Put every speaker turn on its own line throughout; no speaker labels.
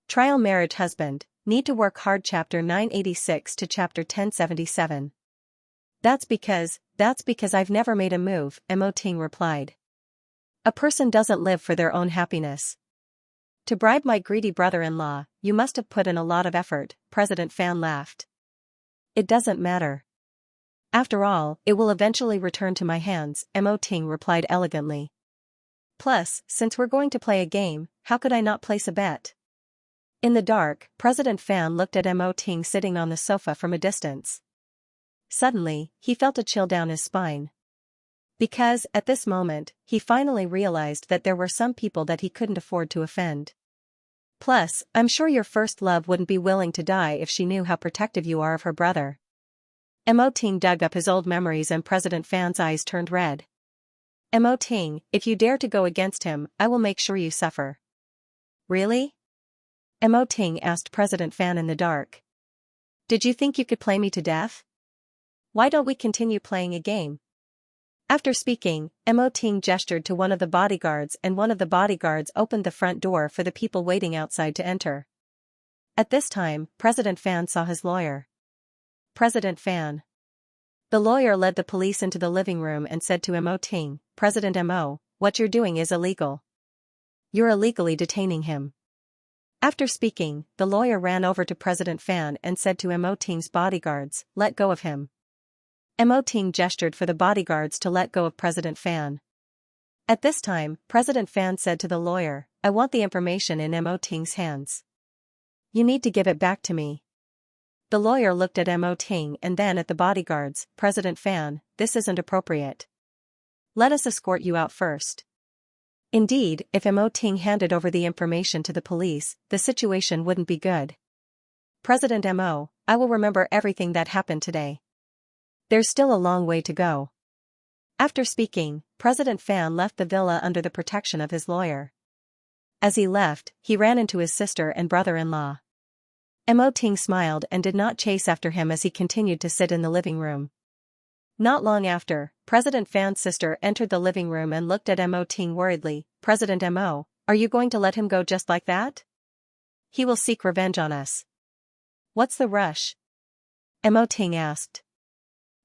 Trial marriage husband, need to work hard chapter 986 to chapter 1077. That's because I've never made a move, Mo Ting replied. A person doesn't live for their own happiness. To bribe my greedy brother-in-law, you must have put in a lot of effort, President Fan laughed. It doesn't matter. After all, it will eventually return to my hands, Mo Ting replied elegantly. Plus, since we're going to play a game, how could I not place a bet? In the dark, President Fan looked at Mo Ting sitting on the sofa from a distance. Suddenly, he felt a chill down his spine. Because, at this moment, he finally realized that there were some people that he couldn't afford to offend. Plus, I'm sure your first love wouldn't be willing to die if she knew how protective you are of her brother. Mo Ting dug up his old memories and President Fan's eyes turned red. Mo Ting, if you dare to go against him, I will make sure you suffer. Really? Mo Ting asked President Fan in the dark. Did you think you could play me to death? Why don't we continue playing a game? After speaking, Mo Ting gestured to one of the bodyguards and one of the bodyguards opened the front door for the people waiting outside to enter. At this time, President Fan saw his lawyer. President Fan. The lawyer led the police into the living room and said to Mo Ting, President Mo, what you're doing is illegal. You're illegally detaining him. After speaking, the lawyer ran over to President Fan and said to Mo Ting's bodyguards, let go of him. Mo Ting gestured for the bodyguards to let go of President Fan. At this time, President Fan said to the lawyer, I want the information in Mo Ting's hands. You need to give it back to me. The lawyer looked at Mo Ting and then at the bodyguards, President Fan, this isn't appropriate. Let us escort you out first. Indeed, if Mo Ting handed over the information to the police, the situation wouldn't be good. President Mo, I will remember everything that happened today. There's still a long way to go. After speaking, President Fan left the villa under the protection of his lawyer. As he left, he ran into his sister and brother-in-law. Mo Ting smiled and did not chase after him as he continued to sit in the living room. Not long after, President Fan's sister entered the living room and looked at Mo Ting worriedly. President Mo, are you going to let him go just like that? He will seek revenge on us. What's the rush? Mo Ting asked.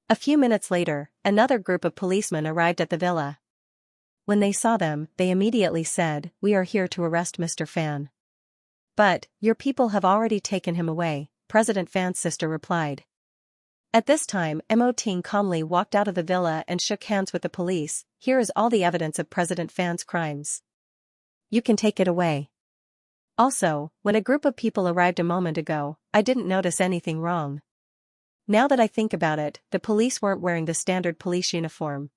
A few minutes later, another group of policemen arrived at the villa. When they saw them, they immediately said, we are here to arrest Mr. Fan. But, your people have already taken him away, President Fan's sister replied. At this time, Mo Ting calmly walked out of the villa and shook hands with the police. Here is all the evidence of President Fan's crimes. You can take it away. Also, when a group of people arrived a moment ago, I didn't notice anything wrong. Now that I think about it, the police weren't wearing the standard police uniform.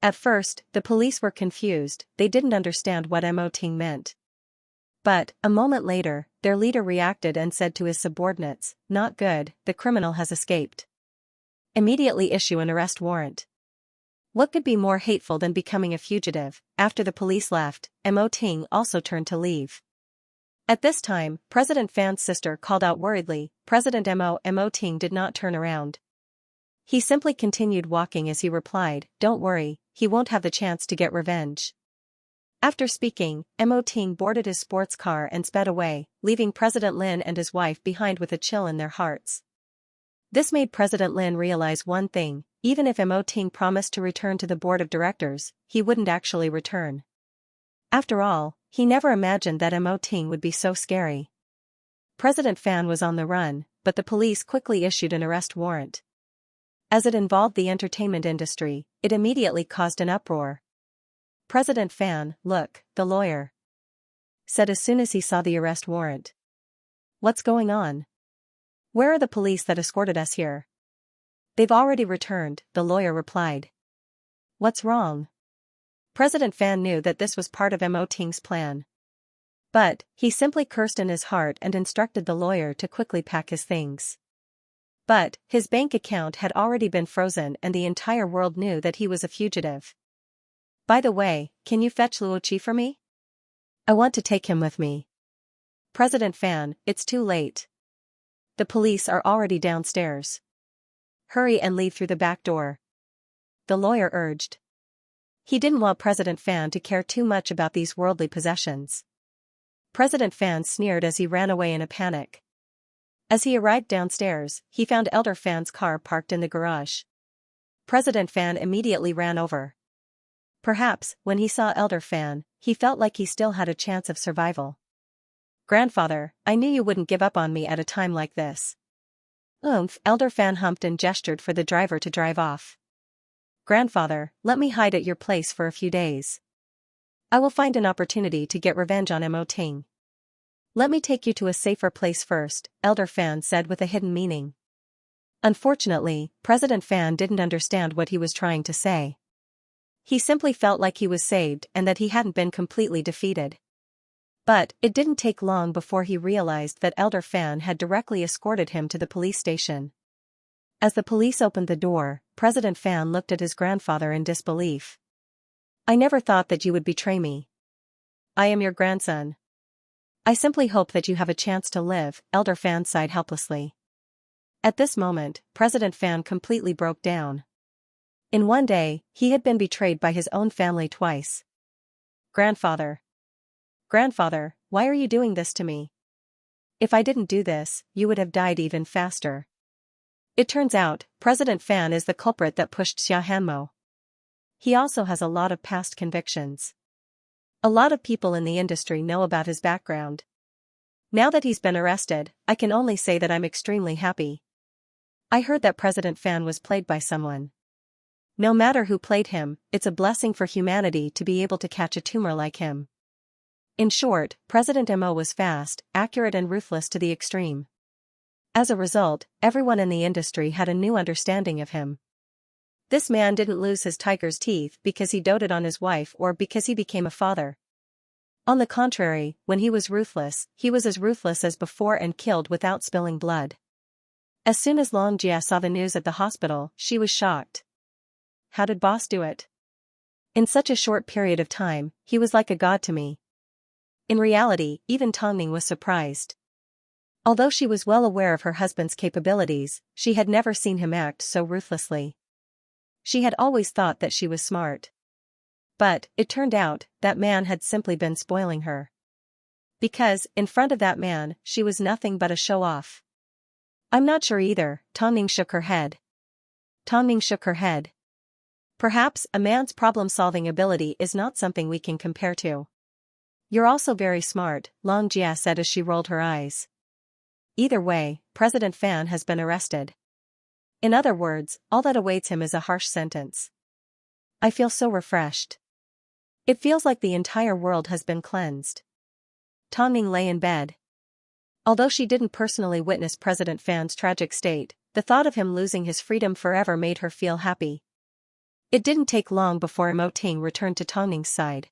At first, the police were confused, they didn't understand what Mo Ting meant. But, a moment later, their leader reacted and said to his subordinates, not good, the criminal has escaped. Immediately issue an arrest warrant. What could be more hateful than becoming a fugitive? After the police left, Mo Ting also turned to leave. At this time, President Fan's sister called out worriedly, President Mo Ting did not turn around. He simply continued walking as he replied, don't worry, he won't have the chance to get revenge. After speaking, Mo Ting boarded his sports car and sped away, leaving President Lin and his wife behind with a chill in their hearts. This made President Lin realize one thing, even if Mo Ting promised to return to the board of directors, he wouldn't actually return. After all, he never imagined that Mo Ting would be so scary. President Fan was on the run, but the police quickly issued an arrest warrant. As it involved the entertainment industry, it immediately caused an uproar. President Fan, look, the lawyer said as soon as he saw the arrest warrant. What's going on? Where are the police that escorted us here? They've already returned, the lawyer replied. What's wrong? President Fan knew that this was part of Mo Ting's plan. But, he simply cursed in his heart and instructed the lawyer to quickly pack his things. But, his bank account had already been frozen and the entire world knew that he was a fugitive. By the way, can you fetch Luo Qi for me? I want to take him with me. President Fan, it's too late. The police are already downstairs. Hurry and leave through the back door. The lawyer urged. He didn't want President Fan to care too much about these worldly possessions. President Fan sneered as he ran away in a panic. As he arrived downstairs, he found Elder Fan's car parked in the garage. President Fan immediately ran over. Perhaps, when he saw Elder Fan, he felt like he still had a chance of survival. "Grandfather, I knew you wouldn't give up on me at a time like this." "Oomph," Elder Fan humped and gestured for the driver to drive off. "Grandfather, let me hide at your place for a few days. I will find an opportunity to get revenge on Mo Ting." "Let me take you to a safer place first," Elder Fan said with a hidden meaning. Unfortunately, President Fan didn't understand what he was trying to say. He simply felt like he was saved and that he hadn't been completely defeated. But it didn't take long before he realized that Elder Fan had directly escorted him to the police station. As the police opened the door, President Fan looked at his grandfather in disbelief. "I never thought that you would betray me. I am your grandson. I simply hope that you have a chance to live," Elder Fan sighed helplessly. At this moment, President Fan completely broke down. In one day, he had been betrayed by his own family twice. "Grandfather. Grandfather, why are you doing this to me? If I didn't do this, you would have died even faster." It turns out, President Fan is the culprit that pushed Xianxia. He also has a lot of past convictions. A lot of people in the industry know about his background. Now that he's been arrested, I can only say that I'm extremely happy. I heard that President Fan was played by someone. No matter who played him, it's a blessing for humanity to be able to catch a tumor like him. In short, President Mo was fast, accurate and ruthless to the extreme. As a result, everyone in the industry had a new understanding of him. This man didn't lose his tiger's teeth because he doted on his wife or because he became a father. On the contrary, when he was as ruthless as before and killed without spilling blood. As soon as Xianxia saw the news at the hospital, she was shocked. "How did boss do it? In such a short period of time, he was like a god to me." In reality, even Tongning was surprised. Although she was well aware of her husband's capabilities, she had never seen him act so ruthlessly. She had always thought that she was smart. But, it turned out, that man had simply been spoiling her. Because, in front of that man, she was nothing but a show-off. "I'm not sure either," Tongning shook her head. "Perhaps a man's problem-solving ability is not something we can compare to." "You're also very smart," Xianxia said as she rolled her eyes. Either way, President Fan has been arrested. In other words, all that awaits him is a harsh sentence. I feel so refreshed. It feels like the entire world has been cleansed. Tongning lay in bed. Although she didn't personally witness President Fan's tragic state, the thought of him losing his freedom forever made her feel happy. It didn't take long before Mo Ting returned to Tongning's side.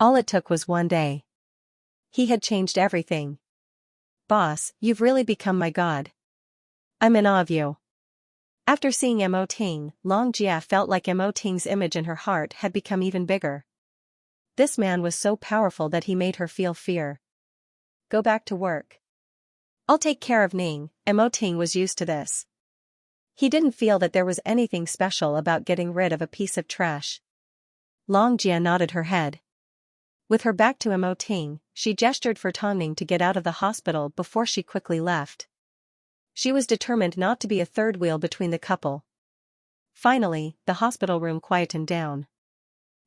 All it took was one day. He had changed everything. "Boss, you've really become my god. I'm in awe of you." After seeing Mo Ting, Xianxia felt like Mo Ting's image in her heart had become even bigger. This man was so powerful that he made her feel fear. "Go back to work. I'll take care of Ning," Mo Ting was used to this. He didn't feel that there was anything special about getting rid of a piece of trash. Xianxia nodded her head. With her back to Mo Ting, she gestured for Tongning to get out of the hospital before she quickly left. She was determined not to be a third wheel between the couple. Finally, the hospital room quietened down.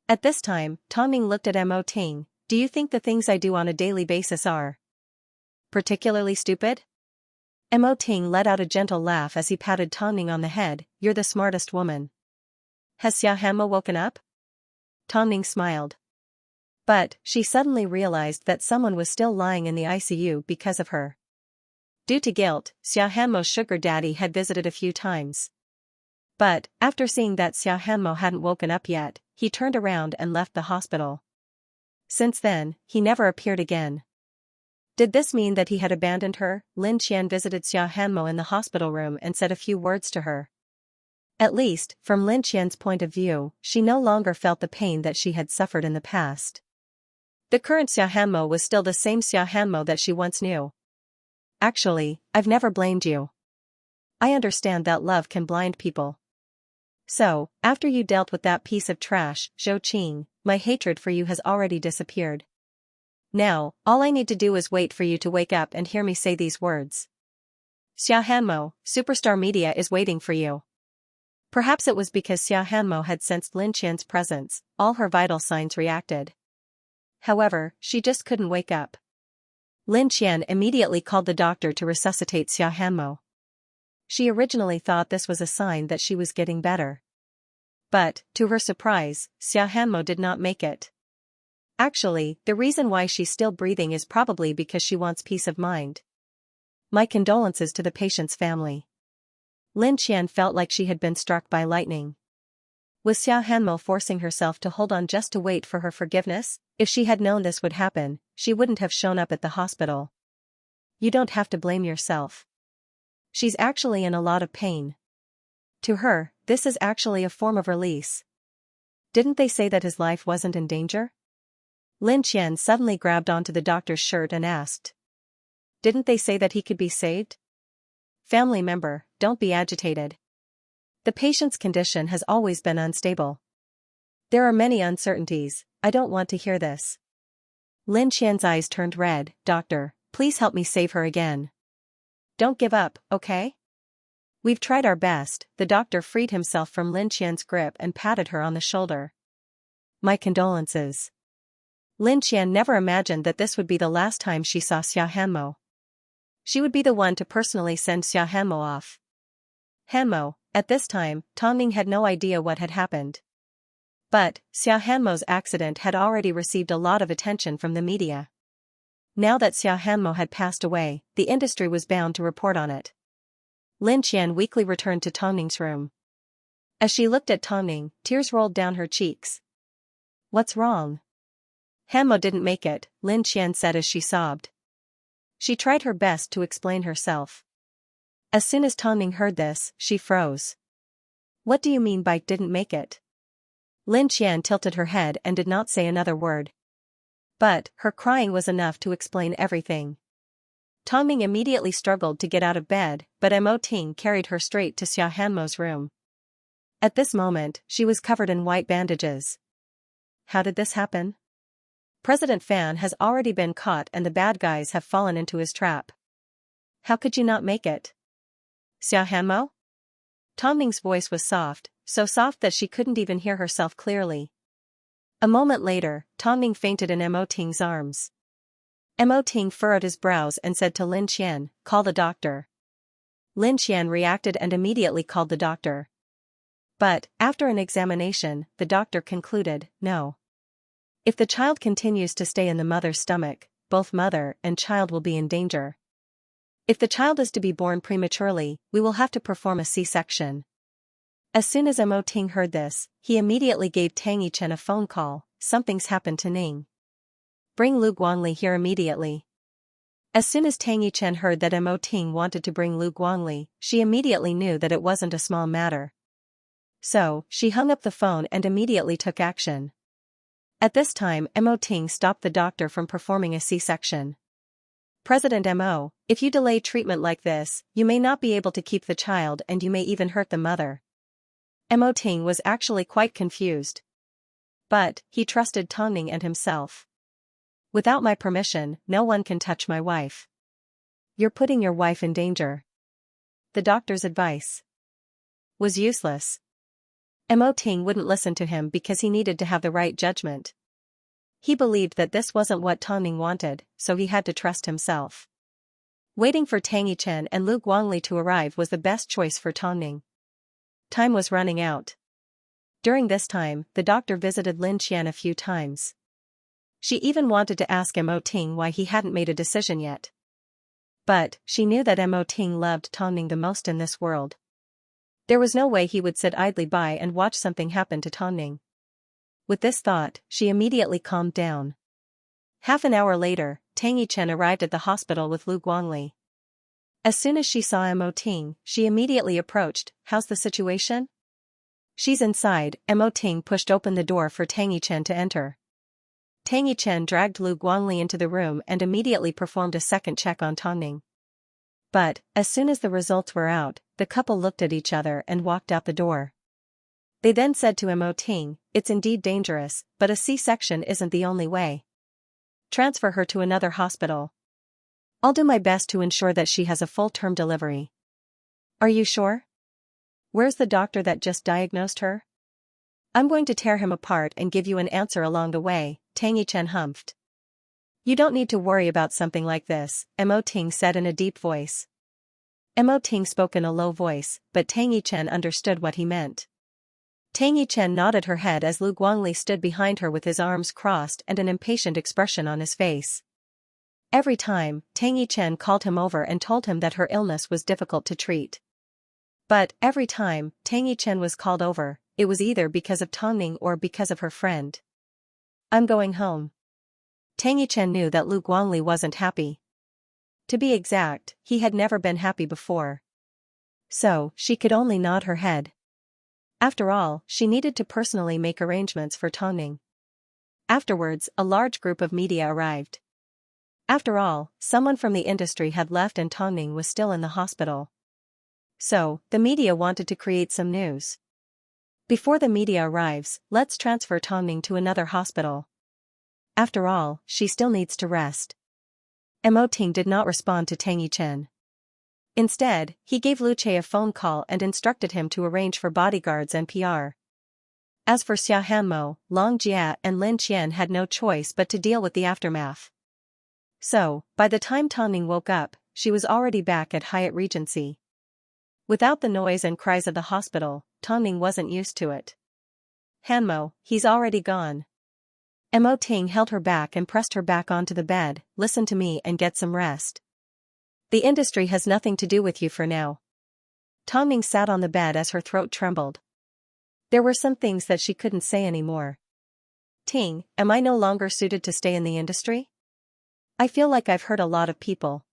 At this time, Tongning looked at Mo Ting. "Do you think the things I do on a daily basis are particularly stupid?" Mo Ting let out a gentle laugh as he patted Tongning on the head. "You're the smartest woman." "Has Xianxia woken up?" Tongning smiled. But, she suddenly realized that someone was still lying in the ICU because of her. Due to guilt, Xianxia's sugar daddy had visited a few times. But, after seeing that Xianxia hadn't woken up yet, he turned around and left the hospital. Since then, he never appeared again. Did this mean that he had abandoned her? Lin Qian visited Xianxia in the hospital room and said a few words to her. At least, from Lin Qian's point of view, she no longer felt the pain that she had suffered in the past. The current Xianxia was still the same Xianxia that she once knew. "Actually, I've never blamed you. I understand that love can blind people. So, after you dealt with that piece of trash, Zhou Qing, my hatred for you has already disappeared." Now, all I need to do is wait for you to wake up and hear me say these words. Xia Hanmo, Superstar Media is waiting for you. Perhaps it was because Xia Hanmo had sensed Lin Qian's presence, all her vital signs reacted. However, she just couldn't wake up. Lin Qian immediately called the doctor to resuscitate Xia Hanmo. She originally thought this was a sign that she was getting better. But, to her surprise, Xia Hanmo did not make it. Actually, the reason why she's still breathing is probably because she wants peace of mind. My condolences to the patient's family. Lin Qian felt like she had been struck by lightning. Was Xia Hanmo forcing herself to hold on just to wait for her forgiveness? If she had known this would happen, she wouldn't have shown up at the hospital. You don't have to blame yourself. She's actually in a lot of pain. To her, this is actually a form of release. Didn't they say that his life wasn't in danger? Lin Qian suddenly grabbed onto the doctor's shirt and asked. Didn't they say that he could be saved? Family member, don't be agitated. The patient's condition has always been unstable. There are many uncertainties, I don't want to hear this. Lin Qian's eyes turned red. Doctor, please help me save her again. Don't give up, okay? We've tried our best. The doctor freed himself from Lin Qian's grip and patted her on the shoulder. My condolences. Lin Qian never imagined that this would be the last time she saw Xia Hanmo. She would be the one to personally send Xia Hanmo off. Hanmo, at this time, Tongning had no idea what had happened. But, Xia Hanmo's accident had already received a lot of attention from the media. Now that Xia Hanmo had passed away, the industry was bound to report on it. Lin Qian weakly returned to Tongning's room. As she looked at Tongning, tears rolled down her cheeks. What's wrong? Hanmo didn't make it, Lin Qian said as she sobbed. She tried her best to explain herself. As soon as Tongning heard this, she froze. What do you mean by didn't make it? Lin Qian tilted her head and did not say another word. But, her crying was enough to explain everything. Tongning immediately struggled to get out of bed, but Mo Ting carried her straight to Xia Hanmo's room. At this moment, she was covered in white bandages. How did this happen? President Fan has already been caught and the bad guys have fallen into his trap. How could you not make it? Xia Hanmo? Tongning's voice was soft, so soft that she couldn't even hear herself clearly. A moment later, Tongning fainted in Mo Ting's arms. Mo Ting furrowed his brows and said to Lin Qian, call the doctor. Lin Qian reacted and immediately called the doctor. But, after an examination, the doctor concluded, no. If the child continues to stay in the mother's stomach, both mother and child will be in danger. If the child is to be born prematurely, we will have to perform a C-section. As soon as Mo Ting heard this, he immediately gave Tang Yichen a phone call. Something's happened to Ning. Bring Lu Guangli here immediately. As soon as Tang Yichen heard that Mo Ting wanted to bring Lu Guangli, she immediately knew that it wasn't a small matter. So, she hung up the phone and immediately took action. At this time, Mo Ting stopped the doctor from performing a C-section. President Mo, if you delay treatment like this, you may not be able to keep the child and you may even hurt the mother. Mo Ting was actually quite confused. But, he trusted Tongning and himself. Without my permission, no one can touch my wife. You're putting your wife in danger. The doctor's advice was useless. Mo Ting wouldn't listen to him because he needed to have the right judgment. He believed that this wasn't what Tongning wanted, so he had to trust himself. Waiting for Tang Yichen and Lu Guangli to arrive was the best choice for Tongning. Time was running out. During this time, the doctor visited Lin Qian a few times. She even wanted to ask Mo Ting why he hadn't made a decision yet. But, she knew that Mo Ting loved Tongning the most in this world. There was no way he would sit idly by and watch something happen to Tongning. With this thought, she immediately calmed down. Half an hour later, Tang Yichen arrived at the hospital with Lu Guangli. As soon as she saw Mo Ting, she immediately approached. How's the situation? She's inside. Mo Ting pushed open the door for Tang Yichen to enter. Tang Yichen dragged Lu Guangli into the room and immediately performed a second check on Tongning. But, as soon as the results were out, the couple looked at each other and walked out the door. They then said to Mo Ting, it's indeed dangerous, but a C-section isn't the only way. transfer her to another hospital. I'll do my best to ensure that she has a full-term delivery. Are you sure? Where's the doctor that just diagnosed her? I'm going to tear him apart and give you an answer along the way, Tang Yichen humphed. You don't need to worry about something like this, Mo Ting said in a deep voice. Mo Ting spoke in a low voice, but Tang Yichen understood what he meant. Tang Yichen nodded her head as Lu Guangli stood behind her with his arms crossed and an impatient expression on his face. Every time, Tang Yichen called him over and told him that her illness was difficult to treat. But every time Tang Yichen was called over, it was either because of Tongning or because of her friend. I'm going home. Tang Yichen knew that Lu Guangli wasn't happy. To be exact, he had never been happy before. So, she could only nod her head. After all, she needed to personally make arrangements for Tongning. Afterwards, a large group of media arrived. After all, someone from the industry had left and Tongning was still in the hospital. So, the media wanted to create some news. Before the media arrives, let's transfer Tongning to another hospital. After all, she still needs to rest. Mo Ting did not respond to Tang Yichen. Instead, he gave Lu Che a phone call and instructed him to arrange for bodyguards and PR. As for Xia Hanmo, Long Jia and Lin Qian had no choice but to deal with the aftermath. So, by the time Tongning woke up, she was already back at Hyatt Regency. Without the noise and cries of the hospital, Tongning wasn't used to it. Hanmo, he's already gone. Mo Ting held her back and pressed her back onto the bed. Listen to me and get some rest. The industry has nothing to do with you for now. Tongning sat on the bed as her throat trembled. There were some things that she couldn't say anymore. Ting, am I no longer suited to stay in the industry? I feel like I've hurt a lot of people.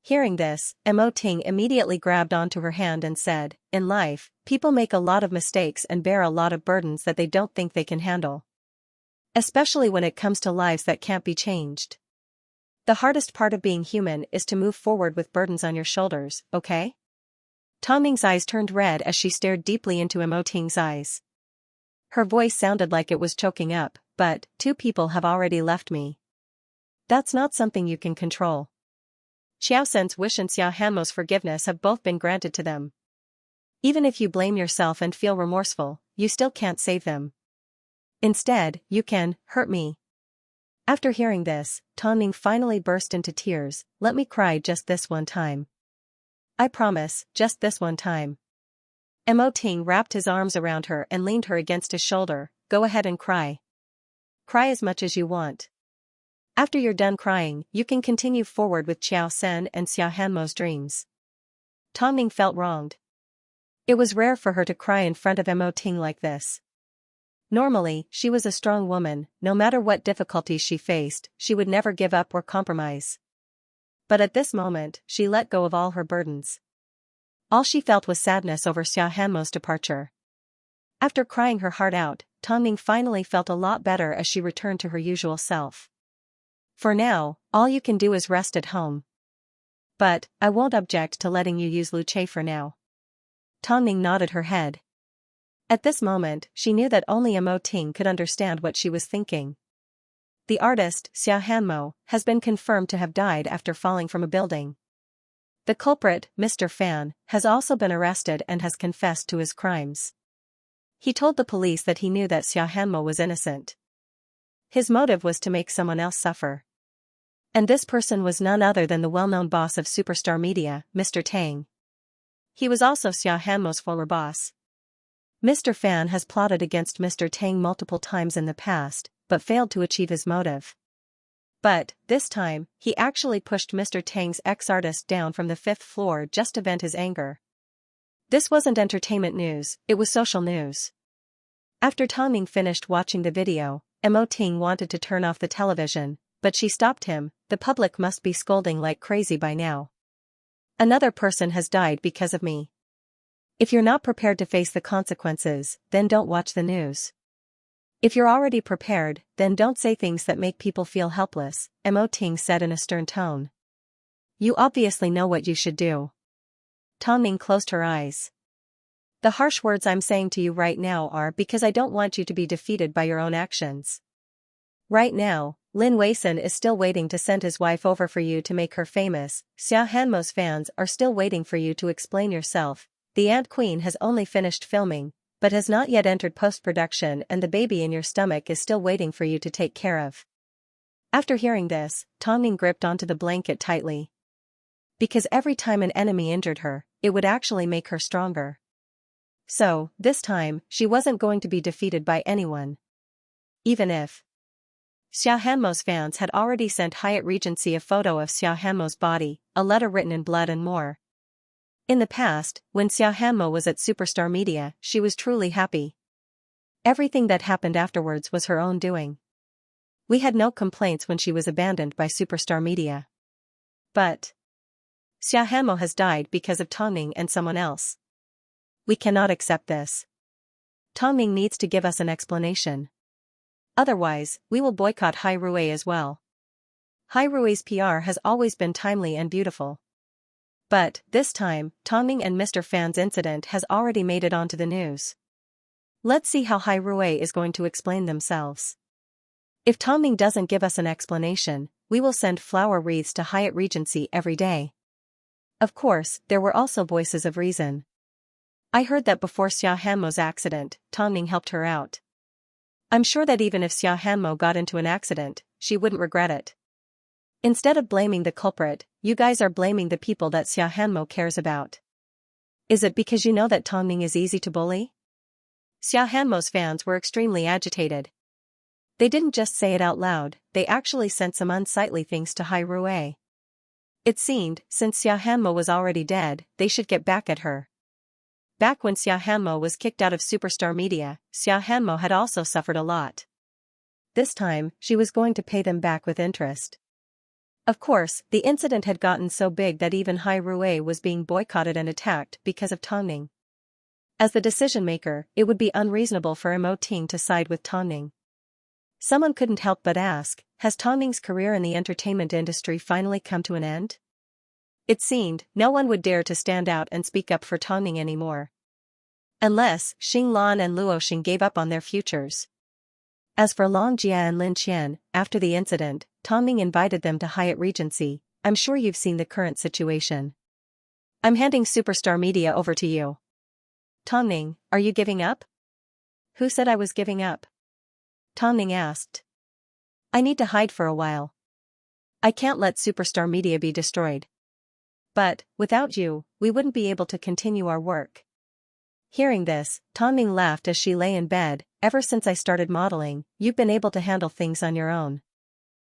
Hearing this, Mo Ting immediately grabbed onto her hand and said, in life, people make a lot of mistakes and bear a lot of burdens that they don't think they can handle. Especially when it comes to lives that can't be changed. The hardest part of being human is to move forward with burdens on your shoulders, okay? Tongning's eyes turned red as she stared deeply into Mo Ting's eyes. Her voice sounded like it was choking up, but, 2 people have already left me. That's not something you can control. Xiao Sen's wish and Xia Hanmo's forgiveness have both been granted to them. Even if you blame yourself and feel remorseful, you still can't save them. Instead, you can hurt me. After hearing this, Tongning finally burst into tears. Let me cry just this one time. I promise, just this one time. Mo Ting wrapped his arms around her and leaned her against his shoulder. Go ahead and cry. Cry as much as you want. After you're done crying, you can continue forward with Xiao Sen and Xia Hanmo's dreams. Tongning felt wronged. It was rare for her to cry in front of Mo Ting like this. Normally, she was a strong woman. No matter what difficulties she faced, she would never give up or compromise. But at this moment, she let go of all her burdens. All she felt was sadness over Xia Hanmo's departure. After crying her heart out, Tongning finally felt a lot better as she returned to her usual self. For now, all you can do is rest at home. But, I won't object to letting you use Lu Che for now. Tongning nodded her head. At this moment, she knew that only Mo Ting could understand what she was thinking. The artist, Xia Hanmo, has been confirmed to have died after falling from a building. The culprit, Mr. Fan, has also been arrested and has confessed to his crimes. He told the police that he knew that Xia Hanmo was innocent. His motive was to make someone else suffer. And this person was none other than the well-known boss of Superstar Media, Mr. Tang. He was also Xia Hanmo's former boss. Mr. Fan has plotted against Mr. Tang multiple times in the past, but failed to achieve his motive. But, this time, he actually pushed Mr. Tang's ex-artist down from the 5th floor just to vent his anger. This wasn't entertainment news, it was social news. After Tongning finished watching the video, Mo Ting wanted to turn off the television, but she stopped him. The public must be scolding like crazy by now. Another person has died because of me. If you're not prepared to face the consequences, then don't watch the news. If you're already prepared, then don't say things that make people feel helpless, Mo Ting said in a stern tone. You obviously know what you should do. Tongning closed her eyes. The harsh words I'm saying to you right now are because I don't want you to be defeated by your own actions. Right now, Lin Weisan is still waiting to send his wife over for you to make her famous. Xia Hanmo's fans are still waiting for you to explain yourself. The Ant Queen has only finished filming, but has not yet entered post-production, and the baby in your stomach is still waiting for you to take care of. After hearing this, Tongning gripped onto the blanket tightly. Because every time an enemy injured her, it would actually make her stronger. So, this time, she wasn't going to be defeated by anyone. Even if Xia Hanmo's fans had already sent Hyatt Regency a photo of Xia Hanmo's body, a letter written in blood and more. In the past, when Xia Hanmo was at Superstar Media, she was truly happy. Everything that happened afterwards was her own doing. We had no complaints when she was abandoned by Superstar Media. But Xia Hanmo has died because of Tongning and someone else. We cannot accept this. Tongning needs to give us an explanation. Otherwise, we will boycott Hai Rui as well. Hai Rui's PR has always been timely and beautiful. But, this time, Tongning and Mr. Fan's incident has already made it onto the news. Let's see how Hai Rui is going to explain themselves. If Tongning doesn't give us an explanation, we will send flower wreaths to Hyatt Regency every day. Of course, there were also voices of reason. I heard that before Xia Hanmo's accident, Tongning helped her out. I'm sure that even if Xia Hanmo got into an accident, she wouldn't regret it. Instead of blaming the culprit, you guys are blaming the people that Xia Hanmo cares about. Is it because you know that Tongning is easy to bully? Xia Hanmo's fans were extremely agitated. They didn't just say it out loud, they actually sent some unsightly things to Hai Rui. It seemed, since Xia Hanmo was already dead, they should get back at her. Back when Xia Hanmo was kicked out of Superstar Media, Xia Hanmo had also suffered a lot. This time, she was going to pay them back with interest. Of course, the incident had gotten so big that even Hai Rui was being boycotted and attacked because of Tongning. As the decision-maker, it would be unreasonable for Mo Ting to side with Tongning. Someone couldn't help but ask, has Tongning's career in the entertainment industry finally come to an end? It seemed, no one would dare to stand out and speak up for Tongning anymore. Unless, Xing Lan and Luo Xing gave up on their futures. As for Long Jia and Lin Qian, after the incident, Tongning invited them to Hyatt Regency. I'm sure you've seen the current situation. I'm handing Superstar Media over to you. Tongning, are you giving up? Who said I was giving up? Tongning asked. I need to hide for a while. I can't let Superstar Media be destroyed. But, without you, we wouldn't be able to continue our work. Hearing this, Tongning laughed as she lay in bed. Ever since I started modeling, you've been able to handle things on your own.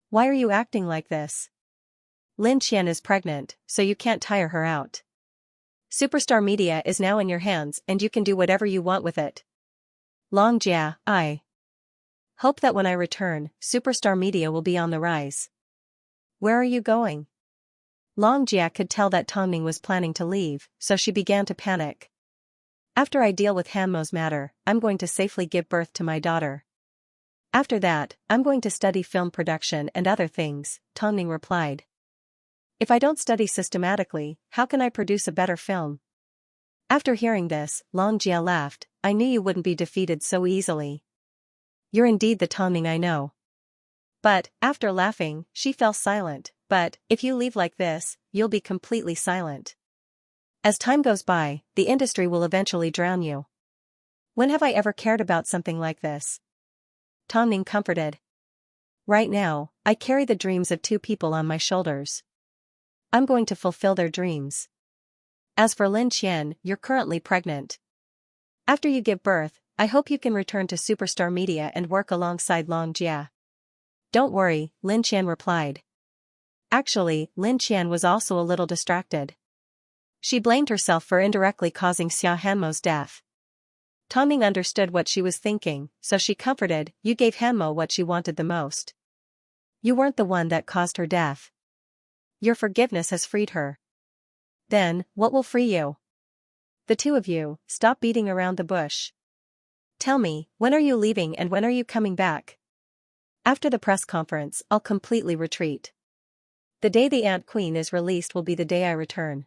Why are you acting like this? Lin Qian is pregnant, so you can't tire her out. Superstar Media is now in your hands and you can do whatever you want with it. Long Jia, I hope that when I return, Superstar Media will be on the rise. Where are you going? Long Jia could tell that Tongning was planning to leave, so she began to panic. After I deal with Hanmo's matter, I'm going to safely give birth to my daughter. After that, I'm going to study film production and other things, Tongning replied. If I don't study systematically, how can I produce a better film? After hearing this, Long Jia laughed. I knew you wouldn't be defeated so easily. You're indeed the Tongning I know. But, after laughing, she fell silent. But, if you leave like this, you'll be completely silent. As time goes by, the industry will eventually drown you. When have I ever cared about something like this? Tongning comforted. Right now, I carry the dreams of two people on my shoulders. I'm going to fulfill their dreams. As for Lin Qian, you're currently pregnant. After you give birth, I hope you can return to Superstar Media and work alongside Long Jia. Don't worry, Lin Qian replied. Actually, Lin Qian was also a little distracted. She blamed herself for indirectly causing Xia Hanmo's death. Tongning understood what she was thinking, so she comforted, you gave Hanmo what she wanted the most. You weren't the one that caused her death. Your forgiveness has freed her. Then, what will free you? The two of you, stop beating around the bush. Tell me, when are you leaving and when are you coming back? After the press conference, I'll completely retreat. The day the Ant Queen is released will be the day I return.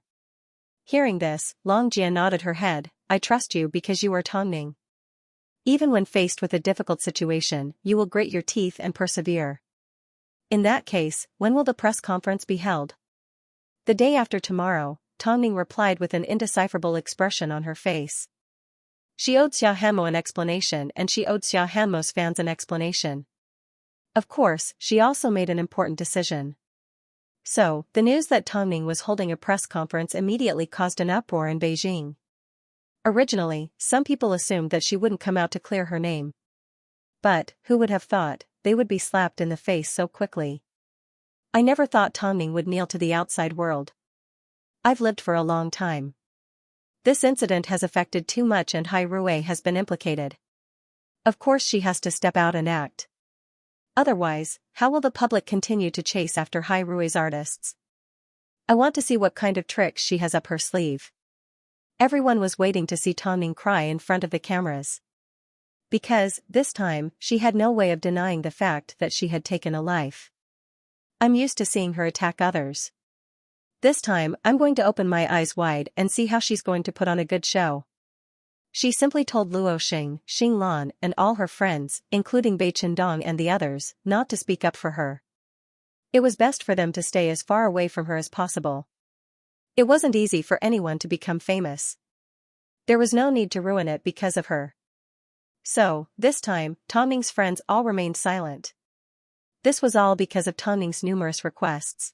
Hearing this, Long Jia nodded her head. I trust you because you are Tongning. Even when faced with a difficult situation, you will grit your teeth and persevere. In that case, when will the press conference be held? The day after tomorrow, Tongning replied with an indecipherable expression on her face. She owed Xiaohanmo an explanation and she owed Xiaohanmo's fans an explanation. Of course, she also made an important decision. So, the news that Tongning was holding a press conference immediately caused an uproar in Beijing. Originally, some people assumed that she wouldn't come out to clear her name. But, who would have thought, they would be slapped in the face so quickly. I never thought Tongning would kneel to the outside world. I've lived for a long time. This incident has affected too much and Hai Rui has been implicated. Of course she has to step out and act. Otherwise, how will the public continue to chase after Hai Rui's artists? I want to see what kind of tricks she has up her sleeve. Everyone was waiting to see Tongning cry in front of the cameras. Because, this time, she had no way of denying the fact that she had taken a life. I'm used to seeing her attack others. This time, I'm going to open my eyes wide and see how she's going to put on a good show. She simply told Luo Xing, Xing Lan, and all her friends, including Bai Qindong and the others, not to speak up for her. It was best for them to stay as far away from her as possible. It wasn't easy for anyone to become famous. There was no need to ruin it because of her. So, this time, Tongning's friends all remained silent. This was all because of Tongning's numerous requests.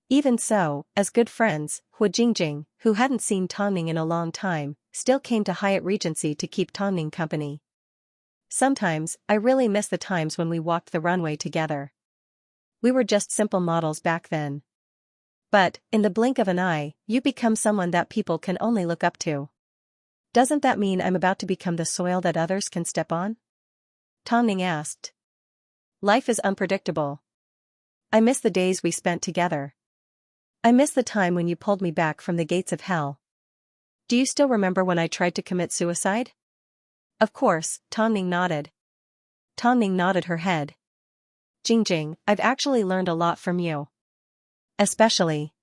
Even so, as good friends, Hu Jingjing, who hadn't seen Tongning in a long time, still came to Hyatt Regency to keep Tongning company. Sometimes, I really miss the times when we walked the runway together. We were just simple models back then. But, in the blink of an eye, you become someone that people can only look up to. Doesn't that mean I'm about to become the soil that others can step on? Tongning asked. Life is unpredictable. I miss the days we spent together. I miss the time when you pulled me back from the gates of hell. Do you still remember when I tried to commit suicide? Of course, Tongning nodded. Tongning nodded her head. Jingjing, I've actually learned a lot from you. Especially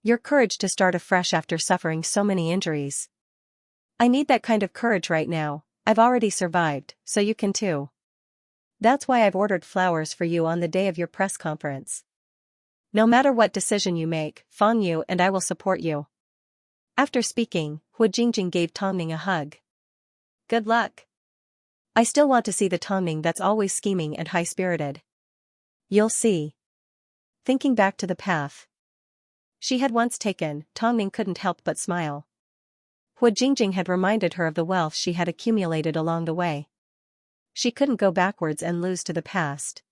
your courage to start afresh after suffering so many injuries. I need that kind of courage right now. I've already survived, so you can too. That's why I've ordered flowers for you on the day of your press conference. No matter what decision you make, Fan Yu and I will support you. After speaking, Hu Jingjing gave Tongning a hug. Good luck. I still want to see the Tongning that's always scheming and high-spirited. You'll see. Thinking back to the path she had once taken, Tongning couldn't help but smile. Hu Jingjing had reminded her of the wealth she had accumulated along the way. She couldn't go backwards and lose to the past.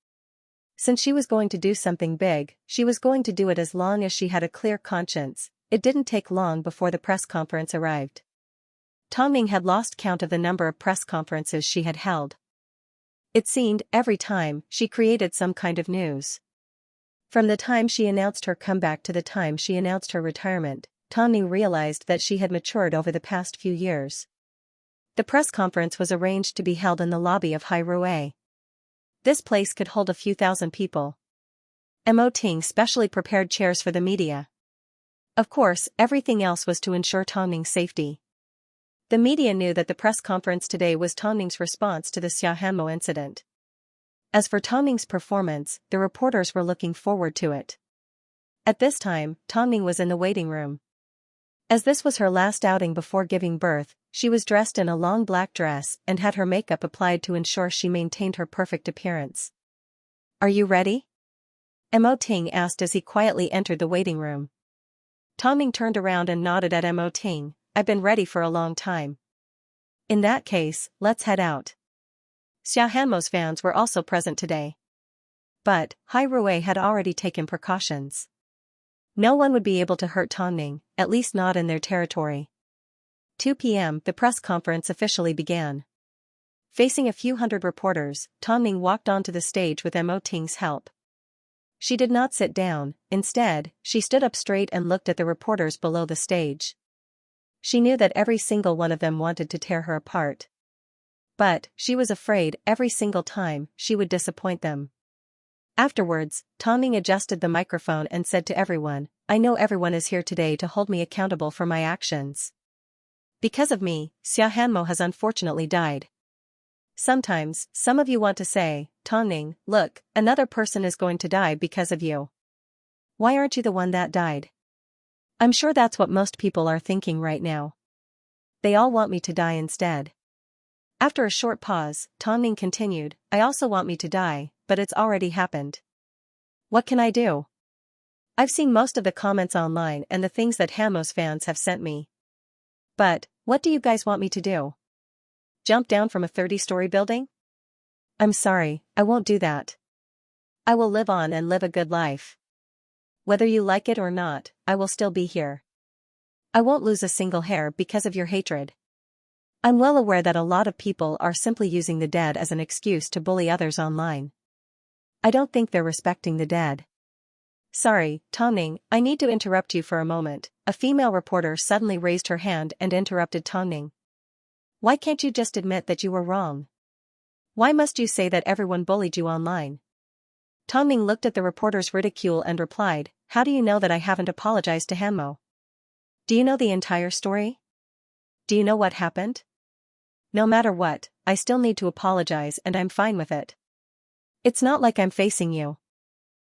Since she was going to do something big, she was going to do it as long as she had a clear conscience. It didn't take long before the press conference arrived. Tongning had lost count of the number of press conferences she had held. It seemed, every time, she created some kind of news. From the time she announced her comeback to the time she announced her retirement, Tongning realized that she had matured over the past few years. The press conference was arranged to be held in the lobby of Hai Rui. This place could hold a few thousand people. Mo Ting specially prepared chairs for the media. Of course, everything else was to ensure Tongning's safety. The media knew that the press conference today was Tongning's response to the Xiaohanmo incident. As for Tongning's performance, the reporters were looking forward to it. At this time, Tongning was in the waiting room. As this was her last outing before giving birth, she was dressed in a long black dress and had her makeup applied to ensure she maintained her perfect appearance. Are you ready? Mo Ting asked as he quietly entered the waiting room. Tongning turned around and nodded at Mo Ting. I've been ready for a long time. In that case, let's head out. Xiaohanmo's fans were also present today. But, Hai Rui had already taken precautions. No one would be able to hurt Tongning, at least not in their territory. 2 p.m. The press conference officially began. Facing a few hundred reporters, Tongning walked onto the stage with Mo Ting's help. She did not sit down, instead, she stood up straight and looked at the reporters below the stage. She knew that every single one of them wanted to tear her apart. But, she was afraid every single time she would disappoint them. Afterwards, Tongning adjusted the microphone and said to everyone, I know everyone is here today to hold me accountable for my actions. Because of me, Xiaohanmo has unfortunately died. Sometimes, some of you want to say, Tongning, look, another person is going to die because of you. Why aren't you the one that died? I'm sure that's what most people are thinking right now. They all want me to die instead. After a short pause, Tongning continued, I also want me to die, but it's already happened. What can I do? I've seen most of the comments online and the things that Hamos fans have sent me. But, what do you guys want me to do? Jump down from a 30-story building? I'm sorry, I won't do that. I will live on and live a good life. Whether you like it or not, I will still be here. I won't lose a single hair because of your hatred. I'm well aware that a lot of people are simply using the dead as an excuse to bully others online. I don't think they're respecting the dead. Sorry, Tongning, I need to interrupt you for a moment. A female reporter suddenly raised her hand and interrupted Tongning. Why can't you just admit that you were wrong? Why must you say that everyone bullied you online? Tongning looked at the reporter's ridicule and replied, how do you know that I haven't apologized to Hanmo? Do you know the entire story? Do you know what happened? No matter what, I still need to apologize and I'm fine with it. It's not like I'm facing you.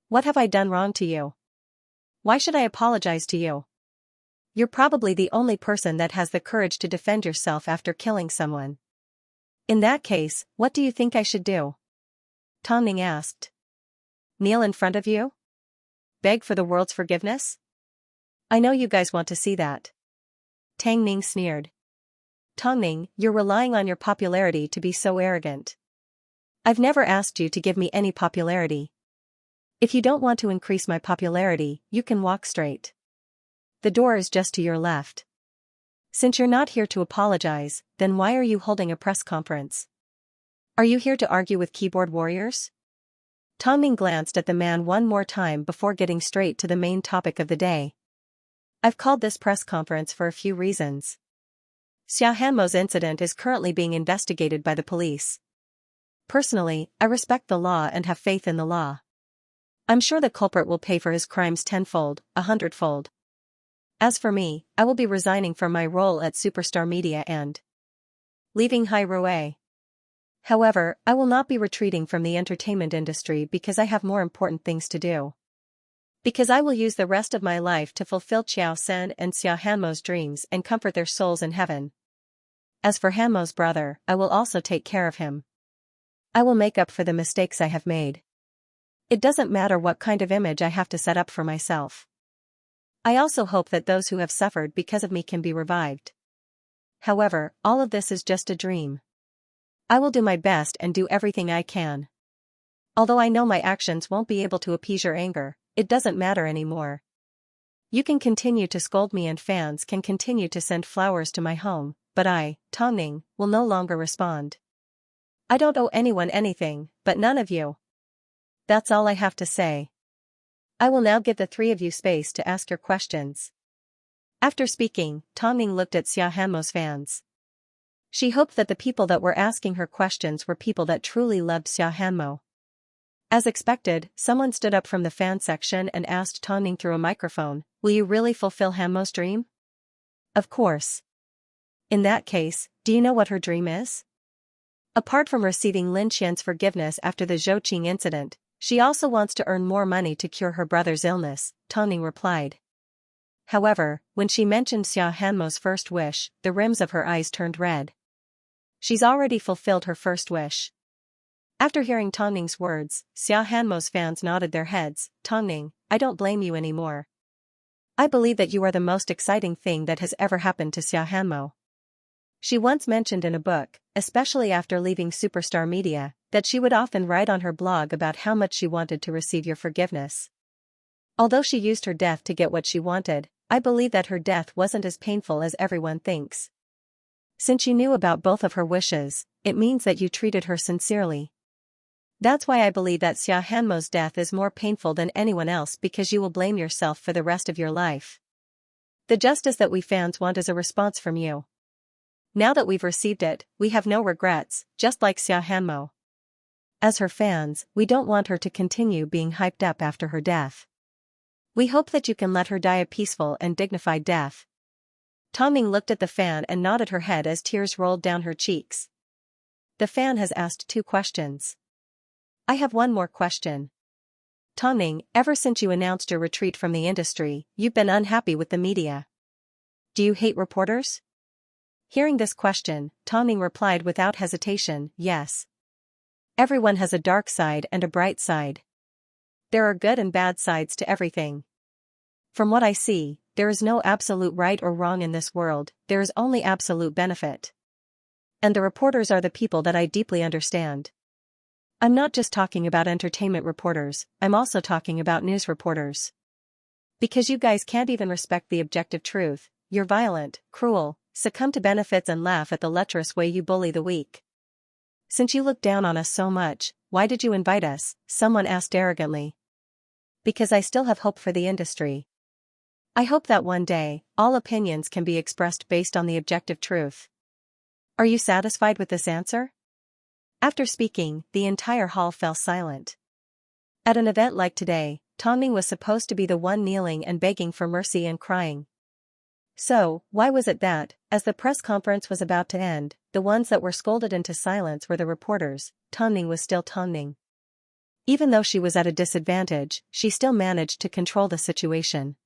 What have I done wrong to you? Why should I apologize to you? You're probably the only person that has the courage to defend yourself after killing someone. In that case, what do you think I should do? Tongning asked. Kneel in front of you? Beg for the world's forgiveness? I know you guys want to see that. Tang Ning sneered. Tongning, you're relying on your popularity to be so arrogant. I've never asked you to give me any popularity. If you don't want to increase my popularity, you can walk straight. The door is just to your left. Since you're not here to apologize, then why are you holding a press conference? Are you here to argue with keyboard warriors? Tongning glanced at the man one more time before getting straight to the main topic of the day. I've called this press conference for a few reasons. Xianxia's incident is currently being investigated by the police. Personally, I respect the law and have faith in the law. I'm sure the culprit will pay for his crimes tenfold, 100-fold. As for me, I will be resigning from my role at Superstar Media and leaving Hai Rui. However, I will not be retreating from the entertainment industry because I have more important things to do. Because I will use the rest of my life to fulfill Xiao Sen and Xiao Hanmo's dreams and comfort their souls in heaven. As for Hanmo's brother, I will also take care of him. I will make up for the mistakes I have made. It doesn't matter what kind of image I have to set up for myself. I also hope that those who have suffered because of me can be revived. However, all of this is just a dream. I will do my best and do everything I can. Although I know my actions won't be able to appease your anger, it doesn't matter anymore. You can continue to scold me and fans can continue to send flowers to my home, but I, Tongning, will no longer respond. I don't owe anyone anything, but none of you. That's all I have to say. I will now give the three of you space to ask your questions. After speaking, Tongning looked at Xiao Hanmo's fans. She hoped that the people that were asking her questions were people that truly loved Xiao Hanmo. As expected, someone stood up from the fan section and asked Tongning through a microphone, will you really fulfill Hanmo's dream? Of course. In that case, do you know what her dream is? Apart from receiving Lin Qian's forgiveness after the Zhouqing incident, she also wants to earn more money to cure her brother's illness, Tongning replied. However, when she mentioned Xiao Hanmo's first wish, the rims of her eyes turned red. She's already fulfilled her first wish. After hearing Tongning's words, Xiao Hanmo's fans nodded their heads. Tongning, I don't blame you anymore. I believe that you are the most exciting thing that has ever happened to Xiao Hanmo. She once mentioned in a book, especially after leaving Superstar Media, that she would often write on her blog about how much she wanted to receive your forgiveness. Although she used her death to get what she wanted, I believe that her death wasn't as painful as everyone thinks. Since you knew about both of her wishes, it means that you treated her sincerely. That's why I believe that Xiao Hanmo's death is more painful than anyone else because you will blame yourself for the rest of your life. The justice that we fans want is a response from you. Now that we've received it, we have no regrets, just like Xiao Hanmo. As her fans, we don't want her to continue being hyped up after her death. We hope that you can let her die a peaceful and dignified death. Tongning looked at the fan and nodded her head as tears rolled down her cheeks. The fan has asked 2 questions. I have one more question. Tongning, ever since you announced your retreat from the industry, you've been unhappy with the media. Do you hate reporters? Hearing this question, Tongning replied without hesitation, yes. Everyone has a dark side and a bright side. There are good and bad sides to everything. From what I see, there is no absolute right or wrong in this world, there is only absolute benefit. And the reporters are the people that I deeply understand. I'm not just talking about entertainment reporters, I'm also talking about news reporters. Because you guys can't even respect the objective truth, you're violent, cruel, succumb to benefits and laugh at the lecherous way you bully the weak. Since you look down on us so much, why did you invite us? Someone asked arrogantly. Because I still have hope for the industry. I hope that one day, all opinions can be expressed based on the objective truth. Are you satisfied with this answer? After speaking, the entire hall fell silent. At an event like today, Tongning was supposed to be the one kneeling and begging for mercy and crying. So, why was it that, as the press conference was about to end, the ones that were scolded into silence were the reporters? Tongning was still Tongning. Even though she was at a disadvantage, she still managed to control the situation.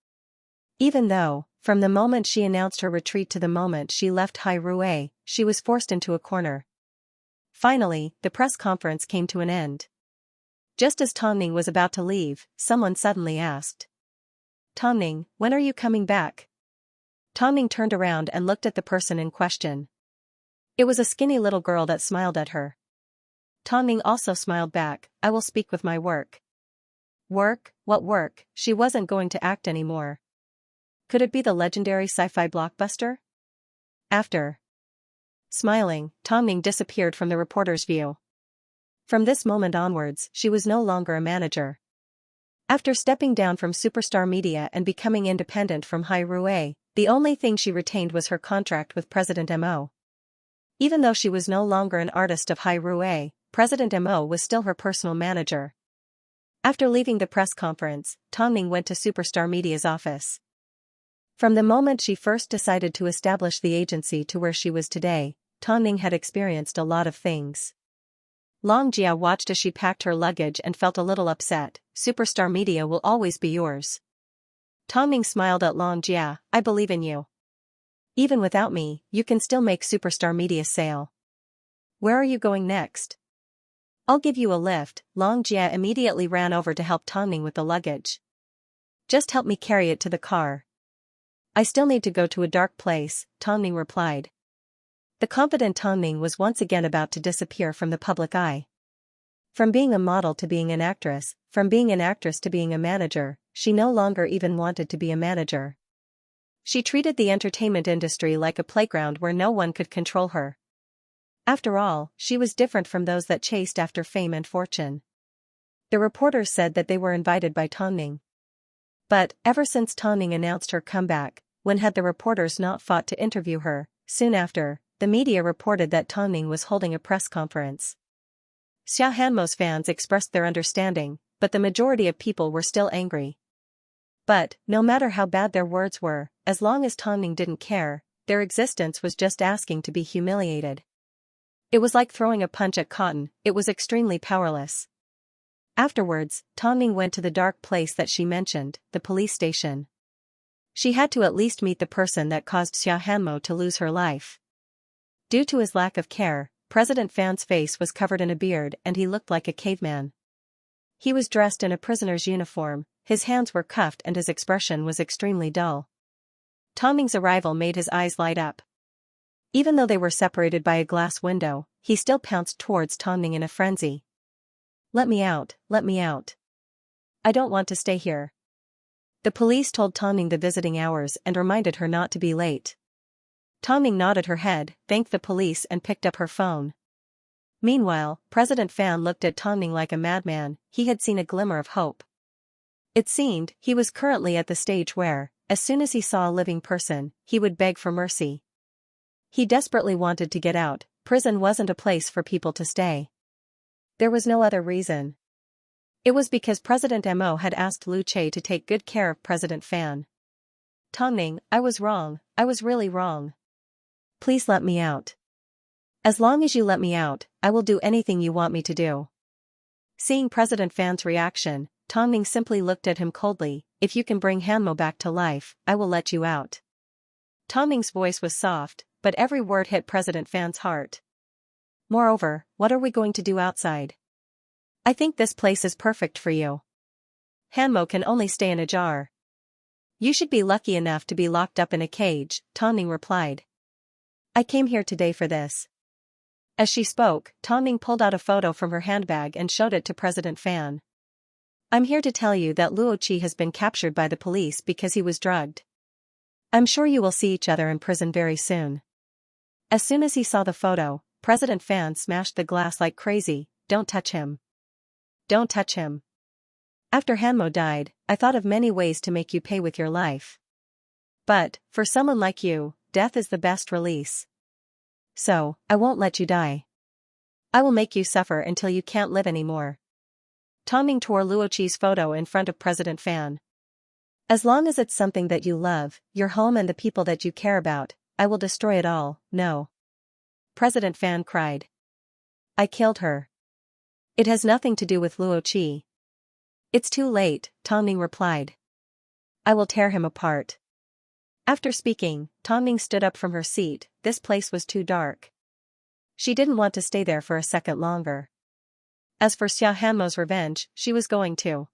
Even though, from the moment she announced her retreat to the moment she left Hai Rui, she was forced into a corner. Finally, the press conference came to an end. Just as Tongning was about to leave, someone suddenly asked. Tongning, when are you coming back? Tongning turned around and looked at the person in question. It was a skinny little girl that smiled at her. Tongning also smiled back, I will speak with my work. Work? What work? She wasn't going to act anymore. Could it be the legendary sci-fi blockbuster? After smiling, Tongning disappeared from the reporter's view. From this moment onwards, she was no longer a manager. After stepping down from Superstar Media and becoming independent from Hai Rui, the only thing she retained was her contract with President Mo. Even though she was no longer an artist of Hai Rui, President Mo was still her personal manager. After leaving the press conference, Tongning went to Superstar Media's office. From the moment she first decided to establish the agency to where she was today, Tongning had experienced a lot of things. Xianxia watched as she packed her luggage and felt a little upset. Superstar Media will always be yours. Tongning smiled at Xianxia, I believe in you. Even without me, you can still make Superstar Media sail. Where are you going next? I'll give you a lift. Xianxia immediately ran over to help Tongning with the luggage. Just help me carry it to the car. I still need to go to a dark place, Tongning replied. The confident Tongning was once again about to disappear from the public eye. From being a model to being an actress, from being an actress to being a manager, she no longer even wanted to be a manager. She treated the entertainment industry like a playground where no one could control her. After all, she was different from those that chased after fame and fortune. The reporters said that they were invited by Tongning. But, ever since Tongning announced her comeback, when had the reporters not fought to interview her? Soon after, the media reported that Tongning was holding a press conference. Xianxia's fans expressed their understanding, but the majority of people were still angry. But, no matter how bad their words were, as long as Tongning didn't care, their existence was just asking to be humiliated. It was like throwing a punch at cotton, it was extremely powerless. Afterwards, Tongning went to the dark place that she mentioned, the police station. She had to at least meet the person that caused Xianxia to lose her life. Due to his lack of care, President Fan's face was covered in a beard and he looked like a caveman. He was dressed in a prisoner's uniform, his hands were cuffed and his expression was extremely dull. Tongning's arrival made his eyes light up. Even though they were separated by a glass window, he still pounced towards Tongning in a frenzy. Let me out, let me out. I don't want to stay here. The police told Tongning the visiting hours and reminded her not to be late. Tongning nodded her head, thanked the police and picked up her phone. Meanwhile, President Fan looked at Tongning like a madman, he had seen a glimmer of hope. It seemed, he was currently at the stage where, as soon as he saw a living person, he would beg for mercy. He desperately wanted to get out, prison wasn't a place for people to stay. There was no other reason. It was because President Mo had asked Lu Che to take good care of President Fan. Tongning, I was wrong, I was really wrong. Please let me out. As long as you let me out, I will do anything you want me to do. Seeing President Fan's reaction, Tongning simply looked at him coldly. If you can bring Hanmo back to life, I will let you out. Tongning's voice was soft, but every word hit President Fan's heart. Moreover, what are we going to do outside? I think this place is perfect for you. Hanmo can only stay in a jar. You should be lucky enough to be locked up in a cage, Tongning replied. I came here today for this. As she spoke, Tongning pulled out a photo from her handbag and showed it to President Fan. I'm here to tell you that Luo Qi has been captured by the police because he was drugged. I'm sure you will see each other in prison very soon. As soon as he saw the photo, President Fan smashed the glass like crazy. Don't touch him. Don't touch him. After Hanmo died, I thought of many ways to make you pay with your life. But, for someone like you, death is the best release. So, I won't let you die. I will make you suffer until you can't live anymore. Tongning tore Luo Qi's photo in front of President Fan. As long as it's something that you love, your home and the people that you care about, I will destroy it all. No. President Fan cried. I killed her. It has nothing to do with Luo Qi. It's too late, Tongning replied. I will tear him apart. After speaking, Tongning stood up from her seat. This place was too dark. She didn't want to stay there for a second longer. As for Xia Hanmo's revenge, she was going to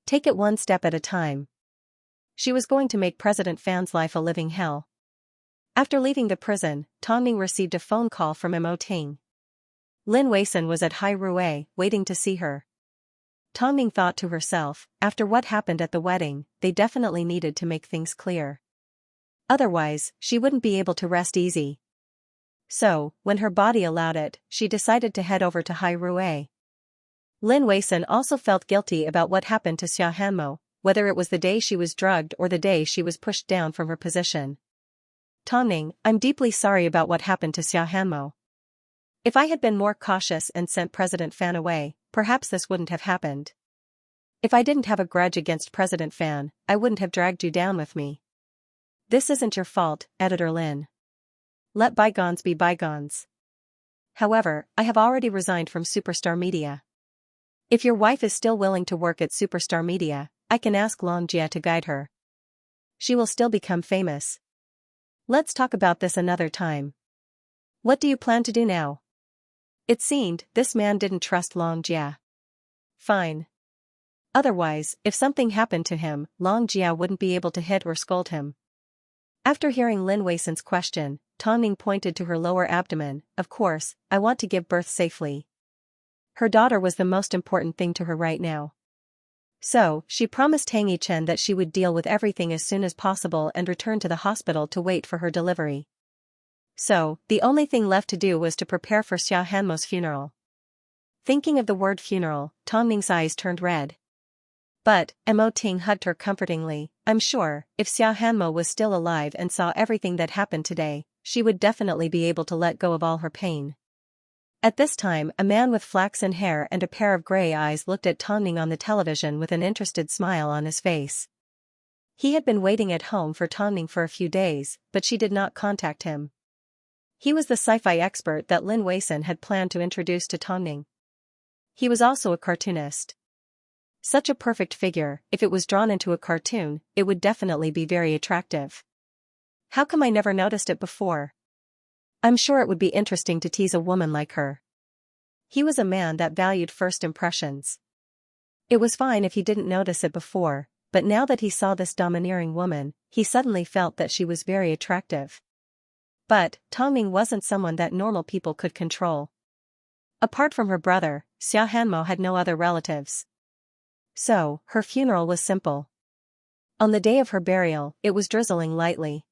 take it one step at a time. She was going to make President Fan's life a living hell. After leaving the prison, Tongning received a phone call from Mo Ting. Lin Weisan was at Hai Rui, waiting to see her. Tongning thought to herself, after what happened at the wedding, they definitely needed to make things clear. Otherwise, she wouldn't be able to rest easy. So, when her body allowed it, she decided to head over to Hai Rui. Lin Weisan also felt guilty about what happened to Xia Hanmo, whether it was the day she was drugged or the day she was pushed down from her position. Tongning, I'm deeply sorry about what happened to Xia Hanmo. If I had been more cautious and sent President Fan away, perhaps this wouldn't have happened. If I didn't have a grudge against President Fan, I wouldn't have dragged you down with me. This isn't your fault, Editor Lin. Let bygones be bygones. However, I have already resigned from Superstar Media. If your wife is still willing to work at Superstar Media, I can ask Long Jia to guide her. She will still become famous. Let's talk about this another time. What do you plan to do now? It seemed this man didn't trust Long Jia. Fine. Otherwise, if something happened to him, Long Jia wouldn't be able to hit or scold him. After hearing Lin Weisan's question, Tongning pointed to her lower abdomen. Of course, I want to give birth safely. Her daughter was the most important thing to her right now. So, she promised Tang Yichen that she would deal with everything as soon as possible and return to the hospital to wait for her delivery. So, the only thing left to do was to prepare for Xia Hanmo's funeral. Thinking of the word funeral, Tongning's eyes turned red. But, Mo Ting hugged her comfortingly. I'm sure, if Xia Hanmo was still alive and saw everything that happened today, she would definitely be able to let go of all her pain. At this time, a man with flaxen hair and a pair of gray eyes looked at Tongning on the television with an interested smile on his face. He had been waiting at home for Tongning for a few days, but she did not contact him. He was the sci-fi expert that Lin Weisan had planned to introduce to Tongning. He was also a cartoonist. Such a perfect figure, if it was drawn into a cartoon, it would definitely be very attractive. How come I never noticed it before? I'm sure it would be interesting to tease a woman like her. He was a man that valued first impressions. It was fine if he didn't notice it before, but now that he saw this domineering woman, he suddenly felt that she was very attractive. But, Tongning wasn't someone that normal people could control. Apart from her brother, Xia Hanmo had no other relatives. So, her funeral was simple. On the day of her burial, it was drizzling lightly.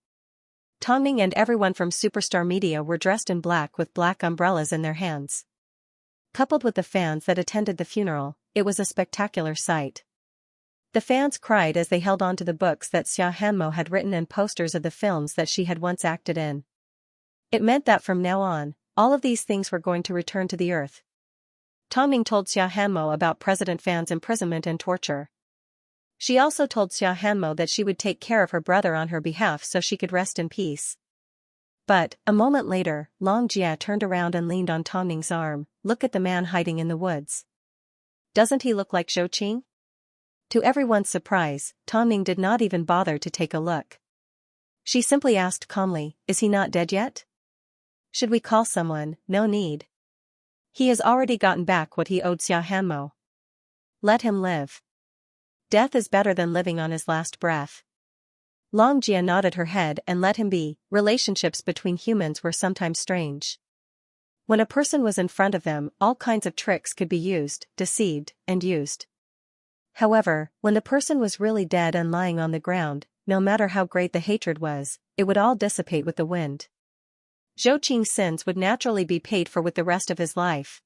Tongning and everyone from Superstar Media were dressed in black with black umbrellas in their hands. Coupled with the fans that attended the funeral, it was a spectacular sight. The fans cried as they held on to the books that Xia Hanmo had written and posters of the films that she had once acted in. It meant that from now on, all of these things were going to return to the earth. Tongning told Xia Hanmo about President Fan's imprisonment and torture. She also told Xia Hanmo that she would take care of her brother on her behalf so she could rest in peace. But, a moment later, Long Jia turned around and leaned on Tongning's arm. Look at the man hiding in the woods. Doesn't he look like Zhou Qing? To everyone's surprise, Tongning did not even bother to take a look. She simply asked calmly, is he not dead yet? Should we call someone? No need. He has already gotten back what he owed Xiaohanmo. Let him live. Death is better than living on his last breath. Longjia nodded her head and let him be. Relationships between humans were sometimes strange. When a person was in front of them, all kinds of tricks could be used, deceived, and used. However, when the person was really dead and lying on the ground, no matter how great the hatred was, it would all dissipate with the wind. Zhou Qing's sins would naturally be paid for with the rest of his life.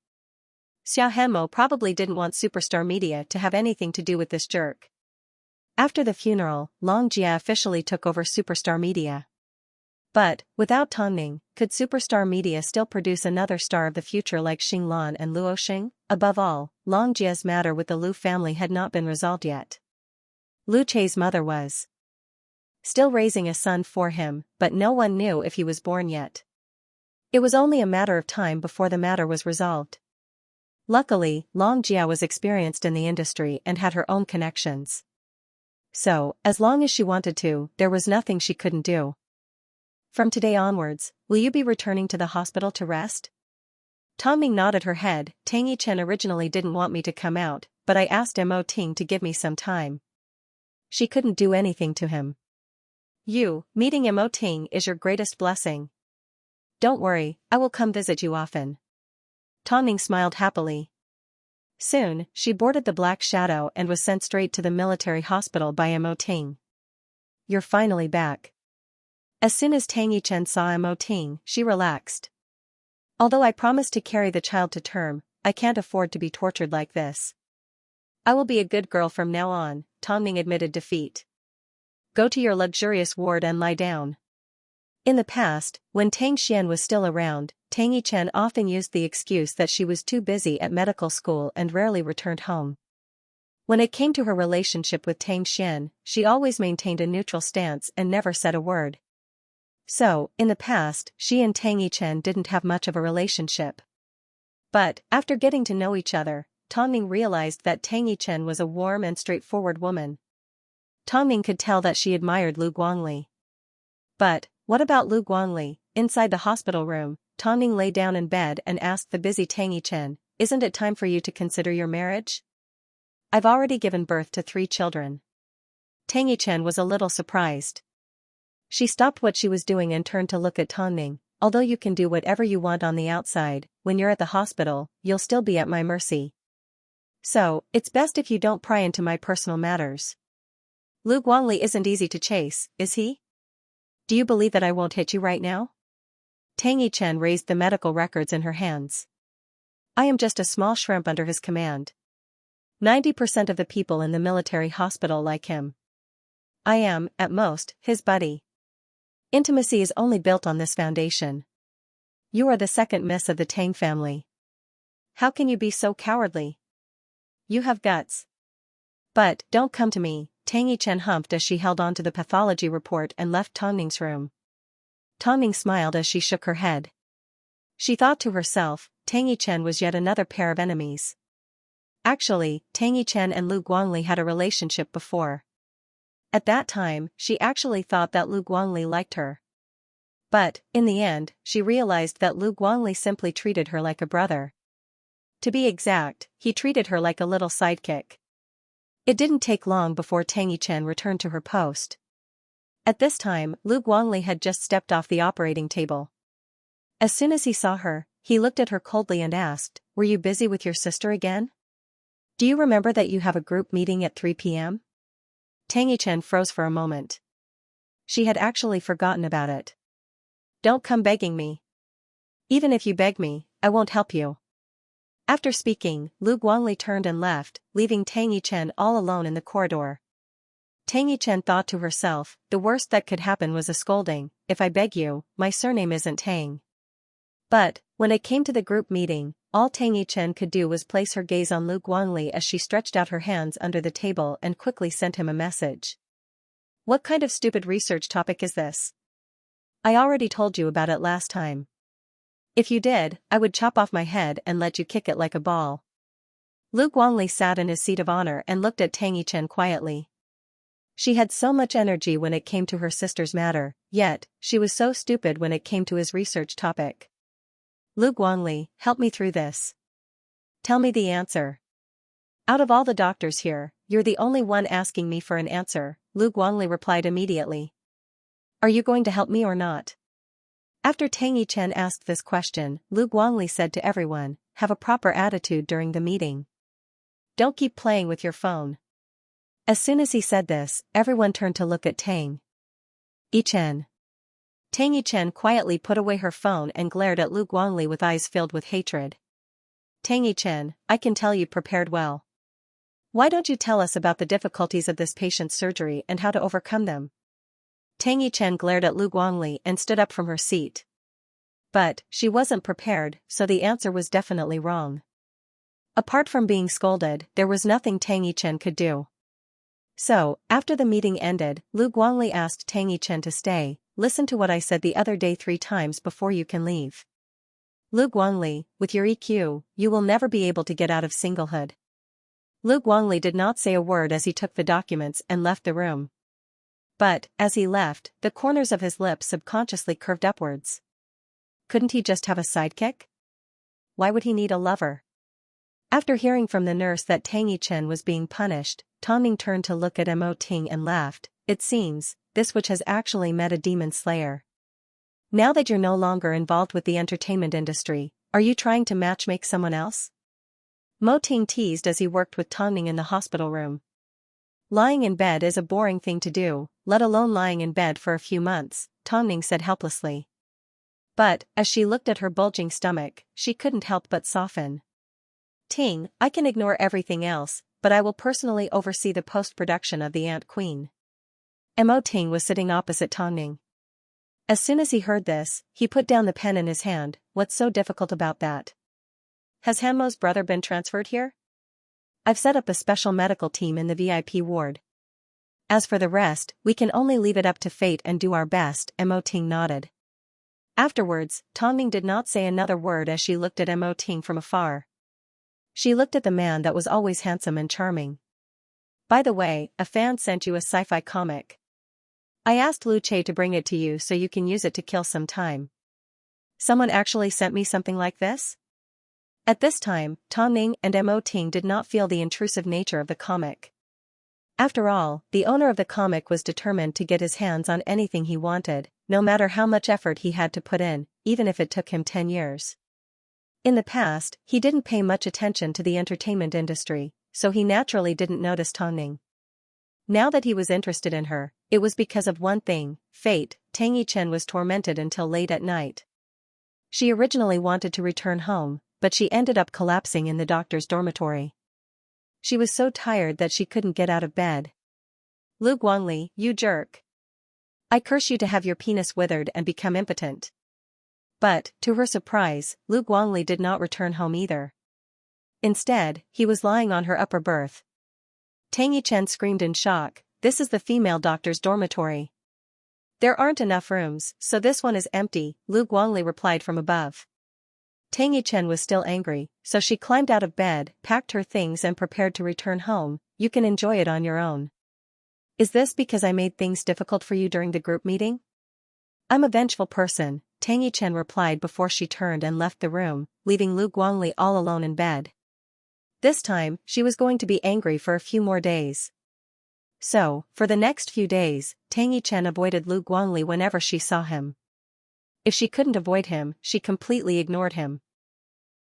Xiaohanmo probably didn't want Superstar Media to have anything to do with this jerk. After the funeral, Longjia officially took over Superstar Media. But, without Tongning, could Superstar Media still produce another star of the future like Xing Lan and Luo Xing? Above all, Longjia's matter with the Lu family had not been resolved yet. Lu Chei's mother was still raising a son for him, but no one knew if he was born yet. It was only a matter of time before the matter was resolved. Luckily, Longjia was experienced in the industry and had her own connections. So, as long as she wanted to, there was nothing she couldn't do. From today onwards, will you be returning to the hospital to rest? Tongning nodded her head. Tang Yichen originally didn't want me to come out, but I asked Mo Ting to give me some time. She couldn't do anything to him. You, meeting Mo Ting is your greatest blessing. Don't worry, I will come visit you often. Tongning smiled happily. Soon, she boarded the Black Shadow and was sent straight to the military hospital by Mo Ting. You're finally back. As soon as Tang Yichen saw Mo Ting, she relaxed. Although I promised to carry the child to term, I can't afford to be tortured like this. I will be a good girl from now on, Tongning admitted defeat. Go to your luxurious ward and lie down. In the past, when Tang Xian was still around, Tang Yichen often used the excuse that she was too busy at medical school and rarely returned home. When it came to her relationship with Tang Xian, she always maintained a neutral stance and never said a word. So, in the past, she and Tang Yichen didn't have much of a relationship. But, after getting to know each other, Tongning realized that Tang Yichen was a warm and straightforward woman. Tongning could tell that she admired Lu Guangli. But, what about Lu Guangli? Inside the hospital room, Tongning lay down in bed and asked the busy Tang Yichen, isn't it time for you to consider your marriage? I've already given birth to 3 children. Tang Yichen was a little surprised. She stopped what she was doing and turned to look at Tongning. Although you can do whatever you want on the outside, when you're at the hospital, you'll still be at my mercy. So, it's best if you don't pry into my personal matters. Lu Guangli isn't easy to chase, is he? Do you believe that I won't hit you right now? Tang Yichen raised the medical records in her hands. I am just a small shrimp under his command. 90% of the people in the military hospital like him. I am, at most, his buddy. Intimacy is only built on this foundation. You are the second miss of the Tang family. How can you be so cowardly? You have guts. But, don't come to me, Tang Yichen humped as she held on to the pathology report and left Tongning's room. Tongning smiled as she shook her head. She thought to herself, Tang Yichen was yet another pair of enemies. Actually, Tang Yichen and Lu Guangli had a relationship before. At that time, she actually thought that Lu Guangli liked her. But, in the end, she realized that Lu Guangli simply treated her like a brother. To be exact, he treated her like a little sidekick. It didn't take long before Tang Yichen returned to her post. At this time, Lu Guangli had just stepped off the operating table. As soon as he saw her, he looked at her coldly and asked, were you busy with your sister again? Do you remember that you have a group meeting at 3 p.m.? Tang Yichen froze for a moment. She had actually forgotten about it. Don't come begging me. Even if you beg me, I won't help you. After speaking, Lu Guangli turned and left, leaving Tang Yichen all alone in the corridor. Tang Yichen thought to herself, the worst that could happen was a scolding. If I beg you, my surname isn't Tang. But, when it came to the group meeting, all Tang Yichen could do was place her gaze on Lu Guangli as she stretched out her hands under the table and quickly sent him a message. What kind of stupid research topic is this? I already told you about it last time. If you did, I would chop off my head and let you kick it like a ball. Lu Guangli sat in his seat of honor and looked at Tang Yichen quietly. She had so much energy when it came to her sister's matter, yet, she was so stupid when it came to his research topic. Lu Guangli, help me through this. Tell me the answer. Out of all the doctors here, you're the only one asking me for an answer, Lu Guangli replied immediately. Are you going to help me or not? After Tang Yichen asked this question, Lu Guangli said to everyone, have a proper attitude during the meeting. Don't keep playing with your phone. As soon as he said this, everyone turned to look at Tang Yichen. Tang Yichen quietly put away her phone and glared at Lu Guangli with eyes filled with hatred. Tang Yichen, I can tell you prepared well. Why don't you tell us about the difficulties of this patient's surgery and how to overcome them? Tang Yichen glared at Lu Guangli and stood up from her seat. But, she wasn't prepared, so the answer was definitely wrong. Apart from being scolded, there was nothing Tang Yichen could do. So, after the meeting ended, Lu Guangli asked Tang Yichen to stay. Listen to what I said the other day 3 times before you can leave. Lu Guangli, with your EQ, you will never be able to get out of singlehood. Lu Guangli did not say a word as he took the documents and left the room. But, as he left, the corners of his lips subconsciously curved upwards. Couldn't he just have a sidekick? Why would he need a lover? After hearing from the nurse that Tang Yichen was being punished, Tang Ning turned to look at Mo Ting and laughed. It seems, this witch has actually met a demon slayer. Now that you're no longer involved with the entertainment industry, are you trying to matchmake someone else? Mo Ting teased as he worked with Tang Ning in the hospital room. Lying in bed is a boring thing to do, let alone lying in bed for a few months, Tang Ning said helplessly. But, as she looked at her bulging stomach, she couldn't help but soften. Ting, I can ignore everything else, but I will personally oversee the post-production of the Ant Queen. Mo Ting was sitting opposite Tang Ning. As soon as he heard this, he put down the pen in his hand. What's so difficult about that? Has Hanmo's brother been transferred here? I've set up a special medical team in the VIP ward. As for the rest, we can only leave it up to fate and do our best, Mo Ting nodded. Afterwards, Tang Ning did not say another word as she looked at Mo Ting from afar. She looked at the man that was always handsome and charming. By the way, a fan sent you a sci-fi comic. I asked Lu Che to bring it to you so you can use it to kill some time. Someone actually sent me something like this? At this time, Tang Ning and Mo Ting did not feel the intrusive nature of the comic. After all, the owner of the comic was determined to get his hands on anything he wanted, no matter how much effort he had to put in, even if it took him 10 years. In the past, he didn't pay much attention to the entertainment industry, so he naturally didn't notice Tang Ning. Now that he was interested in her, it was because of one thing, fate. Tang Yichen was tormented until late at night. She originally wanted to return home, but she ended up collapsing in the doctor's dormitory. She was so tired that she couldn't get out of bed. Lu Guangli, you jerk. I curse you to have your penis withered and become impotent. But, to her surprise, Lu Guangli did not return home either. Instead, he was lying on her upper berth. Tang Yichen screamed in shock, this is the female doctor's dormitory. There aren't enough rooms, so this one is empty, Lu Guangli replied from above. Tang Yichen was still angry, so she climbed out of bed, packed her things and prepared to return home. You can enjoy it on your own. Is this because I made things difficult for you during the group meeting? I'm a vengeful person, Tang Yichen replied before she turned and left the room, leaving Lu Guangli all alone in bed. This time, she was going to be angry for a few more days. So, for the next few days, Tang Yichen avoided Lu Guangli whenever she saw him. If she couldn't avoid him, she completely ignored him.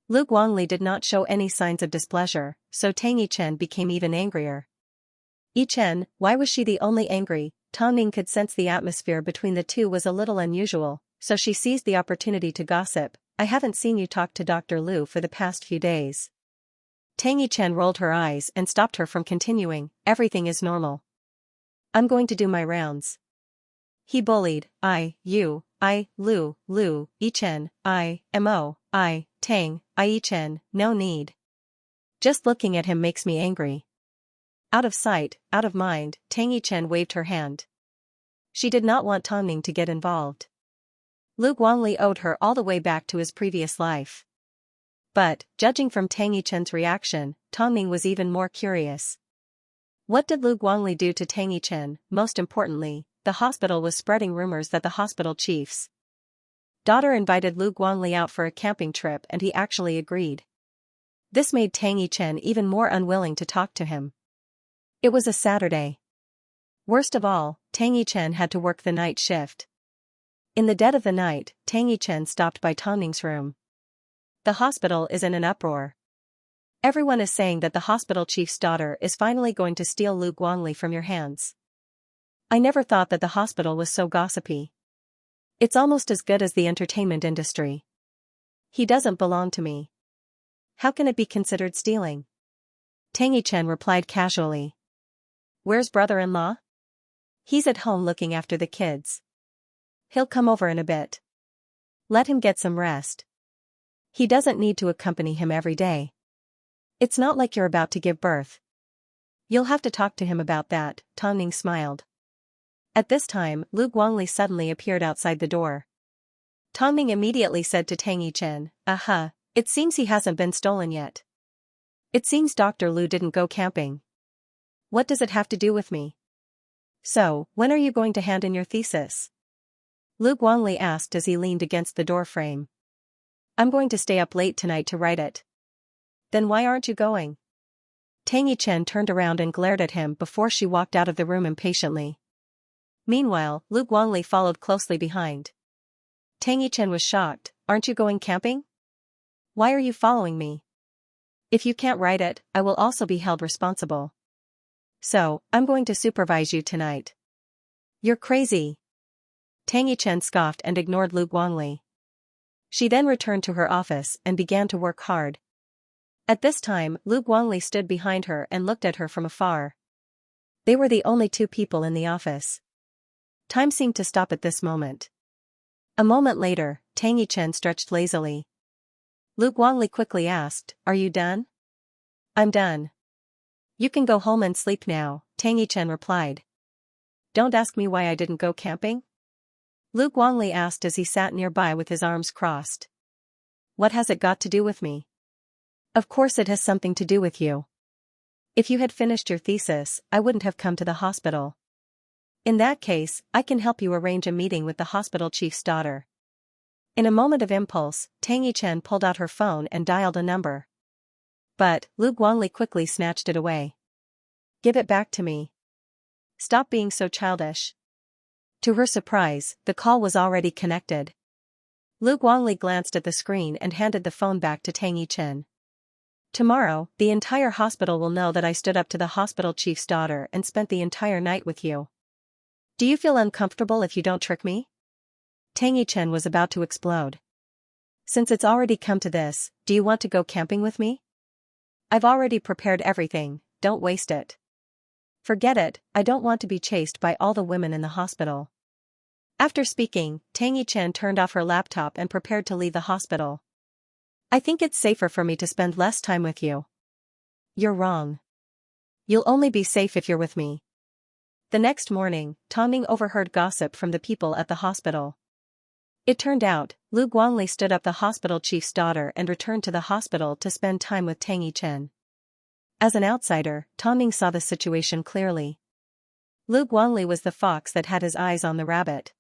Lu Guangli did not show any signs of displeasure, so Tang Yichen became even angrier. Yichen, why was she the only angry? Tang Ning could sense the atmosphere between the two was a little unusual, so she seized the opportunity to gossip. I haven't seen you talk to Dr. Lu for the past few days. Tang Yichen rolled her eyes and stopped her from continuing. Everything is normal. I'm going to do my rounds. He bullied. Lu, Yichen, Mo, Tang, Yichen, no need. Just looking at him makes me angry. Out of sight, out of mind, Tang Yichen waved her hand. She did not want Tang Ning to get involved. Lu Guangli owed her all the way back to his previous life. But, judging from Tang Yichen's reaction, Tongning was even more curious. What did Lu Guangli do to Tang Yichen? Most importantly, the hospital was spreading rumors that the hospital chief's daughter invited Lu Guangli out for a camping trip and he actually agreed. This made Tang Yichen even more unwilling to talk to him. It was a Saturday. Worst of all, Tang Yichen had to work the night shift. In the dead of the night, Tang Yichen stopped by Tongning's room. The hospital is in an uproar. Everyone is saying that the hospital chief's daughter is finally going to steal Lu Guangli from your hands. I never thought that the hospital was so gossipy. It's almost as good as the entertainment industry. He doesn't belong to me. How can it be considered stealing? Tang Yichen replied casually. Where's brother-in-law? He's at home looking after the kids. He'll come over in a bit. Let him get some rest. He doesn't need to accompany him every day. It's not like you're about to give birth. You'll have to talk to him about that, Tongning smiled. At this time, Lu Guangli suddenly appeared outside the door. Tongning immediately said to Tang Yichen, "Aha, it seems he hasn't been stolen yet. It seems Dr. Lu didn't go camping. What does it have to do with me? So, when are you going to hand in your thesis?" Lu Guangli asked as he leaned against the doorframe. "I'm going to stay up late tonight to write it." "Then why aren't you going?" Tang Yichen turned around and glared at him before she walked out of the room impatiently. Meanwhile, Lu Guangli followed closely behind. Tang Yichen was shocked. "Aren't you going camping? Why are you following me? If you can't write it, I will also be held responsible. So, I'm going to supervise you tonight." "You're crazy." Tang Yichen scoffed and ignored Lu Guangli. She then returned to her office and began to work hard. At this time, Lu Guangli stood behind her and looked at her from afar. They were the only two people in the office. Time seemed to stop at this moment. A moment later, Tang Yichen stretched lazily. Lu Guangli quickly asked, "Are you done?" "I'm done. You can go home and sleep now," Tang Yichen replied. "Don't ask me why I didn't go camping?" Lu Guangli asked as he sat nearby with his arms crossed. "What has it got to do with me?" "Of course it has something to do with you. If you had finished your thesis, I wouldn't have come to the hospital. In that case, I can help you arrange a meeting with the hospital chief's daughter." In a moment of impulse, Tang Yichen pulled out her phone and dialed a number. But, Lu Guangli quickly snatched it away. "Give it back to me. Stop being so childish." To her surprise, the call was already connected. Lu Guangli glanced at the screen and handed the phone back to Tang Yichen. "Tomorrow, the entire hospital will know that I stood up to the hospital chief's daughter and spent the entire night with you. Do you feel uncomfortable if you don't trick me?" Tang Yichen was about to explode. "Since it's already come to this, do you want to go camping with me? I've already prepared everything, don't waste it." "Forget it, I don't want to be chased by all the women in the hospital." After speaking, Tang Yichen turned off her laptop and prepared to leave the hospital. "I think it's safer for me to spend less time with you." "You're wrong. You'll only be safe if you're with me." The next morning, Tongning overheard gossip from the people at the hospital. It turned out, Lu Guangli stood up the hospital chief's daughter and returned to the hospital to spend time with Tang Yichen. As an outsider, Tongning saw the situation clearly. Lu Guangli was the fox that had his eyes on the rabbit.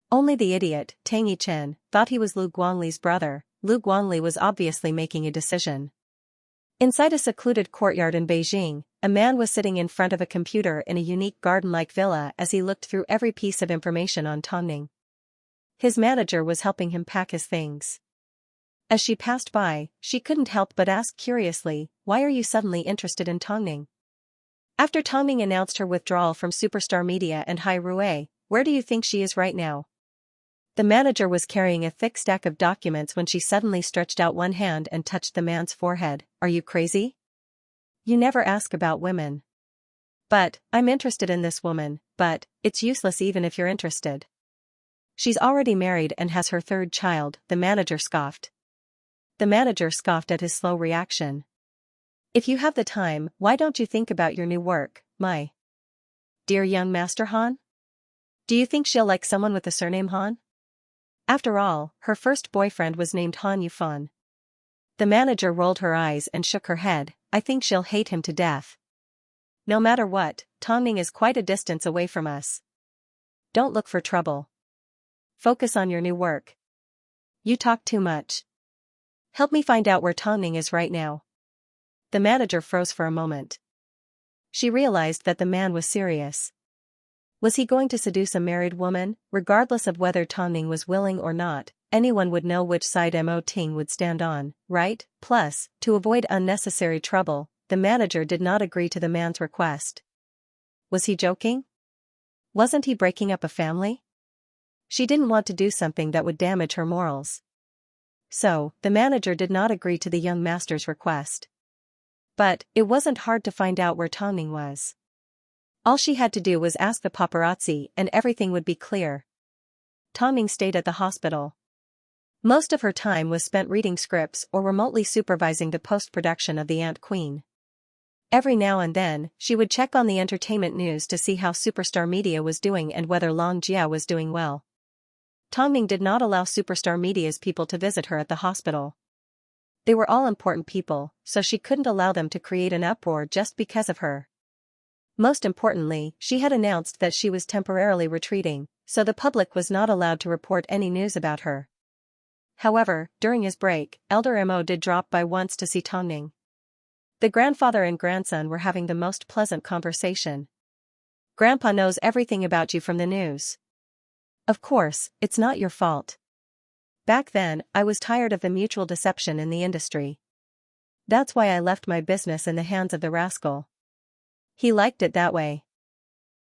Only the idiot, Tang Yichen, thought he was Lu Guangli's brother. Lu Guangli was obviously making a decision. Inside a secluded courtyard in Beijing, a man was sitting in front of a computer in a unique garden-like villa as he looked through every piece of information on Tongning. His manager was helping him pack his things. As she passed by, she couldn't help but ask curiously, "Why are you suddenly interested in Tongning?" After Tongning announced her withdrawal from Superstar Media and Hai Rui, "Where do you think she is right now?" The manager was carrying a thick stack of documents when she suddenly stretched out one hand and touched the man's forehead. "Are you crazy? You never ask about women." "But, I'm interested in this woman, but, it's useless even if you're interested. She's already married and has her third child," the manager scoffed. The manager scoffed at his slow reaction. "If you have the time, why don't you think about your new work, my dear young Master Han? Do you think she'll like someone with the surname Han? After all, her first boyfriend was named Han Yufan." The manager rolled her eyes and shook her head. I think she'll hate him to death. No matter what, Tongning is quite a distance away from us. Don't look for trouble. Focus on your new work. You talk too much. Help me find out where Tongning is right now. The manager froze for a moment. She realized that the man was serious. Was he going to seduce a married woman? Regardless of whether Tongning was willing or not, anyone would know which side Mo Ting would stand on, right? Plus, to avoid unnecessary trouble, the manager did not agree to the man's request. Was he joking? Wasn't he breaking up a family? She didn't want to do something that would damage her morals. So, the manager did not agree to the young master's request. But, it wasn't hard to find out where Tongning was. All she had to do was ask the paparazzi and everything would be clear. Tongning stayed at the hospital. Most of her time was spent reading scripts or remotely supervising the post-production of The Ant Queen. Every now and then, she would check on the entertainment news to see how Superstar Media was doing and whether Long Jia was doing well. Tongning did not allow Superstar Media's people to visit her at the hospital. They were all important people, so she couldn't allow them to create an uproar just because of her. Most importantly, she had announced that she was temporarily retreating, so the public was not allowed to report any news about her. However, during his break, Elder Mo did drop by once to see Tongning. The grandfather and grandson were having the most pleasant conversation. Grandpa knows everything about you from the news. Of course, it's not your fault. Back then, I was tired of the mutual deception in the industry. That's why I left my business in the hands of the rascal. He liked it that way.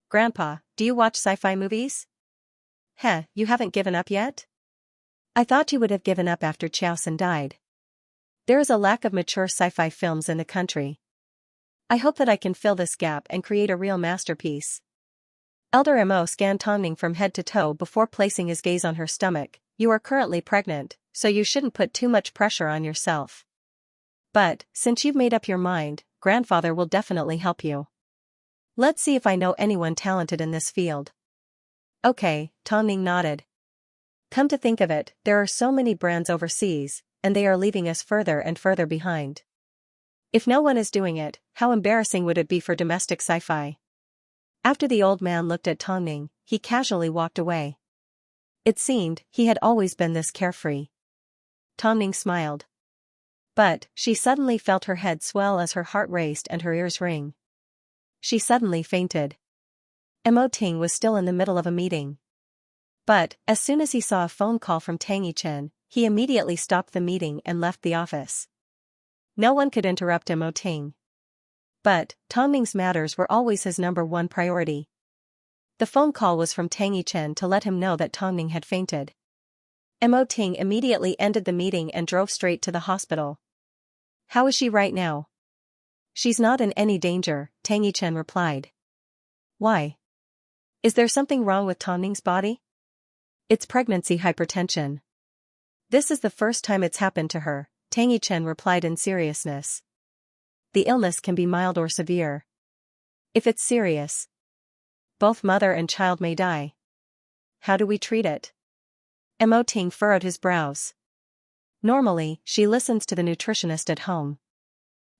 Grandpa, do you watch sci-fi movies? Heh, you haven't given up yet? I thought you would have given up after Chaosun died. There is a lack of mature sci-fi films in the country. I hope that I can fill this gap and create a real masterpiece. Elder Mo scanned Tongning from head to toe before placing his gaze on her stomach. You are currently pregnant, so you shouldn't put too much pressure on yourself. But, since you've made up your mind, grandfather will definitely help you. Let's see if I know anyone talented in this field. Okay, Tongning nodded. Come to think of it, there are so many brands overseas, and they are leaving us further and further behind. If no one is doing it, how embarrassing would it be for domestic sci-fi? After the old man looked at Tongning, he casually walked away. It seemed he had always been this carefree. Tongning smiled. But, she suddenly felt her head swell as her heart raced and her ears ring. She suddenly fainted. Mo Ting was still in the middle of a meeting. But, as soon as he saw a phone call from Tang Yichen, he immediately stopped the meeting and left the office. No one could interrupt Mo Ting. But, Tongning's matters were always his number one priority. The phone call was from Tang Yichen to let him know that Tongning had fainted. Mo Ting immediately ended the meeting and drove straight to the hospital. How is she right now? She's not in any danger, Tang Yichen replied. Why? Is there something wrong with Tongning's body? It's pregnancy hypertension. This is the first time it's happened to her, Tang Yichen replied in seriousness. The illness can be mild or severe. If it's serious, both mother and child may die. How do we treat it? Mo Ting furrowed his brows. Normally, she listens to the nutritionist at home.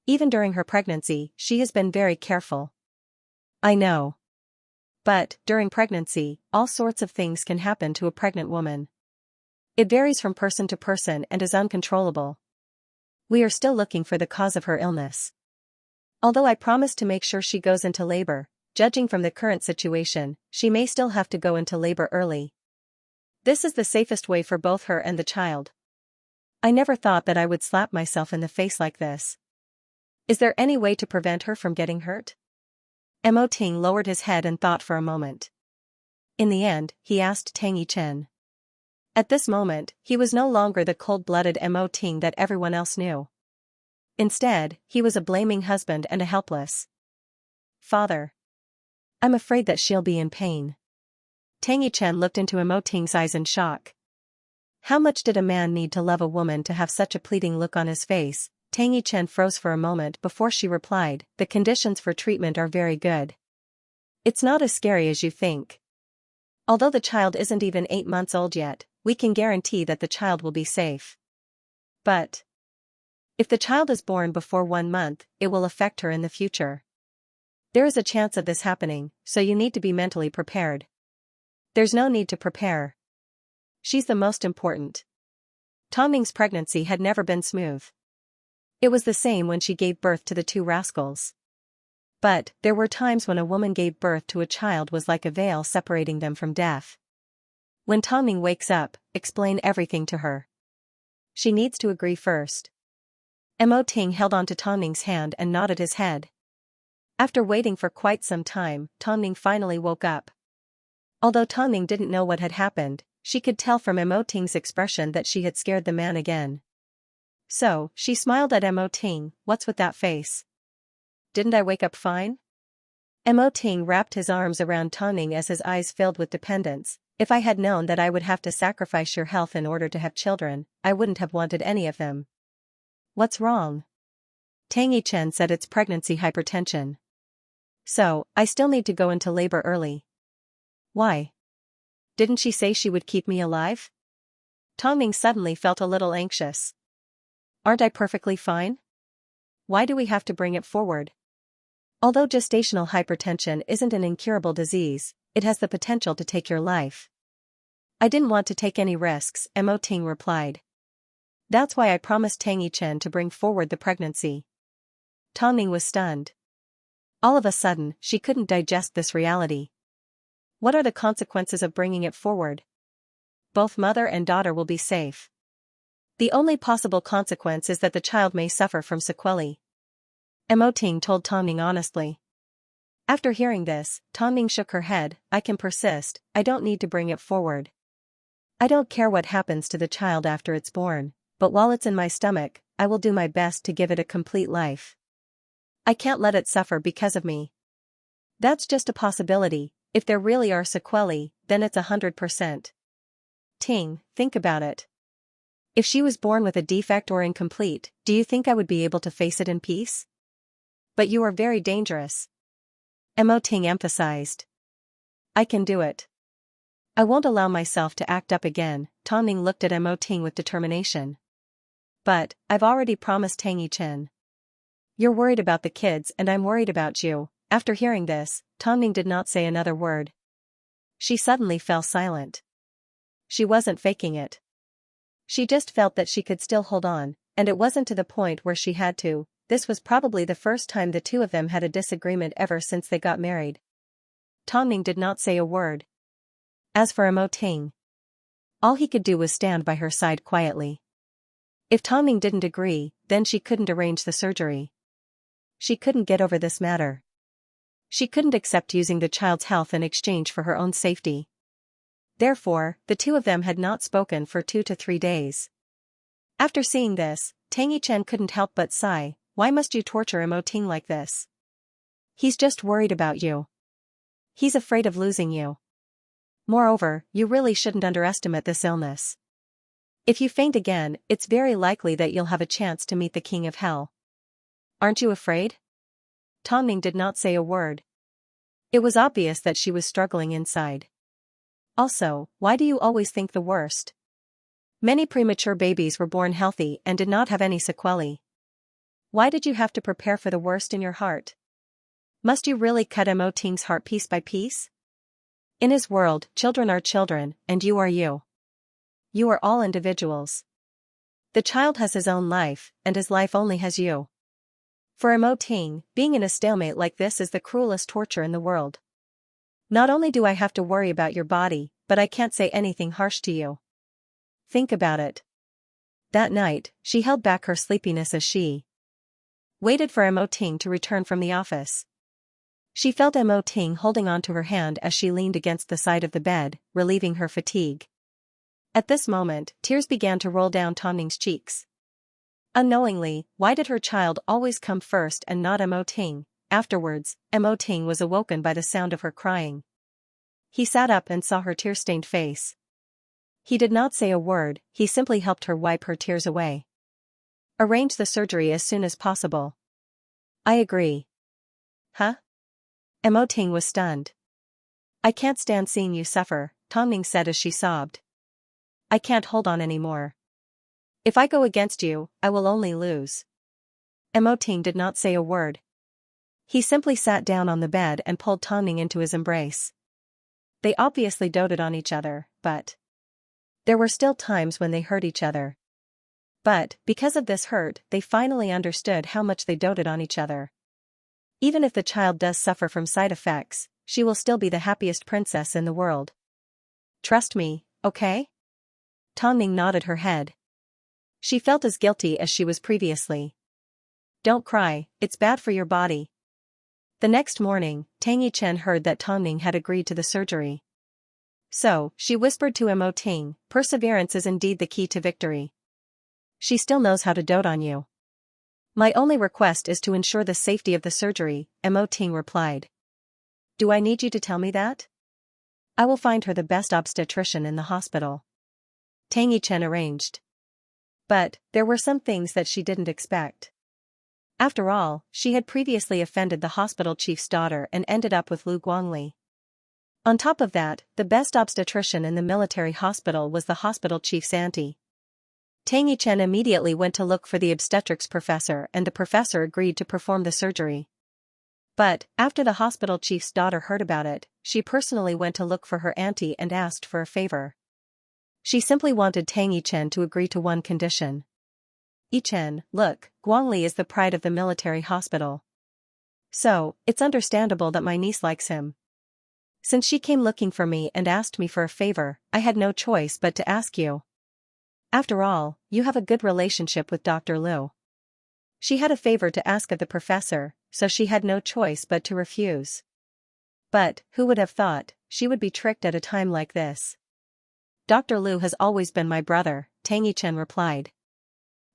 Even during her pregnancy, she has been very careful. I know. But, during pregnancy, all sorts of things can happen to a pregnant woman. It varies from person to person and is uncontrollable. We are still looking for the cause of her illness. Although I promised to make sure she goes into labor, judging from the current situation, she may still have to go into labor early. This is the safest way for both her and the child. I never thought that I would slap myself in the face like this. Is there any way to prevent her from getting hurt? Mo Ting lowered his head and thought for a moment. In the end, he asked Tang Yichen. At this moment, he was no longer the cold-blooded Mo Ting that everyone else knew. Instead, he was a blaming husband and a helpless father. I'm afraid that she'll be in pain. Tang Yichen looked into Mo Ting's eyes in shock. How much did a man need to love a woman to have such a pleading look on his face? Tang Yichen froze for a moment before she replied, the conditions for treatment are very good. It's not as scary as you think. Although the child isn't even 8 months old yet, we can guarantee that the child will be safe. But If the child is born before 1 month, it will affect her in the future. There is a chance of this happening, so you need to be mentally prepared. There's no need to prepare. She's the most important. Tongming's pregnancy had never been smooth. It was the same when she gave birth to the two rascals. But, there were times when a woman gave birth to a child was like a veil separating them from death. When Tongming wakes up, explain everything to her. She needs to agree first. Mo Ting held onto Tongming's hand and nodded his head. After waiting for quite some time, Tongming finally woke up. Although Tongming didn't know what had happened, she could tell from Mo Ting's expression that she had scared the man again. So, she smiled at Mo Ting. What's with that face? Didn't I wake up fine? Mo Ting wrapped his arms around Tongming as his eyes filled with dependence. If I had known that I would have to sacrifice your health in order to have children, I wouldn't have wanted any of them. What's wrong? Tang Yichen said it's pregnancy hypertension. So, I still need to go into labor early. Why? Didn't she say she would keep me alive? Tongming suddenly felt a little anxious. Aren't I perfectly fine? Why do we have to bring it forward? Although gestational hypertension isn't an incurable disease, it has the potential to take your life. I didn't want to take any risks, Mo Ting replied. That's why I promised Tang Yichen to bring forward the pregnancy. Tongming was stunned. All of a sudden, she couldn't digest this reality. What are the consequences of bringing it forward? Both mother and daughter will be safe. The only possible consequence is that the child may suffer from sequelae. Mo Ting told Tongming honestly. After hearing this, Tongming shook her head. I can persist, I don't need to bring it forward. I don't care what happens to the child after it's born, but while it's in my stomach, I will do my best to give it a complete life. I can't let it suffer because of me. That's just a possibility. If there really are sequelae, then it's 100%. Ting, think about it. If she was born with a defect or incomplete, do you think I would be able to face it in peace? But you are very dangerous. Mo Ting emphasized. I can do it. I won't allow myself to act up again. Tongming looked at Mo Ting with determination. But, I've already promised Tang Yichen. You're worried about the kids and I'm worried about you. After hearing this, Tongming did not say another word. She suddenly fell silent. She wasn't faking it. She just felt that she could still hold on, and it wasn't to the point where she had to. This was probably the first time the two of them had a disagreement ever since they got married. Tongming did not say a word. As for Mo Ting, all he could do was stand by her side quietly. If Tongming didn't agree, then she couldn't arrange the surgery. She couldn't get over this matter. She couldn't accept using the child's health in exchange for her own safety. Therefore, the two of them had not spoken for 2 to 3 days. After seeing this, Tang Yichen couldn't help but sigh. Why must you torture Mo Ting like this? He's just worried about you. He's afraid of losing you. Moreover, you really shouldn't underestimate this illness. If you faint again, it's very likely that you'll have a chance to meet the King of Hell. Aren't you afraid? Tongming did not say a word. It was obvious that she was struggling inside. Also, why do you always think the worst? Many premature babies were born healthy and did not have any sequelae. Why did you have to prepare for the worst in your heart? Must you really cut Mo Ting's heart piece by piece? In his world, children are children, and you are you. You are all individuals. The child has his own life, and his life only has you. For Mo Ting, being in a stalemate like this is the cruelest torture in the world. Not only do I have to worry about your body, but I can't say anything harsh to you. Think about it. That night, she held back her sleepiness as she waited for Mo Ting to return from the office. She felt Mo Ting holding onto her hand as she leaned against the side of the bed, relieving her fatigue. At this moment, tears began to roll down Tongming's cheeks. Unknowingly, why did her child always come first and not Mo Ting? Afterwards, Mo Ting was awoken by the sound of her crying. He sat up and saw her tear-stained face. He did not say a word, he simply helped her wipe her tears away. Arrange the surgery as soon as possible. I agree. Huh? Mo Ting was stunned. I can't stand seeing you suffer, Tongming said as she sobbed. I can't hold on anymore. If I go against you, I will only lose. Emoting did not say a word. He simply sat down on the bed and pulled Tongning into his embrace. They obviously doted on each other, but there were still times when they hurt each other. But, because of this hurt, they finally understood how much they doted on each other. Even if the child does suffer from side effects, she will still be the happiest princess in the world. Trust me, okay? Tongning nodded her head. She felt as guilty as she was previously. Don't cry, it's bad for your body. The next morning, Tang Yichen heard that Tongning had agreed to the surgery. So, she whispered to Emoting, perseverance is indeed the key to victory. She still knows how to dote on you. My only request is to ensure the safety of the surgery, Emoting replied. Do I need you to tell me that? I will find her the best obstetrician in the hospital. Tang Yichen arranged. But, there were some things that she didn't expect. After all, she had previously offended the hospital chief's daughter and ended up with Lu Guangli. On top of that, the best obstetrician in the military hospital was the hospital chief's auntie. Tang Yichen immediately went to look for the obstetrics professor and the professor agreed to perform the surgery. But, after the hospital chief's daughter heard about it, she personally went to look for her auntie and asked for a favor. She simply wanted Tang Yichen to agree to one condition. Yichen, look, Guangli is the pride of the military hospital. So, it's understandable that my niece likes him. Since she came looking for me and asked me for a favor, I had no choice but to ask you. After all, you have a good relationship with Dr. Liu. She had a favor to ask of the professor, so she had no choice but to refuse. But, who would have thought, she would be tricked at a time like this? Dr. Liu has always been my brother, Tang Yichen replied.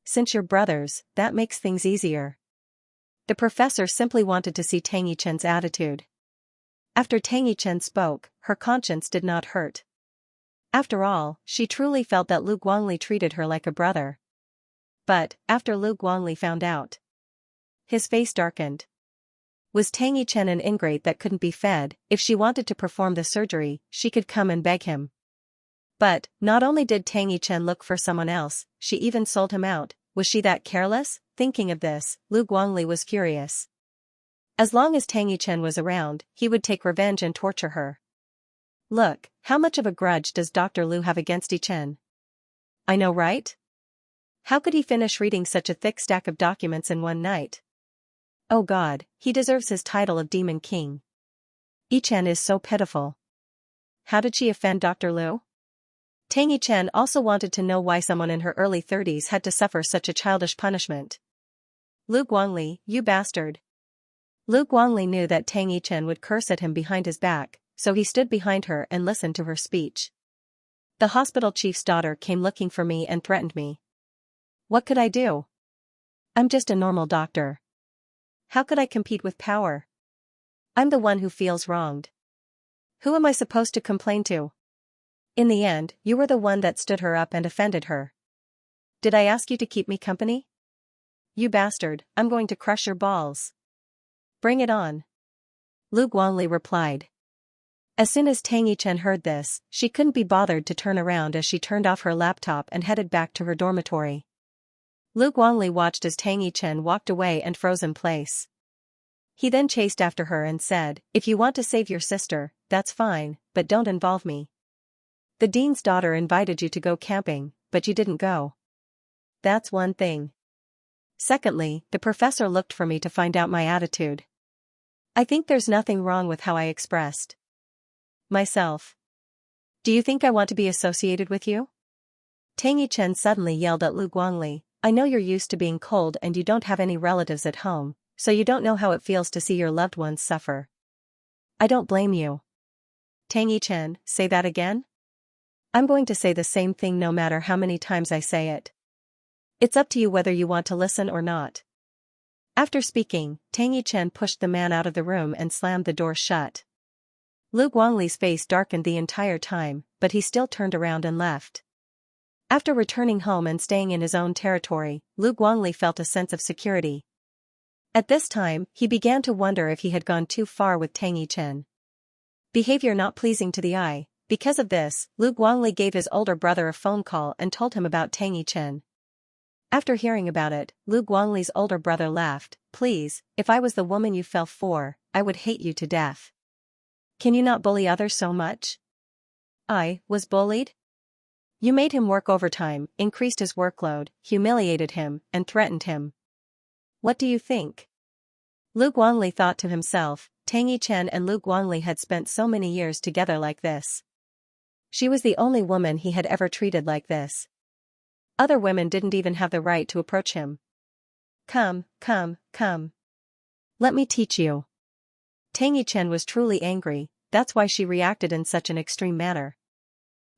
Since you're brothers, that makes things easier. The professor simply wanted to see Tang Yichen's attitude. After Tang Yichen spoke, her conscience did not hurt. After all, she truly felt that Lu Guangli treated her like a brother. But, after Lu Guangli found out, his face darkened. Was Tang Yichen an ingrate that couldn't be fed? If she wanted to perform the surgery, she could come and beg him. But, not only did Tang Yichen look for someone else, she even sold him out. Was she that careless? Thinking of this, Lu Guangli was furious. As long as Tang Yichen was around, he would take revenge and torture her. Look, how much of a grudge does Dr. Liu have against Yichen? I know, right? How could he finish reading such a thick stack of documents in one night? Oh God, he deserves his title of Demon King. Yichen is so pitiful. How did she offend Dr. Liu? Tang Yichen also wanted to know why someone in her early 30s had to suffer such a childish punishment. Lu Guangli, you bastard. Lu Guangli knew that Tang Yichen would curse at him behind his back, so he stood behind her and listened to her speech. The hospital chief's daughter came looking for me and threatened me. What could I do? I'm just a normal doctor. How could I compete with power? I'm the one who feels wronged. Who am I supposed to complain to? In the end, you were the one that stood her up and offended her. Did I ask you to keep me company? You bastard, I'm going to crush your balls. Bring it on. Lu Guangli replied. As soon as Tang Yichen heard this, she couldn't be bothered to turn around as she turned off her laptop and headed back to her dormitory. Lu Guangli watched as Tang Yichen walked away and froze in place. He then chased after her and said, if you want to save your sister, that's fine, but don't involve me. The dean's daughter invited you to go camping, but you didn't go. That's one thing. Secondly, the professor looked for me to find out my attitude. I think there's nothing wrong with how I expressed myself. Do you think I want to be associated with you? Tang Yichen suddenly yelled at Lu Guangli, I know you're used to being cold and you don't have any relatives at home, so you don't know how it feels to see your loved ones suffer. I don't blame you. Tang Yichen, say that again? I'm going to say the same thing no matter how many times I say it. It's up to you whether you want to listen or not. After speaking, Tang Yichen pushed the man out of the room and slammed the door shut. Lu Guangli's face darkened the entire time, but he still turned around and left. After returning home and staying in his own territory, Lu Guangli felt a sense of security. At this time, he began to wonder if he had gone too far with Tang Yichen. Behavior not pleasing to the eye. Because of this, Lu Guangli gave his older brother a phone call and told him about Tang Yichen. After hearing about it, Lu Guangli's older brother laughed. Please, if I was the woman you fell for, I would hate you to death. Can you not bully others so much? I was bullied? You made him work overtime, increased his workload, humiliated him, and threatened him. What do you think? Lu Guangli thought to himself, Tang Yichen and Lu Guangli had spent so many years together like this. She was the only woman he had ever treated like this. Other women didn't even have the right to approach him. Come. Let me teach you. Tang Yichen was truly angry, that's why she reacted in such an extreme manner.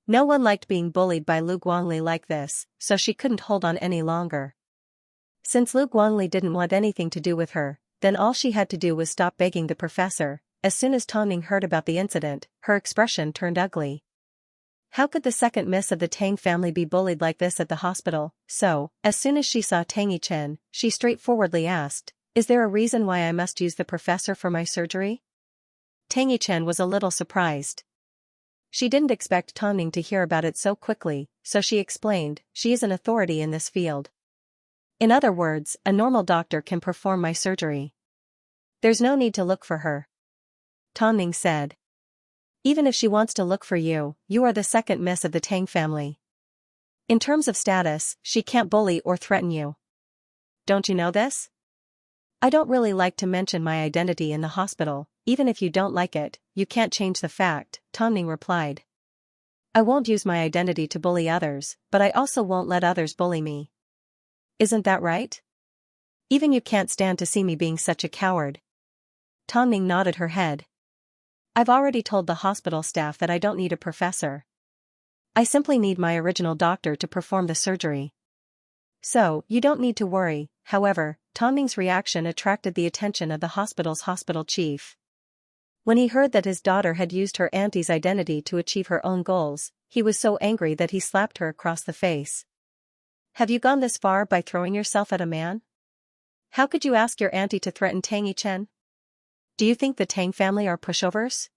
No one liked being bullied by Lu Guangli like this, so she couldn't hold on any longer. Since Lu Guangli didn't want anything to do with her, then all she had to do was stop begging the professor. As soon as Tang Ning heard about the incident, her expression turned ugly. How could the second miss of the Tang family be bullied like this at the hospital? So, as soon as she saw Tang Yichen, she straightforwardly asked, Is there a reason why I must use the professor for my surgery? Tang Yichen was a little surprised. She didn't expect Tang Ning to hear about it so quickly, so she explained, she is an authority in this field. In other words, a normal doctor can perform my surgery. There's no need to look for her. Tang Ning said. Even if she wants to look for you, you are the second miss of the Tang family. In terms of status, she can't bully or threaten you. Don't you know this? I don't really like to mention my identity in the hospital. Even if you don't like it, you can't change the fact, Tang Ning replied. I won't use my identity to bully others, but I also won't let others bully me. Isn't that right? Even you can't stand to see me being such a coward. Tang Ning nodded her head. I've already told the hospital staff that I don't need a professor. I simply need my original doctor to perform the surgery. So, you don't need to worry. However, Tang Ning's reaction attracted the attention of the hospital's hospital chief. When he heard that his daughter had used her auntie's identity to achieve her own goals, he was so angry that he slapped her across the face. Have you gone this far by throwing yourself at a man? How could you ask your auntie to threaten Tang Yichen? Do you think the Tang family are pushovers?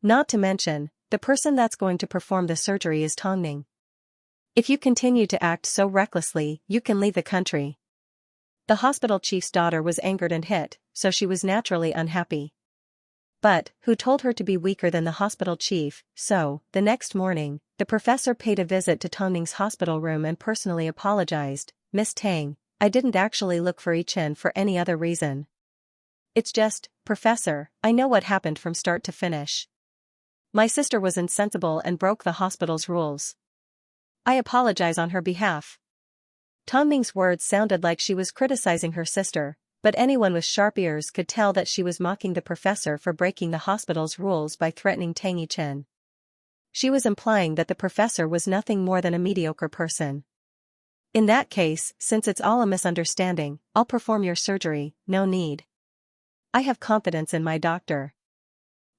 Not to mention, the person that's going to perform the surgery is Tang Ning. If you continue to act so recklessly, you can leave the country. The hospital chief's daughter was angered and hit, so she was naturally unhappy. But, who told her to be weaker than the hospital chief? So, the next morning, the professor paid a visit to Tang Ning's hospital room and personally apologized. Miss Tang, I didn't actually look for Yichen for any other reason. It's just, Professor, I know what happened from start to finish. My sister was insensible and broke the hospital's rules. I apologize on her behalf. Tang Ning's words sounded like she was criticizing her sister, but anyone with sharp ears could tell that she was mocking the professor for breaking the hospital's rules by threatening Tang Yichen. She was implying that the professor was nothing more than a mediocre person. In that case, since it's all a misunderstanding, I'll perform your surgery, no need. I have confidence in my doctor.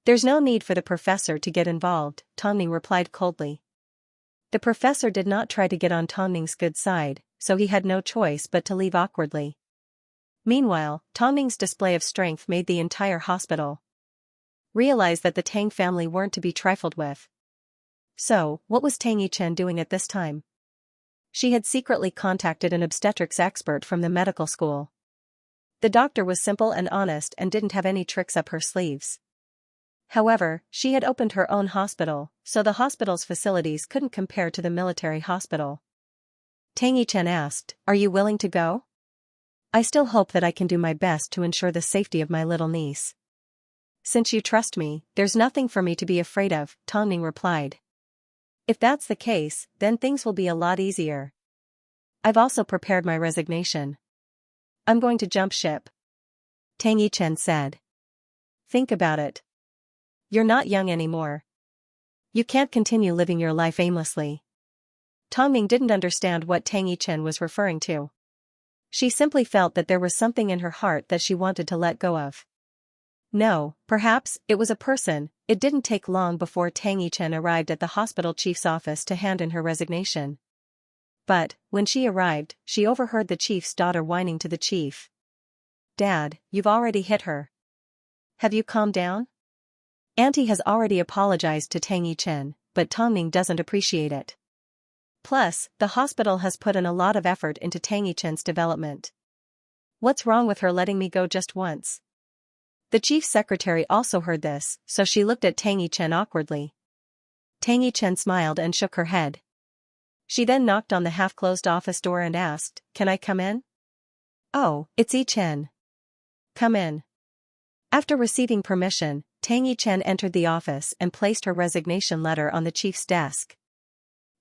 There's no need for the professor to get involved, Tang Ning replied coldly. The professor did not try to get on Tang Ning's good side, so he had no choice but to leave awkwardly. Meanwhile, Tang Ning's display of strength made the entire hospital realize that the Tang family weren't to be trifled with. So, what was Tang Yichen doing at this time? She had secretly contacted an obstetrics expert from the medical school. The doctor was simple and honest and didn't have any tricks up her sleeves. However, she had opened her own hospital, so the hospital's facilities couldn't compare to the military hospital. Tang Yichen asked, Are you willing to go? I still hope that I can do my best to ensure the safety of my little niece. Since you trust me, there's nothing for me to be afraid of, Tang Ning replied. If that's the case, then things will be a lot easier. I've also prepared my resignation. I'm going to jump ship. Tang Yichen said. Think about it. You're not young anymore. You can't continue living your life aimlessly. Tang Ning didn't understand what Tang Yichen was referring to. She simply felt that there was something in her heart that she wanted to let go of. No, perhaps, it was a person. It didn't take long before Tang Yichen arrived at the hospital chief's office to hand in her resignation. But, when she arrived, she overheard the chief's daughter whining to the chief. Dad, you've already hit her. Have you calmed down? Auntie has already apologized to Tang Yichen, but Tang Ning doesn't appreciate it. Plus, the hospital has put in a lot of effort into Tang Yichen's development. What's wrong with her letting me go just once? The chief secretary also heard this, so she looked at Tang Yichen awkwardly. Tang Yichen smiled and shook her head. She then knocked on the half-closed office door and asked, "Can I come in?" "Oh, it's Yichen. Come in." After receiving permission, Tang Yichen entered the office and placed her resignation letter on the chief's desk.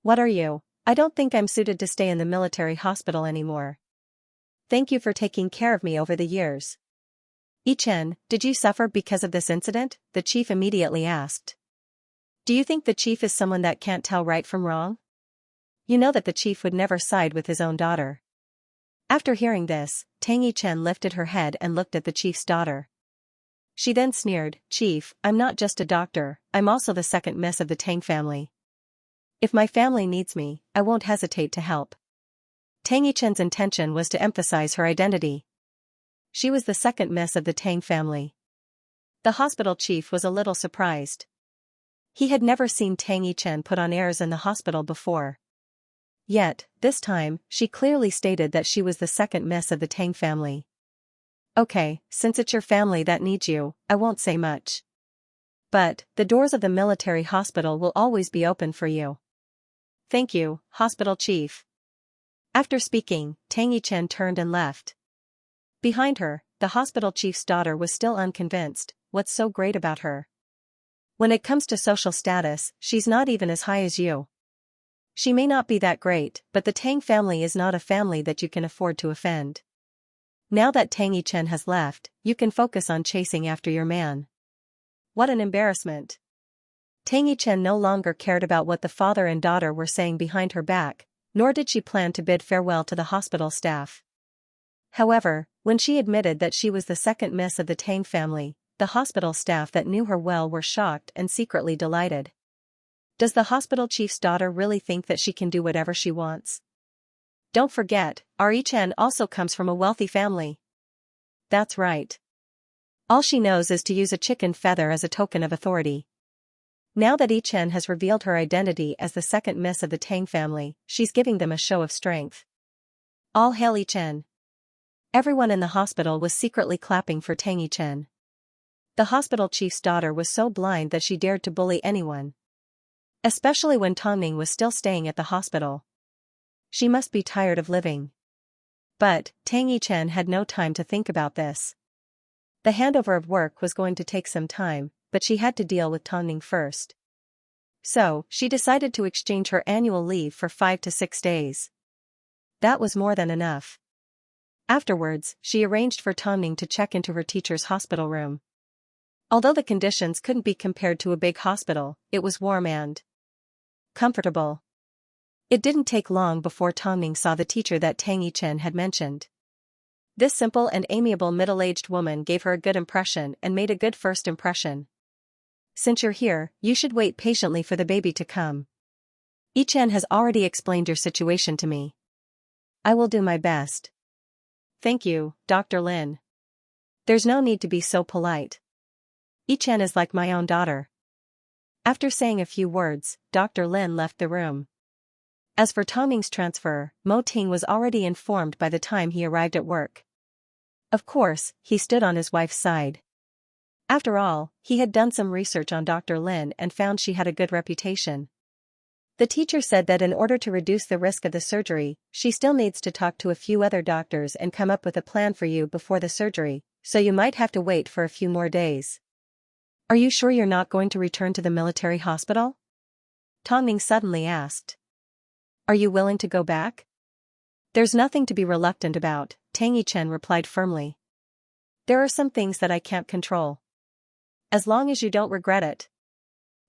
"What are you? I don't think I'm suited to stay in the military hospital anymore. Thank you for taking care of me over the years." "Yichen, did you suffer because of this incident?" the chief immediately asked. "Do you think the chief is someone that can't tell right from wrong?" You know that the chief would never side with his own daughter. After hearing this, Tang Yichen lifted her head and looked at the chief's daughter. She then sneered, "Chief, I'm not just a doctor, I'm also the second miss of the Tang family. If my family needs me, I won't hesitate to help." Tang Yichen's intention was to emphasize her identity. She was the second miss of the Tang family. The hospital chief was a little surprised. He had never seen Tang Yichen put on airs in the hospital before. Yet, this time, she clearly stated that she was the second miss of the Tang family. "Okay, since it's your family that needs you, I won't say much. But, the doors of the military hospital will always be open for you." "Thank you, hospital chief." After speaking, Tang Yichen turned and left. Behind her, the hospital chief's daughter was still unconvinced. What's so great about her? When it comes to social status, she's not even as high as you. She may not be that great, but the Tang family is not a family that you can afford to offend. Now that Tang Yichen has left, you can focus on chasing after your man. What an embarrassment. Tang Yichen no longer cared about what the father and daughter were saying behind her back, nor did she plan to bid farewell to the hospital staff. However, when she admitted that she was the second miss of the Tang family, the hospital staff that knew her well were shocked and secretly delighted. Does the hospital chief's daughter really think that she can do whatever she wants? Don't forget, our Yichen also comes from a wealthy family. That's right. All she knows is to use a chicken feather as a token of authority. Now that Yichen has revealed her identity as the second miss of the Tang family, she's giving them a show of strength. All hail Yichen. Everyone in the hospital was secretly clapping for Tang Yichen. The hospital chief's daughter was so blind that she dared to bully anyone. Especially when Tongning was still staying at the hospital. She must be tired of living. But, Tang Yichen had no time to think about this. The handover of work was going to take some time, but she had to deal with Tongning first. So, she decided to exchange her annual leave for 5 to 6 days. That was more than enough. Afterwards, she arranged for Tongning to check into her teacher's hospital room. Although the conditions couldn't be compared to a big hospital, it was warm and comfortable. It didn't take long before Tongning saw the teacher that Tang Yichen had mentioned. This simple and amiable middle-aged woman gave her a good impression and made a good first impression. "Since you're here, you should wait patiently for the baby to come. Yichen has already explained your situation to me. I will do my best." "Thank you, Dr. Lin. There's no need to be so polite. Yichen is like my own daughter." After saying a few words, Dr. Lin left the room. As for Tongning's transfer, Mo Ting was already informed by the time he arrived at work. Of course, he stood on his wife's side. After all, he had done some research on Dr. Lin and found she had a good reputation. The teacher said that in order to reduce the risk of the surgery, she still needs to talk to a few other doctors and come up with a plan for you before the surgery, so you might have to wait for a few more days. "Are you sure you're not going to return to the military hospital?" Tongning suddenly asked. "Are you willing to go back?" "There's nothing to be reluctant about," Tang Yichen replied firmly. "There are some things that I can't control. As long as you don't regret it."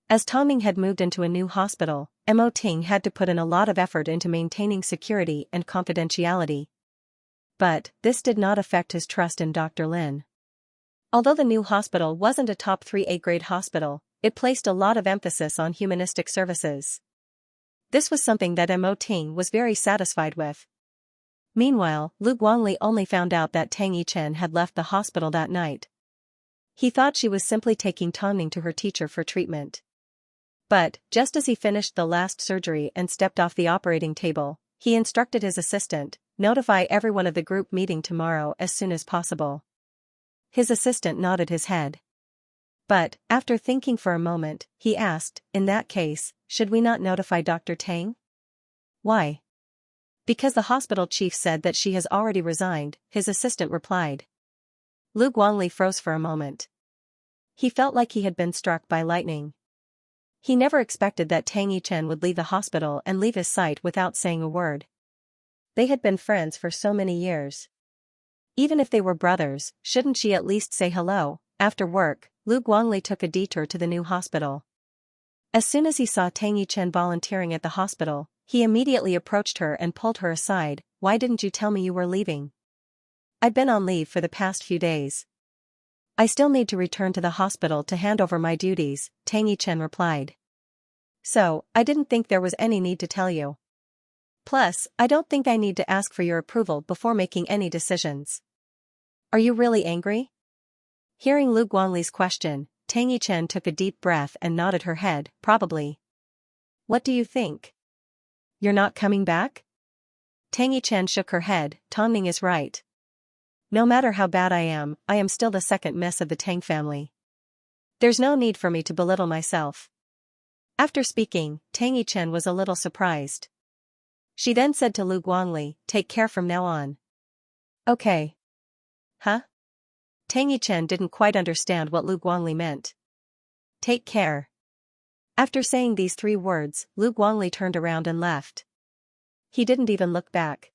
As Tongning had moved into a new hospital, Mo Ting had to put in a lot of effort into maintaining security and confidentiality. But, this did not affect his trust in Dr. Lin. Although the new hospital wasn't a top 3 A-grade hospital, it placed a lot of emphasis on humanistic services. This was something that Mo Ting was very satisfied with. Meanwhile, Lu Guangli only found out that Tang Yichen had left the hospital that night. He thought she was simply taking Tongning to her teacher for treatment. But, just as he finished the last surgery and stepped off the operating table, he instructed his assistant, notify everyone of the group meeting tomorrow as soon as possible. His assistant nodded his head. But, after thinking for a moment, he asked, in that case, should we not notify Dr. Tang? Why? Because the hospital chief said that she has already resigned, his assistant replied. Lu Guangli froze for a moment. He felt like he had been struck by lightning. He never expected that Tang Yichen would leave the hospital and leave his sight without saying a word. They had been friends for so many years. Even if they were brothers, shouldn't she at least say hello? After work, Lu Guangli took a detour to the new hospital. As soon as he saw Tang Yichen volunteering at the hospital, he immediately approached her and pulled her aside. Why didn't you tell me you were leaving? I've been on leave for the past few days. I still need to return to the hospital to hand over my duties, Tang Yichen replied. So, I didn't think there was any need to tell you. Plus, I don't think I need to ask for your approval before making any decisions. Are you really angry? Hearing Lu Guangli's question, Tang Yichen took a deep breath and nodded her head, probably. What do you think? You're not coming back? Tang Yichen shook her head. Tang Ning is right. No matter how bad I am still the second miss of the Tang family. There's no need for me to belittle myself. After speaking, Tang Yichen was a little surprised. She then said to Lu Guangli, take care from now on. Okay. Huh? Tang Yichen didn't quite understand what Lu Guangli meant. Take care. After saying these 3 words, Lu Guangli turned around and left. He didn't even look back.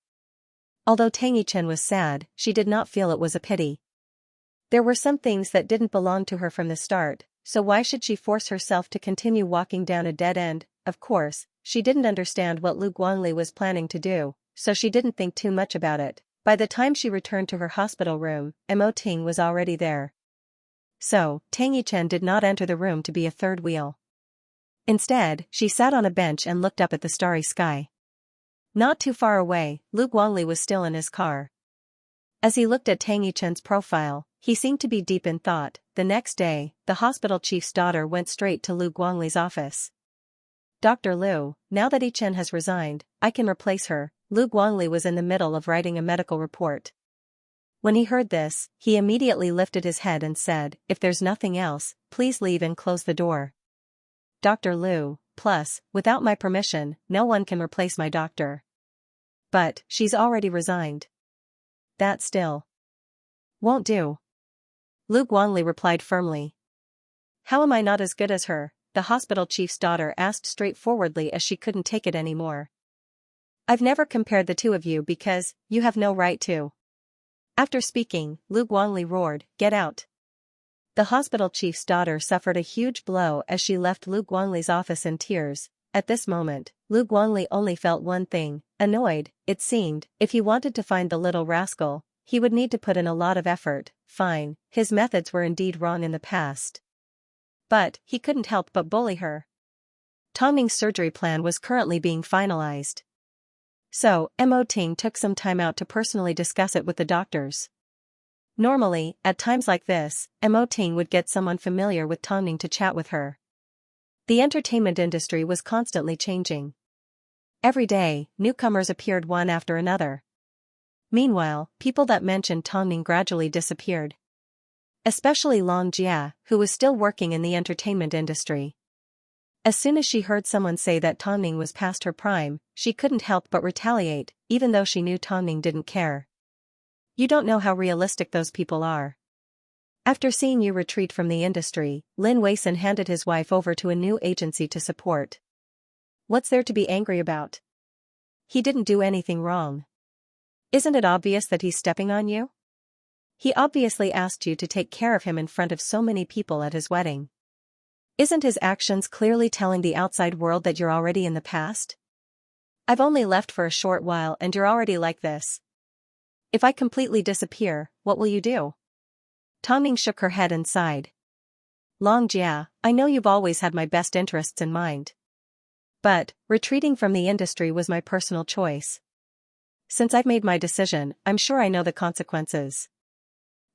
Although Tang Yichen was sad, she did not feel it was a pity. There were some things that didn't belong to her from the start, so why should she force herself to continue walking down a dead end? Of course, she didn't understand what Lu Guangli was planning to do, so she didn't think too much about it. By the time she returned to her hospital room, Mo Ting was already there. So, Tang Yichen did not enter the room to be a third wheel. Instead, she sat on a bench and looked up at the starry sky. Not too far away, Lu Guangli was still in his car. As he looked at Tang Yichen's profile, he seemed to be deep in thought. The next day, the hospital chief's daughter went straight to Lu Guangli's office. Dr. Lu, now that Yichen has resigned, I can replace her. Lu Guangli was in the middle of writing a medical report. When he heard this, he immediately lifted his head and said, if there's nothing else, please leave and close the door. Dr. Lu, plus, without my permission, no one can replace my doctor. But, she's already resigned. That still won't do. Lu Guangli replied firmly. How am I not as good as her? The hospital chief's daughter asked straightforwardly as she couldn't take it anymore. I've never compared the two of you because, you have no right to. After speaking, Lu Guangli roared, get out. The hospital chief's daughter suffered a huge blow as she left Lu Guangli's office in tears. At this moment, Lu Guangli only felt one thing, annoyed. It seemed, if he wanted to find the little rascal, he would need to put in a lot of effort. Fine, his methods were indeed wrong in the past. But, he couldn't help but bully her. Tang Ning's surgery plan was currently being finalized. So, Mo Ting took some time out to personally discuss it with the doctors. Normally, at times like this, Mo Ting would get someone familiar with Tang Ning to chat with her. The entertainment industry was constantly changing. Every day, newcomers appeared one after another. Meanwhile, people that mentioned Tang Ning gradually disappeared. Especially Long Jia, who was still working in the entertainment industry. As soon as she heard someone say that Tang Ning was past her prime, she couldn't help but retaliate, even though she knew Tang Ning didn't care. You don't know how realistic those people are. After seeing you retreat from the industry, Lin Weisan handed his wife over to a new agency to support. What's there to be angry about? He didn't do anything wrong. Isn't it obvious that he's stepping on you? He obviously asked you to take care of him in front of so many people at his wedding. Isn't his actions clearly telling the outside world that you're already in the past? I've only left for a short while and you're already like this. If I completely disappear, what will you do? Tang Ning shook her head and sighed. Long Jia, I know you've always had my best interests in mind. But, retreating from the industry was my personal choice. Since I've made my decision, I'm sure I know the consequences.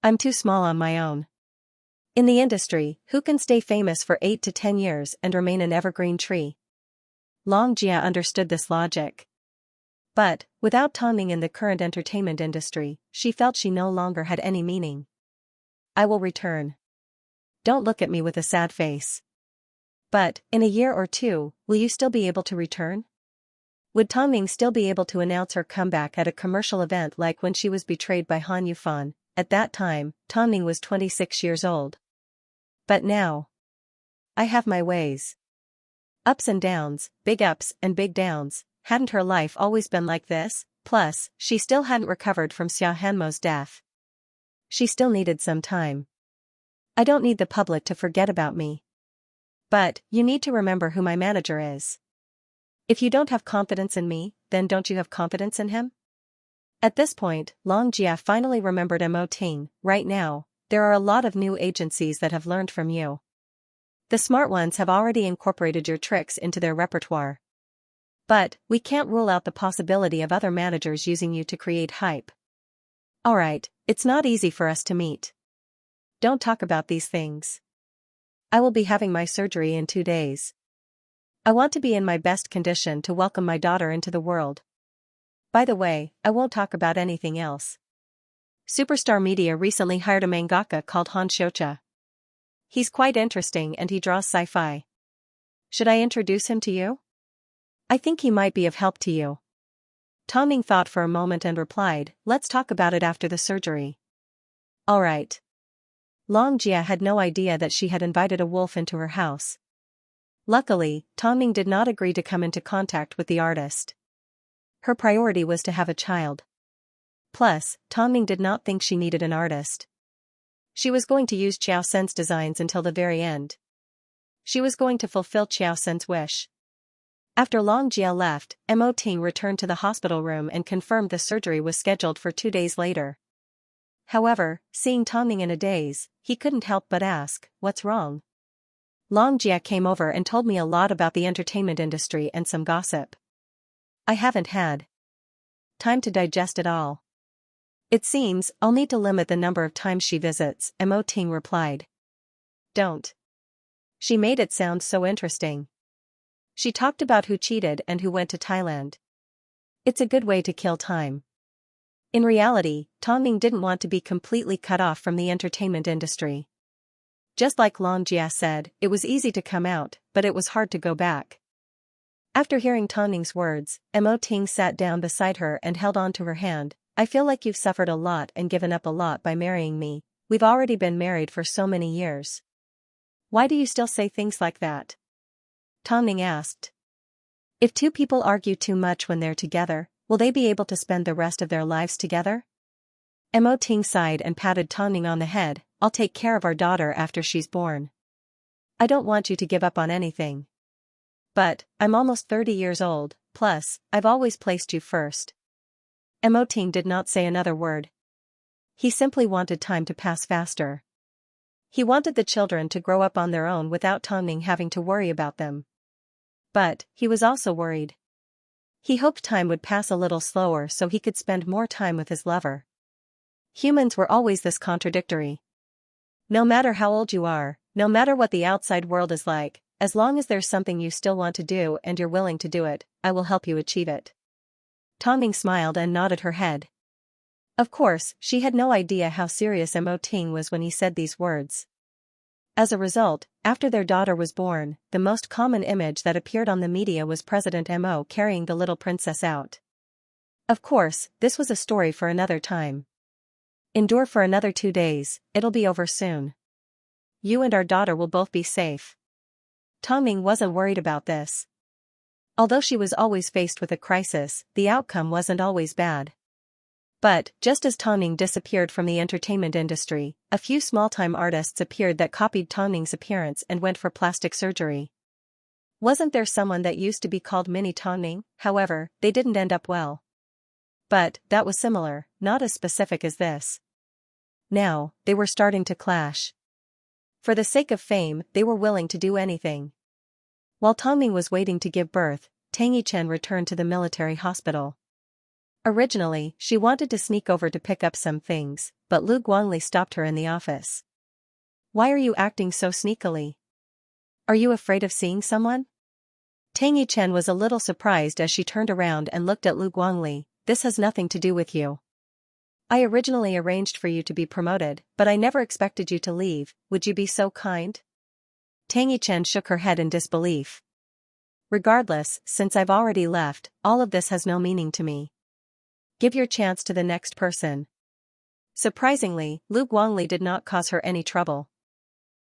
I'm too small on my own. In the industry, who can stay famous for 8 to 10 years and remain an evergreen tree? Xianxia understood this logic. But, without Tongming in the current entertainment industry, she felt she no longer had any meaning. I will return. Don't look at me with a sad face. But, in a year or two, will you still be able to return? Would Tongming still be able to announce her comeback at a commercial event like when she was betrayed by Han Yufan? At that time, Tongming was 26 years old. But now, I have my ways. Ups and downs, big ups and big downs. Hadn't her life always been like this? Plus, she still hadn't recovered from Xia Hanmo's death. She still needed some time. I don't need the public to forget about me. But, you need to remember who my manager is. If you don't have confidence in me, then don't you have confidence in him? At this point, Xianxia finally remembered Mo Ting. Right now, there are a lot of new agencies that have learned from you. The smart ones have already incorporated your tricks into their repertoire. But, we can't rule out the possibility of other managers using you to create hype. Alright, it's not easy for us to meet. Don't talk about these things. I will be having my surgery in 2 days. I want to be in my best condition to welcome my daughter into the world. By the way, I won't talk about anything else. Superstar Media recently hired a mangaka called Xianxia. He's quite interesting and he draws sci-fi. Should I introduce him to you? I think he might be of help to you. Tongming thought for a moment and replied, let's talk about it after the surgery. Alright. Xianxia had no idea that she had invited a wolf into her house. Luckily, Tongming did not agree to come into contact with the artist. Her priority was to have a child. Plus, Tongming did not think she needed an artist. She was going to use Qiao Sen's designs until the very end. She was going to fulfill Qiao Sen's wish. After Xianxia left, Mo Ting returned to the hospital room and confirmed the surgery was scheduled for 2 days later. However, seeing Tongming in a daze, he couldn't help but ask, what's wrong? Xianxia came over and told me a lot about the entertainment industry and some gossip. I haven't had time to digest it all. It seems I'll need to limit the number of times she visits, Mo Ting replied. Don't. She made it sound so interesting. She talked about who cheated and who went to Thailand. It's a good way to kill time. In reality, Tongming didn't want to be completely cut off from the entertainment industry. Just like Xianxia said, it was easy to come out, but it was hard to go back. After hearing Tongming's words, Mo Ting sat down beside her and held on to her hand. I feel like you've suffered a lot and given up a lot by marrying me. We've already been married for so many years. Why do you still say things like that? Tongming asked. If two people argue too much when they're together, will they be able to spend the rest of their lives together? Mo Ting sighed and patted Tongming on the head. I'll take care of our daughter after she's born. I don't want you to give up on anything. But, I'm almost 30 years old, plus, I've always placed you first. Mo Ting did not say another word. He simply wanted time to pass faster. He wanted the children to grow up on their own without Tongming having to worry about them. But, he was also worried. He hoped time would pass a little slower so he could spend more time with his lover. Humans were always this contradictory. No matter how old you are, no matter what the outside world is like, as long as there's something you still want to do and you're willing to do it, I will help you achieve it. Tongming smiled and nodded her head. Of course, she had no idea how serious Mo Ting was when he said these words. As a result, after their daughter was born, the most common image that appeared on the media was President Mo carrying the little princess out. Of course, this was a story for another time. Endure for another 2 days, it'll be over soon. You and our daughter will both be safe. Tongming wasn't worried about this. Although she was always faced with a crisis, the outcome wasn't always bad. But, just as Tongming disappeared from the entertainment industry, a few small-time artists appeared that copied Tongming's appearance and went for plastic surgery. Wasn't there someone that used to be called Mini Tongming? However, they didn't end up well. But, that was similar, not as specific as this. Now, they were starting to clash. For the sake of fame, they were willing to do anything. While Tongming was waiting to give birth, Tang Yichen returned to the military hospital. Originally, she wanted to sneak over to pick up some things, but Lu Guangli stopped her in the office. Why are you acting so sneakily? Are you afraid of seeing someone? Tang Yichen was a little surprised as she turned around and looked at Lu Guangli. This has nothing to do with you. I originally arranged for you to be promoted, but I never expected you to leave. Would you be so kind? Tang Yichen shook her head in disbelief. Regardless, since I've already left, all of this has no meaning to me. Give your chance to the next person. Surprisingly, Lu Guangli did not cause her any trouble.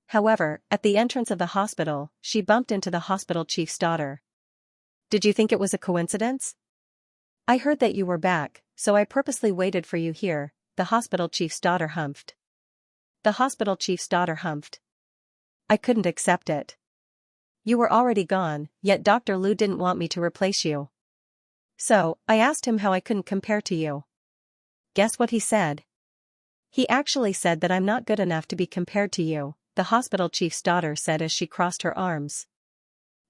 However, at the entrance of the hospital, she bumped into the hospital chief's daughter. Did you think it was a coincidence? I heard that you were back, so I purposely waited for you here, the hospital chief's daughter humphed. The hospital chief's daughter humphed. I couldn't accept it. You were already gone, yet Dr. Lu didn't want me to replace you. So, I asked him how I couldn't compare to you. Guess what he said? He actually said that I'm not good enough to be compared to you, the hospital chief's daughter said as she crossed her arms.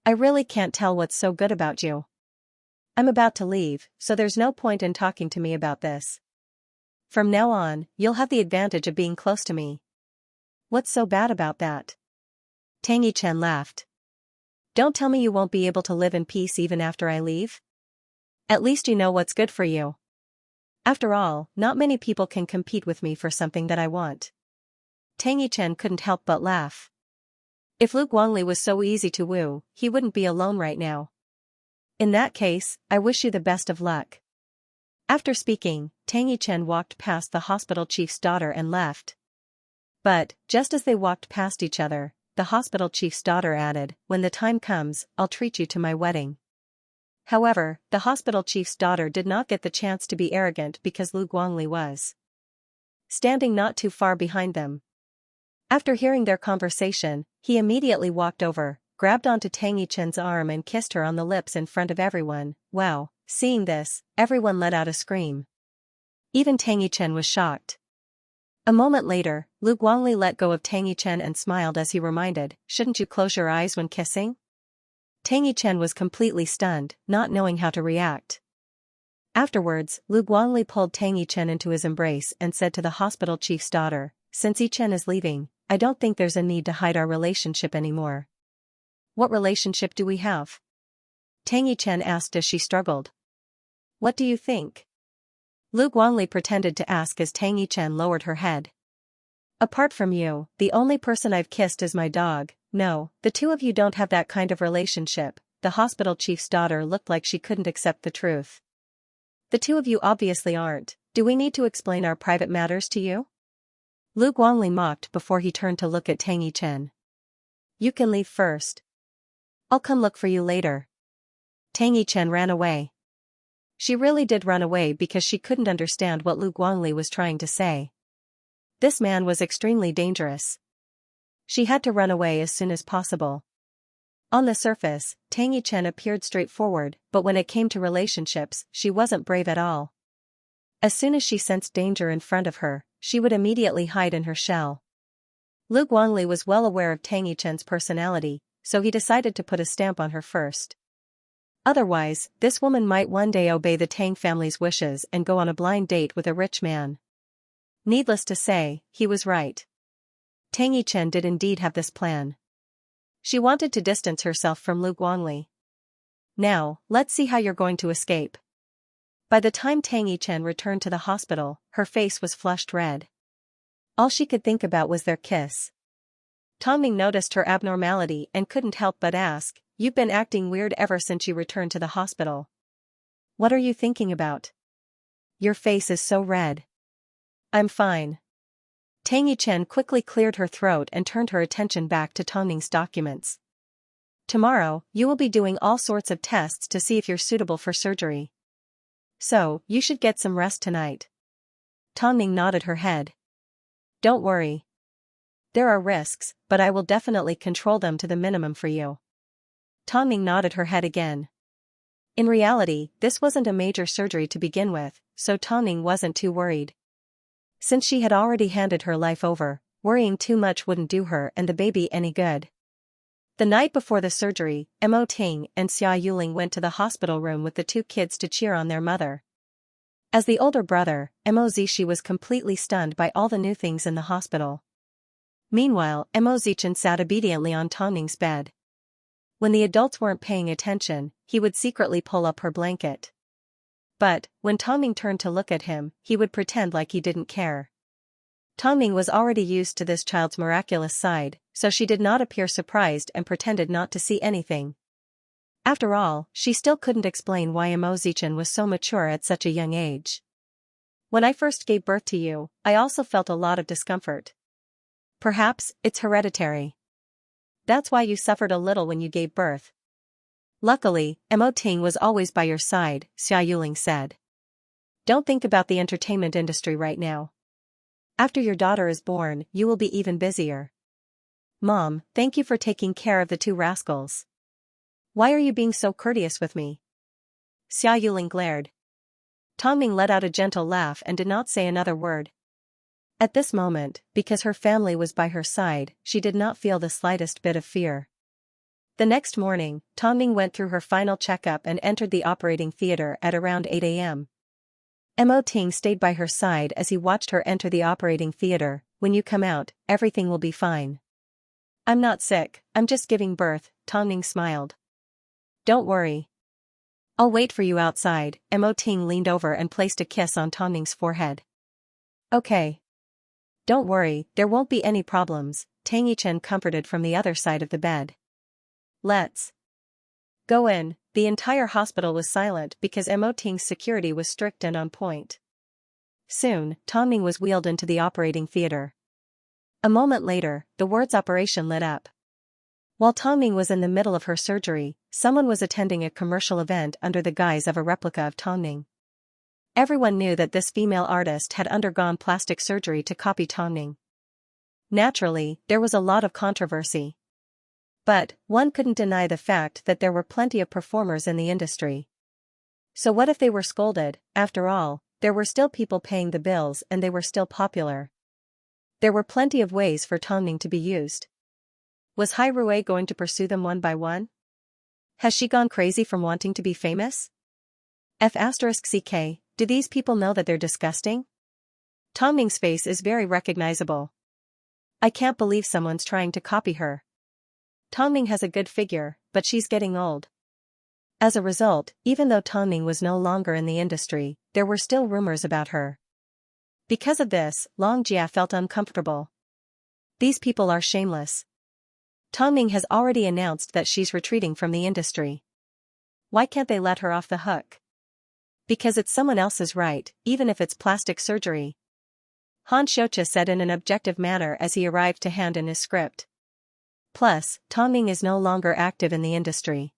I really can't tell what's so good about you. I'm about to leave, so there's no point in talking to me about this. From now on, you'll have the advantage of being close to me. What's so bad about that? Tang Yichen laughed. Don't tell me you won't be able to live in peace even after I leave? At least you know what's good for you. After all, not many people can compete with me for something that I want. Tang Yichen couldn't help but laugh. If Lu Guangli was so easy to woo, he wouldn't be alone right now. In that case, I wish you the best of luck. After speaking, Tang Yichen walked past the hospital chief's daughter and left. But, just as they walked past each other, the hospital chief's daughter added, when the time comes, I'll treat you to my wedding. However, the hospital chief's daughter did not get the chance to be arrogant because Lu Guangli was standing not too far behind them. After hearing their conversation, he immediately walked over, grabbed onto Tang Yichen's arm and kissed her on the lips in front of everyone. Wow, seeing this, everyone let out a scream. Even Tang Yichen was shocked. A moment later, Lu Guangli let go of Tang Yichen and smiled as he reminded, shouldn't you close your eyes when kissing? Tang Yichen was completely stunned, not knowing how to react. Afterwards, Lu Guangli pulled Tang Yichen into his embrace and said to the hospital chief's daughter, since Yichen is leaving, I don't think there's a need to hide our relationship anymore. What relationship do we have? Tang Yichen asked as she struggled. What do you think? Lu Guangli pretended to ask as Tang Yichen lowered her head. Apart from you, the only person I've kissed is my dog. No, the two of you don't have that kind of relationship. The hospital chief's daughter looked like she couldn't accept the truth. The two of you obviously aren't. Do we need to explain our private matters to you? Lu Guangli mocked before he turned to look at Tang Yichen. You can leave first. I'll come look for you later. Tang Yichen ran away. She really did run away because she couldn't understand what Lu Guangli was trying to say. This man was extremely dangerous. She had to run away as soon as possible. On the surface, Tang Yichen appeared straightforward, but when it came to relationships, she wasn't brave at all. As soon as she sensed danger in front of her, she would immediately hide in her shell. Lu Guangli was well aware of Tang Yichen's personality, so he decided to put a stamp on her first. Otherwise, this woman might one day obey the Tang family's wishes and go on a blind date with a rich man. Needless to say, he was right. Tang Yichen did indeed have this plan. She wanted to distance herself from Lu Guangli. Now, let's see how you're going to escape. By the time Tang Yichen returned to the hospital, her face was flushed red. All she could think about was their kiss. Tongming noticed her abnormality and couldn't help but ask, you've been acting weird ever since you returned to the hospital. What are you thinking about? Your face is so red. I'm fine. Tang Yichen quickly cleared her throat and turned her attention back to Tongming's documents. Tomorrow, you will be doing all sorts of tests to see if you're suitable for surgery. So, you should get some rest tonight. Tongming nodded her head. Don't worry. There are risks, but I will definitely control them to the minimum for you. Tongming nodded her head again. In reality, this wasn't a major surgery to begin with, so Tongming wasn't too worried. Since she had already handed her life over, worrying too much wouldn't do her and the baby any good. The night before the surgery, Mo Ting and Xia Yuling went to the hospital room with the two kids to cheer on their mother. As the older brother, Mo Zishi was completely stunned by all the new things in the hospital. Meanwhile, Mo Zichen sat obediently on Tongming's bed. When the adults weren't paying attention, he would secretly pull up her blanket. But, when Tongming turned to look at him, he would pretend like he didn't care. Tongming was already used to this child's miraculous side, so she did not appear surprised and pretended not to see anything. After all, she still couldn't explain why Mo Zichen was so mature at such a young age. When I first gave birth to you, I also felt a lot of discomfort. Perhaps, it's hereditary. That's why you suffered a little when you gave birth. Luckily, Mo Ting was always by your side, Xia Yuling said. Don't think about the entertainment industry right now. After your daughter is born, you will be even busier. Mom, thank you for taking care of the two rascals. Why are you being so courteous with me? Xia Yuling glared. Tongming let out a gentle laugh and did not say another word. At this moment, because her family was by her side, she did not feel the slightest bit of fear. The next morning, Tongming went through her final checkup and entered the operating theater at around 8 a.m. Mo Ting stayed by her side as he watched her enter the operating theater. When you come out, everything will be fine. I'm not sick, I'm just giving birth, Tongming smiled. Don't worry. I'll wait for you outside. Mo Ting leaned over and placed a kiss on Tongming's forehead. Okay. Don't worry, there won't be any problems, Tang Yichen comforted from the other side of the bed. Let's go in. The entire hospital was silent because Mo Ting's security was strict and on point. Soon, Tongming was wheeled into the operating theater. A moment later, the words operation lit up. While Tongming was in the middle of her surgery, someone was attending a commercial event under the guise of a replica of Tongming. Everyone knew that this female artist had undergone plastic surgery to copy Tongming. Naturally, there was a lot of controversy. But, one couldn't deny the fact that there were plenty of performers in the industry. So what if they were scolded? After all, there were still people paying the bills and they were still popular. There were plenty of ways for Tongming to be used. Was Hai Rui going to pursue them one by one? Has she gone crazy from wanting to be famous? F***ck, do these people know that they're disgusting? Tongming's face is very recognizable. I can't believe someone's trying to copy her. Tongming has a good figure, but she's getting old. As a result, even though Tongming was no longer in the industry, there were still rumors about her. Because of this, Long Jia felt uncomfortable. These people are shameless. Tongming has already announced that she's retreating from the industry. Why can't they let her off the hook? Because it's someone else's right, even if it's plastic surgery. Han Xianxia said in an objective manner as he arrived to hand in his script. Plus, Tongming is no longer active in the industry.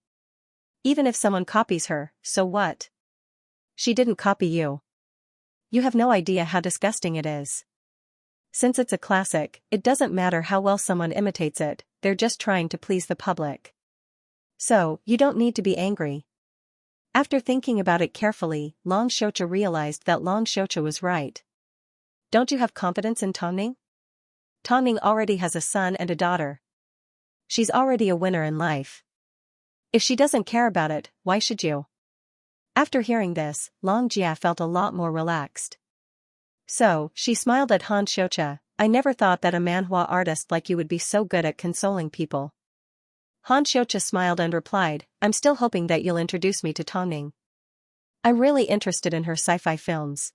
Even if someone copies her, so what? She didn't copy you. You have no idea how disgusting it is. Since it's a classic, it doesn't matter how well someone imitates it, they're just trying to please the public. So, you don't need to be angry. After thinking about it carefully, Long Xianxia realized that Long Xianxia was right. Don't you have confidence in Tongming? Tongming already has a son and a daughter. She's already a winner in life. If she doesn't care about it, why should you? After hearing this, Long Jia felt a lot more relaxed. So, she smiled at Han Xianxia. I never thought that a manhua artist like you would be so good at consoling people. Han Xianxia smiled and replied, I'm still hoping that you'll introduce me to Tongming. I'm really interested in her sci-fi films.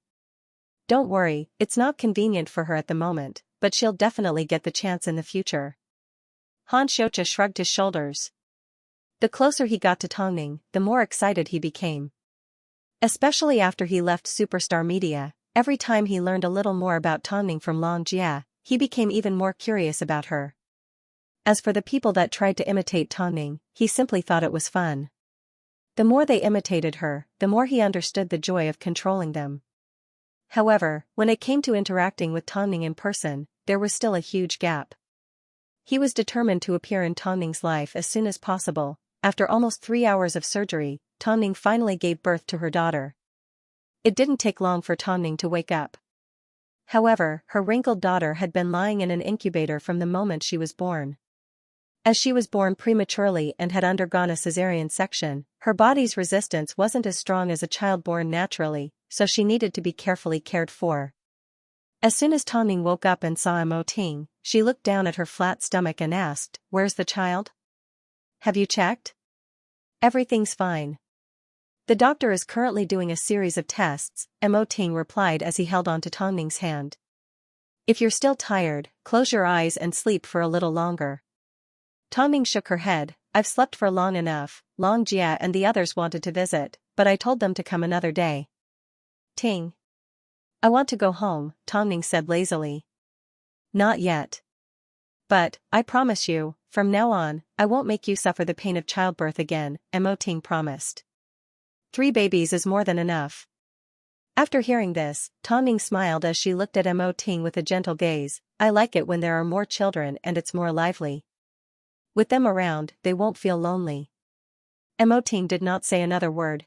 Don't worry, it's not convenient for her at the moment, but she'll definitely get the chance in the future. Han Xianxia shrugged his shoulders. The closer he got to Tongming, the more excited he became. Especially after he left Superstar Media, every time he learned a little more about Tongming from Long Jia, he became even more curious about her. As for the people that tried to imitate Tongming, he simply thought it was fun. The more they imitated her, the more he understood the joy of controlling them. However, when it came to interacting with Tongming in person, there was still a huge gap. He was determined to appear in Tongming's life as soon as possible. After almost 3 hours of surgery, Tongming finally gave birth to her daughter. It didn't take long for Tongming to wake up. However, her wrinkled daughter had been lying in an incubator from the moment she was born. As she was born prematurely and had undergone a cesarean section, her body's resistance wasn't as strong as a child born naturally, so she needed to be carefully cared for. As soon as Tongming woke up and saw Mo Ting, she looked down at her flat stomach and asked, "Where's the child? Have you checked?" "Everything's fine. The doctor is currently doing a series of tests," Mo Ting replied as he held onto Tongning's hand. "If you're still tired, close your eyes and sleep for a little longer." Tongning shook her head. "I've slept for long enough. Long Jia and the others wanted to visit, but I told them to come another day." "Ting. I want to go home," Tongning said lazily. "Not yet. But, I promise you, from now on, I won't make you suffer the pain of childbirth again," Mo Ting promised. 3 babies is more than enough." After hearing this, Tongning smiled as she looked at Mo Ting with a gentle gaze. "I like it when there are more children and it's more lively. With them around, they won't feel lonely." Mo Ting did not say another word.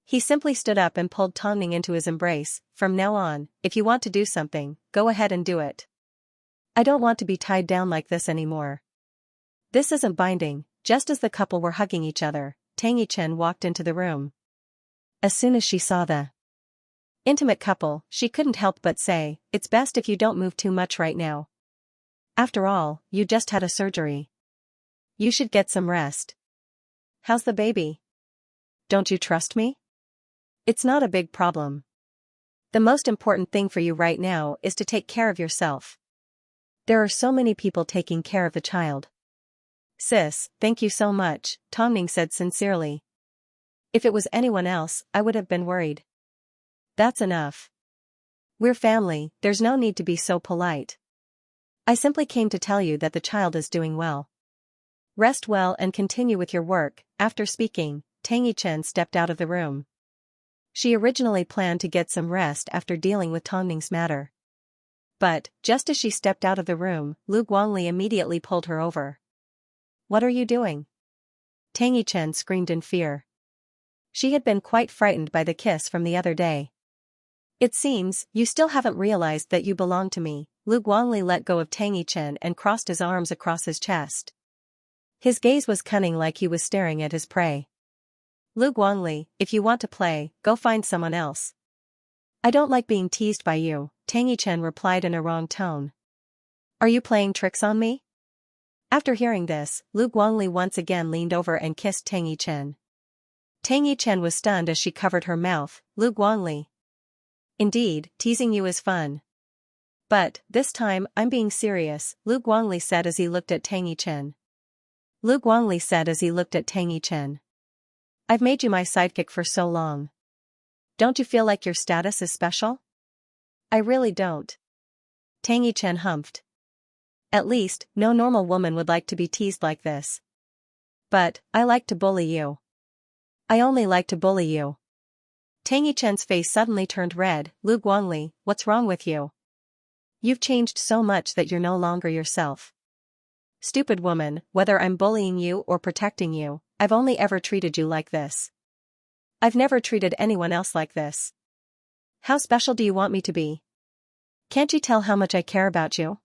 He simply stood up and pulled Tongning into his embrace. "From now on, if you want to do something, go ahead and do it. I don't want to be tied down like this anymore." "This isn't binding." Just as the couple were hugging each other, Tang Yichen walked into the room. As soon as she saw the intimate couple, she couldn't help but say, "It's best if you don't move too much right now. After all, you just had a surgery. You should get some rest. How's the baby? Don't you trust me?" "It's not a big problem. The most important thing for you right now is to take care of yourself. There are so many people taking care of the child." "Sis, thank you so much," Tongning said sincerely. "If it was anyone else, I would have been worried." "That's enough. We're family, there's no need to be so polite. I simply came to tell you that the child is doing well. Rest well and continue with your work." After speaking, Tang Yichen stepped out of the room. She originally planned to get some rest after dealing with Tongning's matter. But, just as she stepped out of the room, Lu Guangli immediately pulled her over. "What are you doing?" Tang Yichen screamed in fear. She had been quite frightened by the kiss from the other day. "It seems, you still haven't realized that you belong to me." Lu Guangli let go of Tang Yichen and crossed his arms across his chest. His gaze was cunning, like he was staring at his prey. "Lu Guangli, if you want to play, go find someone else. I don't like being teased by you," Tang Yichen replied in a wrong tone. "Are you playing tricks on me?" After hearing this, Lu Guangli once again leaned over and kissed Tang Yichen. Tang Yichen was stunned as she covered her mouth. "Lu Guangli. Indeed, teasing you is fun. But, this time, I'm being serious," Lu Guangli said as he looked at Tang Yichen. "I've made you my sidekick for so long. Don't you feel like your status is special?" "I really don't." Tang Yichen humphed. "At least, no normal woman would like to be teased like this. But, I like to bully you. I only like to bully you." Tang Yichen's face suddenly turned red. "Lu Guangli, what's wrong with you? You've changed so much that you're no longer yourself." "Stupid woman, whether I'm bullying you or protecting you, I've only ever treated you like this. I've never treated anyone else like this. How special do you want me to be? Can't you tell how much I care about you?"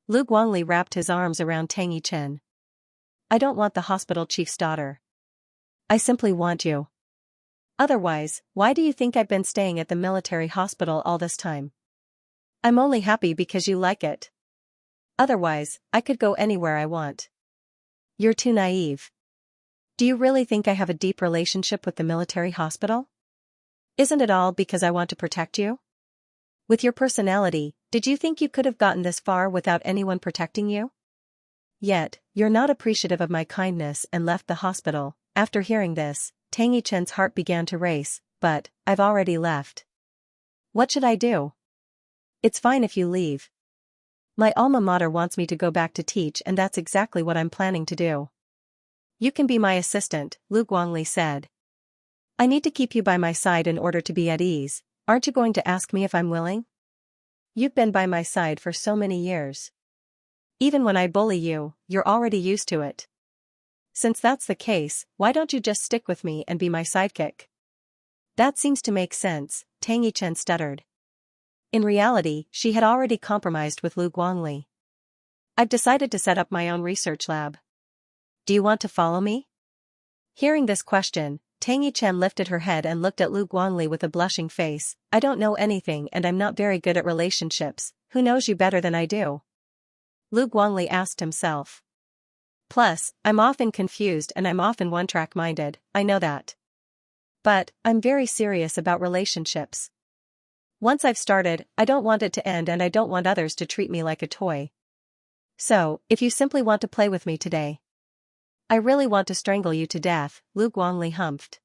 Lu Guangli wrapped his arms around Tang Yichen. "I don't want the hospital chief's daughter. I simply want you. Otherwise, why do you think I've been staying at the military hospital all this time? I'm only happy because you like it. Otherwise, I could go anywhere I want." "You're too naive. Do you really think I have a deep relationship with the military hospital? Isn't it all because I want to protect you? With your personality, did you think you could have gotten this far without anyone protecting you? Yet, you're not appreciative of my kindness and left the hospital." After hearing this, Tang Yichen's heart began to race. "But, I've already left. What should I do?" "It's fine if you leave. My alma mater wants me to go back to teach, and that's exactly what I'm planning to do." "You can be my assistant," Lu Guangli said. "I need to keep you by my side in order to be at ease. Aren't you going to ask me if I'm willing? You've been by my side for so many years. Even when I bully you, you're already used to it. Since that's the case, why don't you just stick with me and be my sidekick?" "That seems to make sense," Tang Yichen stuttered. In reality, she had already compromised with Lu Guangli. "I've decided to set up my own research lab. Do you want to follow me?" Hearing this question, Tang Yichen lifted her head and looked at Lu Guangli with a blushing face. "I don't know anything and I'm not very good at relationships. Who knows you better than I do?" Lu Guangli asked himself. Plus, I'm often confused and I'm often one-track minded, I know that. But, I'm very serious about relationships. Once I've started, I don't want it to end and I don't want others to treat me like a toy. So, if you simply want to play with me today. I really want to strangle you to death, Lu Guangli humphed.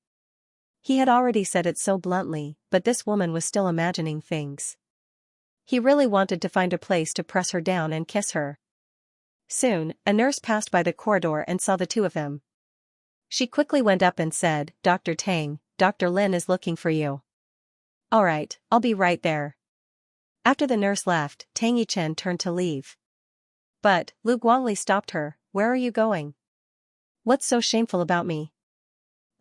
He had already said it so bluntly, but this woman was still imagining things. He really wanted to find a place to press her down and kiss her. Soon, a nurse passed by the corridor and saw the two of them. She quickly went up and said, Dr. Tang, Dr. Lin is looking for you. Alright, I'll be right there. After the nurse left, Tang Yichen turned to leave. But, Lu Guangli stopped her, where are you going? What's so shameful about me?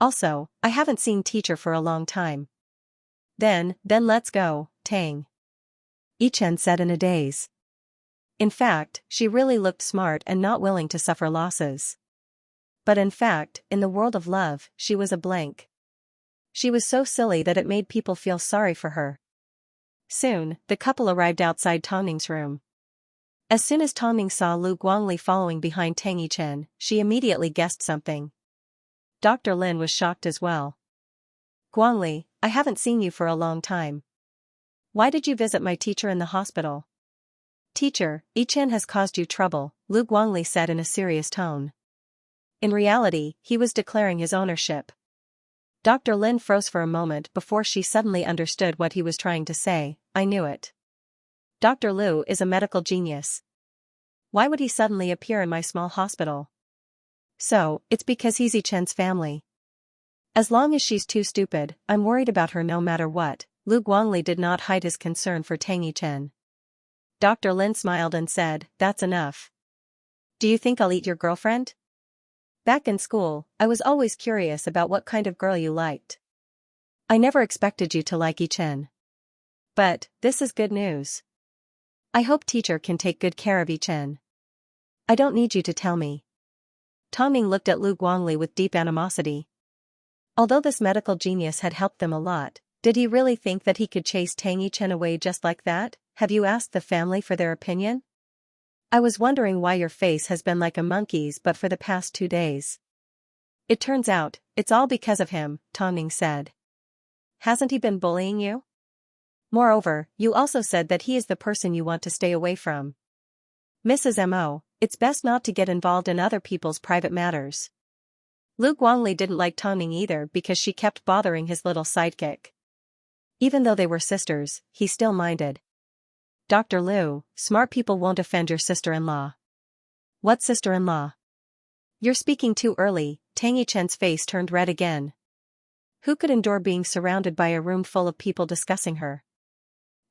Also, I haven't seen teacher for a long time. Then let's go, Tang. Yichen said in a daze. In fact, she really looked smart and not willing to suffer losses. But in fact, in the world of love, she was a blank. She was so silly that it made people feel sorry for her. Soon, the couple arrived outside Tonning's room. As soon as Tonning saw Lu Guangli following behind Tang Yichen, she immediately guessed something. Dr. Lin was shocked as well. Guangli, I haven't seen you for a long time. Why did you visit my teacher in the hospital? Teacher, Yichen has caused you trouble, Lu Guangli said in a serious tone. In reality, he was declaring his ownership. Dr. Lin froze for a moment before she suddenly understood what he was trying to say. I knew it. Dr. Lu is a medical genius. Why would he suddenly appear in my small hospital? So, it's because he's Yichen's family. As long as she's too stupid, I'm worried about her no matter what. Lu Guangli did not hide his concern for Tang Yichen. Dr. Lin smiled and said, that's enough. Do you think I'll eat your girlfriend? Back in school, I was always curious about what kind of girl you liked. I never expected you to like Yichen. But, this is good news. I hope teacher can take good care of Yichen. I don't need you to tell me. Tonning looked at Lu Guangli with deep animosity. Although this medical genius had helped them a lot, did he really think that he could chase Tang Yichen away just like that? Have you asked the family for their opinion? I was wondering why your face has been like a monkey's but for the past 2 days. It turns out, it's all because of him, Tonning said. Hasn't he been bullying you? Moreover, you also said that he is the person you want to stay away from. Mrs. Mo, it's best not to get involved in other people's private matters. Lu Guangli didn't like Tonning either because she kept bothering his little sidekick. Even though they were sisters, he still minded. Dr. Lu, smart people won't offend your sister-in-law. What sister-in-law? You're speaking too early, Tang Yichen's face turned red again. Who could endure being surrounded by a room full of people discussing her?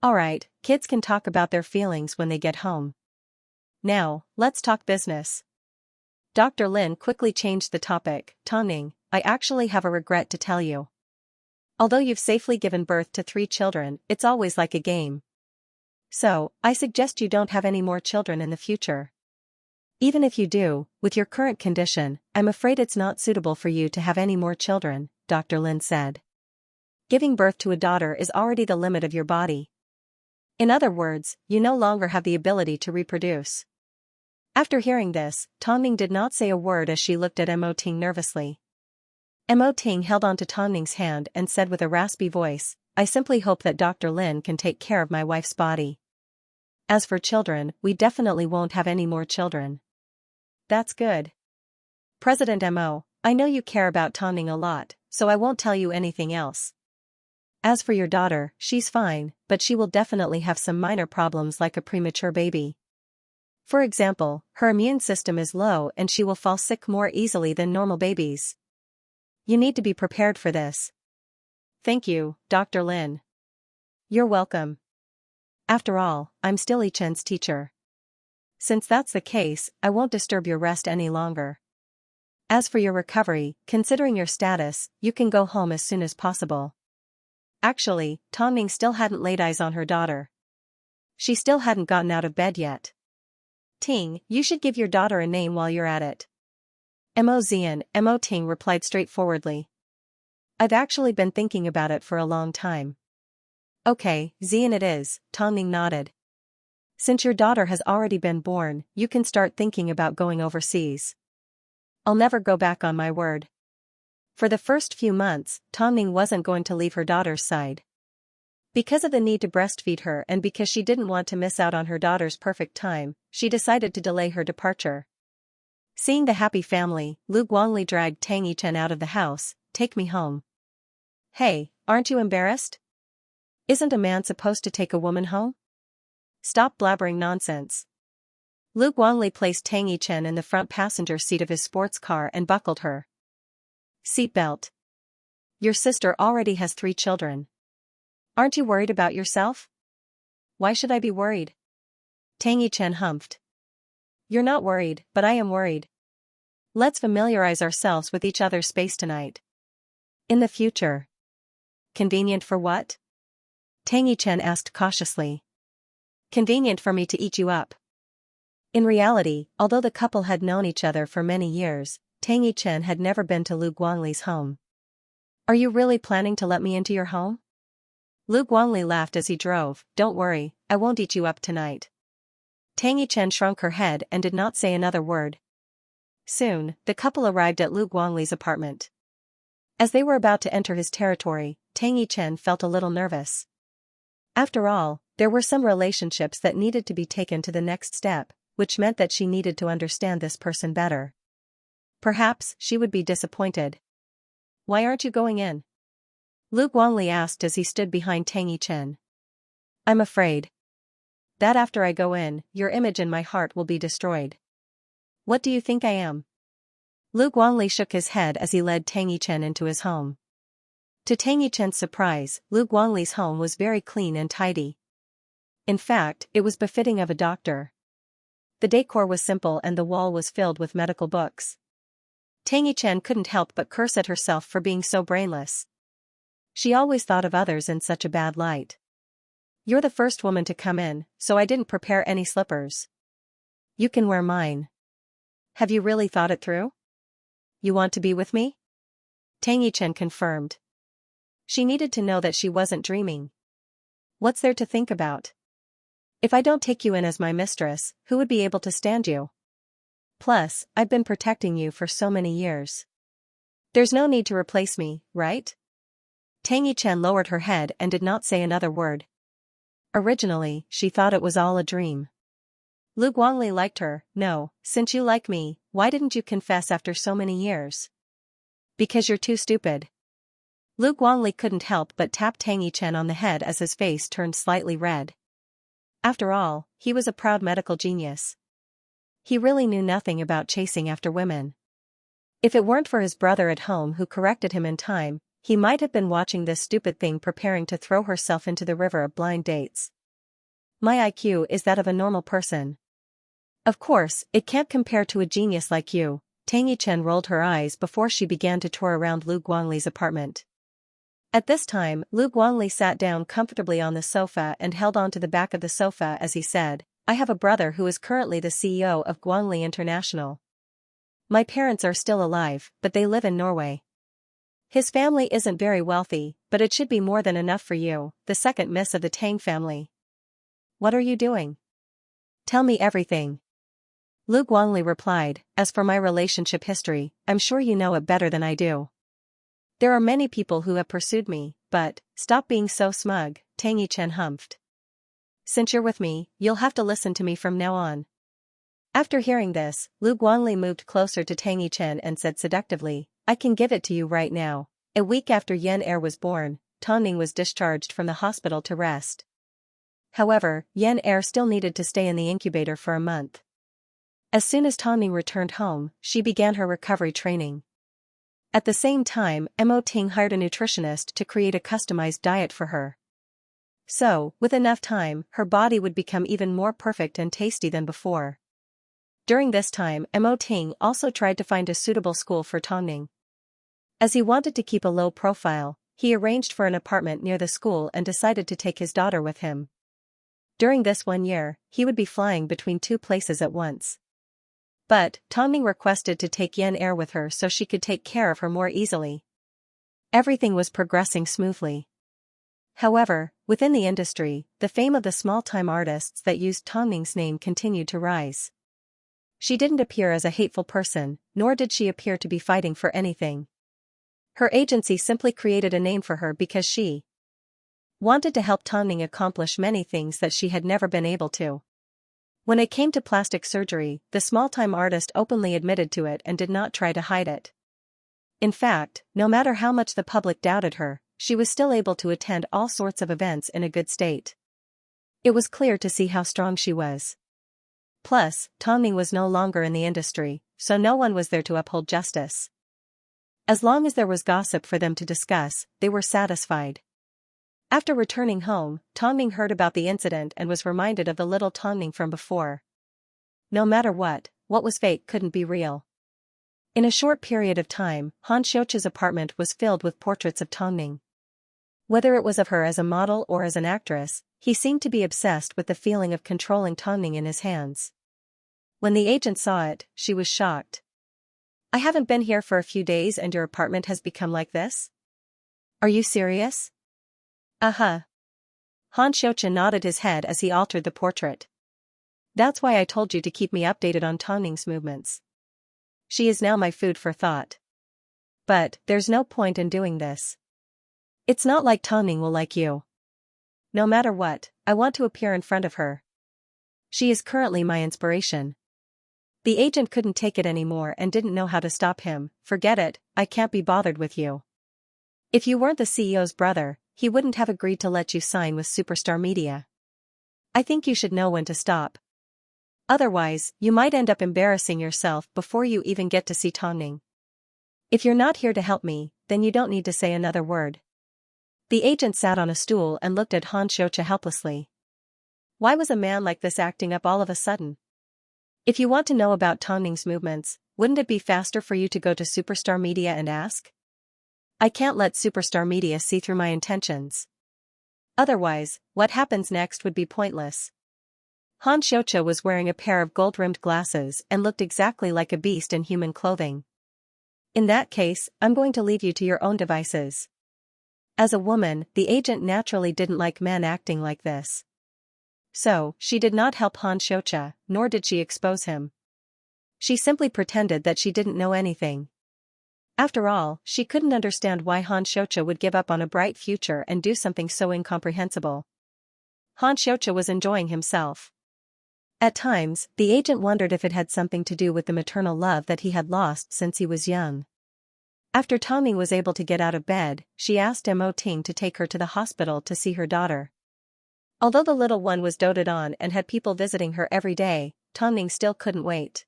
Alright, kids can talk about their feelings when they get home. Now, let's talk business. Dr. Lin quickly changed the topic. Tonning, I actually have a regret to tell you. Although you've safely given birth to 3 children, it's always like a game. So, I suggest you don't have any more children in the future. Even if you do, with your current condition, I'm afraid it's not suitable for you to have any more children, Dr. Lin said. Giving birth to a daughter is already the limit of your body. In other words, you no longer have the ability to reproduce. After hearing this, Tonning did not say a word as she looked at Mo Ting nervously. Mo Ting held onto Tonning's hand and said with a raspy voice, I simply hope that Dr. Lin can take care of my wife's body. As for children, we definitely won't have any more children. That's good. President Mo, I know you care about Tonning a lot, so I won't tell you anything else. As for your daughter, she's fine, but she will definitely have some minor problems like a premature baby. For example, her immune system is low and she will fall sick more easily than normal babies. You need to be prepared for this. Thank you, Dr. Lin. You're welcome. After all, I'm still Yichen's teacher. Since that's the case, I won't disturb your rest any longer. As for your recovery, considering your status, you can go home as soon as possible. Actually, Tonning still hadn't laid eyes on her daughter. She still hadn't gotten out of bed yet. Ting, you should give your daughter a name while you're at it. Mo Xian, Mo Ting replied straightforwardly. I've actually been thinking about it for a long time. Okay, Xian it is, Tonning nodded. Since your daughter has already been born, you can start thinking about going overseas. I'll never go back on my word. For the first few months, Tongning wasn't going to leave her daughter's side. Because of the need to breastfeed her and because she didn't want to miss out on her daughter's perfect time, she decided to delay her departure. Seeing the happy family, Lu Guangli dragged Tang Yichen out of the house. Take me home. Hey, aren't you embarrassed? Isn't a man supposed to take a woman home? Stop blabbering nonsense. Lu Guangli placed Tang Yichen in the front passenger seat of his sports car and buckled her seatbelt. Your sister already has 3 children. Aren't you worried about yourself? Why should I be worried? Tang Yichen humphed. You're not worried, but I am worried. Let's familiarize ourselves with each other's space tonight. In the future. Convenient for what? Tang Yichen asked cautiously. Convenient for me to eat you up. In reality, although the couple had known each other for many years, Tang Yichen had never been to Lu Guangli's home. Are you really planning to let me into your home? Lu Guangli laughed as he drove. Don't worry, I won't eat you up tonight. Tang Yichen shrunk her head and did not say another word. Soon, the couple arrived at Lu Guangli's apartment. As they were about to enter his territory, Tang Yichen felt a little nervous. After all, there were some relationships that needed to be taken to the next step, which meant that she needed to understand this person better. Perhaps she would be disappointed. Why aren't you going in? Lu Guangli asked as he stood behind Tang Yichen. I'm afraid that after I go in, your image in my heart will be destroyed. What do you think I am? Lu Guangli shook his head as he led Tang Yichen into his home. To Tang Yichen's surprise, Lu Guangli's home was very clean and tidy. In fact, it was befitting of a doctor. The decor was simple and the wall was filled with medical books. Tang Yichen couldn't help but curse at herself for being so brainless. She always thought of others in such a bad light. You're the first woman to come in, so I didn't prepare any slippers. You can wear mine. Have you really thought it through? You want to be with me? Tang Yichen confirmed. She needed to know that she wasn't dreaming. What's there to think about? If I don't take you in as my mistress, who would be able to stand you? Plus, I've been protecting you for so many years. There's no need to replace me, right? Tang Yichen lowered her head and did not say another word. Originally, she thought it was all a dream. Lu Guangli liked her. No, since you like me, why didn't you confess after so many years? Because you're too stupid. Lu Guangli couldn't help but tap Tang Yichen on the head as his face turned slightly red. After all, he was a proud medical genius. He really knew nothing about chasing after women. If it weren't for his brother at home who corrected him in time, he might have been watching this stupid thing preparing to throw herself into the river of blind dates. My IQ is that of a normal person. Of course, it can't compare to a genius like you. Tang Yichen rolled her eyes before she began to tour around Lu Guangli's apartment. At this time, Lu Guangli sat down comfortably on the sofa and held on to the back of the sofa as he said, I have a brother who is currently the CEO of Guangli International. My parents are still alive, but they live in Norway. His family isn't very wealthy, but it should be more than enough for you, the second miss of the Tang family. What are you doing? Tell me everything. Lu Guangli replied, as for my relationship history, I'm sure you know it better than I do. There are many people who have pursued me, but, stop being so smug, Tang Yichen humphed. Since you're with me, you'll have to listen to me from now on. After hearing this, Lu Guangli moved closer to Tang Yichen and said seductively, I can give it to you right now. A week after Yan Er was born, Tongning was discharged from the hospital to rest. However, Yan Er still needed to stay in the incubator for a month. As soon as Tongning returned home, she began her recovery training. At the same time, Mo Ting hired a nutritionist to create a customized diet for her. So, with enough time, her body would become even more perfect and tasty than before. During this time, Mo Ting also tried to find a suitable school for Tongning. As he wanted to keep a low profile, he arranged for an apartment near the school and decided to take his daughter with him. During this 1 year, he would be flying between 2 places at once. But, Tongning requested to take Yan Er with her so she could take care of her more easily. Everything was progressing smoothly. However, within the industry, the fame of the small-time artists that used Tongming's name continued to rise. She didn't appear as a hateful person, nor did she appear to be fighting for anything. Her agency simply created a name for her because she wanted to help Tongming accomplish many things that she had never been able to. When it came to plastic surgery, the small-time artist openly admitted to it and did not try to hide it. In fact, no matter how much the public doubted her, she was still able to attend all sorts of events in a good state. It was clear to see how strong she was. Plus, Tongming was no longer in the industry, so no one was there to uphold justice. As long as there was gossip for them to discuss, they were satisfied. After returning home, Tongming heard about the incident and was reminded of the little Tongming from before. No matter what was fake couldn't be real. In a short period of time, Han Xiaoqia's apartment was filled with portraits of Tongming. Whether it was of her as a model or as an actress, he seemed to be obsessed with the feeling of controlling Tongming in his hands. When the agent saw it, she was shocked. "I haven't been here for a few days and your apartment has become like this? Are you serious?" "Uh-huh." Han Xiaoqia nodded his head as he altered the portrait. "That's why I told you to keep me updated on Tongming's movements. She is now my food for thought. But there's no point in doing this. It's not like Tongming will like you. No matter what, I want to appear in front of her. She is currently my inspiration." The agent couldn't take it anymore and didn't know how to stop him. "Forget it, I can't be bothered with you. If you weren't the CEO's brother, he wouldn't have agreed to let you sign with Superstar Media. I think you should know when to stop. Otherwise, you might end up embarrassing yourself before you even get to see Tongming. If you're not here to help me, then you don't need to say another word." The agent sat on a stool and looked at Han Xiaoqia helplessly. Why was a man like this acting up all of a sudden? If you want to know about Tongming's movements, wouldn't it be faster for you to go to Superstar Media and ask? I can't let Superstar Media see through my intentions. Otherwise, what happens next would be pointless. Han Xiaoqia was wearing a pair of gold-rimmed glasses and looked exactly like a beast in human clothing. "In that case, I'm going to leave you to your own devices." As a woman, the agent naturally didn't like men acting like this. So, she did not help Han Xiaoqia, nor did she expose him. She simply pretended that she didn't know anything. After all, she couldn't understand why Han Xiaoqia would give up on a bright future and do something so incomprehensible. Han Xiaoqia was enjoying himself. At times, the agent wondered if it had something to do with the maternal love that he had lost since he was young. After Tongming was able to get out of bed, she asked Mo Ting to take her to the hospital to see her daughter. Although the little one was doted on and had people visiting her every day, Tongming still couldn't wait.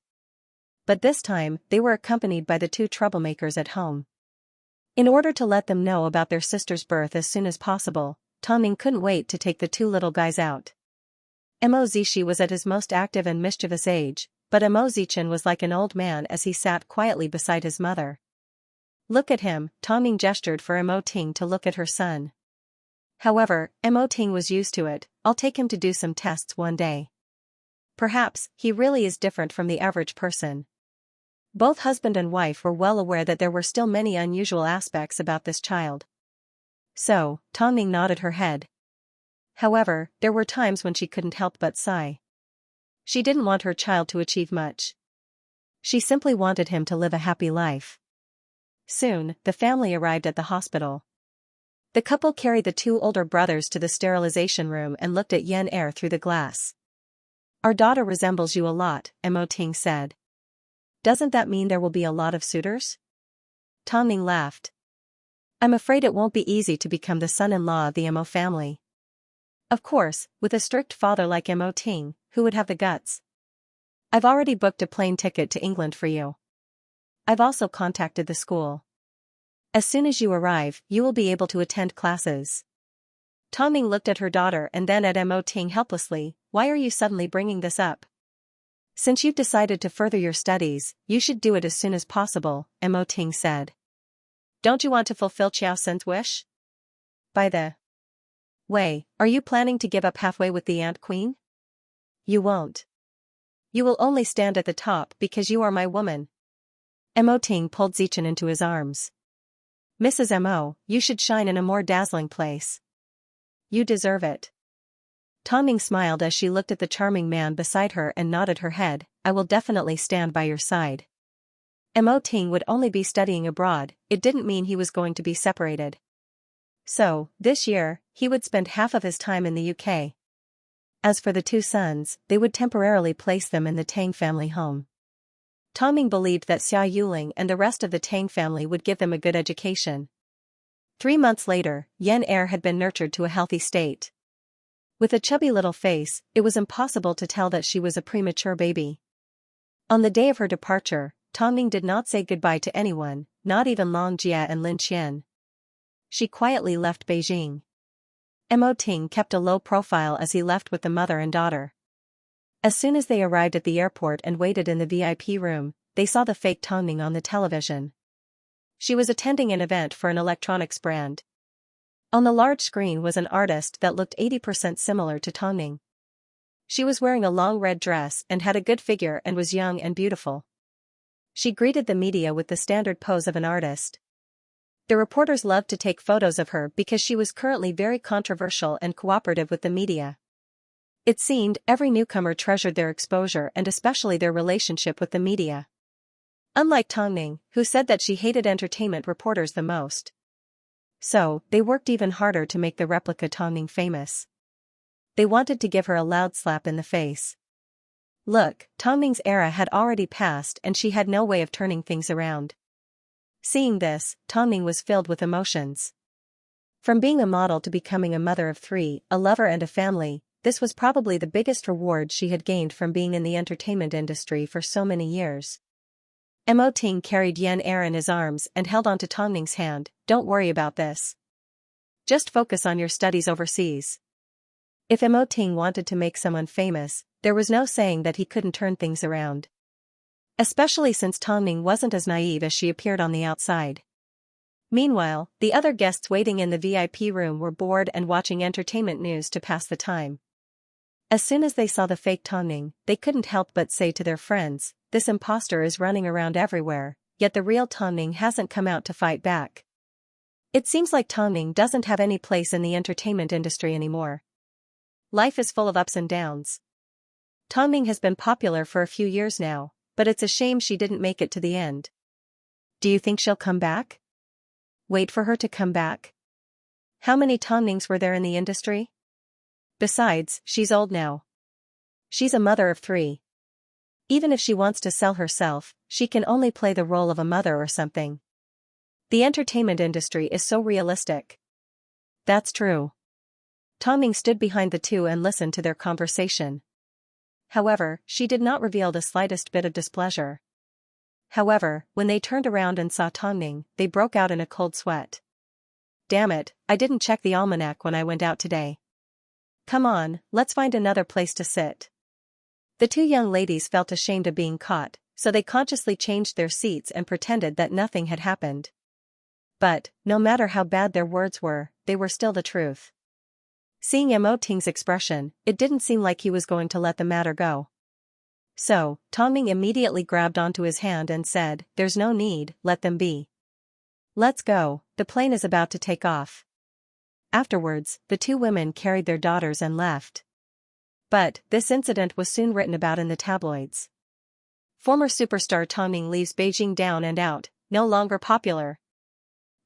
But this time, they were accompanied by the two troublemakers at home. In order to let them know about their sister's birth as soon as possible, Tongming couldn't wait to take the two little guys out. Mo Zishi was at his most active and mischievous age, but Mo Zichen was like an old man as he sat quietly beside his mother. "Look at him," Tongming gestured for Mo Ting to look at her son. However, Mo Ting was used to it. "I'll take him to do some tests one day. Perhaps, he really is different from the average person." Both husband and wife were well aware that there were still many unusual aspects about this child. So, Tongming nodded her head. However, there were times when she couldn't help but sigh. She didn't want her child to achieve much. She simply wanted him to live a happy life. Soon, the family arrived at the hospital. The couple carried the two older brothers to the sterilization room and looked at Yan Er through the glass. "Our daughter resembles you a lot," Mo Ting said. "Doesn't that mean there will be a lot of suitors?" Tongming laughed. "I'm afraid it won't be easy to become the son-in-law of the Mo family. Of course, with a strict father like Mo Ting, who would have the guts? I've already booked a plane ticket to England for you. I've also contacted the school. As soon as you arrive, you will be able to attend classes." Tongming looked at her daughter and then at Mo Ting helplessly. "Why are you suddenly bringing this up? Since you've decided to further your studies, you should do it as soon as possible," Mo Ting said. "Don't you want to fulfill Qiao Sen's wish? By the way, are you planning to give up halfway with the Ant Queen? You won't. You will only stand at the top because you are my woman." Mo Ting pulled Zichen into his arms. "Mrs. Mo, you should shine in a more dazzling place. you deserve it. Tongning smiled as she looked at the charming man beside her and nodded her head. I will definitely stand by your side. Mo Ting would only be studying abroad, it didn't mean he was going to be separated. So, this year, he would spend half of his time in the UK. As for the two sons, they would temporarily place them in the Tang family home. Tongning believed that Xia Yuling and the rest of the Tang family would give them a good education. 3 months later, Yan Er had been nurtured to a healthy state. With a chubby little face, it was impossible to tell that she was a premature baby. On the day of her departure, Tongning did not say goodbye to anyone, not even Long Jia and Lin Qian. She quietly left Beijing. Mo Ting kept a low profile as he left with the mother and daughter. As soon as they arrived at the airport and waited in the VIP room, they saw the fake Tongning on the television. She was attending an event for an electronics brand. On the large screen was an artist that looked 80% similar to Tongning. She was wearing a long red dress and had a good figure and was young and beautiful. She greeted the media with the standard pose of an artist. The reporters loved to take photos of her because she was currently very controversial and cooperative with the media. It seemed every newcomer treasured their exposure and especially their relationship with the media. Unlike Tongning, who said that she hated entertainment reporters the most. So, they worked even harder to make the replica Tongning famous. They wanted to give her a loud slap in the face. Look, Tongning's era had already passed and she had no way of turning things around. Seeing this, Tongning was filled with emotions. From being a model to becoming a mother of 3, a lover and a family, this was probably the biggest reward she had gained from being in the entertainment industry for so many years. Mo Ting carried Yan Er in his arms and held onto Tongning's hand. Don't worry about this. Just focus on your studies overseas. If Mo Ting wanted to make someone famous, there was no saying that he couldn't turn things around. Especially since Tongning wasn't as naive as she appeared on the outside. Meanwhile, the other guests waiting in the VIP room were bored and watching entertainment news to pass the time. As soon as they saw the fake Tongning, they couldn't help but say to their friends, this imposter is running around everywhere, yet the real Tongning hasn't come out to fight back. It seems like Tongning doesn't have any place in the entertainment industry anymore. Life is full of ups and downs. Tongning has been popular for a few years now, but it's a shame she didn't make it to the end. Do you think she'll come back? Wait for her to come back? How many Tongnings were there in the industry? Besides, she's old now. She's a mother of 3. Even if she wants to sell herself, she can only play the role of a mother or something. The entertainment industry is so realistic. That's true. Tongning stood behind the two and listened to their conversation. However, she did not reveal the slightest bit of displeasure. However, when they turned around and saw Tongning, they broke out in a cold sweat. Damn it, I didn't check the almanac when I went out today. Come on, let's find another place to sit. The two young ladies felt ashamed of being caught, so they consciously changed their seats and pretended that nothing had happened. But, no matter how bad their words were, they were still the truth. Seeing Mo Ting's expression, it didn't seem like he was going to let the matter go. So, Tongning immediately grabbed onto his hand and said, there's no need, let them be. Let's go, the plane is about to take off. Afterwards, the two women carried their daughters and left. But, this incident was soon written about in the tabloids. Former superstar Tongning leaves Beijing down and out, no longer popular.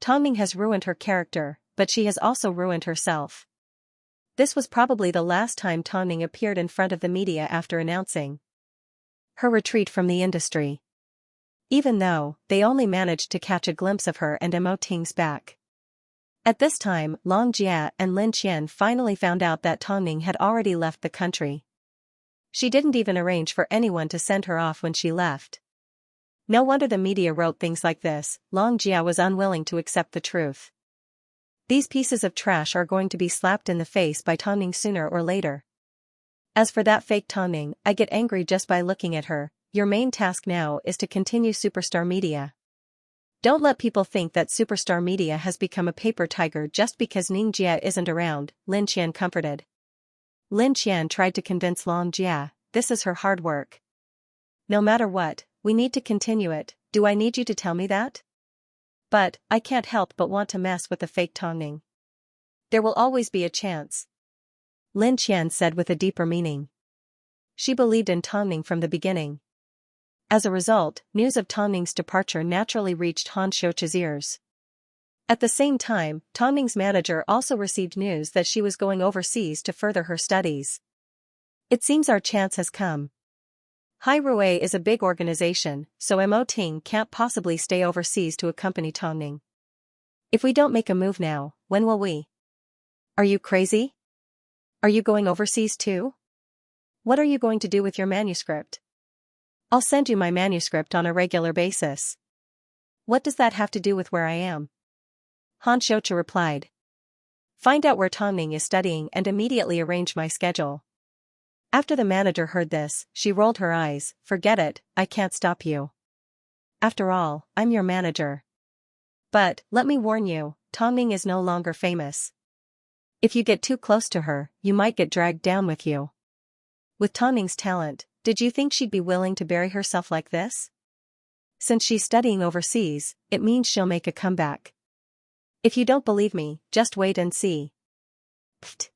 Tongning has ruined her character, but she has also ruined herself. This was probably the last time Tongning appeared in front of the media after announcing her retreat from the industry. Even though, they only managed to catch a glimpse of her and Mo Ting's back. At this time, Long Jia and Lin Qian finally found out that Tongning had already left the country. She didn't even arrange for anyone to send her off when she left. No wonder the media wrote things like this. Long Jia was unwilling to accept the truth. These pieces of trash are going to be slapped in the face by Tongning sooner or later. As for that fake Tongning, I get angry just by looking at her. Your main task now is to continue superstar media. Don't let people think that superstar media has become a paper tiger just because Ning Jia isn't around, Lin Qian comforted. Lin Qian tried to convince Long Jia, this is her hard work. No matter what, we need to continue it. Do I need you to tell me that? But, I can't help but want to mess with the fake Tongning. There will always be a chance, Lin Qian said with a deeper meaning. She believed in Tongning from the beginning. As a result, news of Tongning's departure naturally reached Han Xiuqi's ears. At the same time, Tongning's manager also received news that she was going overseas to further her studies. It seems our chance has come. Hai Rui is a big organization, so Mo Ting can't possibly stay overseas to accompany Tongning. If we don't make a move now, when will we? Are you crazy? Are you going overseas too? What are you going to do with your manuscript? I'll send you my manuscript on a regular basis. What does that have to do with where I am? Han Xiuqi replied. Find out where Tongning is studying and immediately arrange my schedule. After the manager heard this, she rolled her eyes. Forget it, I can't stop you. After all, I'm your manager. But, let me warn you, Tongning is no longer famous. If you get too close to her, you might get dragged down with you. With Tongning's talent, did you think she'd be willing to bury herself like this? Since she's studying overseas, it means she'll make a comeback. If you don't believe me, just wait and see. Pfft.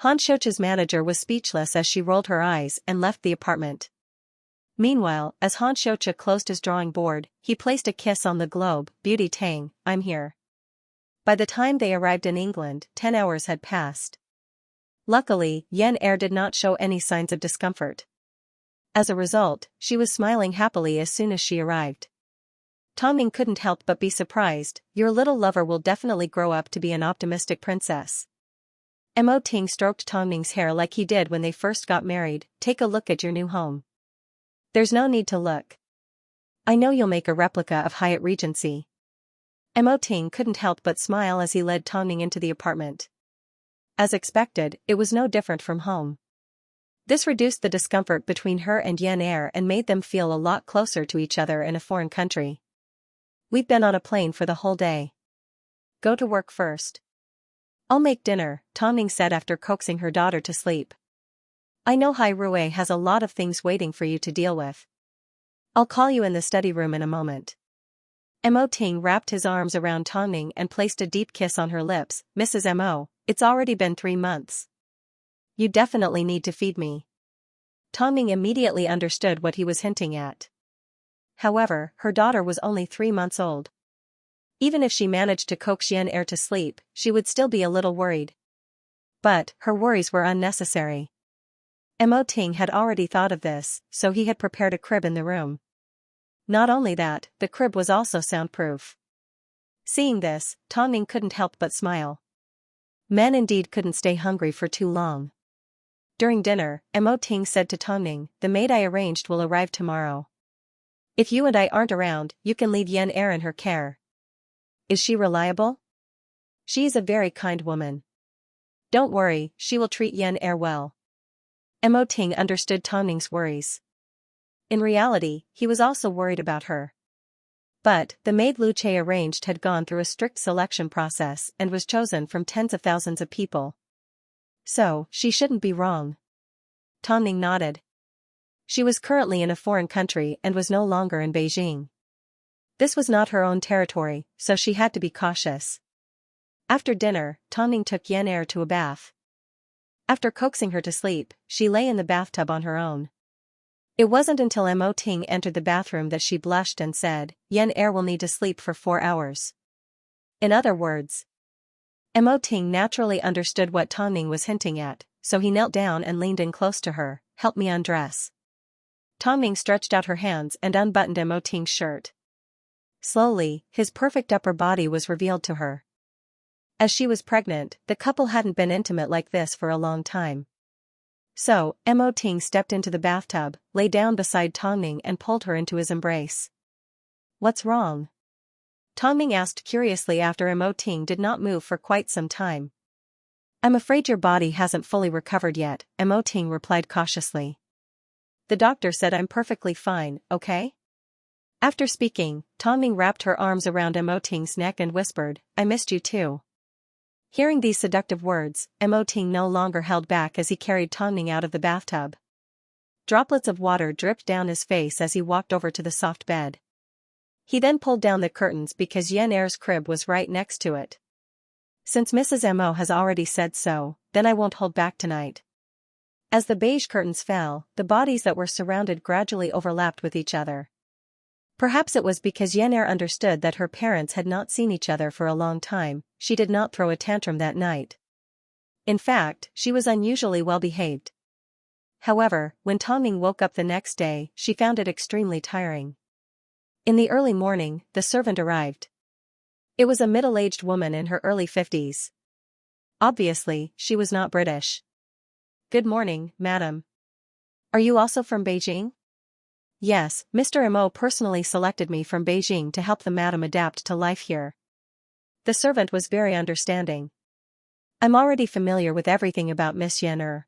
Han Xiuqi's manager was speechless as she rolled her eyes and left the apartment. Meanwhile, as Han Xiuqi closed his drawing board, he placed a kiss on the globe. Beauty Tang, I'm here. By the time they arrived in England, 10 hours had passed. Luckily, Yen Er did not show any signs of discomfort. As a result, she was smiling happily as soon as she arrived. Tongning couldn't help but be surprised. Your little lover will definitely grow up to be an optimistic princess. Mo Ting stroked Tongning's hair like he did when they first got married. Take a look at your new home. There's no need to look. I know you'll make a replica of Hyatt Regency. Mo Ting couldn't help but smile as he led Tongning into the apartment. As expected, it was no different from home. This reduced the discomfort between her and Yen Er and made them feel a lot closer to each other in a foreign country. We've been on a plane for the whole day. Go to work first. I'll make dinner, Tongning said after coaxing her daughter to sleep. I know Hai Rui has a lot of things waiting for you to deal with. I'll call you in the study room in a moment. Mo Ting wrapped his arms around Tongning and placed a deep kiss on her lips. Mrs. Mo, it's already been 3 months. You definitely need to feed me. Tongning immediately understood what he was hinting at. However, her daughter was only 3 months old. Even if she managed to coax Yen Er to sleep, she would still be a little worried. But, her worries were unnecessary. Mo Ting had already thought of this, so he had prepared a crib in the room. Not only that, the crib was also soundproof. Seeing this, Tongning couldn't help but smile. Men indeed couldn't stay hungry for too long. During dinner, Mo Ting said to Tongning, the maid I arranged will arrive tomorrow. If you and I aren't around, you can leave Yen Er in her care. Is she reliable? She is a very kind woman. Don't worry, she will treat Yen Er well. Mo Ting understood Tongning's worries. In reality, he was also worried about her. But, the maid Lu Che arranged had gone through a strict selection process and was chosen from tens of thousands of people. So, she shouldn't be wrong. Tongning nodded. She was currently in a foreign country and was no longer in Beijing. This was not her own territory, so she had to be cautious. After dinner, Tongning took Yen Er to a bath. After coaxing her to sleep, she lay in the bathtub on her own. It wasn't until Mo Ting entered the bathroom that she blushed and said, Yen Er will need to sleep for 4 hours. In other words, Mo Ting naturally understood what Tongning was hinting at, so he knelt down and leaned in close to her. Help me undress. Tongning stretched out her hands and unbuttoned Mo Ting's shirt. Slowly, his perfect upper body was revealed to her. As she was pregnant, the couple hadn't been intimate like this for a long time. So, Mo Ting stepped into the bathtub, lay down beside Tongning and pulled her into his embrace. What's wrong? Tongning asked curiously after Mo Ting did not move for quite some time. I'm afraid your body hasn't fully recovered yet, Mo Ting replied cautiously. The doctor said I'm perfectly fine, okay? After speaking, Tongning wrapped her arms around Mo Ting's neck and whispered, I missed you too. Hearing these seductive words, Mo Ting no longer held back as he carried Tongning out of the bathtub. Droplets of water dripped down his face as he walked over to the soft bed. He then pulled down the curtains because Yen Er's crib was right next to it. Since Mrs. Mo has already said so, then I won't hold back tonight. As the beige curtains fell, the bodies that were surrounded gradually overlapped with each other. Perhaps it was because Yener understood that her parents had not seen each other for a long time, she did not throw a tantrum that night. In fact, she was unusually well behaved. However, when Tongning woke up the next day, she found it extremely tiring. In the early morning, the servant arrived. It was a middle-aged woman in her early 50s. Obviously, she was not British. "Good morning, madam. Are you also from Beijing?" "Yes, Mr. Mo personally selected me from Beijing to help the madam adapt to life here." The servant was very understanding. "I'm already familiar with everything about Miss Yener.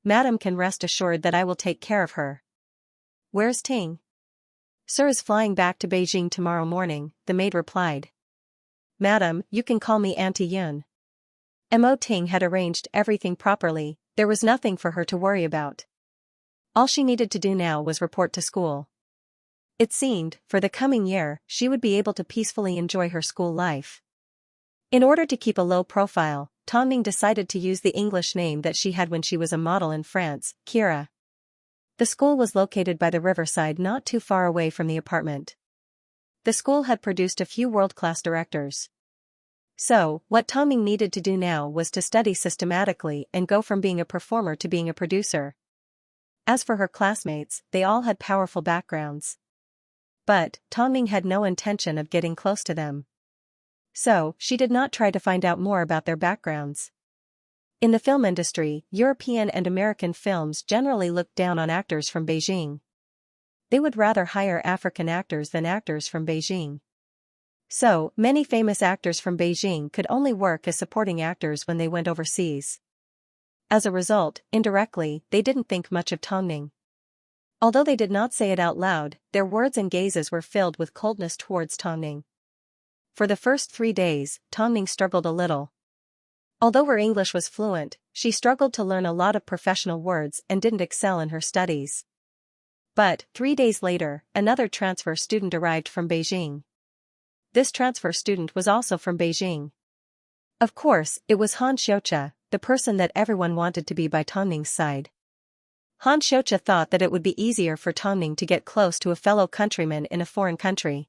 Madam can rest assured that I will take care of her." "Where's Ting?" "Sir is flying back to Beijing tomorrow morning," the maid replied. "Madam, you can call me Auntie Yun." Mo Ting had arranged everything properly, there was nothing for her to worry about. All she needed to do now was report to school. It seemed, for the coming year, she would be able to peacefully enjoy her school life. In order to keep a low profile, Tongning decided to use the English name that she had when she was a model in France, Kira. The school was located by the riverside not too far away from the apartment. The school had produced a few world-class directors. So, what Tongning needed to do now was to study systematically and go from being a performer to being a producer. As for her classmates, they all had powerful backgrounds. But, Tongning had no intention of getting close to them. So, she did not try to find out more about their backgrounds. In the film industry, European and American films generally looked down on actors from Beijing. They would rather hire African actors than actors from Beijing. So, many famous actors from Beijing could only work as supporting actors when they went overseas. As a result, indirectly, they didn't think much of Tongning. Although they did not say it out loud, their words and gazes were filled with coldness towards Tongning. For the first 3 days, Tongning struggled a little. Although her English was fluent, she struggled to learn a lot of professional words and didn't excel in her studies. But, 3 days later, another transfer student arrived from Beijing. This transfer student was also from Beijing. Of course, it was Han Xianxia, the person that everyone wanted to be by Tongning's side. Han Xianxia thought that it would be easier for Tongning to get close to a fellow countryman in a foreign country.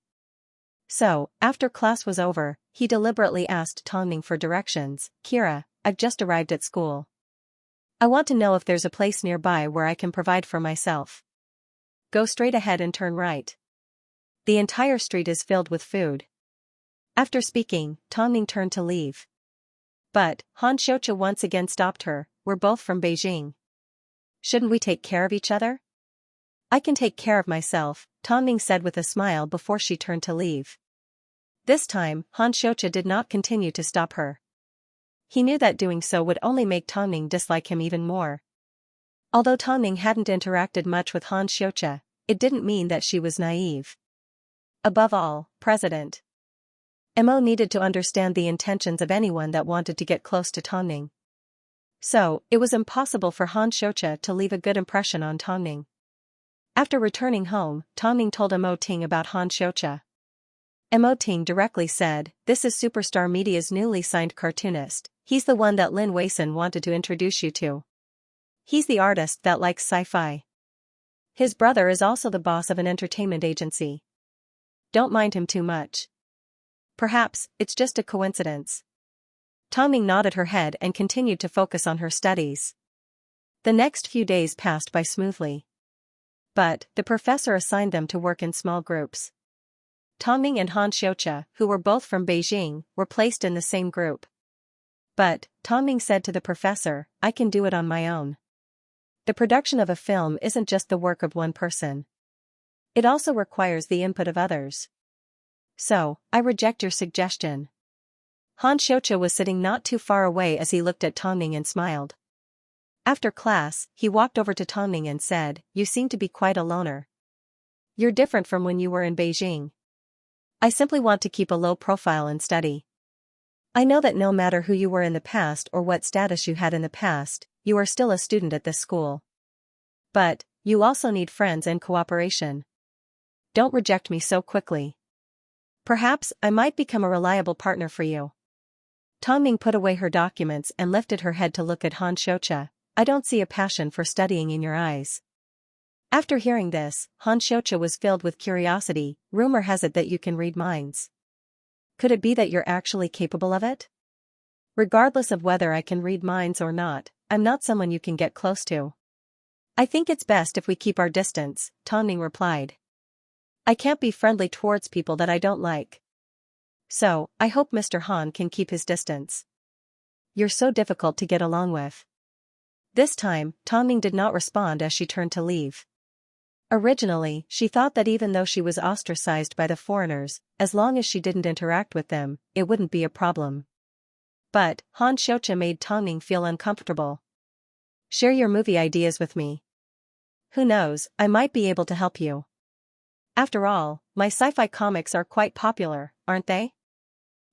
So, after class was over, he deliberately asked Tongning for directions. "Kira, I've just arrived at school. I want to know if there's a place nearby where I can provide for myself. Go straight ahead and turn right. The entire street is filled with food." After speaking, Tongning turned to leave. But, Han Xianxia once again stopped her. "We're both from Beijing. Shouldn't we take care of each other?" "I can take care of myself," Tongning said with a smile before she turned to leave. This time, Han Xianxia did not continue to stop her. He knew that doing so would only make Tongning dislike him even more. Although Tongning hadn't interacted much with Han Xianxia, it didn't mean that she was naive. Above all, President Mo needed to understand the intentions of anyone that wanted to get close to Tongning. So, it was impossible for Han Xianxia to leave a good impression on Tongning. After returning home, Tongning told Mo Ting about Han Xianxia. Mo Ting directly said, "This is Superstar Media's newly signed cartoonist, he's the one that Lin Weisan wanted to introduce you to. He's the artist that likes sci-fi. His brother is also the boss of an entertainment agency. Don't mind him too much. Perhaps, it's just a coincidence." Tongning nodded her head and continued to focus on her studies. The next few days passed by smoothly. But, the professor assigned them to work in small groups. Tongning and Han Xianxia, who were both from Beijing, were placed in the same group. But, Tongning said to the professor, "I can do it on my own. The production of a film isn't just the work of one person. It also requires the input of others. So, I reject your suggestion." Han Xianxia was sitting not too far away as he looked at Tongning and smiled. After class, he walked over to Tongning and said, "You seem to be quite a loner. You're different from when you were in Beijing. I simply want to keep a low profile and study. I know that no matter who you were in the past or what status you had in the past, you are still a student at this school. But, you also need friends and cooperation. Don't reject me so quickly. Perhaps I might become a reliable partner for you." Tongming put away her documents and lifted her head to look at Han Xianxia. I don't see a passion for studying in your eyes. After hearing this, Han Xianxia was filled with curiosity. Rumor has it that you can read minds. Could it be that you're actually capable of it? Regardless of whether I can read minds or not, I'm not someone you can get close to. I think it's best if we keep our distance, Tongming replied. I can't be friendly towards people that I don't like. So, I hope Mr. Han can keep his distance. You're so difficult to get along with. This time, Tongming did not respond as she turned to leave. Originally, she thought that even though she was ostracized by the foreigners, as long as she didn't interact with them, it wouldn't be a problem. But, Han Xianxia made Tongming feel uncomfortable. Share your movie ideas with me. Who knows, I might be able to help you. After all, my sci-fi comics are quite popular, aren't they?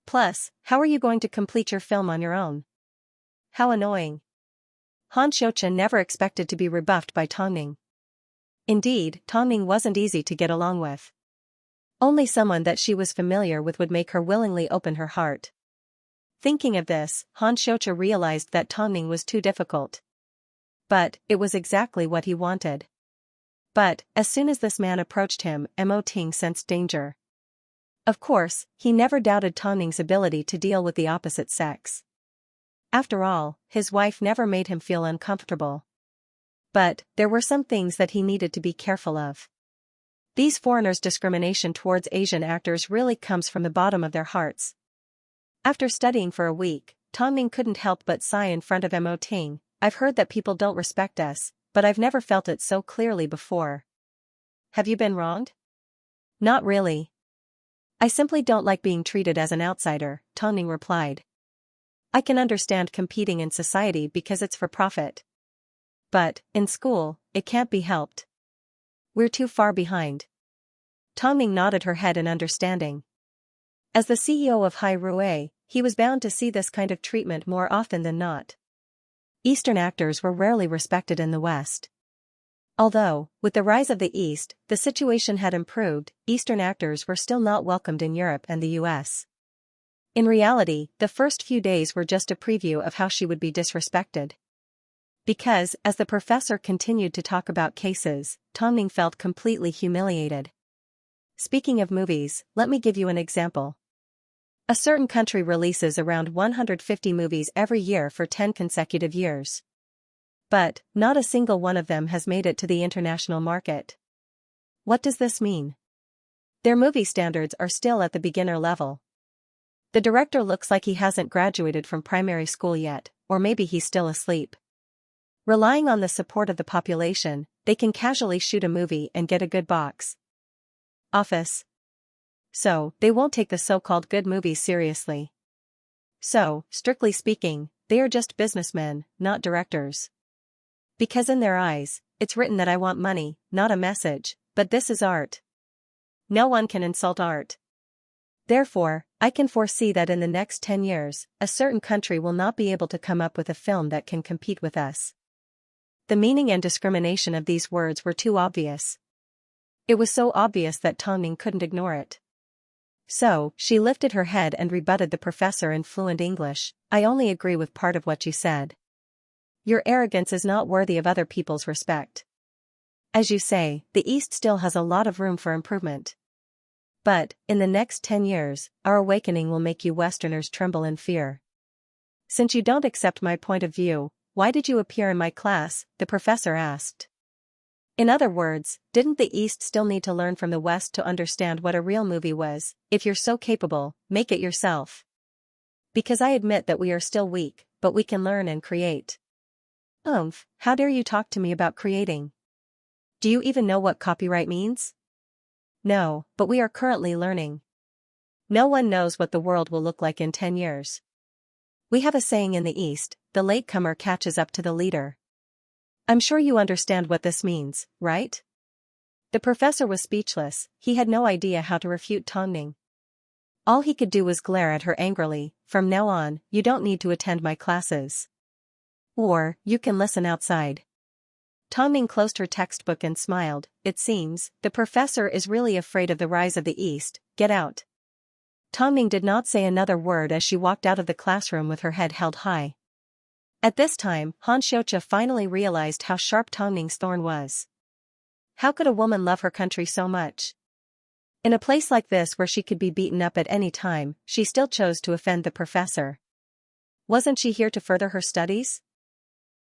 Plus, how are you going to complete your film on your own? How annoying. Han Xianxia never expected to be rebuffed by Tongming. Indeed, Tongming wasn't easy to get along with. Only someone that she was familiar with would make her willingly open her heart. Thinking of this, Han Xianxia realized that Tongming was too difficult. But, it was exactly what he wanted. But, as soon as this man approached him, Mo Ting sensed danger. Of course, he never doubted Tongming's ability to deal with the opposite sex. After all, his wife never made him feel uncomfortable. But, there were some things that he needed to be careful of. These foreigners' discrimination towards Asian actors really comes from the bottom of their hearts. After studying for a week, Tongming couldn't help but sigh in front of Mo Ting. I've heard that people don't respect us, but I've never felt it so clearly before. Have you been wronged? Not really. I simply don't like being treated as an outsider, Tongming replied. I can understand competing in society because it's for profit. But, in school, it can't be helped. We're too far behind. Tongming nodded her head in understanding. As the CEO of Hai Rui, he was bound to see this kind of treatment more often than not. Eastern actors were rarely respected in the West. Although, with the rise of the East, the situation had improved, Eastern actors were still not welcomed in Europe and the US. In reality, the first few days were just a preview of how she would be disrespected. Because, as the professor continued to talk about cases, Tongming felt completely humiliated. Speaking of movies, let me give you an example. A certain country releases around 150 movies every year for 10 consecutive years. But, not a single one of them has made it to the international market. What does this mean? Their movie standards are still at the beginner level. The director looks like he hasn't graduated from primary school yet, or maybe he's still asleep. Relying on the support of the population, they can casually shoot a movie and get a good box office. So, they won't take the so-called good movies seriously. So, strictly speaking, they are just businessmen, not directors. Because in their eyes, it's written that I want money, not a message, but this is art. No one can insult art. Therefore, I can foresee that in the next 10 years, a certain country will not be able to come up with a film that can compete with us. The meaning and discrimination of these words were too obvious. It was so obvious that Tongming couldn't ignore it. So, she lifted her head and rebutted the professor in fluent English. I only agree with part of what you said. Your arrogance is not worthy of other people's respect. As you say, the East still has a lot of room for improvement. But, in the next 10 years, our awakening will make you Westerners tremble in fear. Since you don't accept my point of view, why did you appear in my class? The professor asked. In other words, didn't the East still need to learn from the West to understand what a real movie was? If you're so capable, make it yourself. Because I admit that we are still weak, but we can learn and create. How dare you talk to me about creating? Do you even know what copyright means? No, but we are currently learning. No one knows what the world will look like in 10 years. We have a saying in the East, the latecomer catches up to the leader. I'm sure you understand what this means, right? The professor was speechless. He had no idea how to refute Tongming. All he could do was glare at her angrily. From now on, you don't need to attend my classes. Or, you can listen outside. Tongming closed her textbook and smiled. It seems, the professor is really afraid of the rise of the East. Get out. Tongming did not say another word as she walked out of the classroom with her head held high. At this time, Xianxia finally realized how sharp Tongming's thorn was. How could a woman love her country so much? In a place like this where she could be beaten up at any time, she still chose to offend the professor. Wasn't she here to further her studies?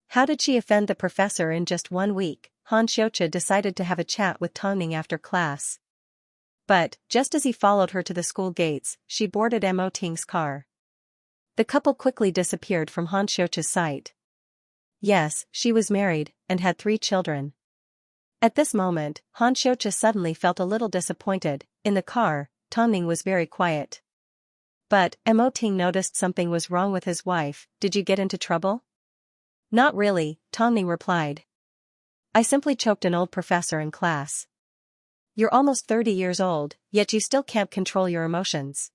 How did she offend the professor in just 1 week? Xianxia decided to have a chat with Tongming after class. But, just as he followed her to the school gates, she boarded Mo Ting's car. The couple quickly disappeared from Xianxia's sight. Yes, she was married, and had 3 children. At this moment, Xianxia suddenly felt a little disappointed. In the car, Tongming was very quiet. But, Mo Ting noticed something was wrong with his wife. Did you get into trouble? Not really, Tongming replied. I simply choked an old professor in class. You're almost 30 years old, yet you still can't control your emotions.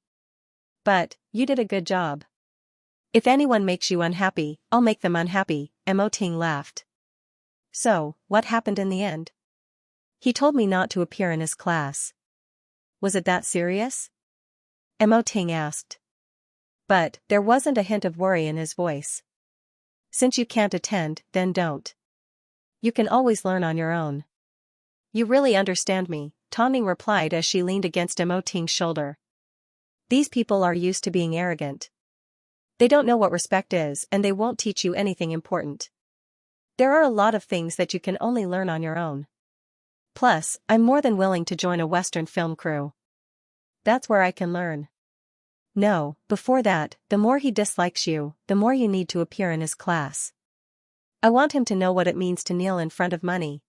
But, you did a good job. If anyone makes you unhappy, I'll make them unhappy, Mo Ting laughed. So, what happened in the end? He told me not to appear in his class. Was it that serious? Mo Ting asked. But, there wasn't a hint of worry in his voice. Since you can't attend, then don't. You can always learn on your own. You really understand me, Tongming replied as she leaned against Mo Ting's shoulder. These people are used to being arrogant. They don't know what respect is and they won't teach you anything important. There are a lot of things that you can only learn on your own. Plus, I'm more than willing to join a Western film crew. That's where I can learn. No, before that, the more he dislikes you, the more you need to appear in his class. I want him to know what it means to kneel in front of money.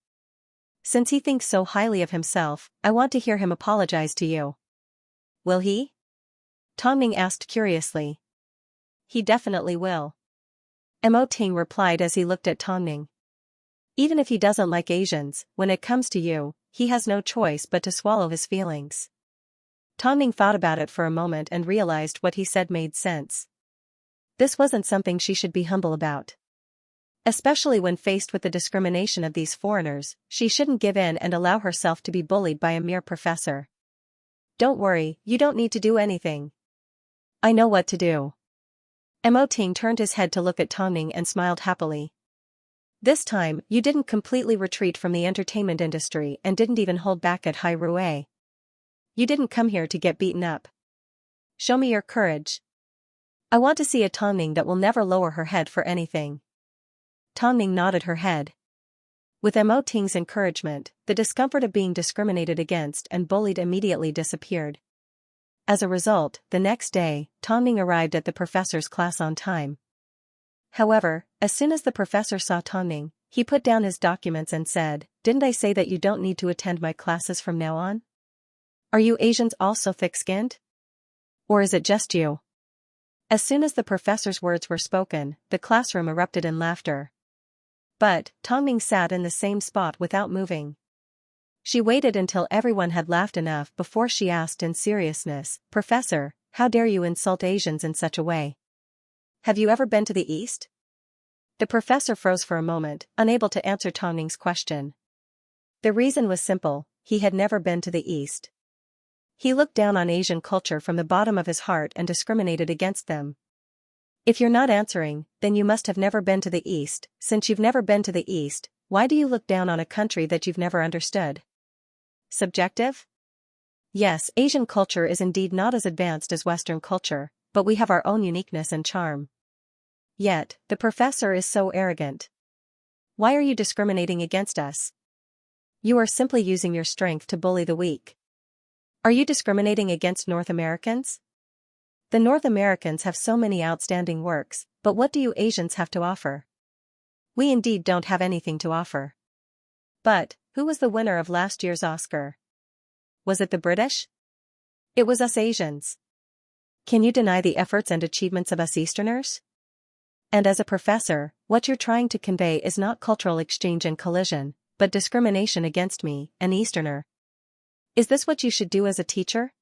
Since he thinks so highly of himself, I want to hear him apologize to you. Will he? Tongming asked curiously. He definitely will. Mo Ting replied as he looked at Tongming. Even if he doesn't like Asians, when it comes to you, he has no choice but to swallow his feelings. Tongming thought about it for a moment and realized what he said made sense. This wasn't something she should be humble about. Especially when faced with the discrimination of these foreigners, she shouldn't give in and allow herself to be bullied by a mere professor. Don't worry, you don't need to do anything. I know what to do. Mo Ting turned his head to look at Tongming and smiled happily. This time, you didn't completely retreat from the entertainment industry and didn't even hold back at Hai Rui. You didn't come here to get beaten up. Show me your courage. I want to see a Tongming that will never lower her head for anything. Tongming nodded her head. With Mo Ting's encouragement, the discomfort of being discriminated against and bullied immediately disappeared. As a result, the next day, Tongming arrived at the professor's class on time. However, as soon as the professor saw Tongming, he put down his documents and said, "Didn't I say that you don't need to attend my classes from now on? Are you Asians also thick-skinned? Or is it just you?" As soon as the professor's words were spoken, the classroom erupted in laughter. But, Tongming sat in the same spot without moving. She waited until everyone had laughed enough before she asked in seriousness, "Professor, how dare you insult Asians in such a way? Have you ever been to the East?" The professor froze for a moment, unable to answer Tongming's question. The reason was simple, he had never been to the East. He looked down on Asian culture from the bottom of his heart and discriminated against them. If you're not answering, then you must have never been to the East. Since you've never been to the East, why do you look down on a country that you've never understood? Subjective? Yes, Asian culture is indeed not as advanced as Western culture, but we have our own uniqueness and charm. Yet, the professor is so arrogant. Why are you discriminating against us? You are simply using your strength to bully the weak. Are you discriminating against North Americans? The North Americans have so many outstanding works, but what do you Asians have to offer? We indeed don't have anything to offer. But, who was the winner of last year's Oscar? Was it the British? It was us Asians. Can you deny the efforts and achievements of us Easterners? And as a professor, what you're trying to convey is not cultural exchange and collision, but discrimination against me, an Easterner. Is this what you should do as a teacher?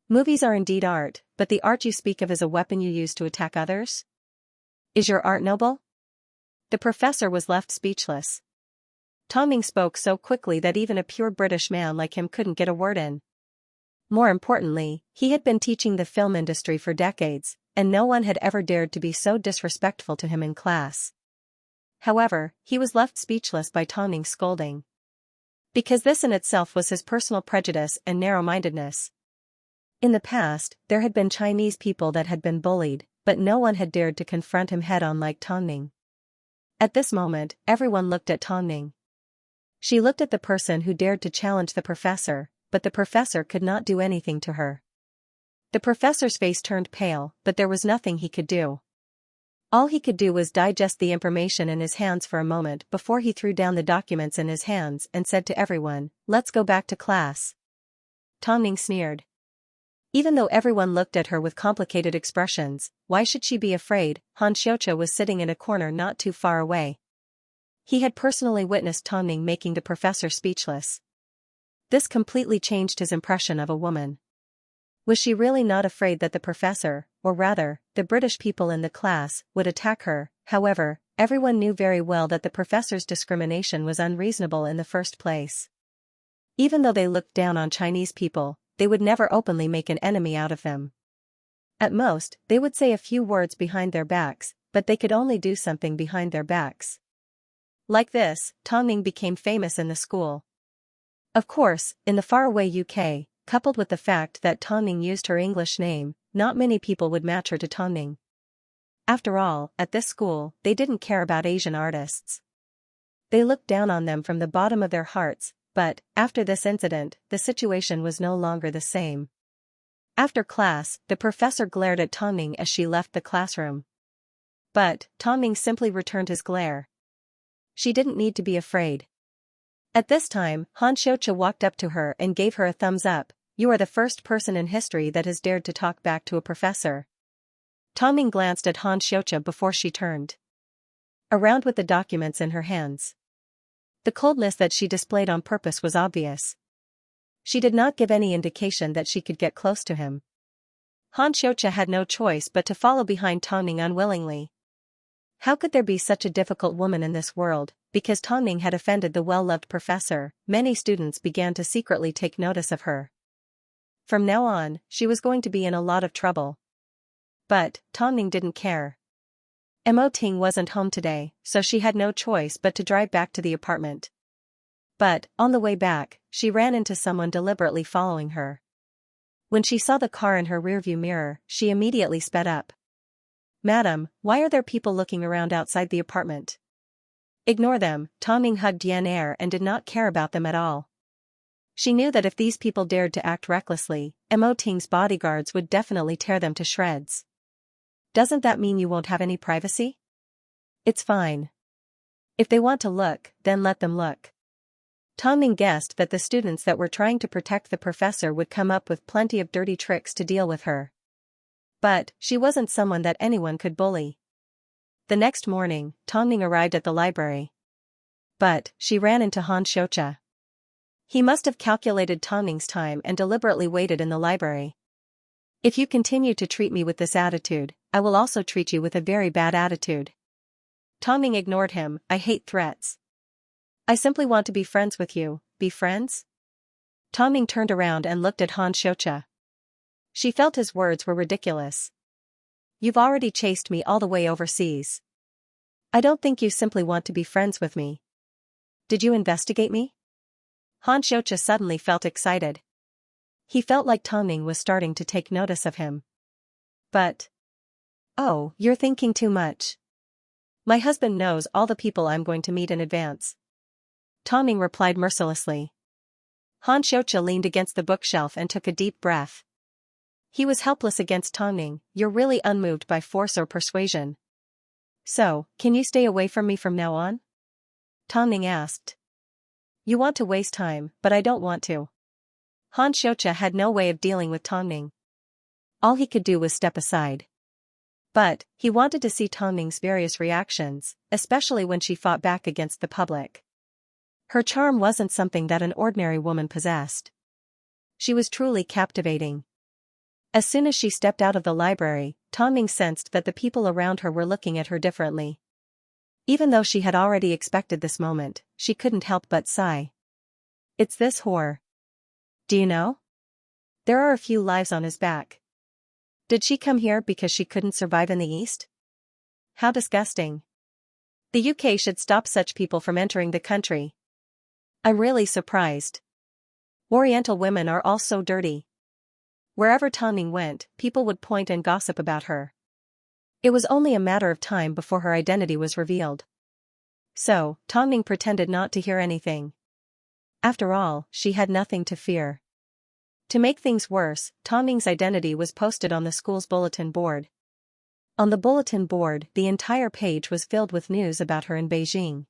Movies are indeed art, but the art you speak of is a weapon you use to attack others? Is your art noble? The professor was left speechless. Tongming spoke so quickly that even a pure British man like him couldn't get a word in. More importantly, he had been teaching the film industry for decades, and no one had ever dared to be so disrespectful to him in class. However, he was left speechless by Tong Ning's scolding. Because this in itself was his personal prejudice and narrow-mindedness. In the past, there had been Chinese people that had been bullied, but no one had dared to confront him head-on like Tong Ning. At this moment, everyone looked at Tong Ning. She looked at the person who dared to challenge the professor, but the professor could not do anything to her. The professor's face turned pale, but there was nothing he could do. All he could do was digest the information in his hands for a moment before he threw down the documents in his hands and said to everyone, "Let's go back to class." Tong Ning sneered. Even though everyone looked at her with complicated expressions, why should she be afraid? Xianxia was sitting in a corner not too far away. He had personally witnessed Tong Ning making the professor speechless. This completely changed his impression of a woman. Was she really not afraid that the professor, or rather, the British people in the class, would attack her? However, everyone knew very well that the professor's discrimination was unreasonable in the first place. Even though they looked down on Chinese people, they would never openly make an enemy out of them. At most, they would say a few words behind their backs, but they could only do something behind their backs. Like this, Tong Ning became famous in the school. Of course, in the faraway UK, coupled with the fact that Tong Ning used her English name, not many people would match her to Tong Ning. After all, at this school, they didn't care about Asian artists. They looked down on them from the bottom of their hearts, but, after this incident, the situation was no longer the same. After class, the professor glared at Tong Ning as she left the classroom. But, Tong Ning simply returned his glare. She didn't need to be afraid. At this time, Xianxia walked up to her and gave her a thumbs up. "You are the first person in history that has dared to talk back to a professor." Tong Ning glanced at Xianxia before she turned around with the documents in her hands. The coldness that she displayed on purpose was obvious. She did not give any indication that she could get close to him. Xianxia had no choice but to follow behind Tong Ning unwillingly. How could there be such a difficult woman in this world? Because Tong Ning had offended the well-loved professor, many students began to secretly take notice of her. From now on, she was going to be in a lot of trouble. But, Tong Ning didn't care. Mo Ting wasn't home today, so she had no choice but to drive back to the apartment. But, on the way back, she ran into someone deliberately following her. When she saw the car in her rearview mirror, she immediately sped up. "Madam, why are there people looking around outside the apartment?" "Ignore them." Tong Ning hugged Yan Er and did not care about them at all. She knew that if these people dared to act recklessly, Mo Ting's bodyguards would definitely tear them to shreds. "Doesn't that mean you won't have any privacy?" "It's fine. If they want to look, then let them look." Tong Ning guessed that the students that were trying to protect the professor would come up with plenty of dirty tricks to deal with her. But, she wasn't someone that anyone could bully. The next morning, Tong Ning arrived at the library. But, she ran into Xianxia. He must have calculated Tong Ning's time and deliberately waited in the library. "If you continue to treat me with this attitude, I will also treat you with a very bad attitude." Tong Ning ignored him. "I hate threats. I simply want to be friends with you." "Be friends?" Tong Ning turned around and looked at Xianxia. She felt his words were ridiculous. "You've already chased me all the way overseas. I don't think you simply want to be friends with me. Did you investigate me?" Xianxia suddenly felt excited. He felt like Tong Ning was starting to take notice of him. But... "Oh, you're thinking too much. My husband knows all the people I'm going to meet in advance." Tong Ning replied mercilessly. Xianxia leaned against the bookshelf and took a deep breath. He was helpless against Tong Ning. "You're really unmoved by force or persuasion. So, can you stay away from me from now on?" Tong Ning asked. "You want to waste time, but I don't want to." Xianxia had no way of dealing with Tong Ning. All he could do was step aside. But, he wanted to see Tong Ning's various reactions, especially when she fought back against the public. Her charm wasn't something that an ordinary woman possessed. She was truly captivating. As soon as she stepped out of the library, Tong Ning sensed that the people around her were looking at her differently. Even though she had already expected this moment, she couldn't help but sigh. "It's this whore. Do you know? There are a few lives on his back. Did she come here because she couldn't survive in the East? How disgusting. The UK should stop such people from entering the country. I'm really surprised. Oriental women are all so dirty. Wherever Tongning went, people would point and gossip about her. It was only a matter of time before her identity was revealed. So, Tongning pretended not to hear anything. After all, she had nothing to fear. To make things worse, Tongning's identity was posted on the school's bulletin board. On the bulletin board, the entire page was filled with news about her in Beijing.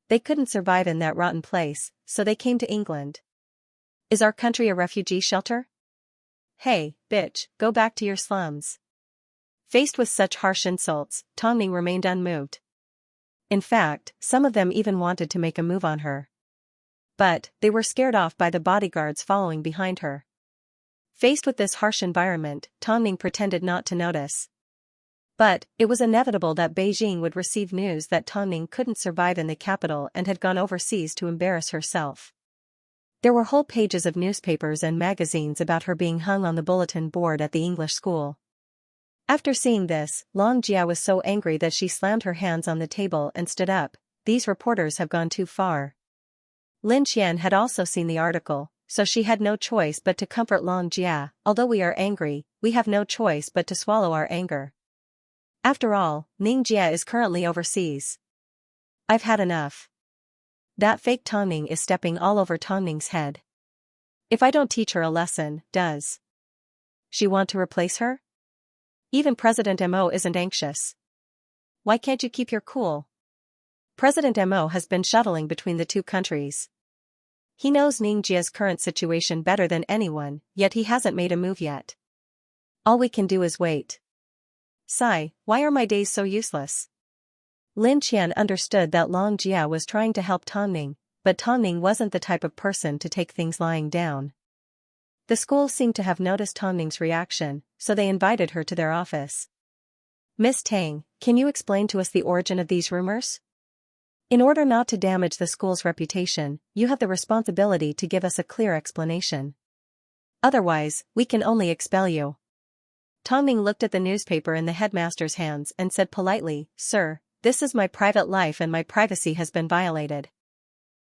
They couldn't survive in that rotten place, so they came to England. Is our country a refugee shelter? Hey, bitch, go back to your slums. Faced with such harsh insults, Tongning remained unmoved. In fact, some of them even wanted to make a move on her. But, they were scared off by the bodyguards following behind her. Faced with this harsh environment, Tongning pretended not to notice. But, it was inevitable that Beijing would receive news that Tongning couldn't survive in the capital and had gone overseas to embarrass herself. There were whole pages of newspapers and magazines about her being hung on the bulletin board at the English school. After seeing this, Xianxia was so angry that she slammed her hands on the table and stood up. These reporters have gone too far. Lin Qian had also seen the article, so she had no choice but to comfort Xianxia. Although we are angry, we have no choice but to swallow our anger. After all, Ningjia is currently overseas. I've had enough. That fake Tongning is stepping all over Tongning's head. If I don't teach her a lesson, does she want to replace her? Even President Mo isn't anxious. Why can't you keep your cool? President Mo has been shuttling between the two countries. He knows Ningjia's current situation better than anyone, yet he hasn't made a move yet. All we can do is wait. Sigh, why are my days so useless? Lin Qian understood that Xianxia was trying to help Tongning, but Tongning wasn't the type of person to take things lying down. The school seemed to have noticed Tongning's reaction, so they invited her to their office. Miss Tang, can you explain to us the origin of these rumors? In order not to damage the school's reputation, you have the responsibility to give us a clear explanation. Otherwise, we can only expel you. Tongning looked at the newspaper in the headmaster's hands and said politely, Sir, this is my private life and my privacy has been violated.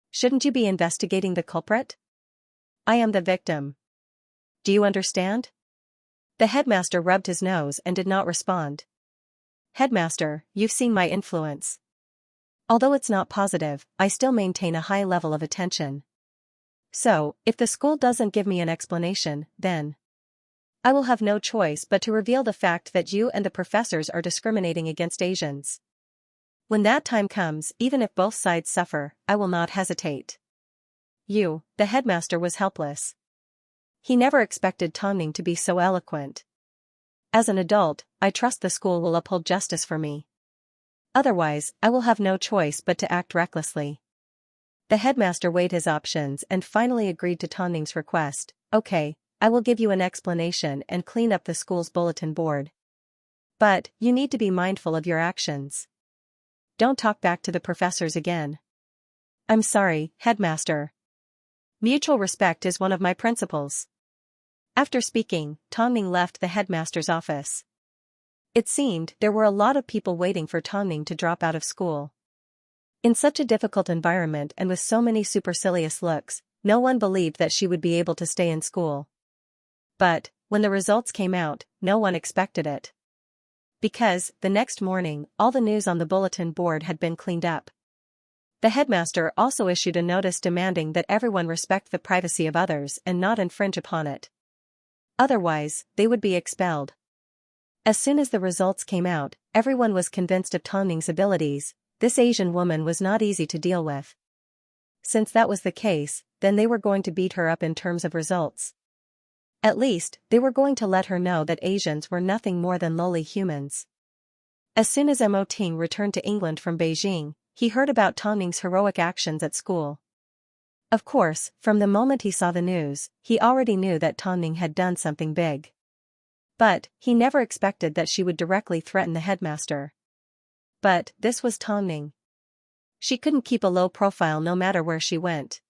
Shouldn't you be investigating the culprit? I am the victim. Do you understand? The headmaster rubbed his nose and did not respond. Headmaster, you've seen my influence. Although it's not positive, I still maintain a high level of attention. So, if the school doesn't give me an explanation, then I will have no choice but to reveal the fact that you and the professors are discriminating against Asians. When that time comes, even if both sides suffer, I will not hesitate. The headmaster was helpless. He never expected Tongning to be so eloquent. As an adult, I trust the school will uphold justice for me. Otherwise, I will have no choice but to act recklessly. The headmaster weighed his options and finally agreed to Tongning's request. Okay, I will give you an explanation and clean up the school's bulletin board. But, you need to be mindful of your actions. Don't talk back to the professors again. I'm sorry, headmaster. Mutual respect is one of my principles. After speaking, Tongning left the headmaster's office. It seemed there were a lot of people waiting for Tongning to drop out of school. In such a difficult environment and with so many supercilious looks, no one believed that she would be able to stay in school. But, when the results came out, no one expected it. Because, the next morning, all the news on the bulletin board had been cleaned up. The headmaster also issued a notice demanding that everyone respect the privacy of others and not infringe upon it. Otherwise, they would be expelled. As soon as the results came out, everyone was convinced of Tongning's abilities. This Asian woman was not easy to deal with. Since that was the case, then they were going to beat her up in terms of results. At least, they were going to let her know that Asians were nothing more than lowly humans. As soon as Mo Ting returned to England from Beijing, he heard about Tongning's heroic actions at school. Of course, from the moment he saw the news, he already knew that Tongning had done something big. But, he never expected that she would directly threaten the headmaster. But, this was Tongning. She couldn't keep a low profile no matter where she went.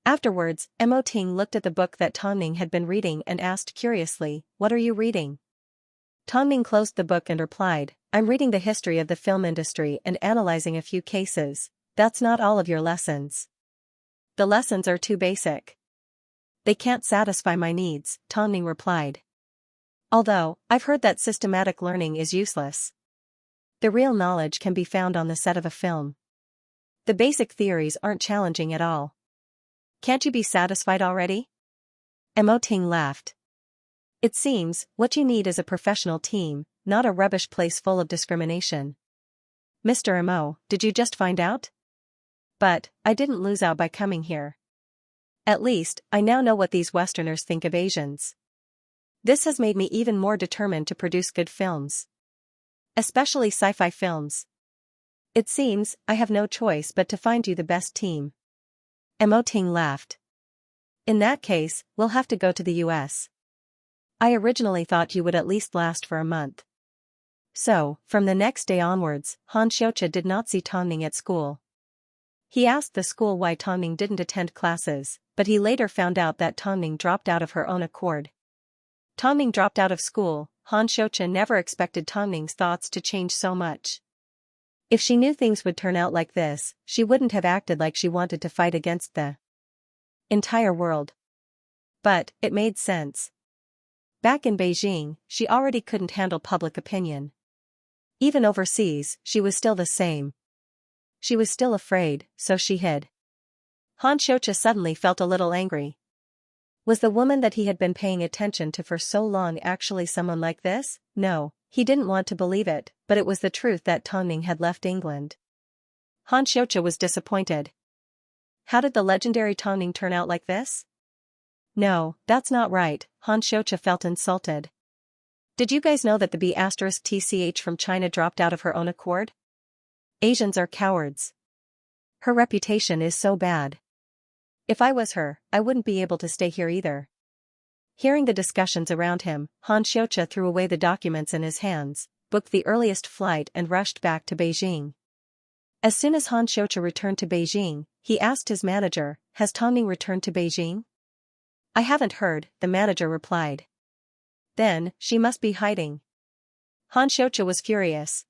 Afterwards, Mo Ting looked at the book that Tang Ning had been reading and asked curiously, "What are you reading?" Tang Ning closed the book and replied, "I'm reading the history of the film industry and analyzing a few cases. That's not all of your lessons. The lessons are too basic. They can't satisfy my needs," Tang Ning replied. "Although, I've heard that systematic learning is useless. The real knowledge can be found on the set of a film. The basic theories aren't challenging at all. Can't you be satisfied already?" Mo Ting laughed. "It seems, what you need is a professional team, not a rubbish place full of discrimination." "Mr. Mo, did you just find out?" "But, I didn't lose out by coming here. At least, I now know what these Westerners think of Asians. This has made me even more determined to produce good films. Especially sci-fi films. It seems, I have no choice but to find you the best team." Mo Ting laughed. "In that case, we'll have to go to the US. I originally thought you would at least last for a month." So, from the next day onwards, Xianxia did not see Tang Ning at school. He asked the school why Tang Ning didn't attend classes, but he later found out that Tang Ning dropped out of her own accord. Tang Ning dropped out of school. Xianxia never expected Tang Ning's thoughts to change so much. If she knew things would turn out like this, she wouldn't have acted like she wanted to fight against the entire world. But, it made sense. Back in Beijing, she already couldn't handle public opinion. Even overseas, she was still the same. She was still afraid, so she hid. Xianxia suddenly felt a little angry. Was the woman that he had been paying attention to for so long actually someone like this? No, he didn't want to believe it, but it was the truth that Tang Ning had left England. Xianxia was disappointed. How did the legendary Tang Ning turn out like this? No, that's not right. Xianxia felt insulted. Did you guys know that the B*TCH from China dropped out of her own accord? Asians are cowards. Her reputation is so bad. If I was her, I wouldn't be able to stay here either." Hearing the discussions around him, Xianxia threw away the documents in his hands, booked the earliest flight and rushed back to Beijing. As soon as Xianxia returned to Beijing, he asked his manager, "Has Tang Ning returned to Beijing?" "I haven't heard," the manager replied. "Then, she must be hiding." Xianxia was furious.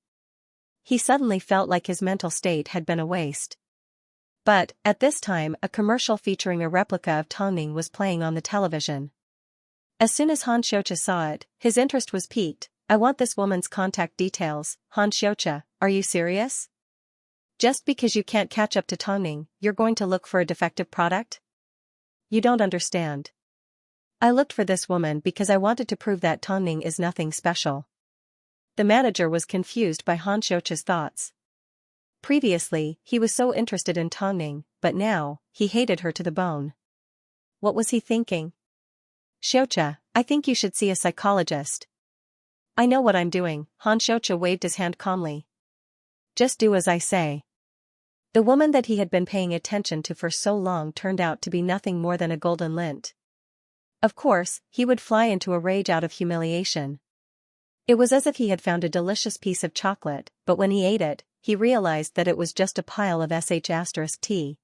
He suddenly felt like his mental state had been a waste. But, at this time, a commercial featuring a replica of Tang Ning was playing on the television. As soon as Xianxia saw it, his interest was piqued. "I want this woman's contact details." "Xianxia, are you serious? Just because you can't catch up to Tang Ning, you're going to look for a defective product? You don't understand. I looked for this woman because I wanted to prove that Tang Ning is nothing special." The manager was confused by Xiaoqia's thoughts. Previously, he was so interested in Tang Ning, but now, he hated her to the bone. What was he thinking? "Xiaoqia, I think you should see a psychologist." "I know what I'm doing." Xiaoqia waved his hand calmly. "Just do as I say." The woman that he had been paying attention to for so long turned out to be nothing more than a golden lint. Of course, he would fly into a rage out of humiliation. It was as if he had found a delicious piece of chocolate, but when he ate it, he realized that it was just a pile of *T.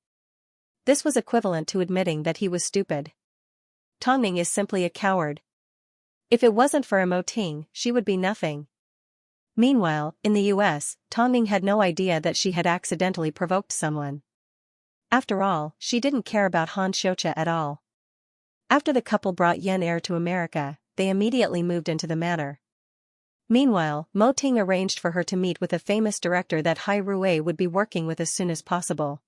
This was equivalent to admitting that he was stupid. Tang Ning is simply a coward. If it wasn't for Mo Ting, she would be nothing. Meanwhile, in the US, Tang Ning had no idea that she had accidentally provoked someone. After all, she didn't care about Xiaoqia at all. After the couple brought Yen Air to America, they immediately moved into the manor. Meanwhile, Mo Ting arranged for her to meet with a famous director that Hai Rui would be working with as soon as possible.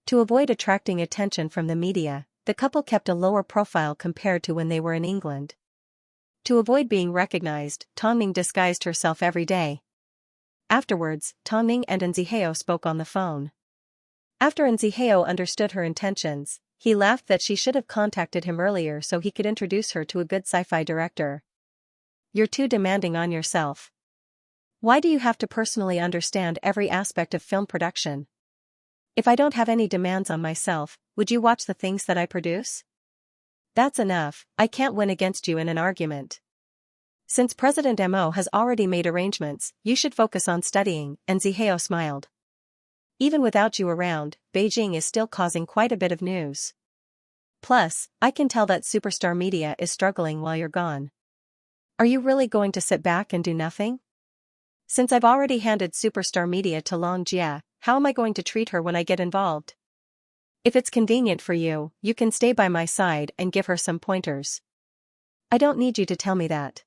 To avoid attracting attention from the media, the couple kept a lower profile compared to when they were in England. To avoid being recognized, Tang Ning disguised herself every day. Afterwards, Tang Ning and Nziheo spoke on the phone. After Nziheo understood her intentions, he laughed that she should have contacted him earlier so he could introduce her to a good sci-fi director. "You're too demanding on yourself. Why do you have to personally understand every aspect of film production? If I don't have any demands on myself, would you watch the things that I produce? That's enough, I can't win against you in an argument. Since President Mo has already made arrangements, you should focus on studying," and Nziheo smiled. "Even without you around, Beijing is still causing quite a bit of news." Plus, I can tell that superstar media is struggling while you're gone. Are you really going to sit back and do nothing? Since I've already handed superstar media to Xianxia, how am I going to treat her when I get involved? If it's convenient for you, you can stay by my side and give her some pointers. I don't need you to tell me that.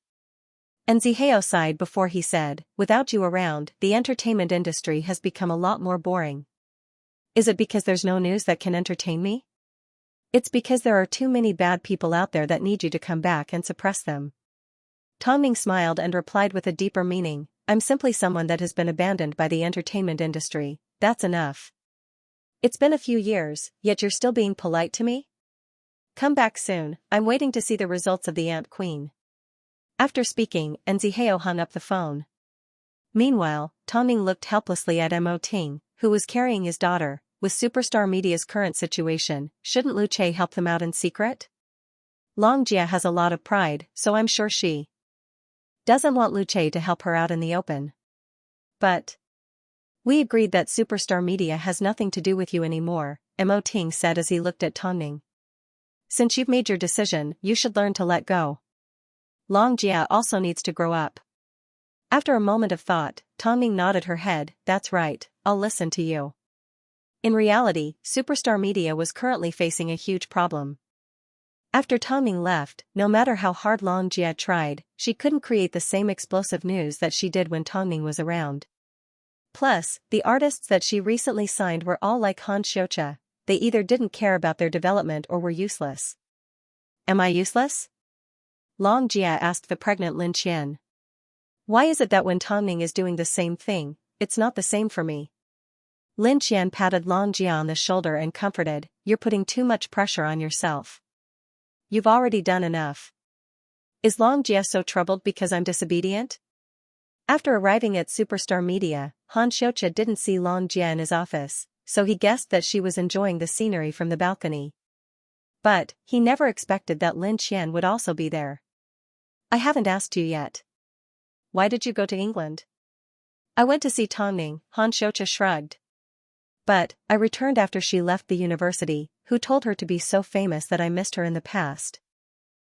And Zihao sighed before he said, without you around, the entertainment industry has become a lot more boring. Is it because there's no news that can entertain me? It's because there are too many bad people out there that need you to come back and suppress them. Tongming smiled and replied with a deeper meaning, I'm simply someone that has been abandoned by the entertainment industry, that's enough. It's been a few years, yet you're still being polite to me? Come back soon, I'm waiting to see the results of the Ant Queen. After speaking, Zihao hung up the phone. Meanwhile, Tongming looked helplessly at Mo Ting, who was carrying his daughter. With Superstar Media's current situation, shouldn't Lu Che help them out in secret? Xianxia has a lot of pride, so I'm sure she doesn't want Lu Che to help her out in the open. But we agreed that Superstar Media has nothing to do with you anymore, Mo Ting said as he looked at Tongming. Since you've made your decision, you should learn to let go. Xianxia also needs to grow up. After a moment of thought, Tongming nodded her head, that's right, I'll listen to you. In reality, Superstar Media was currently facing a huge problem. After Tongming left, no matter how hard Xianxia tried, she couldn't create the same explosive news that she did when Tongming was around. Plus, the artists that she recently signed were all like Xianxia, they either didn't care about their development or were useless. Am I useless? Xianxia asked the pregnant Lin Qian. Why is it that when Tongming is doing the same thing, it's not the same for me? Lin Qian patted Xianxia on the shoulder and comforted, you're putting too much pressure on yourself. You've already done enough. Is Xianxia so troubled because I'm disobedient? After arriving at Superstar Media, Xianxia didn't see Xianxia in his office, so he guessed that she was enjoying the scenery from the balcony. But, he never expected that Lin Qian would also be there. I haven't asked you yet. Why did you go to England? I went to see Tongming, Xianxia shrugged. But, I returned after she left the university, who told her to be so famous that I missed her in the past.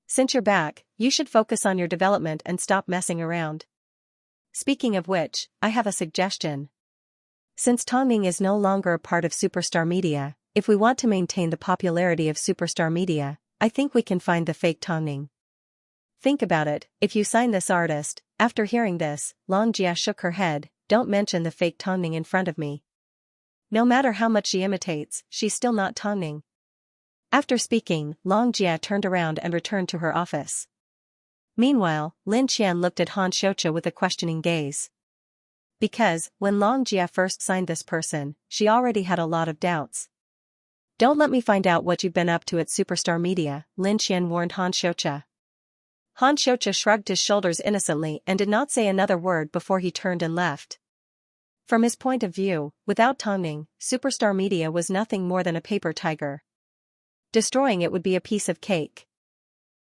Since you're back, you should focus on your development and stop messing around. Speaking of which, I have a suggestion. Since Tongming is no longer a part of Superstar Media, if we want to maintain the popularity of Superstar Media, I think we can find the fake Tongming. Think about it, if you sign this artist. After hearing this, Xianxia shook her head, don't mention the fake Tongming in front of me. No matter how much she imitates, she's still not Tongming. After speaking, Xianxia turned around and returned to her office. Meanwhile, Lin Qian looked at Xianxia with a questioning gaze. Because, when Xianxia first signed this person, she already had a lot of doubts. Don't let me find out what you've been up to at Superstar Media, Lin Qian warned Xianxia. Xianxia shrugged his shoulders innocently and did not say another word before he turned and left. From his point of view, without Tongming, Superstar Media was nothing more than a paper tiger. Destroying it would be a piece of cake.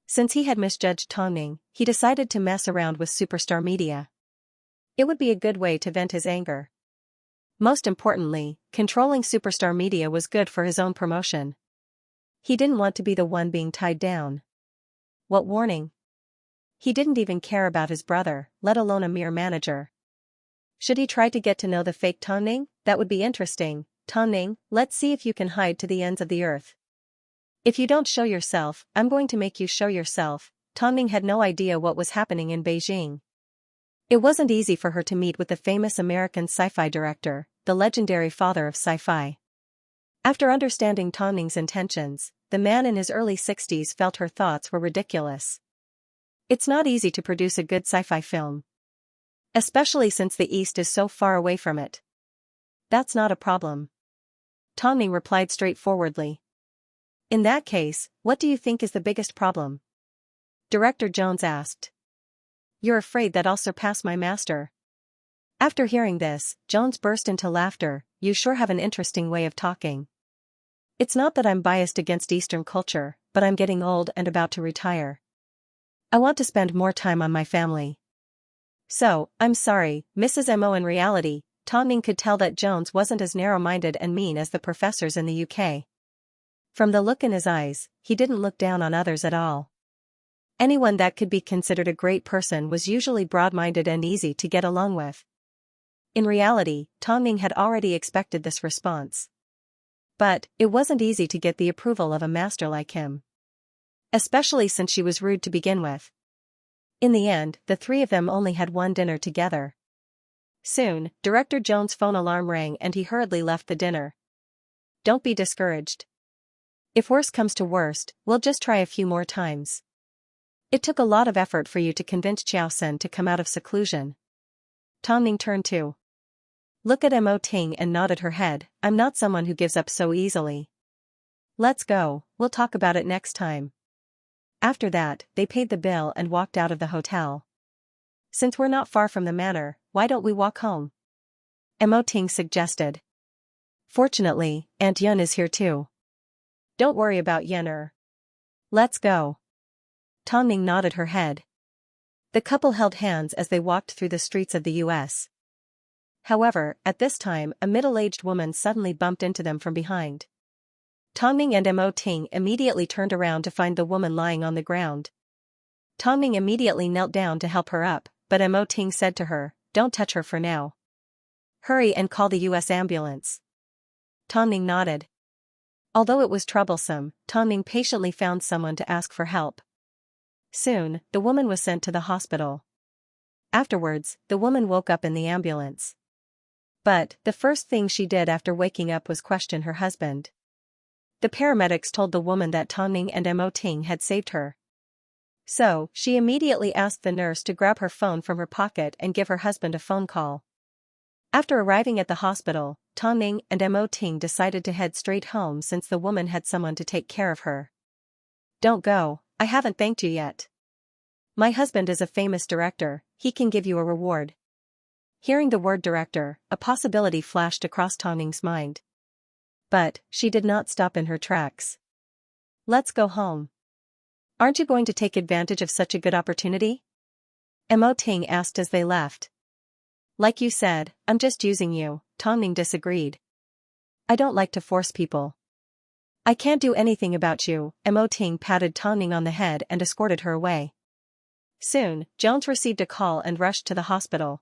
Since he had misjudged Tongming, he decided to mess around with Superstar Media. It would be a good way to vent his anger. Most importantly, controlling Superstar Media was good for his own promotion. He didn't want to be the one being tied down. What warning? He didn't even care about his brother, let alone a mere manager. Should he try to get to know the fake Tongming? That would be interesting. Tongming, let's see if you can hide to the ends of the earth. If you don't show yourself, I'm going to make you show yourself. Tongming had no idea what was happening in Beijing. It wasn't easy for her to meet with the famous American sci-fi director, the legendary father of sci-fi. After understanding Tongming's intentions, the man in his early 60s felt her thoughts were ridiculous. It's not easy to produce a good sci-fi film. Especially since the East is so far away from it. That's not a problem. Tongming replied straightforwardly. In that case, what do you think is the biggest problem? Director Jones asked. You're afraid that I'll surpass my master. After hearing this, Jones burst into laughter, you sure have an interesting way of talking. It's not that I'm biased against Eastern culture, but I'm getting old and about to retire. I want to spend more time on my family. So, I'm sorry, Mrs. Mo. In reality, Tongming could tell that Jones wasn't as narrow-minded and mean as the professors in the UK. From the look in his eyes, he didn't look down on others at all. Anyone that could be considered a great person was usually broad-minded and easy to get along with. In reality, Tongming had already expected this response. But it wasn't easy to get the approval of a master like him. Especially since she was rude to begin with. In the end, the three of them only had one dinner together. Soon, Director Jones' phone alarm rang and he hurriedly left the dinner. Don't be discouraged. If worst comes to worst, we'll just try a few more times. It took a lot of effort for you to convince Xiaosen to come out of seclusion. Tongming turned to look at Mo Ting and nodded her head. I'm not someone who gives up so easily. Let's go, we'll talk about it next time. After that, they paid the bill and walked out of the hotel. Since we're not far from the manor, why don't we walk home? Mo Ting suggested. Fortunately, Aunt Yun is here too. Don't worry about Yen'er. Let's go. Tongming nodded her head. The couple held hands as they walked through the streets of the U.S. However, at this time, a middle-aged woman suddenly bumped into them from behind. Tongming and Mo Ting immediately turned around to find the woman lying on the ground. Tongming immediately knelt down to help her up, but Mo Ting said to her, "Don't touch her for now. Hurry and call the U.S. ambulance." Tongming nodded. Although it was troublesome, Tongming patiently found someone to ask for help. Soon, the woman was sent to the hospital. Afterwards, the woman woke up in the ambulance. But, the first thing she did after waking up was question her husband. The paramedics told the woman that Tongming and Mo Ting had saved her. So, she immediately asked the nurse to grab her phone from her pocket and give her husband a phone call. After arriving at the hospital, Tongming and Mo Ting decided to head straight home since the woman had someone to take care of her. Don't go, I haven't thanked you yet. My husband is a famous director, he can give you a reward. Hearing the word director, a possibility flashed across Tongming's mind. But, she did not stop in her tracks. Let's go home. Aren't you going to take advantage of such a good opportunity? Mo Ting asked as they left. Like you said, I'm just using you, Tongming disagreed. I don't like to force people. I can't do anything about you, Mo Ting patted Tongming on the head and escorted her away. Soon, Jones received a call and rushed to the hospital.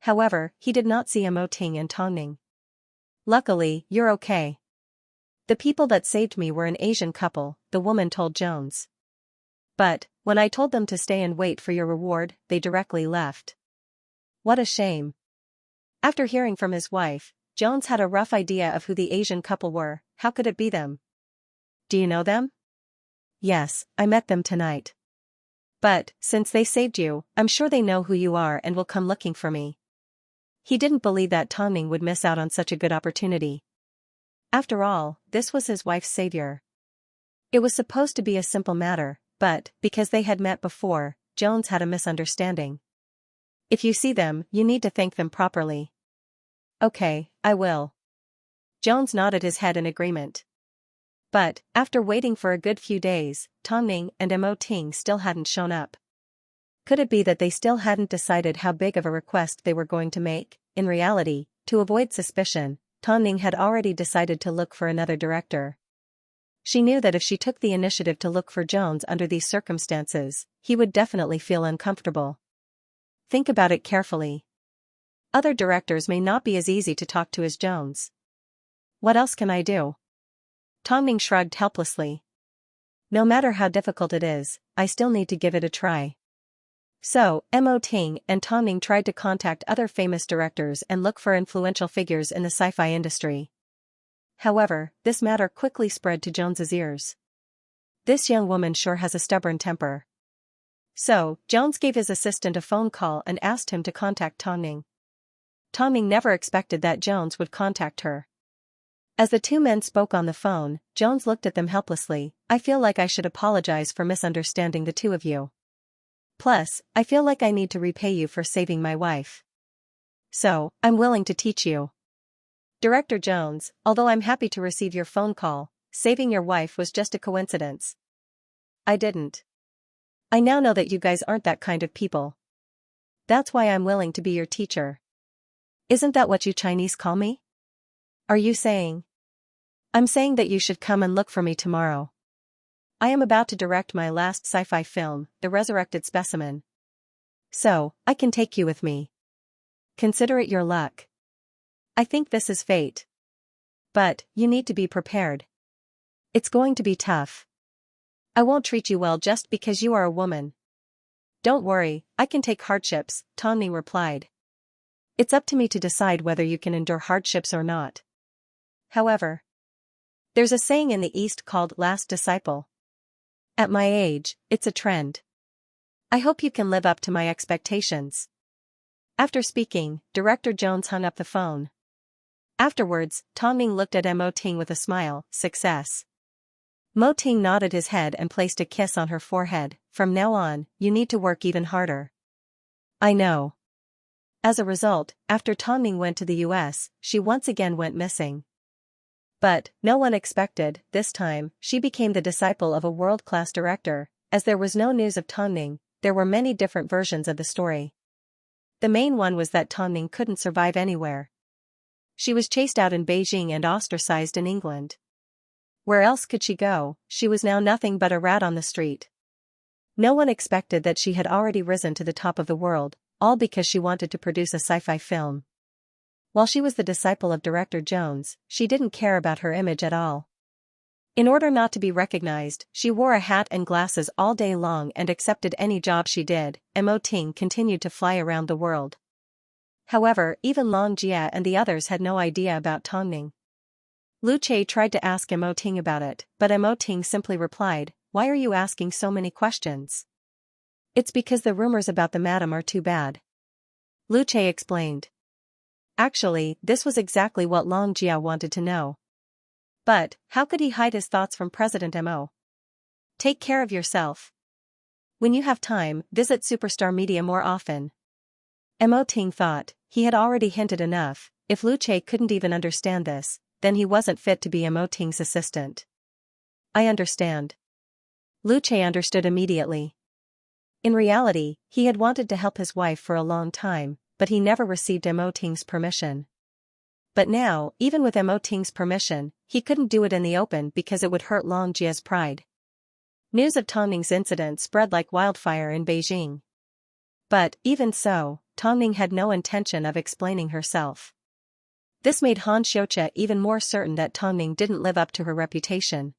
However, he did not see Mo Ting and Tongming. Luckily, you're okay. The people that saved me were an Asian couple, the woman told Jones. But, when I told them to stay and wait for your reward, they directly left. What a shame. After hearing from his wife, Jones had a rough idea of who the Asian couple were. How could it be them? Do you know them? Yes, I met them tonight. But, since they saved you, I'm sure they know who you are and will come looking for me. He didn't believe that Tongming would miss out on such a good opportunity. After all, this was his wife's savior. It was supposed to be a simple matter, but, because they had met before, Jones had a misunderstanding. If you see them, you need to thank them properly. Okay, I will. Jones nodded his head in agreement. But, after waiting for a good few days, Tongming and Mo Ting still hadn't shown up. Could it be that they still hadn't decided how big of a request they were going to make? In reality, to avoid suspicion, Tongming had already decided to look for another director. She knew that if she took the initiative to look for Jones under these circumstances, he would definitely feel uncomfortable. Think about it carefully. Other directors may not be as easy to talk to as Jones. What else can I do? Tongming shrugged helplessly. No matter how difficult it is, I still need to give it a try. So, Mo Ting and Tongming tried to contact other famous directors and look for influential figures in the sci-fi industry. However, this matter quickly spread to Jones's ears. This young woman sure has a stubborn temper. So, Jones gave his assistant a phone call and asked him to contact Tongming. Tongming never expected that Jones would contact her. As the two men spoke on the phone, Jones looked at them helplessly. I feel like I should apologize for misunderstanding the two of you. Plus, I feel like I need to repay you for saving my wife. So, I'm willing to teach you. Director Jones, although I'm happy to receive your phone call, saving your wife was just a coincidence. I didn't. I now know that you guys aren't that kind of people. That's why I'm willing to be your teacher. Isn't that what you Chinese call me? Are you saying? I'm saying that you should come and look for me tomorrow. I am about to direct my last sci-fi film, The Resurrected Specimen. So, I can take you with me. Consider it your luck. I think this is fate. But, you need to be prepared. It's going to be tough. I won't treat you well just because you are a woman. Don't worry, I can take hardships, Tommy replied. It's up to me to decide whether you can endure hardships or not. However, there's a saying in the East called last disciple. At my age, it's a trend. I hope you can live up to my expectations. After speaking, Director Jones hung up the phone. Afterwards, Tongming looked at Mo Ting with a smile. Success. Mo Ting nodded his head and placed a kiss on her forehead. From now on, you need to work even harder. I know. As a result, after Tongming went to the US, she once again went missing. But, no one expected, this time, she became the disciple of a world-class director. As there was no news of Tongming, there were many different versions of the story. The main one was that Tongming couldn't survive anywhere. She was chased out in Beijing and ostracized in England. Where else could she go? She was now nothing but a rat on the street. No one expected that she had already risen to the top of the world, all because she wanted to produce a sci-fi film. While she was the disciple of Director Jones, she didn't care about her image at all. In order not to be recognized, she wore a hat and glasses all day long and accepted any job she did. Mo Ting continued to fly around the world. However, even Long Jia and the others had no idea about Tongming. Lu Che tried to ask Mo Ting about it, but Mo Ting simply replied, "Why are you asking so many questions?" "It's because the rumors about the madam are too bad." Lu Che explained. Actually, this was exactly what Long Jia wanted to know. But, how could he hide his thoughts from President Mo? Take care of yourself. When you have time, visit Superstar Media more often. Mo Ting thought, he had already hinted enough. If Lu Che couldn't even understand this, then he wasn't fit to be Mo Ting's assistant. I understand. Lu Che understood immediately. In reality, he had wanted to help his wife for a long time, but he never received Mo Ting's permission. But now, even with Mo Ting's permission, he couldn't do it in the open because it would hurt Long Jia's pride. News of Tongming's incident spread like wildfire in Beijing. But, even so, Tongming had no intention of explaining herself. This made Han Xianxia even more certain that Tongming didn't live up to her reputation.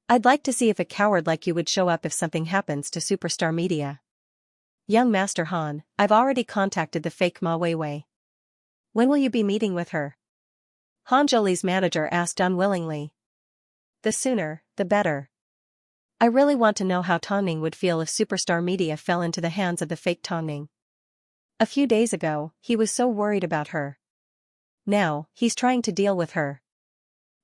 I'd like to see if a coward like you would show up if something happens to Superstar Media. Young Master Han, I've already contacted the fake Ma Weiwei. When will you be meeting with her? Han Zhouli's manager asked unwillingly. The sooner, the better. I really want to know how Tongming would feel if Superstar Media fell into the hands of the fake Tongming. A few days ago, he was so worried about her. Now, he's trying to deal with her.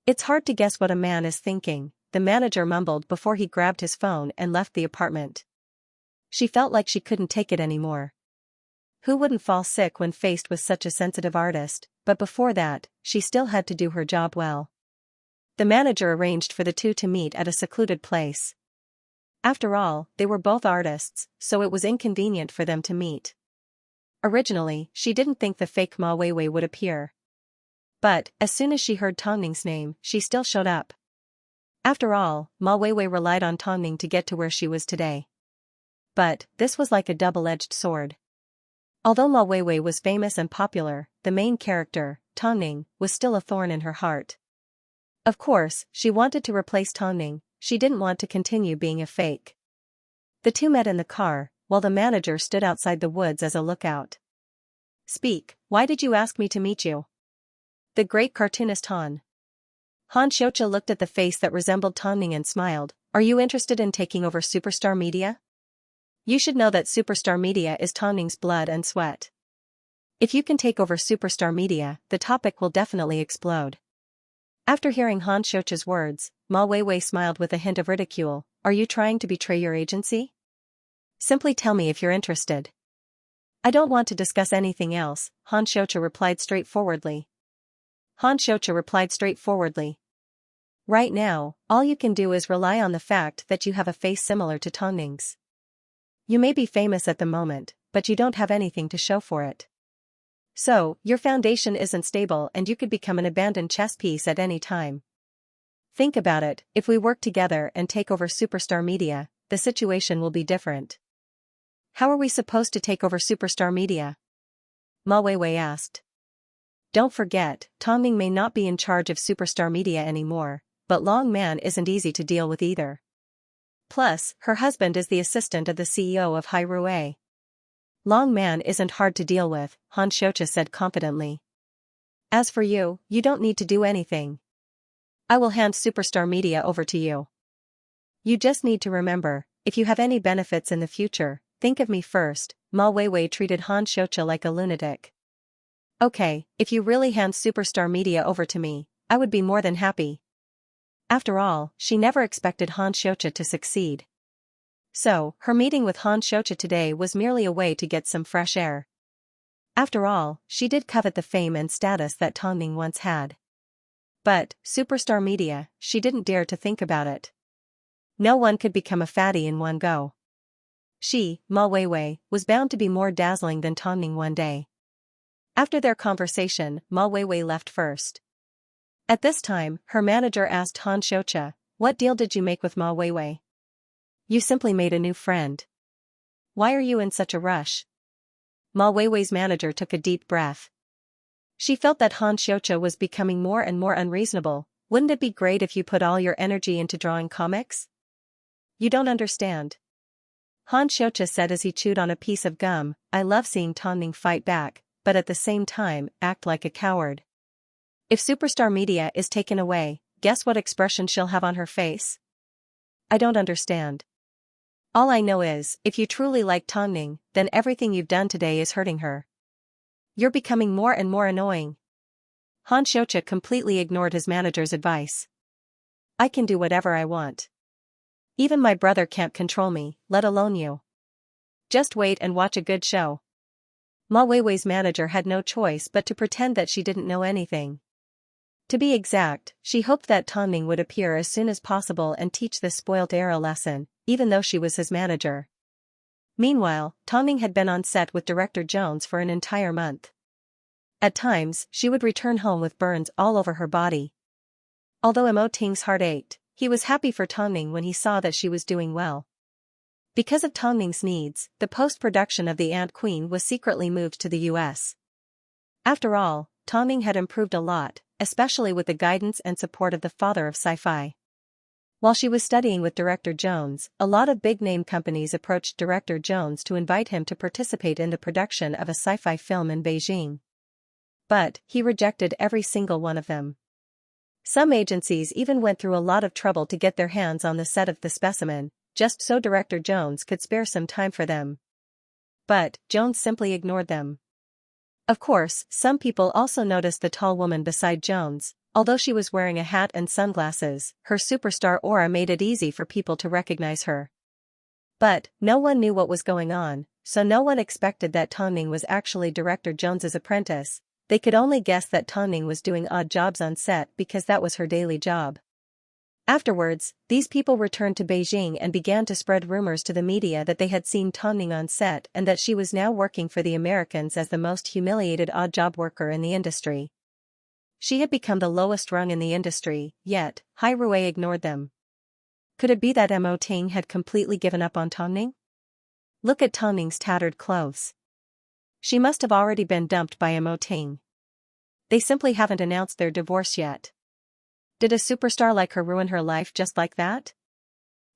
It's hard to guess what a man is thinking, the manager mumbled before he grabbed his phone and left the apartment. She felt like she couldn't take it anymore. Who wouldn't fall sick when faced with such a sensitive artist, but before that, she still had to do her job well. The manager arranged for the two to meet at a secluded place. After all, they were both artists, so it was inconvenient for them to meet. Originally, she didn't think the fake Ma Weiwei would appear. But, as soon as she heard Tongming's name, she still showed up. After all, Ma Weiwei relied on Tongming to get to where she was today. But, this was like a double-edged sword. Although Ma Weiwei was famous and popular, the main character, Tongming, was still a thorn in her heart. Of course, she wanted to replace Tongming, she didn't want to continue being a fake. The two met in the car, while the manager stood outside the woods as a lookout. Speak, why did you ask me to meet you? The great cartoonist Han. Han Xianxia looked at the face that resembled Tongming and smiled. Are you interested in taking over Superstar Media? You should know that Superstar Media is Tongming's blood and sweat. If you can take over Superstar Media, the topic will definitely explode. After hearing Han Xianxia's words, Ma Weiwei smiled with a hint of ridicule. Are you trying to betray your agency? Simply tell me if you're interested. I don't want to discuss anything else, Han Xianxia replied straightforwardly. Right now, all you can do is rely on the fact that you have a face similar to Tongming's. You may be famous at the moment, but you don't have anything to show for it. So, your foundation isn't stable and you could become an abandoned chess piece at any time. Think about it, if we work together and take over Superstar Media, the situation will be different. How are we supposed to take over Superstar Media? Ma Weiwei asked. Don't forget, Tongming may not be in charge of Superstar Media anymore, but Long Man isn't easy to deal with either. Plus, her husband is the assistant of the CEO of Hairue. Long Man isn't hard to deal with, Han Xiaoqia said confidently. As for you, you don't need to do anything. I will hand Superstar Media over to you. You just need to remember, if you have any benefits in the future, think of me first. Ma Weiwei treated Han Xiaoqia like a lunatic. Okay, if you really hand Superstar Media over to me, I would be more than happy. After all, she never expected Han Xiaoqia to succeed. So, her meeting with Han Xiaoqia today was merely a way to get some fresh air. After all, she did covet the fame and status that Tongming once had. But, Superstar Media, she didn't dare to think about it. No one could become a fatty in one go. She, Ma Weiwei, was bound to be more dazzling than Tongming one day. After their conversation, Ma Weiwei left first. At this time, her manager asked Han Xiaoqia, "What deal did you make with Ma Weiwei?" "You simply made a new friend. Why are you in such a rush?" Ma Weiwei's manager took a deep breath. She felt that Han Xiaoqia was becoming more and more unreasonable. Wouldn't it be great if you put all your energy into drawing comics? You don't understand. Han Xiaoqia said as he chewed on a piece of gum, I love seeing Tongming fight back, but at the same time, act like a coward. If Superstar Media is taken away, guess what expression she'll have on her face? I don't understand. All I know is, if you truly like Tongming, then everything you've done today is hurting her. You're becoming more and more annoying. Han Xiaoqia completely ignored his manager's advice. I can do whatever I want. Even my brother can't control me, let alone you. Just wait and watch a good show. Ma Weiwei's manager had no choice but to pretend that she didn't know anything. To be exact, she hoped that Tongming would appear as soon as possible and teach this spoilt heir a lesson, even though she was his manager. Meanwhile, Tongming had been on set with director Jones for an entire month. At times, she would return home with burns all over her body. Although Mo Ting's heart ached, he was happy for Tongming when he saw that she was doing well. Because of Tongming's needs, the post-production of The Ant Queen was secretly moved to the US. After all, Tongming had improved a lot, especially with the guidance and support of the father of sci-fi. While she was studying with director Jones, a lot of big-name companies approached director Jones to invite him to participate in the production of a sci-fi film in Beijing. But, he rejected every single one of them. Some agencies even went through a lot of trouble to get their hands on the set of The Specimen, just so director Jones could spare some time for them. But, Jones simply ignored them. Of course, some people also noticed the tall woman beside Jones. Although she was wearing a hat and sunglasses, her superstar aura made it easy for people to recognize her. But, no one knew what was going on, so no one expected that Tongming was actually director Jones's apprentice. They could only guess that Tongming was doing odd jobs on set because that was her daily job. Afterwards, these people returned to Beijing and began to spread rumors to the media that they had seen Tongming on set and that she was now working for the Americans as the most humiliated odd job worker in the industry. She had become the lowest rung in the industry, yet, Hairue ignored them. Could it be that Mo Ting had completely given up on Tongming? Look at Tongming's tattered clothes. She must have already been dumped by Mo Ting. They simply haven't announced their divorce yet. Did a superstar like her ruin her life just like that?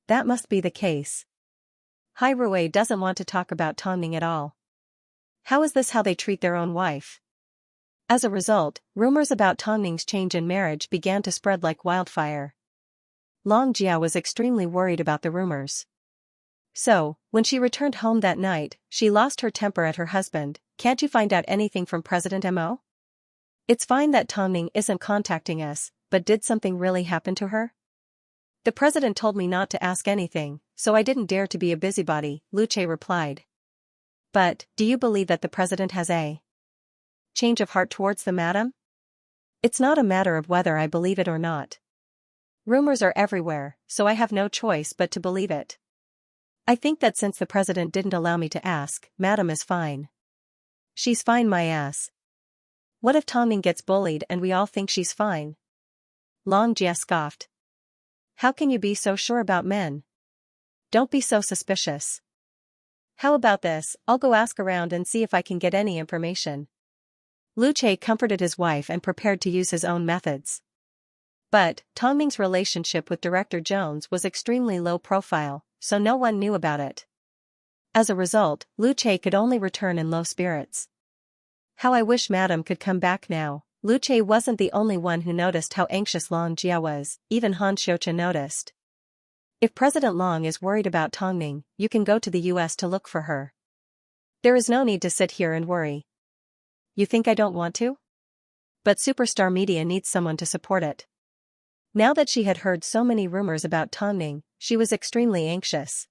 That must be the case. Hairue doesn't want to talk about Tongming at all. How is this how they treat their own wife? As a result, rumors about Tongming's change in marriage began to spread like wildfire. Long Jia was extremely worried about the rumors. So, when she returned home that night, she lost her temper at her husband. Can't you find out anything from President Mo? It's fine that Tongming isn't contacting us, but did something really happen to her? The president told me not to ask anything, so I didn't dare to be a busybody, Luce replied. But, do you believe that the president has a change of heart towards the madam? It's not a matter of whether I believe it or not. Rumors are everywhere, so I have no choice but to believe it. I think that since the president didn't allow me to ask, madam is fine. She's fine my ass. What if Tongming gets bullied and we all think she's fine? Long Jia scoffed. How can you be so sure about men? Don't be so suspicious. How about this, I'll go ask around and see if I can get any information. Lu Che comforted his wife and prepared to use his own methods. But, Tongming's relationship with Director Jones was extremely low profile, so no one knew about it. As a result, Lu Che could only return in low spirits. How I wish Madam could come back now. Lu Che wasn't the only one who noticed how anxious Long Jia was, even Han Xiaoqia noticed. If President Long is worried about Tongming, you can go to the US to look for her. There is no need to sit here and worry. You think I don't want to? But Superstar Media needs someone to support it. Now that she had heard so many rumors about Tongming, she was extremely anxious.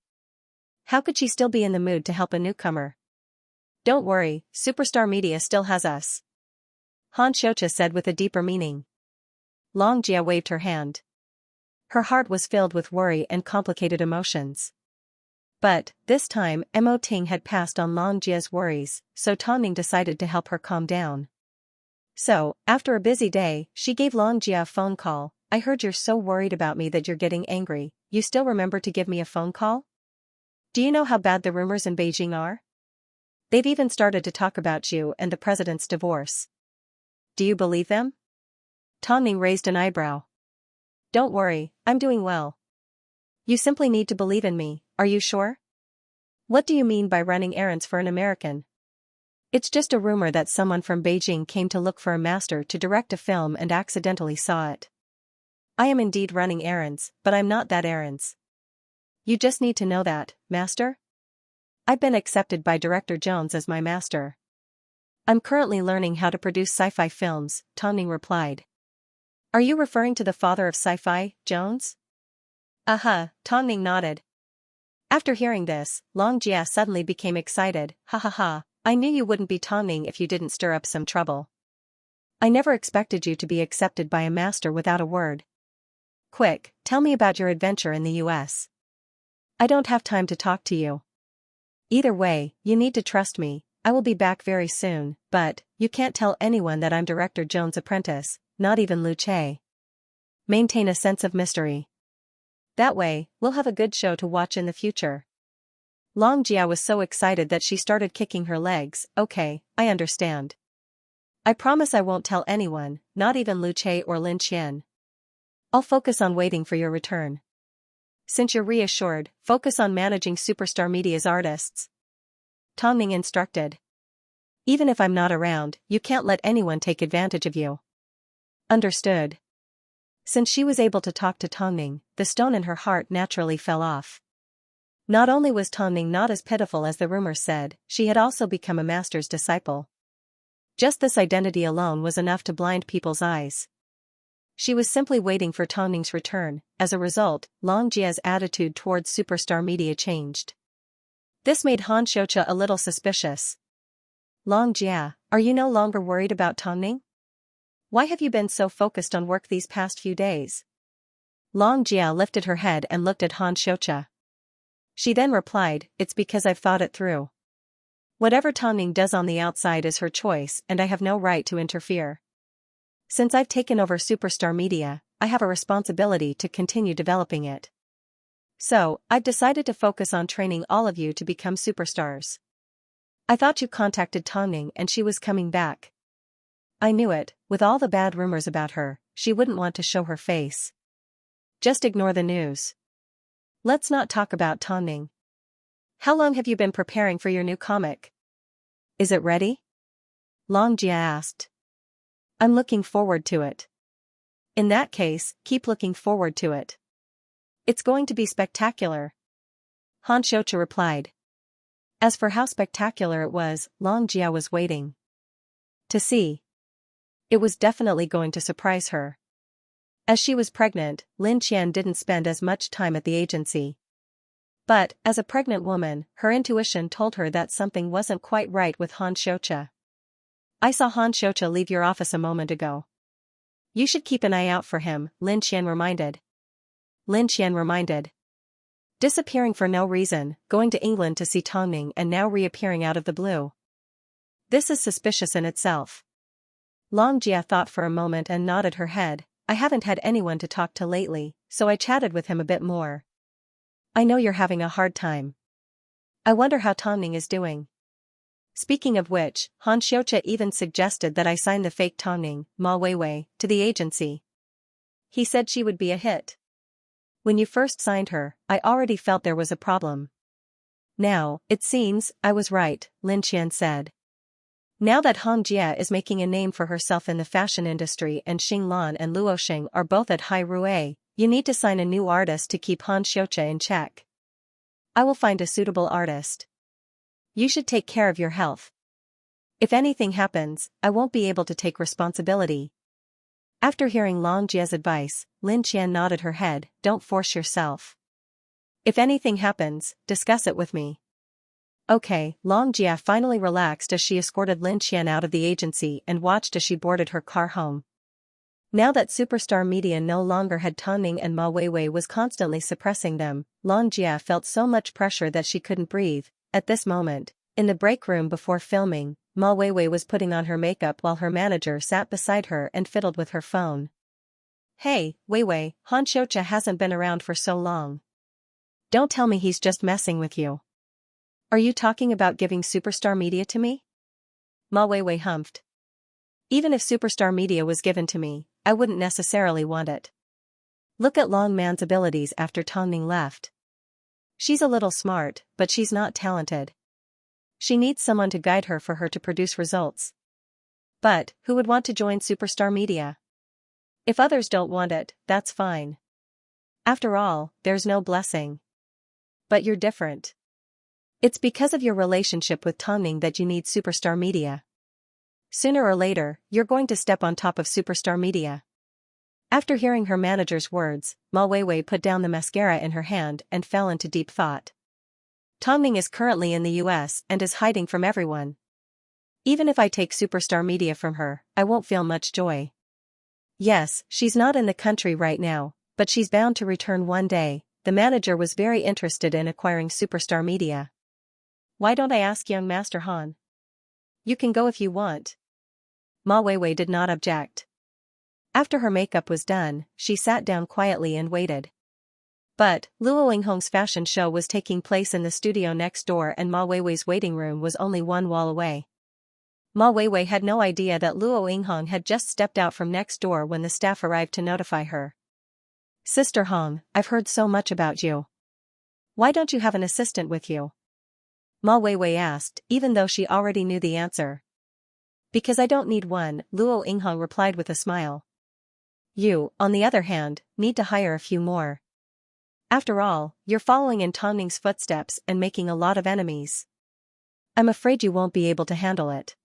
How could she still be in the mood to help a newcomer? Don't worry, Superstar Media still has us. Han Xiaoqia said with a deeper meaning. Long Jia waved her hand. Her heart was filled with worry and complicated emotions. But, this time, Mo Ting had passed on Long Jia's worries, so Tongming decided to help her calm down. So, after a busy day, she gave Long Jia a phone call. I heard you're so worried about me that you're getting angry. You still remember to give me a phone call? Do you know how bad the rumors in Beijing are? They've even started to talk about you and the president's divorce. Do you believe them? Tongming raised an eyebrow. Don't worry, I'm doing well. You simply need to believe in me, are you sure? What do you mean by running errands for an American? It's just a rumor that someone from Beijing came to look for a master to direct a film and accidentally saw it. I am indeed running errands, but I'm not that errands. You just need to know that, master? I've been accepted by Director Jones as my master. I'm currently learning how to produce sci-fi films, Tongming replied. Are you referring to the father of sci-fi, Jones? Tongming nodded. After hearing this, Long Jia suddenly became excited. Ha ha ha, I knew you wouldn't be Tongming if you didn't stir up some trouble. I never expected you to be accepted by a master without a word. Quick, tell me about your adventure in the US. I don't have time to talk to you. Either way, you need to trust me. I will be back very soon, but you can't tell anyone that I'm Director Jones' apprentice, not even Lu Che. Maintain a sense of mystery. That way, we'll have a good show to watch in the future. Long Jia was so excited that she started kicking her legs. Okay, I understand. I promise I won't tell anyone, not even Lu Che or Lin Qian. I'll focus on waiting for your return. Since you're reassured, focus on managing Superstar Media's artists. Tongming instructed. Even if I'm not around, you can't let anyone take advantage of you. Understood. Since she was able to talk to Tongming, the stone in her heart naturally fell off. Not only was Tongming not as pitiful as the rumors said, she had also become a master's disciple. Just this identity alone was enough to blind people's eyes. She was simply waiting for Tongming's return. As a result, Long Jia's attitude towards Superstar Media changed. This made Han Xiaoqia a little suspicious. Long Jia, are you no longer worried about Tongming? Why have you been so focused on work these past few days? Long Jia lifted her head and looked at Han Xiaoqia. She then replied, it's because I've thought it through. Whatever Tongming does on the outside is her choice and I have no right to interfere. Since I've taken over Superstar Media, I have a responsibility to continue developing it. So, I've decided to focus on training all of you to become superstars. I thought you contacted Tongming and she was coming back. I knew it, with all the bad rumors about her, she wouldn't want to show her face. Just ignore the news. Let's not talk about Tongming. How long have you been preparing for your new comic? Is it ready? Long Jia asked. I'm looking forward to it. In that case, keep looking forward to it. It's going to be spectacular. Han Xiaoqia replied. As for how spectacular it was, Long Jia was waiting to see. It was definitely going to surprise her. As she was pregnant, Lin Qian didn't spend as much time at the agency. But, as a pregnant woman, her intuition told her that something wasn't quite right with Han Xiaoqia. I saw Han Xiaoqia leave your office a moment ago. You should keep an eye out for him, Lin Qian reminded. Lin Qian reminded. Disappearing for no reason, going to England to see Tongming and now reappearing out of the blue. This is suspicious in itself. Long Jia thought for a moment and nodded her head. I haven't had anyone to talk to lately, so I chatted with him a bit more. I know you're having a hard time. I wonder how Tongning is doing. Speaking of which, Xianxia even suggested that I sign the fake Tongning, Ma Weiwei, to the agency. He said she would be a hit. When you first signed her, I already felt there was a problem. Now, it seems, I was right, Lin Qian said. Now that Hong Jia is making a name for herself in the fashion industry and Xing Lan and Luo Xing are both at high rue, you need to sign a new artist to keep Han Xiuqia in check. I will find a suitable artist. You should take care of your health. If anything happens, I won't be able to take responsibility. After hearing Long Jia's advice, Lin Qian nodded her head, don't force yourself. If anything happens, discuss it with me. Okay, Long Jia finally relaxed as she escorted Lin Qian out of the agency and watched as she boarded her car home. Now that Superstar Media no longer had Tongning and Ma Weiwei was constantly suppressing them, Long Jia felt so much pressure that she couldn't breathe. At this moment, in the break room before filming, Ma Weiwei was putting on her makeup while her manager sat beside her and fiddled with her phone. Hey, Weiwei, Han Xiuqia hasn't been around for so long. Don't tell me he's just messing with you. Are you talking about giving Superstar Media to me? Ma Weiwei humphed. Even if Superstar Media was given to me, I wouldn't necessarily want it. Look at Long Man's abilities after Tongning left. She's a little smart, but she's not talented. She needs someone to guide her for her to produce results. But, who would want to join Superstar Media? If others don't want it, that's fine. After all, there's no blessing. But you're different. It's because of your relationship with Tongning that you need Superstar Media. Sooner or later, you're going to step on top of Superstar Media. After hearing her manager's words, Ma Weiwei put down the mascara in her hand and fell into deep thought. Tongning is currently in the US and is hiding from everyone. Even if I take Superstar Media from her, I won't feel much joy. Yes, she's not in the country right now, but she's bound to return one day. The manager was very interested in acquiring Superstar Media. Why don't I ask young Master Han? You can go if you want. Ma Weiwei did not object. After her makeup was done, she sat down quietly and waited. But, Luo Yinghong's fashion show was taking place in the studio next door and Ma Weiwei's waiting room was only one wall away. Ma Weiwei had no idea that Luo Yinghong had just stepped out from next door when the staff arrived to notify her. Sister Hong, I've heard so much about you. Why don't you have an assistant with you? Ma Weiwei asked, even though she already knew the answer. Because I don't need one, Luo Yinghong replied with a smile. You, on the other hand, need to hire a few more. After all, you're following in Tongning's footsteps and making a lot of enemies. I'm afraid you won't be able to handle it.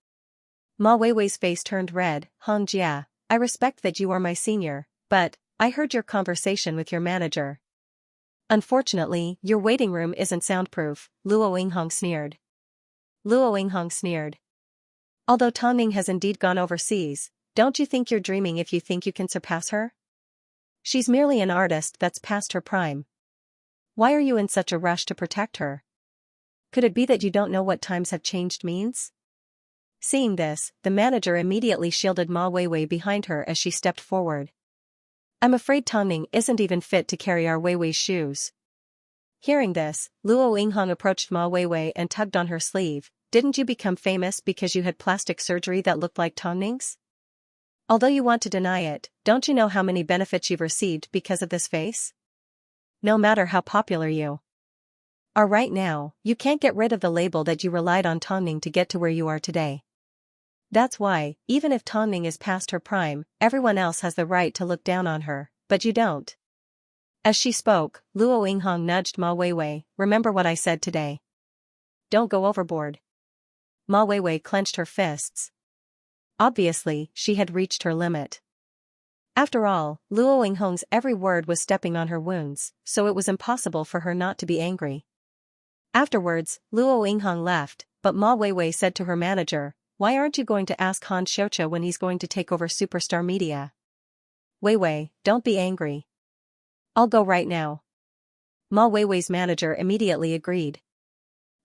Ma Weiwei's face turned red. Hong Jia, I respect that you are my senior, but I heard your conversation with your manager. Unfortunately, your waiting room isn't soundproof, Luo Yinghong sneered. Luo Yinghong sneered. Although Tongning has indeed gone overseas, don't you think you're dreaming if you think you can surpass her? She's merely an artist that's past her prime. Why are you in such a rush to protect her? Could it be that you don't know what times have changed means? Seeing this, the manager immediately shielded Ma Weiwei behind her as she stepped forward. I'm afraid Tongning isn't even fit to carry our Weiwei's shoes. Hearing this, Luo Yinghong approached Ma Weiwei and tugged on her sleeve. Didn't you become famous because you had plastic surgery that looked like Tongning's? Although you want to deny it, don't you know how many benefits you've received because of this face? No matter how popular you are right now, you can't get rid of the label that you relied on Tongning to get to where you are today. That's why, even if Tongning is past her prime, everyone else has the right to look down on her, but you don't. As she spoke, Luo Yinghong nudged Ma Weiwei, remember what I said today. Don't go overboard. Ma Weiwei clenched her fists. Obviously, she had reached her limit. After all, Luo Yinghong's every word was stepping on her wounds, so it was impossible for her not to be angry. Afterwards, Luo Yinghong left, but Ma Weiwei said to her manager, why aren't you going to ask Han Xiuqia when he's going to take over Superstar Media? Weiwei, don't be angry. I'll go right now. Ma Weiwei's manager immediately agreed.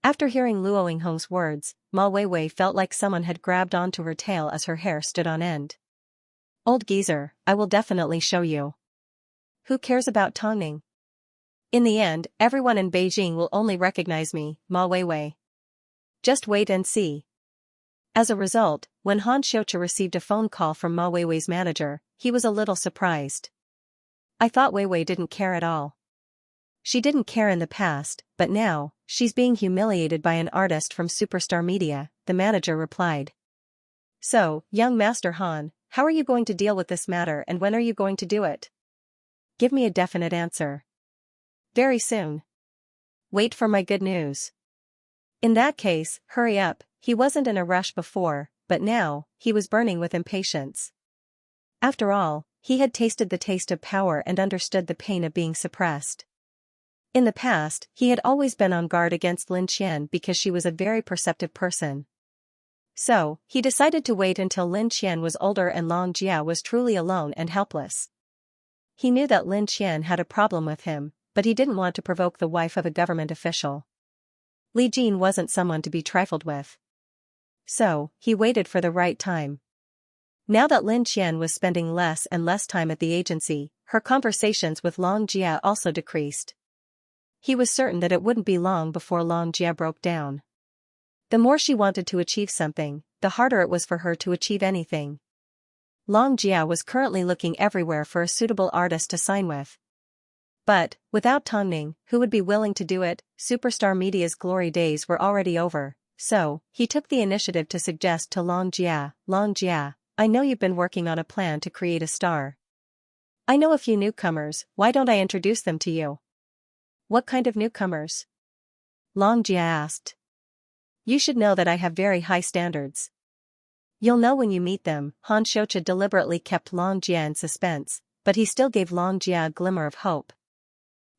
After hearing Luo Yinghong's words, Ma Weiwei felt like someone had grabbed onto her tail as her hair stood on end. Old geezer, I will definitely show you. Who cares about Tongning? In the end, everyone in Beijing will only recognize me, Ma Weiwei. Just wait and see. As a result, when Han Xiaocha received a phone call from Ma Weiwei's manager, he was a little surprised. I thought Weiwei didn't care at all. She didn't care in the past, but now, she's being humiliated by an artist from Superstar Media, the manager replied. So, young Master Han, how are you going to deal with this matter and when are you going to do it? Give me a definite answer. Very soon. Wait for my good news. In that case, hurry up. He wasn't in a rush before, but now, he was burning with impatience. After all, he had tasted the taste of power and understood the pain of being suppressed. In the past, he had always been on guard against Lin Qian because she was a very perceptive person. So, he decided to wait until Lin Qian was older and Long Jia was truly alone and helpless. He knew that Lin Qian had a problem with him, but he didn't want to provoke the wife of a government official. Li Jin wasn't someone to be trifled with. So, he waited for the right time. Now that Lin Qian was spending less and less time at the agency, her conversations with Long Jia also decreased. He was certain that it wouldn't be long before Long Jia broke down. The more she wanted to achieve something, the harder it was for her to achieve anything. Long Jia was currently looking everywhere for a suitable artist to sign with. But, without Tongning, who would be willing to do it? Superstar Media's glory days were already over, so, he took the initiative to suggest to Long Jia, I know you've been working on a plan to create a star. I know a few newcomers, why don't I introduce them to you? What kind of newcomers? Long Jia asked. You should know that I have very high standards. You'll know when you meet them. Han Xiaocha deliberately kept Long Jia in suspense, but he still gave Long Jia a glimmer of hope.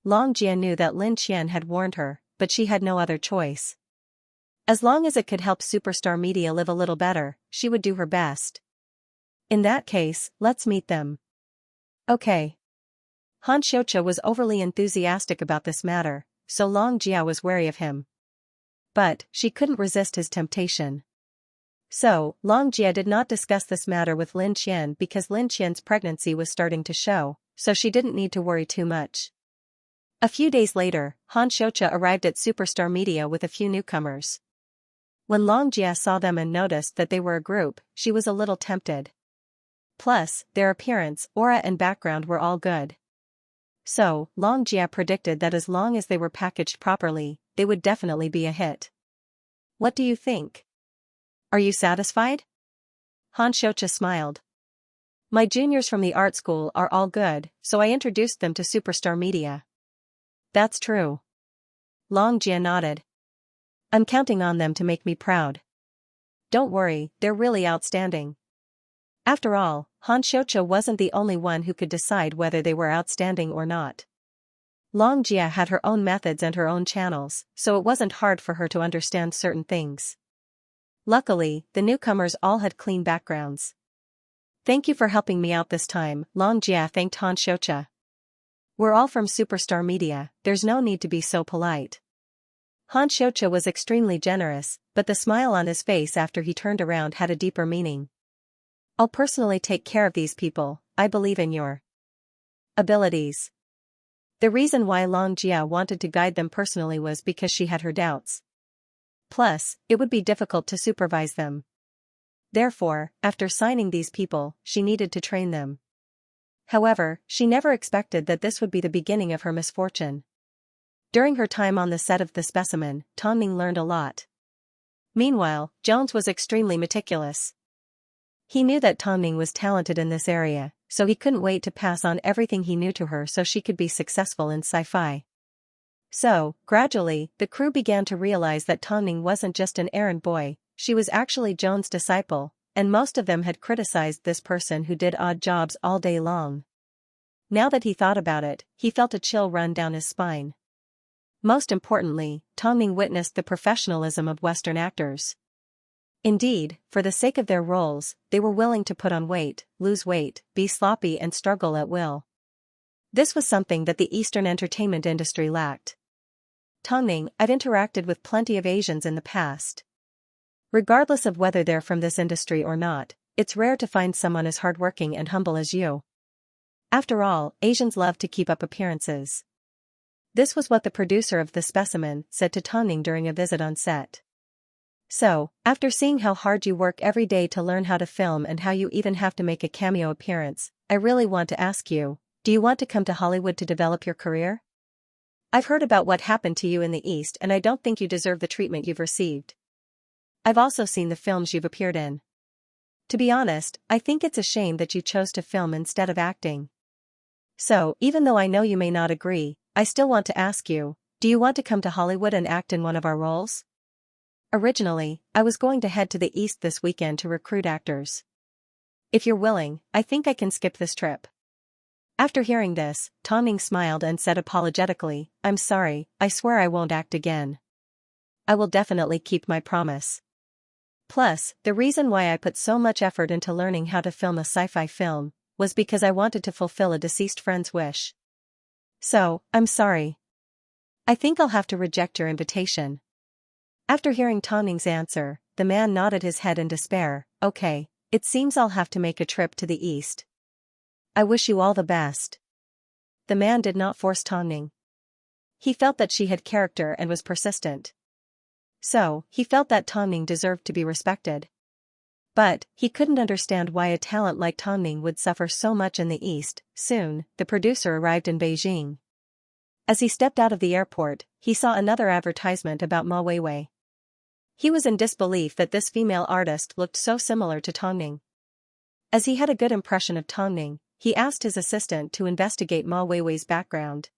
Long Jia knew that Lin Qian had warned her, but she had no other choice. As long as it could help Superstar Media live a little better, she would do her best. In that case, let's meet them. Okay. Han Xiaocha was overly enthusiastic about this matter, so Long Jia was wary of him. But, she couldn't resist his temptation. So, Long Jia did not discuss this matter with Lin Qian because Lin Qian's pregnancy was starting to show, so she didn't need to worry too much. A few days later, Han Xiaocha arrived at Superstar Media with a few newcomers. When Long Jia saw them and noticed that they were a group, she was a little tempted. Plus, their appearance, aura and background were all good. So, Long Jia predicted that as long as they were packaged properly, they would definitely be a hit. What do you think? Are you satisfied? Han Xiaocha smiled. My juniors from the art school are all good, so I introduced them to Superstar Media. That's true. Long Jia nodded. I'm counting on them to make me proud. Don't worry, they're really outstanding. After all, Han Xiaocha wasn't the only one who could decide whether they were outstanding or not. Long Jia had her own methods and her own channels, so it wasn't hard for her to understand certain things. Luckily, the newcomers all had clean backgrounds. Thank you for helping me out this time, Long Jia thanked Han Xiaocha. We're all from Superstar Media, there's no need to be so polite. Han Xiaocha was extremely generous, but the smile on his face after he turned around had a deeper meaning. I'll personally take care of these people, I believe in your abilities. The reason why Long Jia wanted to guide them personally was because she had her doubts. Plus, it would be difficult to supervise them. Therefore, after signing these people, she needed to train them. However, she never expected that this would be the beginning of her misfortune. During her time on the set of The Specimen, Tongning learned a lot. Meanwhile, Jones was extremely meticulous. He knew that Tongning was talented in this area, so he couldn't wait to pass on everything he knew to her so she could be successful in sci-fi. So, gradually, the crew began to realize that Tongning wasn't just an errand boy, she was actually Jones' disciple, and most of them had criticized this person who did odd jobs all day long. Now that he thought about it, he felt a chill run down his spine. Most importantly, Tongning witnessed the professionalism of Western actors. Indeed, for the sake of their roles, they were willing to put on weight, lose weight, be sloppy and struggle at will. This was something that the Eastern entertainment industry lacked. Tongning, I've interacted with plenty of Asians in the past. Regardless of whether they're from this industry or not, it's rare to find someone as hardworking and humble as you. After all, Asians love to keep up appearances. This was what the producer of The Specimen said to Tonning during a visit on set. So, after seeing how hard you work every day to learn how to film and how you even have to make a cameo appearance, I really want to ask you, do you want to come to Hollywood to develop your career? I've heard about what happened to you in the East and I don't think you deserve the treatment you've received. I've also seen the films you've appeared in. To be honest, I think it's a shame that you chose to film instead of acting. So, even though I know you may not agree, I still want to ask you, do you want to come to Hollywood and act in one of our roles? Originally, I was going to head to the East this weekend to recruit actors. If you're willing, I think I can skip this trip. After hearing this, Tonning smiled and said apologetically, I'm sorry, I swear I won't act again. I will definitely keep my promise. Plus, the reason why I put so much effort into learning how to film a sci-fi film was because I wanted to fulfill a deceased friend's wish. So, I'm sorry. I think I'll have to reject your invitation. After hearing Tonning's answer, the man nodded his head in despair. Okay, it seems I'll have to make a trip to the East. I wish you all the best. The man did not force Tonning. He felt that she had character and was persistent. So, he felt that Tonning deserved to be respected. But, he couldn't understand why a talent like Tonning would suffer so much in the East. Soon, the producer arrived in Beijing. As he stepped out of the airport, he saw another advertisement about Ma Weiwei. He was in disbelief that this female artist looked so similar to Tonning. As he had a good impression of Tonning, he asked his assistant to investigate Ma Weiwei's background.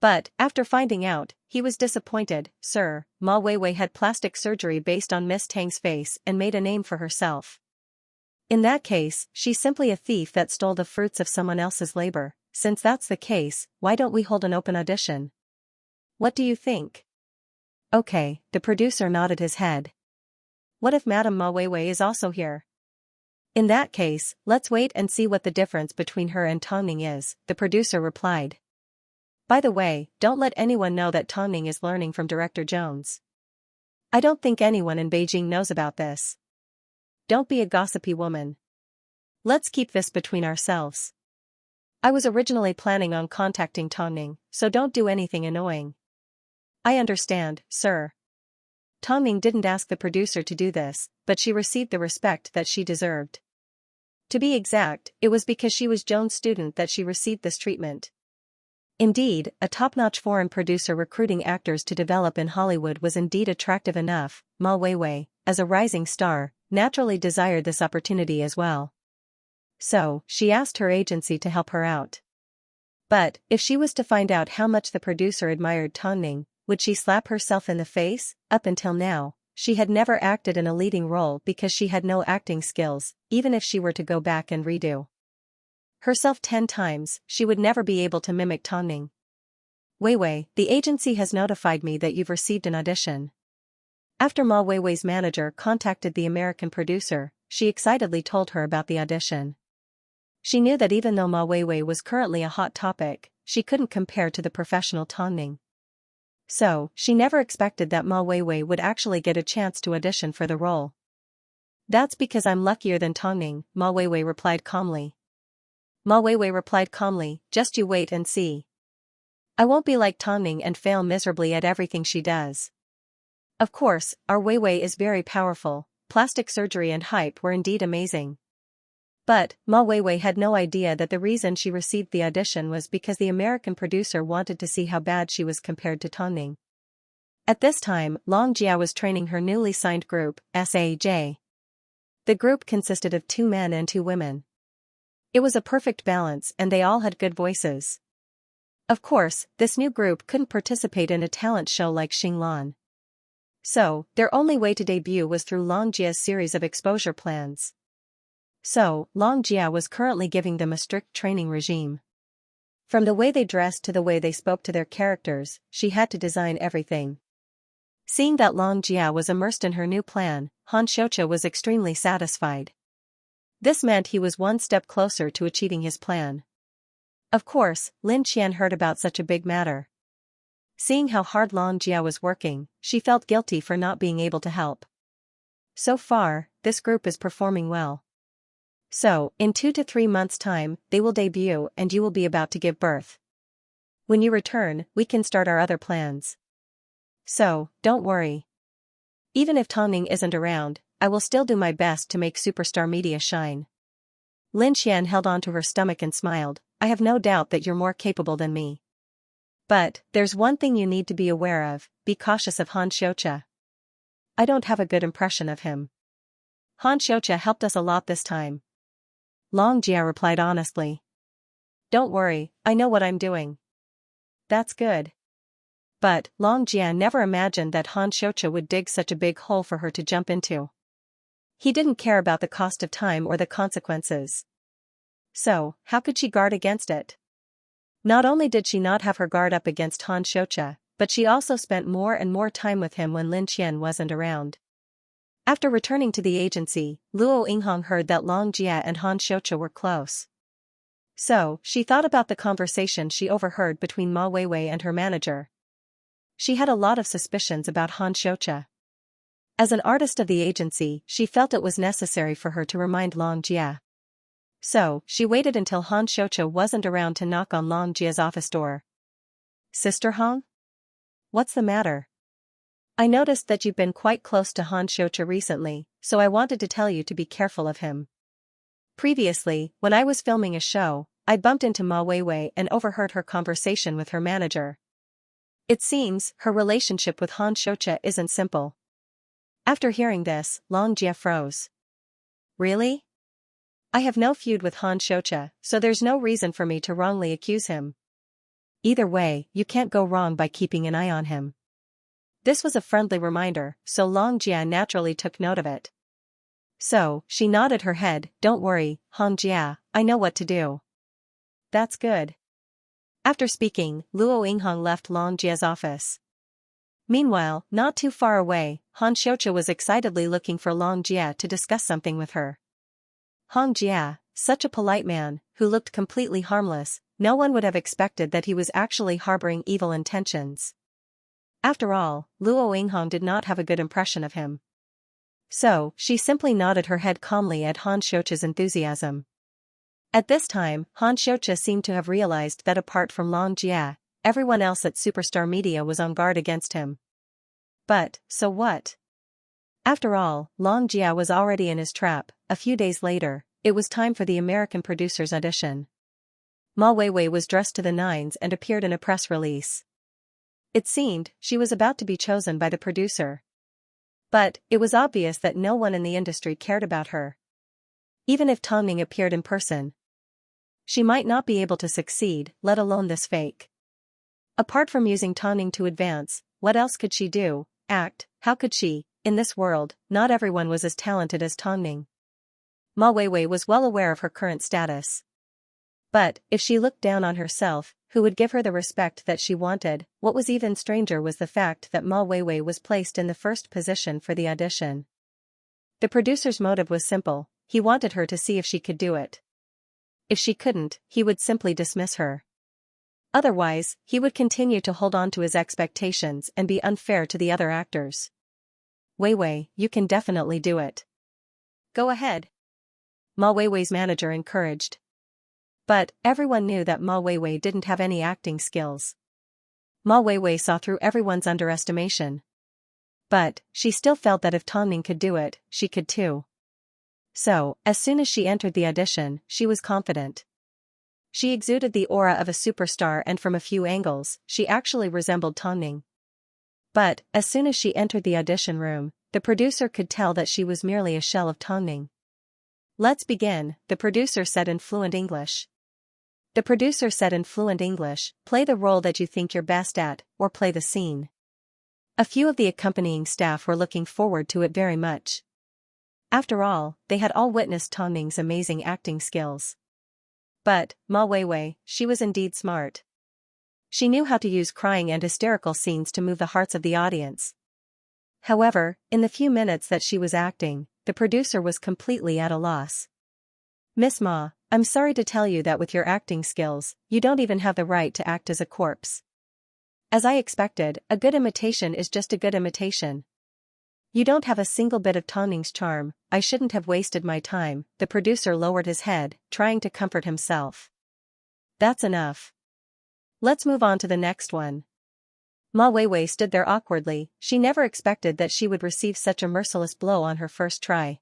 But, after finding out, he was disappointed. Sir, Ma Weiwei had plastic surgery based on Miss Tang's face and made a name for herself. In that case, she's simply a thief that stole the fruits of someone else's labor. Since that's the case, why don't we hold an open audition? What do you think? Okay, the producer nodded his head. What if Madame Ma Weiwei is also here? In that case, let's wait and see what the difference between her and Tonning is, the producer replied. By the way, don't let anyone know that Tonning is learning from Director Jones. I don't think anyone in Beijing knows about this. Don't be a gossipy woman. Let's keep this between ourselves. I was originally planning on contacting Tonning, so don't do anything annoying. I understand, sir. Tonning didn't ask the producer to do this, but she received the respect that she deserved. To be exact, it was because she was Jones' student that she received this treatment. Indeed, a top-notch foreign producer recruiting actors to develop in Hollywood was indeed attractive enough. Ma Weiwei, as a rising star, naturally desired this opportunity as well. So, she asked her agency to help her out. But, if she was to find out how much the producer admired Tonning, would she slap herself in the face? Up until now, she had never acted in a leading role because she had no acting skills, even if she were to go back and redo herself 10 times, she would never be able to mimic Tonning. Weiwei, the agency has notified me that you've received an audition. After Ma Weiwei's manager contacted the American producer, she excitedly told her about the audition. She knew that even though Ma Weiwei was currently a hot topic, she couldn't compare to the professional Tonning. So, she never expected that Ma Weiwei would actually get a chance to audition for the role. That's because I'm luckier than Tonning, Ma Weiwei replied calmly. Ma Weiwei replied calmly, just you wait and see. I won't be like Tonning and fail miserably at everything she does. Of course, our Weiwei is very powerful, plastic surgery and hype were indeed amazing. But, Ma Weiwei had no idea that the reason she received the audition was because the American producer wanted to see how bad she was compared to Tonning. At this time, Long Jia was training her newly signed group, SAJ. The group consisted of 2 men and 2 women. It was a perfect balance and they all had good voices. Of course, this new group couldn't participate in a talent show like Xinglan. So, their only way to debut was through Long Jia's series of exposure plans. So, Long Jia was currently giving them a strict training regime. From the way they dressed to the way they spoke to their characters, she had to design everything. Seeing that Long Jia was immersed in her new plan, Han Xiaocha was extremely satisfied. This meant he was one step closer to achieving his plan. Of course, Lin Qian heard about such a big matter. Seeing how hard Long Jia was working, she felt guilty for not being able to help. So far, this group is performing well. So, in 2 to 3 months' time, they will debut and you will be about to give birth. When you return, we can start our other plans. So, don't worry. Even if Tongning isn't around, I will still do my best to make superstar media shine. Lin Xian held onto her stomach and smiled. I have no doubt that you're more capable than me. But, there's one thing you need to be aware of, be cautious of Han Xiaocha. I don't have a good impression of him. Han Xiaocha helped us a lot this time. Long Jia replied honestly. Don't worry, I know what I'm doing. That's good. But, Long Jia never imagined that Han Xiaocha would dig such a big hole for her to jump into. He didn't care about the cost of time or the consequences. So, how could she guard against it? Not only did she not have her guard up against Han Xiaocha, but she also spent more and more time with him when Lin Qian wasn't around. After returning to the agency, Luo Yinghong heard that Long Jia and Han Xiaocha were close. So, she thought about the conversation she overheard between Ma Weiwei and her manager. She had a lot of suspicions about Han Xiaocha. As an artist of the agency, she felt it was necessary for her to remind Long Jia. So, she waited until Han Xiaocha wasn't around to knock on Long Jia's office door. Sister Hong? What's the matter? I noticed that you've been quite close to Han Xiaocha recently, so I wanted to tell you to be careful of him. Previously, when I was filming a show, I bumped into Ma Weiwei and overheard her conversation with her manager. It seems her relationship with Han Xiaocha isn't simple. After hearing this, Long Jia froze. Really? I have no feud with Han Xiaocha, so there's no reason for me to wrongly accuse him. Either way, you can't go wrong by keeping an eye on him. This was a friendly reminder, so Long Jia naturally took note of it. So, she nodded her head. Don't worry, Hong Jia, I know what to do. That's good. After speaking, Luo Yinghong left Long Jia's office. Meanwhile, not too far away, Han Xiaocha was excitedly looking for Long Jia to discuss something with her. Hong Jia, such a polite man, who looked completely harmless, no one would have expected that he was actually harboring evil intentions. After all, Luo Yinghong did not have a good impression of him. So, she simply nodded her head calmly at Han Xiaocha's enthusiasm. At this time, Han Xiaocha seemed to have realized that apart from Long Jia, everyone else at Superstar Media was on guard against him. But, so what? After all, Long Jia was already in his trap. A few days later, it was time for the American producer's audition. Ma Weiwei was dressed to the nines and appeared in a press release. It seemed she was about to be chosen by the producer. But, it was obvious that no one in the industry cared about her. Even if Tongning appeared in person, she might not be able to succeed, let alone this fake. Apart from using Tongning to advance, what else could she do? Act? How could she? In this world, not everyone was as talented as Tongning. Ma Weiwei was well aware of her current status. But, if she looked down on herself, who would give her the respect that she wanted? What was even stranger was the fact that Ma Weiwei was placed in the first position for the audition. The producer's motive was simple, he wanted her to see if she could do it. If she couldn't, he would simply dismiss her. Otherwise, he would continue to hold on to his expectations and be unfair to the other actors. Weiwei, you can definitely do it. Go ahead. Ma Weiwei's manager encouraged. But, everyone knew that Ma Weiwei didn't have any acting skills. Ma Weiwei saw through everyone's underestimation. But, she still felt that if Tongning could do it, she could too. So, as soon as she entered the audition, she was confident. She exuded the aura of a superstar and from a few angles, she actually resembled Tongning. But, as soon as she entered the audition room, the producer could tell that she was merely a shell of Tongning. Let's begin, the producer said in fluent English. The producer said in fluent English, play the role that you think you're best at, or play the scene. A few of the accompanying staff were looking forward to it very much. After all, they had all witnessed Tongning's amazing acting skills. But, Ma Weiwei, she was indeed smart. She knew how to use crying and hysterical scenes to move the hearts of the audience. However, in the few minutes that she was acting, the producer was completely at a loss. Miss Ma, I'm sorry to tell you that with your acting skills, you don't even have the right to act as a corpse. As I expected, a good imitation is just a good imitation. You don't have a single bit of Tonning's charm. I shouldn't have wasted my time. The producer lowered his head, trying to comfort himself. That's enough. Let's move on to the next one. Ma Weiwei stood there awkwardly. She never expected that she would receive such a merciless blow on her first try.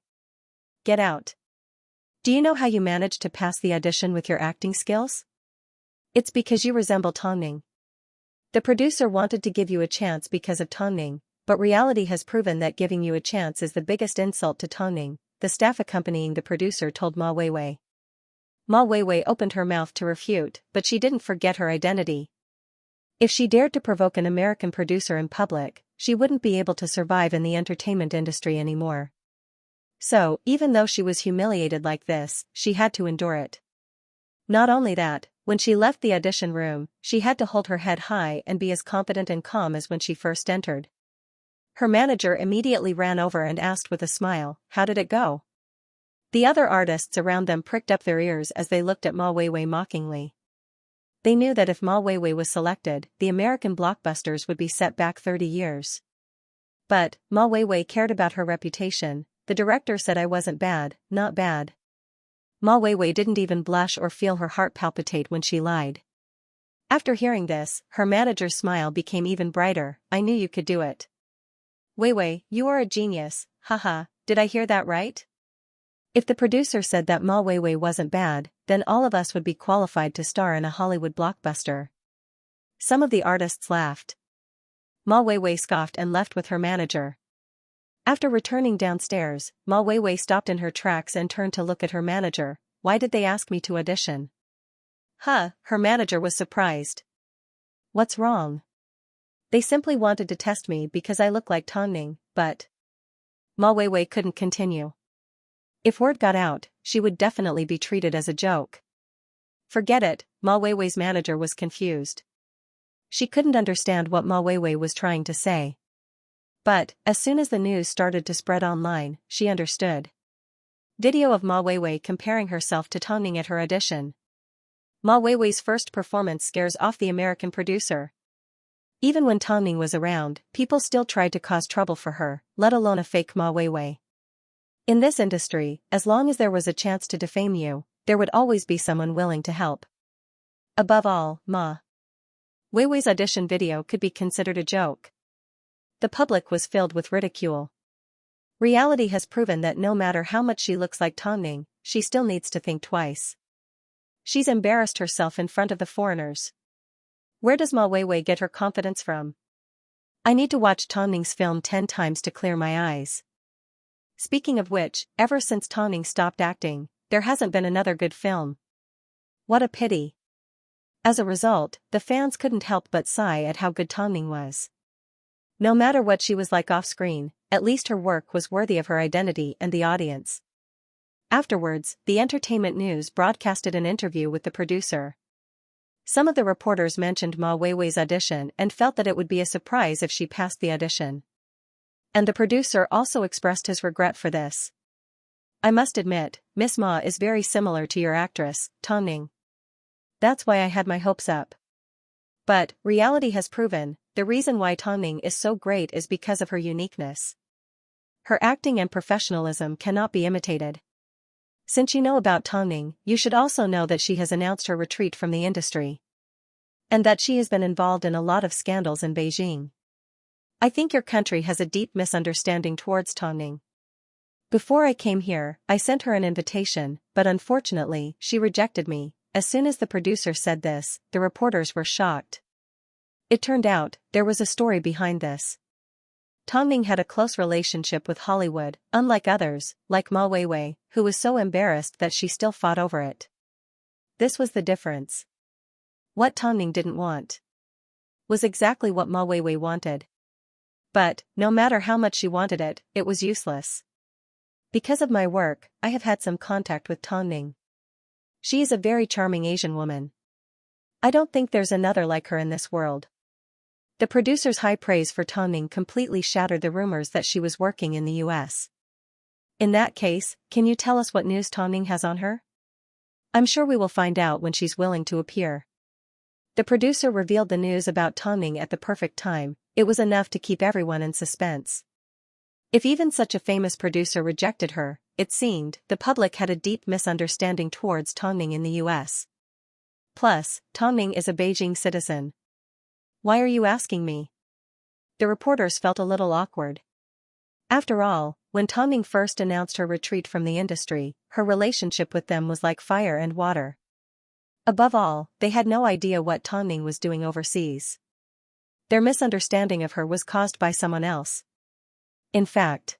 Get out. Do you know how you managed to pass the audition with your acting skills? It's because you resemble Tonning. The producer wanted to give you a chance because of Tonning, but reality has proven that giving you a chance is the biggest insult to Tonning, the staff accompanying the producer told Ma Weiwei. Ma Weiwei opened her mouth to refute, but she didn't forget her identity. If she dared to provoke an American producer in public, she wouldn't be able to survive in the entertainment industry anymore. So, even though she was humiliated like this, she had to endure it. Not only that, when she left the audition room, she had to hold her head high and be as confident and calm as when she first entered. Her manager immediately ran over and asked with a smile, "How did it go?" The other artists around them pricked up their ears as they looked at Ma Weiwei mockingly. They knew that if Ma Weiwei was selected, the American blockbusters would be set back 30 years. But, Ma Weiwei cared about her reputation. The director said I wasn't bad, not bad. Ma Weiwei didn't even blush or feel her heart palpitate when she lied. After hearing this, her manager's smile became even brighter. "I knew you could do it. Weiwei, you are a genius, haha, did I hear that right?" If the producer said that Ma Weiwei wasn't bad, then all of us would be qualified to star in a Hollywood blockbuster. Some of the artists laughed. Ma Weiwei scoffed and left with her manager. After returning downstairs, Ma Weiwei stopped in her tracks and turned to look at her manager. "Why did they ask me to audition?" Her manager was surprised. "What's wrong?" "They simply wanted to test me because I look like Tonning, but..." Ma Weiwei couldn't continue. If word got out, she would definitely be treated as a joke. Forget it, Ma Weiwei's manager was confused. She couldn't understand what Ma Weiwei was trying to say. But, as soon as the news started to spread online, she understood. Video of Ma Weiwei comparing herself to Tonning at her audition. Ma Weiwei's first performance scares off the American producer. Even when Tonning was around, people still tried to cause trouble for her, let alone a fake Ma Weiwei. In this industry, as long as there was a chance to defame you, there would always be someone willing to help. Above all, Ma Weiwei's audition video could be considered a joke. The public was filled with ridicule. Reality has proven that no matter how much she looks like Tonning, she still needs to think twice. She's embarrassed herself in front of the foreigners. Where does Ma Weiwei get her confidence from? I need to watch Tonning's film 10 times to clear my eyes. Speaking of which, ever since Tonning stopped acting, there hasn't been another good film. What a pity. As a result, the fans couldn't help but sigh at how good Tonning was. No matter what she was like off-screen, at least her work was worthy of her identity and the audience. Afterwards, the entertainment news broadcasted an interview with the producer. Some of the reporters mentioned Ma Weiwei's audition and felt that it would be a surprise if she passed the audition. And the producer also expressed his regret for this. "I must admit, Miss Ma is very similar to your actress, Tonning. That's why I had my hopes up. But, reality has proven, the reason why Tonning is so great is because of her uniqueness. Her acting and professionalism cannot be imitated. Since you know about Tonning, you should also know that she has announced her retreat from the industry. And that she has been involved in a lot of scandals in Beijing. I think your country has a deep misunderstanding towards Tonning. Before I came here, I sent her an invitation, but unfortunately, she rejected me." As soon as the producer said this, the reporters were shocked. It turned out, there was a story behind this. Tonning had a close relationship with Hollywood, unlike others, like Ma Weiwei, who was so embarrassed that she still fought over it. This was the difference. What Tonning didn't want was exactly what Ma Weiwei wanted. But, no matter how much she wanted it, it was useless. Because of my work, I have had some contact with Tonning. She is a very charming Asian woman. I don't think there's another like her in this world. The producer's high praise for Tonning completely shattered the rumors that she was working in the US. In that case, can you tell us what news Tonning has on her? I'm sure we will find out when she's willing to appear. The producer revealed the news about Tonning at the perfect time. It was enough to keep everyone in suspense. If even such a famous producer rejected her, it seemed the public had a deep misunderstanding towards Tongning in the US. Plus, Tongning is a Beijing citizen. Why are you asking me? The reporters felt a little awkward. After all, when Tongning first announced her retreat from the industry, her relationship with them was like fire and water. Above all, they had no idea what Tongning was doing overseas. Their misunderstanding of her was caused by someone else. In fact,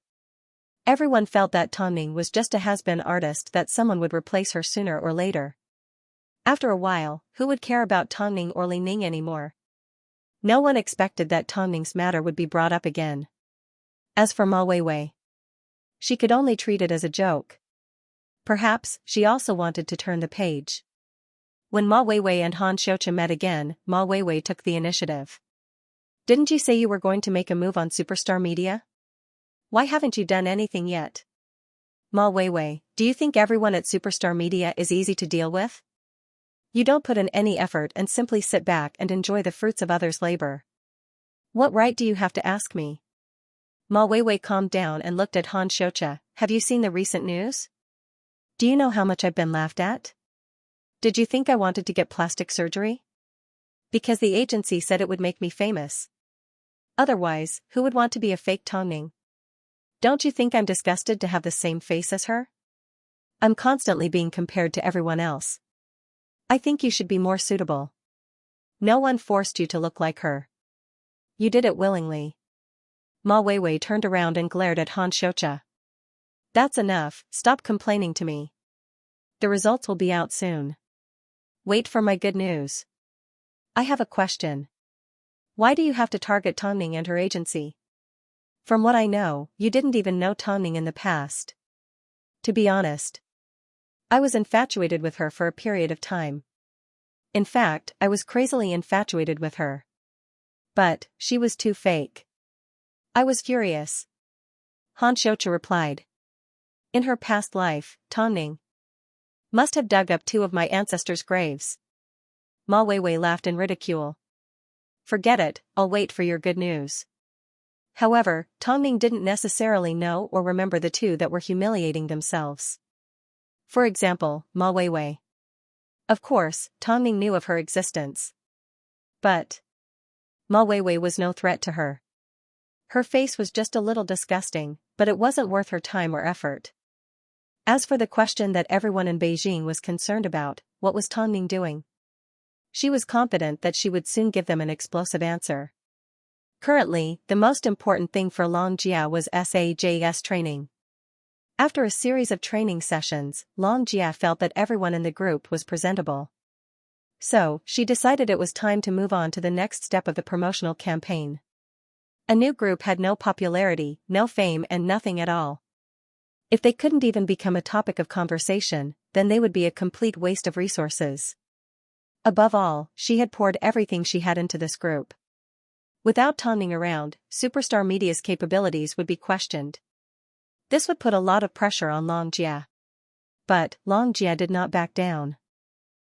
everyone felt that Tongning was just a has-been artist that someone would replace her sooner or later. After a while, who would care about Tongning or Li Ning anymore? No one expected that Tongning's matter would be brought up again. As for Ma Weiwei, she could only treat it as a joke. Perhaps she also wanted to turn the page. When Ma Weiwei and Han Xiaoqia met again, Ma Weiwei took the initiative. Didn't you say you were going to make a move on Superstar Media? Why haven't you done anything yet? Ma Weiwei, do you think everyone at Superstar Media is easy to deal with? You don't put in any effort and simply sit back and enjoy the fruits of others' labor. What right do you have to ask me? Ma Weiwei calmed down and looked at Han Xiaoqia. Have you seen the recent news? Do you know how much I've been laughed at? Did you think I wanted to get plastic surgery? Because the agency said it would make me famous. Otherwise, who would want to be a fake Tongning? Don't you think I'm disgusted to have the same face as her? I'm constantly being compared to everyone else. I think you should be more suitable. No one forced you to look like her. You did it willingly. Ma Weiwei turned around and glared at Han Xiaoqia. That's enough, stop complaining to me. The results will be out soon. Wait for my good news. I have a question. Why do you have to target Tongning and her agency? From what I know, you didn't even know Tongning in the past. To be honest, I was infatuated with her for a period of time. In fact, I was crazily infatuated with her. But, she was too fake. I was furious. Han Xiaoqia replied. In her past life, Tongning must have dug up 2 of my ancestors' graves. Ma Weiwei laughed in ridicule. Forget it, I'll wait for your good news. However, Tongning didn't necessarily know or remember the 2 that were humiliating themselves. For example, Ma Weiwei. Of course, Tongning knew of her existence. But Ma Weiwei was no threat to her. Her face was just a little disgusting, but it wasn't worth her time or effort. As for the question that everyone in Beijing was concerned about, what was Tongning doing? She was confident that she would soon give them an explosive answer. Currently, the most important thing for Long Jia was SAJS training. After a series of training sessions, Long Jia felt that everyone in the group was presentable. So, she decided it was time to move on to the next step of the promotional campaign. A new group had no popularity, no fame and nothing at all. If they couldn't even become a topic of conversation, then they would be a complete waste of resources. Above all, she had poured everything she had into this group. Without Tongning around, Superstar Media's capabilities would be questioned. This would put a lot of pressure on Long Jia. But, Long Jia did not back down.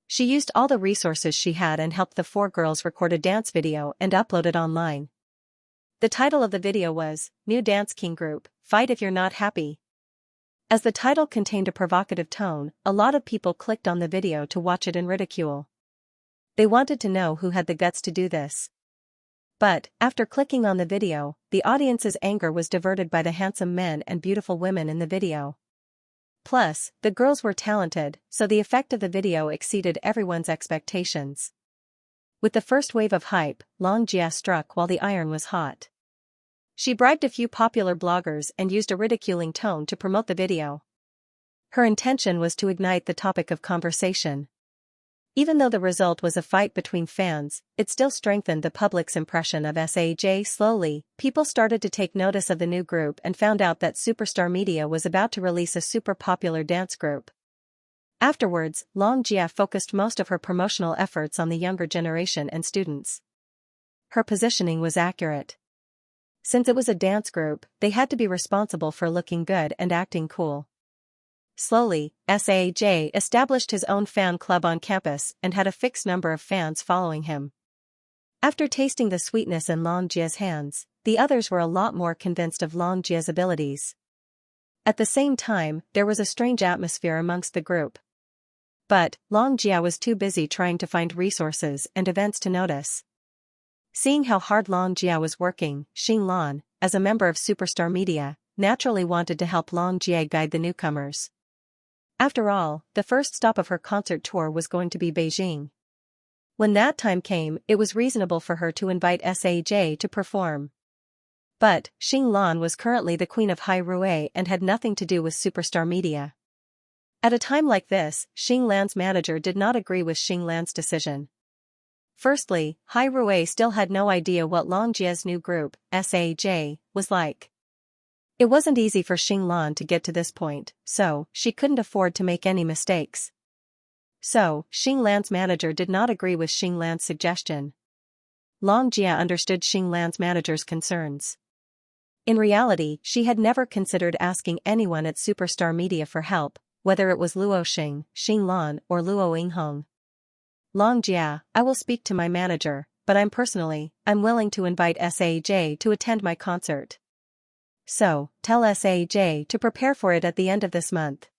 She used all the resources she had and helped the 4 girls record a dance video and upload it online. The title of the video was, New Dance King Group, Fight If You're Not Happy. As the title contained a provocative tone, a lot of people clicked on the video to watch it in ridicule. They wanted to know who had the guts to do this. But, after clicking on the video, the audience's anger was diverted by the handsome men and beautiful women in the video. Plus, the girls were talented, so the effect of the video exceeded everyone's expectations. With the first wave of hype, Long Jia struck while the iron was hot. She bribed a few popular bloggers and used a ridiculing tone to promote the video. Her intention was to ignite the topic of conversation. Even though the result was a fight between fans, it still strengthened the public's impression of SAJ. Slowly, people started to take notice of the new group and found out that Superstar Media was about to release a super popular dance group. Afterwards, Long Jia focused most of her promotional efforts on the younger generation and students. Her positioning was accurate. Since it was a dance group, they had to be responsible for looking good and acting cool. Slowly, SAJ established his own fan club on campus and had a fixed number of fans following him. After tasting the sweetness in Long Jie's hands, the others were a lot more convinced of Long Jie's abilities. At the same time, there was a strange atmosphere amongst the group. But Long Jie was too busy trying to find resources and events to notice. Seeing how hard Long Jie was working, Xing Lan, as a member of Superstar Media, naturally wanted to help Long Jie guide the newcomers. After all, the first stop of her concert tour was going to be Beijing. When that time came, it was reasonable for her to invite Saj to perform. But Xing Lan was currently the queen of Hai Rui and had nothing to do with Superstar Media. At a time like this, Xing Lan's manager did not agree with Xing Lan's decision. Firstly, Hai Rui still had no idea what Long Jie's new group, Saj, was like. It wasn't easy for Xing Lan to get to this point, so she couldn't afford to make any mistakes. So, Xing Lan's manager did not agree with Xing Lan's suggestion. Long Jie understood Xing Lan's manager's concerns. In reality, she had never considered asking anyone at Superstar Media for help, whether it was Luo Xing, Xing Lan, or Luo Yinghong. Long Jie, I will speak to my manager, but I'm willing to invite Saj to attend my concert. So, tell Saj to prepare for it at the end of this month.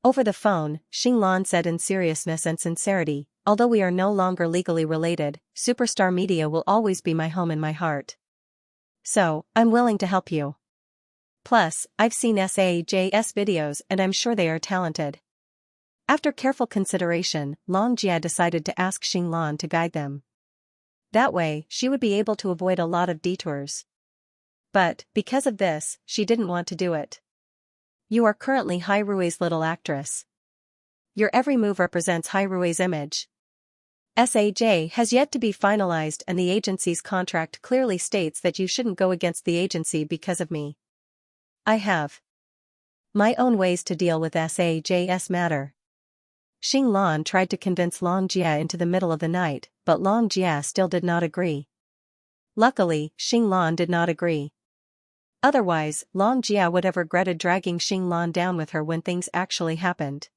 Over the phone, Xing Lan said in seriousness and sincerity, although we are no longer legally related, Superstar Media will always be my home in my heart. So, I'm willing to help you. Plus, I've seen Saj's videos and I'm sure they are talented. After careful consideration, Long Jie decided to ask Xing Lan to guide them. That way, she would be able to avoid a lot of detours. But, because of this, she didn't want to do it. You are currently Hai Rui's little actress. Your every move represents Hai Rui's image. Saj has yet to be finalized and the agency's contract clearly states that you shouldn't go against the agency because of me. I have my own ways to deal with Saj's matter. Xing Lan tried to convince Long Jie into the middle of the night, but Long Jie still did not agree. Luckily, Xing Lan did not agree. Otherwise, Long Jie would have regretted dragging Xing Lan down with her when things actually happened.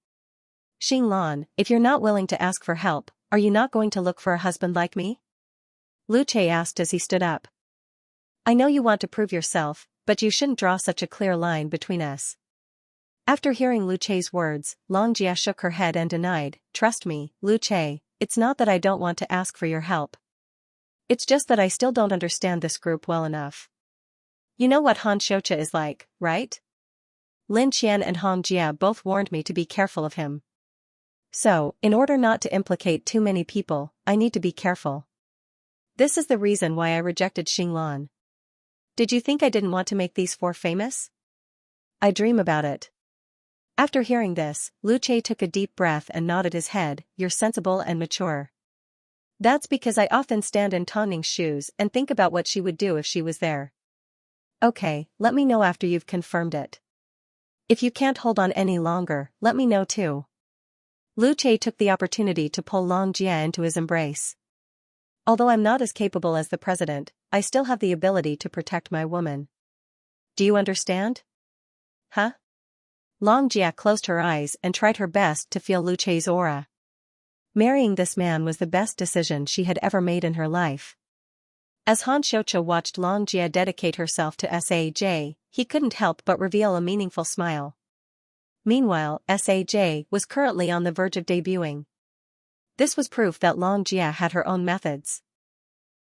Xing Lan, if you're not willing to ask for help, are you not going to look for a husband like me? Lu Che asked as he stood up. I know you want to prove yourself, but you shouldn't draw such a clear line between us. After hearing Lu Che's words, Long Jie shook her head and denied, trust me, Lu Che, it's not that I don't want to ask for your help. It's just that I still don't understand this group well enough. You know what Han Xianxia is like, right? Lin Qian and Hong Jie both warned me to be careful of him. So, in order not to implicate too many people, I need to be careful. This is the reason why I rejected Xing Lan. Did you think I didn't want to make these four famous? I dream about it. After hearing this, Lu Che took a deep breath and nodded his head, you're sensible and mature. That's because I often stand in Tongning's shoes and think about what she would do if she was there. Okay, let me know after you've confirmed it. If you can't hold on any longer, let me know too. Lu Che took the opportunity to pull Long Jie into his embrace. Although I'm not as capable as the president, I still have the ability to protect my woman. Do you understand? Huh? Long Jie closed her eyes and tried her best to feel Lu Che's aura. Marrying this man was the best decision she had ever made in her life. As Han Xianxia watched Long Jie dedicate herself to Saj, he couldn't help but reveal a meaningful smile. Meanwhile, Saj was currently on the verge of debuting. This was proof that Long Jie had her own methods.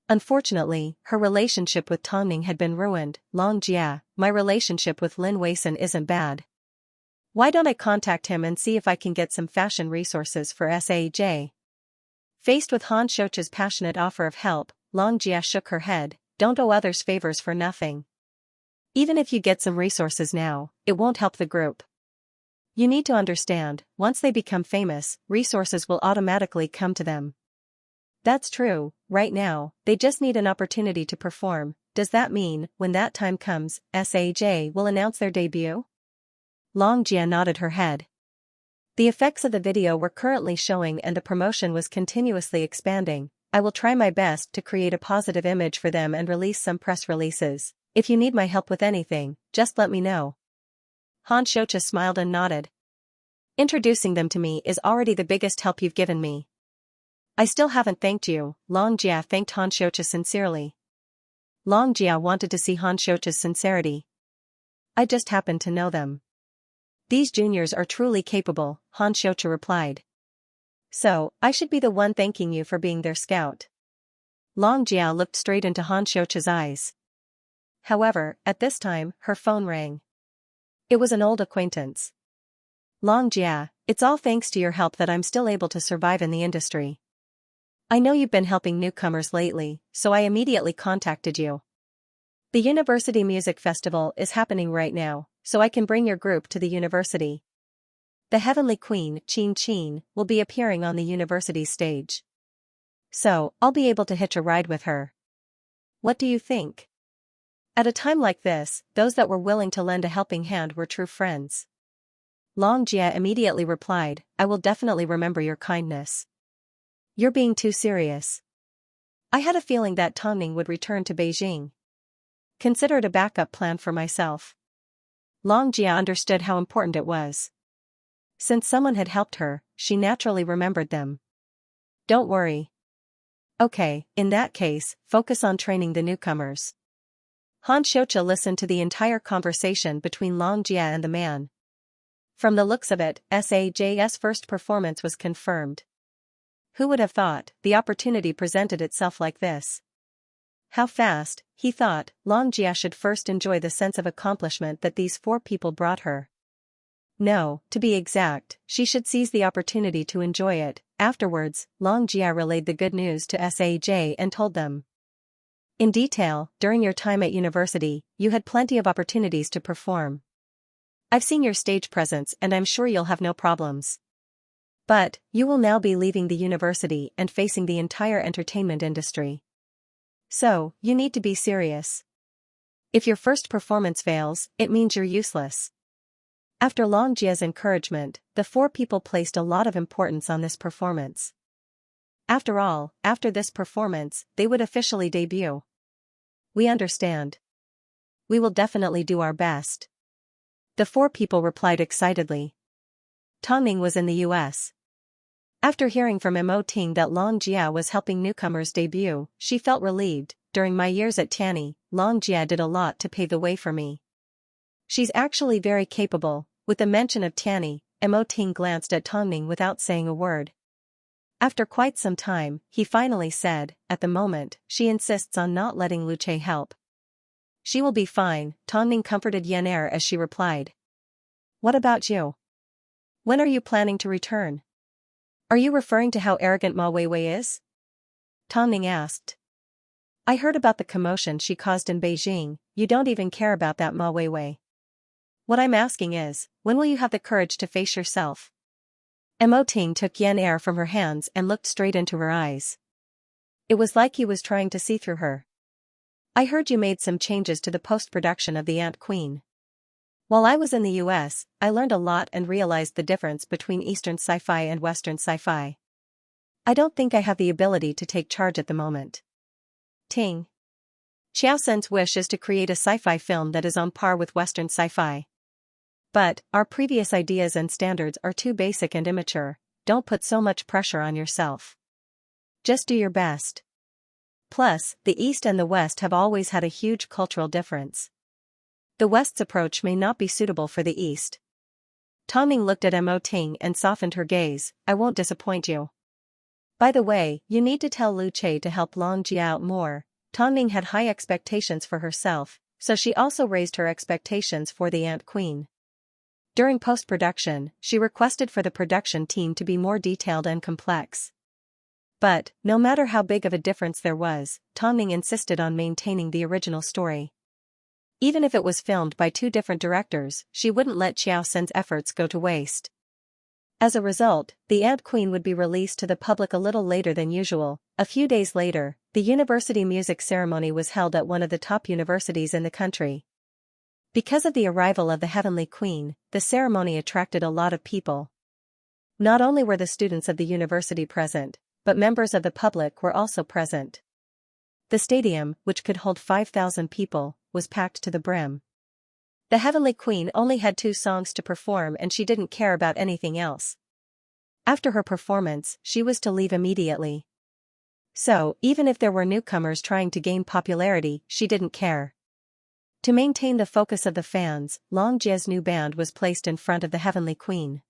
Unfortunately, her relationship with Tongning had been ruined. Long Jie, my relationship with Lin Weisan isn't bad. Why don't I contact him and see if I can get some fashion resources for Saj? Faced with Han Xianxia's passionate offer of help, Long Jie shook her head, don't owe others favors for nothing. Even if you get some resources now, it won't help the group. You need to understand, once they become famous, resources will automatically come to them. That's true, right now, they just need an opportunity to perform. Does that mean, when that time comes, Saj will announce their debut? Long Jie nodded her head. The effects of the video were currently showing and the promotion was continuously expanding. I will try my best to create a positive image for them and release some press releases. If you need my help with anything, just let me know. Han Xianxia smiled and nodded. Introducing them to me is already the biggest help you've given me. I still haven't thanked you. Long Jia thanked Han Xiaocha sincerely. Long Jia wanted to see Han Xiaocha's sincerity. I just happen to know them. These juniors are truly capable, Han Xiaocha replied. So, I should be the one thanking you for being their scout. Long Jia looked straight into Han Xiaocha's eyes. However, at this time, her phone rang. It was an old acquaintance. Long Jia, it's all thanks to your help that I'm still able to survive in the industry. I know you've been helping newcomers lately, so I immediately contacted you. The University Music Festival is happening right now, so I can bring your group to the university. The Heavenly Queen, Qin, will be appearing on the university stage. So, I'll be able to hitch a ride with her. What do you think? At a time like this, those that were willing to lend a helping hand were true friends. Long Jia immediately replied, I will definitely remember your kindness. You're being too serious. I had a feeling that Tongning would return to Beijing. Consider it a backup plan for myself. Long Jia understood how important it was. Since someone had helped her, she naturally remembered them. Don't worry. Okay, in that case, focus on training the newcomers. Han Xiaocha listened to the entire conversation between Long Jia and the man. From the looks of it, SAJ's first performance was confirmed. Who would have thought the opportunity presented itself like this? How fast, he thought, Long Jia should first enjoy the sense of accomplishment that these four people brought her. No, to be exact, she should seize the opportunity to enjoy it. Afterwards, Long Jia relayed the good news to Saj and told them. In detail, during your time at university, you had plenty of opportunities to perform. I've seen your stage presence and I'm sure you'll have no problems. But, you will now be leaving the university and facing the entire entertainment industry. So, you need to be serious. If your first performance fails, it means you're useless. After Long Jia's encouragement, the four people placed a lot of importance on this performance. After all, after this performance, they would officially debut. We understand. We will definitely do our best. The four people replied excitedly. Tongning was in the US. After hearing from Mo Ting that Long Jia was helping newcomers debut, she felt relieved. During my years at Tianyi, Long Jia did a lot to pave the way for me. She's actually very capable. With the mention of Tianyi, Mo Ting glanced at Tongning without saying a word. After quite some time, he finally said, at the moment, she insists on not letting Lu Che help. She will be fine, Tongning comforted Yan as she replied. What about you? When are you planning to return? Are you referring to how arrogant Ma Weiwei is? Tongning asked. I heard about the commotion she caused in Beijing. You don't even care about that Ma Weiwei. What I'm asking is, when will you have the courage to face yourself? Mo Ting took Yan from her hands and looked straight into her eyes. It was like he was trying to see through her. I heard you made some changes to the post-production of The Ant Queen. While I was in the US, I learned a lot and realized the difference between Eastern sci-fi and Western sci-fi. I don't think I have the ability to take charge at the moment. Ting. Xiao Sen's wish is to create a sci-fi film that is on par with Western sci-fi. But, our previous ideas and standards are too basic and immature. Don't put so much pressure on yourself. Just do your best. Plus, the East and the West have always had a huge cultural difference. The West's approach may not be suitable for the East. Tongning looked at Mo Ting and softened her gaze. I won't disappoint you. By the way, you need to tell Lu Che to help Long Jia out more. Tongning had high expectations for herself, so she also raised her expectations for the Ant Queen. During post-production, she requested for the production team to be more detailed and complex. But, no matter how big of a difference there was, Tongning insisted on maintaining the original story. Even if it was filmed by two different directors, she wouldn't let Xiao Sen's efforts go to waste. As a result, The Ant Queen would be released to the public a little later than usual. A few days later, the university music ceremony was held at one of the top universities in the country. Because of the arrival of the Heavenly Queen, the ceremony attracted a lot of people. Not only were the students of the university present, but members of the public were also present. The stadium, which could hold 5,000 people, was packed to the brim. The Heavenly Queen only had 2 songs to perform and she didn't care about anything else. After her performance, she was to leave immediately. So, even if there were newcomers trying to gain popularity, she didn't care. To maintain the focus of the fans, Long Jie's new band was placed in front of the Heavenly Queen.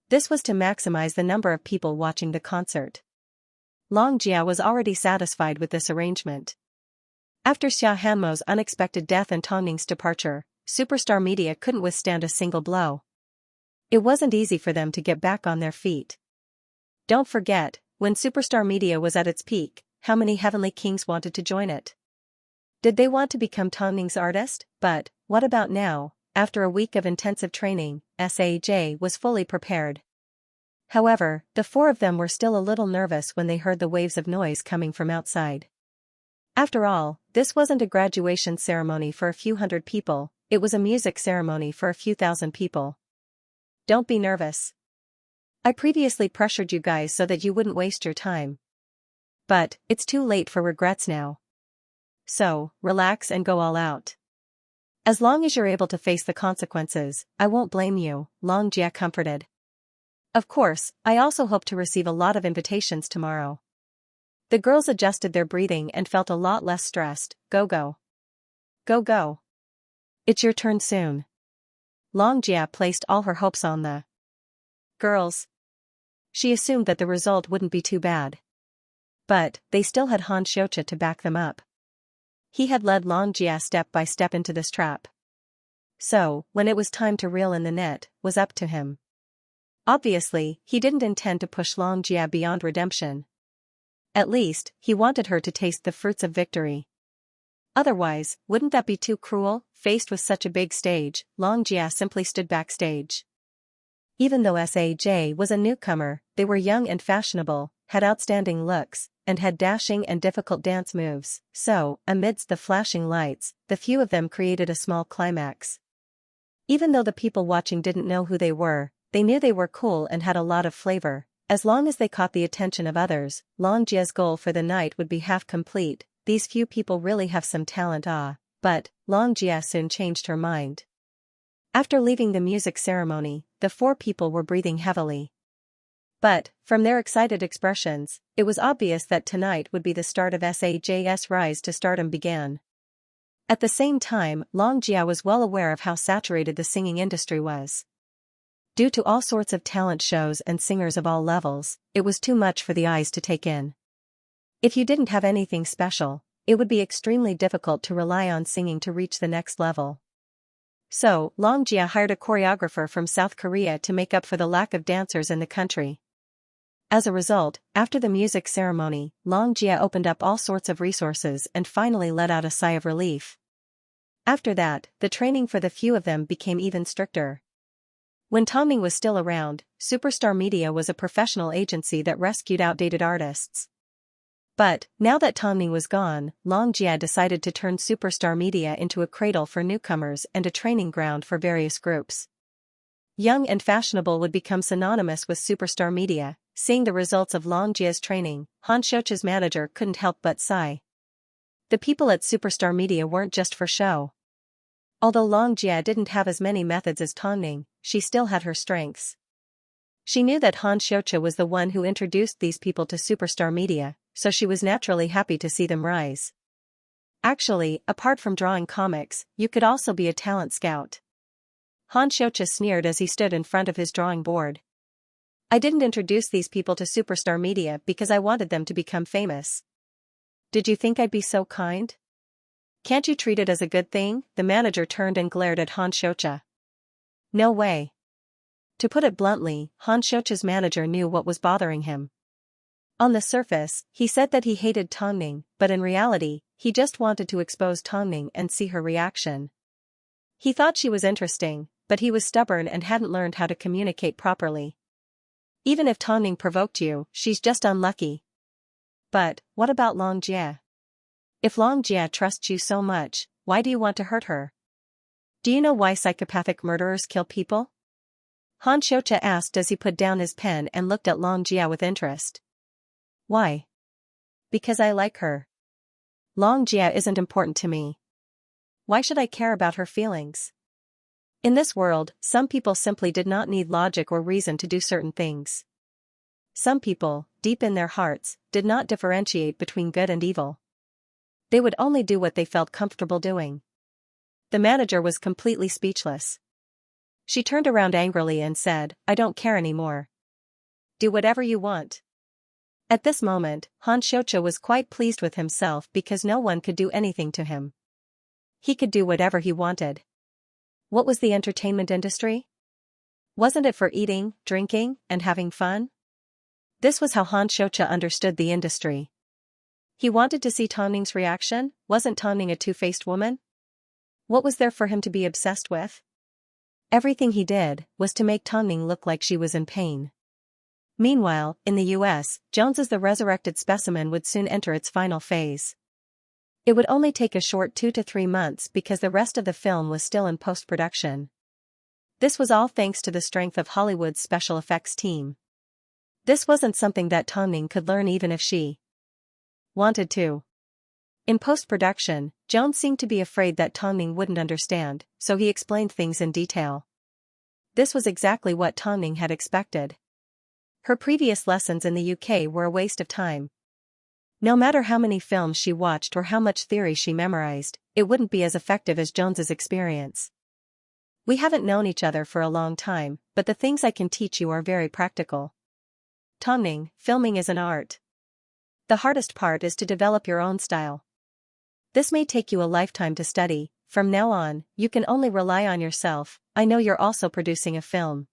This was to maximize the number of people watching the concert. Long Jie was already satisfied with this arrangement. After Xia Hanmo's unexpected death and Tong Ning's departure, Superstar Media couldn't withstand a single blow. It wasn't easy for them to get back on their feet. Don't forget, when Superstar Media was at its peak, how many Heavenly Kings wanted to join it? Did they want to become Tong Ning's artist? But, what about now? After a week of intensive training, SAJ was fully prepared. However, the four of them were still a little nervous when they heard the waves of noise coming from outside. After all, this wasn't a graduation ceremony for a few hundred people, it was a music ceremony for a few thousand people. Don't be nervous. I previously pressured you guys so that you wouldn't waste your time. But, it's too late for regrets now. So, relax and go all out. As long as you're able to face the consequences, I won't blame you, Long Jie comforted. Of course, I also hope to receive a lot of invitations tomorrow. The girls adjusted their breathing and felt a lot less stressed. Go go. Go go. It's your turn soon. Long Jie placed all her hopes on the girls. She assumed that the result wouldn't be too bad. But, they still had Han Xiaoqia to back them up. He had led Long Jie step by step into this trap. So, when it was time to reel in the net, was up to him. Obviously, he didn't intend to push Long Jie beyond redemption. At least, he wanted her to taste the fruits of victory. Otherwise, wouldn't that be too cruel? Faced with such a big stage, Long Jie simply stood backstage. Even though Saj was a newcomer, they were young and fashionable, had outstanding looks, and had dashing and difficult dance moves, so, amidst the flashing lights, the few of them created a small climax. Even though the people watching didn't know who they knew they were cool and had a lot of flavor. As long as they caught the attention of others, Long Jie's goal for the night would be half complete. These few people really have some talent. But, Long Jie soon changed her mind. After leaving the music ceremony, the four people were breathing heavily. But, from their excited expressions, it was obvious that tonight would be the start of Saj's rise to stardom began. At the same time, Long Jie was well aware of how saturated the singing industry was. Due to all sorts of talent shows and singers of all levels, it was too much for the eyes to take in. If you didn't have anything special, it would be extremely difficult to rely on singing to reach the next level. So, Long Jie hired a choreographer from South Korea to make up for the lack of dancers in the country. As a result, after the music ceremony, Long Jie opened up all sorts of resources and finally let out a sigh of relief. After that, the training for the few of them became even stricter. When Tong Ning was still around, Superstar Media was a professional agency that rescued outdated artists. But, now that Tong Ning was gone, Long Jie decided to turn Superstar Media into a cradle for newcomers and a training ground for various groups. Young and fashionable would become synonymous with Superstar Media. Seeing the results of Long Jie's training, Han Xiaoqia's manager couldn't help but sigh. The people at Superstar Media weren't just for show. Although Long Jie didn't have as many methods as Tong Ning, she still had her strengths. She knew that Han Xiaoqia was the one who introduced these people to Superstar Media, so she was naturally happy to see them rise. Actually, apart from drawing comics, you could also be a talent scout. Han Xiaoqia sneered as he stood in front of his drawing board. I didn't introduce these people to Superstar Media because I wanted them to become famous. Did you think I'd be so kind? Can't you treat it as a good thing? The manager turned and glared at Han Xiaoqia. No way. To put it bluntly, Han Xiaoqia's manager knew what was bothering him. On the surface, he said that he hated Tong Ning, but in reality, he just wanted to expose Tong Ning and see her reaction. He thought she was interesting, but he was stubborn and hadn't learned how to communicate properly. Even if Tong Ning provoked you, she's just unlucky. But, what about Long Jie? If Long Jie trusts you so much, why do you want to hurt her? Do you know why psychopathic murderers kill people? Han Xiaoqia asked as he put down his pen and looked at Long Jie with interest. Why? Because I like her. Long Jie isn't important to me. Why should I care about her feelings? In this world, some people simply did not need logic or reason to do certain things. Some people, deep in their hearts, did not differentiate between good and evil. They would only do what they felt comfortable doing. The manager was completely speechless. She turned around angrily and said, "I don't care anymore. Do whatever you want." At this moment, Xianxia was quite pleased with himself because no one could do anything to him. He could do whatever he wanted. What was the entertainment industry? Wasn't it for eating, drinking, and having fun? This was how Xianxia understood the industry. He wanted to see Tonning's reaction. Wasn't Tonning a two-faced woman? What was there for him to be obsessed with? Everything he did was to make Tonning look like she was in pain. Meanwhile, in the US, Jones's The Resurrected Specimen would soon enter its final phase. It would only take a short 2 to 3 months because the rest of the film was still in post-production. This was all thanks to the strength of Hollywood's special effects team. This wasn't something that Tonning could learn even if she wanted to. In post-production, Jones seemed to be afraid that Tonning wouldn't understand, so he explained things in detail. This was exactly what Tonning had expected. Her previous lessons in the UK were a waste of time. No matter how many films she watched or how much theory she memorized, it wouldn't be as effective as Jones's experience. "We haven't known each other for a long time, but the things I can teach you are very practical. Tonning, filming is an art. The hardest part is to develop your own style. This may take you a lifetime to study. From now on, you can only rely on yourself. I know you're also producing a film.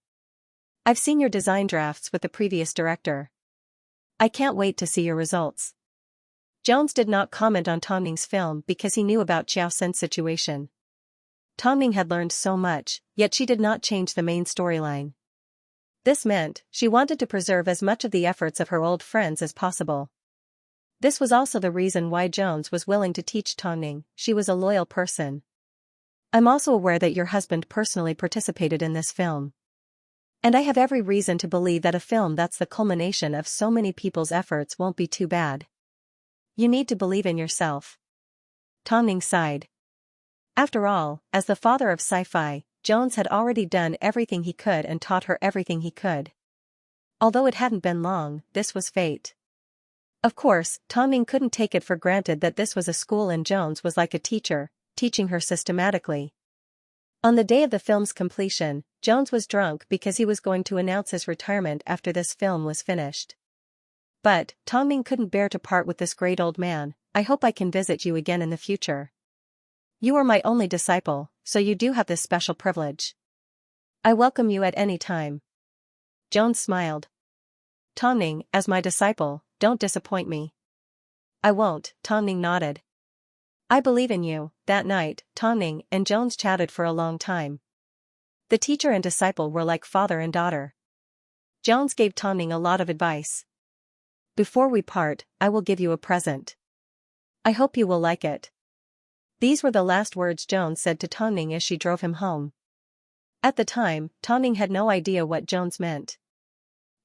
I've seen your design drafts with the previous director. I can't wait to see your results." Jones did not comment on Tonning's film because he knew about Xiaoxin's situation. Tonning had learned so much, yet she did not change the main storyline. This meant she wanted to preserve as much of the efforts of her old friends as possible. This was also the reason why Jones was willing to teach Tonning. She was a loyal person. "I'm also aware that your husband personally participated in this film. And I have every reason to believe that a film that's the culmination of so many people's efforts won't be too bad. You need to believe in yourself." Tonning sighed. After all, as the father of sci-fi, Jones had already done everything he could and taught her everything he could. Although it hadn't been long, this was fate. Of course, Tonning couldn't take it for granted that this was a school and Jones was like a teacher, teaching her systematically. On the day of the film's completion, Jones was drunk because he was going to announce his retirement after this film was finished. But Tonning couldn't bear to part with this great old man. "I hope I can visit you again in the future. You are my only disciple, so you do have this special privilege. I welcome you at any time." Jones smiled. "Tonning, as my disciple, don't disappoint me." "I won't," Tonning nodded. "I believe in you." That night, Tonning and Jones chatted for a long time. The teacher and disciple were like father and daughter. Jones gave Tonning a lot of advice. "Before we part, I will give you a present. I hope you will like it." These were the last words Jones said to Tonning as she drove him home. At the time, Tonning had no idea what Jones meant.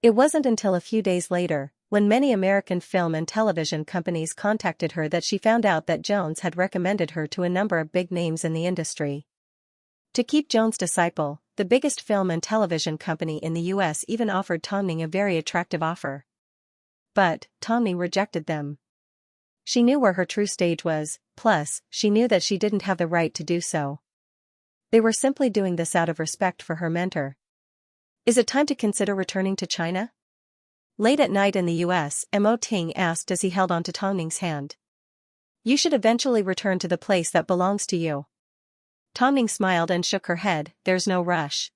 It wasn't until a few days later, when many American film and television companies contacted her, that she found out that Jones had recommended her to a number of big names in the industry. To keep Jones' disciple, the biggest film and television company in the US even offered Tonning a very attractive offer. But Tonning rejected them. She knew where her true stage was, plus, she knew that she didn't have the right to do so. They were simply doing this out of respect for her mentor. "Is it time to consider returning to China?" Late at night in the US, Mo Ting asked as he held onto Tonning's hand. "You should eventually return to the place that belongs to you." Tonning smiled and shook her head. "There's no rush.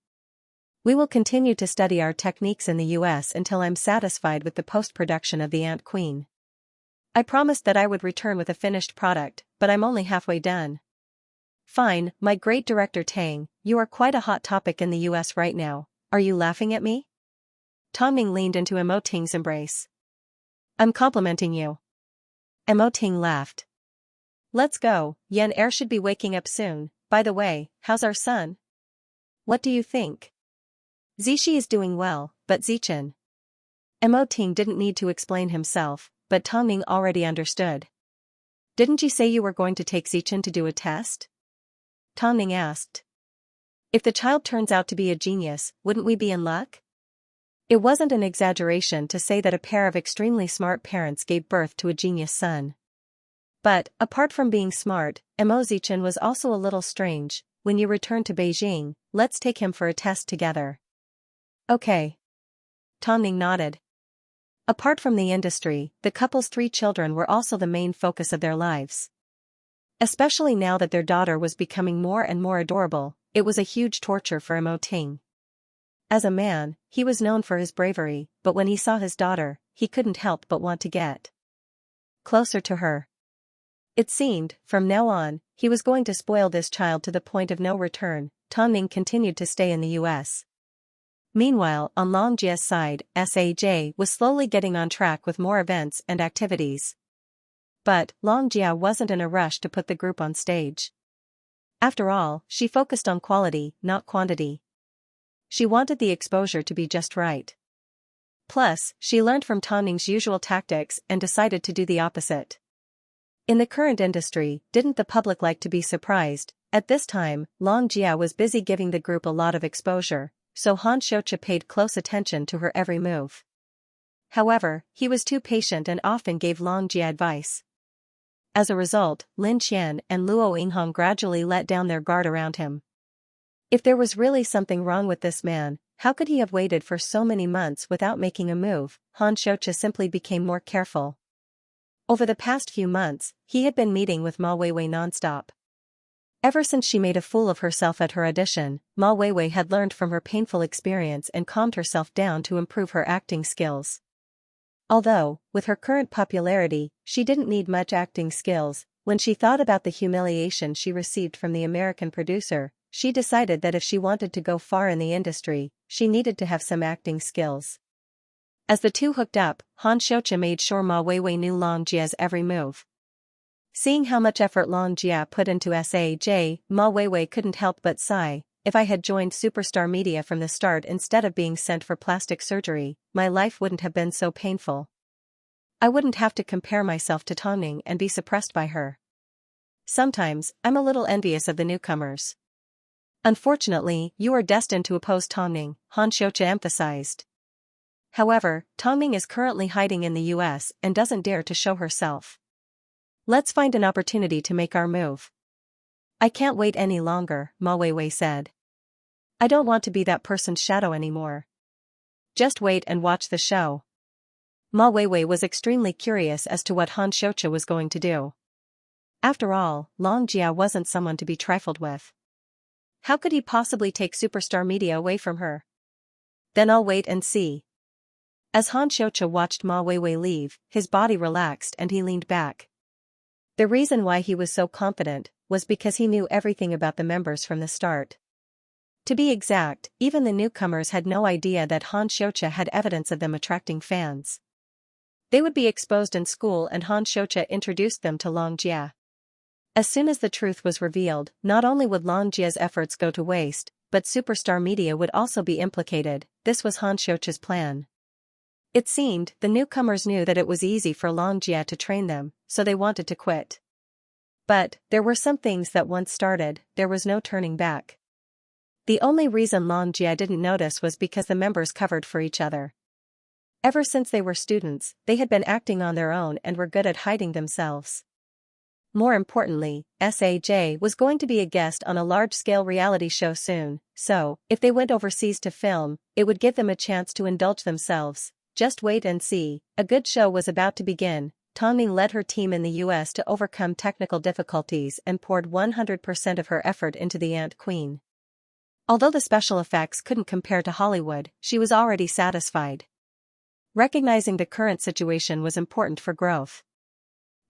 We will continue to study our techniques in the US until I'm satisfied with the post-production of The Ant Queen. I promised that I would return with a finished product, but I'm only halfway done." "Fine, my great director Tang, you are quite a hot topic in the US right now. Are you laughing at me?" Tonning leaned into Mo Ting's embrace. "I'm complimenting you." Mo Ting laughed. "Let's go, Yan Er should be waking up soon. By the way, how's our son? What do you think?" "Zishi is doing well, but Zichin." Mo Ting didn't need to explain himself, but Tonning already understood. "Didn't you say you were going to take Zichin to do a test?" Tonning asked. "If the child turns out to be a genius, wouldn't we be in luck?" It wasn't an exaggeration to say that a pair of extremely smart parents gave birth to a genius son. But, apart from being smart, Mo Zichen was also a little strange. When you return to Beijing, let's take him for a test together. Okay. Tang Ning nodded. Apart from the industry, the couple's 3 children were also the main focus of their lives. Especially now that their daughter was becoming more and more adorable, it was a huge torture for Mo Ting. As a man, he was known for his bravery, but when he saw his daughter, he couldn't help but want to get closer to her. It seemed, from now on, he was going to spoil this child to the point of no return. Tang Ning continued to stay in the US. Meanwhile, on Long Jie's side, SAJ was slowly getting on track with more events and activities. But, Long Jie wasn't in a rush to put the group on stage. After all, she focused on quality, not quantity. She wanted the exposure to be just right. Plus, she learned from Tang Ning's usual tactics and decided to do the opposite. In the current industry, didn't the public like to be surprised? At this time, Long Jie was busy giving the group a lot of exposure, so Han Xiaoqia paid close attention to her every move. However, he was too patient and often gave Long Jie advice. As a result, Lin Qian and Luo Yinghong gradually let down their guard around him. If there was really something wrong with this man, how could he have waited for so many months without making a move? Han Xiaoqia simply became more careful. Over the past few months, he had been meeting with Ma Weiwei nonstop. Ever since she made a fool of herself at her audition, Ma Weiwei had learned from her painful experience and calmed herself down to improve her acting skills. Although, with her current popularity, she didn't need much acting skills, when she thought about the humiliation she received from the American producer, she decided that if she wanted to go far in the industry, she needed to have some acting skills. As the two hooked up, Han Xiaoqia made sure Ma Weiwei knew Long Jie's every move. Seeing how much effort Long Jie put into SAJ, Ma Weiwei couldn't help but sigh. If I had joined Superstar Media from the start instead of being sent for plastic surgery, my life wouldn't have been so painful. I wouldn't have to compare myself to Tang Ning and be suppressed by her. Sometimes, I'm a little envious of the newcomers. Unfortunately, you are destined to oppose Tang Ning, Han Xiaoqia emphasized. However, Tang Ning is currently hiding in the US and doesn't dare to show herself. Let's find an opportunity to make our move. I can't wait any longer, Ma Weiwei said. I don't want to be that person's shadow anymore. Just wait and watch the show. Ma Weiwei was extremely curious as to what Han Xiaoqia was going to do. After all, Long Jie wasn't someone to be trifled with. How could he possibly take Superstar Media away from her? Then I'll wait and see. As Han Xiaoqia watched Ma Weiwei leave, his body relaxed and he leaned back. The reason why he was so confident was because he knew everything about the members from the start. To be exact, even the newcomers had no idea that Han Xiaoqia had evidence of them attracting fans. They would be exposed in school and Han Xiaoqia introduced them to Long Jie. As soon as the truth was revealed, not only would Long Jie's efforts go to waste, but Superstar Media would also be implicated. This was Han Xiaoqia's plan. It seemed the newcomers knew that it was easy for Long Jie to train them, so they wanted to quit. But, there were some things that once started, there was no turning back. The only reason Long Jie didn't notice was because the members covered for each other. Ever since they were students, they had been acting on their own and were good at hiding themselves. More importantly, SAJ was going to be a guest on a large-scale reality show soon, so, if they went overseas to film, it would give them a chance to indulge themselves. Just wait and see, a good show was about to begin. Tang Ning led her team in the US to overcome technical difficulties and poured 100% of her effort into the Ant Queen. Although the special effects couldn't compare to Hollywood, she was already satisfied. Recognizing the current situation was important for growth.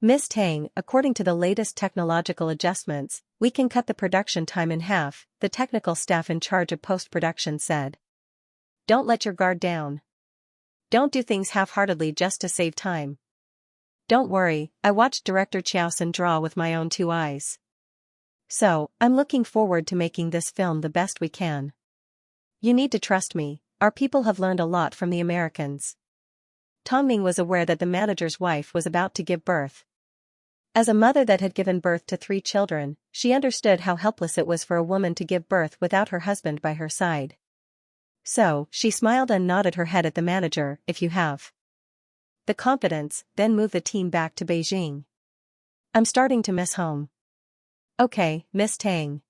Miss Tang, according to the latest technological adjustments, we can cut the production time in half, the technical staff in charge of post-production said. Don't let your guard down. Don't do things half-heartedly just to save time. Don't worry, I watched director Xiaoxin draw with my own 2 eyes. So, I'm looking forward to making this film the best we can. You need to trust me, our people have learned a lot from the Americans. Tang Ning was aware that the manager's wife was about to give birth. As a mother that had given birth to 3 children, she understood how helpless it was for a woman to give birth without her husband by her side. So, she smiled and nodded her head at the manager. If you have the confidence, then move the team back to Beijing. I'm starting to miss home. Okay, Miss Tang.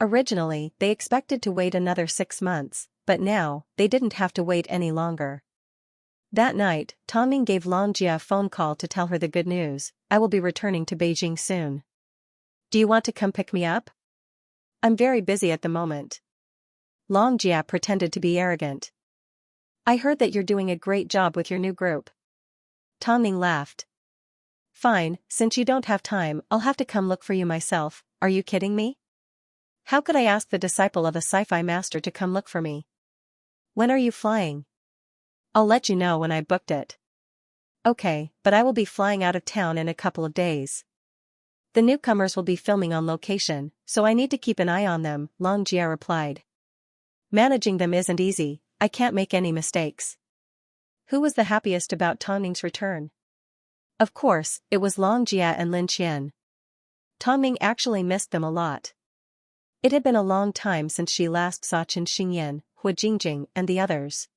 Originally, they expected to wait another 6 months, but now, they didn't have to wait any longer. That night, Tongming gave Xianxia a phone call to tell her the good news. I will be returning to Beijing soon. Do you want to come pick me up? I'm very busy at the moment. Xianxia pretended to be arrogant. I heard that you're doing a great job with your new group. Tongming laughed. Fine, since you don't have time, I'll have to come look for you myself. Are you kidding me? How could I ask the disciple of a sci-fi master to come look for me? When are you flying? I'll let you know when I booked it. Okay, but I will be flying out of town in a couple of days. The newcomers will be filming on location, so I need to keep an eye on them, Xianxia replied. Managing them isn't easy, I can't make any mistakes. Who was the happiest about Tongming's return? Of course, it was Xianxia and Lin Qian. Tongming actually missed them a lot. It had been a long time since she last saw Chen Xingyan, Hu Jingjing, and the others.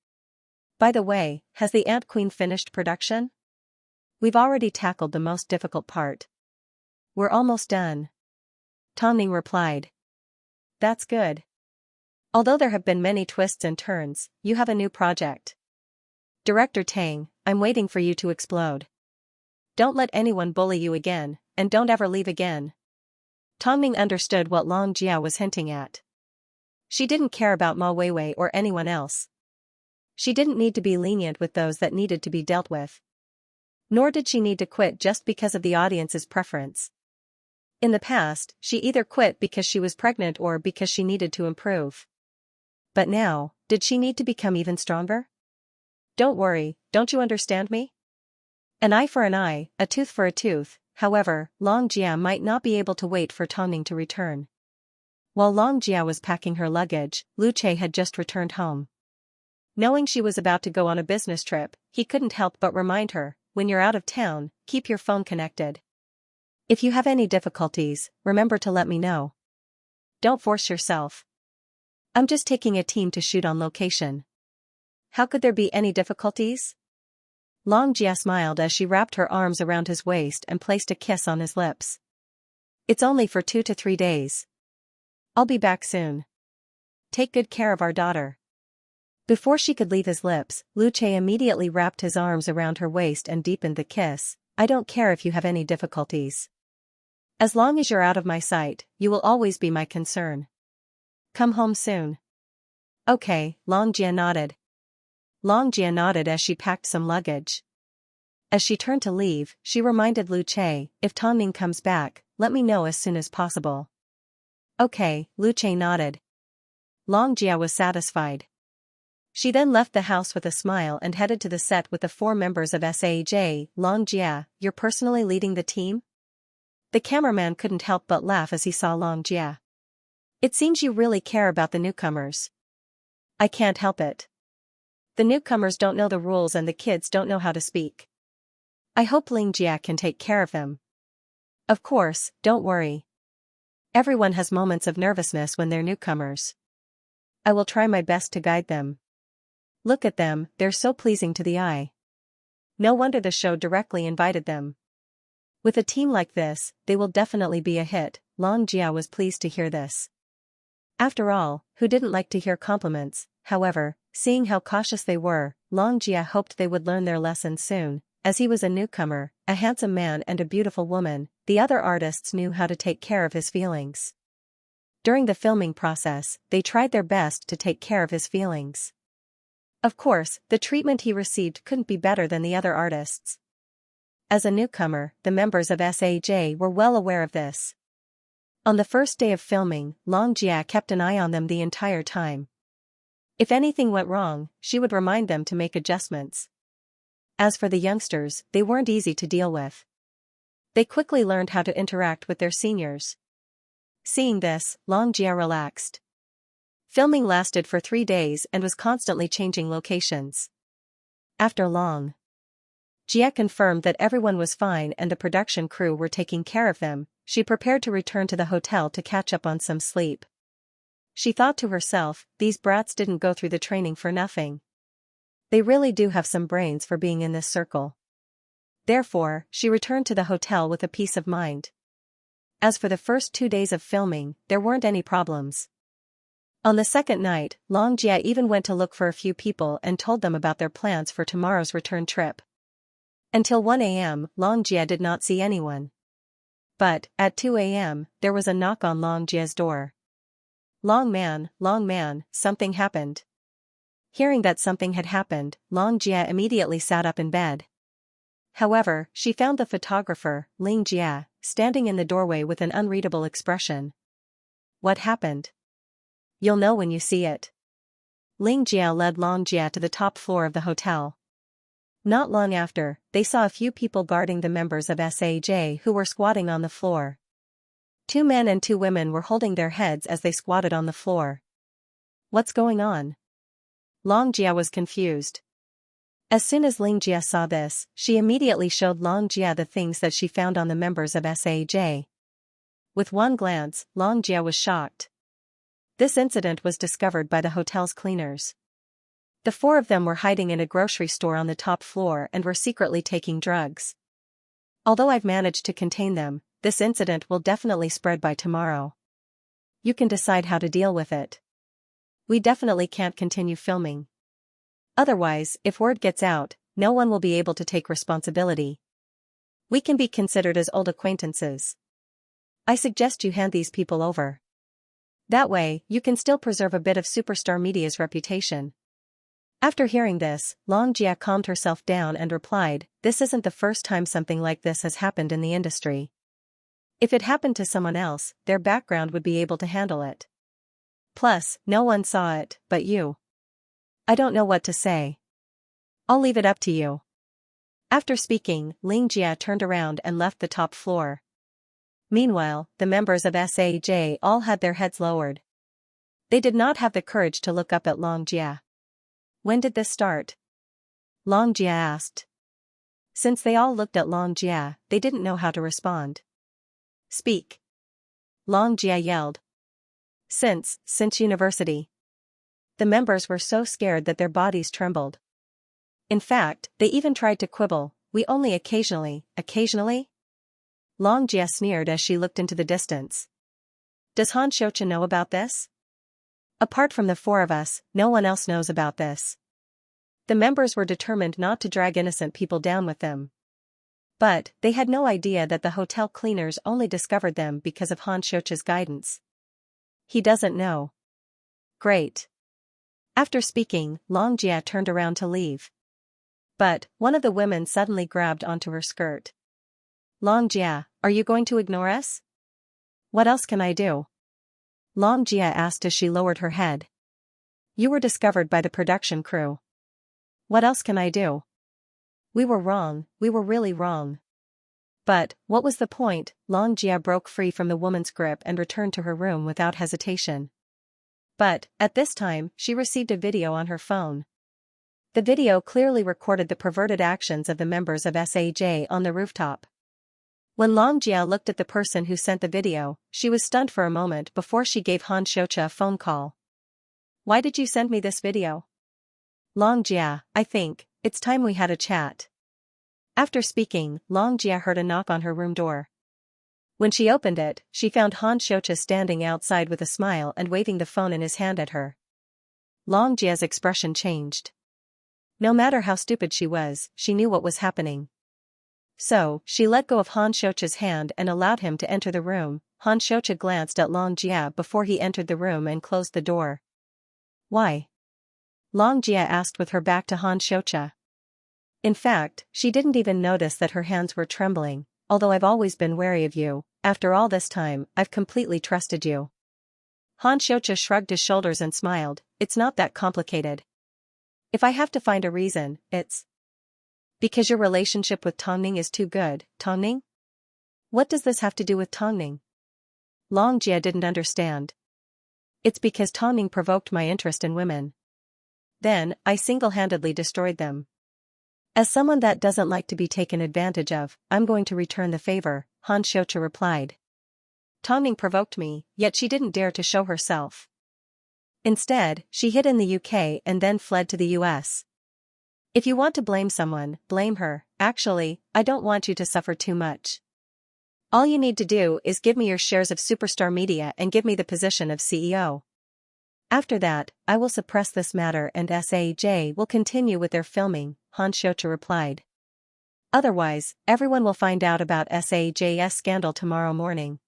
By the way, has the Ant Queen finished production? We've already tackled the most difficult part. We're almost done. Tongming replied. That's good. Although there have been many twists and turns, you have a new project. Director Tang, I'm waiting for you to explode. Don't let anyone bully you again, and don't ever leave again. Tongming understood what Xianxia was hinting at. She didn't care about Ma Weiwei or anyone else. She didn't need to be lenient with those that needed to be dealt with. Nor did she need to quit just because of the audience's preference. In the past, she either quit because she was pregnant or because she needed to improve. But now, did she need to become even stronger? Don't worry, don't you understand me? An eye for an eye, a tooth for a tooth. However, Xianxia might not be able to wait for Tongming to return. While Xianxia was packing her luggage, Lu Che had just returned home. Knowing she was about to go on a business trip, he couldn't help but remind her, when you're out of town, keep your phone connected. If you have any difficulties, remember to let me know. Don't force yourself. I'm just taking a team to shoot on location. How could there be any difficulties? Xianxia smiled as she wrapped her arms around his waist and placed a kiss on his lips. It's only for 2 to 3 days. I'll be back soon. Take good care of our daughter. Before she could leave his lips, Lu Che immediately wrapped his arms around her waist and deepened the kiss. I don't care if you have any difficulties. As long as you're out of my sight, you will always be my concern. Come home soon. Okay, Xianxia nodded. Xianxia nodded as she packed some luggage. As she turned to leave, she reminded Lu Che, if Tongming comes back, let me know as soon as possible. Okay, Lu Che nodded. Xianxia was satisfied. She then left the house with a smile and headed to the set with the 4 members of SAJ. Xianxia, you're personally leading the team? The cameraman couldn't help but laugh as he saw Xianxia. It seems you really care about the newcomers. I can't help it. The newcomers don't know the rules and the kids don't know how to speak. I hope Xianxia can take care of them. Of course, don't worry. Everyone has moments of nervousness when they're newcomers. I will try my best to guide them. Look at them, they're so pleasing to the eye. No wonder the show directly invited them. With a team like this, they will definitely be a hit. Xianxia was pleased to hear this. After all, who didn't like to hear compliments? However, seeing how cautious they were, Xianxia hoped they would learn their lesson soon. As he was a newcomer, a handsome man and a beautiful woman, the other artists knew how to take care of his feelings. During the filming process, they tried their best to take care of his feelings. Of course, the treatment he received couldn't be better than the other artists. As a newcomer, the members of SAJ were well aware of this. On the first day of filming, Xianxia kept an eye on them the entire time. If anything went wrong, she would remind them to make adjustments. As for the youngsters, they weren't easy to deal with. They quickly learned how to interact with their seniors. Seeing this, Xianxia relaxed. Filming lasted for 3 days and was constantly changing locations. After long, Jia confirmed that everyone was fine and the production crew were taking care of them. She prepared to return to the hotel to catch up on some sleep. she thought to herself, these brats didn't go through the training for nothing. They really do have some brains for being in this circle. Therefore, she returned to the hotel with a peace of mind. As for the first 2 days of filming, there weren't any problems. On the second night, Xianxia even went to look for a few people and told them about their plans for tomorrow's return trip. Until 1 a.m., Xianxia did not see anyone. But, at 2 a.m., there was a knock on Xianxia's door. Long man, something happened. Hearing that something had happened, Xianxia immediately sat up in bed. However, she found the photographer, Xianxia, standing in the doorway with an unreadable expression. What happened? You'll know when you see it. Xianxia led Xianxia to the top floor of the hotel. Not long after, they saw a few people guarding the members of SAJ who were squatting on the floor. 2 men and 2 women were holding their heads as they squatted on the floor. What's going on? Xianxia was confused. As soon as Xianxia saw this, she immediately showed Xianxia the things that she found on the members of SAJ. With one glance, Xianxia was shocked. This incident was discovered by the hotel's cleaners. The 4 of them were hiding in a grocery store on the top floor and were secretly taking drugs. Although I've managed to contain them, this incident will definitely spread by tomorrow. You can decide how to deal with it. We definitely can't continue filming. Otherwise, if word gets out, no one will be able to take responsibility. We can be considered as old acquaintances. I suggest you hand these people over. That way, you can still preserve a bit of superstar media's reputation. After hearing this, Xianxia calmed herself down and replied, this isn't the first time something like this has happened in the industry. If it happened to someone else, their background would be able to handle it. Plus, no one saw it, but you. I don't know what to say. I'll leave it up to you. After speaking, Xianxia turned around and left the top floor. Meanwhile, the members of SAJ all had their heads lowered. They did not have the courage to look up at Xianxia. When did this start? Xianxia asked. Since they all looked at Xianxia, they didn't know how to respond. Speak. Xianxia yelled. Since university. The members were so scared that their bodies trembled. In fact, they even tried to quibble, we only occasionally? Xianxia sneered as she looked into the distance. Does Xianxia know about this? Apart from the 4 of us, no one else knows about this. The members were determined not to drag innocent people down with them. But, they had no idea that the hotel cleaners only discovered them because of Xianxia's guidance. He doesn't know. Great. After speaking, Xianxia turned around to leave. But, one of the women suddenly grabbed onto her skirt. Xianxia, are you going to ignore us? What else can I do? Xianxia asked as she lowered her head. You were discovered by the production crew. What else can I do? We were wrong, we were really wrong. But, what was the point? Xianxia broke free from the woman's grip and returned to her room without hesitation. But, at this time, she received a video on her phone. The video clearly recorded the perverted actions of the members of SAJ on the rooftop. When Xianxia looked at the person who sent the video, she was stunned for a moment before she gave Xianxia a phone call. Why did you send me this video? Xianxia, I think, it's time we had a chat. After speaking, Xianxia heard a knock on her room door. When she opened it, she found Xianxia standing outside with a smile and waving the phone in his hand at her. Xianxia's expression changed. No matter how stupid she was, she knew what was happening. So, she let go of Xianxia's hand and allowed him to enter the room. Xianxia glanced at Xianxia before he entered the room and closed the door. Why? Xianxia asked with her back to Xianxia. In fact, she didn't even notice that her hands were trembling. Although I've always been wary of you, after all this time, I've completely trusted you. Xianxia shrugged his shoulders and smiled, it's not that complicated. If I have to find a reason, it's because your relationship with Tongning is too good. Tongning? What does this have to do with Tongning? Xianxia didn't understand. It's because Tongning provoked my interest in women. Then, I single-handedly destroyed them. As someone that doesn't like to be taken advantage of, I'm going to return the favor, Xianxia replied. Tongning provoked me, yet she didn't dare to show herself. Instead, she hid in the UK and then fled to the US. If you want to blame someone, blame her. Actually, I don't want you to suffer too much. All you need to do is give me your shares of Superstar Media and give me the position of CEO. After that, I will suppress this matter and SAJ will continue with their filming, Xianxia replied. Otherwise, everyone will find out about SAJ's scandal tomorrow morning.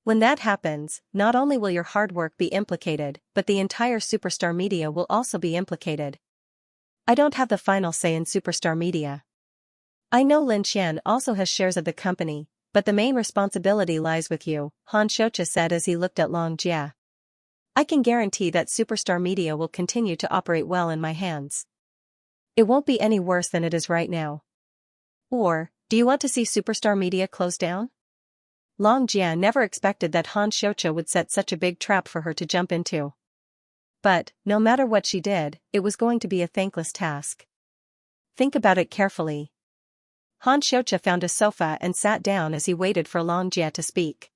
When that happens, not only will your hard work be implicated, but the entire Superstar Media will also be implicated. I don't have the final say in Superstar Media. I know Lin Qian also has shares of the company, but the main responsibility lies with you, Xianxia said as he looked at Long Jia. I can guarantee that Superstar Media will continue to operate well in my hands. It won't be any worse than it is right now. Or, do you want to see Superstar Media close down? Long Jia never expected that Xianxia would set such a big trap for her to jump into. But, no matter what she did, it was going to be a thankless task. Think about it carefully. Xianxia found a sofa and sat down as he waited for Long Jia to speak.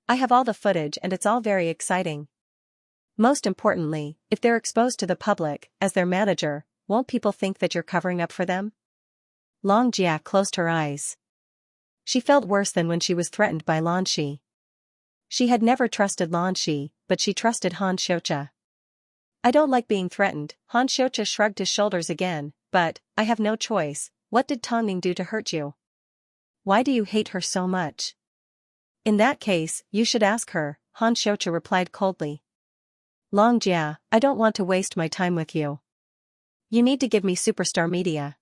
I have all the footage and it's all very exciting. Most importantly, if they're exposed to the public, as their manager, won't people think that you're covering up for them? Long Jia closed her eyes. She felt worse than when she was threatened by Lan Shi. She had never trusted Lan Shi, but she trusted Xianxia. I don't like being threatened, Xianxia shrugged his shoulders again, but, I have no choice. What did Tongning do to hurt you? Why do you hate her so much? In that case, you should ask her, Xianxia replied coldly. Long Jia, I don't want to waste my time with you. You need to give me Superstar Media.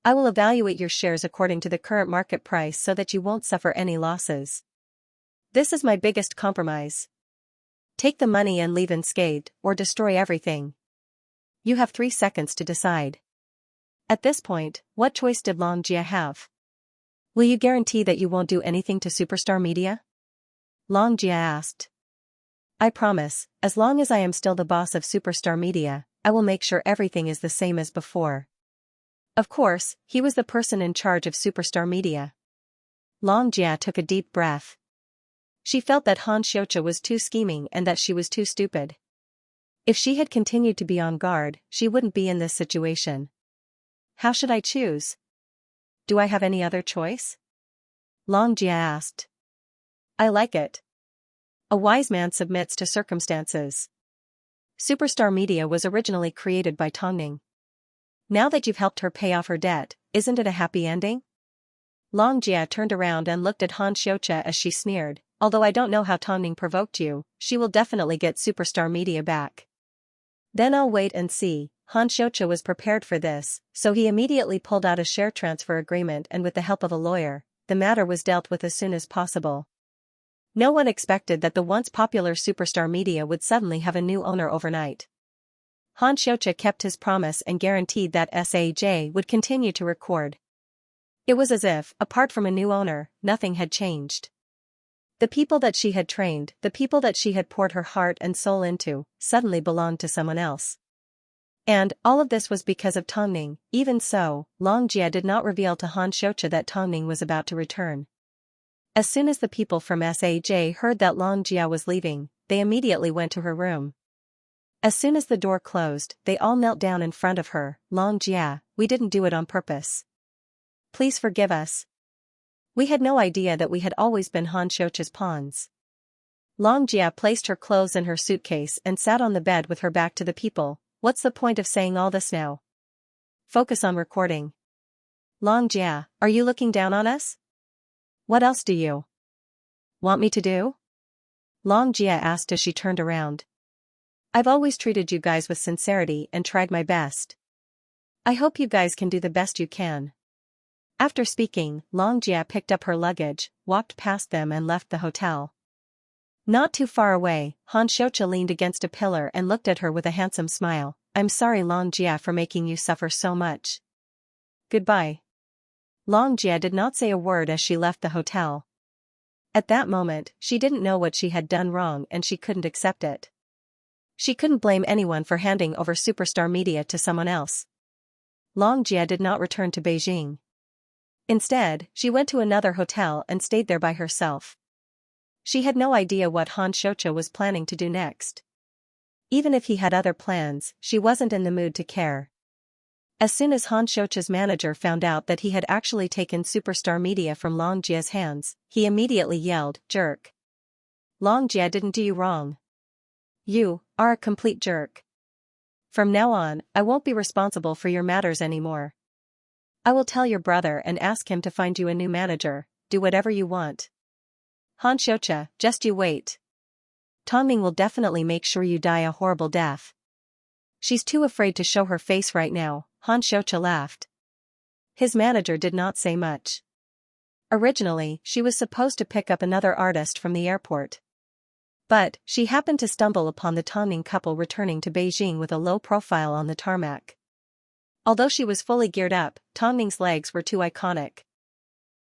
I will evaluate your shares according to the current market price so that you won't suffer any losses. This is my biggest compromise. Take the money and leave unscathed, or destroy everything. You have 3 seconds to decide. At this point, what choice did Long Jia have? Will you guarantee that you won't do anything to Superstar Media? Long Jia asked. I promise, as long as I am still the boss of Superstar Media, I will make sure everything is the same as before. Of course, he was the person in charge of Superstar Media. Long Jia took a deep breath. She felt that Xianxia was too scheming and that she was too stupid. If she had continued to be on guard, she wouldn't be in this situation. How should I choose? Do I have any other choice? Long Jia asked. I like it. A wise man submits to circumstances. Superstar Media was originally created by Tongning. Now that you've helped her pay off her debt, isn't it a happy ending? Long Jia turned around and looked at Xianxia as she sneered, although I don't know how Tongning provoked you, she will definitely get Superstar Media back. Then I'll wait and see. Xianxia was prepared for this, so he immediately pulled out a share transfer agreement and with the help of a lawyer, the matter was dealt with as soon as possible. No one expected that the once popular Superstar Media would suddenly have a new owner overnight. Xianxia kept his promise and guaranteed that SAJ would continue to record. It was as if, apart from a new owner, nothing had changed. The people that she had trained, the people that she had poured her heart and soul into, suddenly belonged to someone else. And, all of this was because of Tongning. Even so, Long Jia did not reveal to Xianxia that Tongning was about to return. As soon as the people from SAJ heard that Long Jia was leaving, they immediately went to her room. As soon as the door closed, they all knelt down in front of her. Long Jia, we didn't do it on purpose. Please forgive us. We had no idea that we had always been Xianxia's pawns. Long Jia placed her clothes in her suitcase and sat on the bed with her back to the people. What's the point of saying all this now? Focus on recording. Long Jia, are you looking down on us? What else do you want me to do? Long Jia asked as she turned around. I've always treated you guys with sincerity and tried my best. I hope you guys can do the best you can. After speaking, Long Jia picked up her luggage, walked past them and left the hotel. Not too far away, Xianxia leaned against a pillar and looked at her with a handsome smile. I'm sorry Long Jia for making you suffer so much. Goodbye. Long Jia did not say a word as she left the hotel. At that moment, she didn't know what she had done wrong and she couldn't accept it. She couldn't blame anyone for handing over Superstar Media to someone else. Long Jia did not return to Beijing. Instead, she went to another hotel and stayed there by herself. She had no idea what Xianxia was planning to do next. Even if he had other plans, she wasn't in the mood to care. As soon as Han Xiaoqia's manager found out that he had actually taken Superstar Media from Long Jie's hands, he immediately yelled, "Jerk! Long Jie didn't do you wrong. You are a complete jerk. From now on, I won't be responsible for your matters anymore. I will tell your brother and ask him to find you a new manager, do whatever you want. Han Xiaoqia, just you wait. Tongming will definitely make sure you die a horrible death. She's too afraid to show her face right now," Han Xiaoqia laughed. His manager did not say much. Originally, she was supposed to pick up another artist from the airport. But, she happened to stumble upon the Tongming couple returning to Beijing with a low profile on the tarmac. Although she was fully geared up, Tongming's legs were too iconic.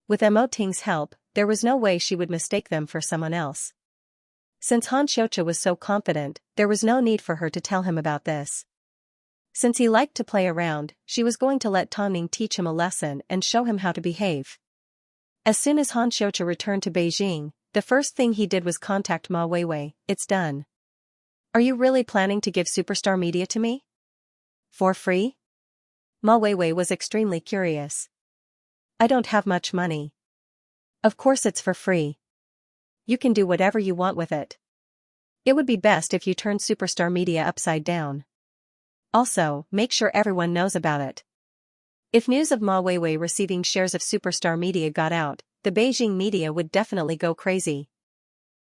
With Mo Ting's help, there was no way she would mistake them for someone else. Since Han Xiaoqia was so confident, there was no need for her to tell him about this. Since he liked to play around, she was going to let Tongming teach him a lesson and show him how to behave. As soon as Han Xiaoqia returned to Beijing, the first thing he did was contact Ma Weiwei. "It's done. Are you really planning to give Superstar Media to me? For free?" Ma Weiwei was extremely curious. "I don't have much money." "Of course it's for free. You can do whatever you want with it. It would be best if you turned Superstar Media upside down. Also, make sure everyone knows about it." If news of Ma Weiwei receiving shares of Superstar Media got out, the Beijing media would definitely go crazy.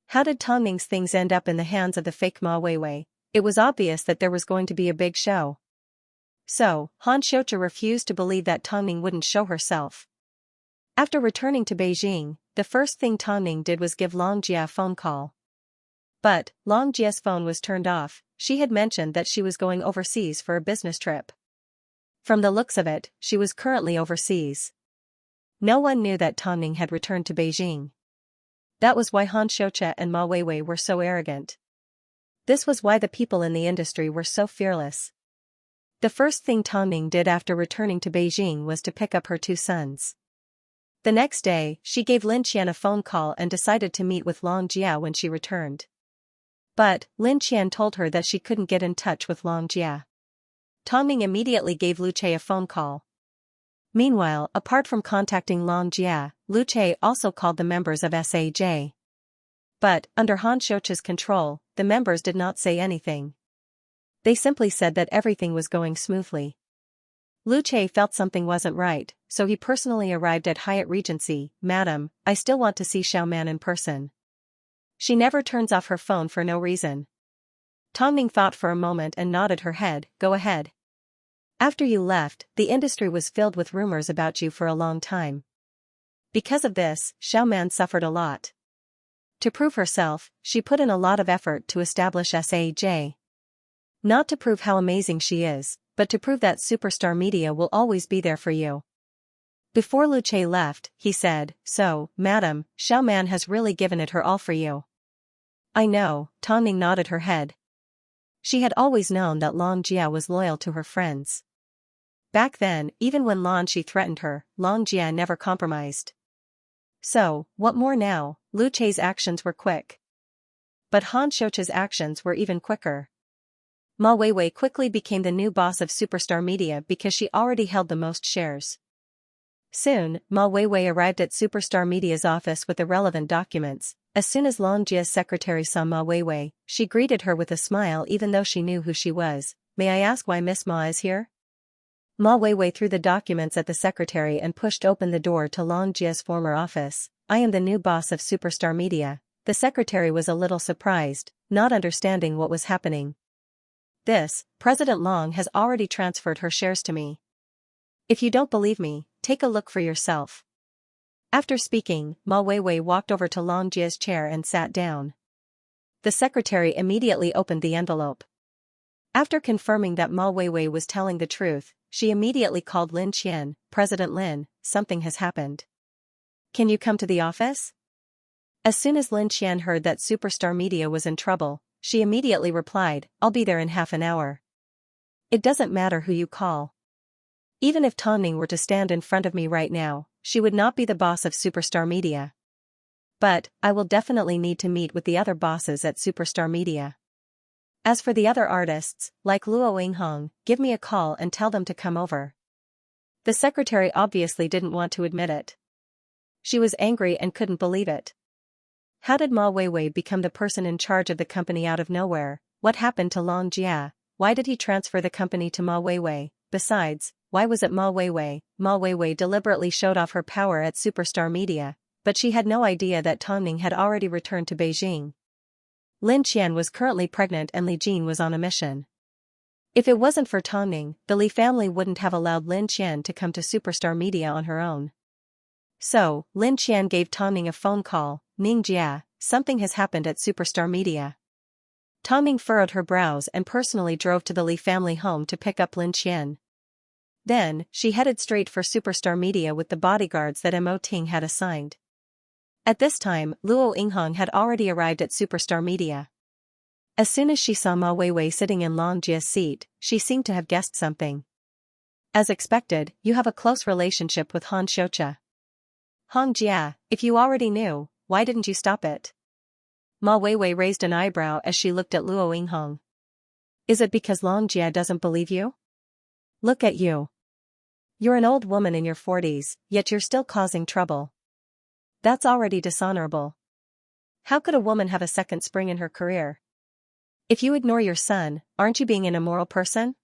How did Tongming's things end up in the hands of the fake Ma Weiwei? It was obvious that there was going to be a big show. So, Han Xiaoqia refused to believe that Tongming wouldn't show herself. After returning to Beijing, the first thing Tongming did was give Long Jie a phone call. But, Long Jie's phone was turned off. She had mentioned that she was going overseas for a business trip. From the looks of it, she was currently overseas. No one knew that Tongming had returned to Beijing. That was why Han Xiaoqia and Ma Weiwei were so arrogant. This was why the people in the industry were so fearless. The first thing Tongming did after returning to Beijing was to pick up her two sons. The next day, she gave Lin Qian a phone call and decided to meet with Long Jie when she returned. But, Lin Qian told her that she couldn't get in touch with Long Jie. Tongming immediately gave Lu Che a phone call. Meanwhile, apart from contacting Long Jie, Lu Che also called the members of SAJ. But, under Han Xiaoqia's control, the members did not say anything. They simply said that everything was going smoothly. Lu Che felt something wasn't right, so he personally arrived at Hyatt Regency. "Madam, I still want to see Xiaoman in person. She never turns off her phone for no reason." Tongming thought for a moment and nodded her head. "Go ahead. After you left, the industry was filled with rumors about you for a long time. Because of this, Xiaoman suffered a lot. To prove herself, she put in a lot of effort to establish SAJ. Not to prove how amazing she is, but to prove that Superstar Media will always be there for you." Before Lu Che left, he said, "So, madam, Xiaoman has really given it her all for you." "I know," Tongming nodded her head. She had always known that Long Jie was loyal to her friends. Back then, even when Lan Shi threatened her, Long Jie never compromised. So, what more now? Lu Che's actions were quick. But Han Xiaoqia's actions were even quicker. Ma Weiwei quickly became the new boss of Superstar Media because she already held the most shares. Soon, Ma Weiwei arrived at Superstar Media's office with the relevant documents. As soon as Long Jie's secretary saw Ma Weiwei, she greeted her with a smile even though she knew who she was. "May I ask why Miss Ma is here?" Ma Weiwei threw the documents at the secretary and pushed open the door to Long Jie's former office. "I am the new boss of Superstar Media." The secretary was a little surprised, not understanding what was happening. President Long has already transferred her shares to me. If you don't believe me, take a look for yourself." After speaking, Ma Weiwei walked over to Long Jie's chair and sat down. The secretary immediately opened the envelope. After confirming that Ma Weiwei was telling the truth, she immediately called Lin Qian. "President Lin, something has happened. Can you come to the office?" As soon as Lin Qian heard that Superstar Media was in trouble, she immediately replied, "I'll be there in half an hour. It doesn't matter who you call. Even if Tongming were to stand in front of me right now, she would not be the boss of Superstar Media. But, I will definitely need to meet with the other bosses at Superstar Media. As for the other artists, like Luo Yinghong, give me a call and tell them to come over. The secretary obviously didn't want to admit it. She was angry and couldn't believe it. How did Ma Weiwei become the person in charge of the company out of nowhere? What happened to Long Jia? Why did he transfer the company to Ma Weiwei? Besides, why was it Ma Weiwei? Ma Weiwei deliberately showed off her power at Superstar Media, but she had no idea that Tongning had already returned to Beijing. Lin Qian was currently pregnant and Li Jin was on a mission. If it wasn't for Tongning, the Li family wouldn't have allowed Lin Qian to come to Superstar Media on her own. So, Lin Qian gave Tongning a phone call. Ning Jia, something has happened at Superstar Media. Tongning furrowed her brows and personally drove to the Li family home to pick up Lin Qian. Then, she headed straight for Superstar Media with the bodyguards that Mo Ting had assigned. At this time, Luo Yinghong had already arrived at Superstar Media. As soon as she saw Ma Weiwei sitting in Long Jia's seat, she seemed to have guessed something. As expected, you have a close relationship with Han Xiaocha. Hong Jia, if you already knew, why didn't you stop it? Ma Weiwei raised an eyebrow as she looked at Luo Yinghong. Is it because Long Jia doesn't believe you? Look at you. You're an old woman in your 40s, yet you're still causing trouble. That's already dishonorable. How could a woman have a second spring in her career? If you ignore your son, aren't you being an immoral person?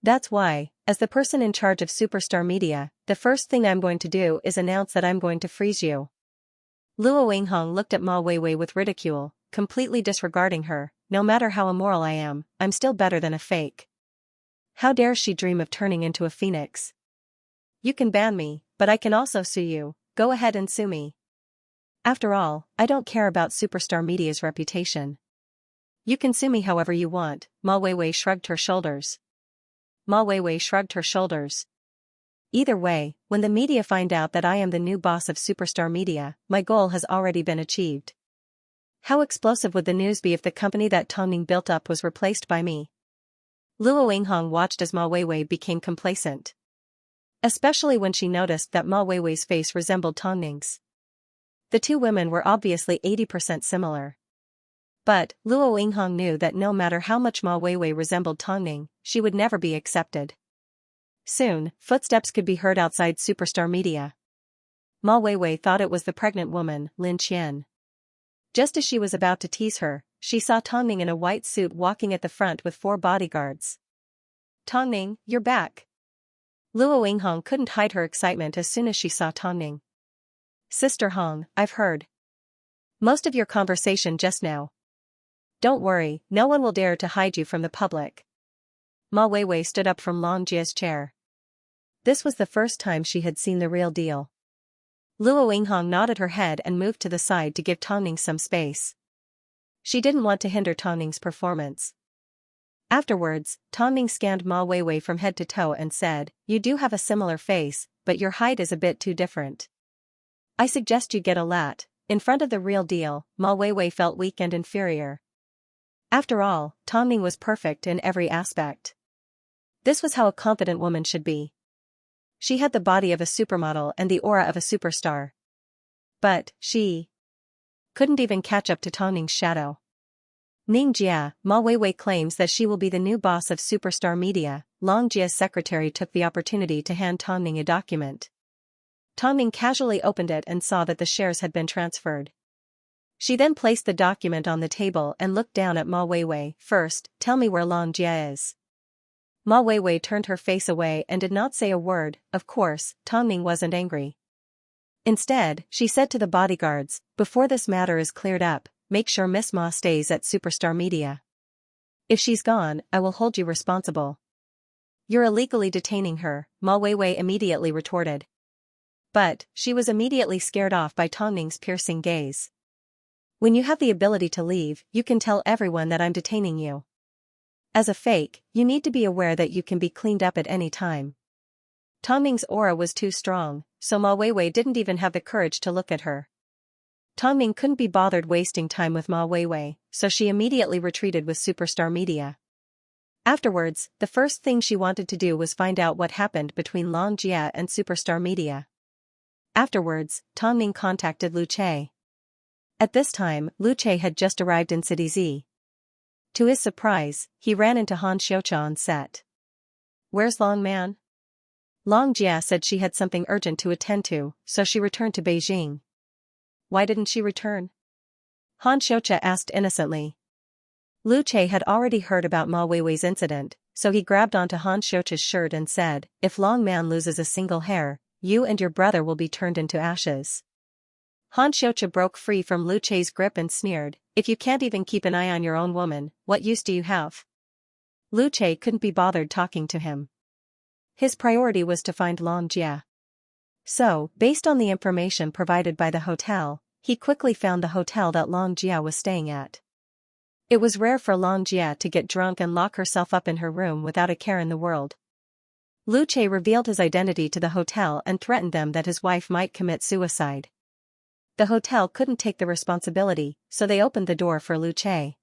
That's why, as the person in charge of Superstar Media, the first thing I'm going to do is announce that I'm going to freeze you. Luo Yinghong looked at Ma Weiwei with ridicule, completely disregarding her. No matter how immoral I am, I'm still better than a fake. How dare she dream of turning into a phoenix? You can ban me, but I can also sue you. Go ahead and sue me. After all, I don't care about Superstar Media's reputation. You can sue me however you want. Ma Weiwei shrugged her shoulders. Ma Weiwei shrugged her shoulders. Either way, when the media find out that I am the new boss of Superstar Media, my goal has already been achieved. How explosive would the news be if the company that Tongning built up was replaced by me? Luo Yinghong watched as Ma Weiwei became complacent. Especially when she noticed that Ma Weiwei's face resembled Tongning's. The two women were obviously 80% similar. But, Luo Yinghong knew that no matter how much Ma Weiwei resembled Tongning, she would never be accepted. Soon, footsteps could be heard outside Superstar Media. Ma Weiwei thought it was the pregnant woman, Lin Qian. Just as she was about to tease her, she saw Tongning in a white suit walking at the front with 4 bodyguards. Tongning, you're back. Luo Yinghong couldn't hide her excitement as soon as she saw Tongning. Sister Hong, I've heard most of your conversation just now. Don't worry, no one will dare to hide you from the public. Ma Weiwei stood up from Long Jia's chair. This was the first time she had seen the real deal. Luo Yinghong nodded her head and moved to the side to give Tongning some space. She didn't want to hinder Tongning's performance. Afterwards, Tongning scanned Ma Weiwei from head to toe and said, "You do have a similar face, but your height is a bit too different. I suggest you get a lat." In front of the real deal, Ma Weiwei felt weak and inferior. After all, Tongning was perfect in every aspect. This was how a confident woman should be. She had the body of a supermodel and the aura of a superstar. But, she couldn't even catch up to Tongning's shadow. Ning Jia, Ma Weiwei claims that she will be the new boss of Superstar Media. Long Jia's secretary took the opportunity to hand Tongning a document. Tongning casually opened it and saw that the shares had been transferred. She then placed the document on the table and looked down at Ma Weiwei. "First, tell me where Long Jia is." Ma Weiwei turned her face away and did not say a word. Of course, Tongning wasn't angry. Instead, she said to the bodyguards, "Before this matter is cleared up, make sure Miss Ma stays at Superstar Media. If she's gone, I will hold you responsible." "You're illegally detaining her," Ma Weiwei immediately retorted. But, she was immediately scared off by Tongning's piercing gaze. "When you have the ability to leave, you can tell everyone that I'm detaining you. As a fake, you need to be aware that you can be cleaned up at any time." Tongning's aura was too strong, so Ma Weiwei didn't even have the courage to look at her. Tongning couldn't be bothered wasting time with Ma Weiwei, so she immediately retreated with Superstar Media. Afterwards, the first thing she wanted to do was find out what happened between Long Jia and Superstar Media. Afterwards, Tongning contacted Lu Che. At this time, Lu Che had just arrived in City Z. To his surprise, he ran into Han Xiaocha on set. "Where's Long Man?" Long Jia said she had something urgent to attend to, so she returned to Beijing. "Why didn't she return?" Han Xiaocha asked innocently. Lu Che had already heard about Ma Weiwei's incident, so he grabbed onto Han Xiaocha's shirt and said, "If Long Man loses a single hair, you and your brother will be turned into ashes." Han Xiaocha broke free from Lu Che's grip and sneered, "If you can't even keep an eye on your own woman, what use do you have?" Lu Che couldn't be bothered talking to him. His priority was to find Long Jia. So, based on the information provided by the hotel, he quickly found the hotel that Long Jia was staying at. It was rare for Long Jia to get drunk and lock herself up in her room without a care in the world. Lu Che revealed his identity to the hotel and threatened them that his wife might commit suicide. The hotel couldn't take the responsibility, so they opened the door for Lu Che.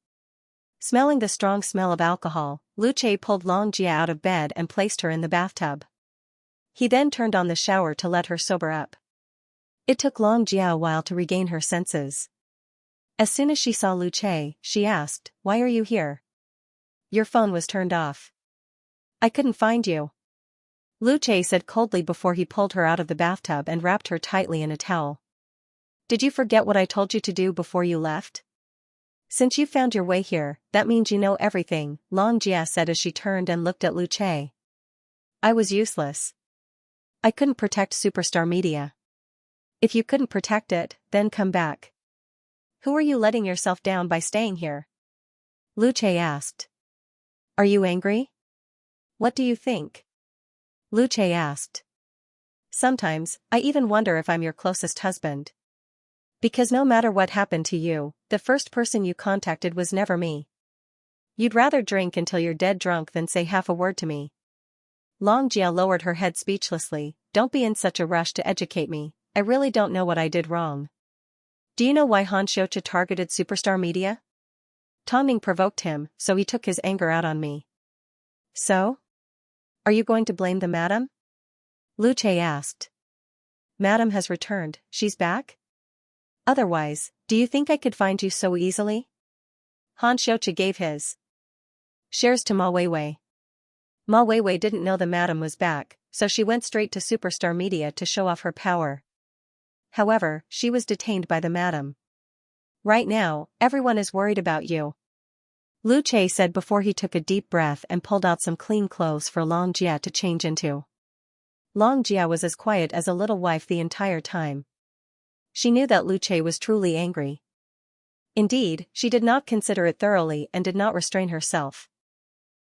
Smelling the strong smell of alcohol, Lu Che pulled Long Jia out of bed and placed her in the bathtub. He then turned on the shower to let her sober up. It took Long Jia a while to regain her senses. As soon as she saw Lu Che, she asked, "Why are you here? Your phone was turned off." "I couldn't find you," Lu Che said coldly before he pulled her out of the bathtub and wrapped her tightly in a towel. "Did you forget what I told you to do before you left? Since you found your way here, that means you know everything," Long Jia said as she turned and looked at Lu Che. "I was useless. I couldn't protect Superstar Media. If you couldn't protect it, then come back. Who are you letting yourself down by staying here?" Lu Che asked. "Are you angry? What do you think?" Lu Che asked. "Sometimes, I even wonder if I'm your closest husband. Because no matter what happened to you, the first person you contacted was never me. You'd rather drink until you're dead drunk than say half a word to me." Long Jia lowered her head speechlessly. "Don't be in such a rush to educate me, I really don't know what I did wrong. Do you know why Han Xiaocha targeted Superstar Media? Tongming provoked him, so he took his anger out on me." "So? Are you going to blame the madam?" Lu Che asked. "Madam has returned, she's back? Otherwise, do you think I could find you so easily?" Han Xiaocha gave his shares to Ma Weiwei. Ma Weiwei didn't know the madam was back, so she went straight to Superstar Media to show off her power. However, she was detained by the madam. "Right now, everyone is worried about you," Lu Che said before he took a deep breath and pulled out some clean clothes for Long Jia to change into. Long Jia was as quiet as a little wife the entire time. She knew that Lu Che was truly angry. Indeed, she did not consider it thoroughly and did not restrain herself.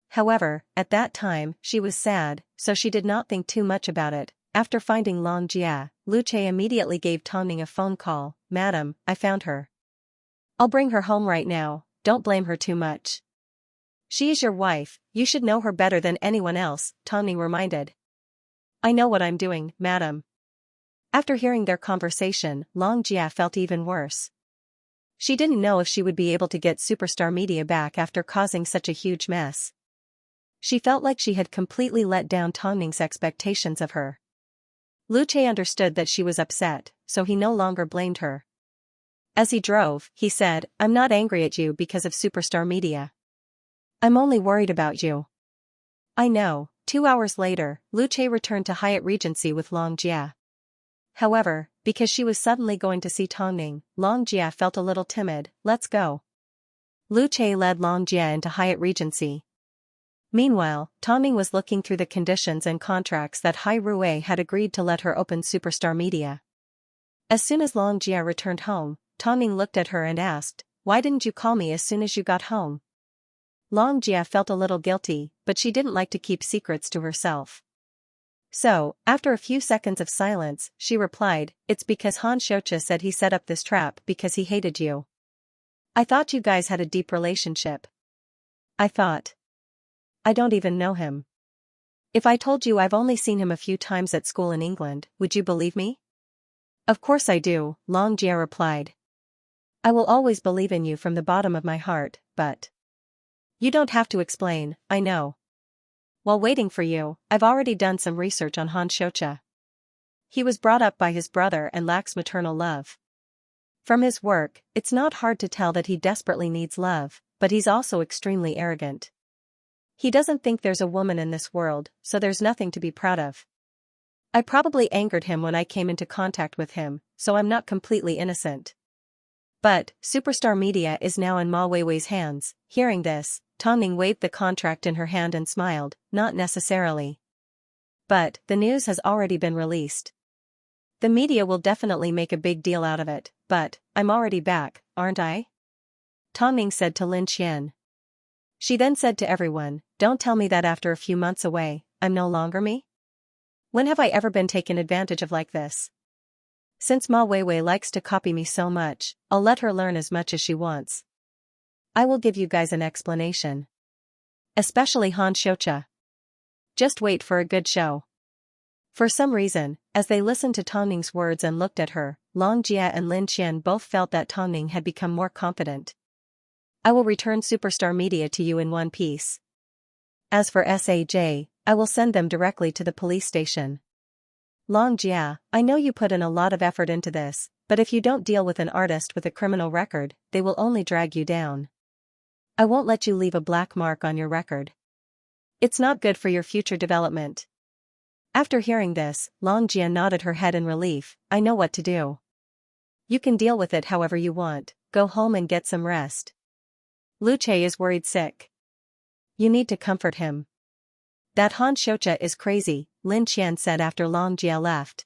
However, at that time, she was sad, so she did not think too much about it. After finding Long Jia, Lu Che immediately gave Tongming a phone call. "Madam, I found her. I'll bring her home right now, don't blame her too much. She is your wife, you should know her better than anyone else," Tongming reminded. "I know what I'm doing, madam." After hearing their conversation, Long Jia felt even worse. She didn't know if she would be able to get Superstar Media back after causing such a huge mess. She felt like she had completely let down Tongming's expectations of her. Lu Che understood that she was upset, so he no longer blamed her. As he drove, he said, "I'm not angry at you because of Superstar Media. I'm only worried about you." "I know." 2 hours later, Lu Che returned to Hyatt Regency with Long Jia. However, because she was suddenly going to see Tongming, Long Jia felt a little timid. "Let's go." Lu Che led Long Jia into Hyatt Regency. Meanwhile, Tongming was looking through the conditions and contracts that Hai Rui had agreed to let her open Superstar Media. As soon as Long Jia returned home, Tongming looked at her and asked, "Why didn't you call me as soon as you got home?" Long Jia felt a little guilty, but she didn't like to keep secrets to herself. So, after a few seconds of silence, she replied, "It's because Han Xiaocha said he set up this trap because he hated you. I thought you guys had a deep relationship. I don't even know him. If I told you I've only seen him a few times at school in England, would you believe me?" "Of course I do," Long Jia replied. "I will always believe in you from the bottom of my heart, but you don't have to explain, I know. While waiting for you, I've already done some research on Han Xiaocha. He was brought up by his brother and lacks maternal love. From his work, it's not hard to tell that he desperately needs love, but he's also extremely arrogant. He doesn't think there's a woman in this world, so there's nothing to be proud of. I probably angered him when I came into contact with him, so I'm not completely innocent. But, Superstar Media is now in Ma Weiwei's hands. Hearing this, Tongning waved the contract in her hand and smiled, not necessarily. But, the news has already been released. The media will definitely make a big deal out of it, but, I'm already back, aren't I? Tongning said to Lin Qian. She then said to everyone, don't tell me that after a few months away, I'm no longer me? When have I ever been taken advantage of like this? Since Ma Weiwei likes to copy me so much, I'll let her learn as much as she wants. I will give you guys an explanation. Especially Han Xianxia. Just wait for a good show. For some reason, as they listened to Tongning's words and looked at her, Long Jia and Lin Qian both felt that Tongning had become more confident. I will return Superstar Media to you in one piece. As for SAJ, I will send them directly to the police station. Long Jia, I know you put in a lot of effort into this, but if you don't deal with an artist with a criminal record, they will only drag you down. I won't let you leave a black mark on your record. It's not good for your future development. After hearing this, Long Jia nodded her head in relief. I know what to do. You can deal with it however you want, go home and get some rest. Lu Che is worried sick. You need to comfort him. That Han Xianxia is crazy, Lin Qian said after Long Jia left.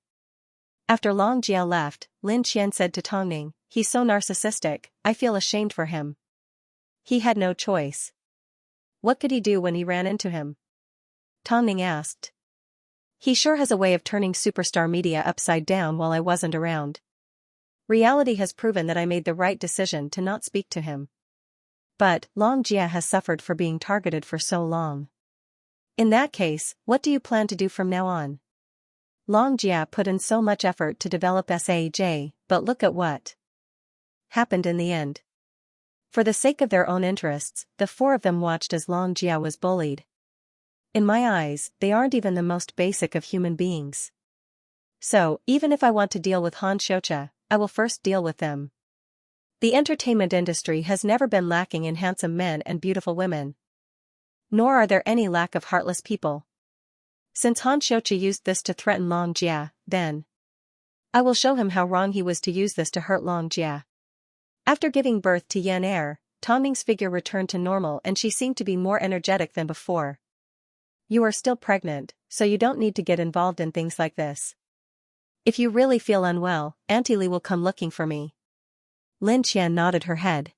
After Long Jia left, Lin Qian said to Tongning, he's so narcissistic, I feel ashamed for him. He had no choice. What could he do when he ran into him? Tongning asked. He sure has a way of turning Superstar Media upside down while I wasn't around. Reality has proven that I made the right decision to not speak to him. But, Long Jia has suffered for being targeted for so long. In that case, what do you plan to do from now on? Long Jia put in so much effort to develop SAJ, but look at what happened in the end. For the sake of their own interests, the four of them watched as Long Jia was bullied. In my eyes, they aren't even the most basic of human beings. So, even if I want to deal with Han Xianxia, I will first deal with them. The entertainment industry has never been lacking in handsome men and beautiful women. Nor are there any lack of heartless people. Since Han Xianxia used this to threaten Long Jia, then I will show him how wrong he was to use this to hurt Long Jia. After giving birth to Yan Er, Tongning's figure returned to normal and she seemed to be more energetic than before. You are still pregnant, so you don't need to get involved in things like this. If you really feel unwell, Auntie Li will come looking for me. Lin Qian nodded her head.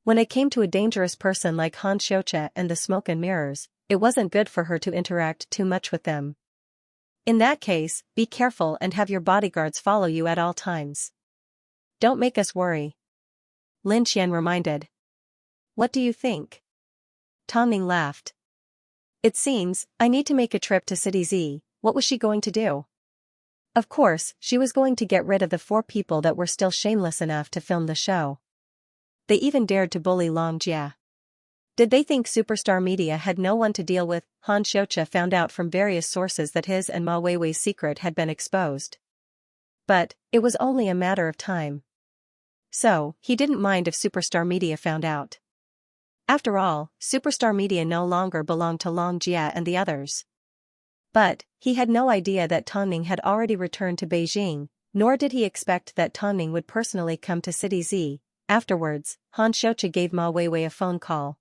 When it came to a dangerous person like Han Xianxia and the smoke and mirrors, it wasn't good for her to interact too much with them. In that case, be careful and have your bodyguards follow you at all times. Don't make us worry. Lin Qian reminded. What do you think? Tongning laughed. It seems, I need to make a trip to City Z. What was she going to do? Of course, she was going to get rid of the 4 people that were still shameless enough to film the show. They even dared to bully Long Jia. Did they think Superstar Media had no one to deal with? Han Xianxia found out from various sources that his and Ma Weiwei's secret had been exposed. But, it was only a matter of time. So, he didn't mind if Superstar Media found out. After all, Superstar Media no longer belonged to Long Jia and the others. But, he had no idea that Tongning had already returned to Beijing, nor did he expect that Tongning would personally come to City Z. Afterwards, Han Xianxia gave Ma Weiwei a phone call.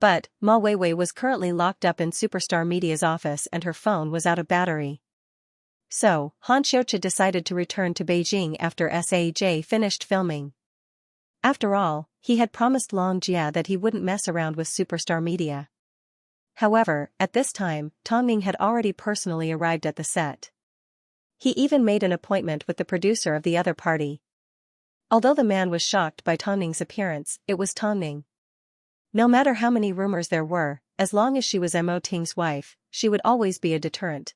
But, Ma Weiwei was currently locked up in Superstar Media's office and her phone was out of battery. So, Han Xianxia decided to return to Beijing after SAJ finished filming. After all, he had promised Long Jia that he wouldn't mess around with Superstar Media. However, at this time, Tongning had already personally arrived at the set. He even made an appointment with the producer of the other party. Although the man was shocked by Tongning's appearance, it was Tongning. No matter how many rumors there were, as long as she was Mo Ting's wife, she would always be a deterrent.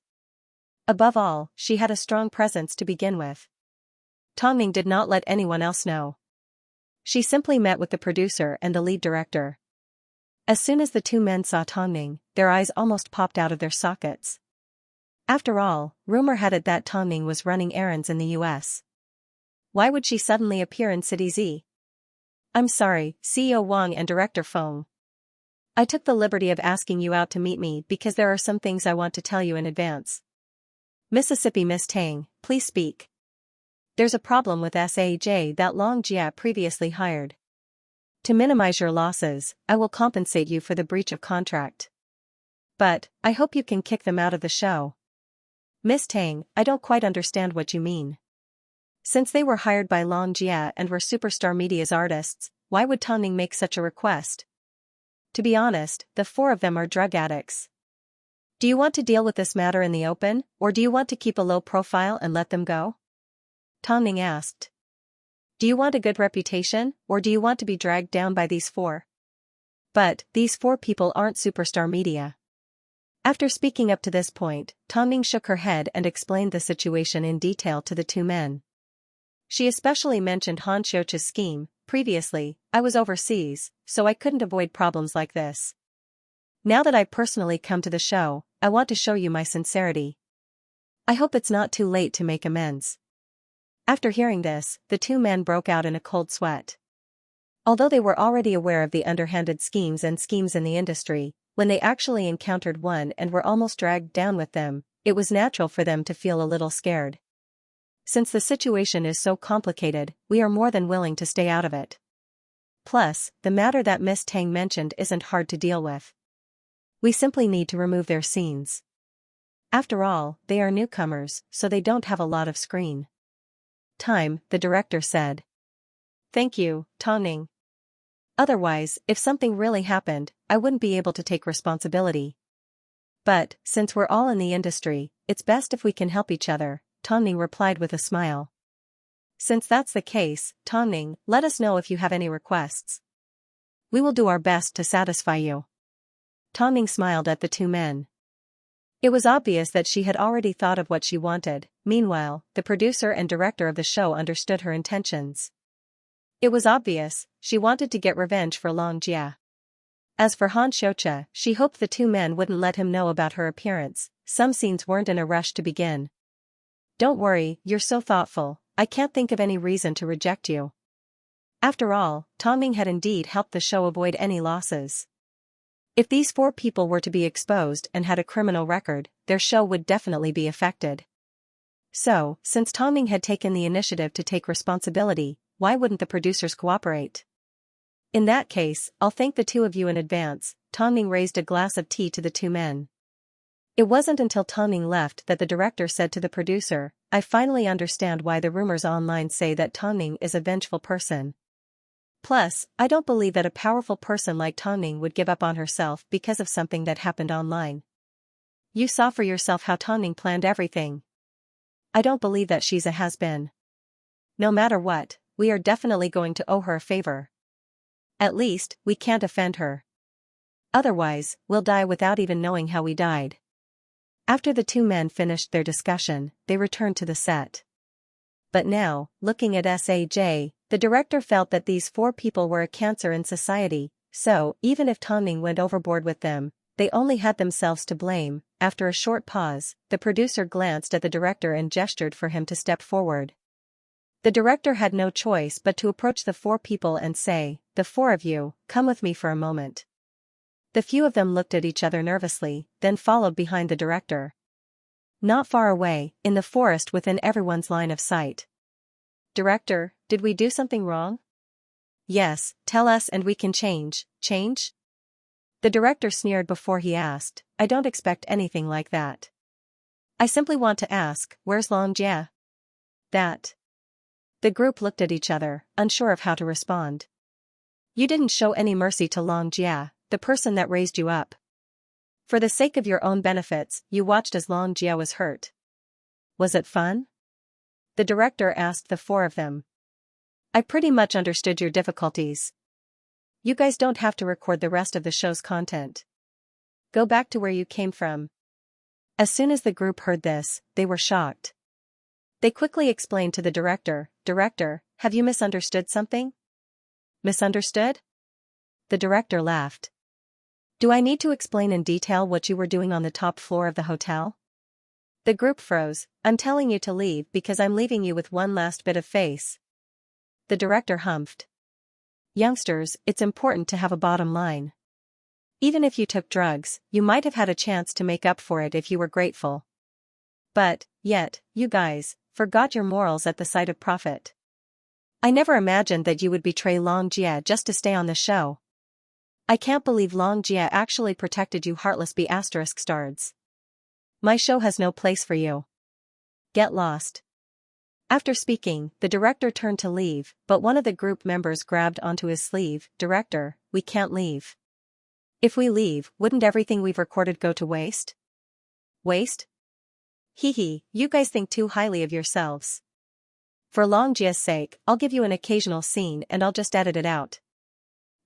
Above all, she had a strong presence to begin with. Tongning did not let anyone else know. She simply met with the producer and the lead director. As soon as the 2 men saw Tongning, their eyes almost popped out of their sockets. After all, rumor had it that Tongning was running errands in the US. Why would she suddenly appear in City Z? I'm sorry, CEO Wang and Director Feng. I took the liberty of asking you out to meet me because there are some things I want to tell you in advance. Mississippi Miss Tang, please speak. There's a problem with SAJ that Long Jia previously hired. To minimize your losses, I will compensate you for the breach of contract. But, I hope you can kick them out of the show. Miss Tang, I don't quite understand what you mean. Since they were hired by Long Jia and were Superstar Media's artists, why would Tongning make such a request? To be honest, the four of them are drug addicts. Do you want to deal with this matter in the open, or do you want to keep a low profile and let them go? Tongning asked. Do you want a good reputation, or do you want to be dragged down by these four? But, these four people aren't Superstar Media. After speaking up to this point, Tongning shook her head and explained the situation in detail to the two men. She especially mentioned Han Xiaoqia's scheme. Previously, I was overseas, so I couldn't avoid problems like this. Now that I've personally come to the show, I want to show you my sincerity. I hope it's not too late to make amends. After hearing this, the two men broke out in a cold sweat. Although they were already aware of the underhanded schemes in the industry, when they actually encountered one and were almost dragged down with them, it was natural for them to feel a little scared. Since the situation is so complicated, we are more than willing to stay out of it. Plus, the matter that Miss Tang mentioned isn't hard to deal with. We simply need to remove their scenes. After all, they are newcomers, so they don't have a lot of screen time, the director said. Thank you, Tongning. Otherwise, if something really happened, I wouldn't be able to take responsibility. But, since we're all in the industry, it's best if we can help each other, Tongning replied with a smile. Since that's the case, Tongning, let us know if you have any requests. We will do our best to satisfy you. Tongning smiled at the two men. It was obvious that she had already thought of what she wanted. Meanwhile, the producer and director of the show understood her intentions. It was obvious, she wanted to get revenge for Long Jia. As for Han Xiaoqia, she hoped the two men wouldn't let him know about her appearance. Some scenes weren't in a rush to begin. Don't worry, you're so thoughtful, I can't think of any reason to reject you. After all, Tongning had indeed helped the show avoid any losses. If these four people were to be exposed and had a criminal record, their show would definitely be affected. So, since Tongning had taken the initiative to take responsibility, why wouldn't the producers cooperate? In that case, I'll thank the two of you in advance. Tongning raised a glass of tea to the two men. It wasn't until Tongning left that the director said to the producer, I finally understand why the rumors online say that Tongning is a vengeful person. Plus, I don't believe that a powerful person like Tongning would give up on herself because of something that happened online. You saw for yourself how Tongning planned everything. I don't believe that she's a has-been. No matter what, we are definitely going to owe her a favor. At least, we can't offend her. Otherwise, we'll die without even knowing how we died. After the two men finished their discussion, they returned to the set. But now, looking at SAJ, the director felt that these four people were a cancer in society, so, even if Tongning went overboard with them, they only had themselves to blame. After a short pause, the producer glanced at the director and gestured for him to step forward. The director had no choice but to approach the four people and say, the four of you, come with me for a moment. The few of them looked at each other nervously, then followed behind the director. Not far away, in the forest within everyone's line of sight. Director, did we do something wrong? Yes, tell us and we can change. Change? The director sneered before he asked, I don't expect anything like that. I simply want to ask, where's Long Jia? That. The group looked at each other, unsure of how to respond. You didn't show any mercy to Long Jia, the person that raised you up. For the sake of your own benefits, you watched as Long Jia was hurt. Was it fun? The director asked the four of them. I pretty much understood your difficulties. You guys don't have to record the rest of the show's content. Go back to where you came from. As soon as the group heard this, they were shocked. They quickly explained to the director, Director, have you misunderstood something? Misunderstood? The director laughed. Do I need to explain in detail what you were doing on the top floor of the hotel? The group froze. I'm telling you to leave because I'm leaving you with one last bit of face. The director humphed. youngsters, it's important to have a bottom line. Even if you took drugs, you might have had a chance to make up for it if you were grateful. But, yet, you guys, forgot your morals at the sight of profit. I never imagined that you would betray Long Jie just to stay on the show. I can't believe Long Jie actually protected you heartless **stards. My show has no place for you. Get lost. After speaking, the director turned to leave, but one of the group members grabbed onto his sleeve. Director, we can't leave. If we leave, wouldn't everything we've recorded go to waste? Waste? Hee, you guys think too highly of yourselves. For Long Jie's sake, I'll give you an occasional scene and I'll just edit it out.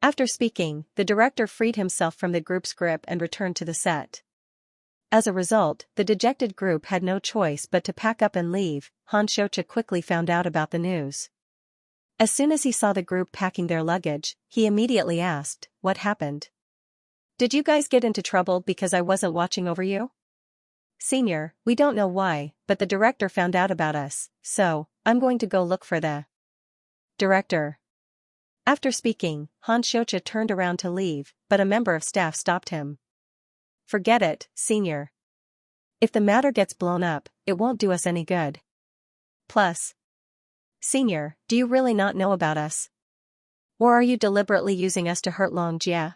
After speaking, the director freed himself from the group's grip and returned to the set. As a result, the dejected group had no choice but to pack up and leave. Xianxia quickly found out about the news. As soon as he saw the group packing their luggage, he immediately asked, "What happened? Did you guys get into trouble because I wasn't watching over you?" "Senior, we don't know why, but the director found out about us, so I'm going to go look for the director." After speaking, Xianxia turned around to leave, but a member of staff stopped him. "Forget it, Senior. If the matter gets blown up, it won't do us any good. Plus, Senior, do you really not know about us? Or are you deliberately using us to hurt Long Jie?"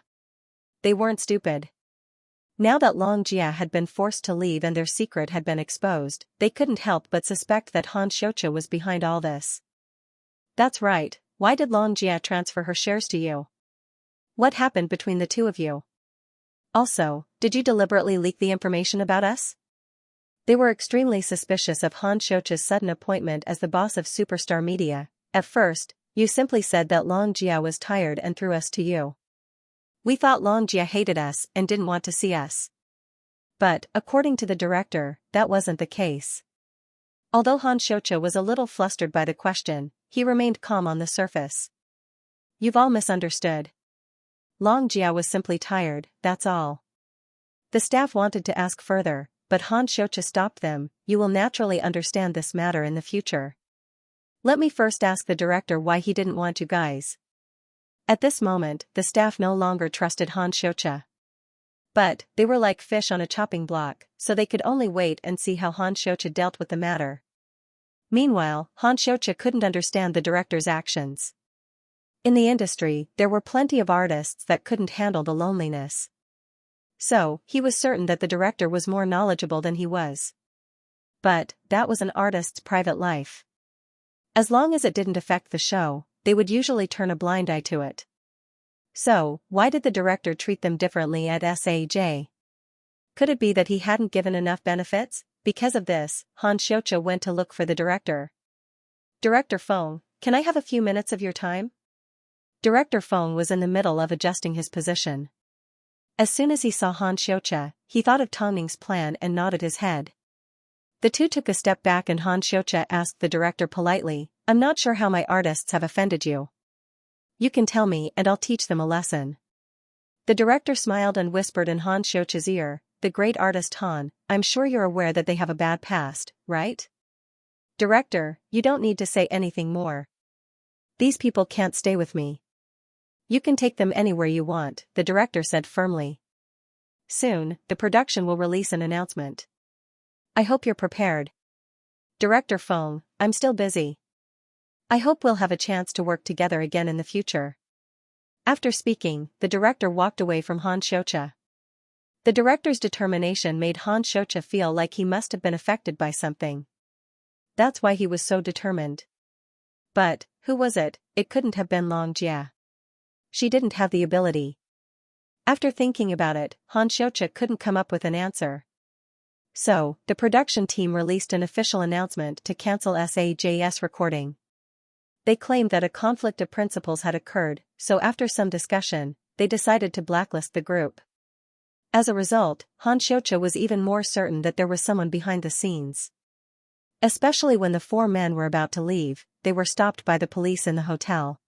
They weren't stupid. Now that Long Jie had been forced to leave and their secret had been exposed, they couldn't help but suspect that Xianxia was behind all this. "That's right, why did Long Jie transfer her shares to you? What happened between the two of you? Also, did you deliberately leak the information about us?" They were extremely suspicious of Xianxia's sudden appointment as the boss of Superstar Media. "At first, you simply said that Long Jie was tired and threw us to you. We thought Long Jie hated us and didn't want to see us. But, according to the director, that wasn't the case." Although Xianxia was a little flustered by the question, he remained calm on the surface. "You've all misunderstood. Long Jie was simply tired, that's all." The staff wanted to ask further, but Xianxia stopped them. "You will naturally understand this matter in the future. Let me first ask the director why he didn't want you guys." At this moment, the staff no longer trusted Xianxia. But, they were like fish on a chopping block, so they could only wait and see how Xianxia dealt with the matter. Meanwhile, Xianxia couldn't understand the director's actions. In the industry, there were plenty of artists that couldn't handle the loneliness. So, he was certain that the director was more knowledgeable than he was. But, that was an artist's private life. As long as it didn't affect the show, they would usually turn a blind eye to it. So, why did the director treat them differently at SAJ? Could it be that he hadn't given enough benefits? Because of this, Xianxia went to look for the director. "Director Feng, can I have a few minutes of your time?" Director Feng was in the middle of adjusting his position. As soon as he saw Xianxia, he thought of Tongning's plan and nodded his head. The two took a step back and Xianxia asked the director politely, "I'm not sure how my artists have offended you. You can tell me and I'll teach them a lesson." The director smiled and whispered in Xianxia's ear, "The great artist Han, I'm sure you're aware that they have a bad past, right?" "Director, you don't need to say anything more. These people can't stay with me. You can take them anywhere you want," the director said firmly. "Soon, the production will release an announcement. I hope you're prepared." "Director Feng, I'm still busy. I hope we'll have a chance to work together again in the future." After speaking, the director walked away from Xianxia. The director's determination made Xianxia feel like he must have been affected by something. That's why he was so determined. But, who was it? It couldn't have been Long Jie. She didn't have the ability. After thinking about it, Xianxia couldn't come up with an answer. So, the production team released an official announcement to cancel SAJ's recording. They claimed that a conflict of principles had occurred, so after some discussion, they decided to blacklist the group. As a result, Xianxia was even more certain that there was someone behind the scenes. Especially when the four men were about to leave, they were stopped by the police in the hotel.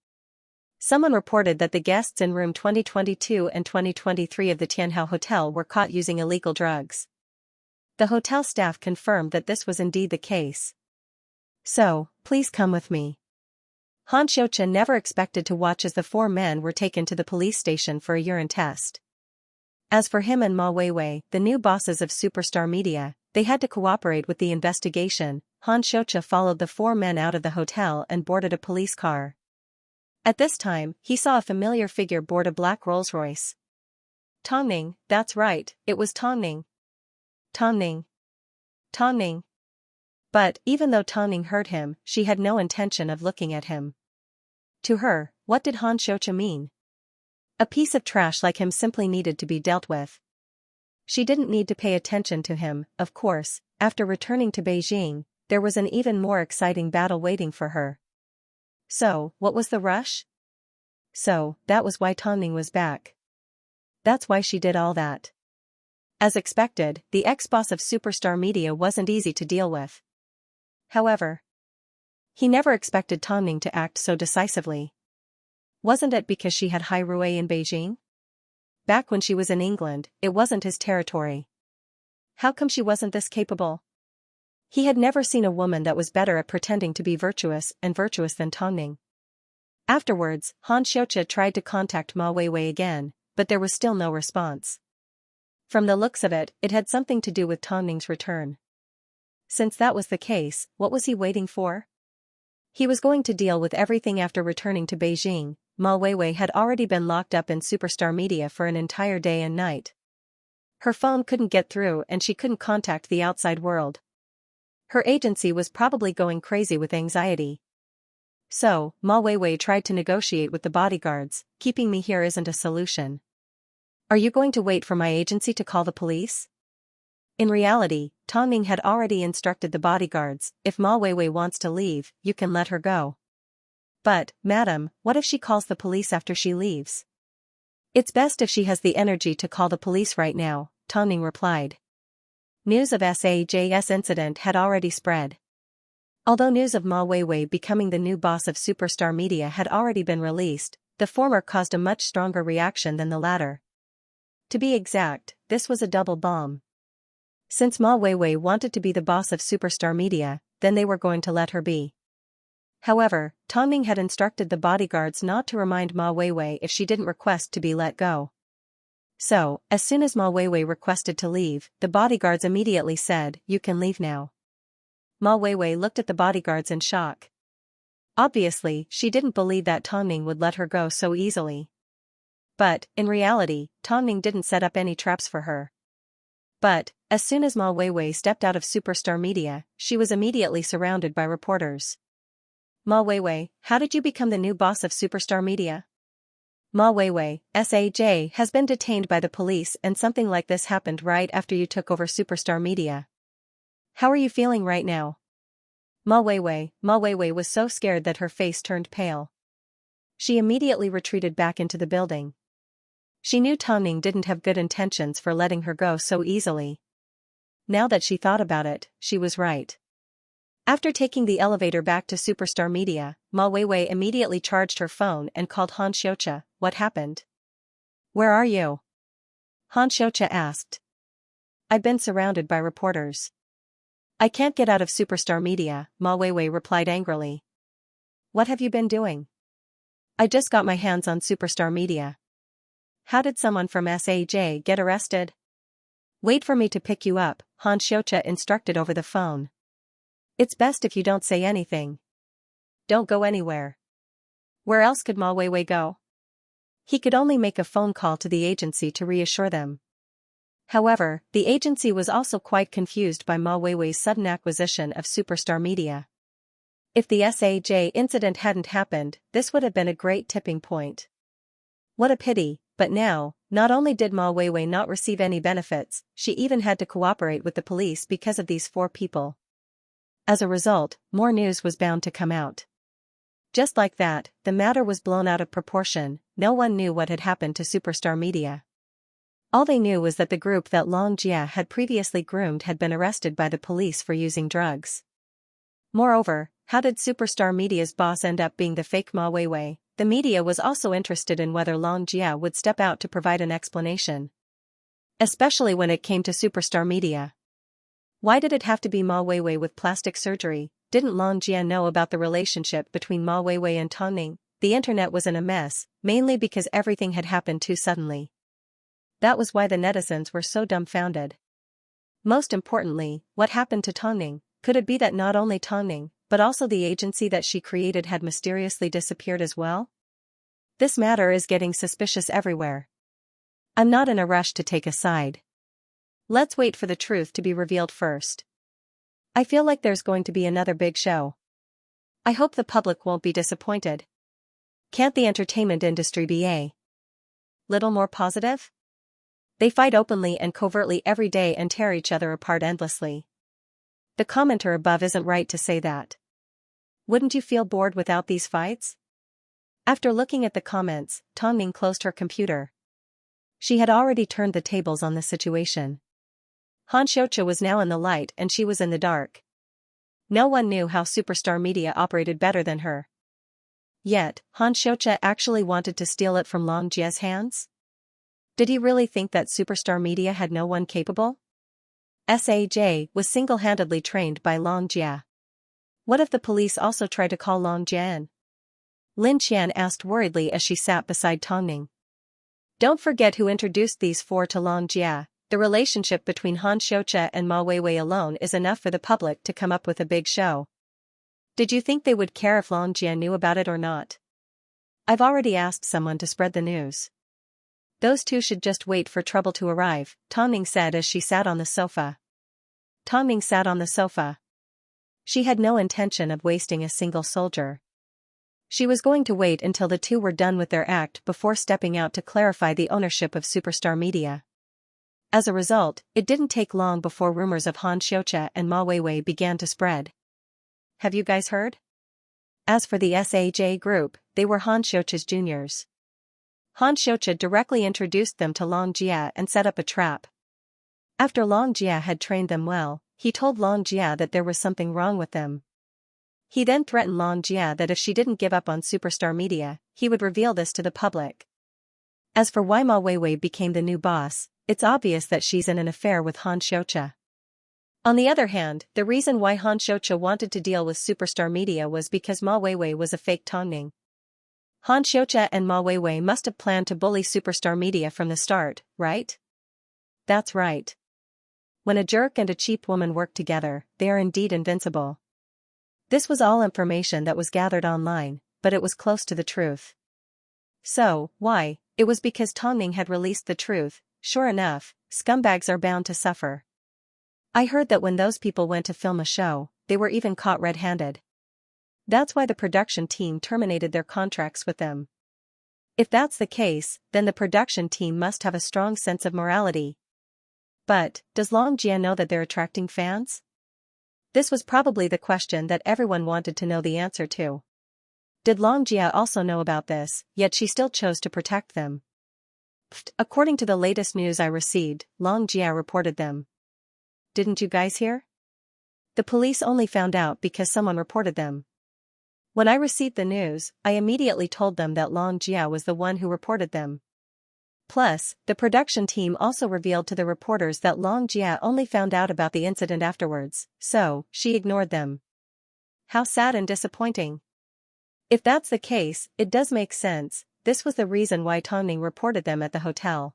Someone reported that the guests in room 2022 and 2023 of the Tianhao Hotel were caught using illegal drugs. The hotel staff confirmed that this was indeed the case. "So, please come with me." Han Xiaoqia never expected to watch as the four men were taken to the police station for a urine test. As for him and Ma Weiwei, the new bosses of Superstar Media, they had to cooperate with the investigation. Han Xiaoqia followed the four men out of the hotel and boarded a police car. At this time, he saw a familiar figure board a black Rolls-Royce. Tongning, that's right, it was Tongning. Tongning. Tongning. But, even though Tongning heard him, she had no intention of looking at him. To her, what did Han Xiaoqia mean? A piece of trash like him simply needed to be dealt with. She didn't need to pay attention to him, of course. After returning to Beijing, there was an even more exciting battle waiting for her. So, what was the rush? So, that was why Tongning was back. That's why she did all that. As expected, the ex-boss of Superstar Media wasn't easy to deal with. However, he never expected Tongning to act so decisively. Wasn't it because she had high rui in Beijing? Back when she was in England, it wasn't his territory. How come she wasn't this capable? He had never seen a woman that was better at pretending to be virtuous than Tongning. Afterwards, Han Xiaoqia tried to contact Ma Weiwei again, but there was still no response. From the looks of it, it had something to do with Tongning's return. Since that was the case, what was he waiting for? He was going to deal with everything after returning to Beijing. Ma Weiwei had already been locked up in Superstar Media for an entire day and night. Her phone couldn't get through and she couldn't contact the outside world. Her agency was probably going crazy with anxiety. So, Ma Weiwei tried to negotiate with the bodyguards. Keeping me here isn't a solution. Are you going to wait for my agency to call the police? In reality, Tongning had already instructed the bodyguards, if Ma Weiwei wants to leave, you can let her go. But, madam, what if she calls the police after she leaves? It's best if she has the energy to call the police right now, Tongning replied. News of SAJ's incident had already spread. Although news of Ma Weiwei becoming the new boss of Superstar Media had already been released, the former caused a much stronger reaction than the latter. To be exact, this was a double bomb. Since Ma Weiwei wanted to be the boss of Superstar Media, then they were going to let her be. However, Tongning had instructed the bodyguards not to remind Ma Weiwei if she didn't request to be let go. So, as soon as Ma Weiwei requested to leave, the bodyguards immediately said, you can leave now. Ma Weiwei looked at the bodyguards in shock. Obviously, she didn't believe that Tongning would let her go so easily. But, in reality, Tongning didn't set up any traps for her. But, as soon as Ma Weiwei stepped out of Superstar Media, she was immediately surrounded by reporters. Ma Weiwei, how did you become the new boss of Superstar Media? Ma Weiwei, SAJ has been detained by the police and something like this happened right after you took over Superstar Media. How are you feeling right now? Ma Weiwei was so scared that her face turned pale. She immediately retreated back into the building. She knew Tongning didn't have good intentions for letting her go so easily. Now that she thought about it, she was right. After taking the elevator back to Superstar Media, Ma Weiwei immediately charged her phone and called Han Xiaoqia. What happened? Where are you? Han Xiaoqia asked. I've been surrounded by reporters. I can't get out of Superstar Media, Ma Weiwei replied angrily. What have you been doing? I just got my hands on Superstar Media. How did someone from SAJ get arrested? Wait for me to pick you up, Han Xiaoqia instructed over the phone. It's best if you don't say anything. Don't go anywhere. Where else could Ma Weiwei go? He could only make a phone call to the agency to reassure them. However, the agency was also quite confused by Ma Weiwei's sudden acquisition of Superstar Media. If the SAJ incident hadn't happened, this would have been a great tipping point. What a pity, but now, not only did Ma Weiwei not receive any benefits, she even had to cooperate with the police because of these four people. As a result, more news was bound to come out. Just like that, the matter was blown out of proportion. No one knew what had happened to Superstar Media. All they knew was that the group that Long Jia had previously groomed had been arrested by the police for using drugs. Moreover, how did Superstar Media's boss end up being the fake Ma Weiwei? The media was also interested in whether Long Jia would step out to provide an explanation. Especially when it came to Superstar Media. Why did it have to be Ma Weiwei with plastic surgery? Didn't Long Jia know about the relationship between Ma Weiwei and Tang Ning? The internet was in a mess, mainly because everything had happened too suddenly. That was why the netizens were so dumbfounded. Most importantly, what happened to Tang Ning? Could it be that not only Tang Ning, but also the agency that she created had mysteriously disappeared as well? This matter is getting suspicious everywhere. I'm not in a rush to take a side. Let's wait for the truth to be revealed first. I feel like there's going to be another big show. I hope the public won't be disappointed. Can't the entertainment industry be a little more positive? They fight openly and covertly every day and tear each other apart endlessly. The commenter above isn't right to say that. Wouldn't you feel bored without these fights? After looking at the comments, Tang Ning closed her computer. She had already turned the tables on the situation. Han Xiaoqia was now in the light and she was in the dark. No one knew how Superstar Media operated better than her. Yet, Han Xiaoqia actually wanted to steal it from Long Jia's hands? Did he really think that Superstar Media had no one capable? SAJ was single-handedly trained by Long Jia. What if the police also try to call Long Jia in? Lin Qian asked worriedly as she sat beside Tang Ning. Don't forget who introduced these four to Long Jia. The relationship between Han Xiaoqia and Ma Weiwei alone is enough for the public to come up with a big show. Did you think they would care if Long Jia knew about it or not? I've already asked someone to spread the news. Those two should just wait for trouble to arrive, Tang Ning said as she sat on the sofa. Tang Ning sat on the sofa. She had no intention of wasting a single soldier. She was going to wait until the two were done with their act before stepping out to clarify the ownership of Superstar Media. As a result, it didn't take long before rumors of Han Xiaoqia and Ma Weiwei began to spread. Have you guys heard? As for the SAJ group, they were Han Xiaoqia's juniors. Han Xiaoqia directly introduced them to Long Jia and set up a trap. After Long Jia had trained them well, he told Long Jia that there was something wrong with them. He then threatened Long Jia that if she didn't give up on Superstar Media, he would reveal this to the public. As for why Ma Weiwei became the new boss, it's obvious that she's in an affair with Han Xiaoqia. On the other hand, the reason why Han Xiaoqia wanted to deal with Superstar Media was because Ma Weiwei was a fake Tang Ning. Han Xiaoqia and Ma Weiwei must have planned to bully Superstar Media from the start, right? That's right. When a jerk and a cheap woman work together, they are indeed invincible. This was all information that was gathered online, but it was close to the truth. So, why? It was because Tang Ning had released the truth. Sure enough, scumbags are bound to suffer. I heard that when those people went to film a show, they were even caught red-handed. That's why the production team terminated their contracts with them. If that's the case, then the production team must have a strong sense of morality. But, does Long Jia know that they're attracting fans? This was probably the question that everyone wanted to know the answer to. Did Long Jia also know about this, yet she still chose to protect them? According to the latest news I received, Long Jia reported them. Didn't you guys hear? The police only found out because someone reported them. When I received the news, I immediately told them that Long Jia was the one who reported them. Plus, the production team also revealed to the reporters that Long Jia only found out about the incident afterwards, so she ignored them. How sad and disappointing. If that's the case, it does make sense. This was the reason why Tang Ning reported them at the hotel.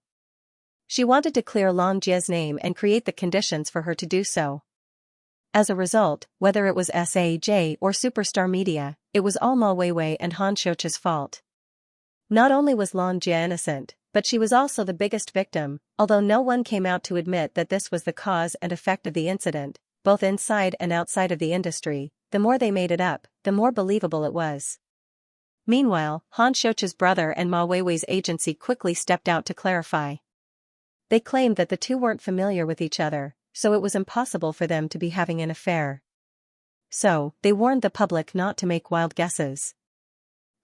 She wanted to clear Long Jia's name and create the conditions for her to do so. As a result, whether it was SAJ or Superstar Media, it was all Ma Weiwei and Han Xiaoqia's fault. Not only was Long Jia innocent, but she was also the biggest victim, although no one came out to admit that this was the cause and effect of the incident, both inside and outside of the industry. The more they made it up, the more believable it was. Meanwhile, Han Xiaoqia's brother and Ma Weiwei's agency quickly stepped out to clarify. They claimed that the two weren't familiar with each other, so it was impossible for them to be having an affair. So, they warned the public not to make wild guesses.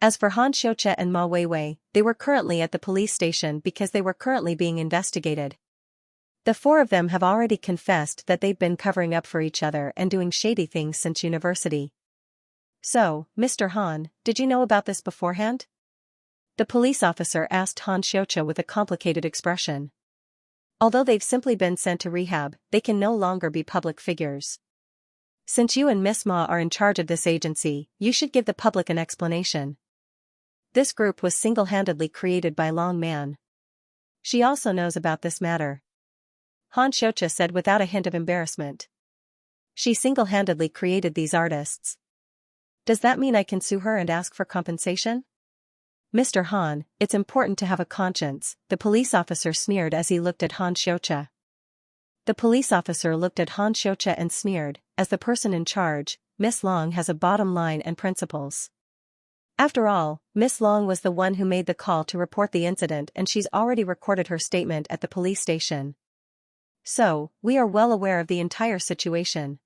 As for Han Xiaoqia and Ma Weiwei, they were currently at the police station because they were currently being investigated. The four of them have already confessed that they've been covering up for each other and doing shady things since university. So, Mr. Han, did you know about this beforehand? The police officer asked Han Xiaoqia with a complicated expression. Although they've simply been sent to rehab, they can no longer be public figures. Since you and Miss Ma are in charge of this agency, you should give the public an explanation. This group was single-handedly created by Long Man. She also knows about this matter. Han Xiaoqia said without a hint of embarrassment. She single-handedly created these artists. Does that mean I can sue her and ask for compensation? Mr. Han, it's important to have a conscience, the police officer sneered as he looked at Han Xiaoqia. The police officer looked at Han Xiaoqia and sneered, as the person in charge, Miss Long has a bottom line and principles. After all, Miss Long was the one who made the call to report the incident and she's already recorded her statement at the police station. So, we are well aware of the entire situation.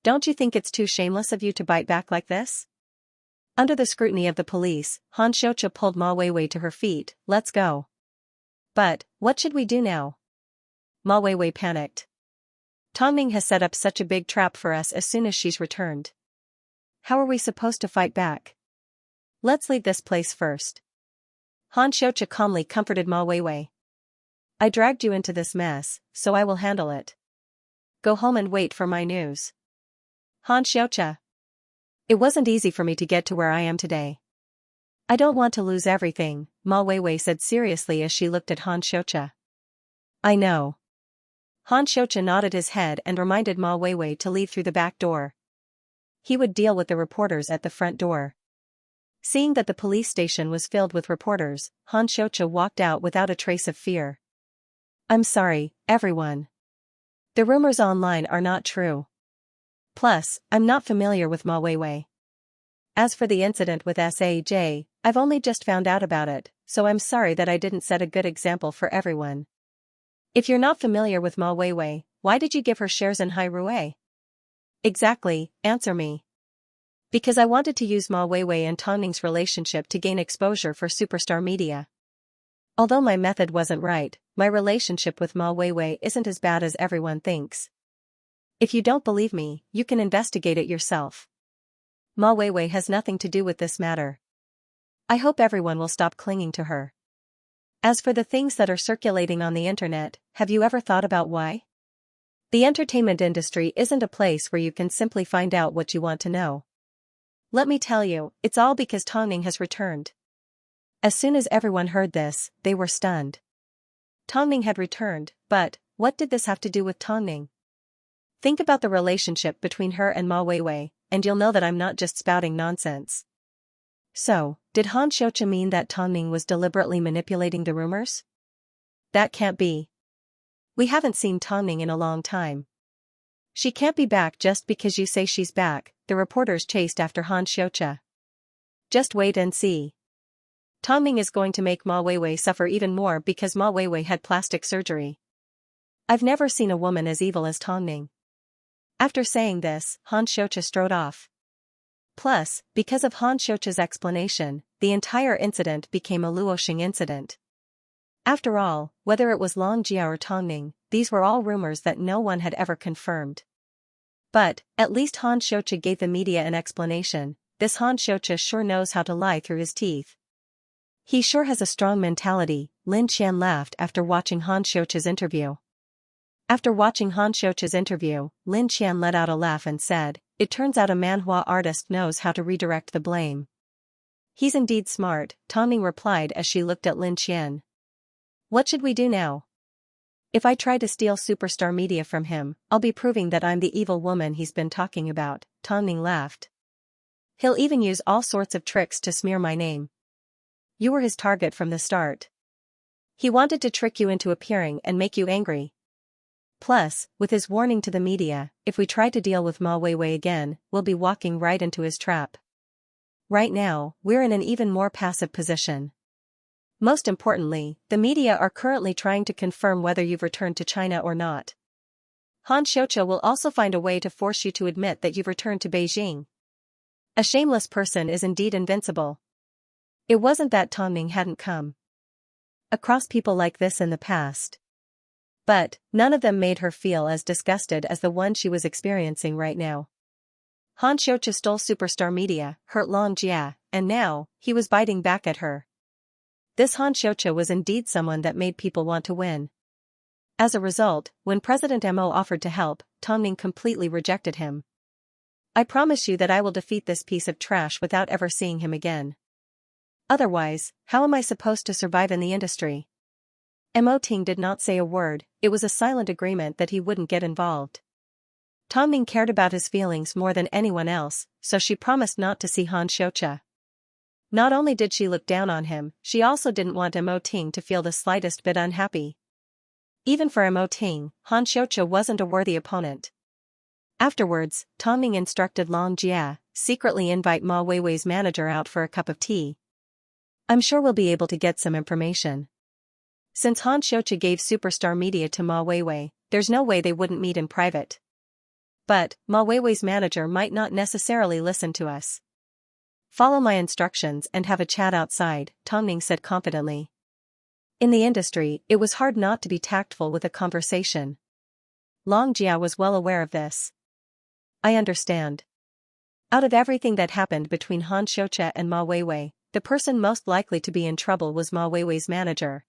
Don't you think it's too shameless of you to bite back like this? Under the scrutiny of the police, Han Xiaoqia pulled Ma Weiwei to her feet. Let's go. But, what should we do now? Ma Weiwei panicked. Tongning has set up such a big trap for us as soon as she's returned. How are we supposed to fight back? Let's leave this place first. Han Xiaoqia calmly comforted Ma Weiwei. I dragged you into this mess, so I will handle it. Go home and wait for my news. Han Xiaoqia. It wasn't easy for me to get to where I am today. I don't want to lose everything, Ma Weiwei said seriously as she looked at Han Xiaoqia. I know. Han Xiaoqia nodded his head and reminded Ma Weiwei to leave through the back door. He would deal with the reporters at the front door. Seeing that the police station was filled with reporters, Han Xiaoqia walked out without a trace of fear. I'm sorry, everyone. The rumors online are not true. Plus, I'm not familiar with Ma Weiwei. As for the incident with SAJ, I've only just found out about it, so I'm sorry that I didn't set a good example for everyone. If you're not familiar with Ma Weiwei, why did you give her shares in Hai Rui? Exactly, answer me. Because I wanted to use Ma Weiwei and Tongning's relationship to gain exposure for superstar media. Although my method wasn't right, my relationship with Ma Weiwei isn't as bad as everyone thinks. If you don't believe me, you can investigate it yourself. Ma Weiwei has nothing to do with this matter. I hope everyone will stop clinging to her. As for the things that are circulating on the internet, have you ever thought about why? The entertainment industry isn't a place where you can simply find out what you want to know. Let me tell you, it's all because Tongning has returned. As soon as everyone heard this, they were stunned. Tongning had returned, but what did this have to do with Tongning? Think about the relationship between her and Ma Weiwei, and you'll know that I'm not just spouting nonsense. So, did Han Xiaoqia mean that Tongning was deliberately manipulating the rumors? That can't be. We haven't seen Tongning in a long time. She can't be back just because you say she's back, the reporters chased after Han Xiaoqia. Just wait and see. Tongning is going to make Ma Weiwei suffer even more because Ma Weiwei had plastic surgery. I've never seen a woman as evil as Tongning. After saying this, Han Xiaoqia strode off. Plus, because of Han Xiaoqia's explanation, the entire incident became a Luoxing incident. After all, whether it was Long Jia or Tongning, these were all rumors that no one had ever confirmed. But, at least Han Xiaoqia gave the media an explanation. This Han Xiaoqia sure knows how to lie through his teeth. He sure has a strong mentality, Lin Qian laughed after watching Han Xiaoqia's interview. After watching Han Xiaoqia's interview, Lin Qian let out a laugh and said, "It turns out a manhua artist knows how to redirect the blame." He's indeed smart, Tongning replied as she looked at Lin Qian. What should we do now? If I try to steal superstar media from him, I'll be proving that I'm the evil woman he's been talking about, Tongning laughed. He'll even use all sorts of tricks to smear my name. You were his target from the start. He wanted to trick you into appearing and make you angry. Plus, with his warning to the media, if we try to deal with Ma Weiwei again, we'll be walking right into his trap. Right now, we're in an even more passive position. Most importantly, the media are currently trying to confirm whether you've returned to China or not. Han Xiaoqia will also find a way to force you to admit that you've returned to Beijing. A shameless person is indeed invincible. It wasn't that Tongning hadn't come across people like this in the past. But, none of them made her feel as disgusted as the one she was experiencing right now. Han Xiaoqia stole superstar media, hurt Long Jia, and now, he was biting back at her. This Han Xiaoqia was indeed someone that made people want to win. As a result, when President Mo offered to help, Tongning completely rejected him. I promise you that I will defeat this piece of trash without ever seeing him again. Otherwise, how am I supposed to survive in the industry? Mo Ting did not say a word, it was a silent agreement that he wouldn't get involved. Tongning cared about his feelings more than anyone else, so she promised not to see Han Xianxia. Not only did she look down on him, she also didn't want Mo Ting to feel the slightest bit unhappy. Even for Mo Ting, Han Xianxia wasn't a worthy opponent. Afterwards, Tongning instructed Long Jia, secretly invite Ma Weiwei's manager out for a cup of tea. I'm sure we'll be able to get some information. Since Han Xianxia gave superstar media to Ma Weiwei, there's no way they wouldn't meet in private. But, Ma Weiwei's manager might not necessarily listen to us. Follow my instructions and have a chat outside, Tongning said confidently. In the industry, it was hard not to be tactful with a conversation. Long Jia was well aware of this. I understand. Out of everything that happened between Han Xianxia and Ma Weiwei, the person most likely to be in trouble was Ma Weiwei's manager.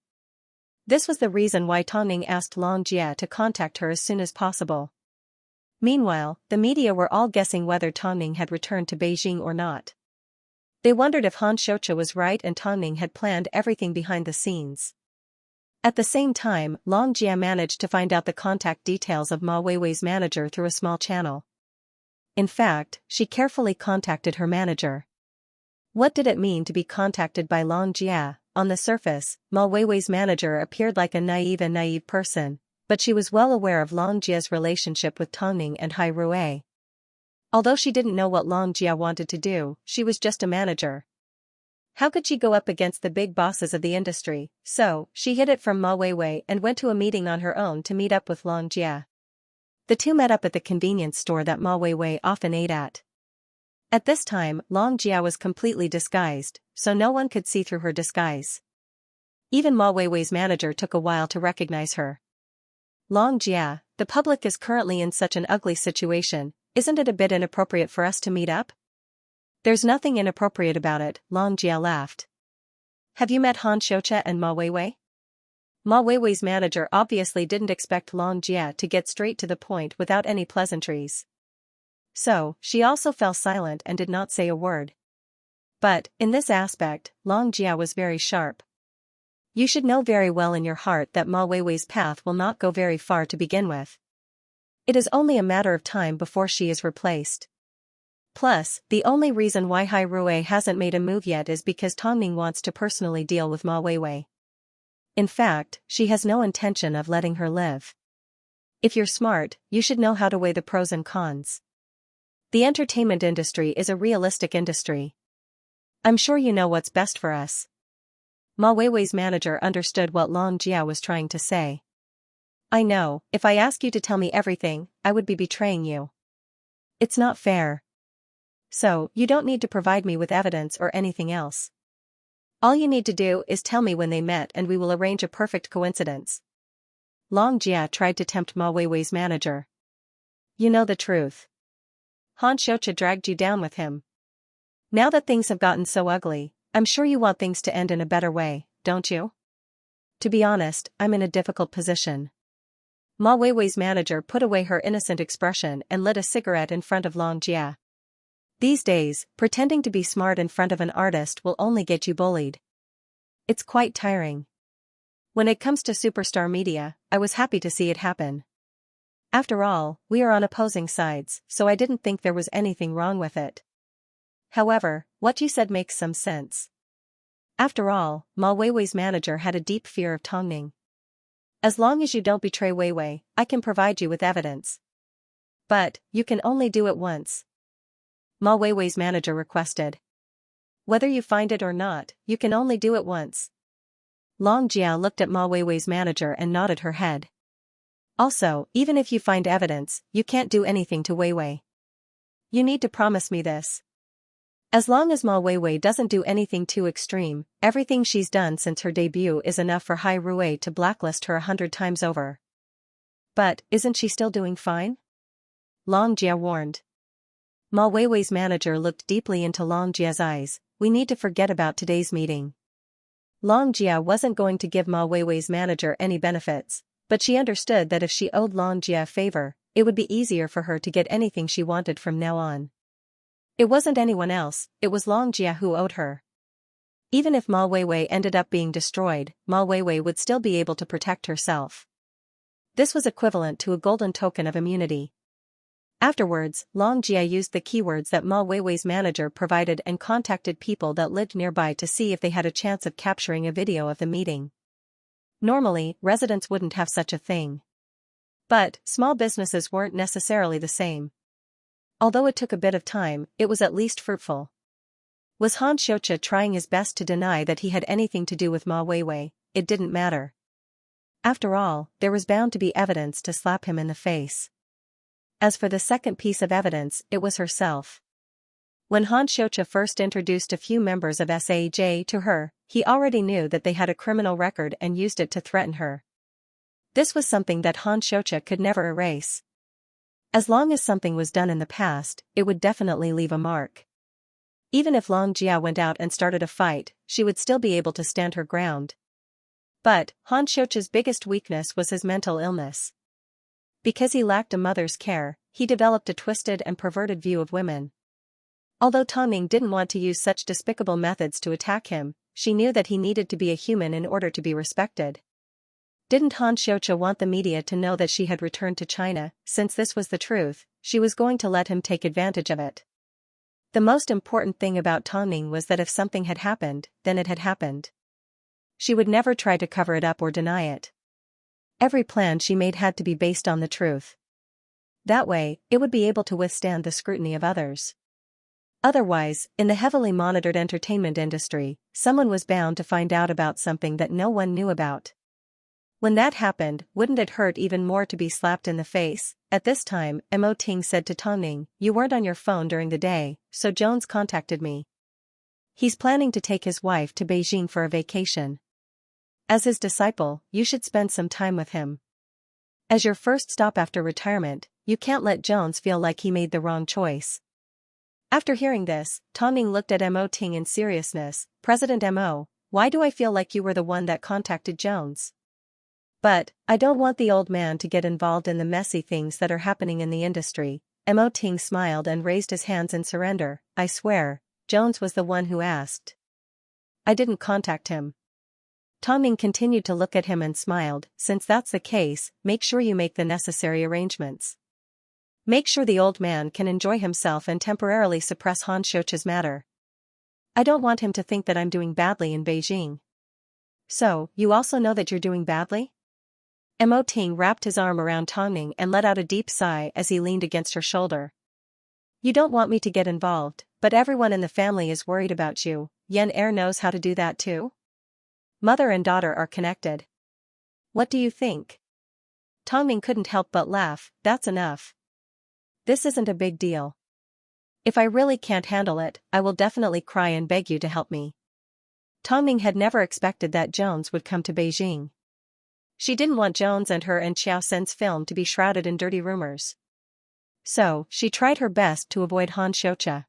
This was the reason why Tongning asked Long Jia to contact her as soon as possible. Meanwhile, the media were all guessing whether Tongning had returned to Beijing or not. They wondered if Han Xianxia was right and Tongning had planned everything behind the scenes. At the same time, Long Jia managed to find out the contact details of Ma Weiwei's manager through a small channel. In fact, she carefully contacted her manager. What did it mean to be contacted by Long Jia? On the surface, Ma Weiwei's manager appeared like a naive person, but she was well aware of Long Jia's relationship with Tongning and Hai Rui. Although she didn't know what Long Jia wanted to do, she was just a manager. How could she go up against the big bosses of the industry? So, she hid it from Ma Weiwei and went to a meeting on her own to meet up with Long Jia. The two met up at the convenience store that Ma Weiwei often ate at. At this time, Long Jia was completely disguised, so no one could see through her disguise. Even Ma Weiwei's manager took a while to recognize her. Long Jia, the public is currently in such an ugly situation, isn't it a bit inappropriate for us to meet up? There's nothing inappropriate about it, Long Jia laughed. Have you met Han Xianxia and Ma Weiwei? Ma Weiwei's manager obviously didn't expect Long Jia to get straight to the point without any pleasantries. So, she also fell silent and did not say a word. But, in this aspect, Long Jia was very sharp. You should know very well in your heart that Ma Weiwei's path will not go very far to begin with. It is only a matter of time before she is replaced. Plus, the only reason why Hai Rui hasn't made a move yet is because Tongning wants to personally deal with Ma Weiwei. In fact, she has no intention of letting her live. If you're smart, you should know how to weigh the pros and cons. The entertainment industry is a realistic industry. I'm sure you know what's best for us. Ma Weiwei's manager understood what Long Jia was trying to say. I know, if I ask you to tell me everything, I would be betraying you. It's not fair. So, you don't need to provide me with evidence or anything else. All you need to do is tell me when they met and we will arrange a perfect coincidence. Long Jia tried to tempt Ma Weiwei's manager. You know the truth. Han Xianxia dragged you down with him. Now that things have gotten so ugly, I'm sure you want things to end in a better way, don't you? To be honest, I'm in a difficult position. Ma Weiwei's manager put away her innocent expression and lit a cigarette in front of Long Jia. These days, pretending to be smart in front of an artist will only get you bullied. It's quite tiring. When it comes to superstar media, I was happy to see it happen. After all, we are on opposing sides, so I didn't think there was anything wrong with it. However, what you said makes some sense. After all, Ma Weiwei's manager had a deep fear of Tongning. As long as you don't betray Weiwei, I can provide you with evidence. But, you can only do it once. Ma Weiwei's manager requested. Whether you find it or not, you can only do it once. Long Jia looked at Ma Weiwei's manager and nodded her head. Also, even if you find evidence, you can't do anything to Weiwei. You need to promise me this. As long as Ma Weiwei doesn't do anything too extreme, everything she's done since her debut is enough for Hai Rui to blacklist her 100 times over. But, isn't she still doing fine? Long Jia warned. Ma Weiwei's manager looked deeply into Long Jia's eyes. We need to forget about today's meeting. Long Jia wasn't going to give Ma Weiwei's manager any benefits, But she understood that if she owed Xianxia a favor, it would be easier for her to get anything she wanted from now on. It wasn't anyone else, it was Xianxia who owed her. Even if Ma Weiwei ended up being destroyed, Ma Weiwei would still be able to protect herself. This was equivalent to a golden token of immunity. Afterwards, Xianxia used the keywords that Ma Weiwei's manager provided and contacted people that lived nearby to see if they had a chance of capturing a video of the meeting. Normally, residents wouldn't have such a thing. But, small businesses weren't necessarily the same. Although it took a bit of time, it was at least fruitful. Was Han Xianxia trying his best to deny that he had anything to do with Ma Weiwei? It didn't matter. After all, there was bound to be evidence to slap him in the face. As for the second piece of evidence, it was herself. When Han Xianxia first introduced a few members of SAJ to her, he already knew that they had a criminal record and used it to threaten her. This was something that Han Xianxia could never erase. As long as something was done in the past, it would definitely leave a mark. Even if Xianxia went out and started a fight, she would still be able to stand her ground. But, Han Xianxia's biggest weakness was his mental illness. Because he lacked a mother's care, he developed a twisted and perverted view of women. Although Tongning didn't want to use such despicable methods to attack him, she knew that he needed to be a human in order to be respected. Didn't Han Xianxia want the media to know that she had returned to China? Since this was the truth, she was going to let him take advantage of it. The most important thing about Tongning was that if something had happened, then it had happened. She would never try to cover it up or deny it. Every plan she made had to be based on the truth. That way, it would be able to withstand the scrutiny of others. Otherwise, in the heavily monitored entertainment industry, someone was bound to find out about something that no one knew about. When that happened, wouldn't it hurt even more to be slapped in the face? At this time, Mo Ting said to Tongning, "You weren't on your phone during the day, so Jones contacted me. He's planning to take his wife to Beijing for a vacation. As his disciple, you should spend some time with him. As your first stop after retirement, you can't let Jones feel like he made the wrong choice." After hearing this, Tongning looked at Mo Ting in seriousness. "President Mo, why do I feel like you were the one that contacted Jones? But, I don't want the old man to get involved in the messy things that are happening in the industry." Mo Ting smiled and raised his hands in surrender. "I swear, Jones was the one who asked. I didn't contact him." Tongning continued to look at him and smiled. "Since that's the case, make sure you make the necessary arrangements. Make sure the old man can enjoy himself and temporarily suppress Han Xianxia's matter. I don't want him to think that I'm doing badly in Beijing." "So, you also know that you're doing badly?" Mo Ting wrapped his arm around Tongning and let out a deep sigh as he leaned against her shoulder. "You don't want me to get involved, but everyone in the family is worried about you. Yan Er knows how to do that too? Mother and daughter are connected. What do you think?" Tongning couldn't help but laugh. "That's enough. This isn't a big deal. If I really can't handle it, I will definitely cry and beg you to help me." Tongning had never expected that Jones would come to Beijing. She didn't want Jones and her and Xiao Sen's film to be shrouded in dirty rumors. So, she tried her best to avoid Han Xianxia.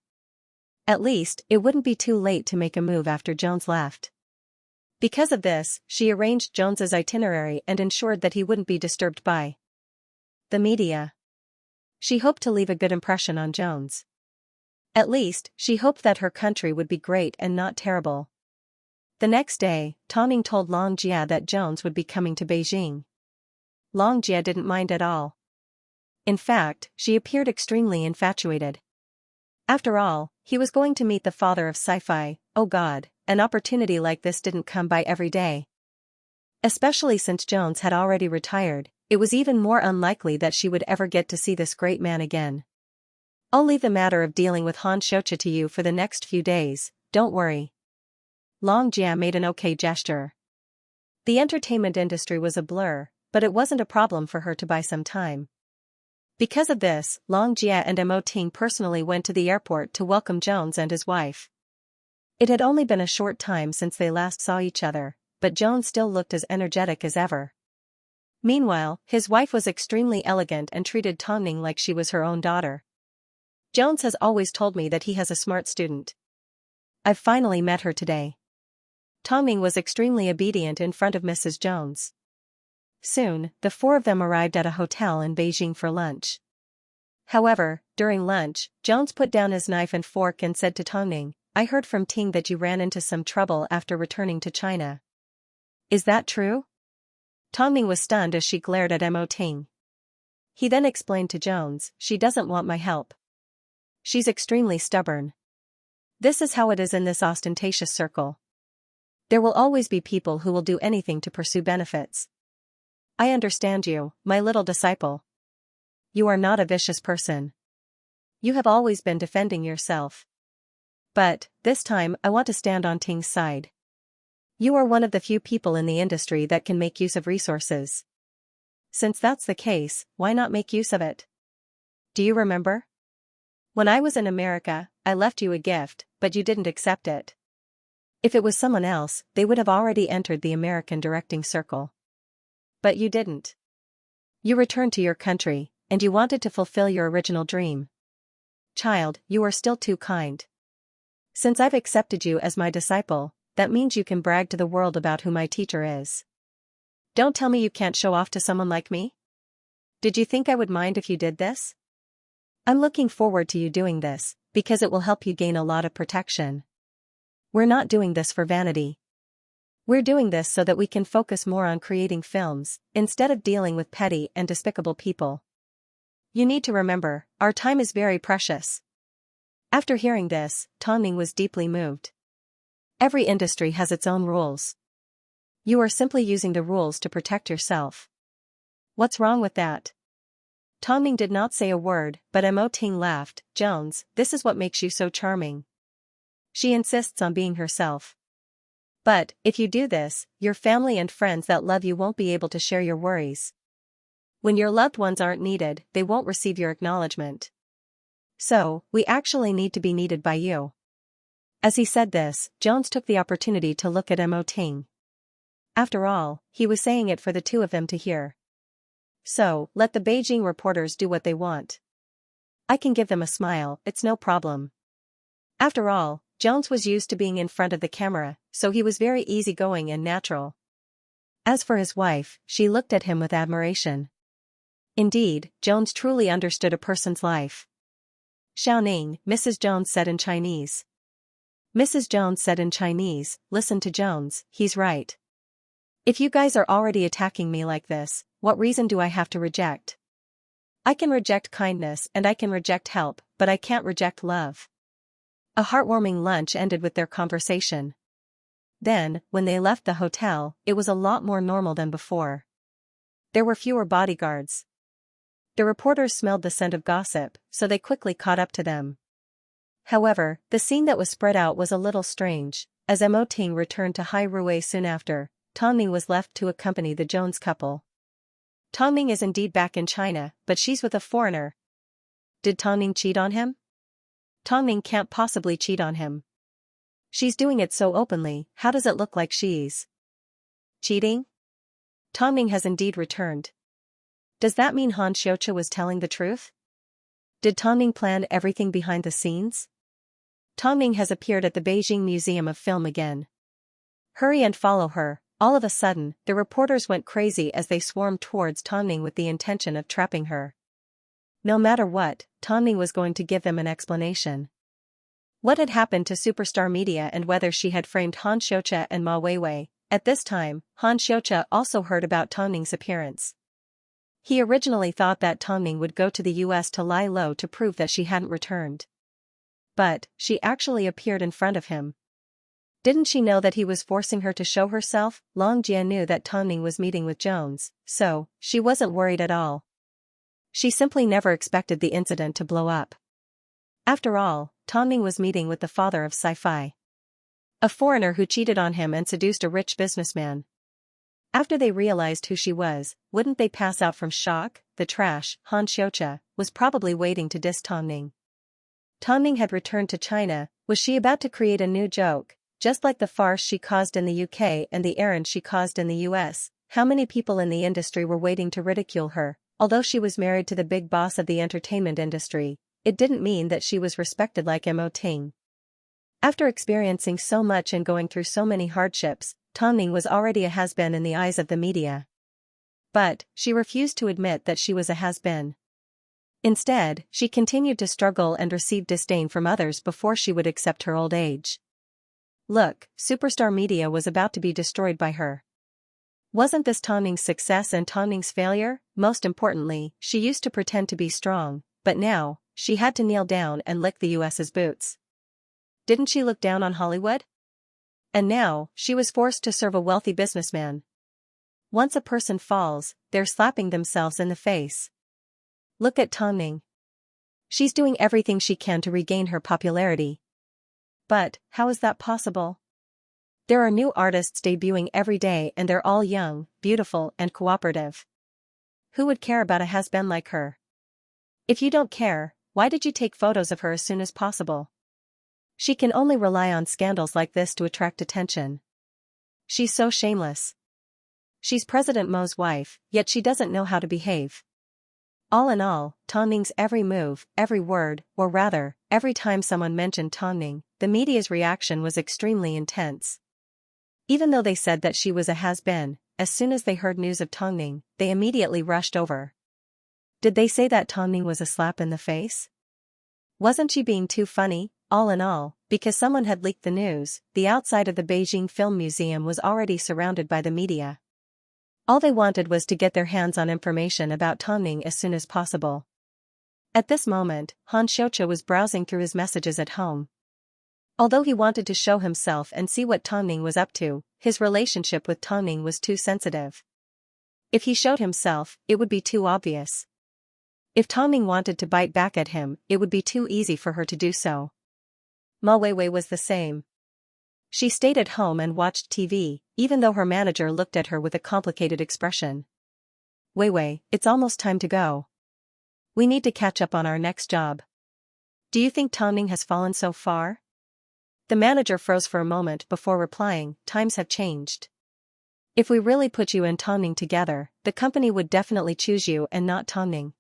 At least, it wouldn't be too late to make a move after Jones left. Because of this, she arranged Jones's itinerary and ensured that he wouldn't be disturbed by the media. She hoped to leave a good impression on Jones. At least, she hoped that her country would be great and not terrible. The next day, Tongning told Xianxia that Jones would be coming to Beijing. Xianxia didn't mind at all. In fact, she appeared extremely infatuated. After all, he was going to meet the father of sci-fi. Oh God, an opportunity like this didn't come by every day. Especially since Jones had already retired, it was even more unlikely that she would ever get to see this great man again. "I'll leave the matter of dealing with Han Xianxia to you for the next few days, don't worry." Xianxia made an okay gesture. The entertainment industry was a blur, but it wasn't a problem for her to buy some time. Because of this, Xianxia and Mo Ting personally went to the airport to welcome Jones and his wife. It had only been a short time since they last saw each other, but Jones still looked as energetic as ever. Meanwhile, his wife was extremely elegant and treated Tongning like she was her own daughter. "Jones has always told me that he has a smart student. I've finally met her today." Tongning was extremely obedient in front of Mrs. Jones. Soon, the four of them arrived at a hotel in Beijing for lunch. However, during lunch, Jones put down his knife and fork and said to Tongning, "I heard from Ting that you ran into some trouble after returning to China. Is that true?" Tongning was stunned as she glared at Mo Ting. He then explained to Jones, "She doesn't want my help. She's extremely stubborn. This is how it is in this ostentatious circle. There will always be people who will do anything to pursue benefits. I understand you, my little disciple. You are not a vicious person. You have always been defending yourself. But, this time, I want to stand on Ting's side. You are one of the few people in the industry that can make use of resources. Since that's the case, why not make use of it? Do you remember? When I was in America, I left you a gift, but you didn't accept it. If it was someone else, they would have already entered the American directing circle. But you didn't. You returned to your country, and you wanted to fulfill your original dream. Child, you are still too kind. Since I've accepted you as my disciple, that means you can brag to the world about who my teacher is. Don't tell me you can't show off to someone like me? Did you think I would mind if you did this? I'm looking forward to you doing this, because it will help you gain a lot of protection. We're not doing this for vanity. We're doing this so that we can focus more on creating films, instead of dealing with petty and despicable people. You need to remember, our time is very precious." After hearing this, Tongning was deeply moved. Every industry has its own rules. You are simply using the rules to protect yourself. What's wrong with that? Tongning did not say a word, but Mo Ting laughed. "Jones, this is what makes you so charming. She insists on being herself. But, if you do this, your family and friends that love you won't be able to share your worries. When your loved ones aren't needed, they won't receive your acknowledgement. So, we actually need to be needed by you." As he said this, Jones took the opportunity to look at Mo Ting. After all, he was saying it for the two of them to hear. So, let the Beijing reporters do what they want. I can give them a smile, it's no problem. After all, Jones was used to being in front of the camera, so he was very easygoing and natural. As for his wife, she looked at him with admiration. Indeed, Jones truly understood a person's life. "Xiaoning," Mrs. Jones said in Chinese. Mrs. Jones said in Chinese, "Listen to Jones, he's right. If you guys are already attacking me like this, what reason do I have to reject? I can reject kindness and I can reject help, but I can't reject love." A heartwarming lunch ended with their conversation. Then, when they left the hotel, it was a lot more normal than before. There were fewer bodyguards. The reporters smelled the scent of gossip, so they quickly caught up to them. However, the scene that was spread out was a little strange. As Mo Ting returned to Hai Rui soon after, Tongning was left to accompany the Jones couple. Tongning is indeed back in China, but she's with a foreigner. Did Tongning cheat on him? Tongning can't possibly cheat on him. She's doing it so openly, how does it look like she's cheating? Tongning has indeed returned. Does that mean Xianxia was telling the truth? Did Tongning plan everything behind the scenes? Tongning has appeared at the Beijing Museum of Film again. Hurry and follow her. All of a sudden, the reporters went crazy as they swarmed towards Tongning with the intention of trapping her. No matter what, Tongning was going to give them an explanation. What had happened to superstar media and whether she had framed Xianxia and Ma Weiwei. At this time, Xianxia also heard about Tongning's appearance. He originally thought that Tongning would go to the US to lie low to prove that she hadn't returned. But, she actually appeared in front of him. Didn't she know that he was forcing her to show herself? Long Jia knew that Tongning was meeting with Jones, so, she wasn't worried at all. She simply never expected the incident to blow up. After all, Tongning was meeting with the father of Sci-Fi. A foreigner who cheated on him and seduced a rich businessman. After they realized who she was, wouldn't they pass out from shock? The trash, Xianxia, was probably waiting to diss Tongning. Tongning had returned to China. Was she about to create a new joke? Just like the farce she caused in the UK and the errand she caused in the US, how many people in the industry were waiting to ridicule her? Although she was married to the big boss of the entertainment industry, it didn't mean that she was respected like Mo Ting. After experiencing so much and going through so many hardships, Tongning was already a has-been in the eyes of the media. But, she refused to admit that she was a has-been. Instead, she continued to struggle and receive disdain from others before she would accept her old age. Look, superstar media was about to be destroyed by her. Wasn't this Tonning's success and Tonning's failure? Most importantly, she used to pretend to be strong, but now, she had to kneel down and lick the US's boots. Didn't she look down on Hollywood? And now, she was forced to serve a wealthy businessman. Once a person falls, they're slapping themselves in the face. Look at Tonning. She's doing everything she can to regain her popularity. But, how is that possible? There are new artists debuting every day and they're all young, beautiful and cooperative. Who would care about a has-been like her? If you don't care, why did you take photos of her as soon as possible? She can only rely on scandals like this to attract attention. She's so shameless. She's President Mo's wife, yet she doesn't know how to behave. All in all, Tonning's every move, every word, or rather, every time someone mentioned Tonning, the media's reaction was extremely intense. Even though they said that she was a has-been, as soon as they heard news of Tonning, they immediately rushed over. Did they say that Tonning was a slap in the face? Wasn't she being too funny? All in all, because someone had leaked the news, the outside of the Beijing Film Museum was already surrounded by the media. All they wanted was to get their hands on information about Tonning as soon as possible. At this moment, Xianxia was browsing through his messages at home. Although he wanted to show himself and see what Tonning was up to, his relationship with Tonning was too sensitive. If he showed himself, it would be too obvious. If Tonning wanted to bite back at him, it would be too easy for her to do so. Ma Weiwei was the same. She stayed at home and watched TV, even though her manager looked at her with a complicated expression. Weiwei, it's almost time to go. We need to catch up on our next job. Do you think Tonning has fallen so far? The manager froze for a moment before replying, times have changed. If we really put you and Tonning together, the company would definitely choose you and not Tonning.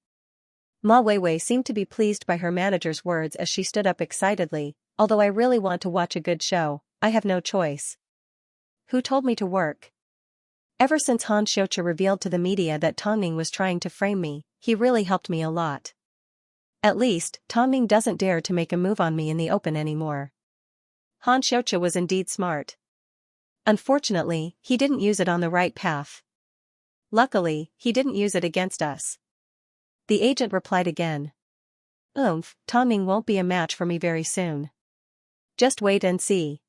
Ma Weiwei seemed to be pleased by her manager's words as she stood up excitedly. Although I really want to watch a good show, I have no choice. Who told me to work? Ever since Xianxia revealed to the media that Tonning was trying to frame me, he really helped me a lot. At least, Tonning doesn't dare to make a move on me in the open anymore. Xianxia was indeed smart. Unfortunately, he didn't use it on the right path. Luckily, he didn't use it against us. The agent replied again. Tonning won't be a match for me very soon. Just wait and see.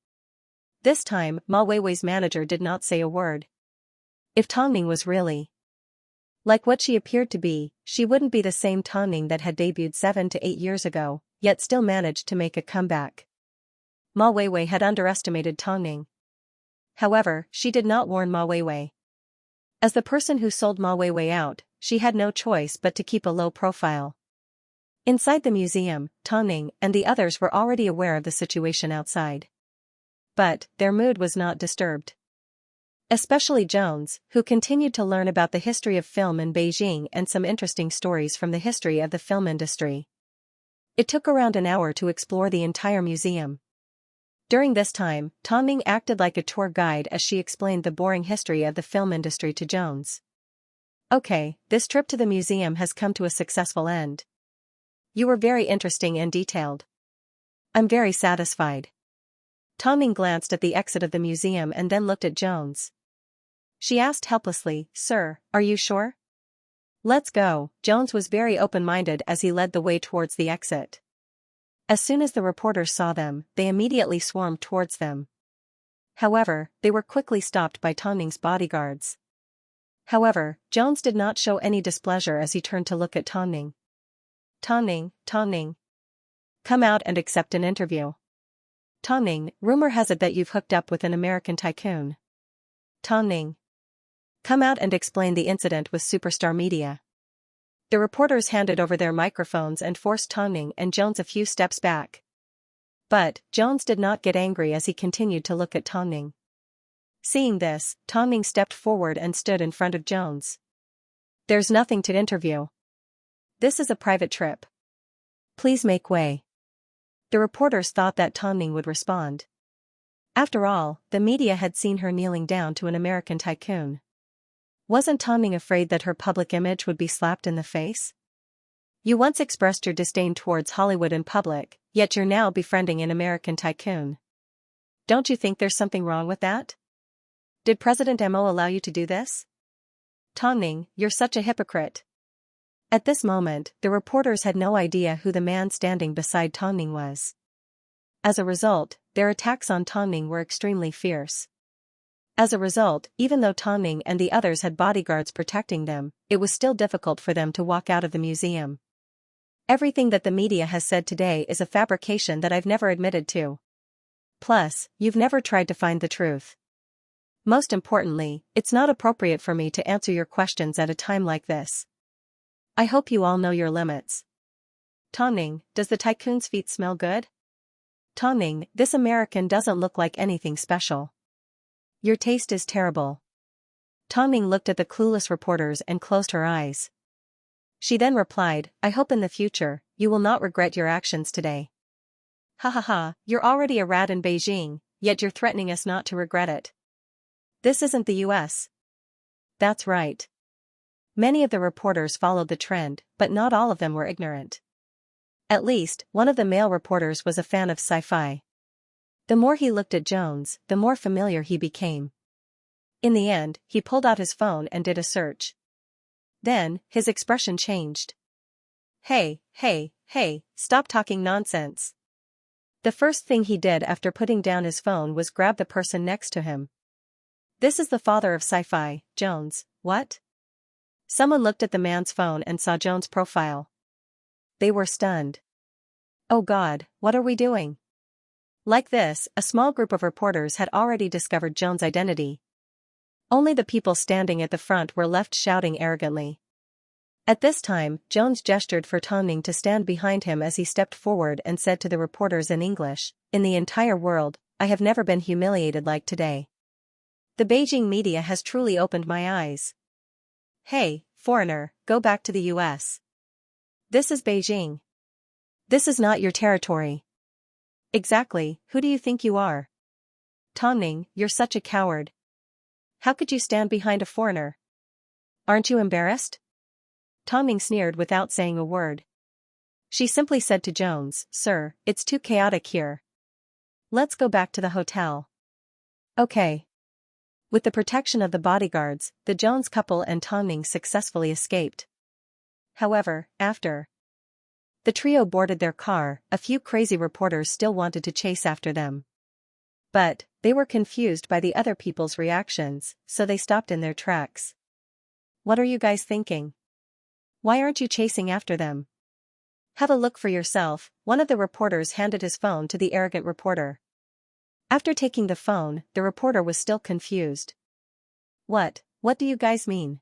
This time, Ma Weiwei's manager did not say a word. If Tonning was really like what she appeared to be, she wouldn't be the same Tonning that had debuted 7 to 8 years ago, yet still managed to make a comeback. Ma Weiwei had underestimated Tonning. However, she did not warn Ma Weiwei. As the person who sold Ma Weiwei out, she had no choice but to keep a low profile. Inside the museum, Tonning and the others were already aware of the situation outside. But, their mood was not disturbed. Especially Jones, who continued to learn about the history of film in Beijing and some interesting stories from the history of the film industry. It took around an hour to explore the entire museum. During this time, Tonning acted like a tour guide as she explained the boring history of the film industry to Jones. Okay, this trip to the museum has come to a successful end. You were very interesting and detailed. I'm very satisfied. Tonning glanced at the exit of the museum and then looked at Jones. She asked helplessly, Sir, are you sure? Let's go. Jones was very open-minded as he led the way towards the exit. As soon as the reporters saw them, they immediately swarmed towards them. However, they were quickly stopped by Tonning's bodyguards. However, Jones did not show any displeasure as he turned to look at Tonning. Tonning. Come out and accept an interview. Tonning, rumor has it that you've hooked up with an American tycoon. Tonning. Come out and explain the incident with Superstar Media. The reporters handed over their microphones and forced Tonning and Jones a few steps back. But, Jones did not get angry as he continued to look at Tonning. Seeing this, Tonning stepped forward and stood in front of Jones. There's nothing to interview. This is a private trip. Please make way. The reporters thought that Tonning would respond. After all, the media had seen her kneeling down to an American tycoon. Wasn't Tongning afraid that her public image would be slapped in the face? You once expressed your disdain towards Hollywood in public, yet you're now befriending an American tycoon. Don't you think there's something wrong with that? Did President Mo allow you to do this? Tongning, you're such a hypocrite. At this moment, the reporters had no idea who the man standing beside Tongning was. As a result, their attacks on Tongning were extremely fierce. As a result, even though Tongning and the others had bodyguards protecting them, it was still difficult for them to walk out of the museum. Everything that the media has said today is a fabrication that I've never admitted to. Plus, you've never tried to find the truth. Most importantly, it's not appropriate for me to answer your questions at a time like this. I hope you all know your limits. Tongning, does the tycoon's feet smell good? Tongning, this American doesn't look like anything special. Your taste is terrible. Tongning looked at the clueless reporters and closed her eyes. She then replied, I hope in the future, you will not regret your actions today. Ha ha ha, you're already a rat in Beijing, yet you're threatening us not to regret it. This isn't the US. That's right. Many of the reporters followed the trend, but not all of them were ignorant. At least, one of the male reporters was a fan of sci-fi. The more he looked at Jones, the more familiar he became. In the end, he pulled out his phone and did a search. Then, his expression changed. Hey, stop talking nonsense. The first thing he did after putting down his phone was grab the person next to him. This is the father of sci-fi, Jones, what? Someone looked at the man's phone and saw Jones' profile. They were stunned. Oh God, what are we doing? Like this, a small group of reporters had already discovered Jones' identity. Only the people standing at the front were left shouting arrogantly. At this time, Jones gestured for Tongning to stand behind him as he stepped forward and said to the reporters in English, in the entire world, I have never been humiliated like today. The Beijing media has truly opened my eyes. Hey, foreigner, go back to the US. This is Beijing. This is not your territory. Exactly, who do you think you are? Tongning, you're such a coward. How could you stand behind a foreigner? Aren't you embarrassed? Tongning sneered without saying a word. She simply said to Jones, Sir, it's too chaotic here. Let's go back to the hotel. Okay. With the protection of the bodyguards, the Jones couple and Tongning successfully escaped. However, after the trio boarded their car, a few crazy reporters still wanted to chase after them. But, they were confused by the other people's reactions, so they stopped in their tracks. What are you guys thinking? Why aren't you chasing after them? Have a look for yourself, one of the reporters handed his phone to the arrogant reporter. After taking the phone, the reporter was still confused. What do you guys mean?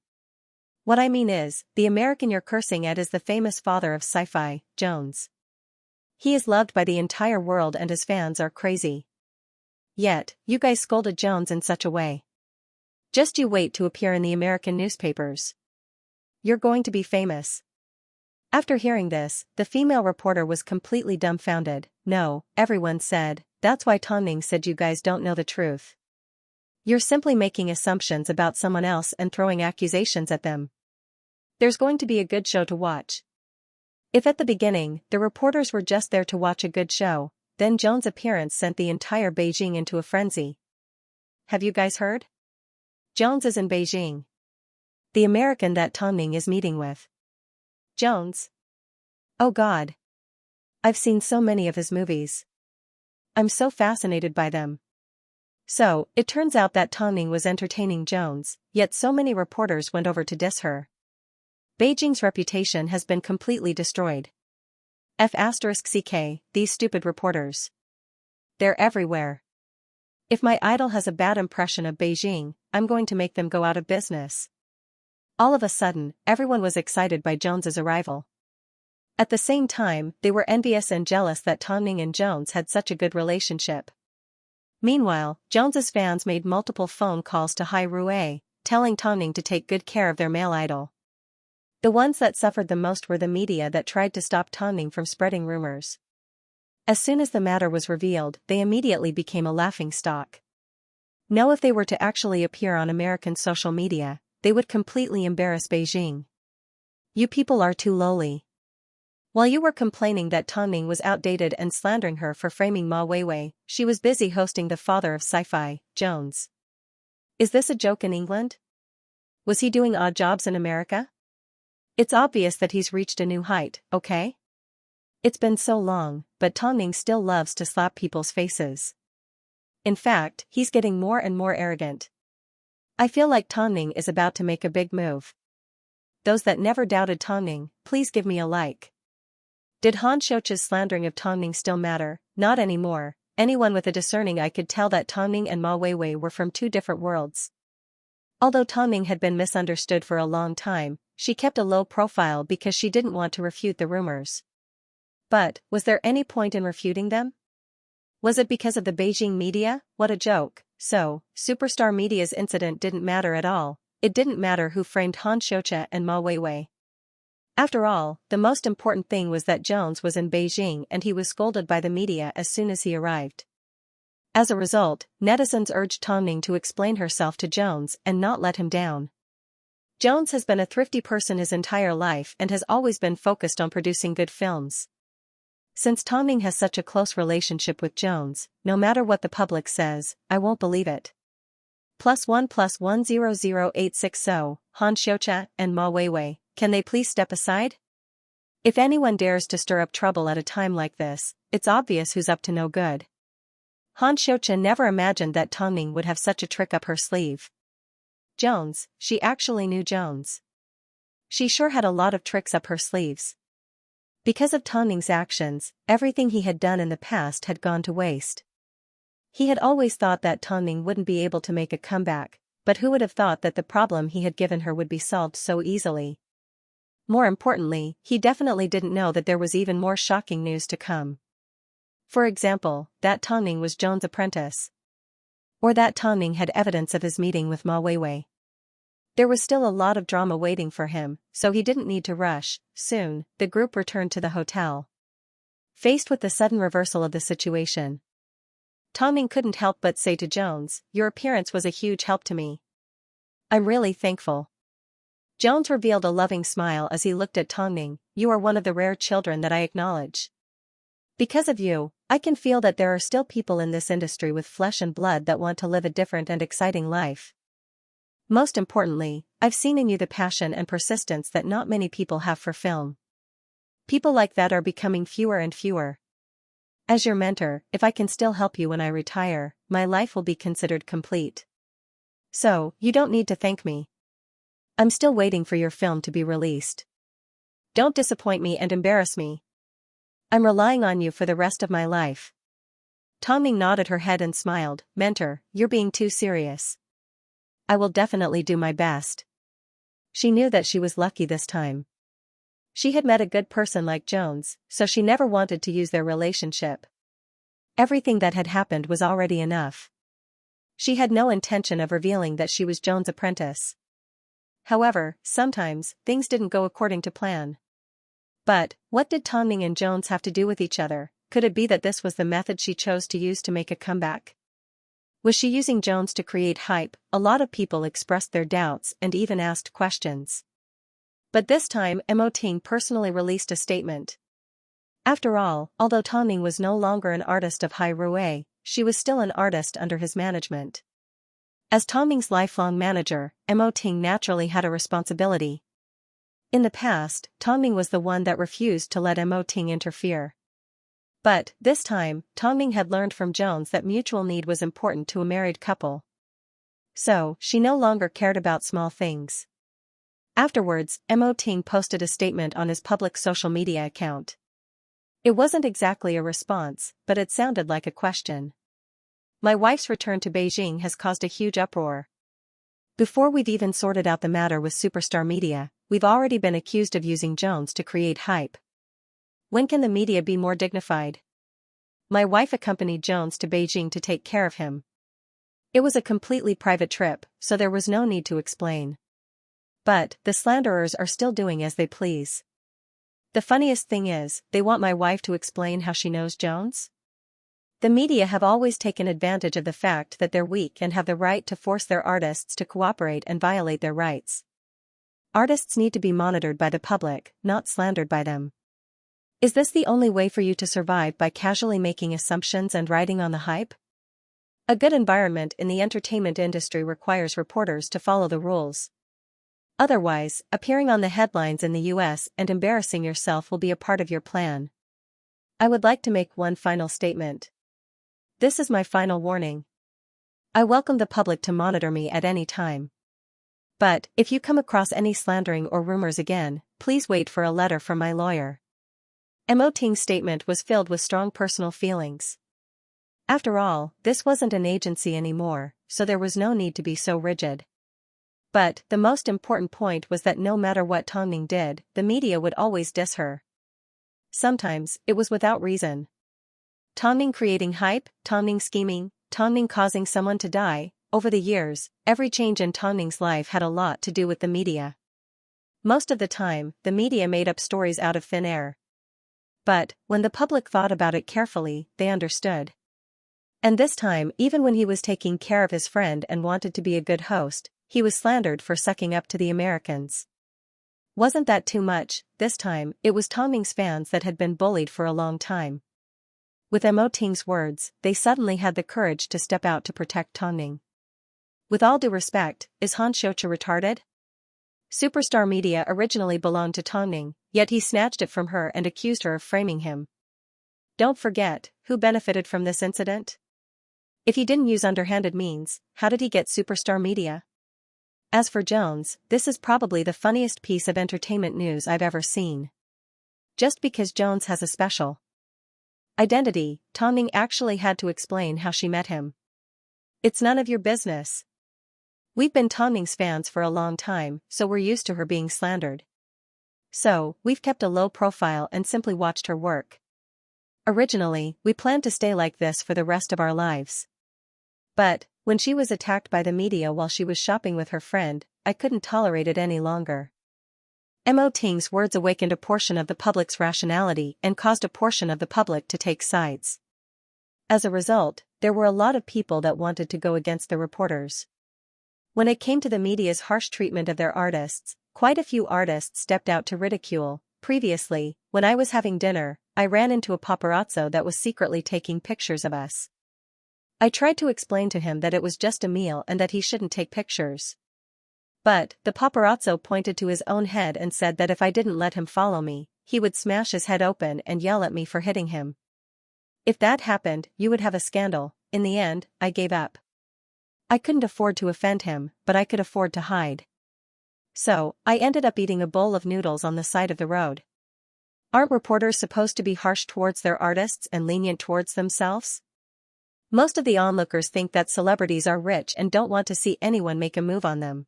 What I mean is, the American you're cursing at is the famous father of sci-fi, Jones. He is loved by the entire world and his fans are crazy. Yet, you guys scolded Jones in such a way. Just you wait to appear in the American newspapers. You're going to be famous. After hearing this, the female reporter was completely dumbfounded. No, everyone said, that's why Tongning said you guys don't know the truth. You're simply making assumptions about someone else and throwing accusations at them. There's going to be a good show to watch. If at the beginning, the reporters were just there to watch a good show, then Jones' appearance sent the entire Beijing into a frenzy. Have you guys heard? Jones is in Beijing. The American that Tongning is meeting with. Jones. Oh God. I've seen so many of his movies. I'm so fascinated by them. So, it turns out that Tongning was entertaining Jones, yet so many reporters went over to diss her. Beijing's reputation has been completely destroyed. F***ck, these stupid reporters. They're everywhere. If my idol has a bad impression of Beijing, I'm going to make them go out of business. All of a sudden, everyone was excited by Jones's arrival. At the same time, they were envious and jealous that Tongning and Jones had such a good relationship. Meanwhile, Jones's fans made multiple phone calls to Hai Rui, telling Tongning to take good care of their male idol. The ones that suffered the most were the media that tried to stop Tongning from spreading rumors. As soon as the matter was revealed, they immediately became a laughingstock. Now if they were to actually appear on American social media, they would completely embarrass Beijing. You people are too lowly. While you were complaining that Tang Ning was outdated and slandering her for framing Ma Weiwei, she was busy hosting the father of sci-fi, Jones. Is this a joke in England? Was he doing odd jobs in America? It's obvious that he's reached a new height, okay? It's been so long, but Tang Ning still loves to slap people's faces. In fact, he's getting more and more arrogant. I feel like Tang Ning is about to make a big move. Those that never doubted Tang Ning, please give me a like. Did Han Xiaoqia's slandering of Tang Ning still matter? Not anymore. Anyone with a discerning eye could tell that Tang Ning and Ma Weiwei were from two different worlds. Although Tang Ning had been misunderstood for a long time, she kept a low profile because she didn't want to refute the rumors. But, was there any point in refuting them? Was it because of the Beijing media? What a joke. So, superstar media's incident didn't matter at all. It didn't matter who framed Han Xiaoqia and Ma Weiwei. After all, the most important thing was that Jones was in Beijing and he was scolded by the media as soon as he arrived. As a result, netizens urged Tang Ning to explain herself to Jones and not let him down. Jones has been a thrifty person his entire life and has always been focused on producing good films. Since Tang Ning has such a close relationship with Jones, no matter what the public says, I won't believe it. +1+100,860, Han Xiaoqia and Ma Weiwei, can they please step aside? If anyone dares to stir up trouble at a time like this, it's obvious who's up to no good. Han Xiaoqia never imagined that Tang Ning would have such a trick up her sleeve. Jones, she actually knew Jones. She sure had a lot of tricks up her sleeves. Because of Tang Ning's actions, everything he had done in the past had gone to waste. He had always thought that Tang Ning wouldn't be able to make a comeback, but who would have thought that the problem he had given her would be solved so easily? More importantly, he definitely didn't know that there was even more shocking news to come. For example, that Tang Ning was Jones' apprentice. Or that Tang Ning had evidence of his meeting with Ma Weiwei. There was still a lot of drama waiting for him, so he didn't need to rush. Soon, the group returned to the hotel. Faced with the sudden reversal of the situation, Tang Ning couldn't help but say to Jones, "Your appearance was a huge help to me. I'm really thankful." Jones revealed a loving smile as he looked at Tang Ning. "You are one of the rare children that I acknowledge. Because of you, I can feel that there are still people in this industry with flesh and blood that want to live a different and exciting life. Most importantly, I've seen in you the passion and persistence that not many people have for film. People like that are becoming fewer and fewer. As your mentor, if I can still help you when I retire, my life will be considered complete. So, you don't need to thank me. I'm still waiting for your film to be released. Don't disappoint me and embarrass me. I'm relying on you for the rest of my life." Tang Ning nodded her head and smiled. "Mentor, you're being too serious." "I will definitely do my best." She knew that she was lucky this time. She had met a good person like Jones, so she never wanted to use their relationship. Everything that had happened was already enough. She had no intention of revealing that she was Jones' apprentice. However, sometimes, things didn't go according to plan. But, what did Tang Ning and Jones have to do with each other? Could it be that this was the method she chose to use to make a comeback? Was she using Jones to create hype? A lot of people expressed their doubts and even asked questions. But this time, Mo Ting personally released a statement. After all, although Tang Ning was no longer an artist of high rue, she was still an artist under his management. As Tang Ning's lifelong manager, Mo Ting naturally had a responsibility. In the past, Tang Ning was the one that refused to let Mo Ting interfere. But, this time, Tang Ning had learned from Jones that mutual need was important to a married couple. So, she no longer cared about small things. Afterwards, Mo Ting posted a statement on his public social media account. It wasn't exactly a response, but it sounded like a question. "My wife's return to Beijing has caused a huge uproar. Before we've even sorted out the matter with superstar media, we've already been accused of using Jones to create hype. When can the media be more dignified? My wife accompanied Jones to Beijing to take care of him. It was a completely private trip, so there was no need to explain. But, the slanderers are still doing as they please. The funniest thing is, they want my wife to explain how she knows Jones? The media have always taken advantage of the fact that they're weak and have the right to force their artists to cooperate and violate their rights. Artists need to be monitored by the public, not slandered by them. Is this the only way for you to survive, by casually making assumptions and riding on the hype? A good environment in the entertainment industry requires reporters to follow the rules. Otherwise, appearing on the headlines in the US and embarrassing yourself will be a part of your plan. I would like to make one final statement. This is my final warning. I welcome the public to monitor me at any time. But, if you come across any slandering or rumors again, please wait for a letter from my lawyer. Mo Ting's statement was filled with strong personal feelings. After all, this wasn't an agency anymore, so there was no need to be so rigid. But, the most important point was that no matter what Tongning did, the media would always diss her. Sometimes, it was without reason. Tongning creating hype, Tongning scheming, Tongning causing someone to die. Over the years, every change in Tongning's life had a lot to do with the media. Most of the time, the media made up stories out of thin air. But, when the public thought about it carefully, they understood. And this time, even when he was taking care of his friend and wanted to be a good host, he was slandered for sucking up to the Americans. Wasn't that too much? This time, it was Tongning's fans that had been bullied for a long time. With Mo Ting's words, they suddenly had the courage to step out to protect Tongning. With all due respect, is Xianxia retarded? Superstar Media originally belonged to Tongning, yet he snatched it from her and accused her of framing him. Don't forget, who benefited from this incident? If he didn't use underhanded means, how did he get Superstar Media? As for Jones, this is probably the funniest piece of entertainment news I've ever seen. Just because Jones has a special identity, Tongning actually had to explain how she met him. It's none of your business. We've been Tongning's fans for a long time, so we're used to her being slandered. So, we've kept a low profile and simply watched her work. Originally, we planned to stay like this for the rest of our lives. But, when she was attacked by the media while she was shopping with her friend, I couldn't tolerate it any longer. Mo Ting's words awakened a portion of the public's rationality and caused a portion of the public to take sides. As a result, there were a lot of people that wanted to go against the reporters. When it came to the media's harsh treatment of their artists, quite a few artists stepped out to ridicule. Previously, when I was having dinner, I ran into a paparazzo that was secretly taking pictures of us. I tried to explain to him that it was just a meal and that he shouldn't take pictures. But, the paparazzo pointed to his own head and said that if I didn't let him follow me, he would smash his head open and yell at me for hitting him. If that happened, you would have a scandal. In the end, I gave up. I couldn't afford to offend him, but I could afford to hide. So, I ended up eating a bowl of noodles on the side of the road. Aren't reporters supposed to be harsh towards their artists and lenient towards themselves? Most of the onlookers think that celebrities are rich and don't want to see anyone make a move on them.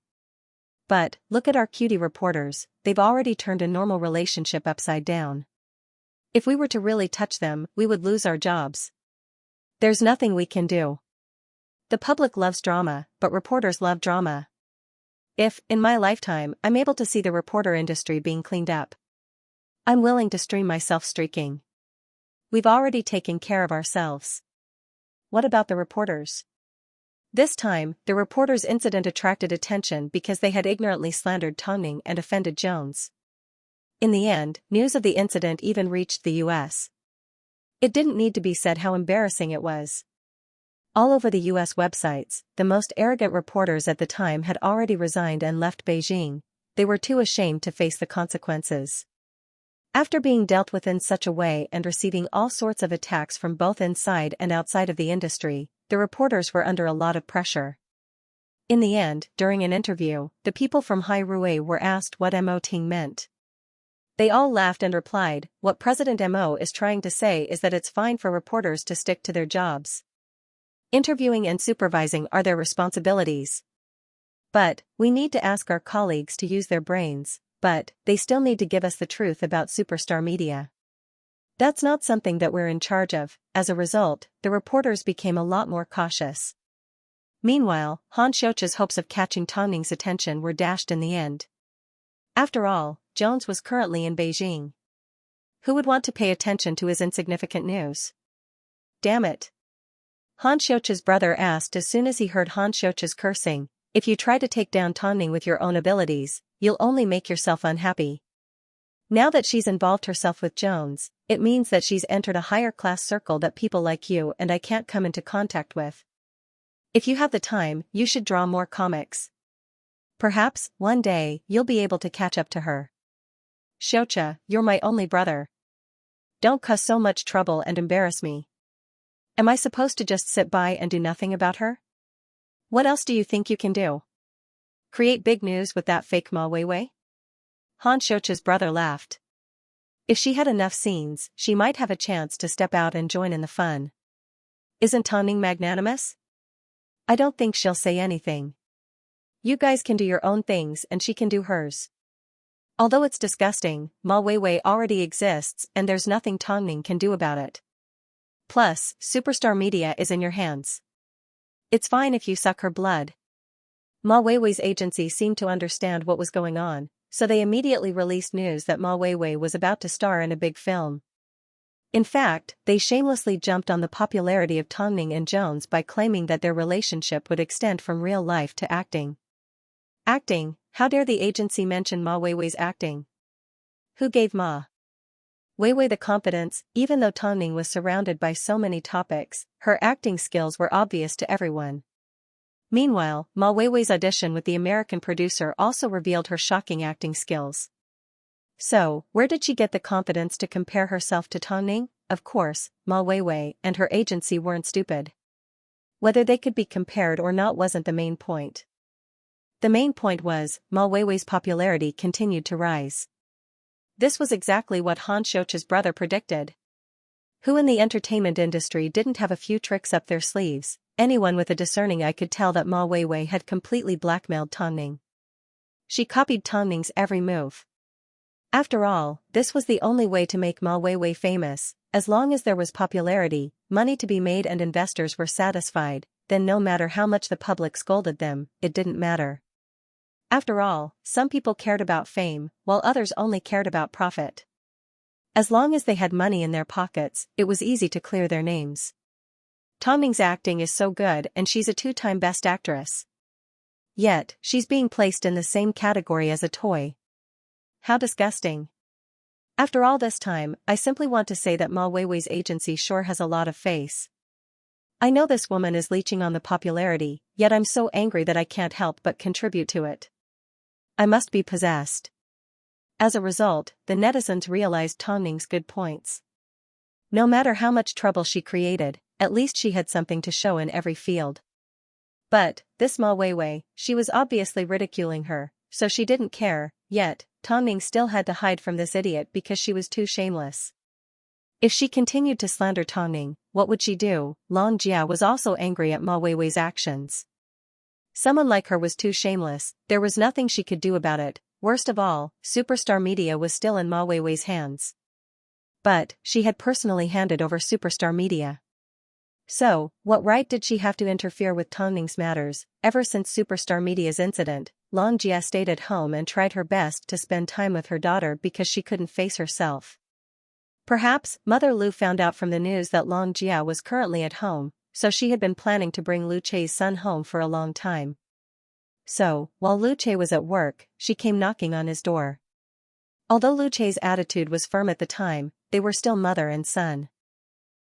But, look at our cutie reporters, they've already turned a normal relationship upside down. If we were to really touch them, we would lose our jobs. There's nothing we can do. The public loves drama, but reporters love drama. If, in my lifetime, I'm able to see the reporter industry being cleaned up, I'm willing to stream myself streaking. We've already taken care of ourselves. What about the reporters? This time, the reporters' incident attracted attention because they had ignorantly slandered Tongning and offended Jones. In the end, news of the incident even reached the US. It didn't need to be said how embarrassing it was. All over the US websites, the most arrogant reporters at the time had already resigned and left Beijing. They were too ashamed to face the consequences. After being dealt with in such a way and receiving all sorts of attacks from both inside and outside of the industry, the reporters were under a lot of pressure. In the end, during an interview, the people from Hai Rui were asked what Mo Ting meant. They all laughed and replied, "What President Mo is trying to say is that it's fine for reporters to stick to their jobs. Interviewing and supervising are their responsibilities. But, we need to ask our colleagues to use their brains, but, they still need to give us the truth about Superstar Media. That's not something that we're in charge of." As a result, the reporters became a lot more cautious. Meanwhile, Xianxia's hopes of catching Tongning's attention were dashed in the end. After all, Jones was currently in Beijing. Who would want to pay attention to his insignificant news? Damn it. Han Xiuqi's brother asked as soon as he heard Han Xiuqi's cursing. If you try to take down Tongning with your own abilities, you'll only make yourself unhappy. Now that she's involved herself with Jones, it means that she's entered a higher class circle that people like you and I can't come into contact with. If you have the time, you should draw more comics. Perhaps, one day, you'll be able to catch up to her. Xiuqia, you're my only brother. Don't cause so much trouble and embarrass me. Am I supposed to just sit by and do nothing about her? What else do you think you can do? Create big news with that fake Ma Weiwei? Han Xiuqi's brother laughed. If she had enough scenes, she might have a chance to step out and join in the fun. Isn't Tongning magnanimous? I don't think she'll say anything. You guys can do your own things and she can do hers. Although it's disgusting, Ma Weiwei already exists and there's nothing Tongning can do about it. Plus, superstar media is in your hands. It's fine if you suck her blood. Ma Weiwei's agency seemed to understand what was going on, so they immediately released news that Ma Weiwei was about to star in a big film. In fact, they shamelessly jumped on the popularity of Tongning and Jones by claiming that their relationship would extend from real life to acting. Acting? How dare the agency mention Ma Weiwei's acting? Who gave Ma Weiwei the confidence? Even though Tongning was surrounded by so many topics, her acting skills were obvious to everyone. Meanwhile, Ma Weiwei's audition with the American producer also revealed her shocking acting skills. So, where did she get the confidence to compare herself to Tongning? Of course, Ma Weiwei and her agency weren't stupid. Whether they could be compared or not wasn't the main point. The main point was, Ma Weiwei's popularity continued to rise. This was exactly what Han Xiuqi's brother predicted. Who in the entertainment industry didn't have a few tricks up their sleeves? Anyone with a discerning eye could tell that Ma Weiwei had completely blackmailed Tongning. She copied Tongning's every move. After all, this was the only way to make Ma Weiwei famous. As long as there was popularity, money to be made and investors were satisfied, then no matter how much the public scolded them, it didn't matter. After all, some people cared about fame, while others only cared about profit. As long as they had money in their pockets, it was easy to clear their names. Tongning's acting is so good and she's a two-time Best Actress. Yet, she's being placed in the same category as a toy. How disgusting. After all this time, I simply want to say that Ma Weiwei's agency sure has a lot of face. I know this woman is leeching on the popularity, yet I'm so angry that I can't help but contribute to it. I must be possessed. As a result, the netizens realized Tongning's good points. No matter how much trouble she created, at least she had something to show in every field. But, this Ma Weiwei, she was obviously ridiculing her, so she didn't care, yet, Tongning still had to hide from this idiot because she was too shameless. If she continued to slander Tongning, what would she do? Long Jia was also angry at Ma Weiwei's actions. Someone like her was too shameless, there was nothing she could do about it. Worst of all, superstar media was still in Ma Weiwei's hands. But, she had personally handed over superstar media. So, what right did she have to interfere with Tongning's matters? Ever since superstar media's incident, Long Jia stayed at home and tried her best to spend time with her daughter because she couldn't face herself. Perhaps, Mother Lu found out from the news that Long Jia was currently at home, so she had been planning to bring Lu Chei's son home for a long time. So, while Lu Chei was at work, she came knocking on his door. Although Lu Chei's attitude was firm at the time, they were still mother and son.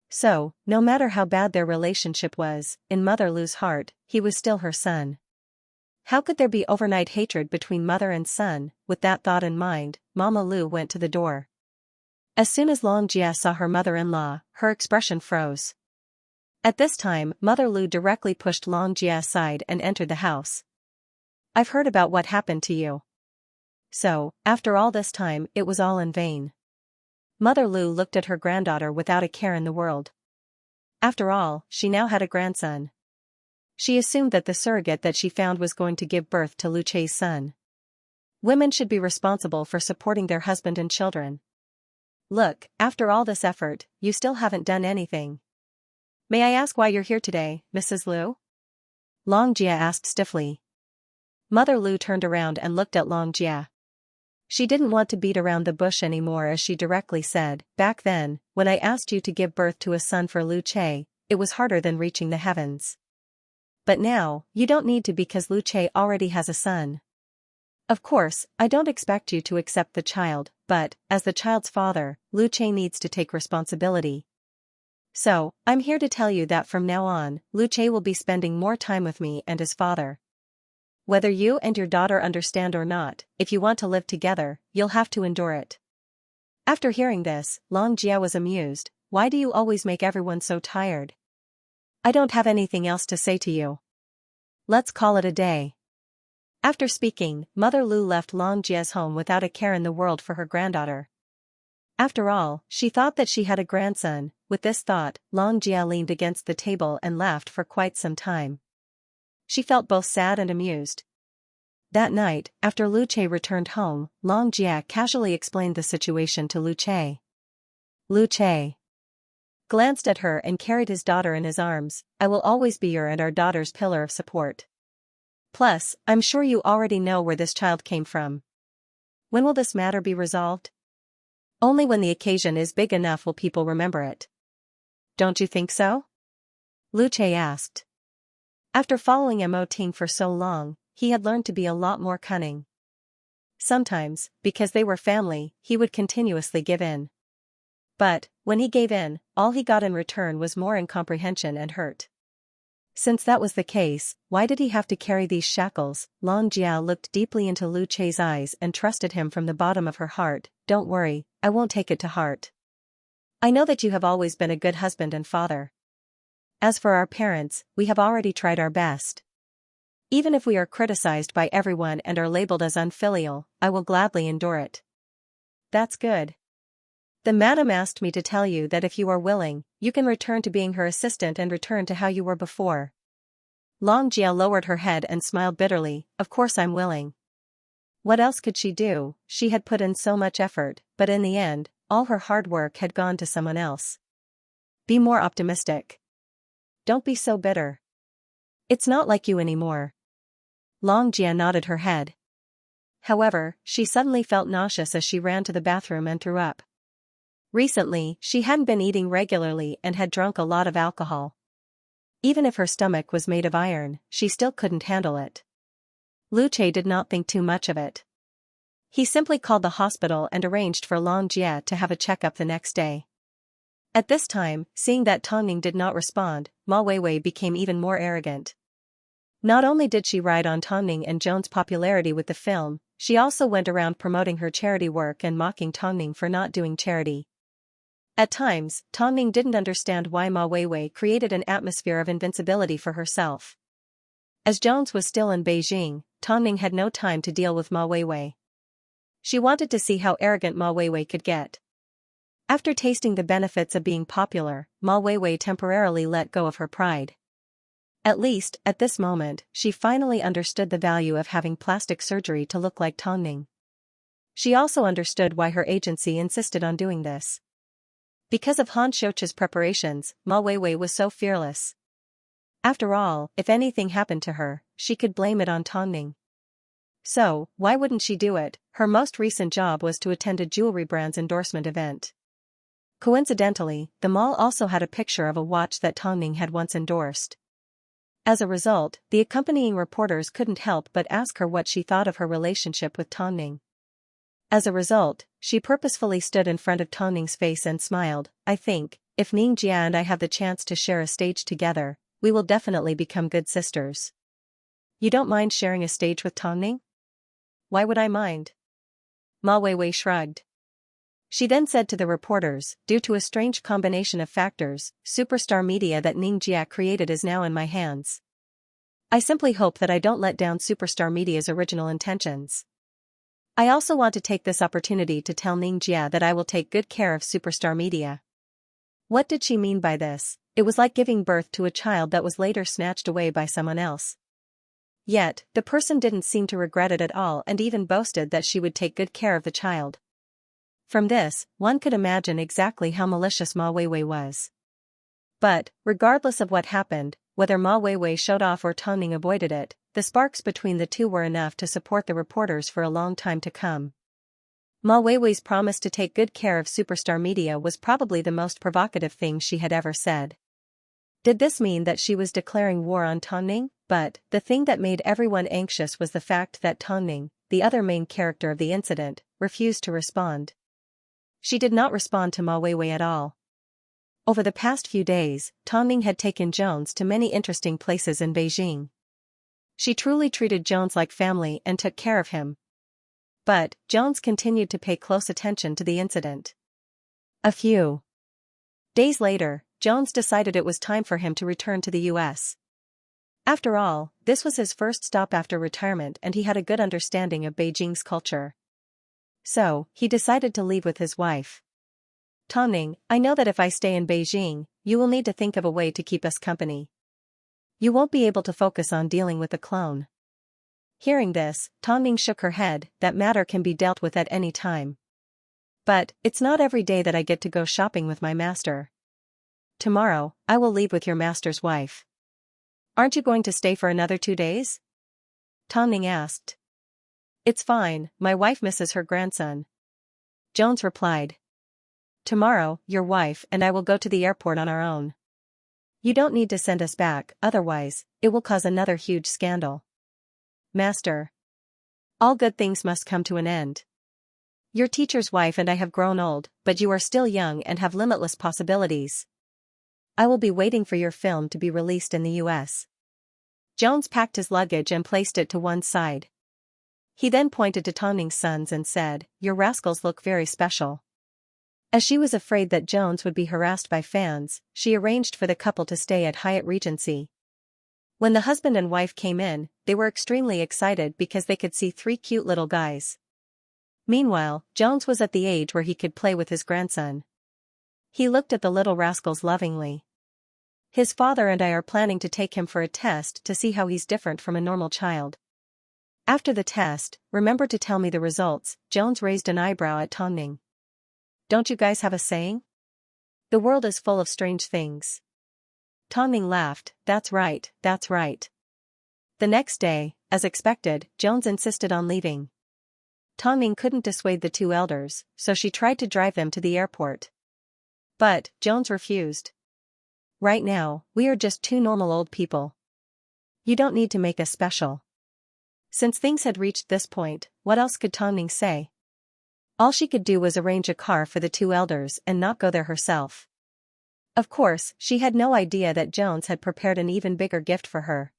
So, no matter how bad their relationship was, in Mother Lu's heart, he was still her son. How could there be overnight hatred between mother and son? With that thought in mind, Mama Lu went to the door. As soon as Long Jia saw her mother-in-law, her expression froze. At this time, Mother Lu directly pushed Long Jia aside and entered the house. I've heard about what happened to you. So, after all this time, it was all in vain. Mother Lu looked at her granddaughter without a care in the world. After all, she now had a grandson. She assumed that the surrogate that she found was going to give birth to Lu Chei's son. Women should be responsible for supporting their husband and children. Look, after all this effort, you still haven't done anything. May I ask why you're here today, Mrs. Lu? Long Jia asked stiffly. Mother Lu turned around and looked at Long Jia. She didn't want to beat around the bush anymore as she directly said, back then, when I asked you to give birth to a son for Lu Chei, it was harder than reaching the heavens. But now, you don't need to because Lu Che already has a son. Of course, I don't expect you to accept the child, but, as the child's father, Lu Che needs to take responsibility. So, I'm here to tell you that from now on, Lu Che will be spending more time with me and his father. Whether you and your daughter understand or not, if you want to live together, you'll have to endure it. After hearing this, Long Jia was amused. Why do you always make everyone so tired? I don't have anything else to say to you. Let's call it a day. After speaking, Mother Lu left Long Jia's home without a care in the world for her granddaughter. After all, she thought that she had a grandson. With this thought, Long Jia leaned against the table and laughed for quite some time. She felt both sad and amused. That night, after Lu Che returned home, Long Jia casually explained the situation to Lu Che. Lu Che glanced at her and carried his daughter in his arms. I will always be your and our daughter's pillar of support. Plus, I'm sure you already know where this child came from. When will this matter be resolved? Only when the occasion is big enough will people remember it. Don't you think so? Lu Che asked. After following Mo Ting for so long, he had learned to be a lot more cunning. Sometimes, because they were family, he would continuously give in. But, when he gave in, all he got in return was more incomprehension and hurt. Since that was the case, why did he have to carry these shackles? Long Jia looked deeply into Lu Che's eyes and trusted him from the bottom of her heart. Don't worry, I won't take it to heart. I know that you have always been a good husband and father. As for our parents, we have already tried our best. Even if we are criticized by everyone and are labeled as unfilial, I will gladly endure it. That's good. The madam asked me to tell you that if you are willing, you can return to being her assistant and return to how you were before. Long Jia lowered her head and smiled bitterly. Of course I'm willing. What else could she do? She had put in so much effort, but in the end, all her hard work had gone to someone else. Be more optimistic. Don't be so bitter. It's not like you anymore. Long Jia nodded her head. However, she suddenly felt nauseous as she ran to the bathroom and threw up. Recently, she hadn't been eating regularly and had drunk a lot of alcohol. Even if her stomach was made of iron, she still couldn't handle it. Lu Che did not think too much of it. He simply called the hospital and arranged for Long Jia to have a checkup the next day. At this time, seeing that Tongning did not respond, Ma Weiwei became even more arrogant. Not only did she ride on Tongning and Joan's popularity with the film, she also went around promoting her charity work and mocking Tongning for not doing charity. At times, Tongning didn't understand why Ma Weiwei created an atmosphere of invincibility for herself. As Jones was still in Beijing, Tongning had no time to deal with Ma Weiwei. She wanted to see how arrogant Ma Weiwei could get. After tasting the benefits of being popular, Ma Weiwei temporarily let go of her pride. At least, at this moment, she finally understood the value of having plastic surgery to look like Tongning. She also understood why her agency insisted on doing this. Because of Han Shoucha's preparations, Ma Weiwei was so fearless. After all, if anything happened to her, she could blame it on Tongning. So, why wouldn't she do it? Her most recent job was to attend a jewelry brand's endorsement event. Coincidentally, the mall also had a picture of a watch that Tongning had once endorsed. As a result, the accompanying reporters couldn't help but ask her what she thought of her relationship with Tongning. As a result, she purposefully stood in front of Tongning's face and smiled. I think, if Ning Jia and I have the chance to share a stage together, we will definitely become good sisters. You don't mind sharing a stage with Tongning? Why would I mind? Ma Weiwei shrugged. She then said to the reporters, due to a strange combination of factors, superstar media that Ning Jia created is now in my hands. I simply hope that I don't let down superstar media's original intentions. I also want to take this opportunity to tell Ning Jia that I will take good care of superstar media. What did she mean by this? It was like giving birth to a child that was later snatched away by someone else. Yet, the person didn't seem to regret it at all and even boasted that she would take good care of the child. From this, one could imagine exactly how malicious Ma Weiwei was. But, regardless of what happened, whether Ma Weiwei showed off or Tongning avoided it, the sparks between the two were enough to support the reporters for a long time to come. Ma Weiwei's promise to take good care of superstar media was probably the most provocative thing she had ever said. Did this mean that she was declaring war on Tongning? But the thing that made everyone anxious was the fact that Tongning, the other main character of the incident, refused to respond. She did not respond to Ma Weiwei at all. Over the past few days, Tongning had taken Jones to many interesting places in Beijing. She truly treated Jones like family and took care of him. But Jones continued to pay close attention to the incident. A few days later, Jones decided it was time for him to return to the US. After all, this was his first stop after retirement and he had a good understanding of Beijing's culture. So, he decided to leave with his wife. Tongning, I know that if I stay in Beijing, you will need to think of a way to keep us company. You won't be able to focus on dealing with the clone. Hearing this, Tongning shook her head. That matter can be dealt with at any time. But, it's not every day that I get to go shopping with my master. Tomorrow, I will leave with your master's wife. Aren't you going to stay for another 2 days? Tongning asked. It's fine, my wife misses her grandson. Jones replied. Tomorrow, your wife and I will go to the airport on our own. You don't need to send us back, otherwise, it will cause another huge scandal. Master. All good things must come to an end. Your teacher's wife and I have grown old, but you are still young and have limitless possibilities. I will be waiting for your film to be released in the US. Jones packed his luggage and placed it to one side. He then pointed to Tongning's sons and said, Your rascals look very special. As she was afraid that Jones would be harassed by fans, she arranged for the couple to stay at Hyatt Regency. When the husband and wife came in, they were extremely excited because they could see 3 cute little guys. Meanwhile, Jones was at the age where he could play with his grandson. He looked at the little rascals lovingly. His father and I are planning to take him for a test to see how he's different from a normal child. After the test, remember to tell me the results. Jones raised an eyebrow at Tongning. Don't you guys have a saying? The world is full of strange things. Tongning laughed. That's right, that's right. The next day, as expected, Jones insisted on leaving. Tongning couldn't dissuade the 2 elders, so she tried to drive them to the airport. But Jones refused. Right now, we are just 2 normal old people. You don't need to make us special. Since things had reached this point, what else could Tongning say? All she could do was arrange a car for the 2 elders and not go there herself. Of course, she had no idea that Jones had prepared an even bigger gift for her.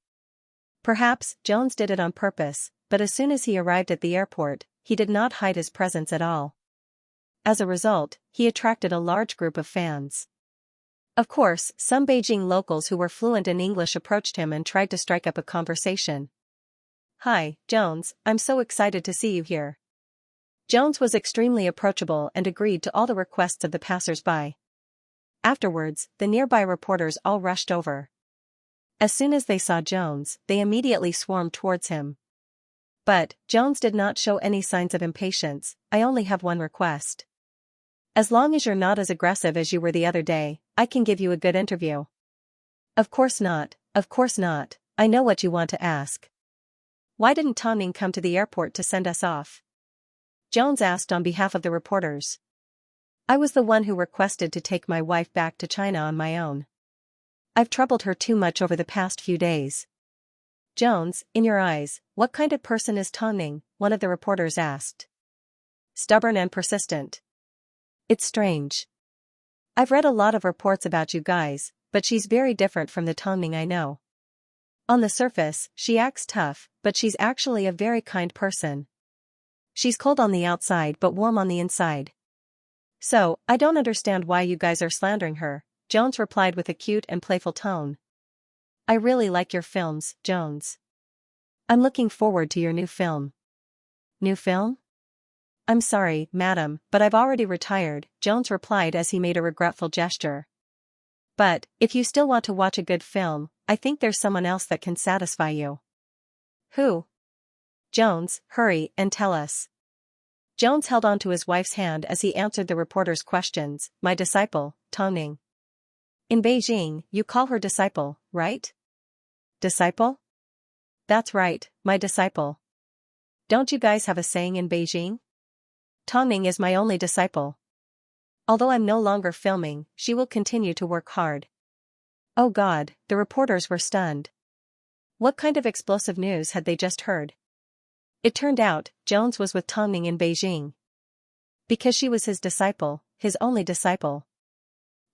Perhaps Jones did it on purpose, but as soon as he arrived at the airport, he did not hide his presence at all. As a result, he attracted a large group of fans. Of course, some Beijing locals who were fluent in English approached him and tried to strike up a conversation. Hi, Jones, I'm so excited to see you here. Jones was extremely approachable and agreed to all the requests of the passers-by. Afterwards, the nearby reporters all rushed over. As soon as they saw Jones, they immediately swarmed towards him. But Jones did not show any signs of impatience. I only have one request. As long as you're not as aggressive as you were the other day, I can give you a good interview. Of course not, of course not. I know what you want to ask. Why didn't Tongning come to the airport to send us off? Jones asked on behalf of the reporters. I was the one who requested to take my wife back to China on my own. I've troubled her too much over the past few days. Jones, in your eyes, what kind of person is Tongning? One of the reporters asked. Stubborn and persistent. It's strange. I've read a lot of reports about you guys, but she's very different from the Tongning I know. On the surface, she acts tough, but she's actually a very kind person. She's cold on the outside but warm on the inside. So, I don't understand why you guys are slandering her, Jones replied with a cute and playful tone. I really like your films, Jones. I'm looking forward to your new film. New film? I'm sorry, madam, but I've already retired, Jones replied as he made a regretful gesture. But, if you still want to watch a good film, I think there's someone else that can satisfy you. Who? Jones, hurry and tell us. Jones held on to his wife's hand as he answered the reporter's questions. My disciple, Tongning. In Beijing, you call her disciple, right? Disciple? That's right, my disciple. Don't you guys have a saying in Beijing? Tongning is my only disciple. Although I'm no longer filming, she will continue to work hard. Oh God, the reporters were stunned. What kind of explosive news had they just heard? It turned out, Jones was with Tongning in Beijing. Because she was his disciple, his only disciple.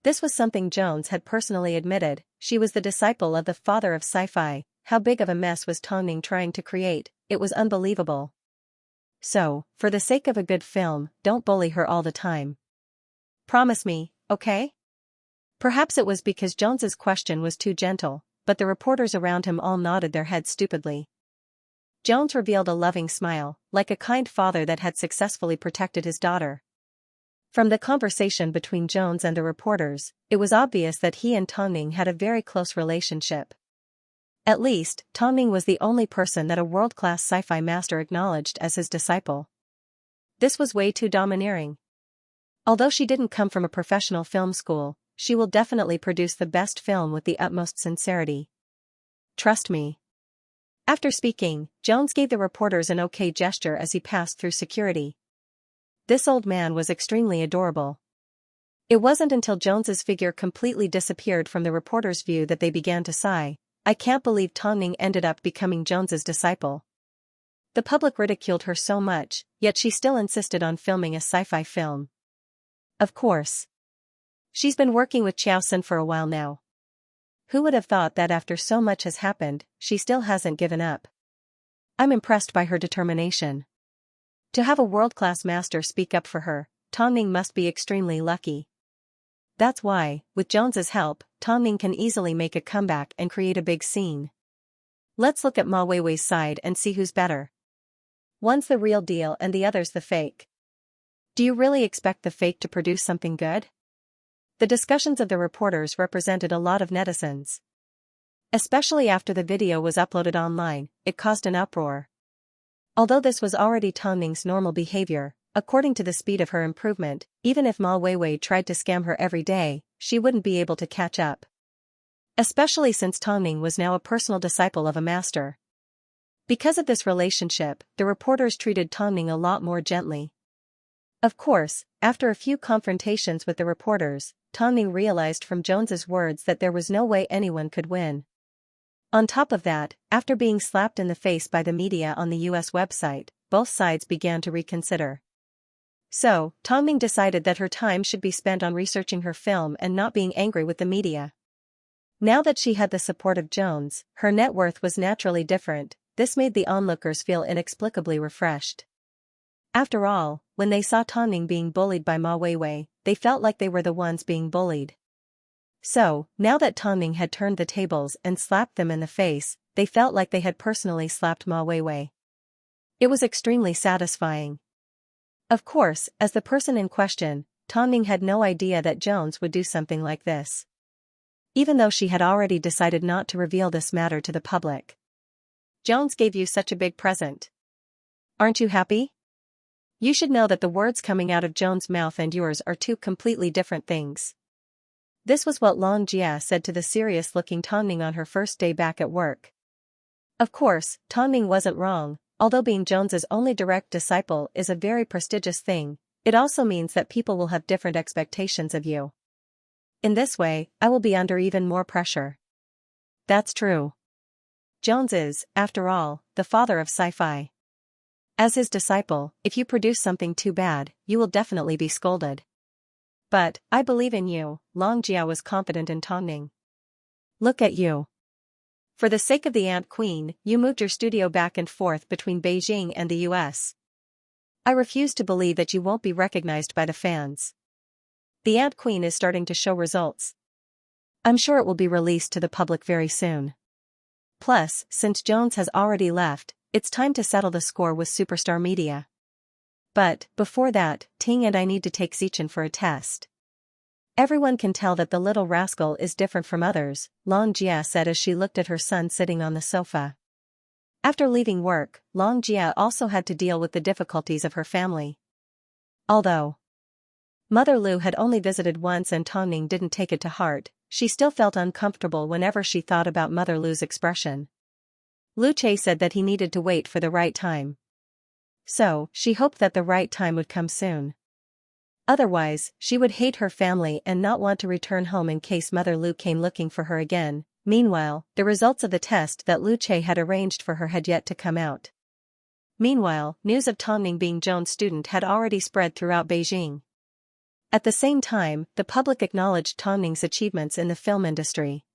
This was something Jones had personally admitted, she was the disciple of the father of sci-fi. How big of a mess was Tongning trying to create? It was unbelievable. So, for the sake of a good film, don't bully her all the time. Promise me, okay? Perhaps it was because Jones's question was too gentle, but the reporters around him all nodded their heads stupidly. Jones revealed a loving smile, like a kind father that had successfully protected his daughter. From the conversation between Jones and the reporters, it was obvious that he and Tongning had a very close relationship. At least, Tongning was the only person that a world-class sci-fi master acknowledged as his disciple. This was way too domineering. Although she didn't come from a professional film school, she will definitely produce the best film with the utmost sincerity. Trust me. After speaking, Jones gave the reporters an okay gesture as he passed through security. This old man was extremely adorable. It wasn't until Jones's figure completely disappeared from the reporters' view that they began to sigh. I can't believe Tongning ended up becoming Jones's disciple. The public ridiculed her so much, yet she still insisted on filming a sci-fi film. Of course. She's been working with Xianxia for a while now. Who would have thought that after so much has happened, she still hasn't given up? I'm impressed by her determination. To have a world-class master speak up for her, Tongning must be extremely lucky. That's why, with Jones's help, Tongning can easily make a comeback and create a big scene. Let's look at Ma Weiwei's side and see who's better. One's the real deal and the other's the fake. Do you really expect the fake to produce something good? The discussions of the reporters represented a lot of netizens. Especially after the video was uploaded online, it caused an uproar. Although this was already Tongning's normal behavior, according to the speed of her improvement, even if Ma Weiwei tried to scam her every day, she wouldn't be able to catch up. Especially since Tongning was now a personal disciple of a master. Because of this relationship, the reporters treated Tongning a lot more gently. Of course, after a few confrontations with the reporters, Tongning realized from Jones's words that there was no way anyone could win. On top of that, after being slapped in the face by the media on the US website, both sides began to reconsider. So, Tongning decided that her time should be spent on researching her film and not being angry with the media. Now that she had the support of Jones, her net worth was naturally different. This made the onlookers feel inexplicably refreshed. After all, when they saw Tongning being bullied by Ma Weiwei, they felt like they were the ones being bullied. So, now that Tongning had turned the tables and slapped them in the face, they felt like they had personally slapped Ma Weiwei. It was extremely satisfying. Of course, as the person in question, Tongning had no idea that Jones would do something like this. Even though she had already decided not to reveal this matter to the public. Jones gave you such a big present. Aren't you happy? You should know that the words coming out of Jones' mouth and yours are two completely different things. This was what Xianxia said to the serious-looking Tongning on her first day back at work. Of course, Tongning wasn't wrong. Although being Jones's only direct disciple is a very prestigious thing, it also means that people will have different expectations of you. In this way, I will be under even more pressure. That's true. Jones is, after all, the father of sci-fi. As his disciple, if you produce something too bad, you will definitely be scolded. But, I believe in you, Xianxia was confident in Tongning. Look at you. For the sake of the Ant Queen, you moved your studio back and forth between Beijing and the US. I refuse to believe that you won't be recognized by the fans. The Ant Queen is starting to show results. I'm sure it will be released to the public very soon. Plus, since Jones has already left, it's time to settle the score with Superstar Media. But, before that, Ting and I need to take Xichen for a test. Everyone can tell that the little rascal is different from others, Xianxia said as she looked at her son sitting on the sofa. After leaving work, Xianxia also had to deal with the difficulties of her family. Although Mother Lu had only visited once and Tongning didn't take it to heart, she still felt uncomfortable whenever she thought about Mother Lu's expression. Lu Che said that he needed to wait for the right time. So, she hoped that the right time would come soon. Otherwise, she would hate her family and not want to return home in case Mother Lu came looking for her again. Meanwhile, the results of the test that Lu Che had arranged for her had yet to come out. Meanwhile, news of Tongning being Joan's student had already spread throughout Beijing. At the same time, the public acknowledged Tongning's achievements in the film industry.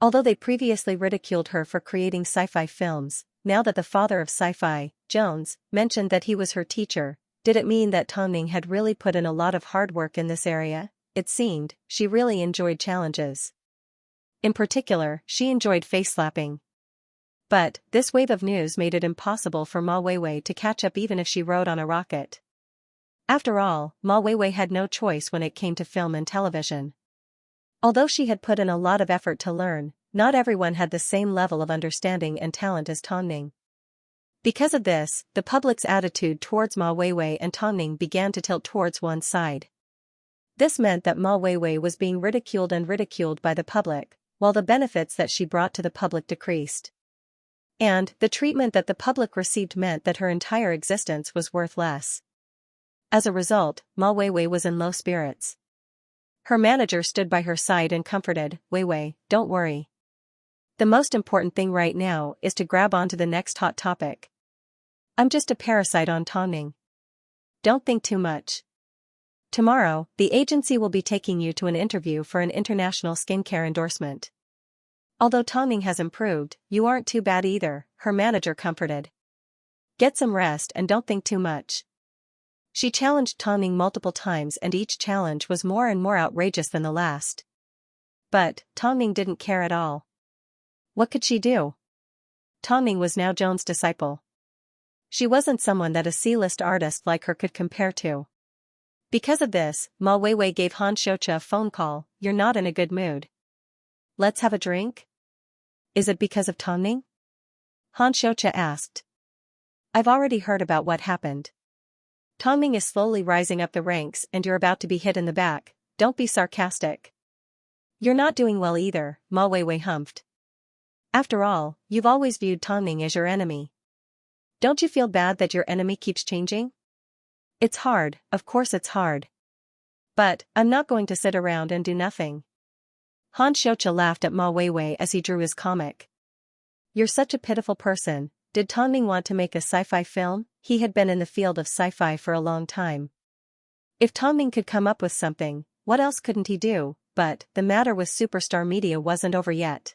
Although they previously ridiculed her for creating sci-fi films, now that the father of sci-fi, Jones, mentioned that he was her teacher, did it mean that Tongning had really put in a lot of hard work in this area? It seemed, she really enjoyed challenges. In particular, she enjoyed face-slapping. But, this wave of news made it impossible for Ma Weiwei to catch up even if she rode on a rocket. After all, Ma Weiwei had no choice when it came to film and television. Although she had put in a lot of effort to learn, not everyone had the same level of understanding and talent as Tongning. Because of this, the public's attitude towards Ma Weiwei and Tongning began to tilt towards one side. This meant that Ma Weiwei was being ridiculed by the public, while the benefits that she brought to the public decreased. And, the treatment that the public received meant that her entire existence was worth less. As a result, Ma Weiwei was in low spirits. Her manager stood by her side and comforted, "Weiwei, don't worry. The most important thing right now is to grab onto the next hot topic. I'm just a parasite on Tongning. Don't think too much. Tomorrow, the agency will be taking you to an interview for an international skincare endorsement. Although Tongning has improved, you aren't too bad either," her manager comforted. "Get some rest and don't think too much." She challenged Tongning multiple times and each challenge was more and more outrageous than the last. But, Tongning didn't care at all. What could she do? Tongning was now Joan's disciple. She wasn't someone that a C-list artist like her could compare to. Because of this, Ma Weiwei gave Han Xianxia a phone call. "You're not in a good mood. Let's have a drink?" "Is it because of Tongning?" Han Xianxia asked. "I've already heard about what happened. Tongning is slowly rising up the ranks and you're about to be hit in the back. Don't be sarcastic." "You're not doing well either," Ma Weiwei humphed. "After all, you've always viewed Tongning as your enemy. Don't you feel bad that your enemy keeps changing?" "It's hard, of course it's hard. But, I'm not going to sit around and do nothing." Han Xianxia laughed at Ma Weiwei as he drew his comic. "You're such a pitiful person. Did Tongning want to make a sci-fi film? He had been in the field of sci-fi for a long time. If Tongning could come up with something, what else couldn't he do?" But, the matter with Superstar Media wasn't over yet.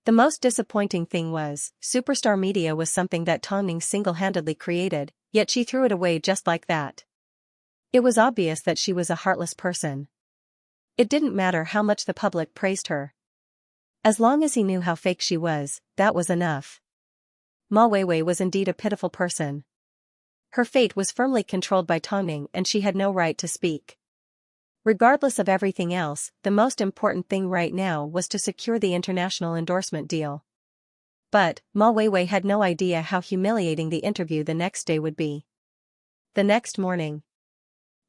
The most disappointing thing was, Superstar Media was something that Tongning single-handedly created, yet she threw it away just like that. It was obvious that she was a heartless person. It didn't matter how much the public praised her. As long as he knew how fake she was, that was enough. Ma Weiwei was indeed a pitiful person. Her fate was firmly controlled by Tongning and she had no right to speak. Regardless of everything else, the most important thing right now was to secure the international endorsement deal. But, Ma Weiwei had no idea how humiliating the interview the next day would be. The next morning.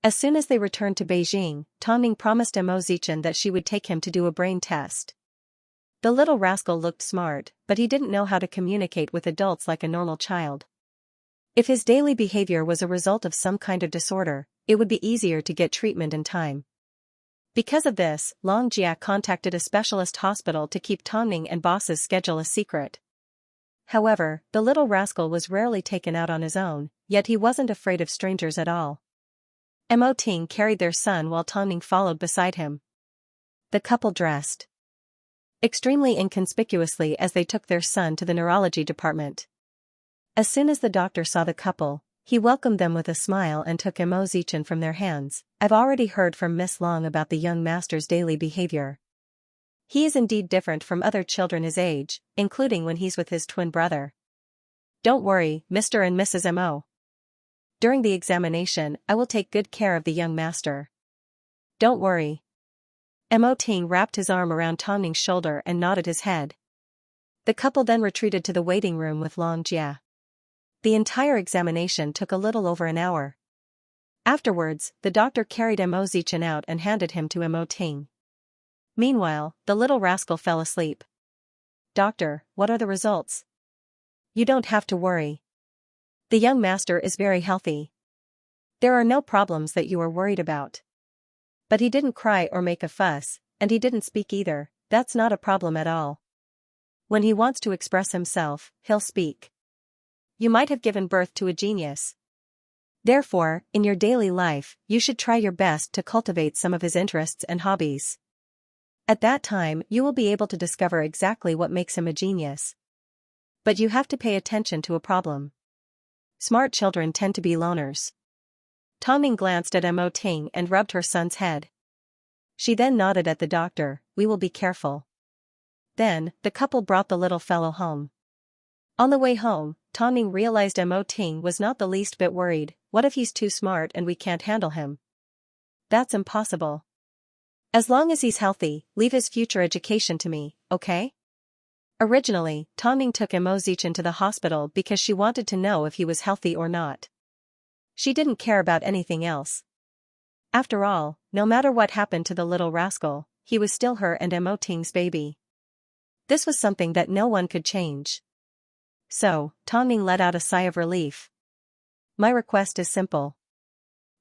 As soon as they returned to Beijing, Tongning promised Mo Zichen that she would take him to do a brain test. The little rascal looked smart, but he didn't know how to communicate with adults like a normal child. If his daily behavior was a result of some kind of disorder, it would be easier to get treatment in time. Because of this, Long Jia contacted a specialist hospital to keep Tongning and boss's schedule a secret. However, the little rascal was rarely taken out on his own, yet he wasn't afraid of strangers at all. Mo Ting carried their son while Tongning followed beside him. The couple dressed extremely inconspicuously as they took their son to the neurology department. As soon as the doctor saw the couple, he welcomed them with a smile and took Mo Zichen from their hands. "I've already heard from Miss Long about the young master's daily behavior. He is indeed different from other children his age, including when he's with his twin brother. Don't worry, Mr. and Mrs. Mo. During the examination, I will take good care of the young master. Don't worry." Mo Ting wrapped his arm around Tongning's shoulder and nodded his head. The couple then retreated to the waiting room with Long Jia. The entire examination took a little over an hour. Afterwards, the doctor carried Mo Zichen out and handed him to Mo Ting. Meanwhile, the little rascal fell asleep. "Doctor, what are the results?" "You don't have to worry. The young master is very healthy. There are no problems that you are worried about. But he didn't cry or make a fuss, and he didn't speak either. That's not a problem at all. When he wants to express himself, he'll speak. You might have given birth to a genius. Therefore, in your daily life, you should try your best to cultivate some of his interests and hobbies. At that time, you will be able to discover exactly what makes him a genius. But you have to pay attention to a problem. Smart children tend to be loners. Tongning glanced at Mo Ting and rubbed her son's head. She then nodded at the doctor. We will be careful. Then, the couple brought the little fellow home. On the way home, Tongning realized Mo Ting was not the least bit worried. What if he's too smart and we can't handle him? That's impossible. As long as he's healthy, leave his future education to me, okay? Originally, Tongning took Mo Zichin to the hospital because she wanted to know if he was healthy or not. She didn't care about anything else. After all, no matter what happened to the little rascal, he was still her and Mo Ting's baby. This was something that no one could change. So, Tongning let out a sigh of relief. My request is simple.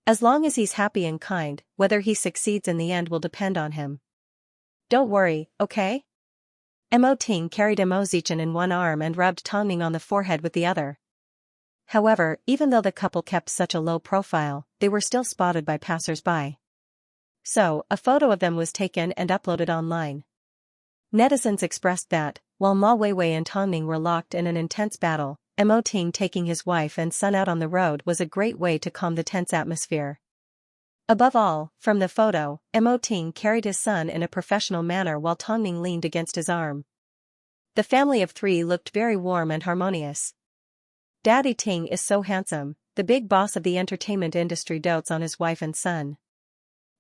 As long as he's happy and kind, whether he succeeds in the end will depend on him. Don't worry, okay? Mo Ting carried Mo Zichin in one arm and rubbed Tongning on the forehead with the other. However, even though the couple kept such a low profile, they were still spotted by passers-by. So, a photo of them was taken and uploaded online. Netizens expressed that, while Ma Weiwei and Tongning were locked in an intense battle, Mo Ting taking his wife and son out on the road was a great way to calm the tense atmosphere. Above all, from the photo, Mo Ting carried his son in a professional manner while Tongning leaned against his arm. The family of three looked very warm and harmonious. Daddy Ting is so handsome, the big boss of the entertainment industry dotes on his wife and son.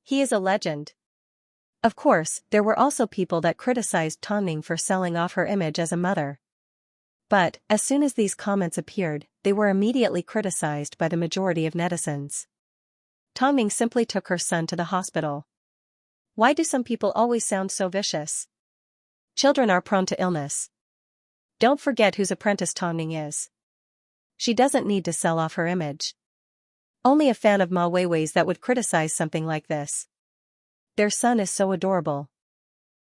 He is a legend. Of course, there were also people that criticized Tongning for selling off her image as a mother. But, as soon as these comments appeared, they were immediately criticized by the majority of netizens. Tongning simply took her son to the hospital. Why do some people always sound so vicious? Children are prone to illness. Don't forget whose apprentice Tongning is. She doesn't need to sell off her image. Only a fan of Ma Weiwei's that would criticize something like this. Their son is so adorable.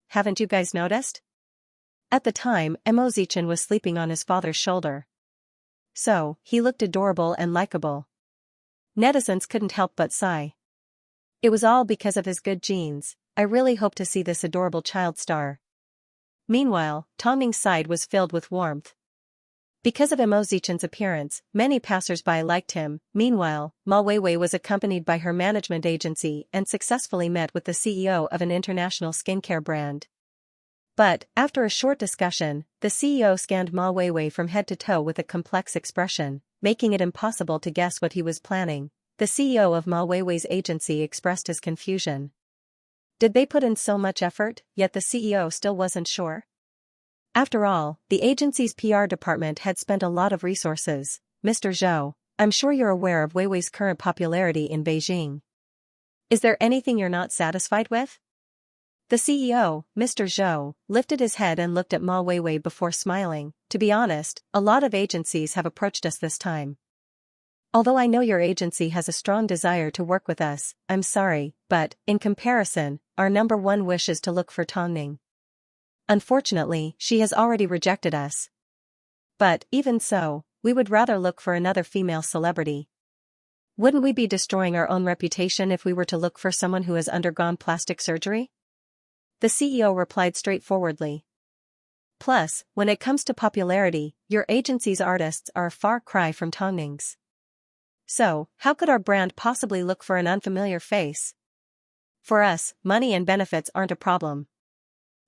Haven't you guys noticed? At the time, Mo Zichin was sleeping on his father's shoulder. So, he looked adorable and likable. Netizens couldn't help but sigh. It was all because of his good genes. I really hope to see this adorable child star. Meanwhile, Tongning's side was filled with warmth. Because of Mo Zichin's appearance, many passers-by liked him. Meanwhile, Ma Weiwei was accompanied by her management agency and successfully met with the CEO of an international skincare brand. But, after a short discussion, the CEO scanned Ma Weiwei from head to toe with a complex expression, making it impossible to guess what he was planning. The CEO of Ma Weiwei's agency expressed his confusion. Did they put in so much effort, yet the CEO still wasn't sure? After all, the agency's PR department had spent a lot of resources. Mr. Zhou, I'm sure you're aware of Weiwei's current popularity in Beijing. Is there anything you're not satisfied with? The CEO, Mr. Zhou, lifted his head and looked at Ma Weiwei before smiling. To be honest, a lot of agencies have approached us this time. Although I know your agency has a strong desire to work with us, I'm sorry, but, in comparison, our number one wish is to look for Tongning. Unfortunately, she has already rejected us. But, even so, we would rather look for another female celebrity. Wouldn't we be destroying our own reputation if we were to look for someone who has undergone plastic surgery? The CEO replied straightforwardly. Plus, when it comes to popularity, your agency's artists are a far cry from Tongning's. So, how could our brand possibly look for an unfamiliar face? For us, money and benefits aren't a problem.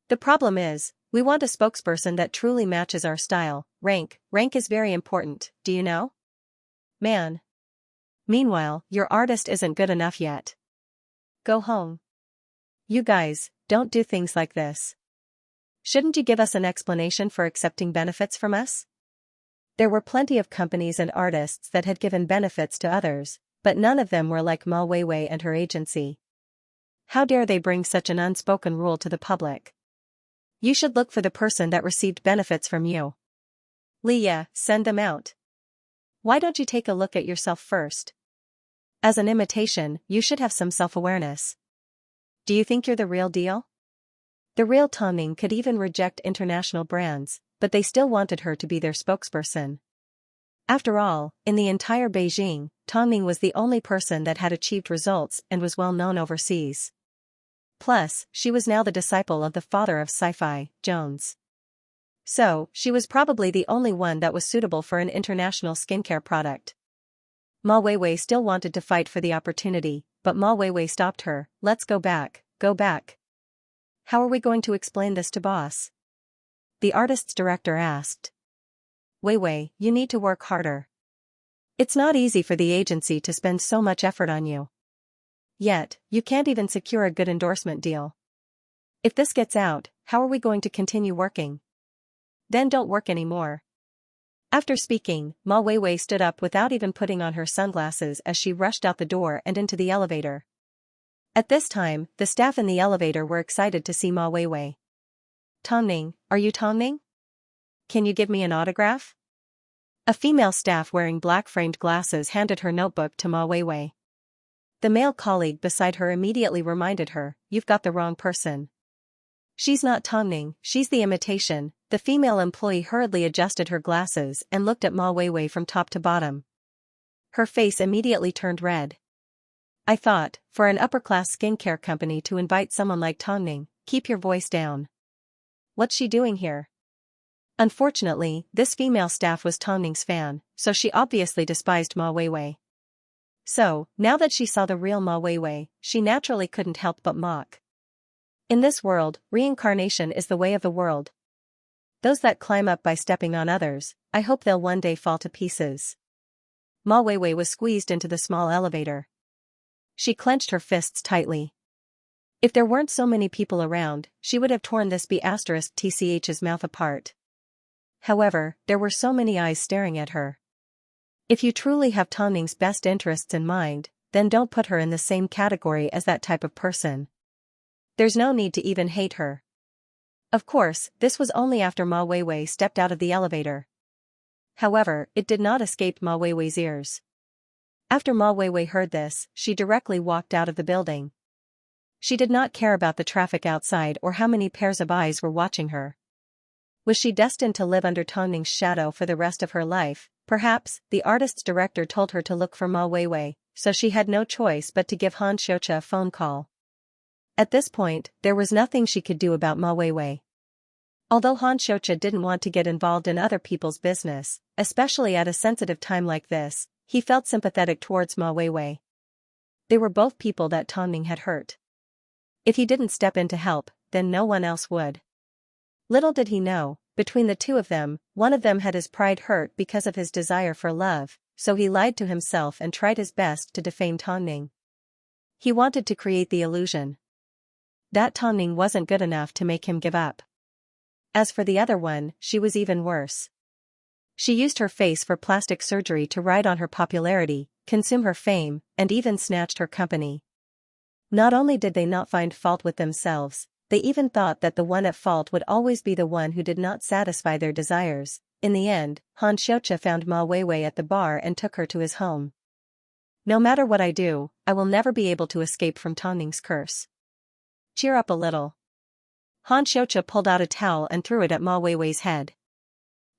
The problem is, we want a spokesperson that truly matches our style. Rank is very important, do you know? Man. Meanwhile, your artist isn't good enough yet. Go home. You guys, don't do things like this. Shouldn't you give us an explanation for accepting benefits from us? There were plenty of companies and artists that had given benefits to others, but none of them were like Ma Weiwei and her agency. How dare they bring such an unspoken rule to the public? You should look for the person that received benefits from you. Leah, send them out. Why don't you take a look at yourself first? As an imitation, you should have some self-awareness. Do you think you're the real deal? The real Tongning could even reject international brands, but they still wanted her to be their spokesperson. After all, in the entire Beijing, Tongning was the only person that had achieved results and was well known overseas. Plus, she was now the disciple of the father of sci-fi, Jones. So, she was probably the only one that was suitable for an international skincare product. Ma Weiwei still wanted to fight for the opportunity, but Ma Weiwei stopped her. Let's go back, go back. How are we going to explain this to boss? The artist's director asked. Weiwei, you need to work harder. It's not easy for the agency to spend so much effort on you. Yet, you can't even secure a good endorsement deal. If this gets out, how are we going to continue working? Then don't work anymore. After speaking, Ma Weiwei stood up without even putting on her sunglasses as she rushed out the door and into the elevator. At this time, the staff in the elevator were excited to see Ma Weiwei. Tongning, are you Tongning? Can you give me an autograph? A female staff wearing black-framed glasses handed her notebook to Ma Weiwei. The male colleague beside her immediately reminded her, "You've got the wrong person. She's not Tongning, she's the imitation." The female employee hurriedly adjusted her glasses and looked at Ma Weiwei from top to bottom. Her face immediately turned red. I thought, for an upper-class skincare company to invite someone like Tongning, keep your voice down. What's she doing here? Unfortunately, this female staff was Tongning's fan, so she obviously despised Ma Weiwei. So, now that she saw the real Ma Weiwei, she naturally couldn't help but mock. In this world, reincarnation is the way of the world. Those that climb up by stepping on others, I hope they'll one day fall to pieces. Ma Weiwei was squeezed into the small elevator. She clenched her fists tightly. If there weren't so many people around, she would have torn this B*TCH's mouth apart. However, there were so many eyes staring at her. If you truly have Tongning's best interests in mind, then don't put her in the same category as that type of person. There's no need to even hate her. Of course, this was only after Ma Weiwei stepped out of the elevator. However, it did not escape Ma Weiwei's ears. After Ma Weiwei heard this, she directly walked out of the building. She did not care about the traffic outside or how many pairs of eyes were watching her. Was she destined to live under Tongning's shadow for the rest of her life? Perhaps, the artist's director told her to look for Ma Weiwei, so she had no choice but to give Han Xianxia a phone call. At this point, there was nothing she could do about Ma Weiwei. Although Han Xianxia didn't want to get involved in other people's business, especially at a sensitive time like this, he felt sympathetic towards Ma Weiwei. They were both people that Tongning had hurt. If he didn't step in to help, then no one else would. Little did he know, between the two of them, one of them had his pride hurt because of his desire for love, so he lied to himself and tried his best to defame Tongning. He wanted to create the illusion that Tongning wasn't good enough to make him give up. As for the other one, she was even worse. She used her face for plastic surgery to ride on her popularity, consume her fame, and even snatched her company. Not only did they not find fault with themselves, they even thought that the one at fault would always be the one who did not satisfy their desires. In the end, Han Xianxia found Ma Weiwei at the bar and took her to his home. No matter what I do, I will never be able to escape from Tongning's curse. Cheer up a little. Han Xianxia pulled out a towel and threw it at Ma Weiwei's head.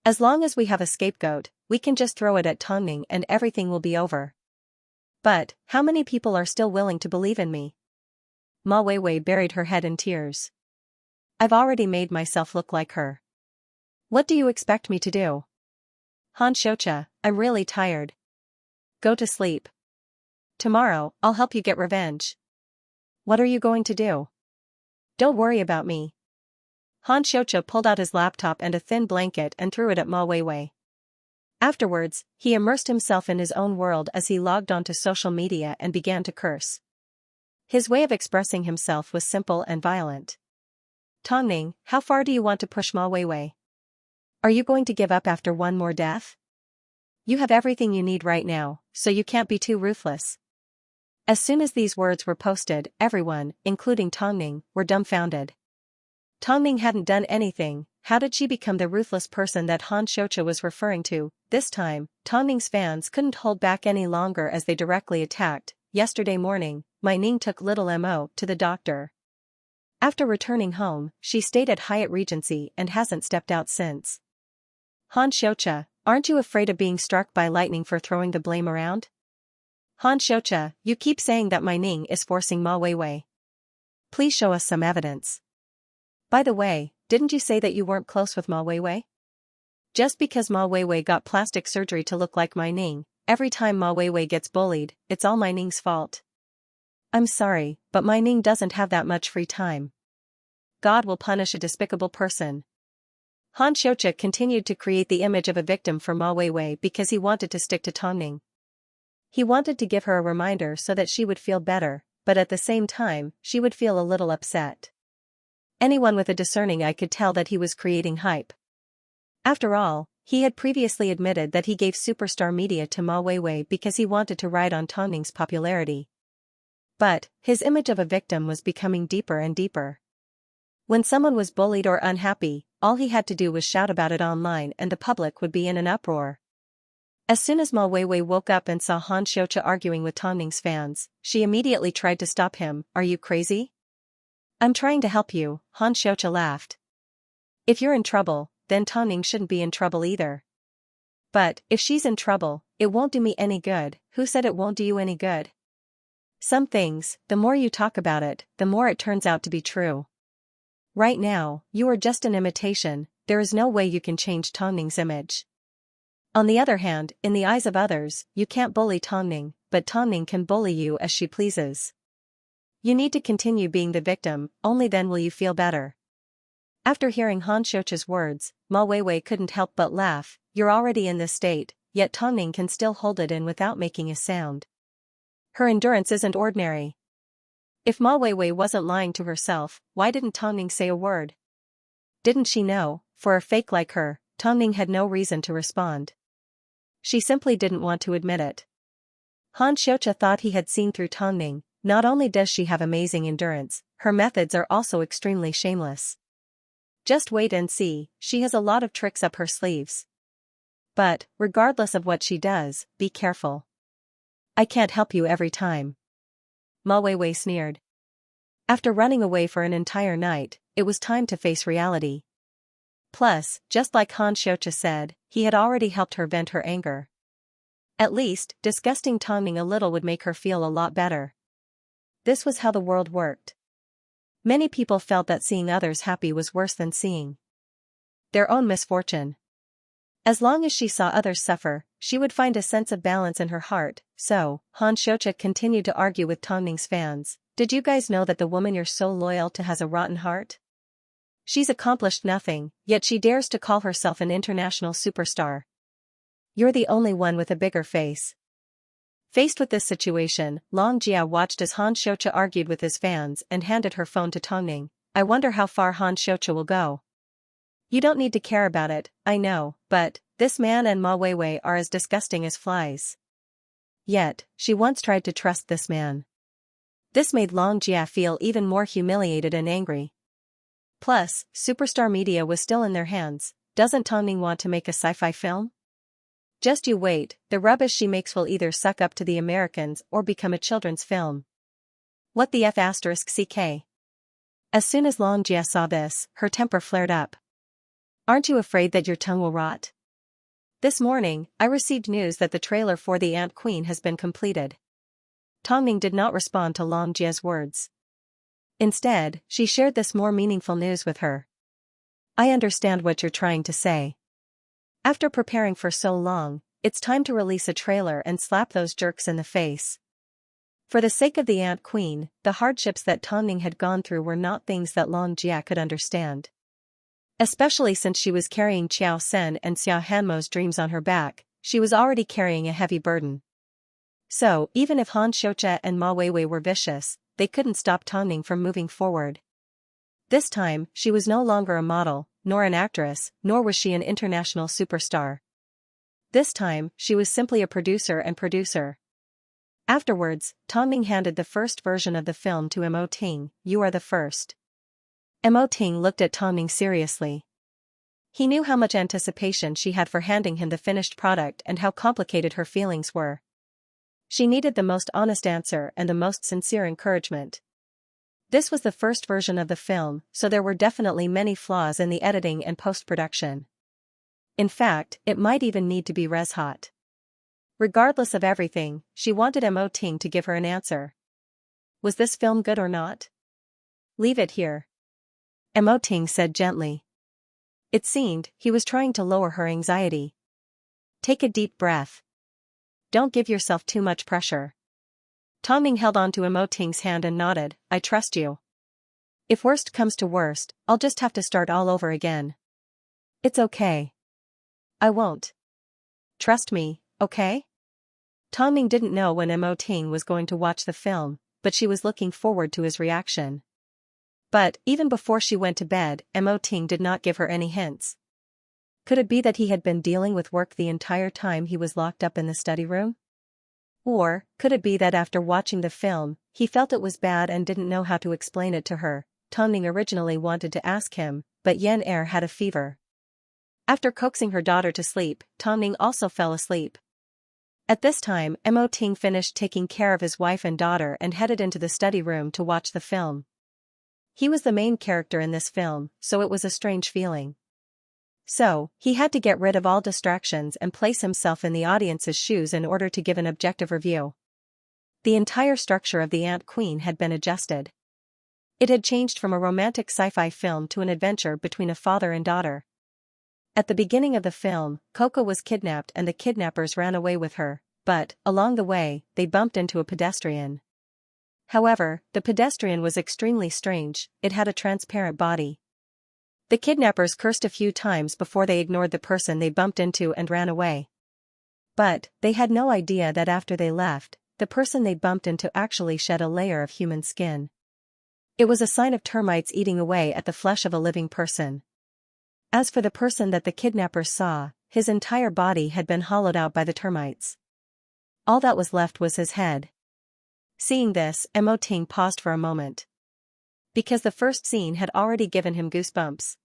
As long as we have a scapegoat, we can just throw it at Tongning and everything will be over. But, how many people are still willing to believe in me? Ma Weiwei buried her head in tears. I've already made myself look like her. What do you expect me to do? Han Xianxia, I'm really tired. Go to sleep. Tomorrow, I'll help you get revenge. What are you going to do? Don't worry about me. Han Xianxia pulled out his laptop and a thin blanket and threw it at Ma Weiwei. Afterwards, he immersed himself in his own world as he logged onto social media and began to curse. His way of expressing himself was simple and violent. Tongning, how far do you want to push Ma Weiwei? Are you going to give up after one more death? You have everything you need right now, so you can't be too ruthless. As soon as these words were posted, everyone, including Tongning, were dumbfounded. Tongning hadn't done anything. How did she become the ruthless person that Han Xianxia was referring to? This time, Tongning's fans couldn't hold back any longer as they directly attacked. yesterday morning, my Ning took little Mo to the doctor. After returning home, she stayed at Hyatt Regency and hasn't stepped out since. Xianxia, aren't you afraid of being struck by lightning for throwing the blame around? Xianxia, you keep saying that my Ning is forcing Ma Weiwei. Please show us some evidence. By the way, didn't you say that you weren't close with Ma Weiwei? Just because Ma Weiwei got plastic surgery to look like my Ning, every time Ma Weiwei gets bullied, it's all my Ning's fault. I'm sorry, but my Ning doesn't have that much free time. God will punish a despicable person. Xianxia continued to create the image of a victim for Ma Weiwei because he wanted to stick to Tongning. He wanted to give her a reminder so that she would feel better, but at the same time, she would feel a little upset. Anyone with a discerning eye could tell that he was creating hype. After all, he had previously admitted that he gave superstar media to Ma Weiwei because he wanted to ride on Tongning's popularity. But, his image of a victim was becoming deeper and deeper. When someone was bullied or unhappy, all he had to do was shout about it online and the public would be in an uproar. As soon as Ma Weiwei woke up and saw Xianxia arguing with Tongning's fans, she immediately tried to stop him. Are you crazy? I'm trying to help you, Xianxia laughed. If you're in trouble, then Tongning shouldn't be in trouble either. But, if she's in trouble, it won't do me any good. Who said it won't do you any good? Some things, the more you talk about it, the more it turns out to be true. Right now, you are just an imitation, there is no way you can change Tongning's image. On the other hand, in the eyes of others, you can't bully Tongning, but Tongning can bully you as she pleases. You need to continue being the victim, only then will you feel better. After hearing Xianxia's words, Ma Weiwei couldn't help but laugh. You're already in this state, yet Tongning can still hold it in without making a sound. Her endurance isn't ordinary. If Ma Weiwei wasn't lying to herself, why didn't Tongning say a word? Didn't she know, for a fake like her, Tongning had no reason to respond. She simply didn't want to admit it. Xianxia thought he had seen through Tongning. Not only does she have amazing endurance, her methods are also extremely shameless. Just wait and see, she has a lot of tricks up her sleeves. But, regardless of what she does, be careful. I can't help you every time. Ma Weiwei sneered. After running away for an entire night, it was time to face reality. Plus, just like Xianxia said, he had already helped her vent her anger. At least, disgusting Tongning a little would make her feel a lot better. This was how the world worked. Many people felt that seeing others happy was worse than seeing their own misfortune. As long as she saw others suffer, she would find a sense of balance in her heart, so, Xianxia continued to argue with Tongning's fans. Did you guys know that the woman you're so loyal to has a rotten heart? She's accomplished nothing, yet she dares to call herself an international superstar. You're the only one with a bigger face. Faced with this situation, Long Jia watched as Xianxia argued with his fans and handed her phone to Tongning. I wonder how far Xianxia will go. You don't need to care about it, I know, but, this man and Ma Weiwei are as disgusting as flies. Yet, she once tried to trust this man. This made Long Jia feel even more humiliated and angry. Plus, superstar media was still in their hands. Doesn't Tongning want to make a sci-fi film? Just you wait, the rubbish she makes will either suck up to the Americans or become a children's film. What the F***ck? As soon as Long Jia saw this, her temper flared up. Aren't you afraid that your tongue will rot? This morning, I received news that the trailer for The Ant Queen has been completed. Tongning did not respond to Long Jia's words. Instead, she shared this more meaningful news with her. I understand what you're trying to say. After preparing for so long, it's time to release a trailer and slap those jerks in the face. For the sake of the Ant Queen, the hardships that Tongning had gone through were not things that Long Jia could understand. Especially since she was carrying Qiao Sen and Xiao Hanmo's dreams on her back, she was already carrying a heavy burden. So, even if Xianxia and Ma Weiwei were vicious, they couldn't stop Tongning from moving forward. This time, she was no longer a model, nor an actress, nor was she an international superstar. This time, she was simply a producer. Afterwards, Tongning handed the first version of the film to Mo Ting. You are the first. Mo Ting looked at Tongning seriously. He knew how much anticipation she had for handing him the finished product and how complicated her feelings were. She needed the most honest answer and the most sincere encouragement. This was the first version of the film, so there were definitely many flaws in the editing and post-production. In fact, it might even need to be res-hot. Regardless of everything, she wanted Mo Ting to give her an answer. Was this film good or not? Leave it here, Mo Ting said gently. It seemed he was trying to lower her anxiety. Take a deep breath. Don't give yourself too much pressure. Tongming held on to Mo Ting's hand and nodded, I trust you. If worst comes to worst, I'll just have to start all over again. It's okay. I won't. Trust me, okay? Tongming didn't know when Mo Ting was going to watch the film, but she was looking forward to his reaction. But, even before she went to bed, Mo Ting did not give her any hints. Could it be that he had been dealing with work the entire time he was locked up in the study room? Or, could it be that after watching the film, he felt it was bad and didn't know how to explain it to her? Tongming originally wanted to ask him, but Yen Er had a fever. After coaxing her daughter to sleep, Tongming also fell asleep. At this time, Mo Ting finished taking care of his wife and daughter and headed into the study room to watch the film. He was the main character in this film, so it was a strange feeling. So, he had to get rid of all distractions and place himself in the audience's shoes in order to give an objective review. The entire structure of the Ant Queen had been adjusted. It had changed from a romantic sci-fi film to an adventure between a father and daughter. At the beginning of the film, Coco was kidnapped and the kidnappers ran away with her, but, along the way, they bumped into a pedestrian. However, the pedestrian was extremely strange, it had a transparent body. The kidnappers cursed a few times before they ignored the person they bumped into and ran away. But, they had no idea that after they left, the person they bumped into actually shed a layer of human skin. It was a sign of termites eating away at the flesh of a living person. As for the person that the kidnappers saw, his entire body had been hollowed out by the termites. All that was left was his head. Seeing this, Mo Ting paused for a moment. Because the first scene had already given him goosebumps.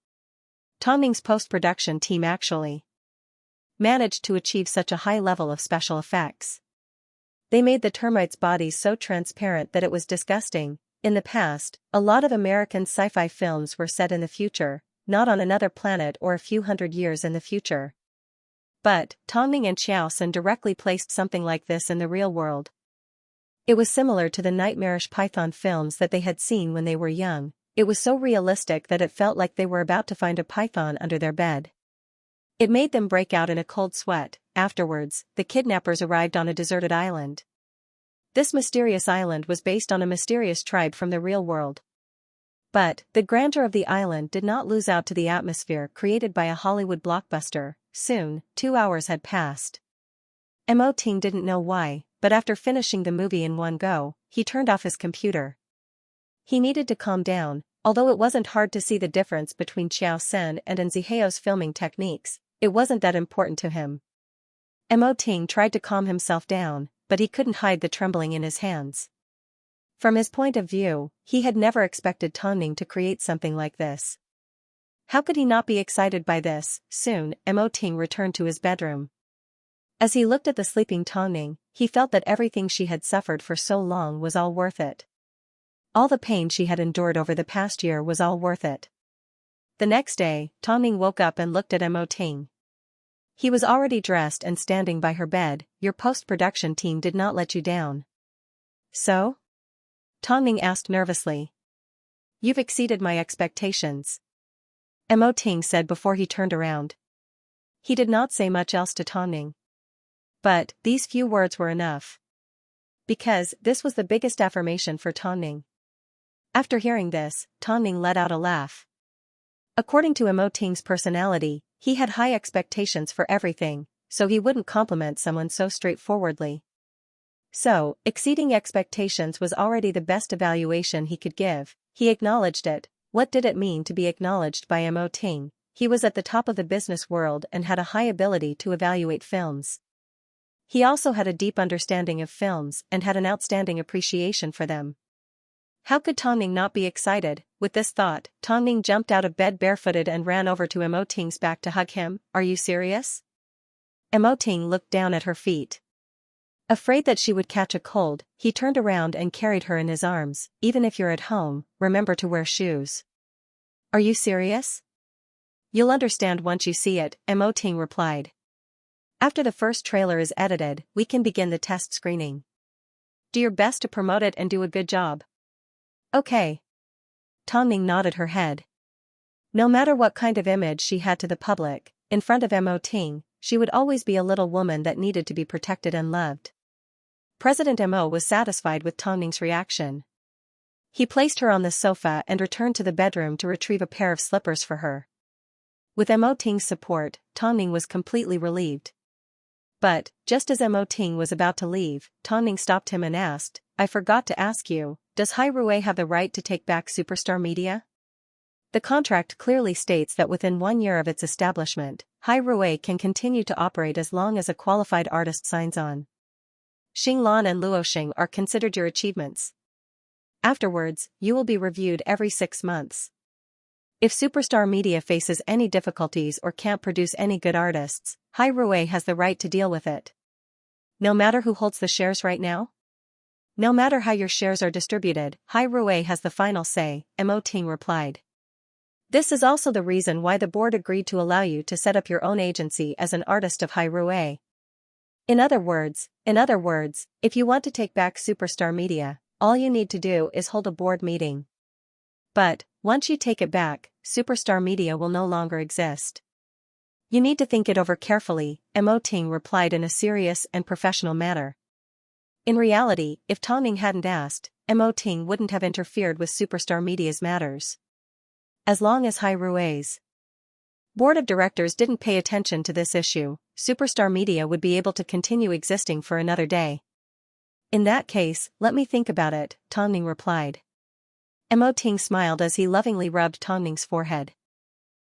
Tongming's post-production team actually managed to achieve such a high level of special effects. They made the termites' bodies so transparent that it was disgusting. In the past, a lot of American sci-fi films were set in the future, not on another planet or a few hundred years in the future. But, Tongming and Xiaoxin directly placed something like this in the real world. It was similar to the nightmarish python films that they had seen when they were young. It was so realistic that it felt like they were about to find a python under their bed. It made them break out in a cold sweat. Afterwards, the kidnappers arrived on a deserted island. This mysterious island was based on a mysterious tribe from the real world. But, the grandeur of the island did not lose out to the atmosphere created by a Hollywood blockbuster. Soon, 2 hours had passed. Mo Ting didn't know why, but after finishing the movie in one go, he turned off his computer. He needed to calm down, although it wasn't hard to see the difference between Xiaoxin and Ziheo's filming techniques, it wasn't that important to him. Mo Ting tried to calm himself down, but he couldn't hide the trembling in his hands. From his point of view, he had never expected Tongming to create something like this. How could he not be excited by this? Soon, Mo Ting returned to his bedroom. As he looked at the sleeping Tongming, he felt that everything she had suffered for so long was all worth it. All the pain she had endured over the past year was all worth it. The next day, Tongming woke up and looked at Mo Ting. He was already dressed and standing by her bed. Your post-production team did not let you down. So? Tongming asked nervously. You've exceeded my expectations, Mo Ting said before he turned around. He did not say much else to Tongming. But, these few words were enough. Because, this was the biggest affirmation for Tongming. After hearing this, Tongming let out a laugh. According to Mo Ting's personality, he had high expectations for everything, so he wouldn't compliment someone so straightforwardly. So, exceeding expectations was already the best evaluation he could give. He acknowledged it. What did it mean to be acknowledged by Mo Ting? He was at the top of the business world and had a high ability to evaluate films. He also had a deep understanding of films and had an outstanding appreciation for them. How could Tongming not be excited? With this thought, Tongming jumped out of bed barefooted and ran over to Mo Ting's back to hug him. Are you serious? Mo Ting looked down at her feet. Afraid that she would catch a cold, he turned around and carried her in his arms. Even if you're at home, remember to wear shoes. Are you serious? You'll understand once you see it, Mo Ting replied. After the first trailer is edited, we can begin the test screening. Do your best to promote it and do a good job. Okay. Tongning nodded her head. No matter what kind of image she had to the public, in front of Mo Ting, she would always be a little woman that needed to be protected and loved. President Mo was satisfied with Tongning's reaction. He placed her on the sofa and returned to the bedroom to retrieve a pair of slippers for her. With Mo Ting's support, Tongning was completely relieved. But, just as Mo Ting was about to leave, Tongning stopped him and asked, I forgot to ask you, does Hai Rui have the right to take back Superstar Media? The contract clearly states that within 1 year of its establishment, Hai Rui can continue to operate as long as a qualified artist signs on. Xing Lan and Luo Xing are considered your achievements. Afterwards, you will be reviewed every 6 months. If Superstar Media faces any difficulties or can't produce any good artists, Hai Rui has the right to deal with it. No matter who holds the shares right now? No matter how your shares are distributed, Hai Rui has the final say, Mo Ting replied. This is also the reason why the board agreed to allow you to set up your own agency as an artist of Hai Rui. In other words, if you want to take back Superstar Media, all you need to do is hold a board meeting. But, once you take it back, Superstar Media will no longer exist. You need to think it over carefully, Mo Ting replied in a serious and professional manner. In reality, if Tongning hadn't asked, Mo Ting wouldn't have interfered with Superstar Media's matters. As long as Hai Rui's board of directors didn't pay attention to this issue, Superstar Media would be able to continue existing for another day. In that case, let me think about it, Tongning replied. Mo Ting smiled as he lovingly rubbed Tongning's forehead.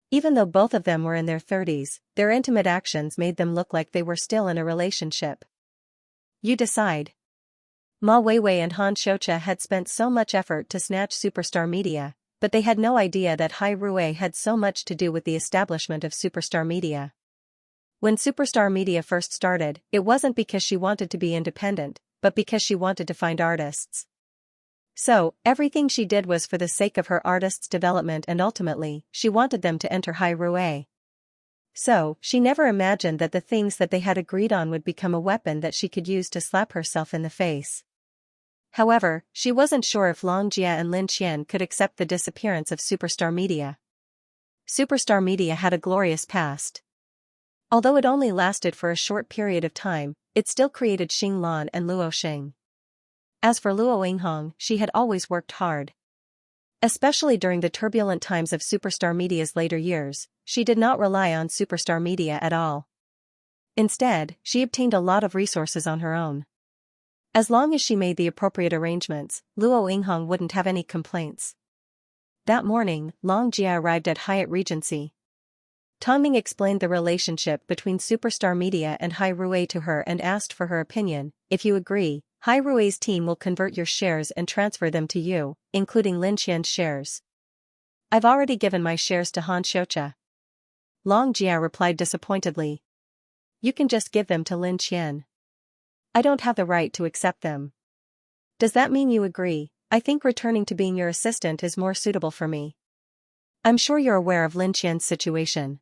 Even though both of them were in their 30s, their intimate actions made them look like they were still in a relationship. You decide. Ma Weiwei and Han Xianxia had spent so much effort to snatch Superstar Media, but they had no idea that Hai Rui had so much to do with the establishment of Superstar Media. When Superstar Media first started, it wasn't because she wanted to be independent, but because she wanted to find artists. So, everything she did was for the sake of her artists' development, and ultimately, she wanted them to enter Hai Rui. So, she never imagined that the things that they had agreed on would become a weapon that she could use to slap herself in the face. However, she wasn't sure if Long Jia and Lin Qian could accept the disappearance of Superstar Media. Superstar Media had a glorious past. Although it only lasted for a short period of time, it still created Xing Lan and Luo Xing. As for Luo Yinghong, she had always worked hard. Especially during the turbulent times of Superstar Media's later years, she did not rely on Superstar Media at all. Instead, she obtained a lot of resources on her own. As long as she made the appropriate arrangements, Luo Yinghong wouldn't have any complaints. That morning, Long Jia arrived at Hyatt Regency. Tongning explained the relationship between Superstar Media and Hai Rui to her and asked for her opinion. If you agree, Hai Rui's team will convert your shares and transfer them to you, including Lin Qian's shares. I've already given my shares to Han Xianxia. Long Jia replied disappointedly. You can just give them to Lin Qian. I don't have the right to accept them. Does that mean you agree? I think returning to being your assistant is more suitable for me. I'm sure you're aware of Lin Qian's situation.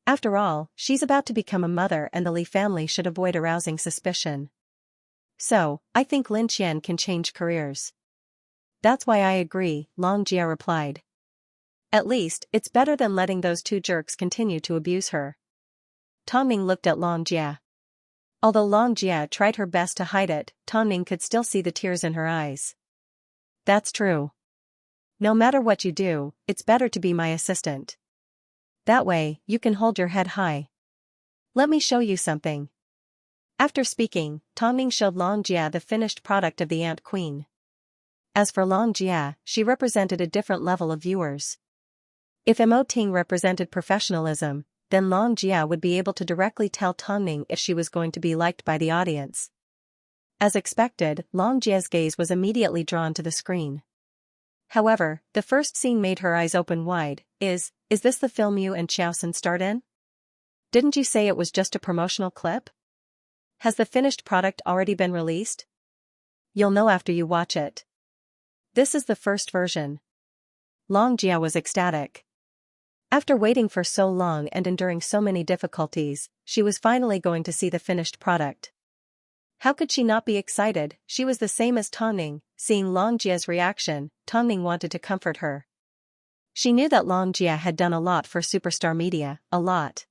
After all, she's about to become a mother and the Li family should avoid arousing suspicion. So, I think Lin Qian can change careers. That's why I agree, Long Jia replied. At least, it's better than letting those two jerks continue to abuse her. Tongning looked at Long Jia. Although Long Jia tried her best to hide it, Tongning could still see the tears in her eyes. That's true. No matter what you do, it's better to be my assistant. That way, you can hold your head high. Let me show you something. After speaking, Tongning showed Long Jia the finished product of the Ant Queen. As for Long Jia, she represented a different level of viewers. If Mo Ting represented professionalism, then Long Jia would be able to directly tell Tongning if she was going to be liked by the audience. As expected, Long Jia's gaze was immediately drawn to the screen. However, the first scene made her eyes open wide. Is this the film you and Xiaosun starred in? Didn't you say it was just a promotional clip? Has the finished product already been released? You'll know after you watch it. This is the first version. Xianxia was ecstatic. After waiting for so long and enduring so many difficulties, she was finally going to see the finished product. How could she not be excited? She was the same as Tongning. Seeing Xianxia's reaction, Tongning wanted to comfort her. She knew that Xianxia had done a lot for superstar media, a lot.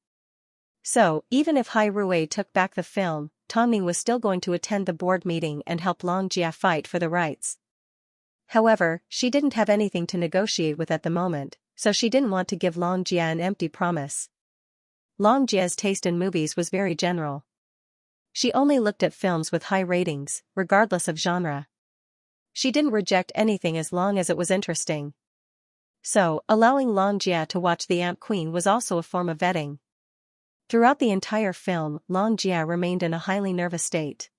So, even if Hai Rui took back the film, Tongning was still going to attend the board meeting and help Xianxia fight for the rights. However, she didn't have anything to negotiate with at the moment, so she didn't want to give Xianxia an empty promise. Xianxia's taste in movies was very general. She only looked at films with high ratings, regardless of genre. She didn't reject anything as long as it was interesting. So, allowing Xianxia to watch The Ant Queen was also a form of vetting. Throughout the entire film, Xianxia remained in a highly nervous state.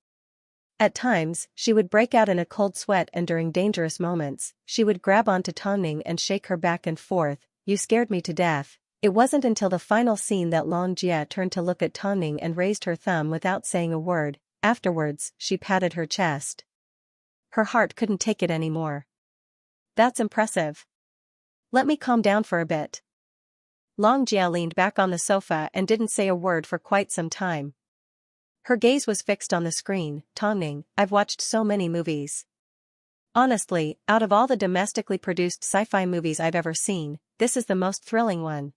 At times, she would break out in a cold sweat, and during dangerous moments, she would grab onto Tongning and shake her back and forth. "You scared me to death." It wasn't until the final scene that Xianxia turned to look at Tongning and raised her thumb without saying a word. Afterwards, she patted her chest. Her heart couldn't take it anymore. "That's impressive. Let me calm down for a bit." Xianxia leaned back on the sofa and didn't say a word for quite some time. Her gaze was fixed on the screen. "Tongning, I've watched so many movies. Honestly, out of all the domestically produced sci-fi movies I've ever seen, this is the most thrilling one.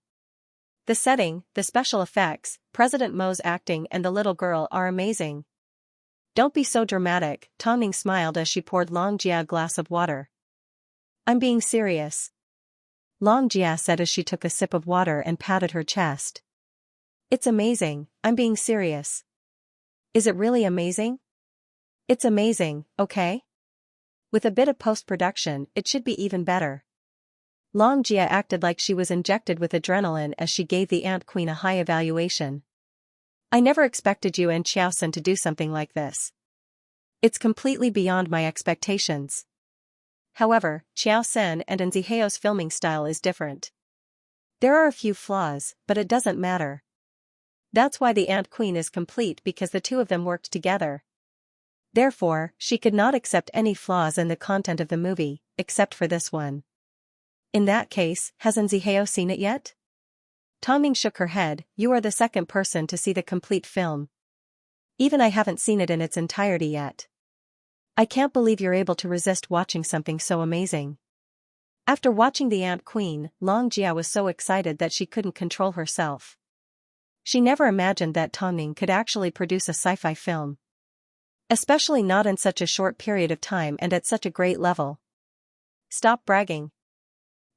The setting, the special effects, President Mo's acting and the little girl are amazing." "Don't be so dramatic," Tongning smiled as she poured Xianxia a glass of water. "I'm being serious," Xianxia said as she took a sip of water and patted her chest. "It's amazing, I'm being serious." "Is it really amazing?" "It's amazing, okay? With a bit of post-production, it should be even better." Xianxia acted like she was injected with adrenaline as she gave the Ant Queen a high evaluation. "I never expected you and Xiaosen to do something like this. It's completely beyond my expectations. However, Xiaosen and Nziheo's filming style is different. There are a few flaws, but it doesn't matter. That's why the Ant Queen is complete, because the two of them worked together. Therefore, she could not accept any flaws in the content of the movie, except for this one." "In that case, has Nziheo seen it yet?" Tongning shook her head. "You are the second person to see the complete film. Even I haven't seen it in its entirety yet. I can't believe you're able to resist watching something so amazing." After watching The Ant Queen, Xianxia was so excited that she couldn't control herself. She never imagined that Tongning could actually produce a sci-fi film. Especially not in such a short period of time and at such a great level. "Stop bragging.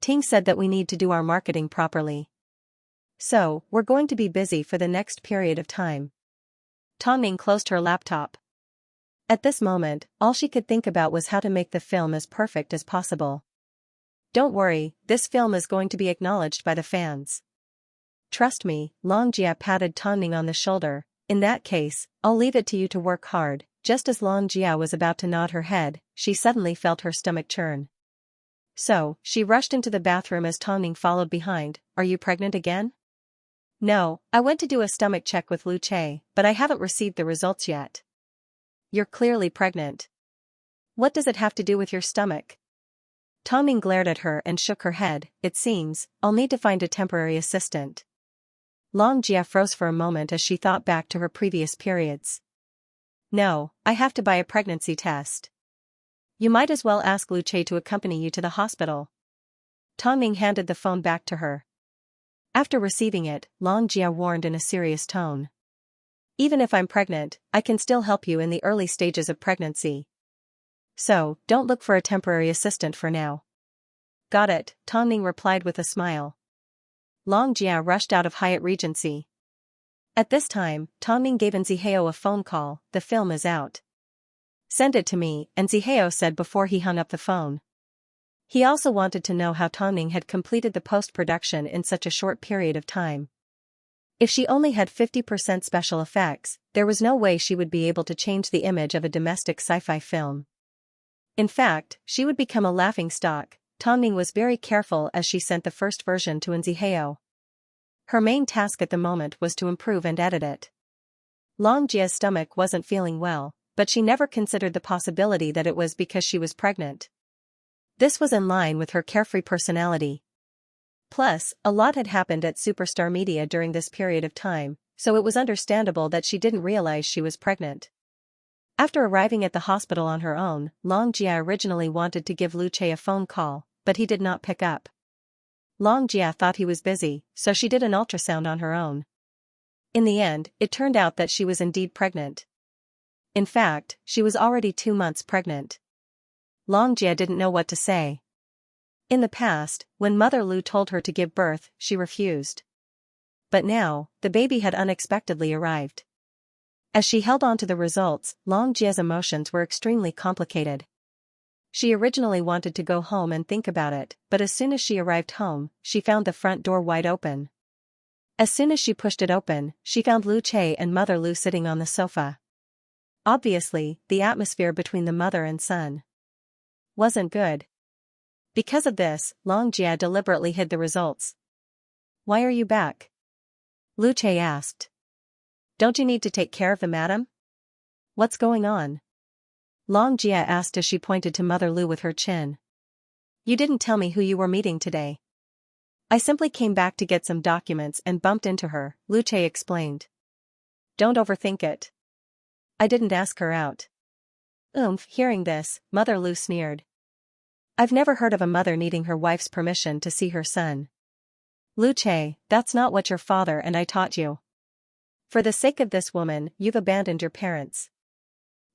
Ting said that we need to do our marketing properly. So, we're going to be busy for the next period of time." Tongning closed her laptop. At this moment, all she could think about was how to make the film as perfect as possible. "Don't worry, this film is going to be acknowledged by the fans. Trust me," Xianxia patted Tongning on the shoulder. "In that case, I'll leave it to you to work hard." Just as Xianxia was about to nod her head, she suddenly felt her stomach churn. So, she rushed into the bathroom as Tongning followed behind. "Are you pregnant again?" "No, I went to do a stomach check with Lu Che, but I haven't received the results yet." "You're clearly pregnant. What does it have to do with your stomach?" Tongning glared at her and shook her head. "It seems, I'll need to find a temporary assistant." Xianxia froze for a moment as she thought back to her previous periods. "No, I have to buy a pregnancy test. You might as well ask Lu Che to accompany you to the hospital." Tongning handed the phone back to her. After receiving it, Xianxia warned in a serious tone. "Even if I'm pregnant, I can still help you in the early stages of pregnancy. So, don't look for a temporary assistant for now." "Got it," Tongning replied with a smile. Xianxia rushed out of Hyatt Regency. At this time, Tongning gave Nziheo a phone call. "The film is out. Send it to me," Nziheo said before he hung up the phone. He also wanted to know how Tongning had completed the post-production in such a short period of time. If she only had 50% special effects, there was no way she would be able to change the image of a domestic sci-fi film. In fact, she would become a laughingstock. Tongning was very careful as she sent the first version to Nziheo. Her main task at the moment was to improve and edit it. Long Jia's stomach wasn't feeling well, but she never considered the possibility that it was because she was pregnant. This was in line with her carefree personality. Plus, a lot had happened at Superstar Media during this period of time, so it was understandable that she didn't realize she was pregnant. After arriving at the hospital on her own, Long Jia originally wanted to give Lu Che a phone call, but he did not pick up. Long Jia thought he was busy, so she did an ultrasound on her own. In the end, it turned out that she was indeed pregnant. In fact, she was already 2 months pregnant. Long Jia didn't know what to say. In the past, when Mother Lu told her to give birth, she refused. But now, the baby had unexpectedly arrived. As she held on to the results, Long Jia's emotions were extremely complicated. She originally wanted to go home and think about it, but as soon as she arrived home, she found the front door wide open. As soon as she pushed it open, she found Lu Che and Mother Lu sitting on the sofa. Obviously, the atmosphere between the mother and son wasn't good. Because of this, Long Jia deliberately hid the results. "Why are you back?" Lu Che asked. "Don't you need to take care of the madam? What's going on?" Long Jia asked as she pointed to Mother Lu with her chin. "You didn't tell me who you were meeting today." "I simply came back to get some documents and bumped into her," Lu Che explained. "Don't overthink it. I didn't ask her out." Hearing this, Mother Lu sneered. "I've never heard of a mother needing her wife's permission to see her son. Lu Che, that's not what your father and I taught you. For the sake of this woman, you've abandoned your parents.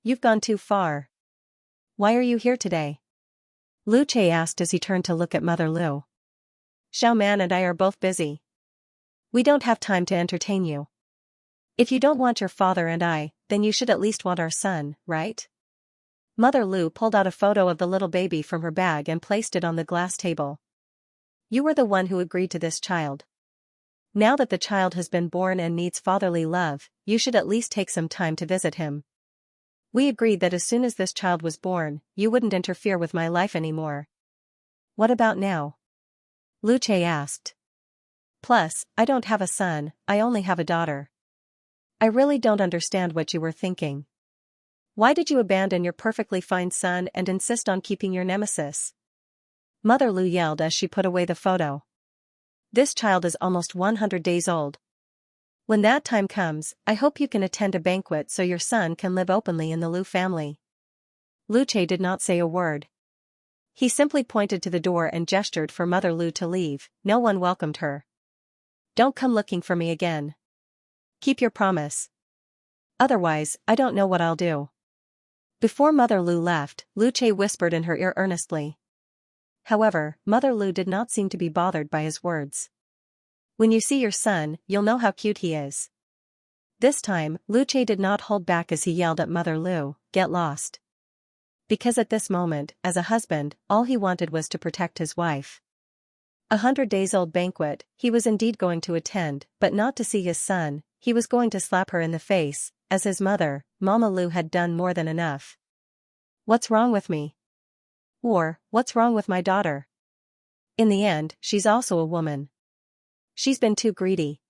You've gone too far. Why are you here today?" Lu Che asked as he turned to look at Mother Lu. "Xiao Man and I are both busy. We don't have time to entertain you. If you don't want your father and I, then you should at least want our son, right?" Mother Lu pulled out a photo of the little baby from her bag and placed it on the glass table. "You were the one who agreed to this child. Now that the child has been born and needs fatherly love, you should at least take some time to visit him. We agreed that as soon as this child was born, you wouldn't interfere with my life anymore. What about now?" Lu Che asked. "Plus, I don't have a son, I only have a daughter. I really don't understand what you were thinking. Why did you abandon your perfectly fine son and insist on keeping your nemesis?" Mother Lu yelled as she put away the photo. "This child is almost 100 days old. When that time comes, I hope you can attend a banquet so your son can live openly in the Lu family." Lu Che did not say a word. He simply pointed to the door and gestured for Mother Lu to leave. No one welcomed her. "Don't come looking for me again. Keep your promise. Otherwise, I don't know what I'll do." Before Mother Lu left, Lu Che whispered in her ear earnestly. However, Mother Lu did not seem to be bothered by his words. "When you see your son, you'll know how cute he is." This time, Lu Che did not hold back as he yelled at Mother Lu, "Get lost." Because at this moment, as a husband, all he wanted was to protect his wife. 100-days-old banquet, he was indeed going to attend, but not to see his son. He was going to slap her in the face, as his mother, Mama Lu, had done more than enough. "What's wrong with me?" Or, "What's wrong with my daughter?" In the end, she's also a woman. She's been too greedy.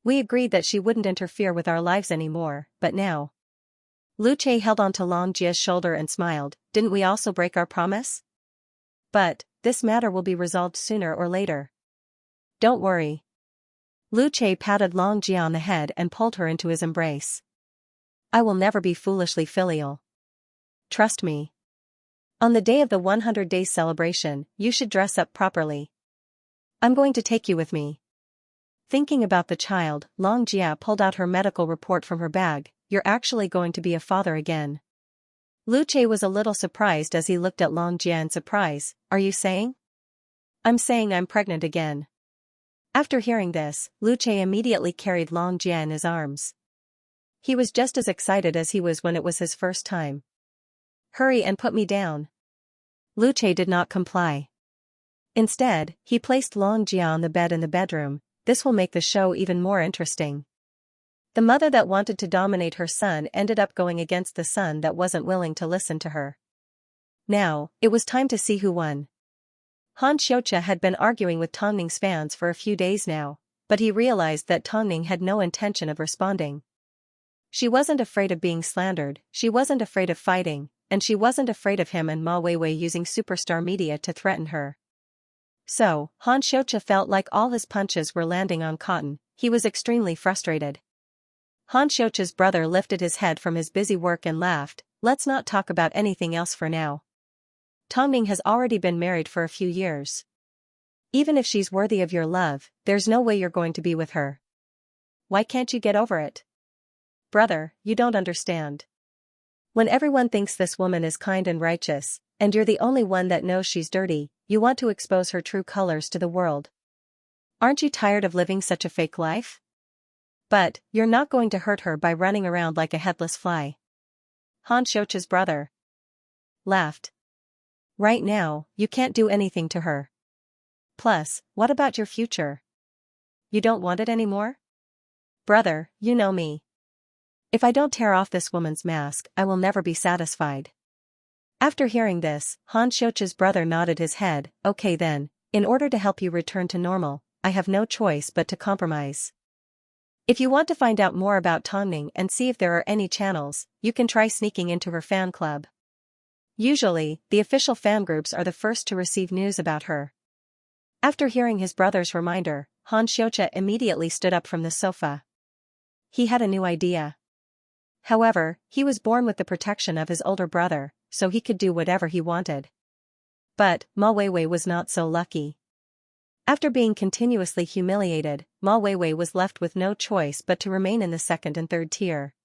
We agreed that she wouldn't interfere with our lives anymore, but now. Lu Che held onto Long Jia's shoulder and smiled. "Didn't we also break our promise? But, this matter will be resolved sooner or later. Don't worry." Lu Che patted Long Jia on the head and pulled her into his embrace. "I will never be foolishly filial. Trust me. On the day of the 100 days celebration, you should dress up properly. I'm going to take you with me." Thinking about the child, Long Jia pulled out her medical report from her bag. "You're actually going to be a father again." Lu Che was a little surprised as he looked at Long Jia in surprise. "Are you saying?" "I'm saying I'm pregnant again." After hearing this, Lu Che immediately carried Long Jia in his arms. He was just as excited as he was when it was his first time. "Hurry and put me down." Lu Che did not comply. Instead, he placed Long Jia on the bed in the bedroom. This will make the show even more interesting. The mother that wanted to dominate her son ended up going against the son that wasn't willing to listen to her. Now, it was time to see who won. Han Xiaoqia had been arguing with Tongning's fans for a few days now, but he realized that Tongning had no intention of responding. She wasn't afraid of being slandered, she wasn't afraid of fighting, and she wasn't afraid of him and Ma Weiwei using superstar media to threaten her. So, Han Xiaoqia felt like all his punches were landing on cotton. He was extremely frustrated. Han Xiaoqia's brother lifted his head from his busy work and laughed. Let's not talk about anything else for now. Tongning has already been married for a few years. Even if she's worthy of your love, there's no way you're going to be with her. Why can't you get over it? Brother, you don't understand. When everyone thinks this woman is kind and righteous, and you're the only one that knows she's dirty, you want to expose her true colors to the world. Aren't you tired of living such a fake life? But, you're not going to hurt her by running around like a headless fly. Han Xiaoqia's brother laughed. Right now, you can't do anything to her. Plus, what about your future? You don't want it anymore? Brother, you know me. If I don't tear off this woman's mask, I will never be satisfied. After hearing this, Han Xiaoqia's brother nodded his head. Okay then, in order to help you return to normal, I have no choice but to compromise. If you want to find out more about Tongning and see if there are any channels, you can try sneaking into her fan club. Usually, the official fan groups are the first to receive news about her. After hearing his brother's reminder, Han Xiaoqia immediately stood up from the sofa. He had a new idea. However, he was born with the protection of his older brother, so he could do whatever he wanted. But, Ma Weiwei was not so lucky. After being continuously humiliated, Ma Weiwei was left with no choice but to remain in the second and third tier.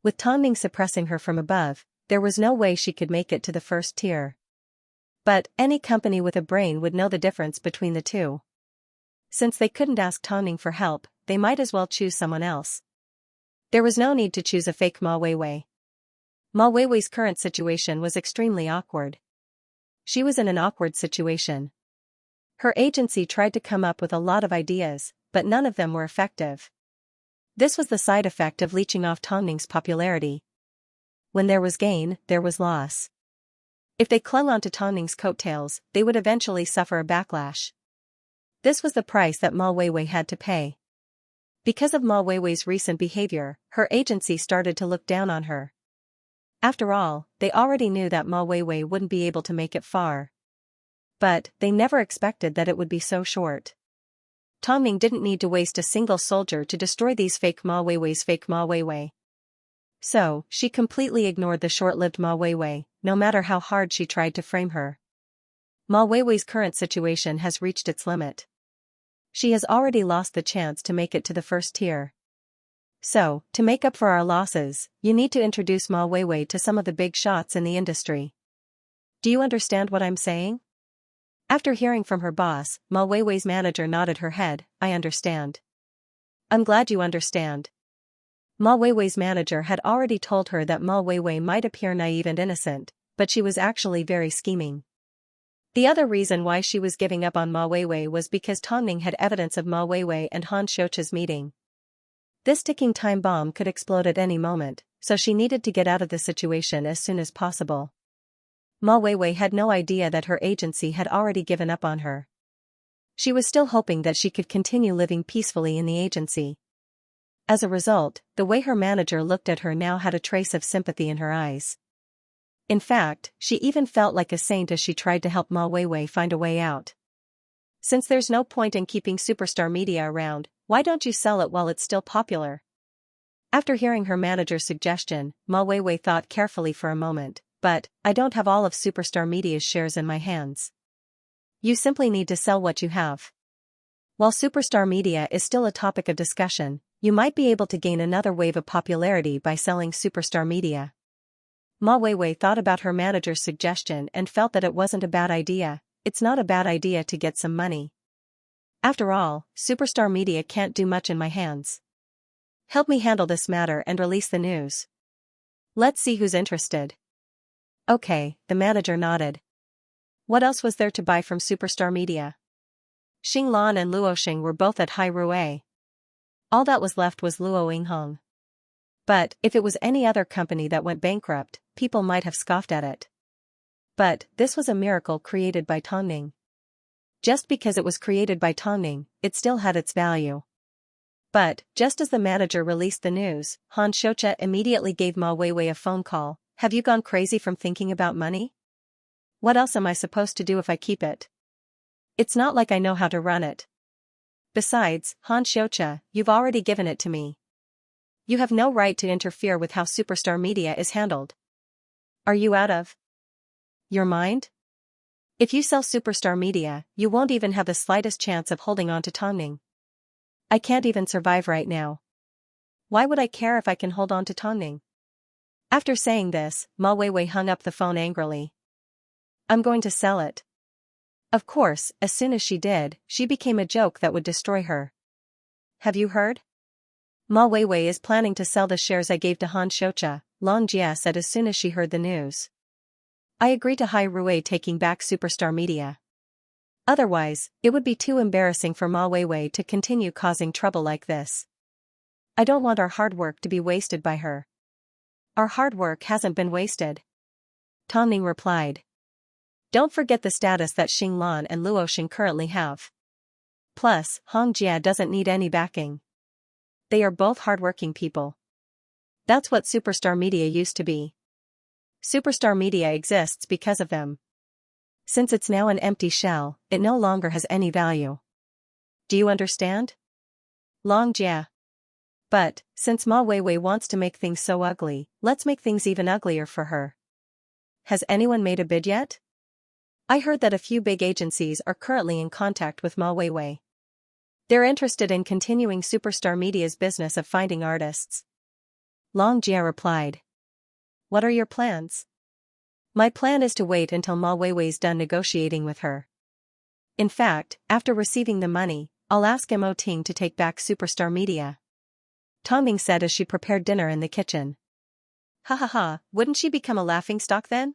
With Tongning suppressing her from above, there was no way she could make it to the first tier. But, any company with a brain would know the difference between the two. Since they couldn't ask Tongning for help, they might as well choose someone else. There was no need to choose a fake Ma Weiwei. Ma Weiwei's current situation was extremely awkward. She was in an awkward situation. Her agency tried to come up with a lot of ideas, but none of them were effective. This was the side effect of leeching off Tongning's popularity. When there was gain, there was loss. If they clung onto Tongning's coattails, they would eventually suffer a backlash. This was the price that Ma Weiwei had to pay. Because of Ma Weiwei's recent behavior, her agency started to look down on her. After all, they already knew that Ma Weiwei wouldn't be able to make it far. But, they never expected that it would be so short. Tongning didn't need to waste a single soldier to destroy these fake Ma Weiwei's fake Ma Weiwei. So, she completely ignored the short-lived Ma Weiwei, no matter how hard she tried to frame her. Ma Weiwei's current situation has reached its limit. She has already lost the chance to make it to the first tier. So, to make up for our losses, you need to introduce Ma Weiwei to some of the big shots in the industry. Do you understand what I'm saying? After hearing from her boss, Ma Weiwei's manager nodded her head. I understand. I'm glad you understand. Ma Weiwei's manager had already told her that Ma Weiwei might appear naive and innocent, but she was actually very scheming. The other reason why she was giving up on Ma Weiwei was because Tongning had evidence of Ma Weiwei and Han Xiaoqia's meeting. This ticking time bomb could explode at any moment, so she needed to get out of the situation as soon as possible. Ma Weiwei had no idea that her agency had already given up on her. She was still hoping that she could continue living peacefully in the agency. As a result, the way her manager looked at her now had a trace of sympathy in her eyes. In fact, she even felt like a saint as she tried to help Ma Weiwei find a way out. Since there's no point in keeping superstar media around, why don't you sell it while it's still popular? After hearing her manager's suggestion, Ma Weiwei thought carefully for a moment. But, I don't have all of Superstar Media's shares in my hands. You simply need to sell what you have. While Superstar Media is still a topic of discussion, you might be able to gain another wave of popularity by selling Superstar Media. Ma Weiwei thought about her manager's suggestion and felt that it wasn't a bad idea. It's not a bad idea to get some money. After all, Superstar Media can't do much in my hands. Help me handle this matter and release the news. Let's see who's interested. Okay, the manager nodded. What else was there to buy from Superstar Media? Xing Lan and Luo Xing were both at Hai Rui. All that was left was Luo Yinghong. But, if it was any other company that went bankrupt, people might have scoffed at it. But, this was a miracle created by Tongning. Just because it was created by Tongning, it still had its value. But, just as the manager released the news, Han Xiaoqia immediately gave Ma Weiwei a phone call. Have you gone crazy from thinking about money? What else am I supposed to do if I keep it? It's not like I know how to run it. Besides, Han Xiaoqia, you've already given it to me. You have no right to interfere with how superstar media is handled. Are you out of your mind? If you sell superstar media, you won't even have the slightest chance of holding on to Tongning. I can't even survive right now. Why would I care if I can hold on to Tongning? After saying this, Ma Weiwei hung up the phone angrily. I'm going to sell it. Of course, as soon as she did, she became a joke that would destroy her. Have you heard? Ma Weiwei is planning to sell the shares I gave to Han Xiaoqia, Long Jia said as soon as she heard the news. I agree to Hai Rui taking back superstar media. Otherwise, it would be too embarrassing for Ma Weiwei to continue causing trouble like this. I don't want our hard work to be wasted by her. Our hard work hasn't been wasted. Tongning replied. Don't forget the status that Xing Lan and Luoxing currently have. Plus, Hong Jia doesn't need any backing. They are both hardworking people. That's what superstar media used to be. Superstar media exists because of them. Since it's now an empty shell, it no longer has any value. Do you understand? Long Jia. But, since Ma Weiwei wants to make things so ugly, let's make things even uglier for her. Has anyone made a bid yet? I heard that a few big agencies are currently in contact with Ma Weiwei. They're interested in continuing superstar media's business of finding artists. Long Jia replied. What are your plans? My plan is to wait until Ma Weiwei's done negotiating with her. In fact, after receiving the money, I'll ask Mo Ting to take back superstar media. Tongming said as she prepared dinner in the kitchen. Ha ha ha, wouldn't she become a laughingstock then?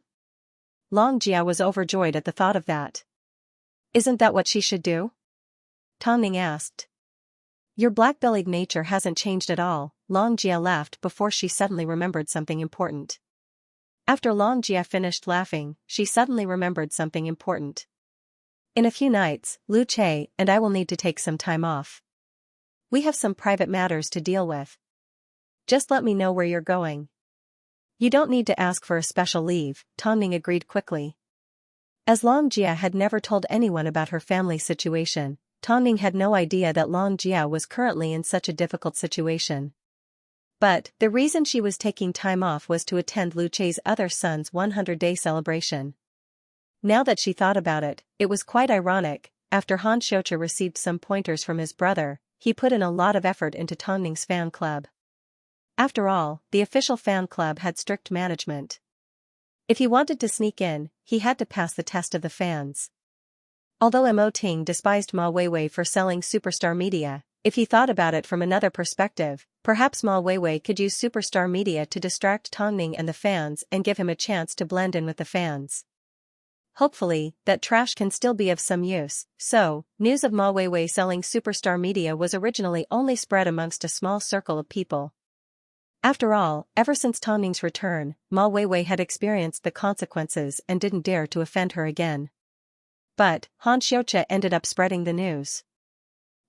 Long Jia was overjoyed at the thought of that. Isn't that what she should do? Tongming asked. Your black-bellied nature hasn't changed at all, Long Jia laughed before she suddenly remembered something important. After Long Jia finished laughing, she suddenly remembered something important. In a few nights, Lu Che and I will need to take some time off. We have some private matters to deal with. Just let me know where you're going. You don't need to ask for a special leave, Tongming agreed quickly. As Long Jia had never told anyone about her family situation, Tongming had no idea that Long Jia was currently in such a difficult situation. But, the reason she was taking time off was to attend Lu Che's other son's 100-day celebration. Now that she thought about it, it was quite ironic. After Han Xiaoqia received some pointers from his brother, he put in a lot of effort into Tongming's fan club. After all, the official fan club had strict management. If he wanted to sneak in, he had to pass the test of the fans. Although Mo Ting despised Ma Weiwei for selling superstar media, if he thought about it from another perspective, perhaps Ma Weiwei could use superstar media to distract Tongming and the fans and give him a chance to blend in with the fans. Hopefully, that trash can still be of some use. So, news of Ma Weiwei selling superstar media was originally only spread amongst a small circle of people. After all, ever since Tongming's return, Ma Weiwei had experienced the consequences and didn't dare to offend her again. But, Han Xiaoqia ended up spreading the news.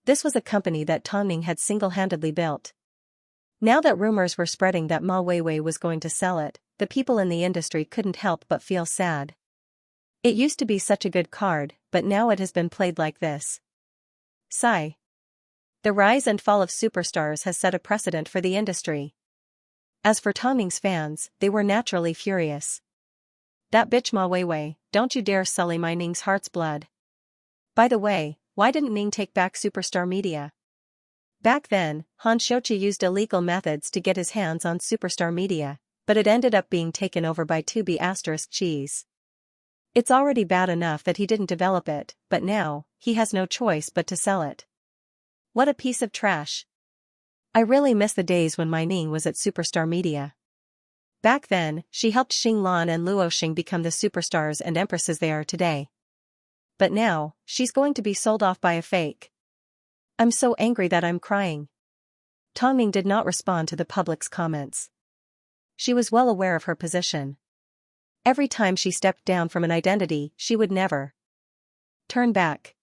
This was a company that Tongming had single-handedly built. Now that rumors were spreading that Ma Weiwei was going to sell it, the people in the industry couldn't help but feel sad. It used to be such a good card, but now it has been played like this. Sigh. The rise and fall of superstars has set a precedent for the industry. As for Tongming's fans, they were naturally furious. That bitch Ma Weiwei, don't you dare sully my Ning's heart's blood. By the way, why didn't Ning take back superstar media? Back then, Han Xiaoqia used illegal methods to get his hands on superstar media, but it ended up being taken over by 2B** cheese. It's already bad enough that he didn't develop it, but now, he has no choice but to sell it. What a piece of trash. I really miss the days when my Ning was at superstar media. Back then, she helped Xing Lan and Luoxing become the superstars and empresses they are today. But now, she's going to be sold off by a fake. I'm so angry that I'm crying. Tongming did not respond to the public's comments. She was well aware of her position. Every time she stepped down from an identity, she would never turn back.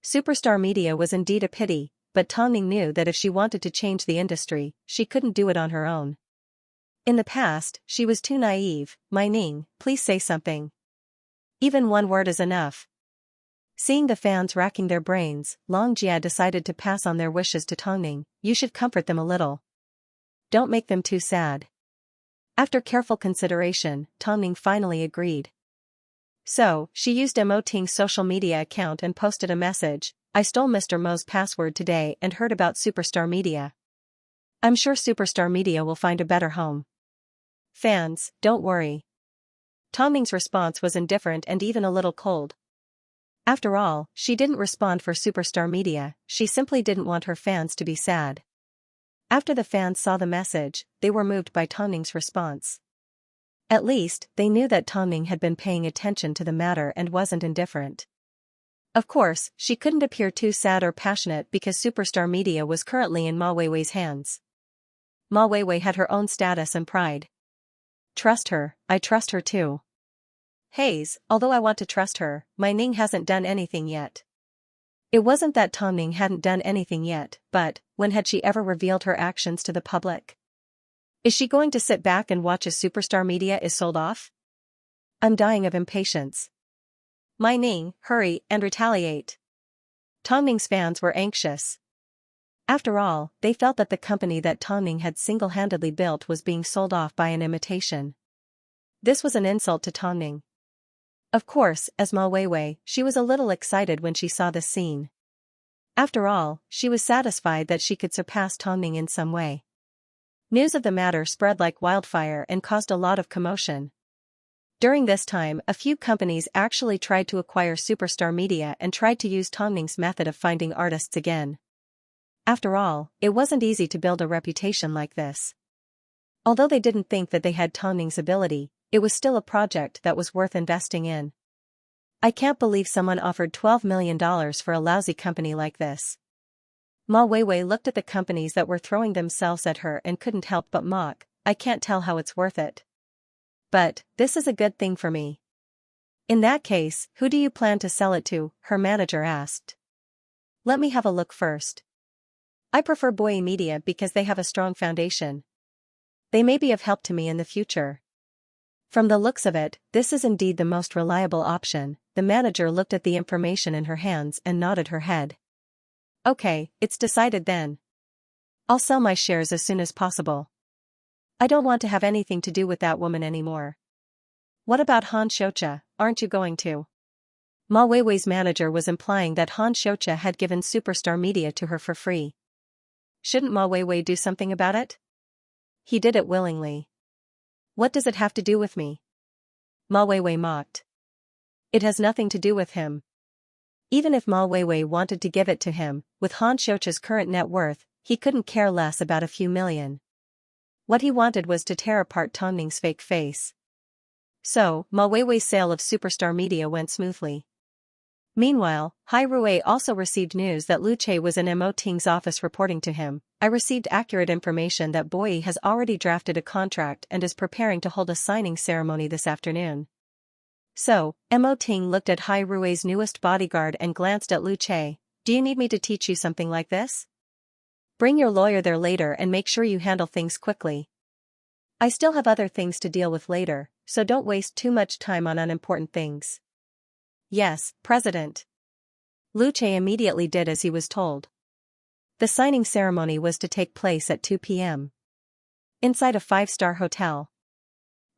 Superstar media was indeed a pity, but Tongning knew that if she wanted to change the industry, she couldn't do it on her own. In the past, she was too naive. "My Ning, please say something. Even one word is enough." Seeing the fans racking their brains, Long Jia decided to pass on their wishes to Tongning. "You should comfort them a little. Don't make them too sad." After careful consideration, Tongning finally agreed. So, she used Mo Ting's social media account and posted a message. "I stole Mr. Mo's password today and heard about Superstar Media. I'm sure Superstar Media will find a better home. Fans, don't worry." Tongning's response was indifferent and even a little cold. After all, she didn't respond for Superstar Media, she simply didn't want her fans to be sad. After the fans saw the message, they were moved by Tongning's response. At least, they knew that Tongning had been paying attention to the matter and wasn't indifferent. Of course, she couldn't appear too sad or passionate because Superstar Media was currently in Ma Weiwei's hands. Ma Weiwei had her own status and pride. "Trust her, I trust her too. Hayes, although I want to trust her, my Ning hasn't done anything yet." It wasn't that Tongning hadn't done anything yet, but, when had she ever revealed her actions to the public? Is she going to sit back and watch as Superstar Media is sold off? I'm dying of impatience. My Ning, hurry and retaliate. Tongning's fans were anxious. After all, they felt that the company that Tongning had single-handedly built was being sold off by an imitation. This was an insult to Tongning. Of course, as Ma Weiwei, she was a little excited when she saw this scene. After all, she was satisfied that she could surpass Tongning in some way. News of the matter spread like wildfire and caused a lot of commotion. During this time, a few companies actually tried to acquire Superstar Media and tried to use Tongning's method of finding artists again. After all, it wasn't easy to build a reputation like this. Although they didn't think that they had Tongning's ability, it was still a project that was worth investing in. "I can't believe someone offered $12 million for a lousy company like this." Ma Weiwei looked at the companies that were throwing themselves at her and couldn't help but mock. "I can't tell how it's worth it. But, this is a good thing for me." "In that case, who do you plan to sell it to?" her manager asked. "Let me have a look first. I prefer Boy Media because they have a strong foundation. They may be of help to me in the future." From the looks of it, this is indeed the most reliable option. The manager looked at the information in her hands and nodded her head. "Okay, it's decided then. I'll sell my shares as soon as possible. I don't want to have anything to do with that woman anymore." "What about Han Xianxia, aren't you going to?" Ma Weiwei's manager was implying that Han Xianxia had given Superstar Media to her for free. Shouldn't Ma Weiwei do something about it? "He did it willingly. What does it have to do with me?" Ma Weiwei mocked. "It has nothing to do with him." Even if Ma Weiwei wanted to give it to him, with Han Xianxia's current net worth, he couldn't care less about a few million. What he wanted was to tear apart Tongning's fake face. So, Ma Weiwei's sale of Superstar Media went smoothly. Meanwhile, Hai Rui also received news that Lu Che was in Mo Ting's office reporting to him. "I received accurate information that Boyi has already drafted a contract and is preparing to hold a signing ceremony this afternoon." So, Mo Ting looked at Hai Rui's newest bodyguard and glanced at Lu Che. "Do you need me to teach you something like this? Bring your lawyer there later and make sure you handle things quickly. I still have other things to deal with later, so don't waste too much time on unimportant things." "Yes, President." Lu Che immediately did as he was told. The signing ceremony was to take place at 2 p.m. inside a 5-star hotel.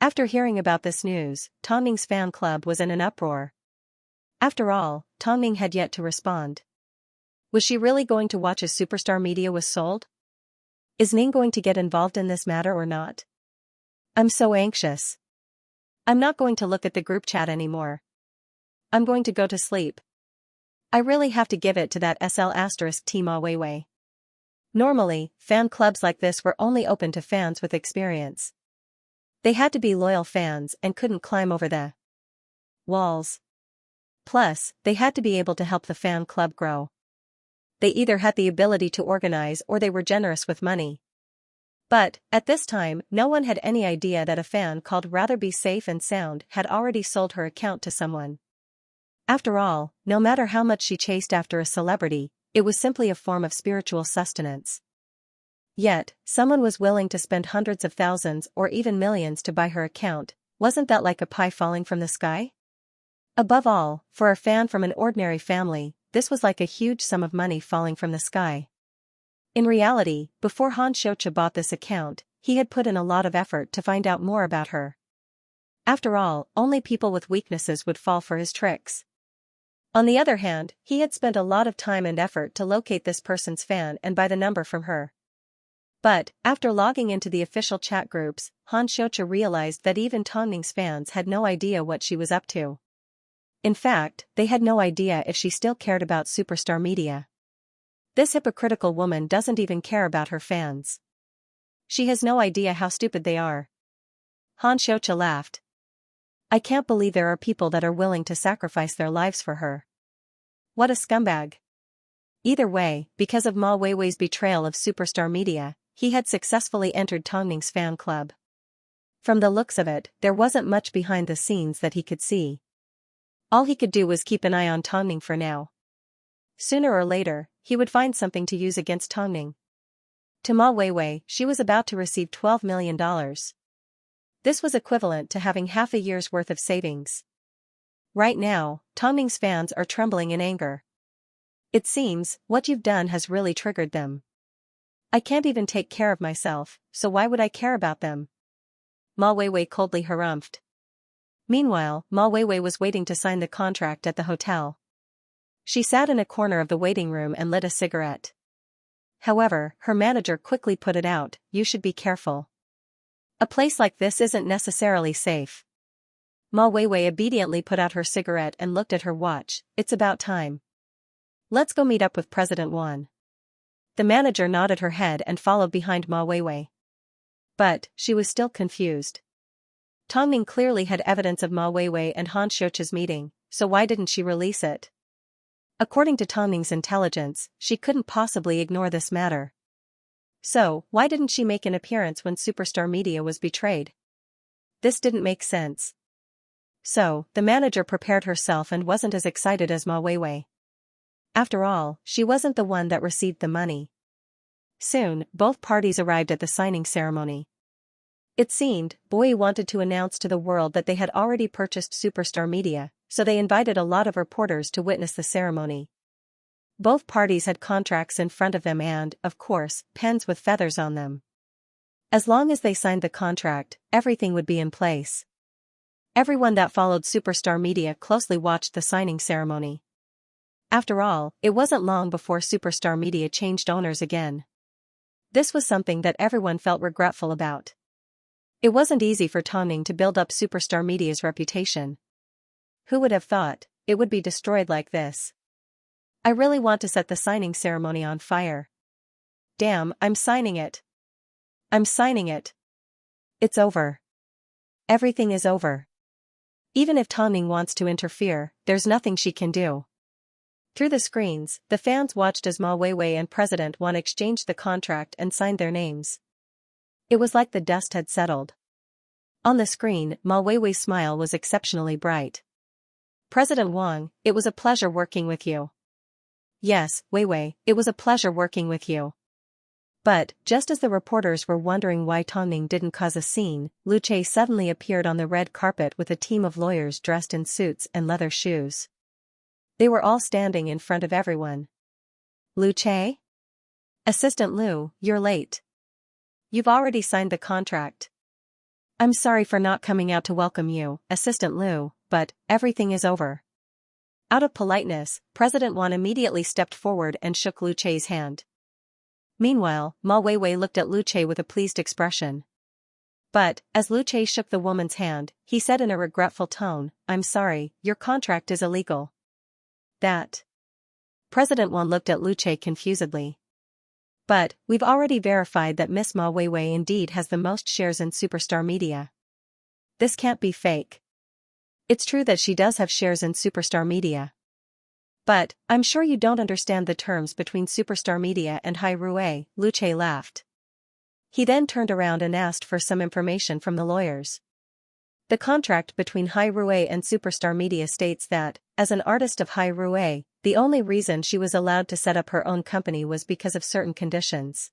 After hearing about this news, Tongning's fan club was in an uproar. After all, Tongning had yet to respond. Was she really going to watch as Superstar Media was sold? Is Ning going to get involved in this matter or not? I'm so anxious. I'm not going to look at the group chat anymore. I'm going to go to sleep. I really have to give it to that SL*T Ma Weiwei. Normally, fan clubs like this were only open to fans with experience. They had to be loyal fans and couldn't climb over the walls. Plus, they had to be able to help the fan club grow. They either had the ability to organize or they were generous with money. But, at this time, no one had any idea that a fan called Rather Be Safe and Sound had already sold her account to someone. After all, no matter how much she chased after a celebrity, it was simply a form of spiritual sustenance. Yet, someone was willing to spend hundreds of thousands or even millions to buy her account. Wasn't that like a pie falling from the sky? Above all, for a fan from an ordinary family, this was like a huge sum of money falling from the sky. In reality, before Xianxia bought this account, he had put in a lot of effort to find out more about her. After all, only people with weaknesses would fall for his tricks. On the other hand, he had spent a lot of time and effort to locate this person's fan and buy the number from her. But, after logging into the official chat groups, Xianxia realized that even Tongning's fans had no idea what she was up to. In fact, they had no idea if she still cared about superstar media. This hypocritical woman doesn't even care about her fans. She has no idea how stupid they are. Xianxia laughed. I can't believe there are people that are willing to sacrifice their lives for her. What a scumbag. Either way, because of Ma Weiwei's betrayal of superstar media, he had successfully entered Tongning's fan club. From the looks of it, there wasn't much behind the scenes that he could see. All he could do was keep an eye on Tongning for now. Sooner or later, he would find something to use against Tongning. To Ma Weiwei, she was about to receive $12 million. This was equivalent to having half a year's worth of savings. Right now, Tongning's fans are trembling in anger. It seems, what you've done has really triggered them. I can't even take care of myself, so why would I care about them? Ma Weiwei coldly harumphed. Meanwhile, Ma Weiwei was waiting to sign the contract at the hotel. She sat in a corner of the waiting room and lit a cigarette. However, her manager quickly put it out, you should be careful. A place like this isn't necessarily safe. Ma Weiwei obediently put out her cigarette and looked at her watch, it's about time. Let's go meet up with President Wan. The manager nodded her head and followed behind Ma Weiwei. But, she was still confused. Tongning clearly had evidence of Ma Weiwei and Xianxia's meeting, so why didn't she release it? According to Tongning's intelligence, she couldn't possibly ignore this matter. So, why didn't she make an appearance when superstar media was betrayed? This didn't make sense. So, the manager prepared herself and wasn't as excited as Ma Weiwei. After all, she wasn't the one that received the money. Soon, both parties arrived at the signing ceremony. It seemed, Bowie wanted to announce to the world that they had already purchased superstar media, so they invited a lot of reporters to witness the ceremony. Both parties had contracts in front of them and, of course, pens with feathers on them. As long as they signed the contract, everything would be in place. Everyone that followed superstar media closely watched the signing ceremony. After all, it wasn't long before superstar media changed owners again. This was something that everyone felt regretful about. It wasn't easy for Tongning to build up superstar media's reputation. Who would have thought it would be destroyed like this? I really want to set the signing ceremony on fire. Damn, I'm signing it. I'm signing it. It's over. Everything is over. Even if Tongning wants to interfere, there's nothing she can do. Through the screens, the fans watched as Ma Weiwei and President Wan exchanged the contract and signed their names. It was like the dust had settled. On the screen, Ma Weiwei's smile was exceptionally bright. President Wang, it was a pleasure working with you. Yes, Weiwei, it was a pleasure working with you. But, just as the reporters were wondering why Tongning didn't cause a scene, Lu Che suddenly appeared on the red carpet with a team of lawyers dressed in suits and leather shoes. They were all standing in front of everyone. Lu Che? Assistant Lu, you're late. You've already signed the contract. I'm sorry for not coming out to welcome you, Assistant Lu, but everything is over. Out of politeness, President Wan immediately stepped forward and shook Lu Che's hand. Meanwhile, Ma Weiwei looked at Lu Che with a pleased expression. But, as Lu Che shook the woman's hand, he said in a regretful tone, I'm sorry, your contract is illegal. That. President Wan looked at Lu Che confusedly. But, we've already verified that Miss Ma Weiwei indeed has the most shares in superstar media. This can't be fake. It's true that she does have shares in superstar media. But, I'm sure you don't understand the terms between superstar media and Hai Rui, Lu Che laughed. He then turned around and asked for some information from the lawyers. The contract between Hai Rui and superstar media states that, as an artist of Hai Rui, the only reason she was allowed to set up her own company was because of certain conditions.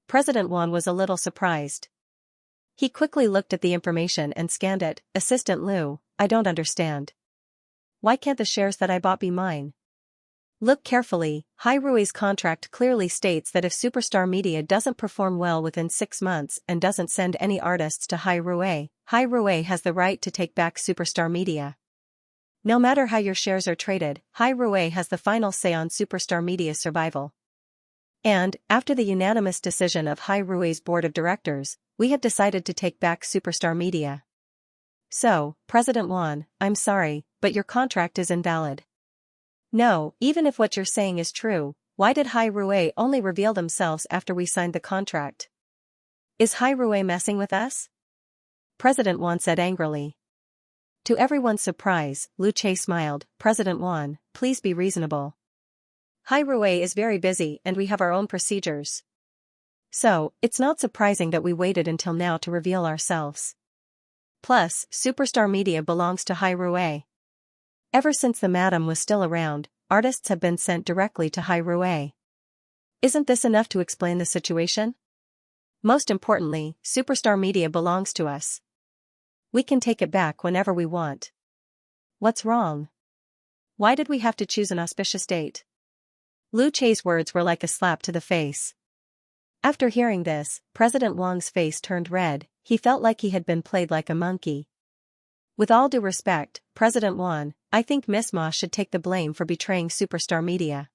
President Wan was a little surprised. He quickly looked at the information and scanned it. Assistant Liu, I don't understand. Why can't the shares that I bought be mine? Look carefully, Hai Rui's contract clearly states that if Superstar Media doesn't perform well within 6 months and doesn't send any artists to Hai Rui has the right to take back Superstar Media. No matter how your shares are traded, Hai Rui has the final say on Superstar Media's survival. And, after the unanimous decision of Hai Rui's board of directors, we have decided to take back Superstar Media. So, President Wan, I'm sorry, but your contract is invalid. No, even if what you're saying is true, why did Hai Rui only reveal themselves after we signed the contract? Is Hai Rui messing with us? President Wan said angrily. To everyone's surprise, Lu Che smiled. President Wan, please be reasonable. Hai Rui is very busy and we have our own procedures. So, it's not surprising that we waited until now to reveal ourselves. Plus, Superstar Media belongs to Hai Rui. Ever since the madam was still around, artists have been sent directly to Hai Rui. Isn't this enough to explain the situation? Most importantly, Superstar Media belongs to us. We can take it back whenever we want. What's wrong? Why did we have to choose an auspicious date? Lu Che's words were like a slap to the face. After hearing this, President Wang's face turned red. He felt like he had been played like a monkey. With all due respect, President Wan, I think Miss Ma should take the blame for betraying Superstar Media.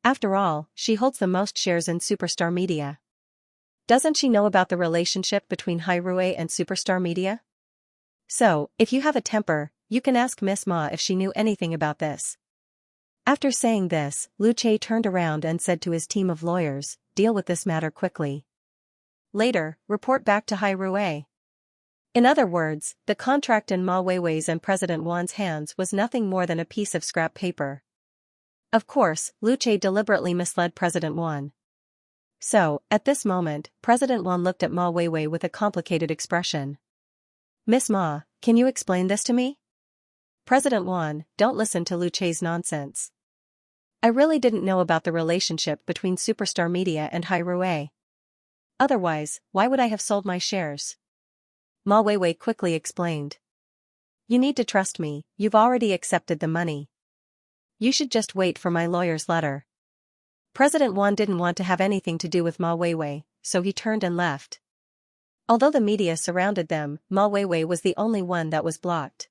After all, she holds the most shares in Superstar Media. Doesn't she know about the relationship between Hai Rui and Superstar Media? So, if you have a temper, you can ask Miss Ma if she knew anything about this. After saying this, Lu Che turned around and said to his team of lawyers, deal with this matter quickly. Later, report back to Hai Rui. In other words, the contract in Ma Weiwei's and President Wan's hands was nothing more than a piece of scrap paper. Of course, Lu Che deliberately misled President Wan. So, at this moment, President Wan looked at Ma Weiwei with a complicated expression. Miss Ma, can you explain this to me? President Wan, don't listen to Lu Che's nonsense. I really didn't know about the relationship between Superstar Media and Hai Rui. Otherwise, why would I have sold my shares? Ma Weiwei quickly explained. You need to trust me, you've already accepted the money. You should just wait for my lawyer's letter. President Wan didn't want to have anything to do with Ma Weiwei, so he turned and left. Although the media surrounded them, Ma Weiwei was the only one that was blocked.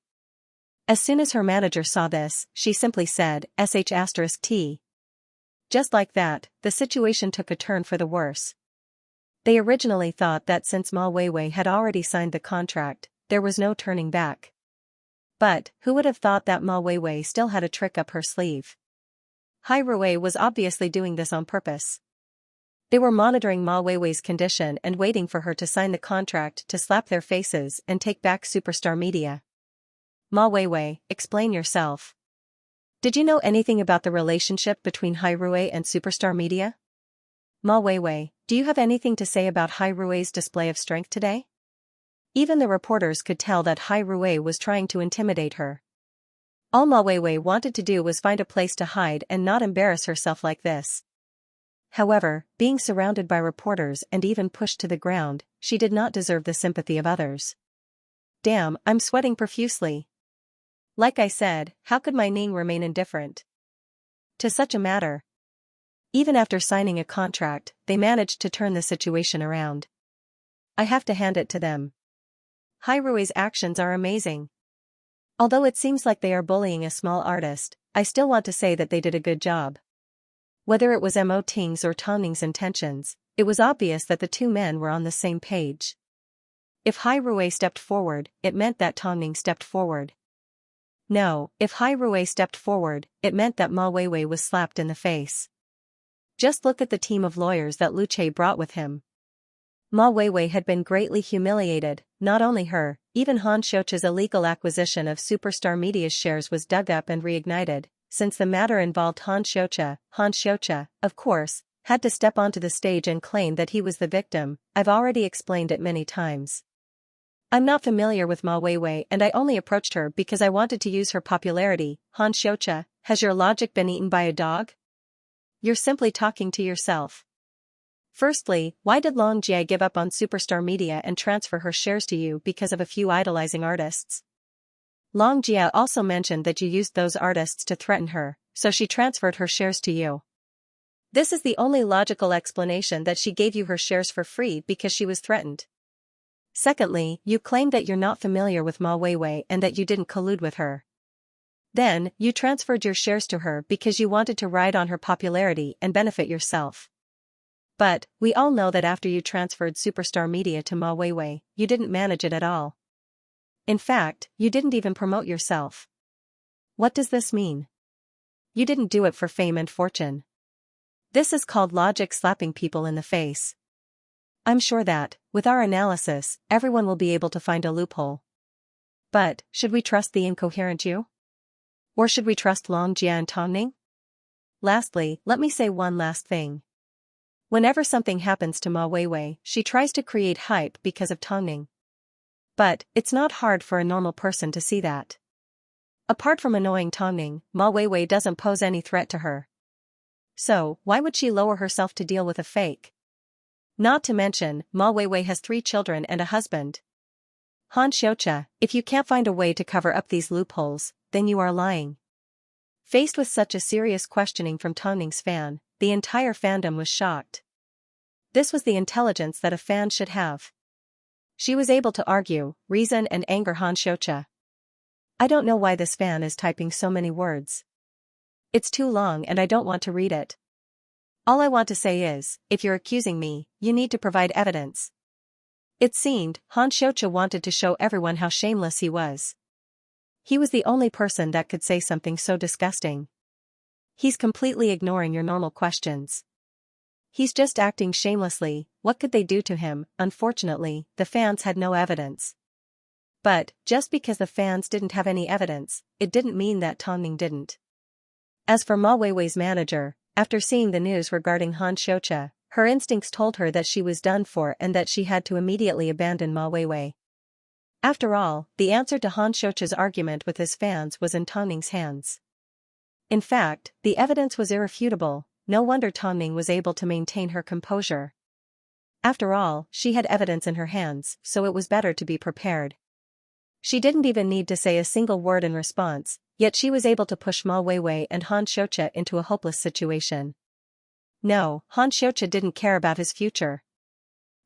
As soon as her manager saw this, she simply said, **T. Just like that, the situation took a turn for the worse. They originally thought that since Ma Weiwei had already signed the contract, there was no turning back. But, who would have thought that Ma Weiwei still had a trick up her sleeve? Hai Rui was obviously doing this on purpose. They were monitoring Ma Weiwei's condition and waiting for her to sign the contract to slap their faces and take back Superstar Media. Ma Weiwei, explain yourself. Did you know anything about the relationship between Hai Rui and Superstar Media? Ma Weiwei, do you have anything to say about Hai Rui's display of strength today? Even the reporters could tell that Hai Rui was trying to intimidate her. All Ma Weiwei wanted to do was find a place to hide and not embarrass herself like this. However, being surrounded by reporters and even pushed to the ground, she did not deserve the sympathy of others. Damn, I'm sweating profusely. Like I said, how could my Ning remain indifferent to such a matter? Even after signing a contract, they managed to turn the situation around. I have to hand it to them. Hai Rui's actions are amazing. Although it seems like they are bullying a small artist, I still want to say that they did a good job. Whether it was Mo Ting's or Tang Ning's intentions, it was obvious that the two men were on the same page. If Hai Rui stepped forward, it meant that Tang Ning stepped forward. No, if Hai Rui stepped forward, it meant that Ma Weiwei was slapped in the face. Just look at the team of lawyers that Lu Che brought with him. Ma Weiwei had been greatly humiliated, not only her, even Han Xiaocha's illegal acquisition of Superstar Media's shares was dug up and reignited. Since the matter involved Han Xiaocha, of course, had to step onto the stage and claim that he was the victim. I've already explained it many times. I'm not familiar with Ma Weiwei and I only approached her because I wanted to use her popularity. Han Xianxia, has your logic been eaten by a dog? You're simply talking to yourself. Firstly, why did Long Jie give up on superstar media and transfer her shares to you because of a few idolizing artists? Long Jie also mentioned that you used those artists to threaten her, so she transferred her shares to you. This is the only logical explanation, that she gave you her shares for free because she was threatened. Secondly, you claim that you're not familiar with Ma Weiwei and that you didn't collude with her. Then, you transferred your shares to her because you wanted to ride on her popularity and benefit yourself. But, we all know that after you transferred superstar media to Ma Weiwei, you didn't manage it at all. In fact, you didn't even promote yourself. What does this mean? You didn't do it for fame and fortune. This is called logic slapping people in the face. I'm sure that, with our analysis, everyone will be able to find a loophole. But, should we trust the incoherent you? Or should we trust Long Jie and Tongning? Lastly, let me say one last thing. Whenever something happens to Ma Weiwei, she tries to create hype because of Tongning. But, it's not hard for a normal person to see that. Apart from annoying Tongning, Ma Weiwei doesn't pose any threat to her. So, why would she lower herself to deal with a fake? Not to mention, Ma Weiwei has 3 children and a husband. Han Xianxia, if you can't find a way to cover up these loopholes, then you are lying. Faced with such a serious questioning from Tongning's fan, the entire fandom was shocked. This was the intelligence that a fan should have. She was able to argue, reason and anger Han Xianxia. I don't know why this fan is typing so many words. It's too long and I don't want to read it. All I want to say is, if you're accusing me, you need to provide evidence. It seemed, Han Xianxia wanted to show everyone how shameless he was. He was the only person that could say something so disgusting. He's completely ignoring your normal questions. He's just acting shamelessly. What could they do to him? Unfortunately, the fans had no evidence. But, just because the fans didn't have any evidence, it didn't mean that Tongning didn't. As for Ma Weiwei's manager, after seeing the news regarding Han Xianxia, her instincts told her that she was done for and that she had to immediately abandon Ma Weiwei. After all, the answer to Han Xianxia's argument with his fans was in Tongning's hands. In fact, the evidence was irrefutable. No wonder Tongning was able to maintain her composure. After all, she had evidence in her hands, so it was better to be prepared. She didn't even need to say a single word in response, yet she was able to push Ma Weiwei and Han Xianxia into a hopeless situation. No, Han Xianxia didn't care about his future.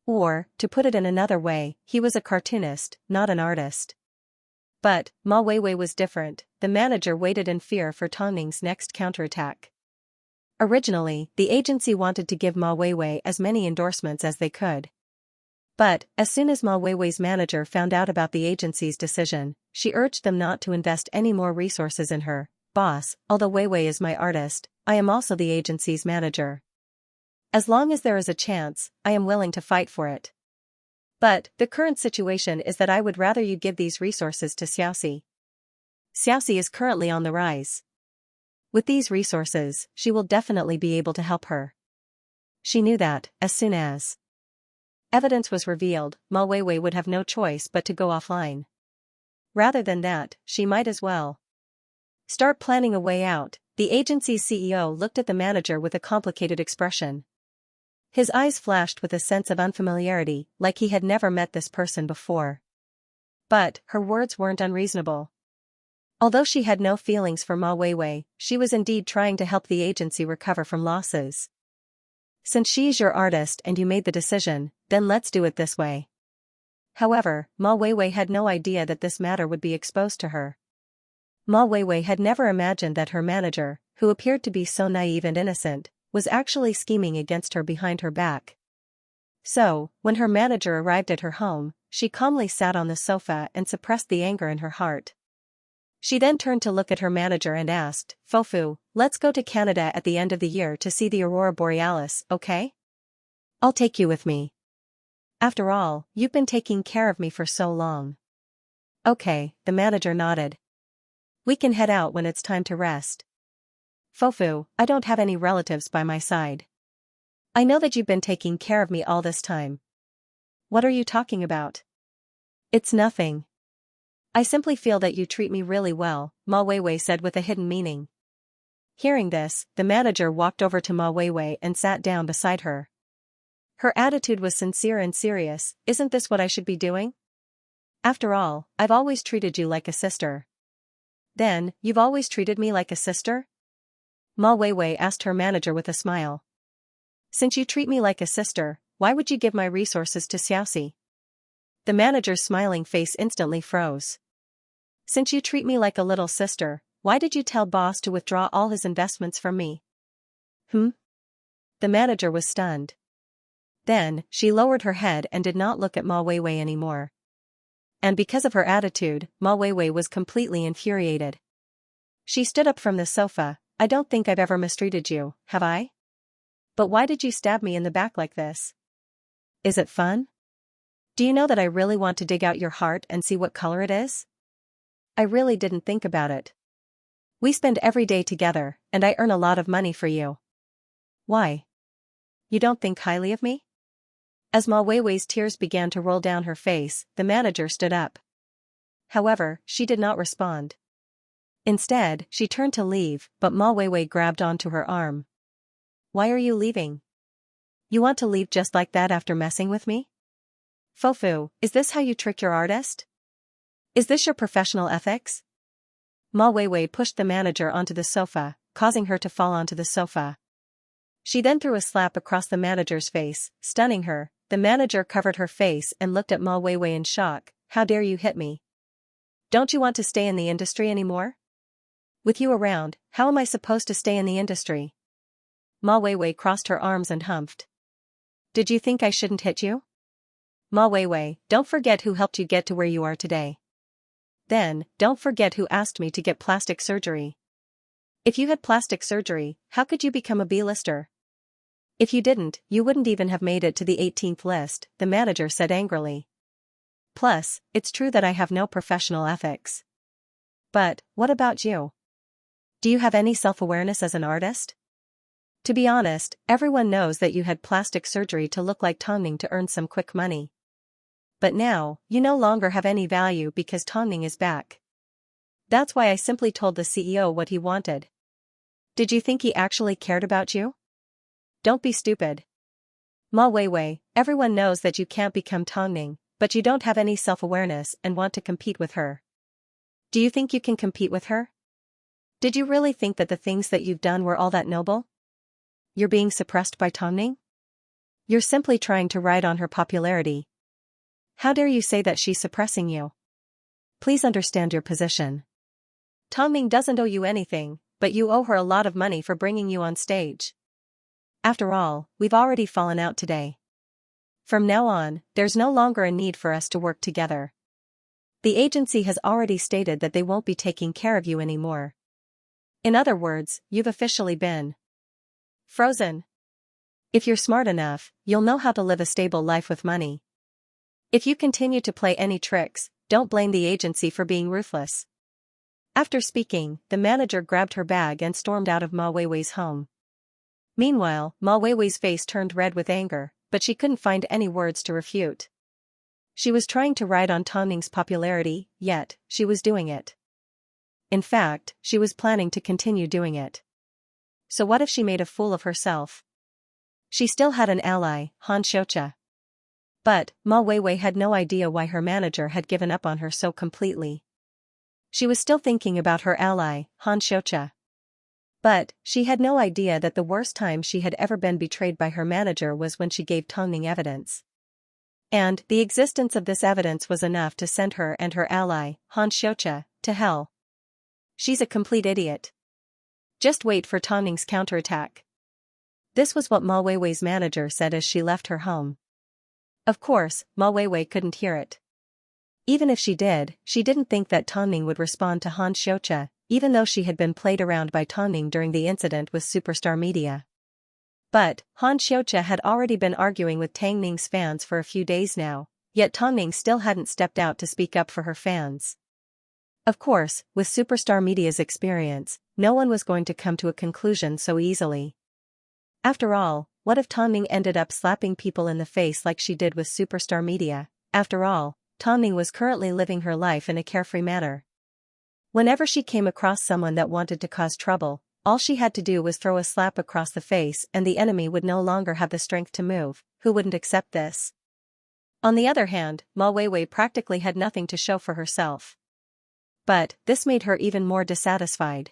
Or, to put it in another way, he was a cartoonist, not an artist. But, Ma Weiwei was different. The manager waited in fear for Tongning's next counterattack. Originally, the agency wanted to give Ma Weiwei as many endorsements as they could. But, as soon as Ma Weiwei's manager found out about the agency's decision, she urged them not to invest any more resources in her. Boss, although Weiwei is my artist, I am also the agency's manager. As long as there is a chance, I am willing to fight for it. But, the current situation is that I would rather you give these resources to Xiaoxi. Xiaoxi is currently on the rise. With these resources, she will definitely be able to help her. She knew that, as soon as evidence was revealed, Ma Weiwei would have no choice but to go offline. Rather than that, she might as well start planning a way out. The agency's CEO looked at the manager with a complicated expression. His eyes flashed with a sense of unfamiliarity, like he had never met this person before. But, her words weren't unreasonable. Although she had no feelings for Ma Weiwei, she was indeed trying to help the agency recover from losses. Since she's your artist and you made the decision, then let's do it this way. However, Ma Weiwei had no idea that this matter would be exposed to her. Ma Weiwei had never imagined that her manager, who appeared to be so naive and innocent, was actually scheming against her behind her back. So, when her manager arrived at her home, she calmly sat on the sofa and suppressed the anger in her heart. She then turned to look at her manager and asked, Fofu, let's go to Canada at the end of the year to see the Aurora Borealis, okay? I'll take you with me. After all, you've been taking care of me for so long. Okay, the manager nodded. We can head out when it's time to rest. Fofu, I don't have any relatives by my side. I know that you've been taking care of me all this time. What are you talking about? It's nothing. I simply feel that you treat me really well, Ma Weiwei said with a hidden meaning. Hearing this, the manager walked over to Ma Weiwei and sat down beside her. Her attitude was sincere and serious. Isn't this what I should be doing? After all, I've always treated you like a sister. Then, you've always treated me like a sister? Ma Weiwei asked her manager with a smile. Since you treat me like a sister, why would you give my resources to Xiaoxi? The manager's smiling face instantly froze. Since you treat me like a little sister, why did you tell boss to withdraw all his investments from me? The manager was stunned. Then, she lowered her head and did not look at Ma Weiwei anymore. And because of her attitude, Ma Weiwei was completely infuriated. She stood up from the sofa. I don't think I've ever mistreated you, have I? But why did you stab me in the back like this? Is it fun? Do you know that I really want to dig out your heart and see what color it is? I really didn't think about it. We spend every day together, and I earn a lot of money for you. Why? You don't think highly of me? As Ma Weiwei's tears began to roll down her face, the manager stood up. However, she did not respond. Instead, she turned to leave, but Ma Weiwei grabbed onto her arm. Why are you leaving? You want to leave just like that after messing with me? Fofu, is this how you trick your artist? Is this your professional ethics? Ma Weiwei pushed the manager onto the sofa, causing her to fall onto the sofa. She then threw a slap across the manager's face, stunning her. The manager covered her face and looked at Ma Weiwei in shock. How dare you hit me? Don't you want to stay in the industry anymore? With you around, how am I supposed to stay in the industry? Ma Weiwei crossed her arms and humphed. Did you think I shouldn't hit you? Ma Weiwei, don't forget who helped you get to where you are today. Then, don't forget who asked me to get plastic surgery. If you had plastic surgery, how could you become a B-lister? If you didn't, you wouldn't even have made it to the 18th list, the manager said angrily. Plus, it's true that I have no professional ethics. But, what about you? Do you have any self-awareness as an artist? To be honest, everyone knows that you had plastic surgery to look like Tongning to earn some quick money. But now, you no longer have any value because Tongning is back. That's why I simply told the CEO what he wanted. Did you think he actually cared about you? Don't be stupid. Ma Weiwei, everyone knows that you can't become Tongning, but you don't have any self-awareness and want to compete with her. Do you think you can compete with her? Did you really think that the things that you've done were all that noble? You're being suppressed by Tongning? You're simply trying to ride on her popularity. How dare you say that she's suppressing you? Please understand your position. Tongning doesn't owe you anything, but you owe her a lot of money for bringing you on stage. After all, we've already fallen out today. From now on, there's no longer a need for us to work together. The agency has already stated that they won't be taking care of you anymore. In other words, you've officially been frozen. If you're smart enough, you'll know how to live a stable life with money. If you continue to play any tricks, don't blame the agency for being ruthless. After speaking, the manager grabbed her bag and stormed out of Ma Weiwei's home. Meanwhile, Ma Weiwei's face turned red with anger, but she couldn't find any words to refute. She was trying to ride on Tongning's popularity, yet, she was doing it. In fact, she was planning to continue doing it. So what if she made a fool of herself? She still had an ally, Xianxia. But, Ma Weiwei had no idea why her manager had given up on her so completely. She was still thinking about her ally, Xianxia. But, she had no idea that the worst time she had ever been betrayed by her manager was when she gave Tongning evidence. And, the existence of this evidence was enough to send her and her ally, Xianxia, to hell. She's a complete idiot. Just wait for Tongning's counterattack. This was what Ma Weiwei's manager said as she left her home. Of course, Ma Weiwei couldn't hear it. Even if she did, she didn't think that Tongning would respond to Xianxia, even though she had been played around by Tongning during the incident with Superstar Media. But, Xianxia had already been arguing with Tangning's fans for a few days now, yet Tongning still hadn't stepped out to speak up for her fans. Of course, with Superstar Media's experience, no one was going to come to a conclusion so easily. After all, what if Tongning ended up slapping people in the face like she did with Superstar Media? After all, Tongning was currently living her life in a carefree manner. Whenever she came across someone that wanted to cause trouble, all she had to do was throw a slap across the face and the enemy would no longer have the strength to move. Who wouldn't accept this? On the other hand, Ma Weiwei practically had nothing to show for herself. But this made her even more dissatisfied.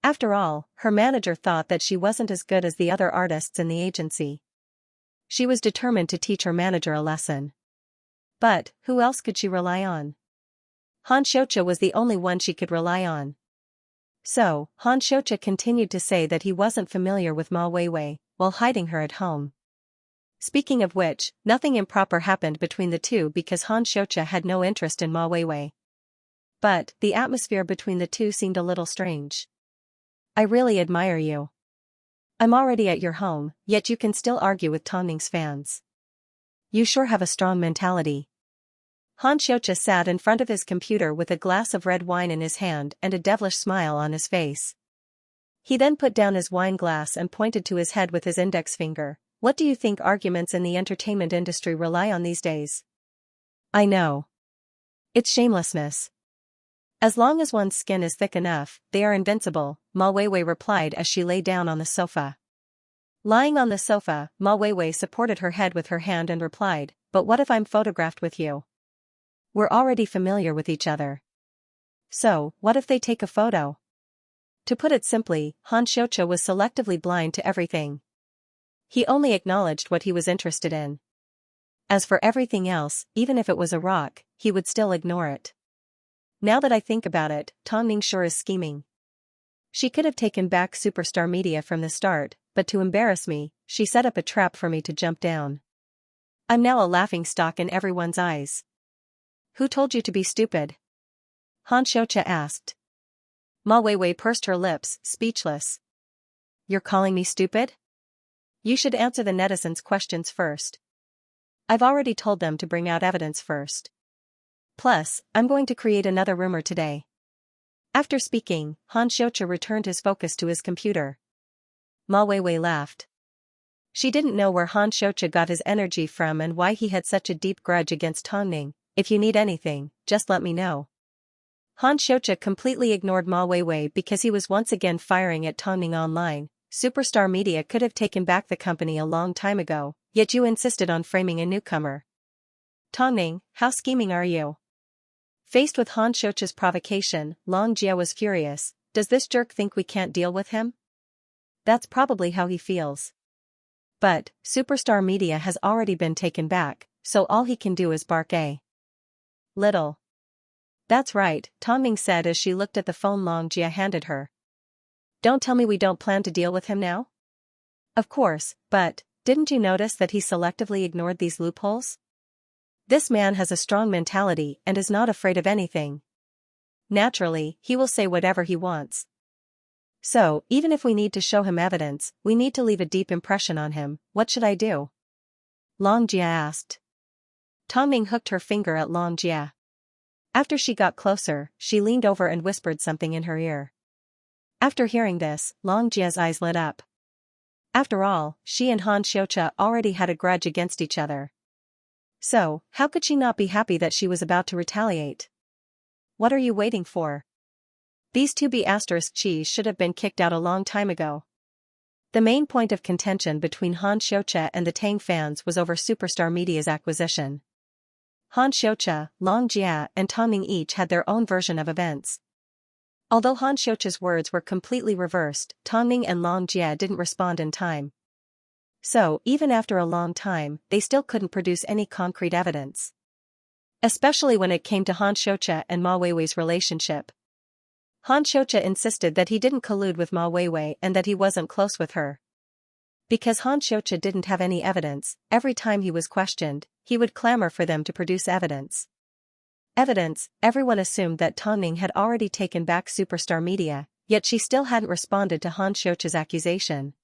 After all, her manager thought that she wasn't as good as the other artists in the agency. She was determined to teach her manager a lesson. But who else could she rely on? Han Xiaoqia was the only one she could rely on. So, Han Xiaoqia continued to say that he wasn't familiar with Ma Weiwei, while hiding her at home. Speaking of which, nothing improper happened between the two because Han Xiaoqia had no interest in Ma Weiwei. But the atmosphere between the two seemed a little strange. I really admire you. I'm already at your home, yet you can still argue with Tongning's fans. You sure have a strong mentality. Han Xiaoqia sat in front of his computer with a glass of red wine in his hand and a devilish smile on his face. He then put down his wine glass and pointed to his head with his index finger. What do you think arguments in the entertainment industry rely on these days? I know. It's shamelessness. As long as one's skin is thick enough, they are invincible, Ma Weiwei replied as she lay down on the sofa. Lying on the sofa, Ma Weiwei supported her head with her hand and replied, but what if I'm photographed with you? We're already familiar with each other. So, what if they take a photo? To put it simply, Han Xiaoqia was selectively blind to everything. He only acknowledged what he was interested in. As for everything else, even if it was a rock, he would still ignore it. Now that I think about it, Tongning sure is scheming. She could have taken back Superstar Media from the start, but to embarrass me, she set up a trap for me to jump down. I'm now a laughingstock in everyone's eyes. Who told you to be stupid? Han Xiaoqia asked. Ma Weiwei pursed her lips, speechless. You're calling me stupid? You should answer the netizens' questions first. I've already told them to bring out evidence first. Plus, I'm going to create another rumor today. After speaking, Han Xiaoqia returned his focus to his computer. Ma Weiwei laughed. She didn't know where Han Xiaoqia got his energy from and why he had such a deep grudge against Tongning. If you need anything, just let me know. Han Xiaoqia completely ignored Ma Weiwei because he was once again firing at Tongning online. Superstar Media could have taken back the company a long time ago, yet you insisted on framing a newcomer. Tongning, how scheming are you? Faced with Han Xiaoqia's provocation, Long Jia was furious. Does this jerk think we can't deal with him? That's probably how he feels. But, Superstar Media has already been taken back, so all he can do is bark a little. That's right, Tongning said as she looked at the phone Long Jia handed her. Don't tell me we don't plan to deal with him now? Of course, but, didn't you notice that he selectively ignored these loopholes? This man has a strong mentality and is not afraid of anything. Naturally, he will say whatever he wants. So, even if we need to show him evidence, we need to leave a deep impression on him. What should I do? Long Jia asked. Tongning hooked her finger at Long Jia. After she got closer, she leaned over and whispered something in her ear. After hearing this, Long Jia's eyes lit up. After all, she and Han Xiaoqia already had a grudge against each other. So, how could she not be happy that she was about to retaliate? What are you waiting for? These 2B* cheese should have been kicked out a long time ago. The main point of contention between Han Xiaoqia and the Tang fans was over Superstar Media's acquisition. Han Xiaoqia, Long Jia and Tongning each had their own version of events. Although Han Xiaoqia's words were completely reversed, Tongning and Long Jia didn't respond in time. So, even after a long time, they still couldn't produce any concrete evidence. Especially when it came to Han Xiaoqia and Ma Weiwei's relationship. Han Xiaoqia insisted that he didn't collude with Ma Weiwei and that he wasn't close with her. Because Han Xiaoqia didn't have any evidence, every time he was questioned, he would clamor for them to produce evidence. Everyone assumed that Tongning had already taken back Superstar Media, yet she still hadn't responded to Han Xiaoqia's accusation.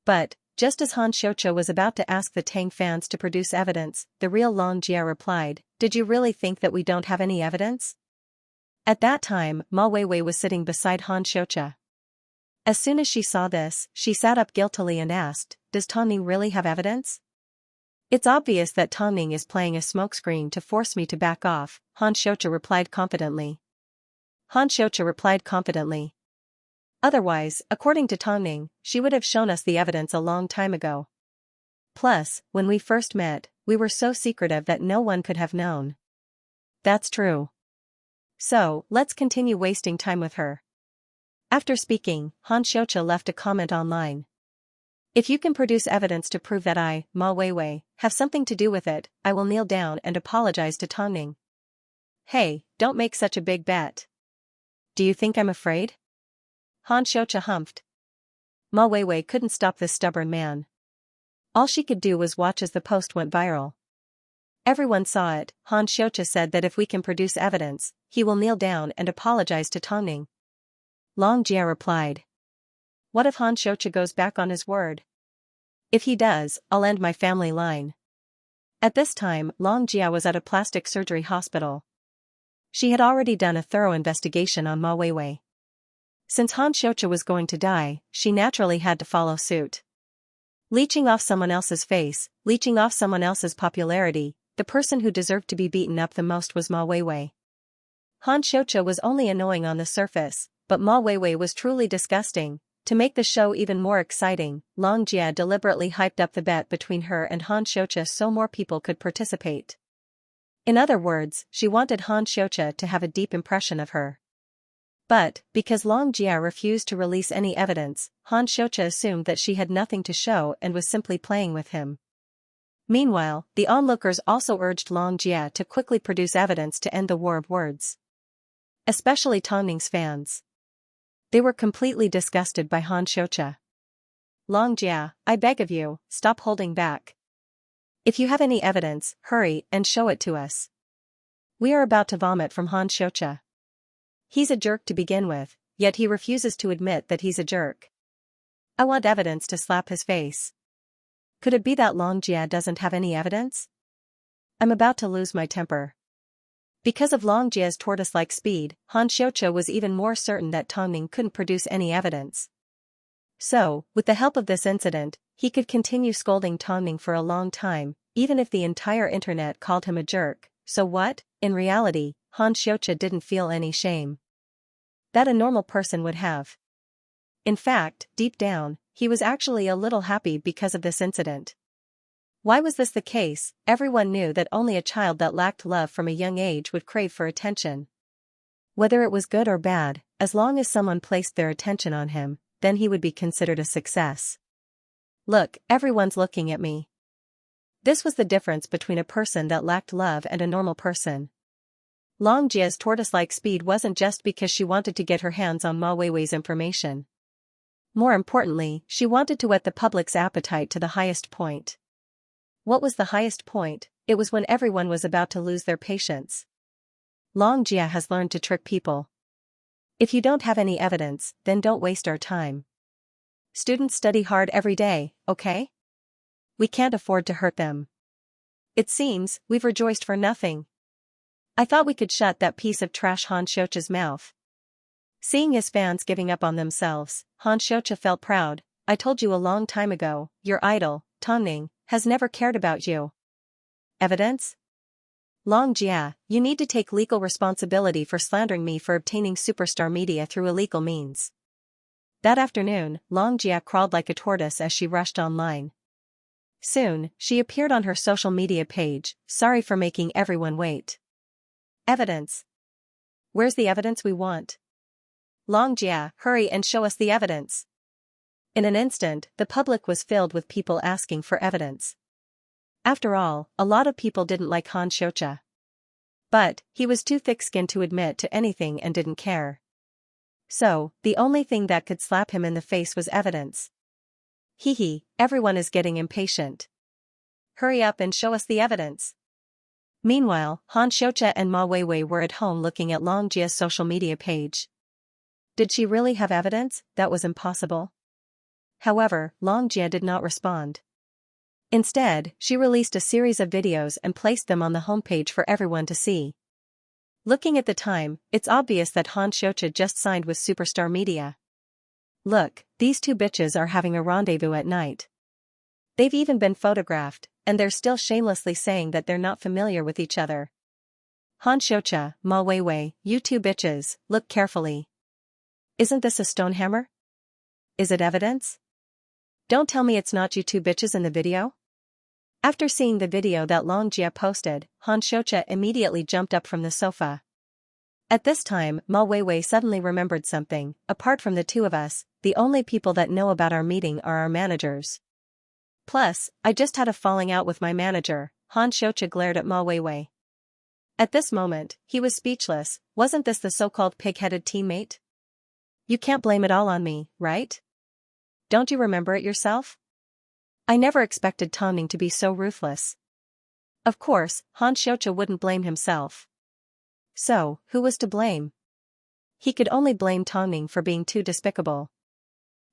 But, just as Han Xiaoqia was about to ask the Tang fans to produce evidence, the real Long Jia replied, "Did you really think that we don't have any evidence?" At that time, Ma Weiwei was sitting beside Han Xiaoqia. As soon as she saw this, she sat up guiltily and asked, "Does Tongning really have evidence?" It's obvious that Tongning is playing a smokescreen to force me to back off, Xianxia replied confidently. Xianxia replied confidently. Otherwise, according to Tongning, she would have shown us the evidence a long time ago. Plus, when we first met, we were so secretive that no one could have known. That's true. So, let's continue wasting time with her. After speaking, Xianxia left a comment online. If you can produce evidence to prove that I, Ma Weiwei, have something to do with it, I will kneel down and apologize to Tongning. Hey, don't make such a big bet. Do you think I'm afraid? Xianxia humphed. Ma Weiwei couldn't stop this stubborn man. All she could do was watch as the post went viral. Everyone saw it. Xianxia said that if we can produce evidence, he will kneel down and apologize to Tongning. Long Jia replied. What if Xianxia goes back on his word? If he does, I'll end my family line. At this time, Long Jia was at a plastic surgery hospital. She had already done a thorough investigation on Ma Weiwei. Since Xianxia was going to die, she naturally had to follow suit. Leeching off someone else's face, leeching off someone else's popularity, the person who deserved to be beaten up the most was Ma Weiwei. Xianxia was only annoying on the surface, but Ma Weiwei was truly disgusting. To make the show even more exciting, Long Jia deliberately hyped up the bet between her and Xianxia so more people could participate. In other words, she wanted Xianxia to have a deep impression of her. But, because Long Jia refused to release any evidence, Xianxia assumed that she had nothing to show and was simply playing with him. Meanwhile, the onlookers also urged Long Jia to quickly produce evidence to end the war of words. Especially Tongning's fans. They were completely disgusted by Xianxia. Long Jia, I beg of you, stop holding back. If you have any evidence, hurry and show it to us. We are about to vomit from Xianxia. He's a jerk to begin with, yet he refuses to admit that he's a jerk. I want evidence to slap his face. Could it be that Long Jia doesn't have any evidence? I'm about to lose my temper. Because of Long Jia's tortoise-like speed, Xianxia was even more certain that Tongning couldn't produce any evidence. So, with the help of this incident, he could continue scolding Tongning for a long time, even if the entire internet called him a jerk. So what? In reality, Xianxia didn't feel any shame that a normal person would have. In fact, deep down, he was actually a little happy because of this incident. Why was this the case? Everyone knew that only a child that lacked love from a young age would crave for attention. Whether it was good or bad, as long as someone placed their attention on him, then he would be considered a success. Look, everyone's looking at me. This was the difference between a person that lacked love and a normal person. Long Jia's tortoise-like speed wasn't just because she wanted to get her hands on Ma Weiwei's information. More importantly, she wanted to whet the public's appetite to the highest point. What was the highest point? It was when everyone was about to lose their patience. Long Jia has learned to trick people. If you don't have any evidence, then don't waste our time. Students study hard every day, okay? We can't afford to hurt them. It seems, we've rejoiced for nothing. I thought we could shut that piece of trash Xianxia's mouth. Seeing his fans giving up on themselves, Xianxia felt proud. I told you a long time ago, your idol, Tongning, has never cared about you. Evidence? Long Jia, you need to take legal responsibility for slandering me for obtaining superstar media through illegal means. That afternoon, Long Jia crawled like a tortoise as she rushed online. Soon, she appeared on her social media page, sorry for making everyone wait. Evidence. Where's the evidence we want? Long Jia, hurry and show us the evidence. In an instant, the public was filled with people asking for evidence. After all, a lot of people didn't like Xianxia. But, he was too thick-skinned to admit to anything and didn't care. So, the only thing that could slap him in the face was evidence. Hee, everyone is getting impatient. Hurry up and show us the evidence. Meanwhile, Xianxia and Ma Weiwei were at home looking at Long Jia's social media page. Did she really have evidence? That was impossible. However, Long Jia did not respond. Instead, she released a series of videos and placed them on the homepage for everyone to see. Looking at the time, it's obvious that Xianxia just signed with Superstar Media. Look, these two bitches are having a rendezvous at night. They've even been photographed, and they're still shamelessly saying that they're not familiar with each other. Han Xianxia, Ma Weiwei, you two bitches, look carefully. Isn't this a stone hammer? Is it evidence? Don't tell me it's not you two bitches in the video? After seeing the video that Long Jia posted, Han Xianxia immediately jumped up from the sofa. At this time, Ma Weiwei suddenly remembered something. Apart from the two of us, the only people that know about our meeting are our managers. Plus, I just had a falling out with my manager. Han Xianxia glared at Ma Weiwei. At this moment, he was speechless. Wasn't this the so-called pig-headed teammate? You can't blame it all on me, right? Don't you remember it yourself? I never expected Tongning to be so ruthless. Of course, Han Xianxia wouldn't blame himself. So, who was to blame? He could only blame Tongning for being too despicable.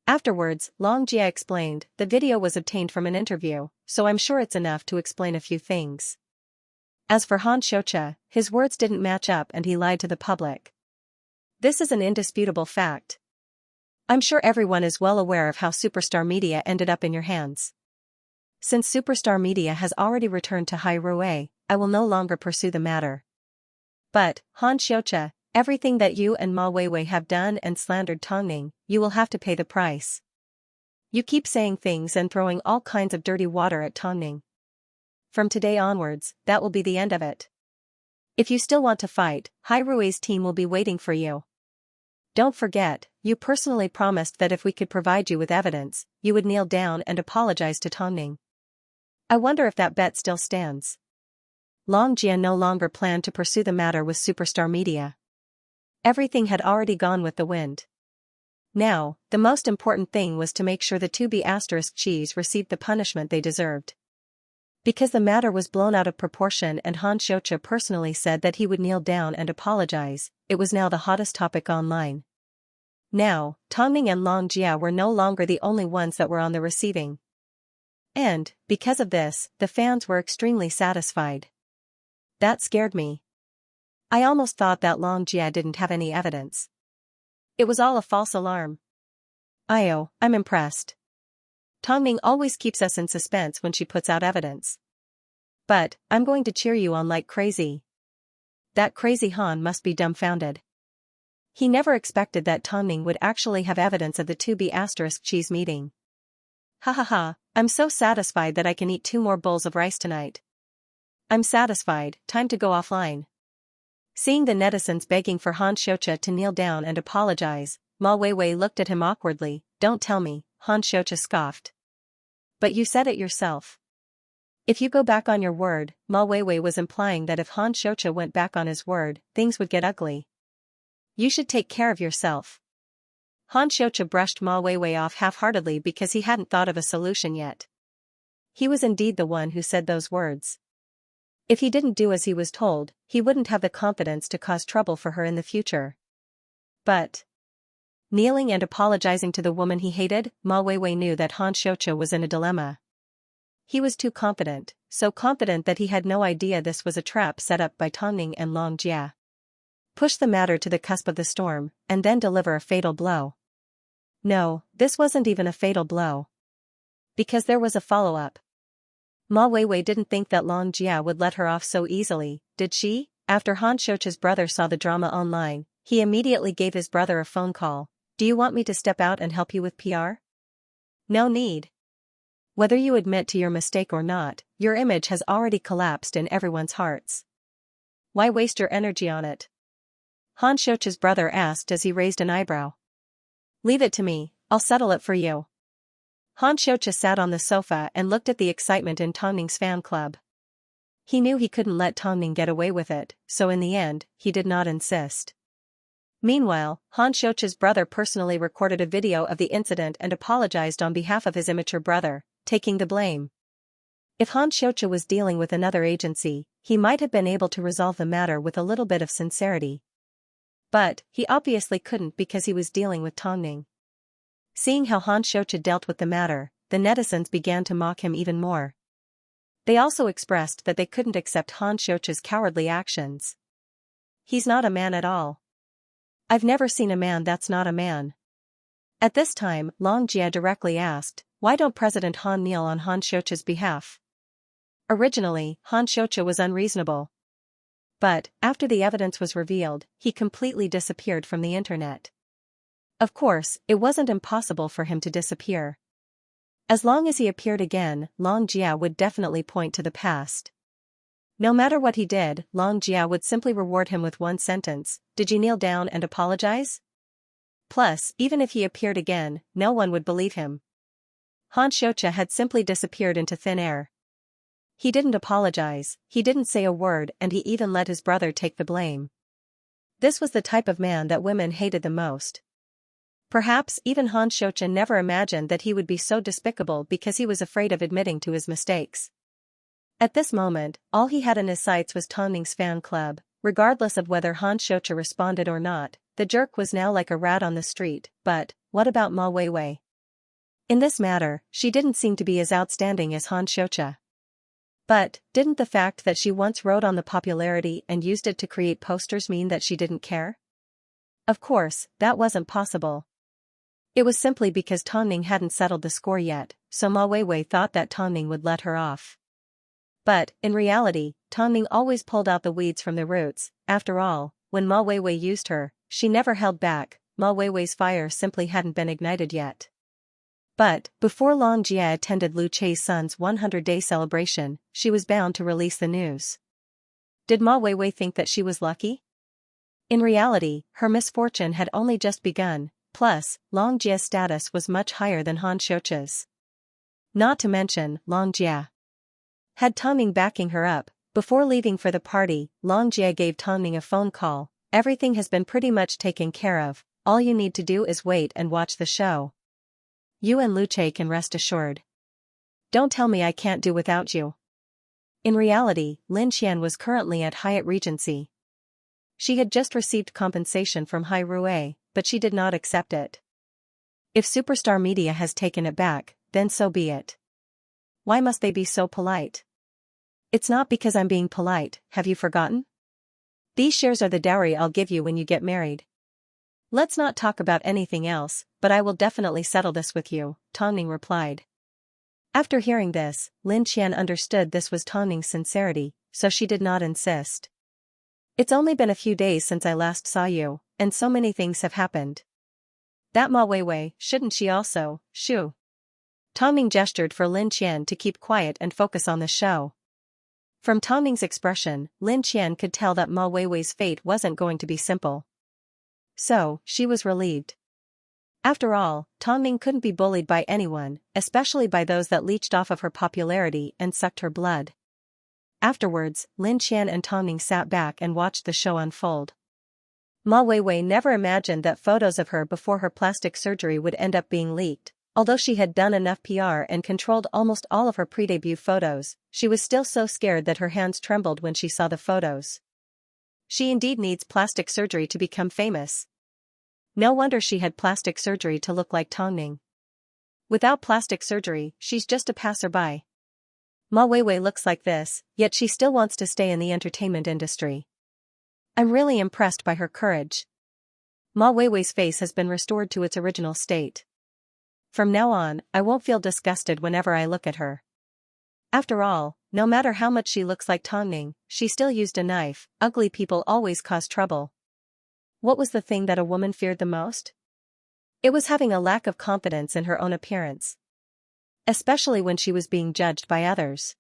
Afterwards, Long Jia explained, the video was obtained from an interview, so I'm sure it's enough to explain a few things. As for Han Xianxia, his words didn't match up and he lied to the public. This is an indisputable fact. I'm sure everyone is well aware of how Superstar Media ended up in your hands. Since Superstar Media has already returned to Hai Rui, I will no longer pursue the matter. But, Han Xianxia, everything that you and Ma Weiwei have done and slandered Tongning, you will have to pay the price. You keep saying things and throwing all kinds of dirty water at Tongning. From today onwards, that will be the end of it. If you still want to fight, Hai Rui's team will be waiting for you. Don't forget, you personally promised that if we could provide you with evidence, you would kneel down and apologize to Tongning. I wonder if that bet still stands. Long Jia no longer planned to pursue the matter with Superstar Media. Everything had already gone with the wind. Now, the most important thing was to make sure the 2B** cheese received the punishment they deserved. Because the matter was blown out of proportion and Han Xianxia personally said that he would kneel down and apologize, it was now the hottest topic online. Now, Tongning and Long Jia were no longer the only ones that were on the receiving end. Because of this, the fans were extremely satisfied. That scared me. I almost thought that Long Jia didn't have any evidence. It was all a false alarm. I'm impressed. Tongning always keeps us in suspense when she puts out evidence. But, I'm going to cheer you on like crazy. That crazy Han must be dumbfounded. He never expected that Tongning would actually have evidence of the 2B** cheese meeting. Ha ha ha, I'm so satisfied that I can eat 2 more bowls of rice tonight. I'm satisfied, time to go offline. Seeing the netizens begging for Han Xianxia to kneel down and apologize, Ma Weiwei looked at him awkwardly. Don't tell me, Han Xianxia scoffed. But you said it yourself. If you go back on your word, Ma Weiwei was implying that if Han Xianxia went back on his word, things would get ugly. You should take care of yourself. Han Xianxia brushed Ma Weiwei off half-heartedly because he hadn't thought of a solution yet. He was indeed the one who said those words. If he didn't do as he was told, he wouldn't have the confidence to cause trouble for her in the future. But kneeling and apologizing to the woman he hated, Ma Weiwei knew that Han Xianxia was in a dilemma. He was too confident, so confident that he had no idea this was a trap set up by Tongning and Long Jia. Push the matter to the cusp of the storm, and then deliver a fatal blow. No, this wasn't even a fatal blow. Because there was a follow-up. Ma Weiwei didn't think that Long Jia would let her off so easily, did she? After Han Xianxia's brother saw the drama online, he immediately gave his brother a phone call. Do you want me to step out and help you with PR? No need. Whether you admit to your mistake or not, your image has already collapsed in everyone's hearts. Why waste your energy on it? Han Xianxia's brother asked as he raised an eyebrow. Leave it to me, I'll settle it for you. Han Xianxia sat on the sofa and looked at the excitement in Tongning's fan club. He knew he couldn't let Tongning get away with it, so in the end, he did not insist. Meanwhile, Han Xianxia's brother personally recorded a video of the incident and apologized on behalf of his immature brother, taking the blame. If Han Xianxia was dealing with another agency, he might have been able to resolve the matter with a little bit of sincerity. But, he obviously couldn't because he was dealing with Tongning. Seeing how Han Xianxia dealt with the matter, the netizens began to mock him even more. They also expressed that they couldn't accept Han Xianxia's cowardly actions. He's not a man at all. I've never seen a man that's not a man. At this time, Long Jia directly asked, why don't President Han kneel on Han Xianxia's behalf? Originally, Han Xiaoqia was unreasonable. But, after the evidence was revealed, he completely disappeared from the internet. Of course, it wasn't impossible for him to disappear. As long as he appeared again, Long Jia would definitely point to the past. No matter what he did, Long Jia would simply reward him with one sentence: "Did you kneel down and apologize?" Plus, even if he appeared again, no one would believe him. Han Xiaoqia had simply disappeared into thin air. He didn't apologize, he didn't say a word, and he even let his brother take the blame. This was the type of man that women hated the most. Perhaps even Han Xiaoqia never imagined that he would be so despicable because he was afraid of admitting to his mistakes. At this moment, all he had in his sights was Tang Ning's fan club. Regardless of whether Han Xiaoqia responded or not, the jerk was now like a rat on the street. But what about Ma Weiwei? In this matter, she didn't seem to be as outstanding as Han Xiaoqia. But, didn't the fact that she once rode on the popularity and used it to create posters mean that she didn't care? Of course, that wasn't possible. It was simply because Tang Ning hadn't settled the score yet, so Ma Weiwei thought that Tang Ning would let her off. But, in reality, Tang Ning always pulled out the weeds from the roots. After all, when Ma Weiwei used her, she never held back. Ma Weiwei's fire simply hadn't been ignited yet. But, before Long Jia attended Lu Chei's son's 100-day celebration, she was bound to release the news. Did Ma Weiwei think that she was lucky? In reality, her misfortune had only just begun. Plus, Long Jia's status was much higher than Han Xiaoqia's. Not to mention, Long Jia had Tang Ning backing her up. Before leaving for the party, Long Jia gave Tang Ning a phone call. "Everything has been pretty much taken care of, all you need to do is wait and watch the show. You and Lu Chei can rest assured. Don't tell me I can't do without you." In reality, Lin Xian was currently at Hyatt Regency. She had just received compensation from Hai Rui, but she did not accept it. If Superstar Media has taken it back, then so be it. Why must they be so polite? It's not because I'm being polite, have you forgotten? These shares are the dowry I'll give you when you get married. Let's not talk about anything else, but I will definitely settle this with you, Tang Ning replied. After hearing this, Lin Xian understood this was Tang Ning's sincerity, so she did not insist. "It's only been a few days since I last saw you, and so many things have happened. That Ma Weiwei, shouldn't she also, shoo?" Tang Ning gestured for Lin Xian to keep quiet and focus on the show. From Tang Ning's expression, Lin Xian could tell that Ma Weiwei's fate wasn't going to be simple. So, she was relieved. After all, Tang Ning couldn't be bullied by anyone, especially by those that leached off of her popularity and sucked her blood. Afterwards, Lin Xian and Tang Ning sat back and watched the show unfold. Ma Weiwei never imagined that photos of her before her plastic surgery would end up being leaked. Although she had done enough PR and controlled almost all of her pre-debut photos, she was still so scared that her hands trembled when she saw the photos. She indeed needs plastic surgery to become famous. No wonder she had plastic surgery to look like Tang Ning. Without plastic surgery, she's just a passerby. Ma Weiwei looks like this, yet she still wants to stay in the entertainment industry. I'm really impressed by her courage. Ma Weiwei's face has been restored to its original state. From now on, I won't feel disgusted whenever I look at her. After all, no matter how much she looks like Tang Ning, she still used a knife. Ugly people always cause trouble. What was the thing that a woman feared the most? It was having a lack of confidence in her own appearance. Especially when she was being judged by others.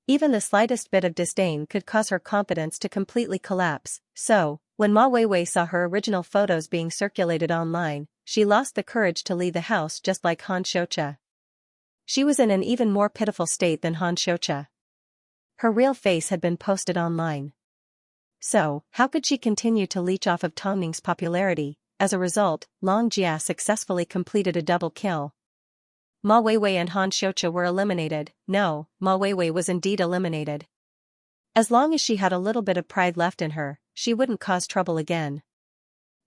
Even the slightest bit of disdain could cause her confidence to completely collapse. So, when Ma Weiwei saw her original photos being circulated online, she lost the courage to leave the house just like Han Xiaoqia. She was in an even more pitiful state than Han Xiaoqia. Her real face had been posted online. So, how could she continue to leech off of Tang Ning's popularity? As a result, Long Jia successfully completed a double kill. Ma Weiwei and Han Xiaoqia were eliminated. No, Ma Weiwei was indeed eliminated. As long as she had a little bit of pride left in her, she wouldn't cause trouble again.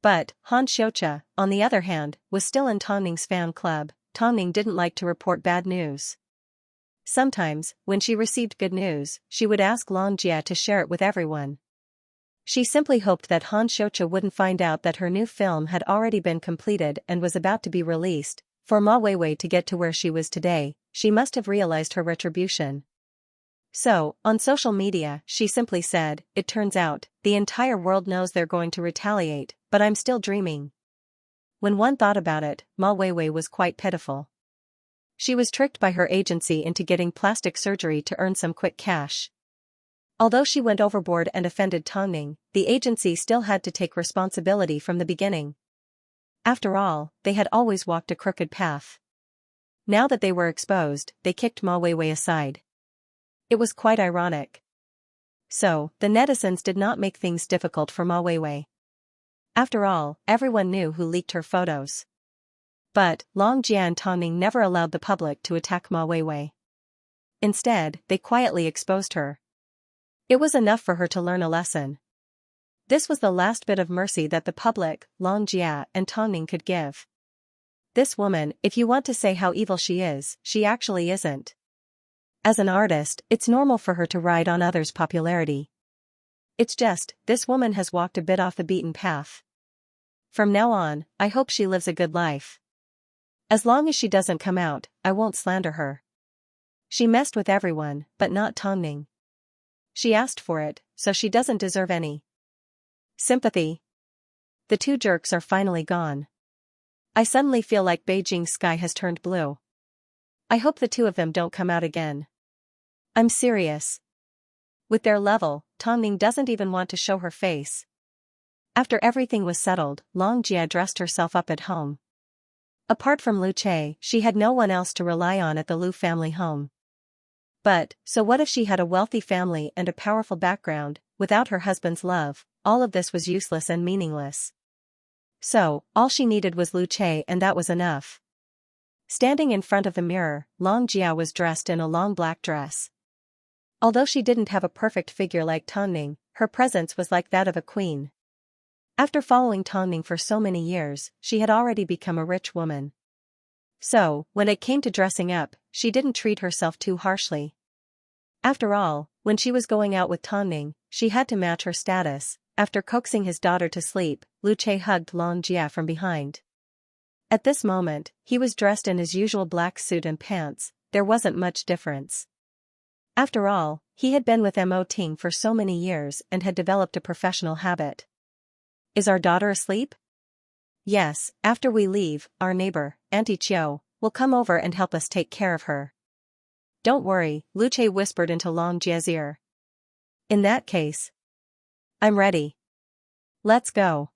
But, Han Xiaoqia, on the other hand, was still in Tang Ning's fan club. Tang Ning didn't like to report bad news. Sometimes, when she received good news, she would ask Long Jia to share it with everyone. She simply hoped that Han Xiaoqia wouldn't find out that her new film had already been completed and was about to be released. For Ma Weiwei to get to where she was today, she must have realized her retribution. So, on social media, she simply said, "It turns out, the entire world knows they're going to retaliate, but I'm still dreaming." When one thought about it, Ma Weiwei was quite pitiful. She was tricked by her agency into getting plastic surgery to earn some quick cash. Although she went overboard and offended Tongning, the agency still had to take responsibility from the beginning. After all, they had always walked a crooked path. Now that they were exposed, they kicked Ma Weiwei aside. It was quite ironic. So, the netizens did not make things difficult for Ma Weiwei. After all, everyone knew who leaked her photos. But, Long Jia and Tongning never allowed the public to attack Ma Weiwei. Instead, they quietly exposed her. It was enough for her to learn a lesson. This was the last bit of mercy that the public, Long Jia and Tongning could give. This woman, if you want to say how evil she is, she actually isn't. As an artist, it's normal for her to ride on others' popularity. It's just, this woman has walked a bit off the beaten path. From now on, I hope she lives a good life. As long as she doesn't come out, I won't slander her. She messed with everyone, but not Tongning. She asked for it, so she doesn't deserve any sympathy. The two jerks are finally gone. I suddenly feel like Beijing's sky has turned blue. I hope the two of them don't come out again. I'm serious. With their level, Tongning doesn't even want to show her face. After everything was settled, Long Jia dressed herself up at home. Apart from Lu Che, she had no one else to rely on at the Lu family home. But, so what if she had a wealthy family and a powerful background? Without her husband's love, all of this was useless and meaningless. So, all she needed was Lu Che, and that was enough. Standing in front of the mirror, Long Jia was dressed in a long black dress. Although she didn't have a perfect figure like Tongning, her presence was like that of a queen. After following Tongning for so many years, she had already become a rich woman. So, when it came to dressing up, she didn't treat herself too harshly. After all, when she was going out with Tongning, she had to match her status. After coaxing his daughter to sleep, Lu Che hugged Long Jia from behind. At this moment, he was dressed in his usual black suit and pants. There wasn't much difference. After all, he had been with Mo Ting for so many years and had developed a professional habit. Is our daughter asleep? Yes, after we leave, our neighbor, Auntie Chiu, will come over and help us take care of her. Don't worry, Lu Che whispered into Long Jia's ear. In that case, I'm ready. Let's go.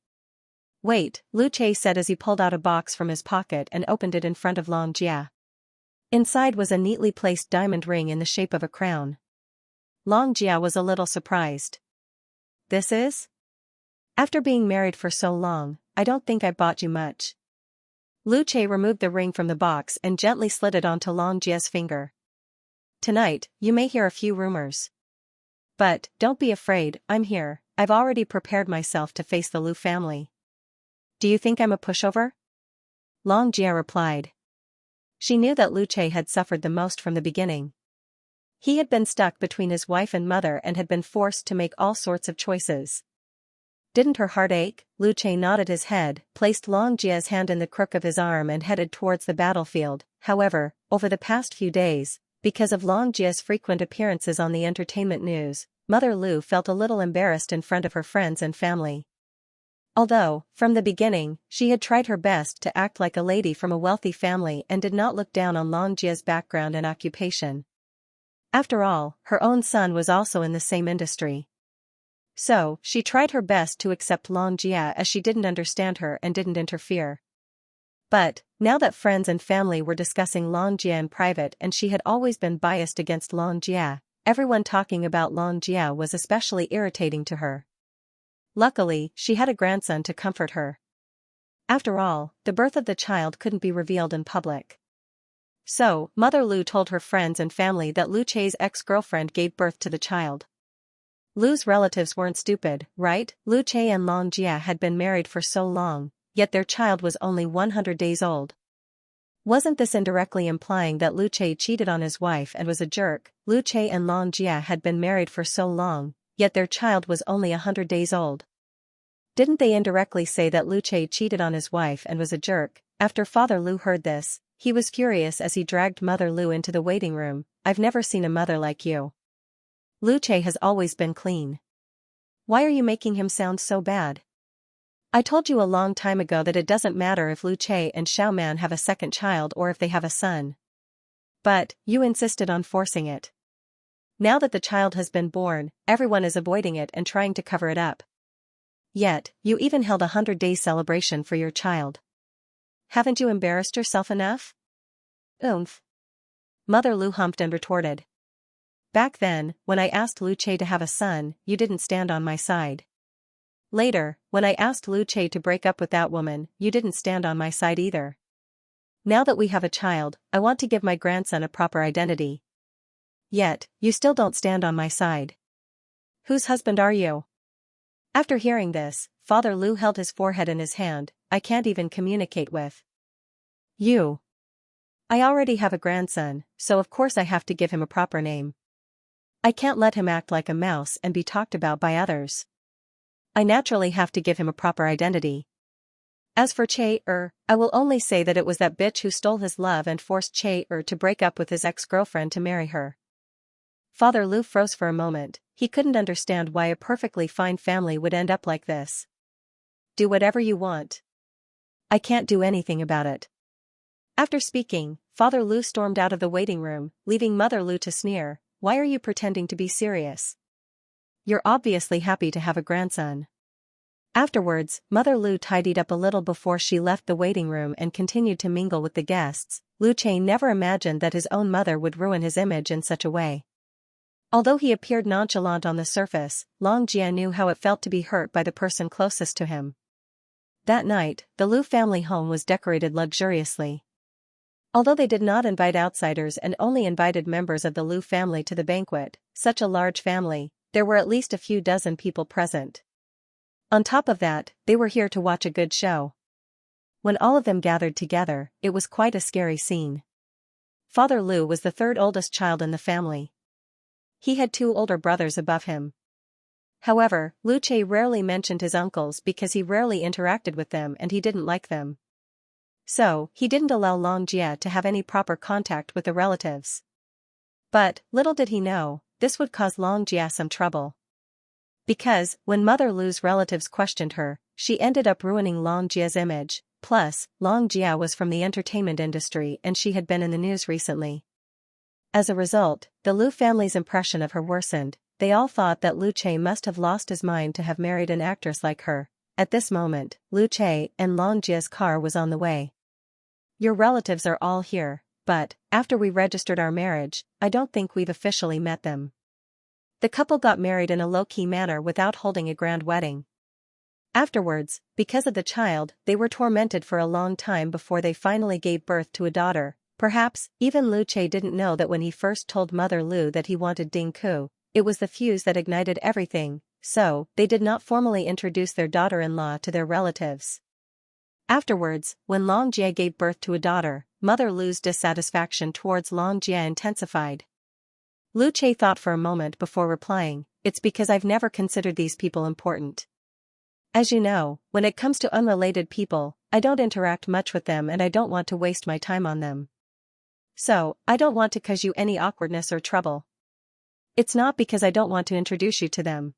Wait, Lu Che said as he pulled out a box from his pocket and opened it in front of Long Jia. Inside was a neatly placed diamond ring in the shape of a crown. Long Jia was a little surprised. This is? After being married for so long, I don't think I bought you much. Lu Che removed the ring from the box and gently slid it onto Long Jia's finger. Tonight, you may hear a few rumors. But, don't be afraid, I'm here. I've already prepared myself to face the Lu family. Do you think I'm a pushover? Long Jia replied. She knew that Lu Che had suffered the most from the beginning. He had been stuck between his wife and mother and had been forced to make all sorts of choices. Didn't her heart ache? Lu Che nodded his head, placed Long Jia's hand in the crook of his arm and headed towards the battlefield. However, over the past few days, because of Long Jia's frequent appearances on the entertainment news, Mother Lu felt a little embarrassed in front of her friends and family. Although, from the beginning, she had tried her best to act like a lady from a wealthy family and did not look down on Long Jia's background and occupation. After all, her own son was also in the same industry. So, she tried her best to accept Long Jia as she didn't understand her and didn't interfere. But, now that friends and family were discussing Long Jia in private and she had always been biased against Long Jia, everyone talking about Long Jia was especially irritating to her. Luckily, she had a grandson to comfort her. After all, the birth of the child couldn't be revealed in public. So, Mother Lu told her friends and family that Lu Che's ex-girlfriend gave birth to the child. Lu's relatives weren't stupid, right? Lu Che and Long Jia had been married for so long, yet their child was only 100 days old. Wasn't this indirectly implying that Lu Che cheated on his wife and was a jerk? Lu Che and Long Jia had been married for so long, yet their child was only 100 days old. Didn't they indirectly say that Lu Che cheated on his wife and was a jerk? After Father Lu heard this, he was furious as he dragged Mother Lu into the waiting room. I've never seen a mother like you. Lu Che has always been clean. Why are you making him sound so bad? I told you a long time ago that it doesn't matter if Lu Che and Xiaoman have a second child or if they have a son. But, you insisted on forcing it. Now that the child has been born, everyone is avoiding it and trying to cover it up. Yet, you even held a 100-day celebration for your child. Haven't you embarrassed yourself enough? Oomph. Mother Lu humped and retorted. Back then, when I asked Lu Che to have a son, you didn't stand on my side. Later, when I asked Lu Che to break up with that woman, you didn't stand on my side either. Now that we have a child, I want to give my grandson a proper identity. Yet, you still don't stand on my side. Whose husband are you? After hearing this, Father Lu held his forehead in his hand. I can't even communicate with you. I already have a grandson, so of course I have to give him a proper name. I can't let him act like a mouse and be talked about by others. I naturally have to give him a proper identity. As for Che, I will only say that it was that bitch who stole his love and forced Che to break up with his ex-girlfriend to marry her. Father Lu froze for a moment. He couldn't understand why a perfectly fine family would end up like this. Do whatever you want. I can't do anything about it. After speaking, Father Lu stormed out of the waiting room, leaving Mother Lu to sneer. Why are you pretending to be serious? You're obviously happy to have a grandson. Afterwards, Mother Lu tidied up a little before she left the waiting room and continued to mingle with the guests. Lu Che never imagined that his own mother would ruin his image in such a way. Although he appeared nonchalant on the surface, Long Jia knew how it felt to be hurt by the person closest to him. That night, the Lu family home was decorated luxuriously. Although they did not invite outsiders and only invited members of the Lu family to the banquet, such a large family, there were at least a few dozen people present. On top of that, they were here to watch a good show. When all of them gathered together, it was quite a scary scene. Father Lu was the third oldest child in the family. He had 2 older brothers above him. However, Lu Che rarely mentioned his uncles because he rarely interacted with them and he didn't like them. So, he didn't allow Long Jia to have any proper contact with the relatives. But, little did he know, this would cause Long Jia some trouble. Because, when Mother Lu's relatives questioned her, she ended up ruining Long Jia's image. Plus, Long Jia was from the entertainment industry and she had been in the news recently. As a result, the Lu family's impression of her worsened. They all thought that Lu Che must have lost his mind to have married an actress like her. At this moment, Lu Che and Long Jia's car was on the way. Your relatives are all here, but, after we registered our marriage, I don't think we've officially met them. The couple got married in a low-key manner without holding a grand wedding. Afterwards, because of the child, they were tormented for a long time before they finally gave birth to a daughter. Perhaps, even Lu Che didn't know that when he first told Mother Lu that he wanted Ding Ku, it was the fuse that ignited everything, so, they did not formally introduce their daughter-in-law to their relatives. Afterwards, when Long Jia gave birth to a daughter, Mother Lu's dissatisfaction towards Long Jia intensified. Lu Che thought for a moment before replying, it's because I've never considered these people important. As you know, when it comes to unrelated people, I don't interact much with them and I don't want to waste my time on them. So, I don't want to cause you any awkwardness or trouble. It's not because I don't want to introduce you to them.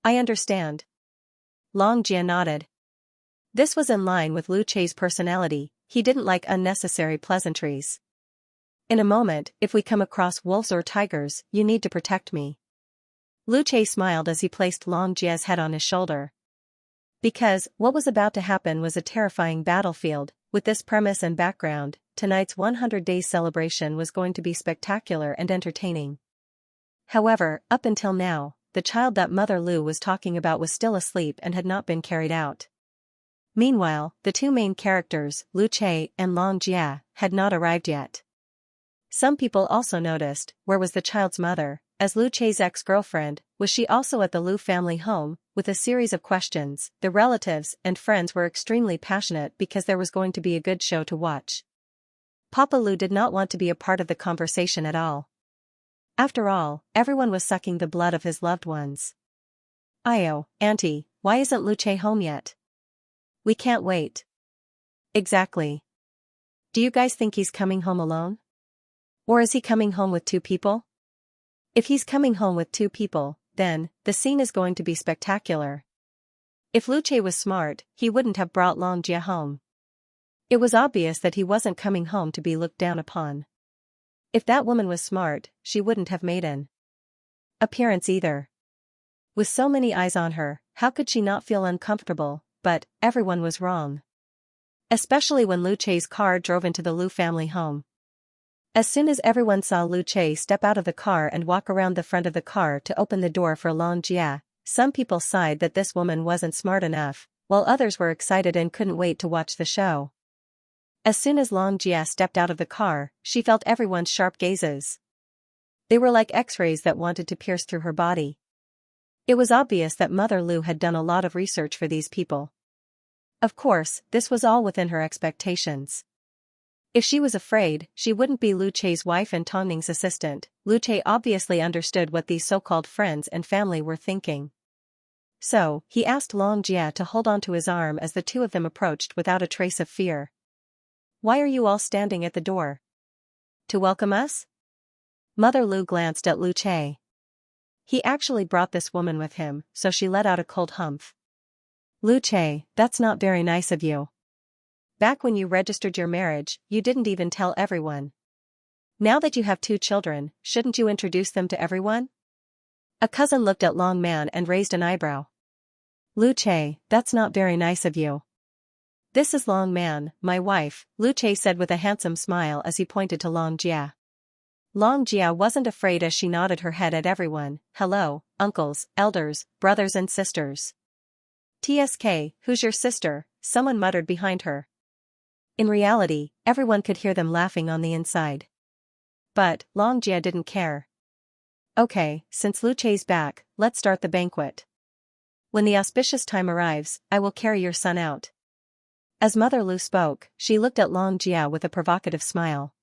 I understand. Long Jia nodded. This was in line with Lu Che's personality. He didn't like unnecessary pleasantries. In a moment, if we come across wolves or tigers, you need to protect me. Lu Che smiled as he placed Long Jia's head on his shoulder. Because, what was about to happen was a terrifying battlefield. With this premise and background, tonight's 100-day celebration was going to be spectacular and entertaining. However, up until now, the child that Mother Lu was talking about was still asleep and had not been carried out. Meanwhile, the 2 main characters, Lu Che and Long Jia, had not arrived yet. Some people also noticed, where was the child's mother, as Lu Che's ex-girlfriend, was she also at the Lu family home? With a series of questions, the relatives and friends were extremely passionate because there was going to be a good show to watch. Papa Lu did not want to be a part of the conversation at all. After all, everyone was sucking the blood of his loved ones. Ayo, Auntie, why isn't Lu Che home yet? We can't wait. Exactly. Do you guys think he's coming home alone? Or is he coming home with 2 people? If he's coming home with 2 people, then, the scene is going to be spectacular. If Luce was smart, he wouldn't have brought Xianxia home. It was obvious that he wasn't coming home to be looked down upon. If that woman was smart, she wouldn't have made an appearance either. With so many eyes on her, how could she not feel uncomfortable? But everyone was wrong. Especially when Luce's car drove into the Lu family home. As soon as everyone saw Luce step out of the car and walk around the front of the car to open the door for Xianxia, some people sighed that this woman wasn't smart enough, while others were excited and couldn't wait to watch the show. As soon as Xianxia stepped out of the car, she felt everyone's sharp gazes. They were like X-rays that wanted to pierce through her body. It was obvious that Mother Lu had done a lot of research for these people. Of course, this was all within her expectations. If she was afraid, she wouldn't be Luce's wife and Tongning's assistant. Luce obviously understood what these so-called friends and family were thinking. So, he asked Xianxia to hold onto his arm as the 2 of them approached without a trace of fear. "Why are you all standing at the door? To welcome us?" Mother Lu glanced at Luce. He actually brought this woman with him, so she let out a cold humph. "Luce, that's not very nice of you. Back when you registered your marriage, you didn't even tell everyone. Now that you have 2 children, shouldn't you introduce them to everyone?" A cousin looked at Long Man and raised an eyebrow. "Luce, that's not very nice of you." "This is Long Man, my wife," Luce said with a handsome smile as he pointed to Xianxia. Xianxia wasn't afraid as she nodded her head at everyone. "Hello, uncles, elders, brothers and sisters." "TSK, who's your sister?" someone muttered behind her. In reality, everyone could hear them laughing on the inside. But Xianxia didn't care. "Okay, since Luce's back, let's start the banquet. When the auspicious time arrives, I will carry your son out." As Mother Lu spoke, she looked at Xianxia with a provocative smile.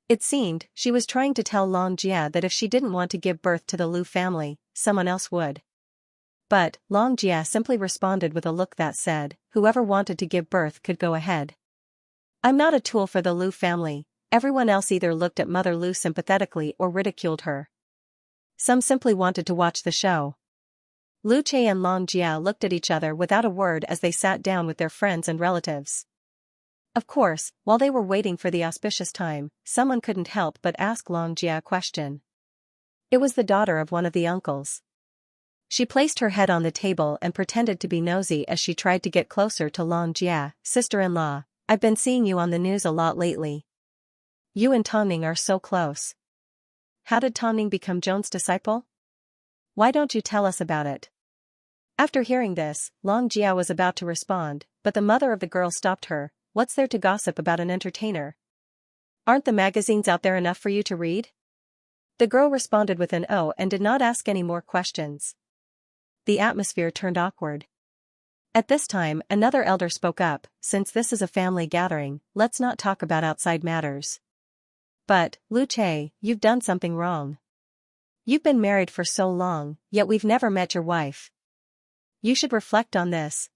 It seemed, she was trying to tell Xianxia that if she didn't want to give birth to the Lu family, someone else would. But Xianxia simply responded with a look that said, whoever wanted to give birth could go ahead. "I'm not a tool for the Lu family." Everyone else either looked at Mother Lu sympathetically or ridiculed her. Some simply wanted to watch the show. Luce and Xianxia looked at each other without a word as they sat down with their friends and relatives. Of course, while they were waiting for the auspicious time, someone couldn't help but ask Xianxia a question. It was the daughter of one of the uncles. She placed her head on the table and pretended to be nosy as she tried to get closer to Xianxia. "Sister-in-law, I've been seeing you on the news a lot lately. You and Tongning are so close. How did Tongning become Joan's disciple? Why don't you tell us about it?" After hearing this, Xianxia was about to respond, but the mother of the girl stopped her. "What's there to gossip about an entertainer? Aren't the magazines out there enough for you to read?" The girl responded with an "oh" and did not ask any more questions. The atmosphere turned awkward. At this time, another elder spoke up. "Since this is a family gathering, let's not talk about outside matters." "But, Luce, you've done something wrong. You've been married for so long, yet we've never met your wife. You should reflect on this.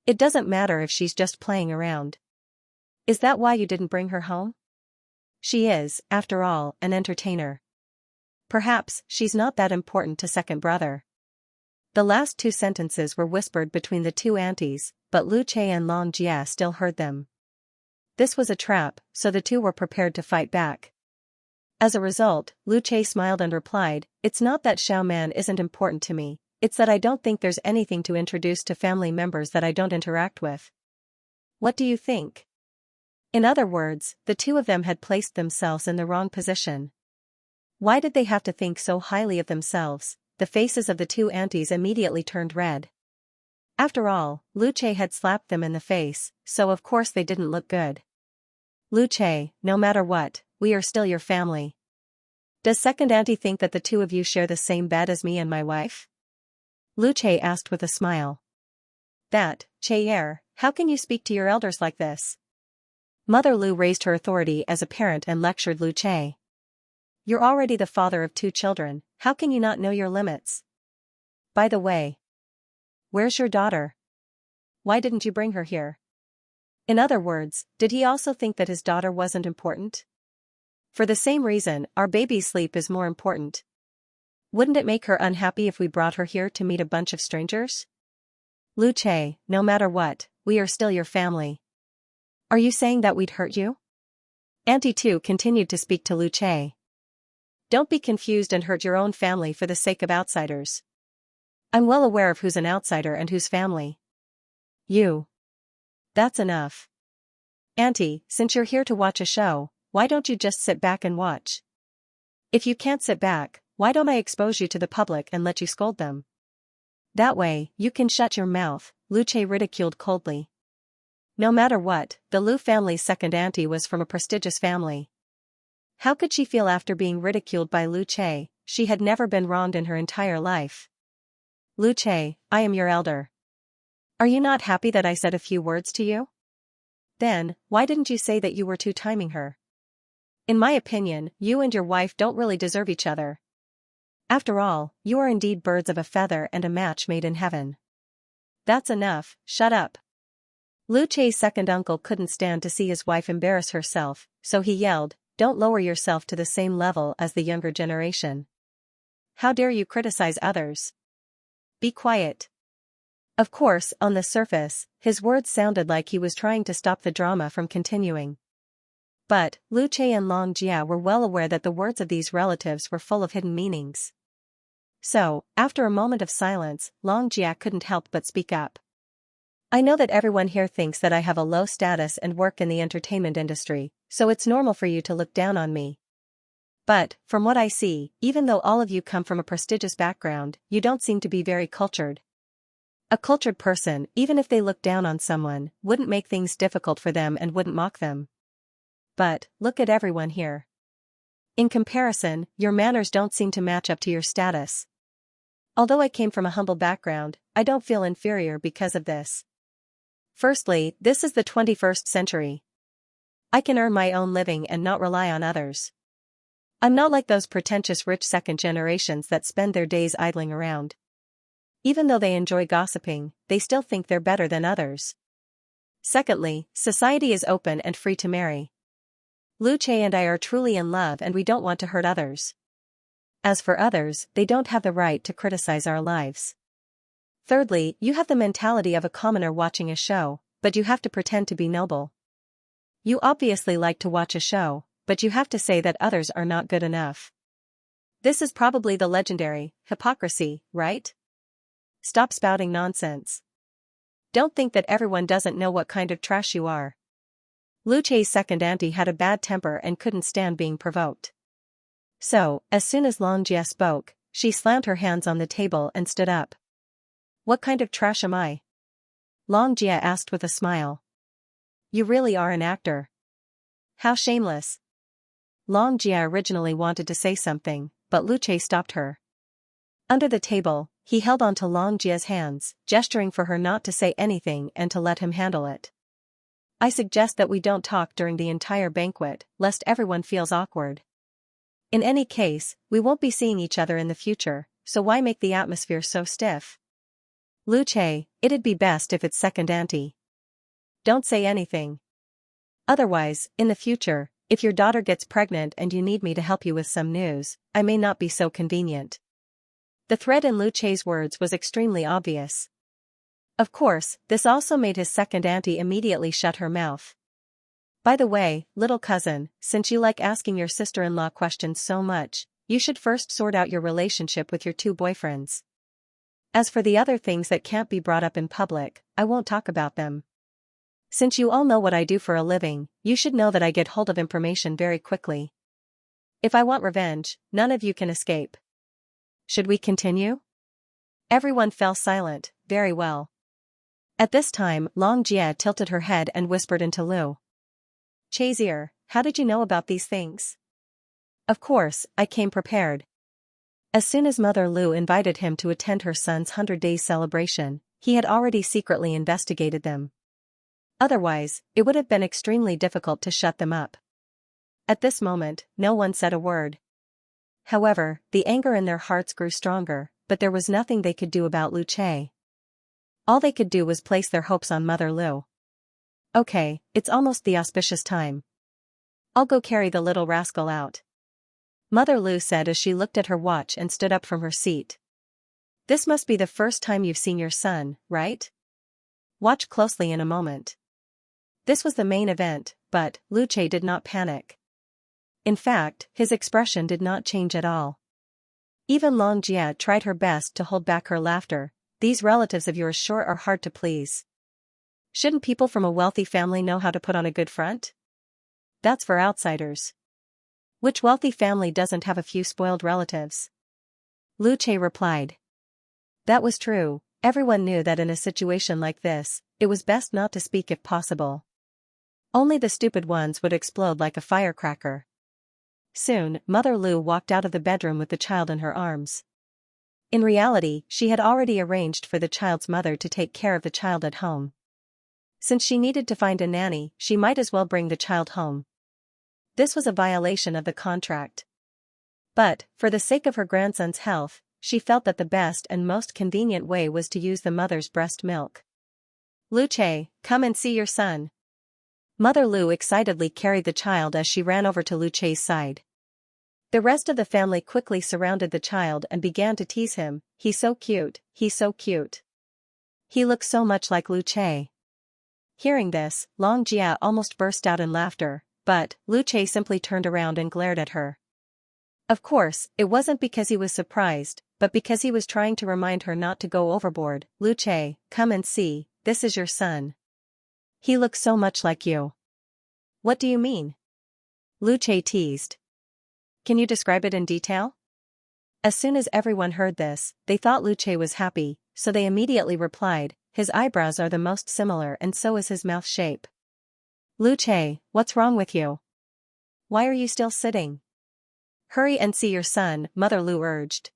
It doesn't matter if she's just playing around. Is that why you didn't bring her home? She is, after all, an entertainer. Perhaps she's not that important to second brother." The last 2 sentences were whispered between the 2 aunties, but Luce and Xianxia still heard them. This was a trap, so the 2 were prepared to fight back. As a result, Luce smiled and replied, "It's not that Xiao Man isn't important to me, it's that I don't think there's anything to introduce to family members that I don't interact with. What do you think?" In other words, the 2 of them had placed themselves in the wrong position. Why did they have to think so highly of themselves? The faces of the 2 aunties immediately turned red. After all, Luce had slapped them in the face, so of course they didn't look good. "Luce, no matter what, we are still your family. Does second auntie think that the 2 of you share the same bed as me and my wife?" Luce asked with a smile. "That, Cheyer, how can you speak to your elders like this?" Mother Lu raised her authority as a parent and lectured Luce. "You're already the father of 2 children, how can you not know your limits? By the way, where's your daughter? Why didn't you bring her here?" In other words, did he also think that his daughter wasn't important? "For the same reason, our baby's sleep is more important." Wouldn't it make her unhappy if we brought her here to meet a bunch of strangers? Lu Che, no matter what, we are still your family. Are you saying that we'd hurt you? Auntie Tu continued to speak to Lu Che. Don't be confused and hurt your own family for the sake of outsiders. I'm well aware of who's an outsider and whose family. You. That's enough. Auntie, since you're here to watch a show, why don't you just sit back and watch? If you can't sit back, why don't I expose you to the public and let you scold them? That way, you can shut your mouth, Lu Che ridiculed coldly. No matter what, the Lu family's second auntie was from a prestigious family. How could she feel after being ridiculed by Lu Che? She had never been wronged in her entire life. Lu Che, I am your elder. Are you not happy that I said a few words to you? Then, why didn't you say that you were two-timing her? In my opinion, you and your wife don't really deserve each other. After all, you are indeed birds of a feather and a match made in heaven. That's enough, shut up. Lu Che's second uncle couldn't stand to see his wife embarrass herself, so he yelled, don't lower yourself to the same level as the younger generation. How dare you criticize others? Be quiet. Of course, on the surface, his words sounded like he was trying to stop the drama from continuing. But, Lu Che and Long Jia were well aware that the words of these relatives were full of hidden meanings. So, after a moment of silence, Long Jia couldn't help but speak up. I know that everyone here thinks that I have a low status and work in the entertainment industry, so it's normal for you to look down on me. But, from what I see, even though all of you come from a prestigious background, you don't seem to be very cultured. A cultured person, even if they look down on someone, wouldn't make things difficult for them and wouldn't mock them. But, look at everyone here. In comparison, your manners don't seem to match up to your status. Although I came from a humble background, I don't feel inferior because of this. Firstly, this is the 21st century. I can earn my own living and not rely on others. I'm not like those pretentious rich second generations that spend their days idling around. Even though they enjoy gossiping, they still think they're better than others. Secondly, society is open and free to marry. Lu Che and I are truly in love and we don't want to hurt others. As for others, they don't have the right to criticize our lives. Thirdly, you have the mentality of a commoner watching a show, but you have to pretend to be noble. You obviously like to watch a show, but you have to say that others are not good enough. This is probably the legendary hypocrisy, right? Stop spouting nonsense. Don't think that everyone doesn't know what kind of trash you are. Lu Che's second auntie had a bad temper and couldn't stand being provoked. So, as soon as Long Jia spoke, she slammed her hands on the table and stood up. What kind of trash am I? Long Jia asked with a smile. You really are an actor. How shameless. Long Jia originally wanted to say something, but Lu Che stopped her. Under the table, he held onto Long Jia's hands, gesturing for her not to say anything and to let him handle it. I suggest that we don't talk during the entire banquet, lest everyone feels awkward. In any case, we won't be seeing each other in the future, so why make the atmosphere so stiff? Lu Che, it'd be best if it's second auntie. Don't say anything. Otherwise, in the future, if your daughter gets pregnant and you need me to help you with some news, I may not be so convenient. The threat in Lu Che's words was extremely obvious. Of course, this also made his second auntie immediately shut her mouth. By the way, little cousin, since you like asking your sister-in-law questions so much, you should first sort out your relationship with your two boyfriends. As for the other things that can't be brought up in public, I won't talk about them. Since you all know what I do for a living, you should know that I get hold of information very quickly. If I want revenge, none of you can escape. Should we continue? Everyone fell silent. Very well. At this time, Long Jia tilted her head and whispered into Lu Che's ear, how did you know about these things? Of course, I came prepared. As soon as Mother Lu invited him to attend her son's 100-day celebration, he had already secretly investigated them. Otherwise, it would have been extremely difficult to shut them up. At this moment, no one said a word. However, the anger in their hearts grew stronger, but there was nothing they could do about Lu Che. All they could do was place their hopes on Mother Lu. Okay, it's almost the auspicious time. I'll go carry the little rascal out. Mother Lu said as she looked at her watch and stood up from her seat. This must be the first time you've seen your son, right? Watch closely in a moment. This was the main event, but Lu Che did not panic. In fact, his expression did not change at all. Even Long Jia tried her best to hold back her laughter. These relatives of yours sure are hard to please. Shouldn't people from a wealthy family know how to put on a good front? That's for outsiders. Which wealthy family doesn't have a few spoiled relatives? Lu Che replied. That was true. Everyone knew that in a situation like this, it was best not to speak if possible. Only the stupid ones would explode like a firecracker. Soon, Mother Lu walked out of the bedroom with the child in her arms. In reality, she had already arranged for the child's mother to take care of the child at home. Since she needed to find a nanny, she might as well bring the child home. This was a violation of the contract. But, for the sake of her grandson's health, she felt that the best and most convenient way was to use the mother's breast milk. Lu Che, come and see your son. Mother Lu excitedly carried the child as she ran over to Lu Che's side. The rest of the family quickly surrounded the child and began to tease him. He's so cute, he's so cute. He looks so much like Lu Che. Hearing this, Long Jia almost burst out in laughter, but Lu Che simply turned around and glared at her. Of course, it wasn't because he was surprised, but because he was trying to remind her not to go overboard. Lu Che, come and see, this is your son. He looks so much like you. What do you mean? Lu Che teased. Can you describe it in detail? As soon as everyone heard this, they thought Lu Che was happy, so they immediately replied, his eyebrows are the most similar and so is his mouth shape. Lu Che, what's wrong with you? Why are you still sitting? Hurry and see your son, Mother Lu urged.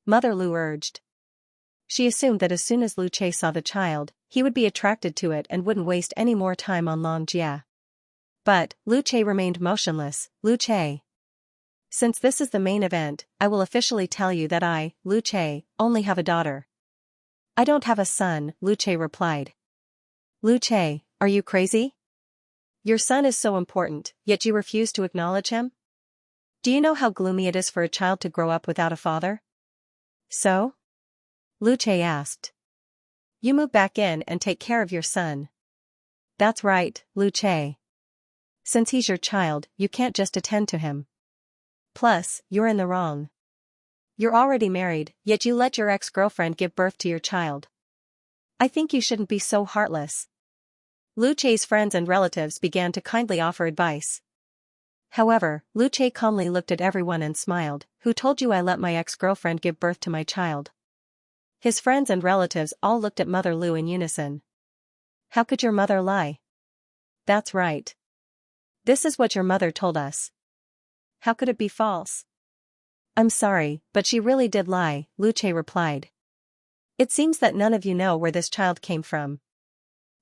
Mother Lu urged. She assumed that as soon as Lu Che saw the child, he would be attracted to it and wouldn't waste any more time on Long Jia. But, Lu Che remained motionless. Lu Che. Since this is the main event, I will officially tell you that I, Lu Che, only have a daughter. I don't have a son, Lu Che replied. Lu Che, are you crazy? Your son is so important, yet you refuse to acknowledge him? Do you know how gloomy it is for a child to grow up without a father? So? Lu Che asked. You move back in and take care of your son. That's right, Lu Che. Since he's your child, you can't just attend to him. Plus, you're in the wrong. You're already married, yet you let your ex-girlfriend give birth to your child. I think you shouldn't be so heartless. Lu Che's friends and relatives began to kindly offer advice. However, Lu Che calmly looked at everyone and smiled. Who told you I let my ex-girlfriend give birth to my child? His friends and relatives all looked at Mother Lu in unison. How could your mother lie? That's right. This is what your mother told us. How could it be false? I'm sorry, but she really did lie, Lu Che replied. It seems that none of you know where this child came from.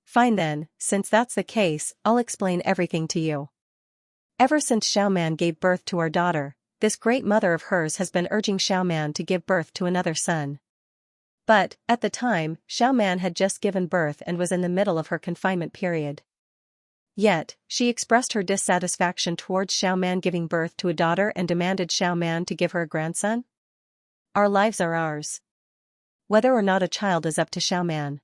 Fine then, since that's the case, I'll explain everything to you. Ever since Xiaoman gave birth to our daughter, this great mother of hers has been urging Xiaoman to give birth to another son. But, at the time, Xiaoman had just given birth and was in the middle of her confinement period. Yet, she expressed her dissatisfaction towards Xiaoman giving birth to a daughter and demanded Xiaoman to give her a grandson? Our lives are ours. Whether or not a child is up to Xiaoman.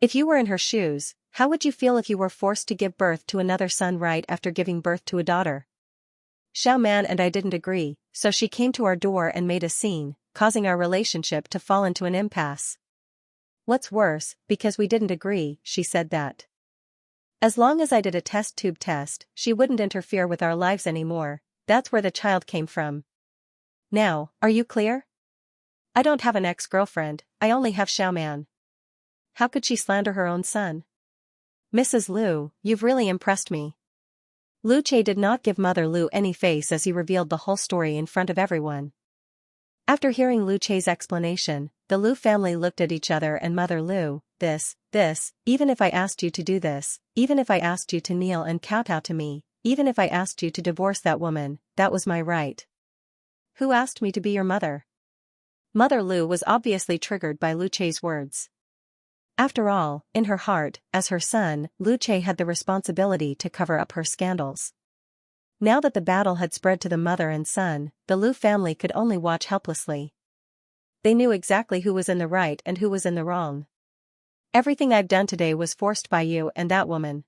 If you were in her shoes, how would you feel if you were forced to give birth to another son right after giving birth to a daughter? Xiaoman and I didn't agree, so she came to our door and made a scene, causing our relationship to fall into an impasse. What's worse, because we didn't agree, she said that as long as I did a test tube test, she wouldn't interfere with our lives anymore. That's where the child came from. Now, are you clear? I don't have an ex-girlfriend, I only have Xiaoman. How could she slander her own son? Mrs. Lu, you've really impressed me. Lu Che did not give Mother Lu any face as he revealed the whole story in front of everyone. After hearing Lu Che's explanation, the Lu family looked at each other and Mother Lu, even if I asked you to do this, even if I asked you to kneel and kowtow to me, even if I asked you to divorce that woman, that was my right. Who asked me to be your mother? Mother Lu was obviously triggered by Lu Che's words. After all, in her heart, as her son, Lu Che had the responsibility to cover up her scandals. Now that the battle had spread to the mother and son, the Lu family could only watch helplessly. They knew exactly who was in the right and who was in the wrong. Everything I've done today was forced by you and that woman.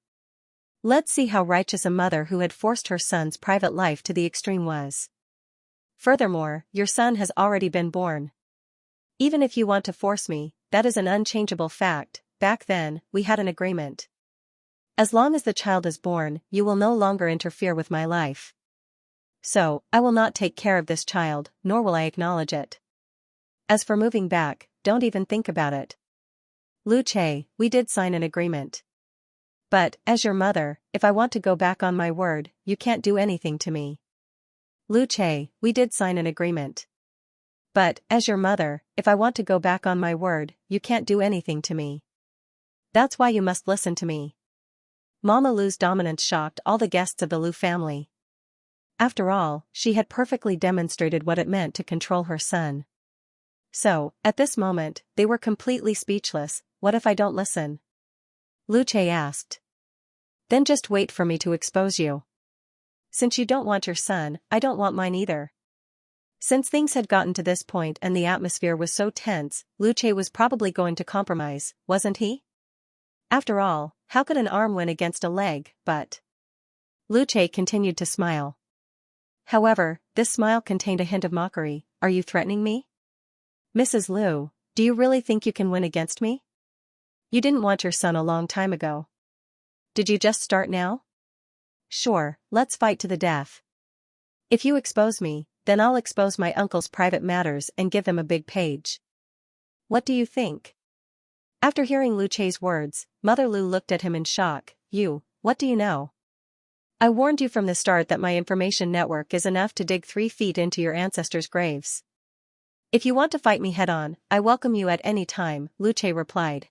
Let's see how righteous a mother who had forced her son's private life to the extreme was. Furthermore, your son has already been born. Even if you want to force me, that is an unchangeable fact. Back then, we had an agreement. As long as the child is born, you will no longer interfere with my life. So, I will not take care of this child, nor will I acknowledge it. As for moving back, don't even think about it. Lu Che, we did sign an agreement. But, as your mother, if I want to go back on my word, you can't do anything to me. Lu Che, we did sign an agreement. But, as your mother, if I want to go back on my word, you can't do anything to me. That's why you must listen to me. Mama Lu's dominance shocked all the guests of the Lu family. After all, she had perfectly demonstrated what it meant to control her son. So, at this moment, they were completely speechless. What if I don't listen? Lu Che asked. Then just wait for me to expose you. Since you don't want your son, I don't want mine either. Since things had gotten to this point and the atmosphere was so tense, Lu Che was probably going to compromise, wasn't he? After all, how could an arm win against a leg? But Lu Che continued to smile. However, this smile contained a hint of mockery. Are you threatening me? Mrs. Lu, do you really think you can win against me? You didn't want your son a long time ago. Did you just start now? Sure, let's fight to the death. If you expose me, then I'll expose my uncle's private matters and give them a big page. What do you think? After hearing Lu Che's words, Mother Lu looked at him in shock. What do you know? I warned you from the start that my information network is enough to dig 3 feet into your ancestors' graves. If you want to fight me head-on, I welcome you at any time, Lu Che replied.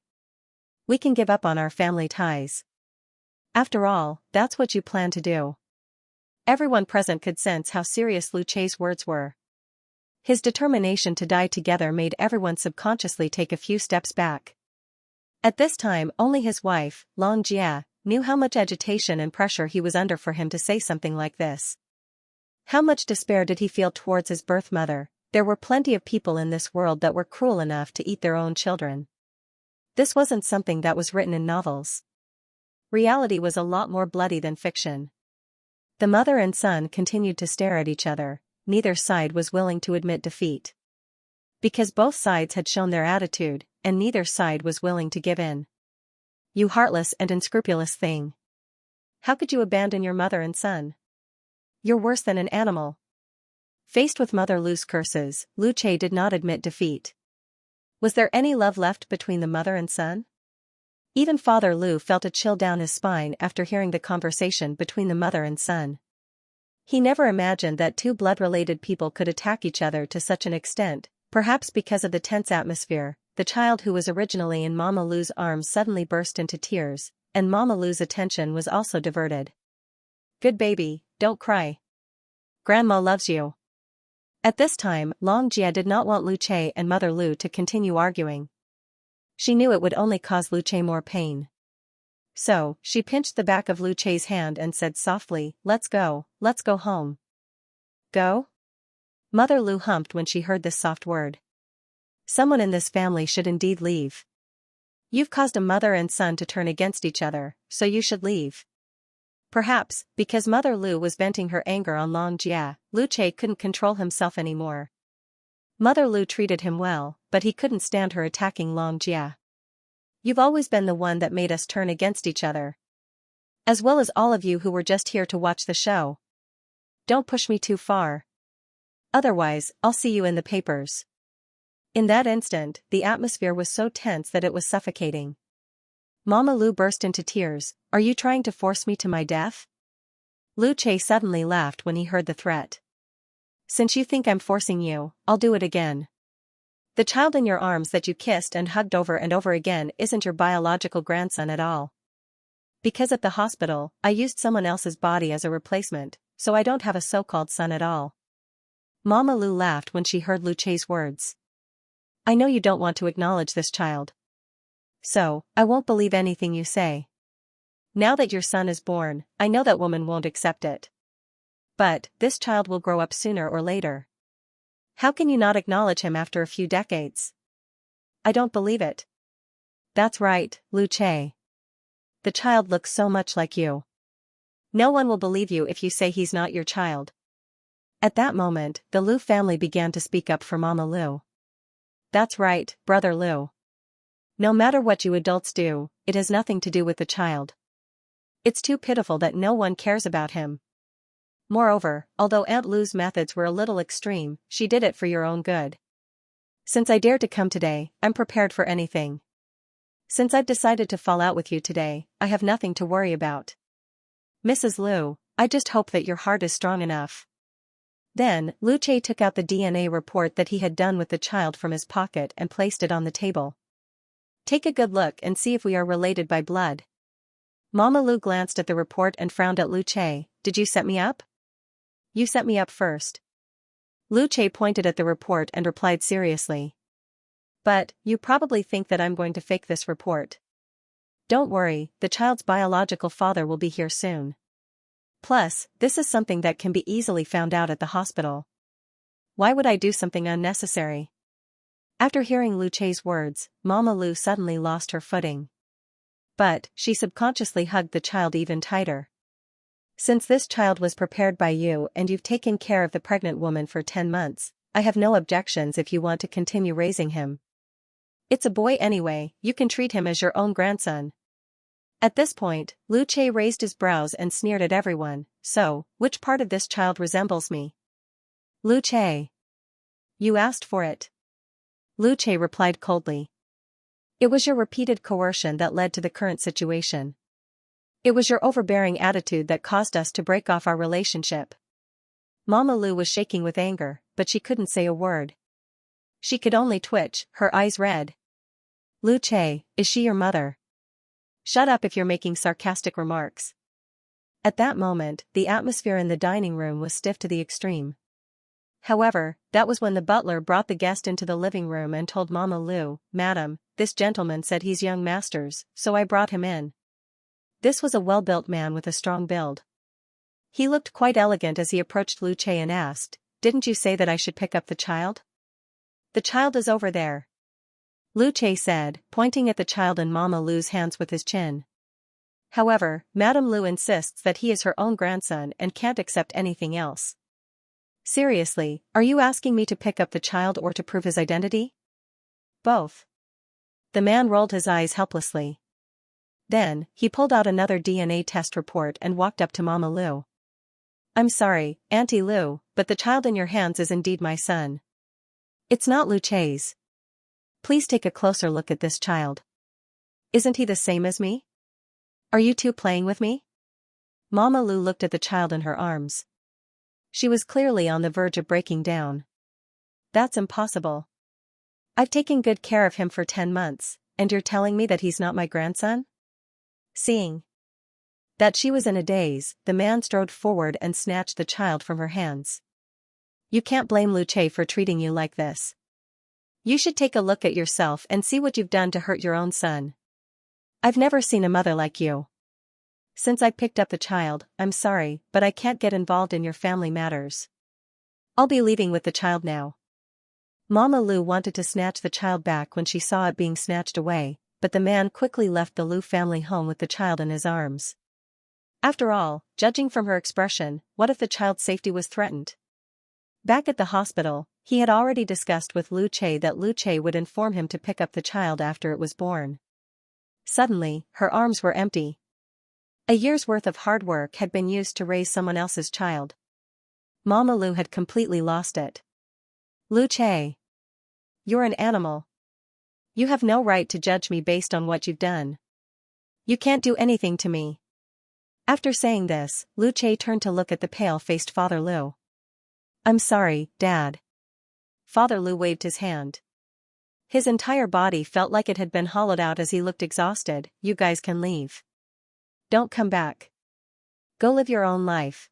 We can give up on our family ties. After all, that's what you plan to do. Everyone present could sense how serious Lu Che's words were. His determination to die together made everyone subconsciously take a few steps back. At this time, only his wife, Long Jia, knew how much agitation and pressure he was under for him to say something like this. How much despair did he feel towards his birth mother? There were plenty of people in this world that were cruel enough to eat their own children. This wasn't something that was written in novels. Reality was a lot more bloody than fiction. The mother and son continued to stare at each other. Neither side was willing to admit defeat. Because both sides had shown their attitude, and neither side was willing to give in. You heartless and unscrupulous thing. How could you abandon your mother and son? You're worse than an animal. Faced with Mother Lu's curses, Lu Che did not admit defeat. Was there any love left between the mother and son? Even Father Lu felt a chill down his spine after hearing the conversation between the mother and son. He never imagined that 2 blood-related people could attack each other to such an extent, perhaps because of the tense atmosphere. The child who was originally in Mama Lu's arms suddenly burst into tears, and Mama Lu's attention was also diverted. Good baby, don't cry. Grandma loves you. At this time, Long Jia did not want Lu Che and Mother Lu to continue arguing. She knew it would only cause Lu Che more pain. So, she pinched the back of Lu Che's hand and said softly, let's go home. Go? Mother Lu humped when she heard this soft word. Someone in this family should indeed leave. You've caused a mother and son to turn against each other, so you should leave. Perhaps, because Mother Lu was venting her anger on Long Jia, Lu Che couldn't control himself anymore. Mother Lu treated him well, but he couldn't stand her attacking Long Jia. You've always been the one that made us turn against each other. As well as all of you who were just here to watch the show. Don't push me too far. Otherwise, I'll see you in the papers. In that instant, the atmosphere was so tense that it was suffocating. Mama Lu burst into tears. Are you trying to force me to my death? Lu Che suddenly laughed when he heard the threat. Since you think I'm forcing you, I'll do it again. The child in your arms that you kissed and hugged over and over again isn't your biological grandson at all. Because at the hospital, I used someone else's body as a replacement, so I don't have a so-called son at all. Mama Lu laughed when she heard Lu Che's words. I know you don't want to acknowledge this child. So, I won't believe anything you say. Now that your son is born, I know that woman won't accept it. But, this child will grow up sooner or later. How can you not acknowledge him after a few decades? I don't believe it. That's right, Lu Che. The child looks so much like you. No one will believe you if you say he's not your child. At that moment, the Lu family began to speak up for Mama Lu. That's right, Brother Lu. No matter what you adults do, it has nothing to do with the child. It's too pitiful that no one cares about him. Moreover, although Aunt Lu's methods were a little extreme, she did it for your own good. Since I dared to come today, I'm prepared for anything. Since I've decided to fall out with you today, I have nothing to worry about. Mrs. Lu, I just hope that your heart is strong enough. Then, Lu Che took out the DNA report that he had done with the child from his pocket and placed it on the table. Take a good look and see if we are related by blood. Mama Lu glanced at the report and frowned at Lu Che. Did you set me up? You set me up first. Lu Che pointed at the report and replied seriously. But, you probably think that I'm going to fake this report. Don't worry, the child's biological father will be here soon. Plus, this is something that can be easily found out at the hospital. Why would I do something unnecessary? After hearing Lu Che's words, Mama Lu suddenly lost her footing. But, she subconsciously hugged the child even tighter. Since this child was prepared by you and you've taken care of the pregnant woman for 10 months, I have no objections if you want to continue raising him. It's a boy anyway, you can treat him as your own grandson. At this point, Lu Che raised his brows and sneered at everyone. So, which part of this child resembles me? Lu Che. You asked for it. Lu Che replied coldly. It was your repeated coercion that led to the current situation. It was your overbearing attitude that caused us to break off our relationship. Mama Lu was shaking with anger, but she couldn't say a word. She could only twitch, her eyes red. Lu Che, is she your mother? Shut up if you're making sarcastic remarks. At that moment, the atmosphere in the dining room was stiff to the extreme. However, that was when the butler brought the guest into the living room and told Mama Lu, Madam, this gentleman said he's young master's, so I brought him in. This was a well-built man with a strong build. He looked quite elegant as he approached Lu Che and asked, Didn't you say that I should pick up the child? The child is over there. Lu Che said, pointing at the child in Mama Lu's hands with his chin. However, Madame Lu insists that he is her own grandson and can't accept anything else. Seriously, are you asking me to pick up the child or to prove his identity? Both. The man rolled his eyes helplessly. Then, he pulled out another DNA test report and walked up to Mama Lu. I'm sorry, Auntie Lu, but the child in your hands is indeed my son. It's not Lu Che's. Please take a closer look at this child. Isn't he the same as me? Are you two playing with me? Mama Lu looked at the child in her arms. She was clearly on the verge of breaking down. That's impossible. I've taken good care of him for 10 months, and you're telling me that he's not my grandson? Seeing that she was in a daze, the man strode forward and snatched the child from her hands. You can't blame Lu Che for treating you like this. You should take a look at yourself and see what you've done to hurt your own son. I've never seen a mother like you. Since I picked up the child, I'm sorry, but I can't get involved in your family matters. I'll be leaving with the child now. Mama Lu wanted to snatch the child back when she saw it being snatched away, but the man quickly left the Lu family home with the child in his arms. After all, judging from her expression, what if the child's safety was threatened? Back at the hospital, he had already discussed with Lu Che that Lu Che would inform him to pick up the child after it was born. Suddenly, her arms were empty. A year's worth of hard work had been used to raise someone else's child. Mama Lu had completely lost it. Lu Che. You're an animal. You have no right to judge me based on what you've done. You can't do anything to me. After saying this, Lu Che turned to look at the pale-faced Father Lu. I'm sorry, Dad. Father Lu waved his hand. His entire body felt like it had been hollowed out as he looked exhausted. You guys can leave. Don't come back. Go live your own life.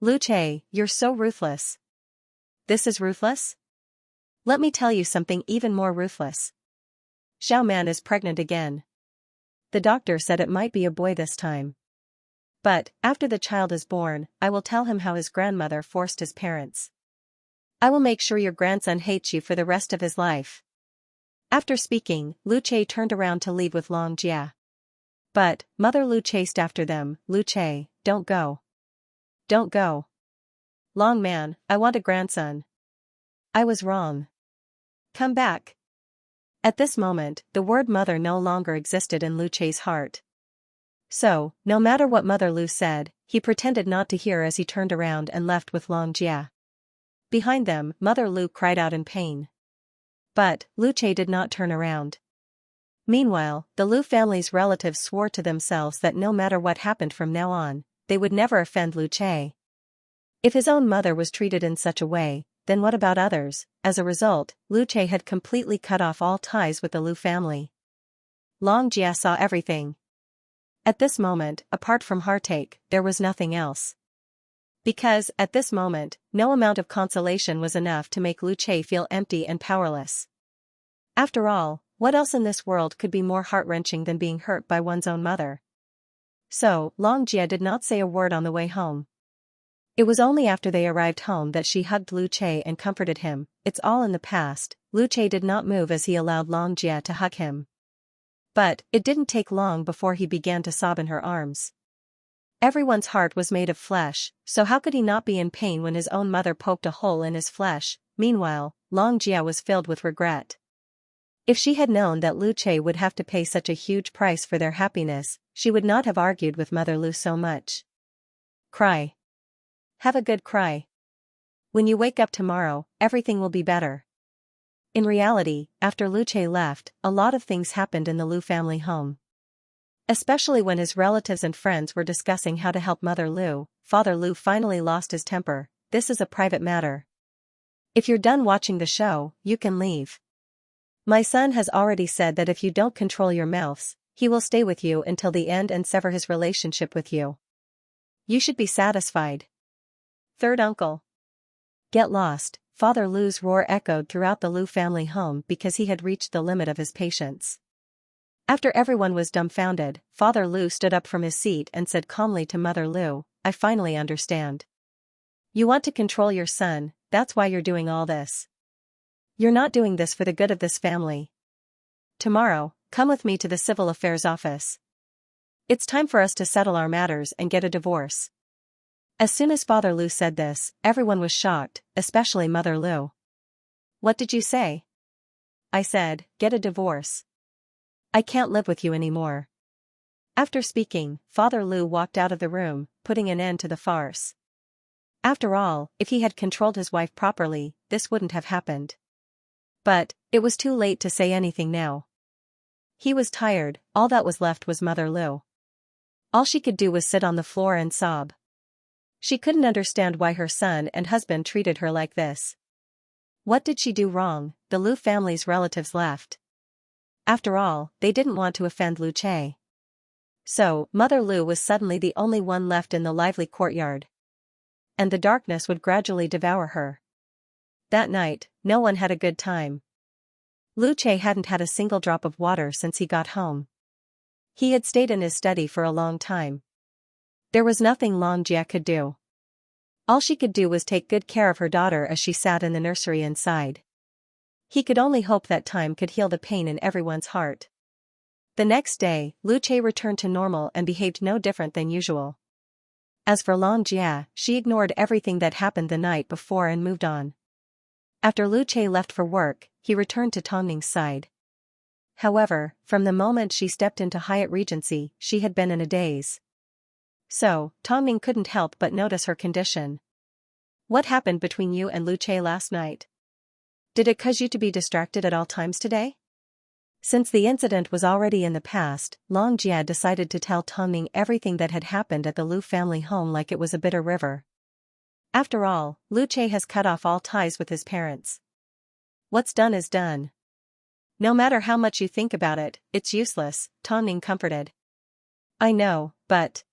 Lu Che, you're so ruthless. This is ruthless? Let me tell you something even more ruthless. Xiao Man is pregnant again. The doctor said it might be a boy this time. But, after the child is born, I will tell him how his grandmother forced his parents. I will make sure your grandson hates you for the rest of his life. After speaking, Lu Che turned around to leave with Long Jia. But, Mother Lu chased after them. Lu Che, don't go. Don't go. Long man, I want a grandson. I was wrong. Come back. At this moment, the word mother no longer existed in Lu Che's heart. So, no matter what Mother Lu said, he pretended not to hear as he turned around and left with Long Jia. Behind them, Mother Lu cried out in pain. But, Lu Che did not turn around. Meanwhile, the Lu family's relatives swore to themselves that no matter what happened from now on, they would never offend Lu Che. If his own mother was treated in such a way, then what about others? As a result, Lu Che had completely cut off all ties with the Lu family. Long Jia saw everything. At this moment, apart from heartache, there was nothing else. Because, at this moment, no amount of consolation was enough to make Lu Che feel empty and powerless. After all, what else in this world could be more heart-wrenching than being hurt by one's own mother? So, Long Jia did not say a word on the way home. It was only after they arrived home that she hugged Lu Che and comforted him. It's all in the past. Lu Che did not move as he allowed Long Jia to hug him. But, it didn't take long before he began to sob in her arms. Everyone's heart was made of flesh, so how could he not be in pain when his own mother poked a hole in his flesh? Meanwhile, Long Jia was filled with regret. If she had known that Lu Che would have to pay such a huge price for their happiness, she would not have argued with Mother Lu so much. Cry. Have a good cry. When you wake up tomorrow, everything will be better. In reality, after Lu Che left, a lot of things happened in the Lu family home. Especially when his relatives and friends were discussing how to help Mother Lu, Father Lu finally lost his temper. This is a private matter. If you're done watching the show, you can leave. My son has already said that if you don't control your mouths, he will stay with you until the end and sever his relationship with you. You should be satisfied. Third uncle. Get lost. Father Lu's roar echoed throughout the Lu family home because he had reached the limit of his patience. After everyone was dumbfounded, Father Lu stood up from his seat and said calmly to Mother Lu, I finally understand. You want to control your son, that's why you're doing all this. You're not doing this for the good of this family. Tomorrow, come with me to the Civil Affairs office. It's time for us to settle our matters and get a divorce. As soon as Father Lu said this, everyone was shocked, especially Mother Lu. What did you say? I said, get a divorce. I can't live with you anymore. After speaking, Father Lu walked out of the room, putting an end to the farce. After all, if he had controlled his wife properly, this wouldn't have happened. But, it was too late to say anything now. He was tired, all that was left was Mother Lu. All she could do was sit on the floor and sob. She couldn't understand why her son and husband treated her like this. What did she do wrong? The Lu family's relatives left. After all, they didn't want to offend Lu Che. So, Mother Lu was suddenly the only one left in the lively courtyard. And the darkness would gradually devour her. That night, no one had a good time. Lu Che hadn't had a single drop of water since he got home. He had stayed in his study for a long time. There was nothing Long Jia could do. All she could do was take good care of her daughter as she sat in the nursery inside. He could only hope that time could heal the pain in everyone's heart. The next day, Lu Che returned to normal and behaved no different than usual. As for Long Jia, she ignored everything that happened the night before and moved on. After Lu Che left for work, he returned to Tongning's side. However, from the moment she stepped into Hyatt Regency, she had been in a daze. So, Tongning couldn't help but notice her condition. What happened between you and Lu Che last night? Did it cause you to be distracted at all times today? Since the incident was already in the past, Long Jia decided to tell Tongning everything that had happened at the Lu family home like it was a bitter river. After all, Lu Che has cut off all ties with his parents. What's done is done. No matter how much you think about it, it's useless, Tongning comforted. I know, but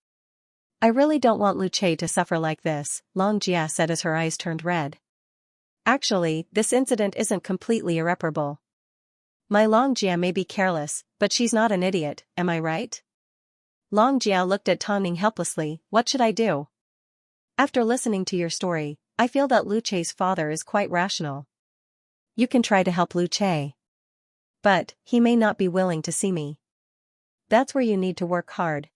I really don't want Lu Che to suffer like this, Long Jia said as her eyes turned red. Actually, this incident isn't completely irreparable. My Long Jia may be careless, but she's not an idiot, am I right? Long Jia looked at Tongning helplessly. What should I do? After listening to your story, I feel that Lu Chei's father is quite rational. You can try to help Lu Chei. But, he may not be willing to see me. That's where you need to work hard.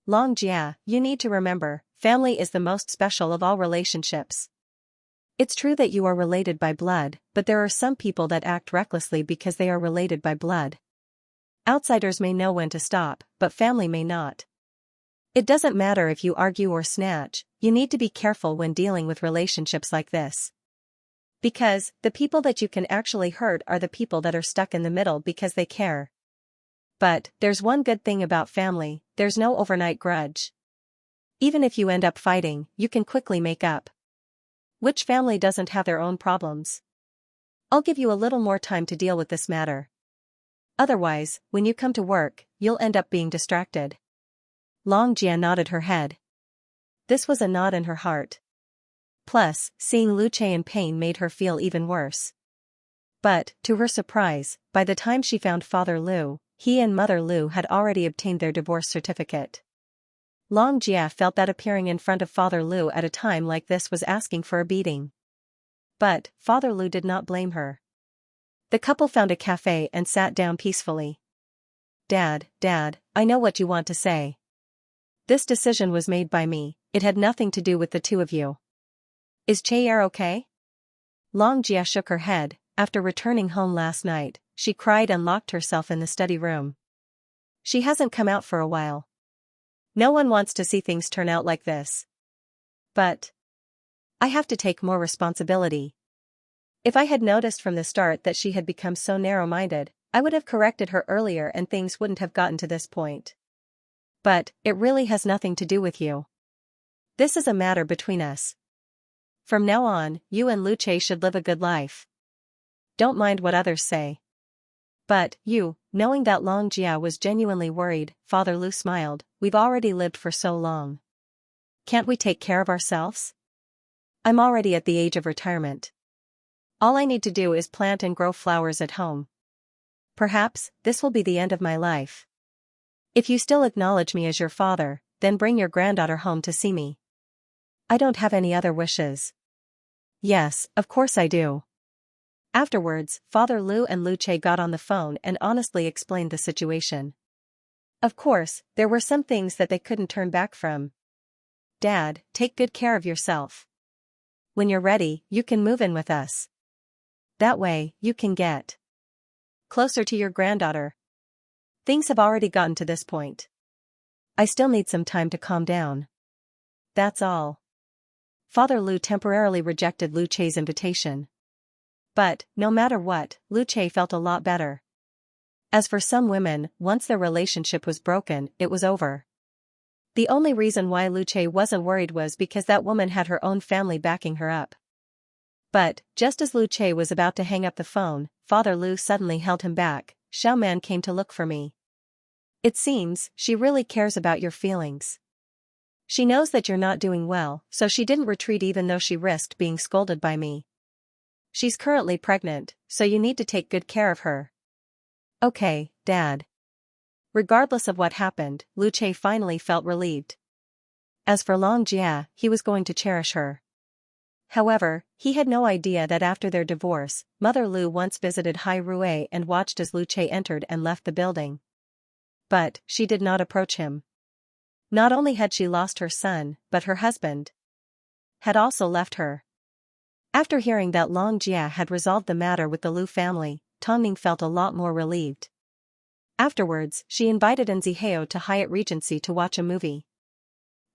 Long Jia, you need to remember, family is the most special of all relationships. It's true that you are related by blood, but there are some people that act recklessly because they are related by blood. Outsiders may know when to stop, but family may not. It doesn't matter if you argue or snatch, you need to be careful when dealing with relationships like this. Because, the people that you can actually hurt are the people that are stuck in the middle because they care. But, there's one good thing about family, there's no overnight grudge. Even if you end up fighting, you can quickly make up. Which family doesn't have their own problems? I'll give you a little more time to deal with this matter. Otherwise, when you come to work, you'll end up being distracted. Long Jia nodded her head. This was a nod in her heart. Plus, seeing Lu Chei in pain made her feel even worse. But, to her surprise, by the time she found Father Lu, he and Mother Lu had already obtained their divorce certificate. Long Jia felt that appearing in front of Father Lu at a time like this was asking for a beating. But, Father Lu did not blame her. The couple found a cafe and sat down peacefully. Dad, I know what you want to say. This decision was made by me, it had nothing to do with the two of you. Is Chey'er okay? Long Jia shook her head. After returning home last night, she cried and locked herself in the study room. She hasn't come out for a while. No one wants to see things turn out like this. But I have to take more responsibility. If I had noticed from the start that she had become so narrow-minded, I would have corrected her earlier and things wouldn't have gotten to this point. But, it really has nothing to do with you. This is a matter between us. From now on, you and Lu Chei should live a good life. Don't mind what others say. But, you, knowing that Long Jia was genuinely worried, Father Lu smiled, we've already lived for so long. Can't we take care of ourselves? I'm already at the age of retirement. All I need to do is plant and grow flowers at home. Perhaps, this will be the end of my life. If you still acknowledge me as your father, then bring your granddaughter home to see me. I don't have any other wishes. Yes, of course I do. Afterwards, Father Lu and Lu Chei got on the phone and honestly explained the situation. Of course, there were some things that they couldn't turn back from. Dad, take good care of yourself. When you're ready, you can move in with us. That way, you can get closer to your granddaughter. Things have already gotten to this point. I still need some time to calm down. That's all. Father Lu temporarily rejected Lu Chei's invitation. But, no matter what, Lu Chei felt a lot better. As for some women, once their relationship was broken, it was over. The only reason why Lu Chei wasn't worried was because that woman had her own family backing her up. But, just as Lu Chei was about to hang up the phone, Father Lu suddenly held him back. Xiao Man came to look for me. It seems, she really cares about your feelings. She knows that you're not doing well, so she didn't retreat even though she risked being scolded by me. She's currently pregnant, so you need to take good care of her. Okay, Dad. Regardless of what happened, Lu Chei finally felt relieved. As for Long Jia, he was going to cherish her. However, he had no idea that after their divorce, Mother Lu once visited Hai Rui and watched as Lu Chei entered and left the building. But, she did not approach him. Not only had she lost her son, but her husband had also left her. After hearing that Long Jia had resolved the matter with the Lu family, Tongning felt a lot more relieved. Afterwards, she invited Nziheo to Hyatt Regency to watch a movie.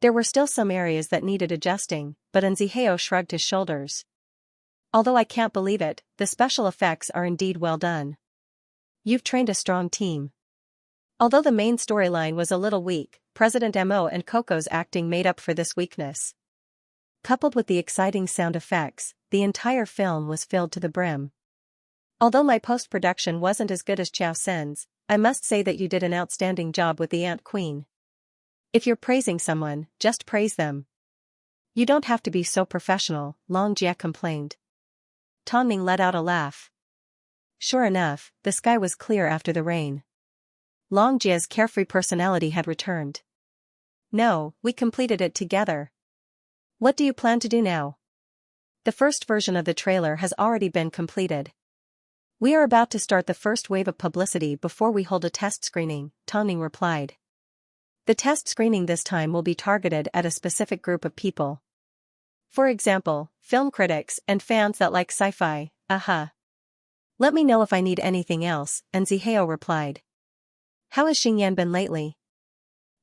There were still some areas that needed adjusting, but Nziheo shrugged his shoulders. Although I can't believe it, the special effects are indeed well done. You've trained a strong team. Although the main storyline was a little weak, President Mo and Coco's acting made up for this weakness. Coupled with the exciting sound effects, the entire film was filled to the brim. Although my post-production wasn't as good as Chao Sen's, I must say that you did an outstanding job with the Ant Queen. If you're praising someone, just praise them. You don't have to be so professional, Long Jia complained. Tongning let out a laugh. Sure enough, the sky was clear after the rain. Long Jia's carefree personality had returned. No, we completed it together. What do you plan to do now? The first version of the trailer has already been completed. We are about to start the first wave of publicity before we hold a test screening, Tongning replied. The test screening this time will be targeted at a specific group of people. For example, film critics and fans that like sci-fi, Let me know if I need anything else, and Zihao replied. How has Xingyan been lately?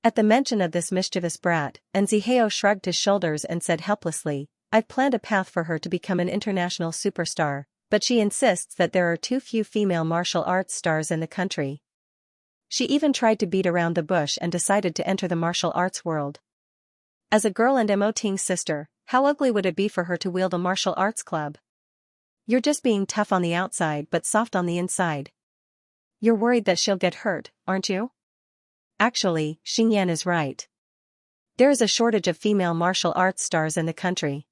At the mention of this mischievous brat, and Zihao shrugged his shoulders and said helplessly, I've planned a path for her to become an international superstar, but she insists that there are too few female martial arts stars in the country. She even tried to beat around the bush and decided to enter the martial arts world. As a girl and Mo Ting's sister, how ugly would it be for her to wield a martial arts club? You're just being tough on the outside but soft on the inside. You're worried that she'll get hurt, aren't you? Actually, Xingyan is right. There is a shortage of female martial arts stars in the country.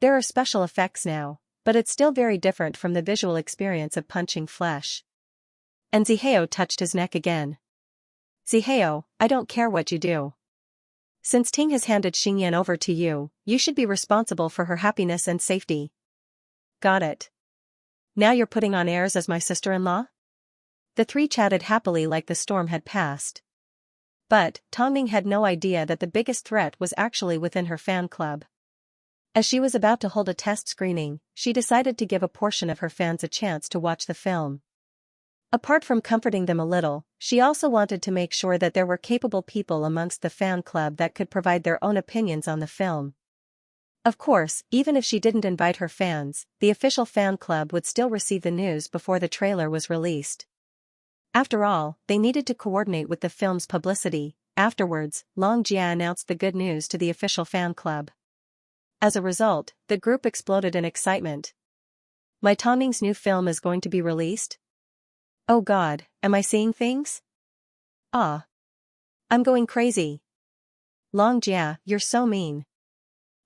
There are special effects now, but it's still very different from the visual experience of punching flesh. And Zihao touched his neck again. Zihao, I don't care what you do. Since Ting has handed Xingyan over to you, you should be responsible for her happiness and safety. Got it. Now you're putting on airs as my sister-in-law? The three chatted happily like the storm had passed. But, Tongning had no idea that the biggest threat was actually within her fan club. As she was about to hold a test screening, she decided to give a portion of her fans a chance to watch the film. Apart from comforting them a little, she also wanted to make sure that there were capable people amongst the fan club that could provide their own opinions on the film. Of course, even if she didn't invite her fans, the official fan club would still receive the news before the trailer was released. After all, they needed to coordinate with the film's publicity. Afterwards, Long Jia announced the good news to the official fan club. As a result, the group exploded in excitement. My Tongning's new film is going to be released? Oh God, am I seeing things? Ah. I'm going crazy. Long Jia, you're so mean.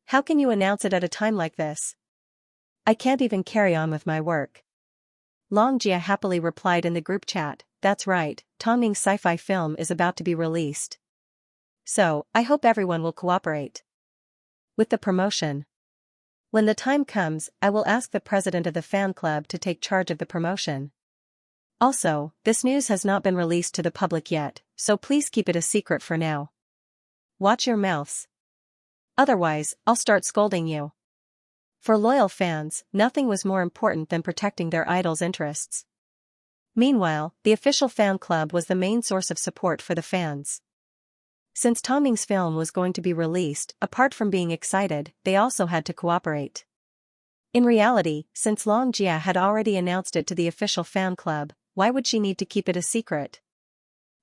How can you announce it at a time like this? I can't even carry on with my work. Long Jia happily replied in the group chat, that's right, Tongning's sci-fi film is about to be released. So, I hope everyone will cooperate with the promotion. When the time comes, I will ask the president of the fan club to take charge of the promotion. Also, this news has not been released to the public yet, so please keep it a secret for now. Watch your mouths. Otherwise, I'll start scolding you. For loyal fans, nothing was more important than protecting their idol's interests. Meanwhile, the official fan club was the main source of support for the fans. Since Tongning's film was going to be released, apart from being excited, they also had to cooperate. In reality, since Long Jia had already announced it to the official fan club, why would she need to keep it a secret?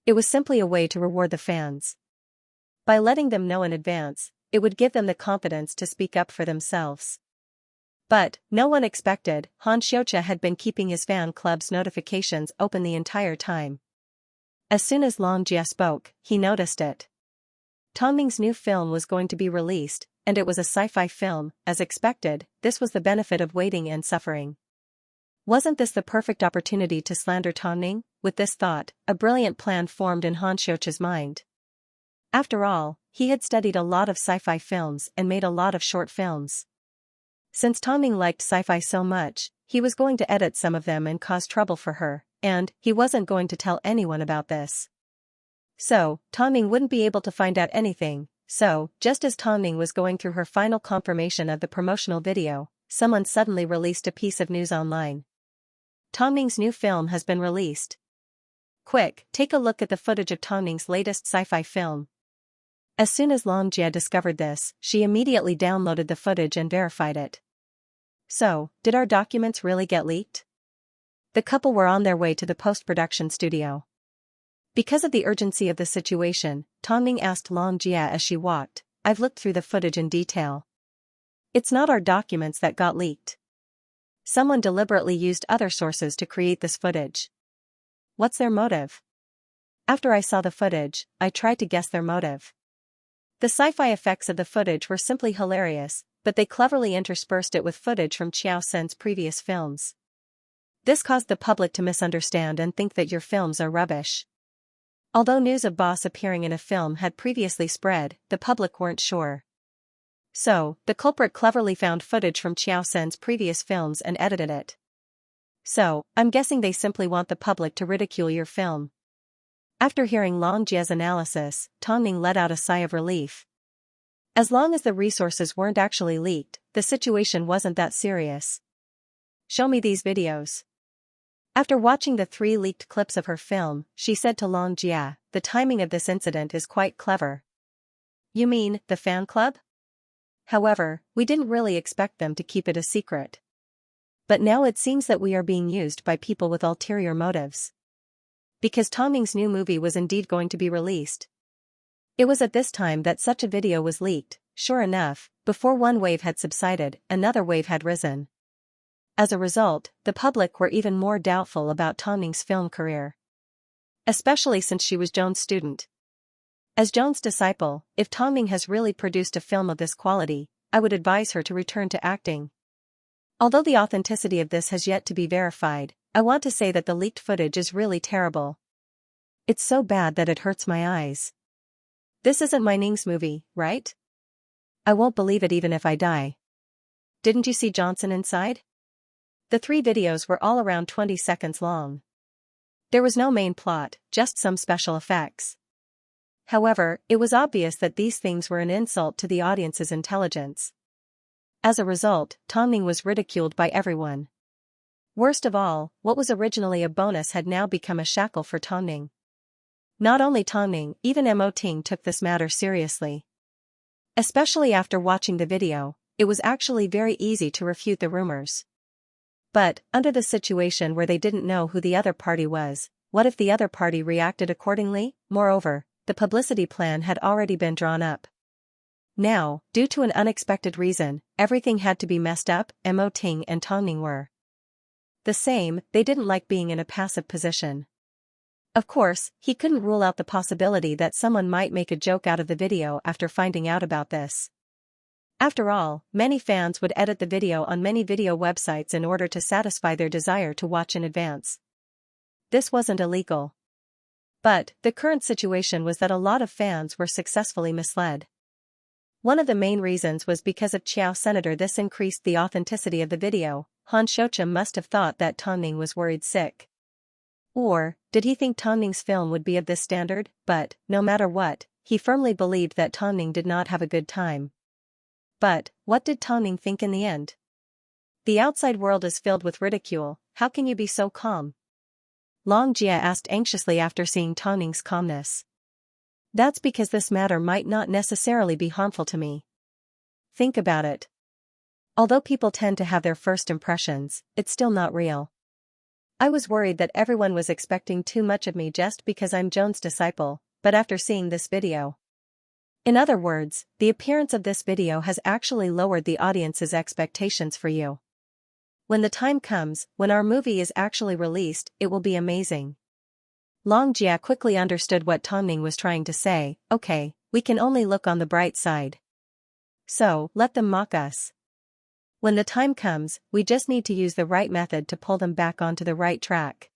It was simply a way to reward the fans. By letting them know in advance, it would give them the confidence to speak up for themselves. But, no one expected, Xianxia had been keeping his fan club's notifications open the entire time. As soon as Long Jia spoke, he noticed it. Tongning's new film was going to be released, and it was a sci-fi film. As expected, this was the benefit of waiting and suffering. Wasn't this the perfect opportunity to slander Tongning? With this thought, a brilliant plan formed in Xianxia's mind. After all, he had studied a lot of sci-fi films and made a lot of short films. Since Tongning liked sci-fi so much, he was going to edit some of them and cause trouble for her, and he wasn't going to tell anyone about this. So, Tongning wouldn't be able to find out anything. So, just as Tongning was going through her final confirmation of the promotional video, someone suddenly released a piece of news online. Tongning's new film has been released. Quick, take a look at the footage of Tongning's latest sci-fi film. As soon as Long Jia discovered this, she immediately downloaded the footage and verified it. So, did our documents really get leaked? The couple were on their way to the post-production studio. Because of the urgency of the situation, Tongning asked Long Jia as she walked, I've looked through the footage in detail. It's not our documents that got leaked. Someone deliberately used other sources to create this footage. What's their motive? After I saw the footage, I tried to guess their motive. The sci-fi effects of the footage were simply hilarious, but they cleverly interspersed it with footage from Qiao Sen's previous films. This caused the public to misunderstand and think that your films are rubbish. Although news of Boss appearing in a film had previously spread, the public weren't sure. So, the culprit cleverly found footage from Xiaoxin's previous films and edited it. So, I'm guessing they simply want the public to ridicule your film. After hearing Long Jie's analysis, Tongning let out a sigh of relief. As long as the resources weren't actually leaked, the situation wasn't that serious. Show me these videos. After watching the 3 leaked clips of her film, she said to Long Jie, the timing of this incident is quite clever. You mean, the fan club? However, we didn't really expect them to keep it a secret. But now it seems that we are being used by people with ulterior motives. Because Tongning's new movie was indeed going to be released. It was at this time that such a video was leaked. Sure enough, before one wave had subsided, another wave had risen. As a result, the public were even more doubtful about Tongning's film career. Especially since she was Joan's student. As Joan's disciple, if Tongning has really produced a film of this quality, I would advise her to return to acting. Although the authenticity of this has yet to be verified, I want to say that the leaked footage is really terrible. It's so bad that it hurts my eyes. This isn't my Ning's movie, right? I won't believe it even if I die. Didn't you see Johnson inside? The 3 videos were all around 20 seconds long. There was no main plot, just some special effects. However, it was obvious that these things were an insult to the audience's intelligence. As a result, Tongning was ridiculed by everyone. Worst of all, what was originally a bonus had now become a shackle for Tongning. Not only Tongning, even Mo Ting took this matter seriously. Especially after watching the video, it was actually very easy to refute the rumors. But, under the situation where they didn't know who the other party was, what if the other party reacted accordingly? Moreover, the publicity plan had already been drawn up. Now, due to an unexpected reason, everything had to be messed up. Mo Ting and Tongning were the same. They didn't like being in a passive position. Of course, he couldn't rule out the possibility that someone might make a joke out of the video after finding out about this. After all, many fans would edit the video on many video websites in order to satisfy their desire to watch in advance. This wasn't illegal. But, the current situation was that a lot of fans were successfully misled. One of the main reasons was because of Xiao Senator. This increased the authenticity of the video. Xianxia must have thought that Tongning was worried sick. Or, did he think Tongning's film would be of this standard? But, no matter what, he firmly believed that Tongning did not have a good time. But, what did Tongning think in the end? The outside world is filled with ridicule, how can you be so calm? Long Jie asked anxiously after seeing Tongning's calmness. That's because this matter might not necessarily be harmful to me. Think about it. Although people tend to have their first impressions, it's still not real. I was worried that everyone was expecting too much of me just because I'm Joan's disciple, but after seeing this video. In other words, the appearance of this video has actually lowered the audience's expectations for you. When the time comes, when our movie is actually released, it will be amazing. Long Jie quickly understood what Tongning was trying to say. Okay, we can only look on the bright side. So, let them mock us. When the time comes, we just need to use the right method to pull them back onto the right track.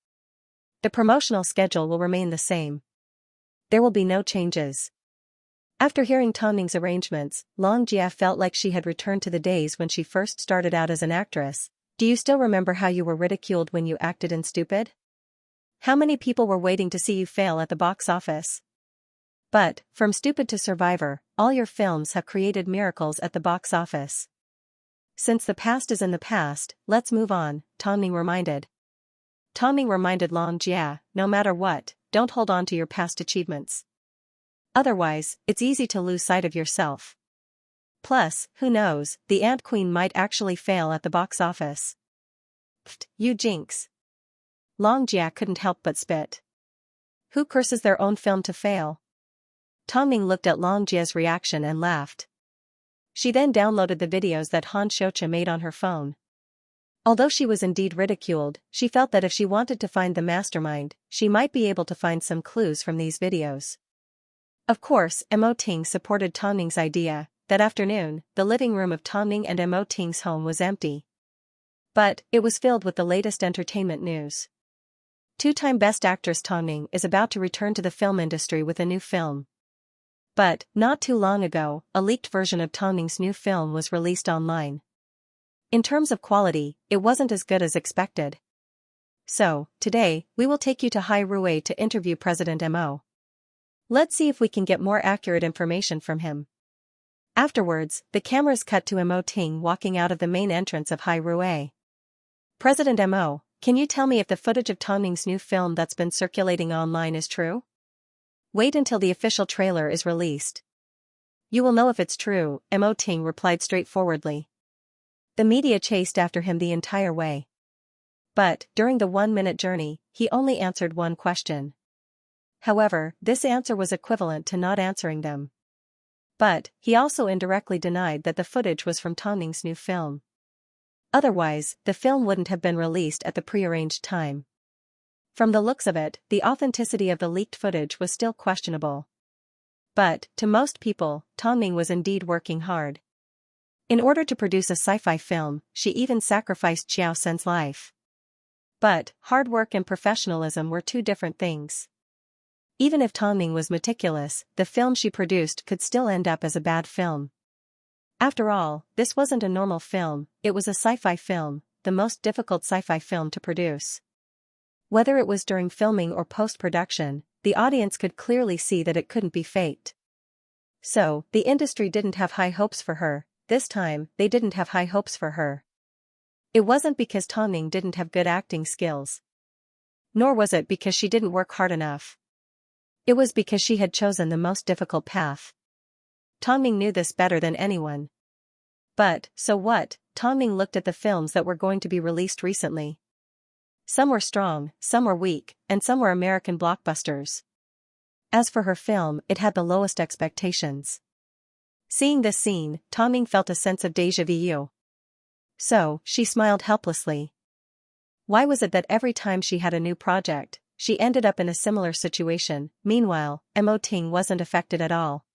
The promotional schedule will remain the same. There will be no changes. After hearing Tongning's arrangements, Long Jie felt like she had returned to the days when she first started out as an actress. Do you still remember how you were ridiculed when you acted in Stupid? How many people were waiting to see you fail at the box office? But, from Stupid to Survivor, all your films have created miracles at the box office. Since the past is in the past, let's move on, Tongning reminded. Tongning reminded Long Jie, no matter what, don't hold on to your past achievements. Otherwise, it's easy to lose sight of yourself. Plus, who knows, the Ant Queen might actually fail at the box office. Pfft, you jinx. Long Jie couldn't help but spit. Who curses their own film to fail? Tongning looked at Long Jie's reaction and laughed. She then downloaded the videos that Xianxia made on her phone. Although she was indeed ridiculed, she felt that if she wanted to find the mastermind, she might be able to find some clues from these videos. Of course, Mo Ting supported Tongning's idea. That afternoon, the living room of Tongning and Mo Ting's home was empty. But, it was filled with the latest entertainment news. Two-time Best Actress Tang Ning is about to return to the film industry with a new film. But, not too long ago, a leaked version of Tang Ning's new film was released online. In terms of quality, it wasn't as good as expected. So, today, we will take you to Hai Rui to interview President Mo. Let's see if we can get more accurate information from him. Afterwards, the cameras cut to Mo Ting walking out of the main entrance of Hai Rui. President Mo, can you tell me if the footage of Tang Ning's new film that's been circulating online is true? Wait until the official trailer is released. You will know if it's true, Mo Ting replied straightforwardly. The media chased after him the entire way. But, during the 1-minute journey, he only answered one question. However, this answer was equivalent to not answering them. But, he also indirectly denied that the footage was from Tang Ning's new film. Otherwise, the film wouldn't have been released at the prearranged time. From the looks of it, the authenticity of the leaked footage was still questionable. But, to most people, Tang Ning was indeed working hard. In order to produce a sci-fi film, she even sacrificed Xiao Sen's life. But, hard work and professionalism were two different things. Even if Tang Ning was meticulous, the film she produced could still end up as a bad film. After all, this wasn't a normal film, it was a sci-fi film, the most difficult sci-fi film to produce. Whether it was during filming or post-production, the audience could clearly see that it couldn't be faked. So, the industry didn't have high hopes for her. This time, they didn't have high hopes for her. It wasn't because Tang Ning didn't have good acting skills. Nor was it because she didn't work hard enough. It was because she had chosen the most difficult path. Tang Ning knew this better than anyone. But, so what? Tang Ning looked at the films that were going to be released recently. Some were strong, some were weak, and some were American blockbusters. As for her film, it had the lowest expectations. Seeing this scene, Tang Ning felt a sense of déjà vu. So, she smiled helplessly. Why was it that every time she had a new project, she ended up in a similar situation? Meanwhile, Mo Ting wasn't affected at all.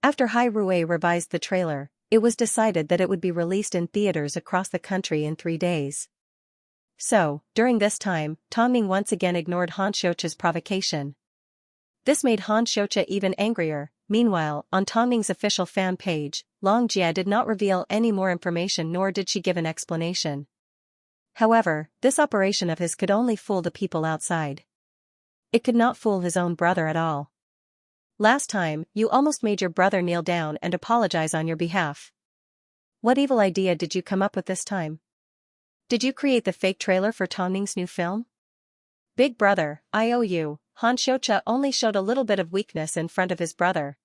After Hai Rui revised the trailer, it was decided that it would be released in theaters across the country in 3 days. So, during this time, Tang Ning once again ignored Han Xiuqia's provocation. This made Han Xiuqia even angrier. Meanwhile, on Tang Ning's official fan page, Long Jia did not reveal any more information nor did she give an explanation. However, this operation of his could only fool the people outside. It could not fool his own brother at all. Last time, you almost made your brother kneel down and apologize on your behalf. What evil idea did you come up with this time? Did you create the fake trailer for Tang Ning's new film? Big brother, I owe you. Han Xiuqia only showed a little bit of weakness in front of his brother.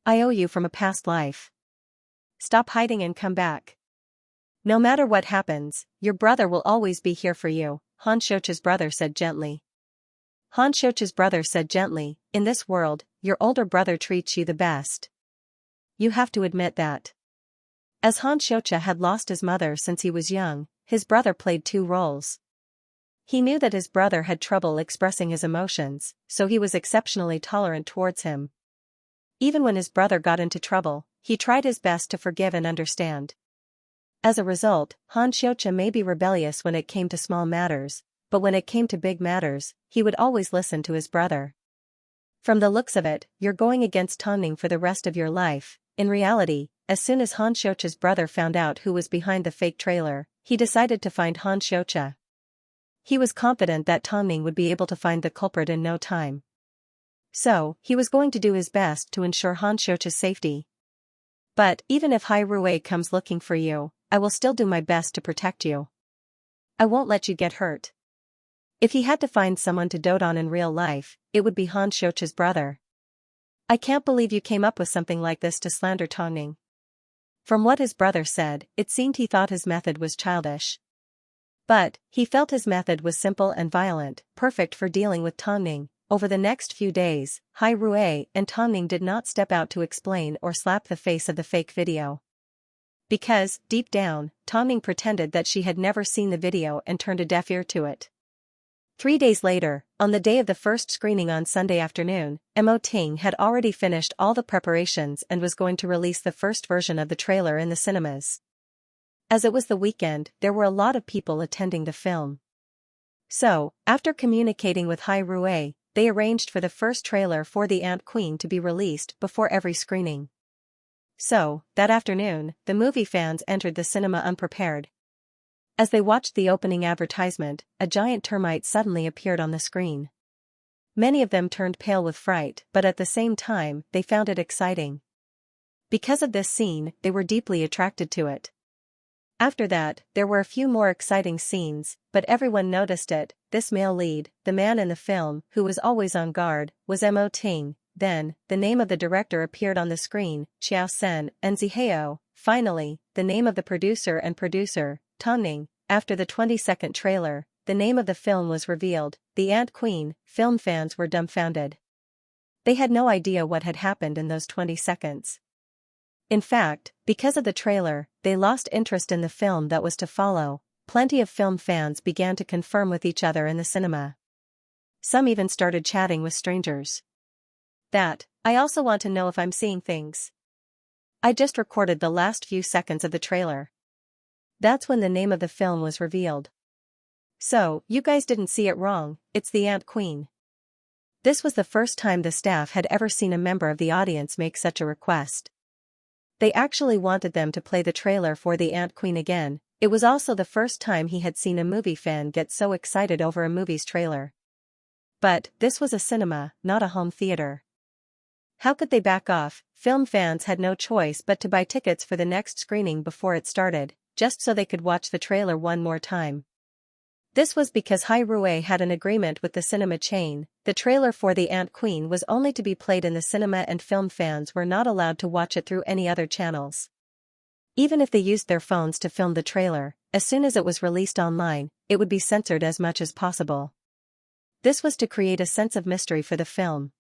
I owe you from a past life. Stop hiding and come back. No matter what happens, your brother will always be here for you, Han Xiuqia's brother said gently. Han Xiuqia's brother said gently, in this world, your older brother treats you the best. You have to admit that. As Han Xiuqia had lost his mother since he was young, his brother played 2 roles. He knew that his brother had trouble expressing his emotions, so he was exceptionally tolerant towards him. Even when his brother got into trouble, he tried his best to forgive and understand. As a result, Han Xiuqia may be rebellious when it came to small matters, but when it came to big matters, he would always listen to his brother. From the looks of it, you're going against Tang Ning for the rest of your life. In reality, as soon as Han Xiuqia's brother found out who was behind the fake trailer, he decided to find Han Xiuqia. He was confident that Tang Ning would be able to find the culprit in no time. So, he was going to do his best to ensure Han Xiuqia's safety. But, even if Hai Rui comes looking for you, I will still do my best to protect you. I won't let you get hurt. If he had to find someone to dote on in real life, it would be Han Xiuqia's brother. I can't believe you came up with something like this to slander Tang Ning. From what his brother said, it seemed he thought his method was childish. But, he felt his method was simple and violent, perfect for dealing with Tang Ning. Over the next few days, Hai Rui and Tang Ning did not step out to explain or slap the face of the fake video. Because, deep down, Tang Ning pretended that she had never seen the video and turned a deaf ear to it. 3 days later, on the day of the first screening on Sunday afternoon, Mo Ting had already finished all the preparations and was going to release the first version of the trailer in the cinemas. As it was the weekend, there were a lot of people attending the film. So, after communicating with Hai Rui, they arranged for the first trailer for The Ant Queen to be released before every screening. So, that afternoon, the movie fans entered the cinema unprepared. As they watched the opening advertisement, a giant termite suddenly appeared on the screen. Many of them turned pale with fright, but at the same time, they found it exciting. Because of this scene, they were deeply attracted to it. After that, there were a few more exciting scenes, but everyone noticed it. This male lead, the man in the film, who was always on guard, was Mo Ting. Then, the name of the director appeared on the screen, Xiaoxia, and Zihao. Finally, the name of the producer, Tang Ning. After the 20-second trailer, the name of the film was revealed, The Ant Queen. Film fans were dumbfounded. They had no idea what had happened in those 20 seconds. In fact, because of the trailer, they lost interest in the film that was to follow. Plenty of film fans began to confirm with each other in the cinema. Some even started chatting with strangers. I also want to know if I'm seeing things. I just recorded the last few seconds of the trailer. That's when the name of the film was revealed. So, you guys didn't see it wrong, it's The Ant Queen. This was the first time the staff had ever seen a member of the audience make such a request. They actually wanted them to play the trailer for The Ant Queen again. It was also the first time he had seen a movie fan get so excited over a movie's trailer. But, this was a cinema, not a home theater. How could they back off? Film fans had no choice but to buy tickets for the next screening before it started, just so they could watch the trailer one more time. This was because Hai Rui had an agreement with the cinema chain. The trailer for The Ant Queen was only to be played in the cinema and film fans were not allowed to watch it through any other channels. Even if they used their phones to film the trailer, as soon as it was released online, it would be censored as much as possible. This was to create a sense of mystery for the film.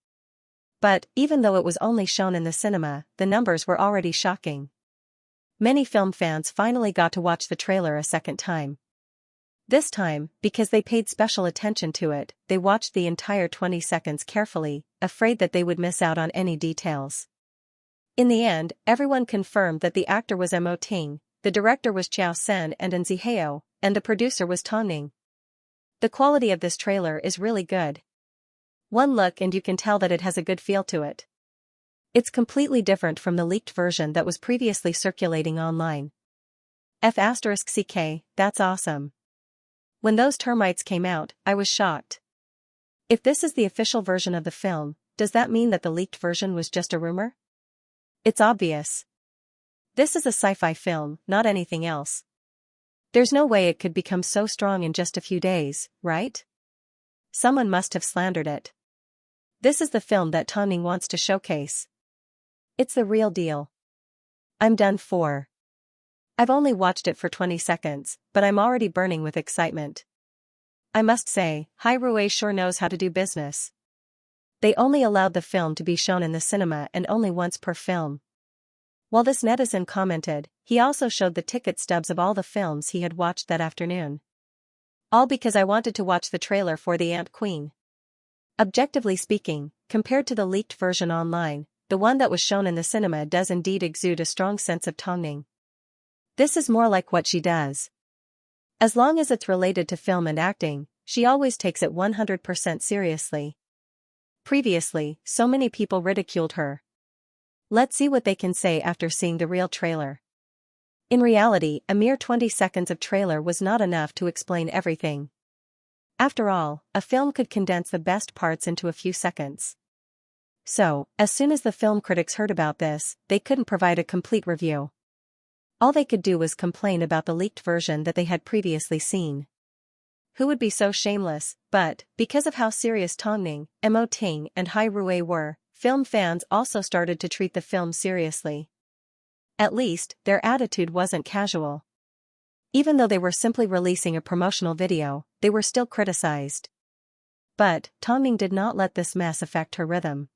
But, even though it was only shown in the cinema, the numbers were already shocking. Many film fans finally got to watch the trailer a second time. This time, because they paid special attention to it, they watched the entire 20 seconds carefully, afraid that they would miss out on any details. In the end, everyone confirmed that the actor was Mo Ting, the director was Xiaoxia and Zihao, and the producer was Tang Ning. The quality of this trailer is really good. One look and you can tell that it has a good feel to it. It's completely different from the leaked version that was previously circulating online. F***ck, that's awesome. When those termites came out, I was shocked. If this is the official version of the film, does that mean that the leaked version was just a rumor? It's obvious. This is a sci-fi film, not anything else. There's no way it could become so strong in just a few days, right? Someone must have slandered it. This is the film that Tang Ning wants to showcase. It's the real deal. I'm done for. I've only watched it for 20 seconds, but I'm already burning with excitement. I must say, Hai Rui sure knows how to do business. They only allowed the film to be shown in the cinema and only once per film. While this netizen commented, he also showed the ticket stubs of all the films he had watched that afternoon. All because I wanted to watch the trailer for The Ant Queen. Objectively speaking, compared to the leaked version online, the one that was shown in the cinema does indeed exude a strong sense of Tang Ning. This is more like what she does. As long as it's related to film and acting, she always takes it 100% seriously. Previously, so many people ridiculed her. Let's see what they can say after seeing the real trailer. In reality, a mere 20 seconds of trailer was not enough to explain everything. After all, a film could condense the best parts into a few seconds. So, as soon as the film critics heard about this, they couldn't provide a complete review. All they could do was complain about the leaked version that they had previously seen. Who would be so shameless? But, because of how serious Tang Ning, Mo Ting and Hai Rui were, film fans also started to treat the film seriously. At least, their attitude wasn't casual. Even though they were simply releasing a promotional video, they were still criticized. But, Tang Ning did not let this mess affect her rhythm.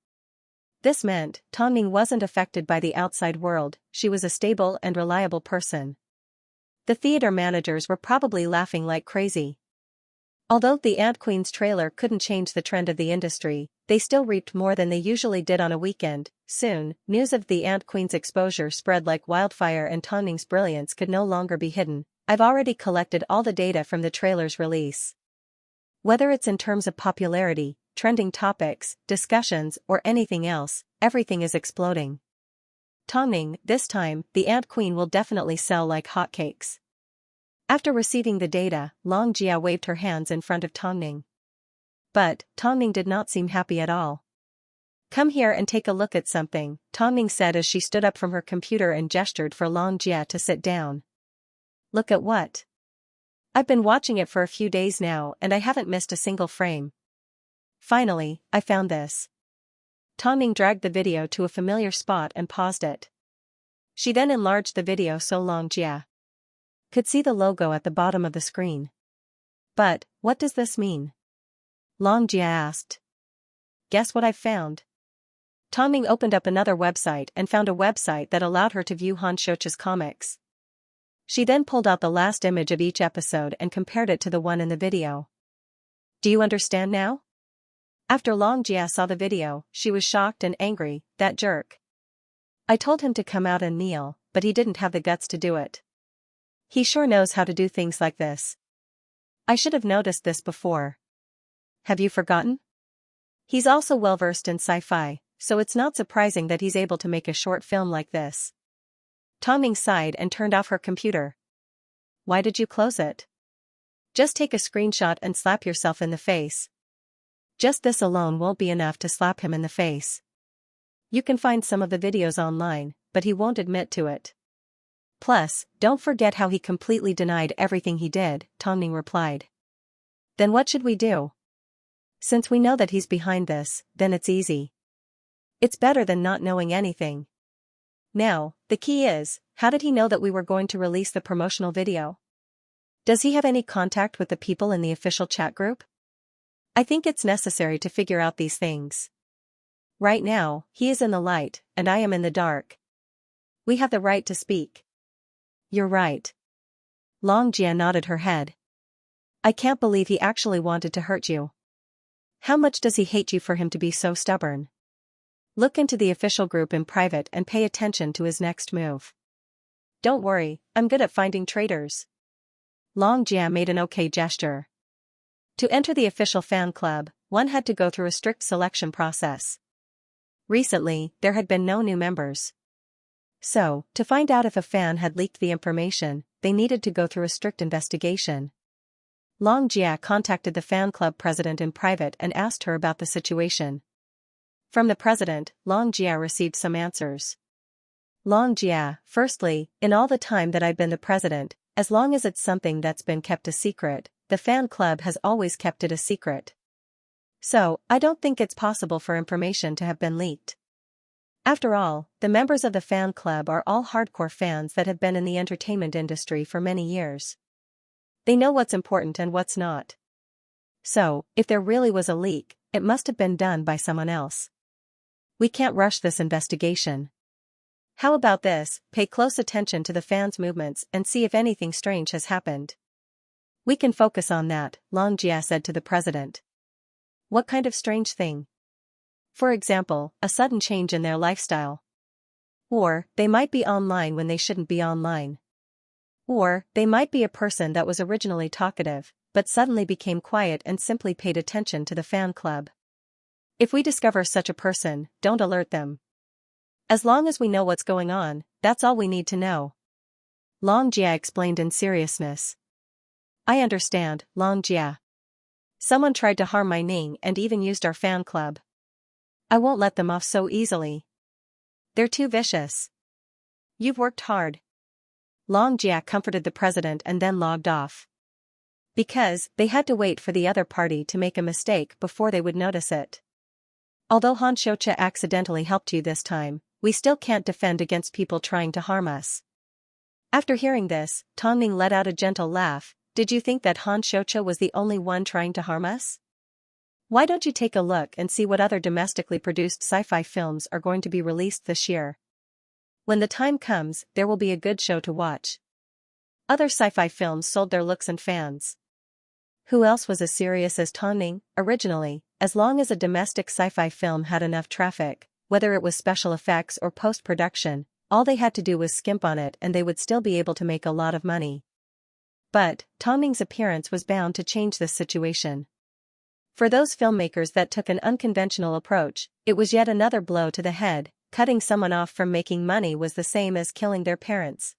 This meant, Tang Ning wasn't affected by the outside world, she was a stable and reliable person. The theater managers were probably laughing like crazy. Although The Ant Queen's trailer couldn't change the trend of the industry, they still reaped more than they usually did on a weekend. Soon, news of The Ant Queen's exposure spread like wildfire and Tang Ning's brilliance could no longer be hidden. I've already collected all the data from the trailer's release. Whether it's in terms of popularity, trending topics, discussions, or anything else, everything is exploding. Tongning, this time, the Ant Queen will definitely sell like hotcakes. After receiving the data, Long Jia waved her hands in front of Tongning. But, Tongning did not seem happy at all. "Come here and take a look at something," Tongning said as she stood up from her computer and gestured for Long Jia to sit down. "Look at what? I've been watching it for a few days now and I haven't missed a single frame. Finally, I found this." Tongning dragged the video to a familiar spot and paused it. She then enlarged the video so Long Jia could see the logo at the bottom of the screen. "But, what does this mean?" Long Jia asked. "Guess what I've found?" Tongning opened up another website and found a website that allowed her to view Han Xiaoqia's comics. She then pulled out the last image of each episode and compared it to the one in the video. "Do you understand now?" After Long Jia saw the video, she was shocked and angry. "That jerk. I told him to come out and kneel, but he didn't have the guts to do it. He sure knows how to do things like this. I should have noticed this before. Have you forgotten? He's also well versed in sci-fi, so it's not surprising that he's able to make a short film like this." Tongning sighed and turned off her computer. "Why did you close it? Just take a screenshot and slap yourself in the face. Just this alone won't be enough to slap him in the face. You can find some of the videos online, but he won't admit to it. Plus, don't forget how he completely denied everything he did," Tongning replied. "Then what should we do? Since we know that he's behind this, then it's easy. It's better than not knowing anything. Now, the key is, how did he know that we were going to release the promotional video? Does he have any contact with the people in the official chat group? I think it's necessary to figure out these things. Right now, he is in the light, and I am in the dark. We have the right to speak." "You're right." Long Jia nodded her head. "I can't believe he actually wanted to hurt you. How much does he hate you for him to be so stubborn? Look into the official group in private and pay attention to his next move. Don't worry, I'm good at finding traitors." Long Jia made an okay gesture. To enter the official fan club, one had to go through a strict selection process. Recently, there had been no new members. So, to find out if a fan had leaked the information, they needed to go through a strict investigation. Long Jia contacted the fan club president in private and asked her about the situation. From the president, Long Jia received some answers. Long Jia, firstly, in all the time that I've been the president, as long as it's something that's been kept a secret, the fan club has always kept it a secret. So, I don't think it's possible for information to have been leaked. After all, the members of the fan club are all hardcore fans that have been in the entertainment industry for many years. They know what's important and what's not. So, if there really was a leak, it must have been done by someone else. We can't rush this investigation. How about this, pay close attention to the fans' movements and see if anything strange has happened. We can focus on that, Long Jia said to the president. What kind of strange thing? For example, a sudden change in their lifestyle. Or, they might be online when they shouldn't be online. Or, they might be a person that was originally talkative, but suddenly became quiet and simply paid attention to the fan club. If we discover such a person, don't alert them. As long as we know what's going on, that's all we need to know. Long Jia explained in seriousness. I understand, Long Jia. Someone tried to harm my Ning and even used our fan club. I won't let them off so easily. They're too vicious. You've worked hard. Long Jia comforted the president and then logged off. Because, they had to wait for the other party to make a mistake before they would notice it. Although Han Xiaoqia accidentally helped you this time, we still can't defend against people trying to harm us. After hearing this, Tongning let out a gentle laugh. Did you think that Han Xiaoqia was the only one trying to harm us? Why don't you take a look and see what other domestically produced sci-fi films are going to be released this year? When the time comes, there will be a good show to watch. Other sci-fi films sold their looks and fans. Who else was as serious as Tongning? Originally, as long as a domestic sci-fi film had enough traffic, whether it was special effects or post-production, all they had to do was skimp on it and they would still be able to make a lot of money. But, Tongning's appearance was bound to change this situation. For those filmmakers that took an unconventional approach, it was yet another blow to the head. Cutting someone off from making money was the same as killing their parents.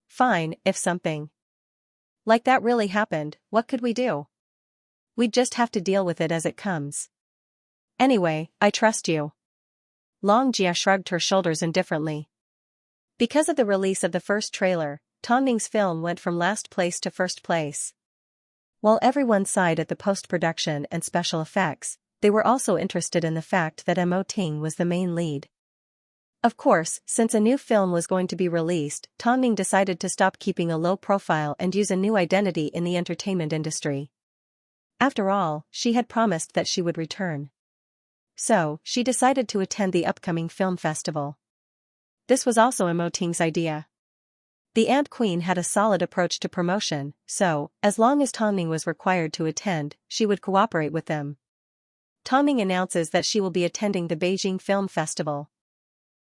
Fine, if something like that really happened, what could we do? We'd just have to deal with it as it comes. Anyway, I trust you. Xianxia shrugged her shoulders indifferently. Because of the release of the first trailer, Tongming's film went from last place to first place. While everyone sighed at the post-production and special effects, they were also interested in the fact that Mo Ting was the main lead. Of course, since a new film was going to be released, Tongming decided to stop keeping a low profile and use a new identity in the entertainment industry. After all, she had promised that she would return. So, she decided to attend the upcoming film festival. This was also Mo Ting's idea. The Ant Queen had a solid approach to promotion, so, as long as Tongming was required to attend, she would cooperate with them. Tongming announces that she will be attending the Beijing Film Festival.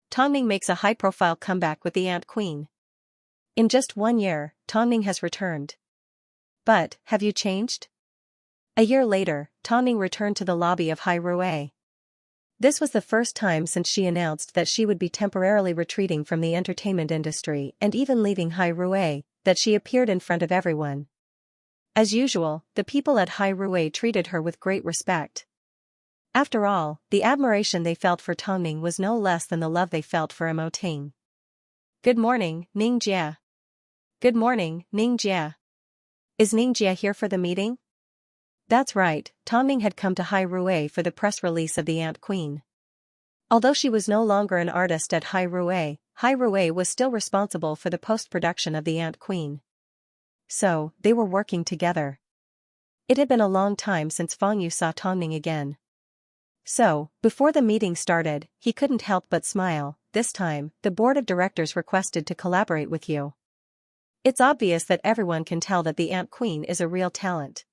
Tongming makes a high-profile comeback with the Ant Queen. In just 1 year, Tongming has returned. But, have you changed? A year later, Tongming returned to the lobby of Hai Rui. This was the first time since she announced that she would be temporarily retreating from the entertainment industry and even leaving Hai Rui, that she appeared in front of everyone. As usual, the people at Hai Rui treated her with great respect. After all, the admiration they felt for Tongming was no less than the love they felt for Mo Ting. Good morning, Xianxia. Good morning, Xianxia. Is Xianxia here for the meeting? That's right, Tongming had come to Hai Rui for the press release of the Ant Queen. Although she was no longer an artist at Hai Rui was still responsible for the post-production of the Ant Queen. So, they were working together. It had been a long time since Fang Yu saw Tongming again. So, before the meeting started, he couldn't help but smile. This time, the board of directors requested to collaborate with you. It's obvious that everyone can tell that the Ant Queen is a real talent.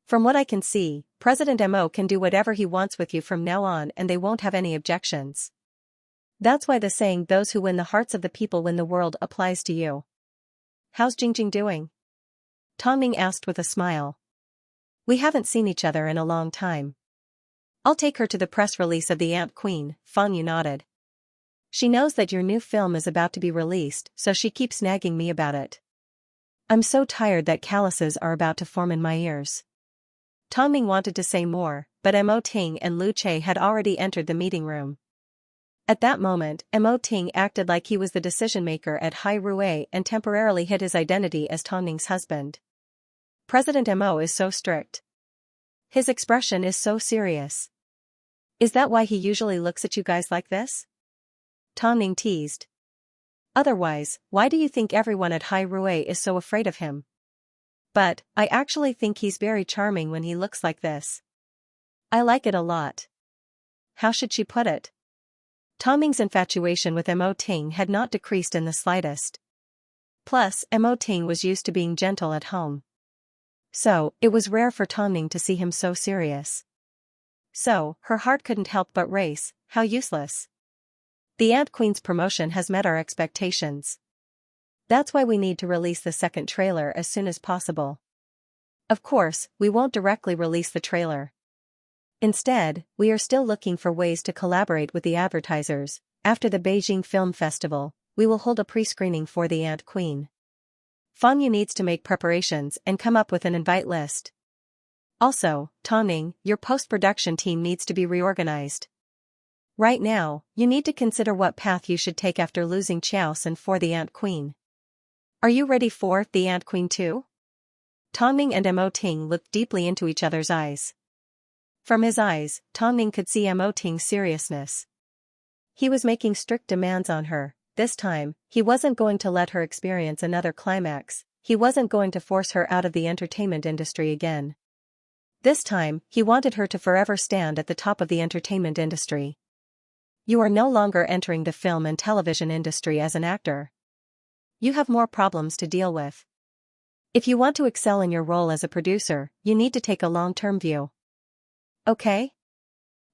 From what I can see, President Mo can do whatever he wants with you from now on and they won't have any objections. That's why the saying "those who win the hearts of the people win the world" applies to you. How's Jingjing doing? Tongming asked with a smile. We haven't seen each other in a long time. I'll take her to the press release of the Ant Queen, Fang Yu nodded. She knows that your new film is about to be released, so she keeps nagging me about it. I'm so tired that calluses are about to form in my ears. Tongming wanted to say more, but Mo Ting and Lu Che had already entered the meeting room. At that moment, Mo Ting acted like he was the decision-maker at Hai Rui and temporarily hid his identity as Tongming's husband. President Mo is so strict. His expression is so serious. Is that why he usually looks at you guys like this? Tongming teased. Otherwise, why do you think everyone at Hai Rui is so afraid of him? But, I actually think he's very charming when he looks like this. I like it a lot. How should she put it? Tongming's infatuation with Mo Ting had not decreased in the slightest. Plus, Mo Ting was used to being gentle at home. So, it was rare for Tongming to see him so serious. So, her heart couldn't help but race. How useless. The Ant Queen's promotion has met our expectations. That's why we need to release the second trailer as soon as possible. Of course, we won't directly release the trailer. Instead, we are still looking for ways to collaborate with the advertisers. After the Beijing Film Festival, we will hold a pre-screening for the Ant Queen. Fang Yu needs to make preparations and come up with an invite list. Also, Tongming, your post-production team needs to be reorganized. Right now, you need to consider what path you should take after losing Xiaosan for the Ant Queen. Are you ready for the Ant Queen too? Tongming and Mo Ting looked deeply into each other's eyes. From his eyes, Tongming could see Mo Ting's seriousness. He was making strict demands on her. This time, he wasn't going to let her experience another climax. He wasn't going to force her out of the entertainment industry again. This time, he wanted her to forever stand at the top of the entertainment industry. You are no longer entering the film and television industry as an actor. You have more problems to deal with. If you want to excel in your role as a producer, you need to take a long-term view. Okay?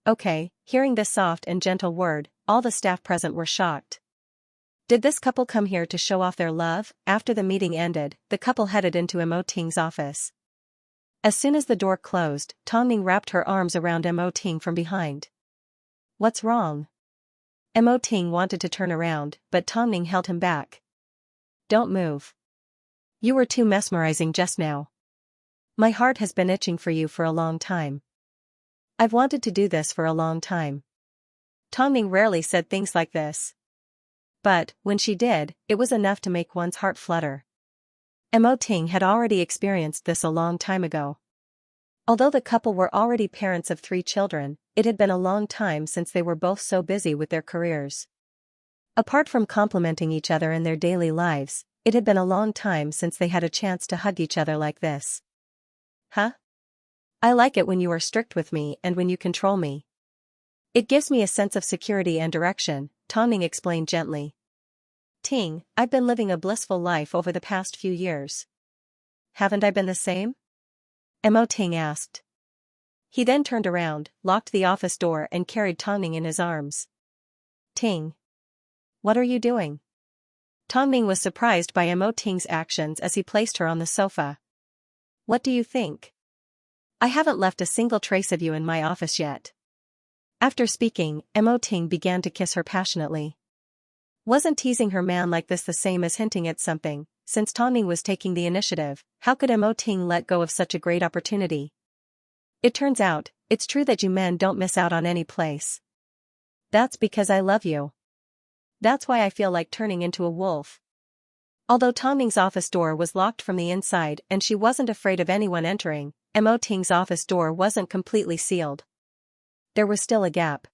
Okay. Hearing this soft and gentle word, all the staff present were shocked. Did this couple come here to show off their love? After the meeting ended, the couple headed into Mo Ting's office. As soon as the door closed, Tongning wrapped her arms around Mo Ting from behind. What's wrong? Mo Ting wanted to turn around, but Tongning held him back. Don't move. You were too mesmerizing just now. My heart has been itching for you for a long time. I've wanted to do this for a long time. Tongning rarely said things like this. But, when she did, it was enough to make one's heart flutter. Mo Ting had already experienced this a long time ago. Although the couple were already parents of 3 children, it had been a long time since they were both so busy with their careers. Apart from complimenting each other in their daily lives, it had been a long time since they had a chance to hug each other like this. Huh? I like it when you are strict with me and when you control me. It gives me a sense of security and direction, Tongning explained gently. Ting, I've been living a blissful life over the past few years. Haven't I been the same? Mo Ting asked. He then turned around, locked the office door and carried Tongning in his arms. Ting. What are you doing? Tongning was surprised by Mo Ting's actions as he placed her on the sofa. What do you think? I haven't left a single trace of you in my office yet. After speaking, Mo Ting began to kiss her passionately. Wasn't teasing her man like this the same as hinting at something? Since Tongning was taking the initiative, how could Mo Ting let go of such a great opportunity? It turns out, it's true that you men don't miss out on any place. That's because I love you. That's why I feel like turning into a wolf. Although Tongning's office door was locked from the inside and she wasn't afraid of anyone entering, Mo Ting's office door wasn't completely sealed. There was still a gap.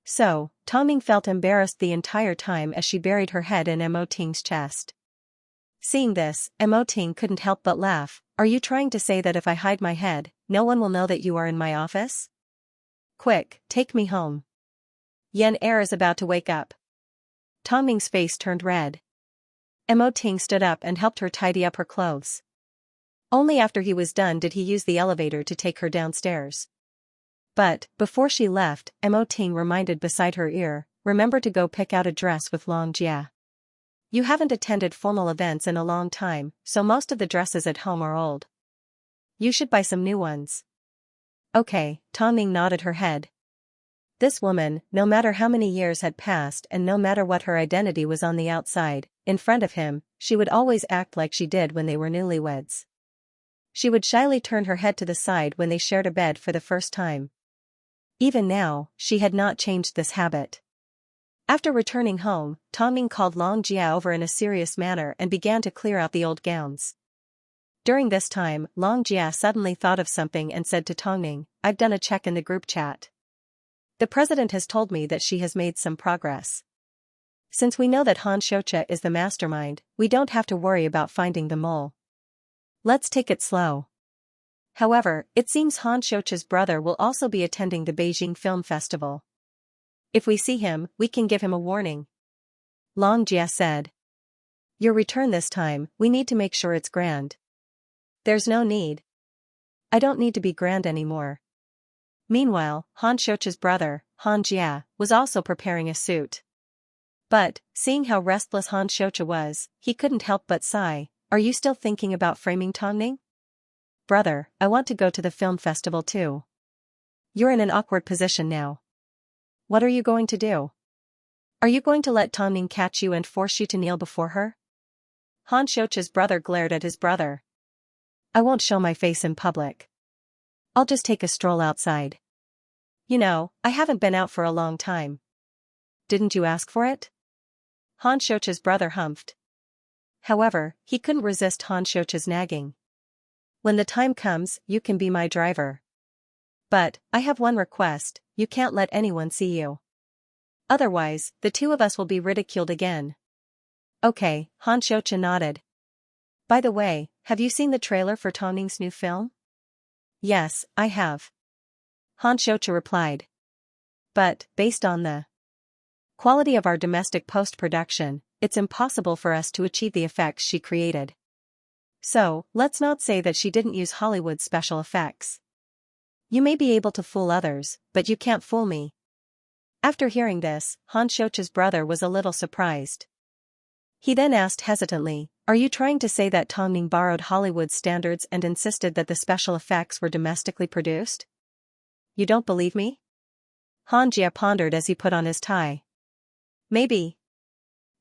So, Tongning felt embarrassed the entire time as she buried her head in Mo Ting's chest. Seeing this, Mo Ting couldn't help but laugh. Are you trying to say that if I hide my head, no one will know that you are in my office? Quick, take me home. Yen Er is about to wake up. Tongning's face turned red. Mo Ting stood up and helped her tidy up her clothes. Only after he was done did he use the elevator to take her downstairs. But, before she left, Mo Ting reminded beside her ear, remember to go pick out a dress with long jia. You haven't attended formal events in a long time, so most of the dresses at home are old. You should buy some new ones. Okay, Tongning nodded her head. This woman, no matter how many years had passed and no matter what her identity was on the outside, in front of him, she would always act like she did when they were newlyweds. She would shyly turn her head to the side when they shared a bed for the first time. Even now, she had not changed this habit. After returning home, Tongning called Long Jia over in a serious manner and began to clear out the old gowns. During this time, Long Jia suddenly thought of something and said to Tongning, I've done a check in the group chat. The president has told me that she has made some progress. Since we know that Xianxia is the mastermind, we don't have to worry about finding the mole. Let's take it slow. However, it seems Xianxia's brother will also be attending the Beijing Film Festival. If we see him, we can give him a warning. Long Jia said. Your return this time, we need to make sure it's grand. There's no need. I don't need to be grand anymore. Meanwhile, Xianxia's brother, Han Jia, was also preparing a suit. But, seeing how restless Xianxia was, he couldn't help but sigh. Are you still thinking about framing Tongning? Brother, I want to go to the film festival too. You're in an awkward position now. What are you going to do? Are you going to let Tongning catch you and force you to kneel before her? Xianxia's brother glared at his brother. I won't show my face in public. I'll just take a stroll outside. You know, I haven't been out for a long time. Didn't you ask for it? Xianxia's brother humphed. However, he couldn't resist Xianxia's nagging. When the time comes, you can be my driver. But, I have one request, you can't let anyone see you. Otherwise, the two of us will be ridiculed again. Okay, Xianxia nodded. By the way, have you seen the trailer for Tongning's new film? Yes, I have. Xianxia replied. But, based on the quality of our domestic post-production, it's impossible for us to achieve the effects she created. So, let's not say that she didn't use Hollywood special effects. You may be able to fool others, but you can't fool me. After hearing this, Xianxia's brother was a little surprised. He then asked hesitantly, "Are you trying to say that Tongning borrowed Hollywood standards and insisted that the special effects were domestically produced? You don't believe me?" Xianxia pondered as he put on his tie. Maybe.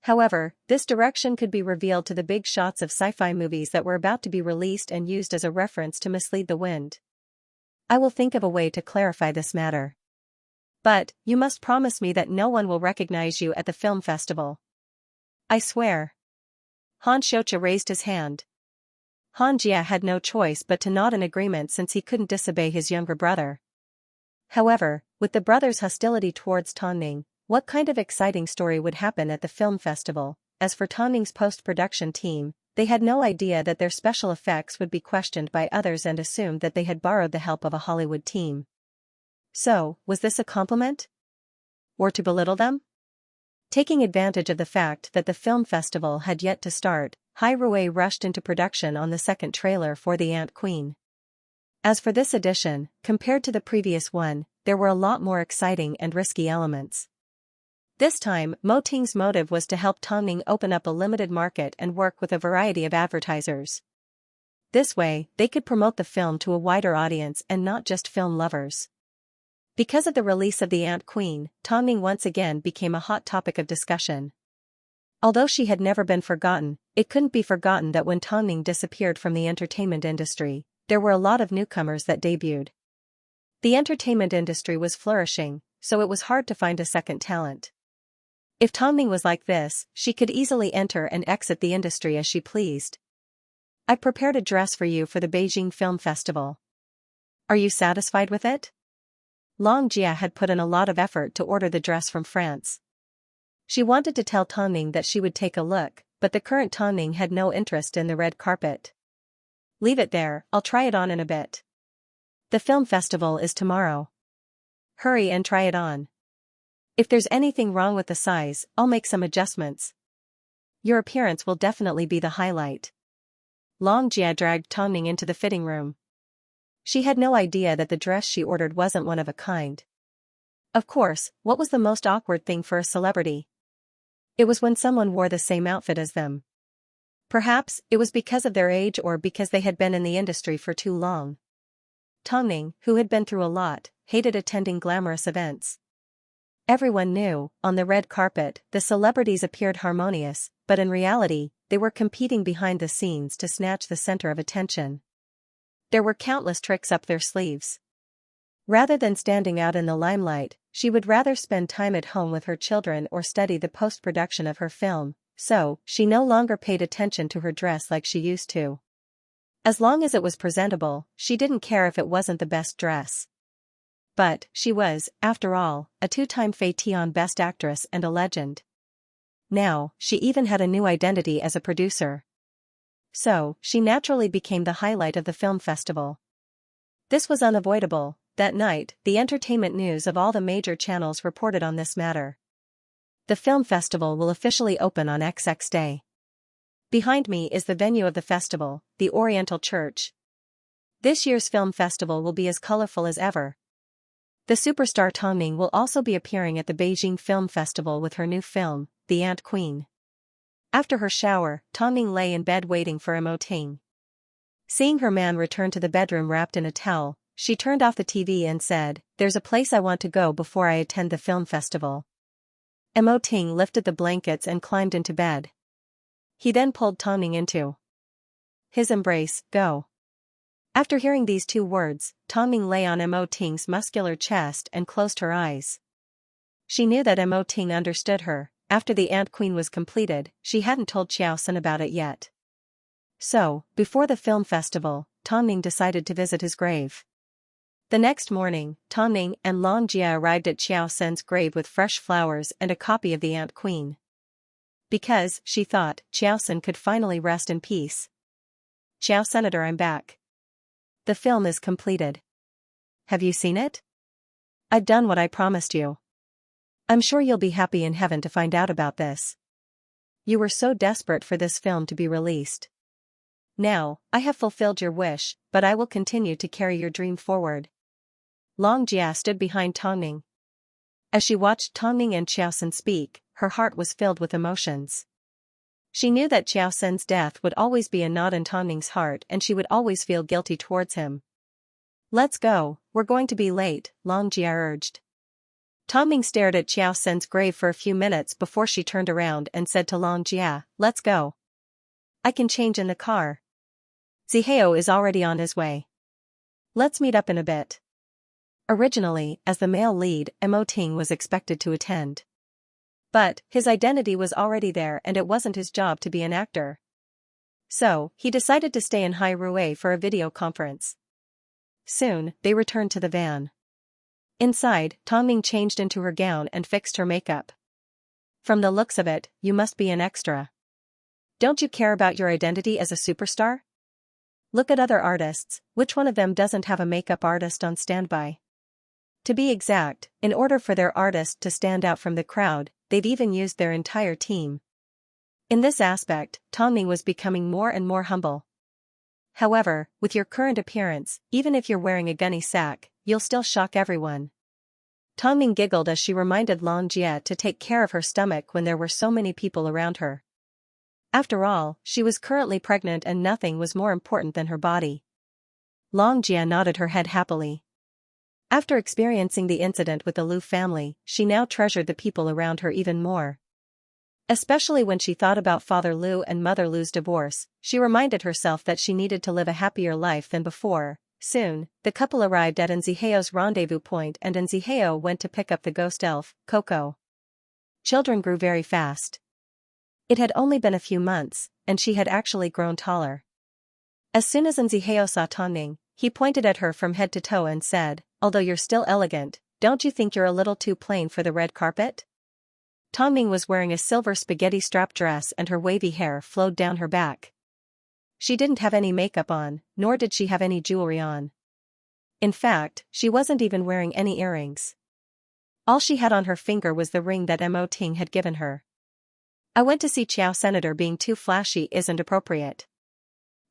However, this direction could be revealed to the big shots of sci-fi movies that were about to be released and used as a reference to mislead the wind. I will think of a way to clarify this matter. But, you must promise me that no one will recognize you at the film festival. I swear. Xianxia raised his hand. Xianxia had no choice but to nod in agreement since he couldn't disobey his younger brother. However, with the brothers' hostility towards Tongning, what kind of exciting story would happen at the film festival? As for Tongning's post-production team, they had no idea that their special effects would be questioned by others and assumed that they had borrowed the help of a Hollywood team. So, was this a compliment? Or to belittle them? Taking advantage of the fact that the film festival had yet to start, Hai rushed into production on the second trailer for The Ant Queen. As for this edition, compared to the previous one, there were a lot more exciting and risky elements. This time, Mo Ting's motive was to help Tongning open up a limited market and work with a variety of advertisers. This way, they could promote the film to a wider audience and not just film lovers. Because of the release of The Ant Queen, Tongning once again became a hot topic of discussion. Although she had never been forgotten, it couldn't be forgotten that when Tongning disappeared from the entertainment industry, there were a lot of newcomers that debuted. The entertainment industry was flourishing, so it was hard to find a second talent. If Tongning was like this, she could easily enter and exit the industry as she pleased. I prepared a dress for you for the Beijing Film Festival. Are you satisfied with it? Xianxia had put in a lot of effort to order the dress from France. She wanted to tell Tongning that she would take a look, but the current Tongning had no interest in the red carpet. Leave it there, I'll try it on in a bit. The film festival is tomorrow. Hurry and try it on. If there's anything wrong with the size, I'll make some adjustments. Your appearance will definitely be the highlight. Xianxia dragged Tongning into the fitting room. She had no idea that the dress she ordered wasn't one of a kind. Of course, what was the most awkward thing for a celebrity? It was when someone wore the same outfit as them. Perhaps, it was because of their age or because they had been in the industry for too long. Tongning, who had been through a lot, hated attending glamorous events. Everyone knew, on the red carpet, the celebrities appeared harmonious, but in reality, they were competing behind the scenes to snatch the center of attention. There were countless tricks up their sleeves. Rather than standing out in the limelight, she would rather spend time at home with her children or study the post-production of her film, so, she no longer paid attention to her dress like she used to. As long as it was presentable, she didn't care if it wasn't the best dress. But, she was, after all, a two-time Fétian Best Actress and a legend. Now, she even had a new identity as a producer. So, she naturally became the highlight of the film festival. This was unavoidable. That night, the entertainment news of all the major channels reported on this matter. The film festival will officially open on XX Day. Behind me is the venue of the festival, the Oriental Church. This year's film festival will be as colorful as ever. The superstar Tongning will also be appearing at the Beijing Film Festival with her new film, The Ant Queen. After her shower, Tongning lay in bed waiting for Mo Ting. Seeing her man return to the bedroom wrapped in a towel, she turned off the TV and said, "There's a place I want to go before I attend the film festival." Mo Ting lifted the blankets and climbed into bed. He then pulled Tongning into his embrace. Go. After hearing these two words, Tongning lay on Mo Ting's muscular chest and closed her eyes. She knew that Mo Ting understood her. After the Ant Queen was completed, she hadn't told Xiaosun about it yet. So, before the film festival, Tongning decided to visit his grave. The next morning, Tongning and Xianxia arrived at Xiaosun's grave with fresh flowers and a copy of the Ant Queen. Because, she thought, Xiaosun could finally rest in peace. "Xiao Senator, I'm back. The film is completed. Have you seen it? I've done what I promised you. I'm sure you'll be happy in heaven to find out about this. You were so desperate for this film to be released. Now, I have fulfilled your wish, but I will continue to carry your dream forward." Xianxia stood behind Tongning. As she watched Tongning and Xiaosun speak, her heart was filled with emotions. She knew that Xiao Sen's death would always be a knot in Tang Ning's heart and she would always feel guilty towards him. Let's go, we're going to be late, Long Jia urged. Tang Ning stared at Xiao Sen's grave for a few minutes before she turned around and said to Long Jia, let's go. I can change in the car. Zihao is already on his way. Let's meet up in a bit. Originally, as the male lead, Mo Ting was expected to attend. But, his identity was already there and it wasn't his job to be an actor. So, he decided to stay in Hairue for a video conference. Soon, they returned to the van. Inside, Tang Ning changed into her gown and fixed her makeup. From the looks of it, you must be an extra. Don't you care about your identity as a superstar? Look at other artists, which one of them doesn't have a makeup artist on standby? To be exact, in order for their artist to stand out from the crowd, they'd even used their entire team. In this aspect, Tang Ning was becoming more and more humble. However, with your current appearance, even if you're wearing a gunny sack, you'll still shock everyone. Tang Ning giggled as she reminded Long Jia to take care of her stomach when there were so many people around her. After all, she was currently pregnant and nothing was more important than her body. Long Jia nodded her head happily. After experiencing the incident with the Liu family, she now treasured the people around her even more. Especially when she thought about Father Liu and Mother Liu's divorce, she reminded herself that she needed to live a happier life than before. Soon, the couple arrived at Nziheo's rendezvous point and Nziheo went to pick up the ghost elf, Coco. Children grew very fast. It had only been a few months, and she had actually grown taller. As soon as Nziheo saw Tang Ning, he pointed at her from head to toe and said, although you're still elegant, don't you think you're a little too plain for the red carpet? Tang Ning was wearing a silver spaghetti strap dress and her wavy hair flowed down her back. She didn't have any makeup on, nor did she have any jewelry on. In fact, she wasn't even wearing any earrings. All she had on her finger was the ring that Mo Ting had given her. I went to see Xiao Senator being too flashy isn't appropriate.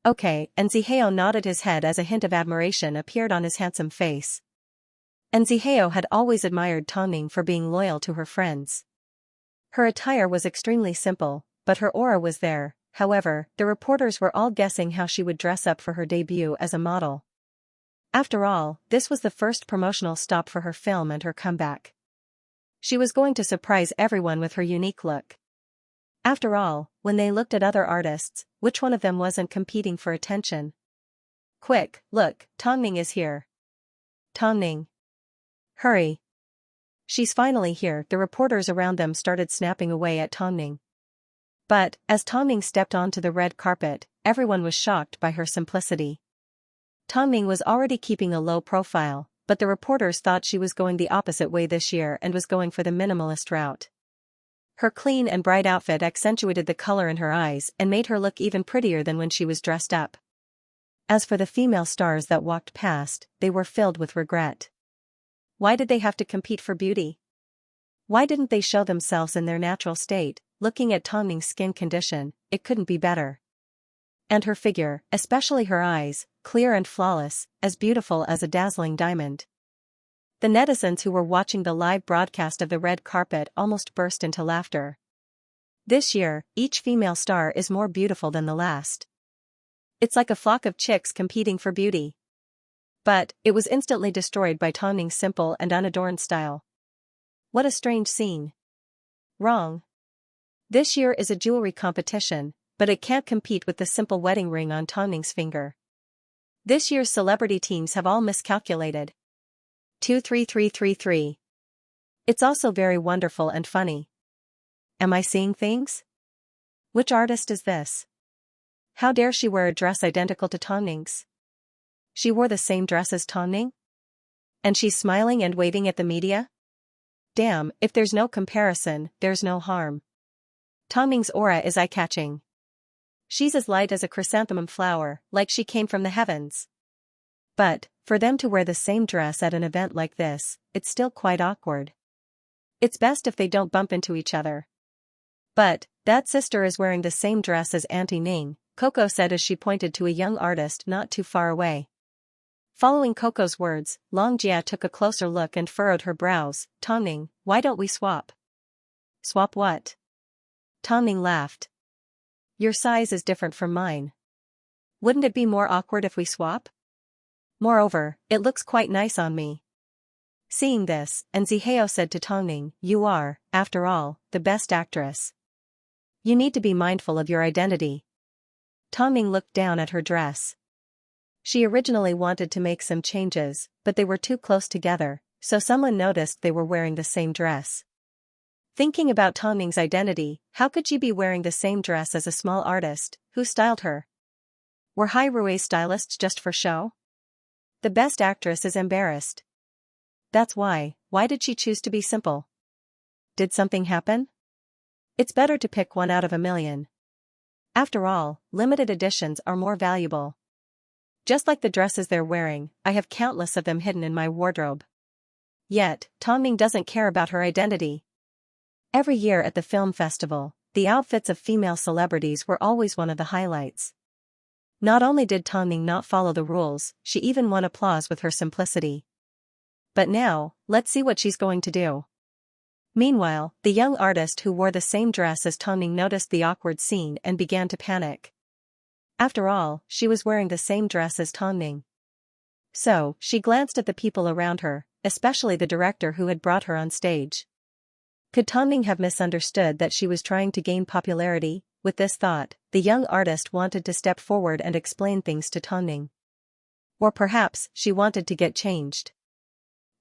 Okay, and Nziheo nodded his head as a hint of admiration appeared on his handsome face. Nziheo had always admired Tang Ning for being loyal to her friends. Her attire was extremely simple, but her aura was there. However, the reporters were all guessing how she would dress up for her debut as a model. After all, this was the first promotional stop for her film and her comeback. She was going to surprise everyone with her unique look. After all, when they looked at other artists, which one of them wasn't competing for attention? Quick, look, Tang Ning is here. Tang Ning. Hurry. She's finally here. The reporters around them started snapping away at Tang Ning. But, as Tang Ning stepped onto the red carpet, everyone was shocked by her simplicity. Tang Ning was already keeping a low profile, but the reporters thought she was going the opposite way this year and was going for the minimalist route. Her clean and bright outfit accentuated the color in her eyes and made her look even prettier than when she was dressed up. As for the female stars that walked past, they were filled with regret. Why did they have to compete for beauty? Why didn't they show themselves in their natural state? Looking at Tang Ning's skin condition, it couldn't be better. And her figure, especially her eyes, clear and flawless, as beautiful as a dazzling diamond. The netizens who were watching the live broadcast of the red carpet almost burst into laughter. This year, each female star is more beautiful than the last. It's like a flock of chicks competing for beauty. But, it was instantly destroyed by Tang Ning's simple and unadorned style. What a strange scene. Wrong. This year is a jewelry competition, but it can't compete with the simple wedding ring on Tang Ning's finger. This year's celebrity teams have all miscalculated. 23333. It's also very wonderful and funny. Am I seeing things? Which artist is this? How dare she wear a dress identical to Tang Ning's? She wore the same dress as Tang Ning? And she's smiling and waving at the media? Damn, if there's no comparison, there's no harm. Tang Ning's aura is eye-catching. She's as light as a chrysanthemum flower, like she came from the heavens. But, for them to wear the same dress at an event like this, it's still quite awkward. It's best if they don't bump into each other. But, that sister is wearing the same dress as Auntie Ning, Coco said as she pointed to a young artist not too far away. Following Coco's words, Long Jia took a closer look and furrowed her brows. Tang Ning, why don't we swap? Swap what? Tang Ning laughed. Your size is different from mine. Wouldn't it be more awkward if we swap? Moreover, it looks quite nice on me. Seeing this, and Zihao said to Tongning, you are, after all, the best actress. You need to be mindful of your identity. Tongning looked down at her dress. She originally wanted to make some changes, but they were too close together, so someone noticed they were wearing the same dress. Thinking about Tongning's identity, how could she be wearing the same dress as a small artist, who styled her? Were Hai Rui's stylists just for show? The best actress is embarrassed. That's why did she choose to be simple? Did something happen? It's better to pick one out of a million. After all, limited editions are more valuable. Just like the dresses they're wearing, I have countless of them hidden in my wardrobe. Yet, Tongning doesn't care about her identity. Every year at the film festival, the outfits of female celebrities were always one of the highlights. Not only did Tongning not follow the rules, she even won applause with her simplicity. But now, let's see what she's going to do. Meanwhile, the young artist who wore the same dress as Tongning noticed the awkward scene and began to panic. After all, she was wearing the same dress as Tongning. So, she glanced at the people around her, especially the director who had brought her on stage. Could Tongning have misunderstood that she was trying to gain popularity? With this thought, the young artist wanted to step forward and explain things to Tongning. Or perhaps she wanted to get changed.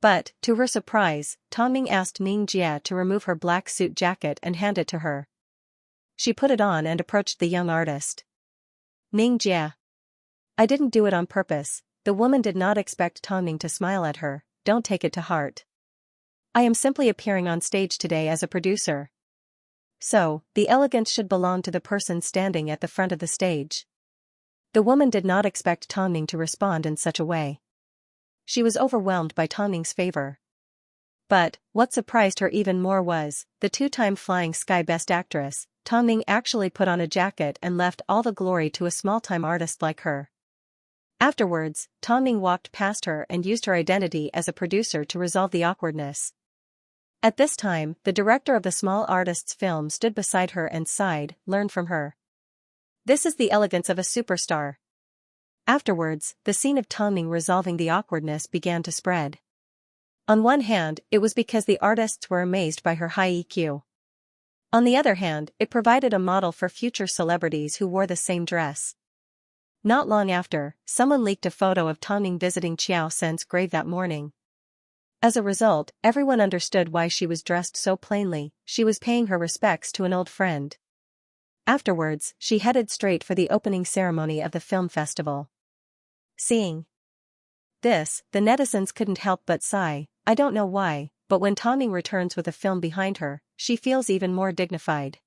But, to her surprise, Tongning asked Xianxia to remove her black suit jacket and hand it to her. She put it on and approached the young artist. Xianxia. I didn't do it on purpose. The woman did not expect Tongning to smile at her. Don't take it to heart. I am simply appearing on stage today as a producer. So, the elegance should belong to the person standing at the front of the stage. The woman did not expect Tongning to respond in such a way. She was overwhelmed by Tongning's favor. But, what surprised her even more was, the two-time Flying Sky Best Actress, Tongning actually put on a jacket and left all the glory to a small-time artist like her. Afterwards, Tongning walked past her and used her identity as a producer to resolve the awkwardness. At this time, the director of the small artist's film stood beside her and sighed, learn from her. This is the elegance of a superstar. Afterwards, the scene of Tongning resolving the awkwardness began to spread. On one hand, it was because the artists were amazed by her high EQ. On the other hand, it provided a model for future celebrities who wore the same dress. Not long after, someone leaked a photo of Tongning visiting Xiao Sen's grave that morning. As a result, everyone understood why she was dressed so plainly. She was paying her respects to an old friend. Afterwards, she headed straight for the opening ceremony of the film festival. Seeing this, the netizens couldn't help but sigh. I don't know why, but when Tongning returns with a film behind her, she feels even more dignified.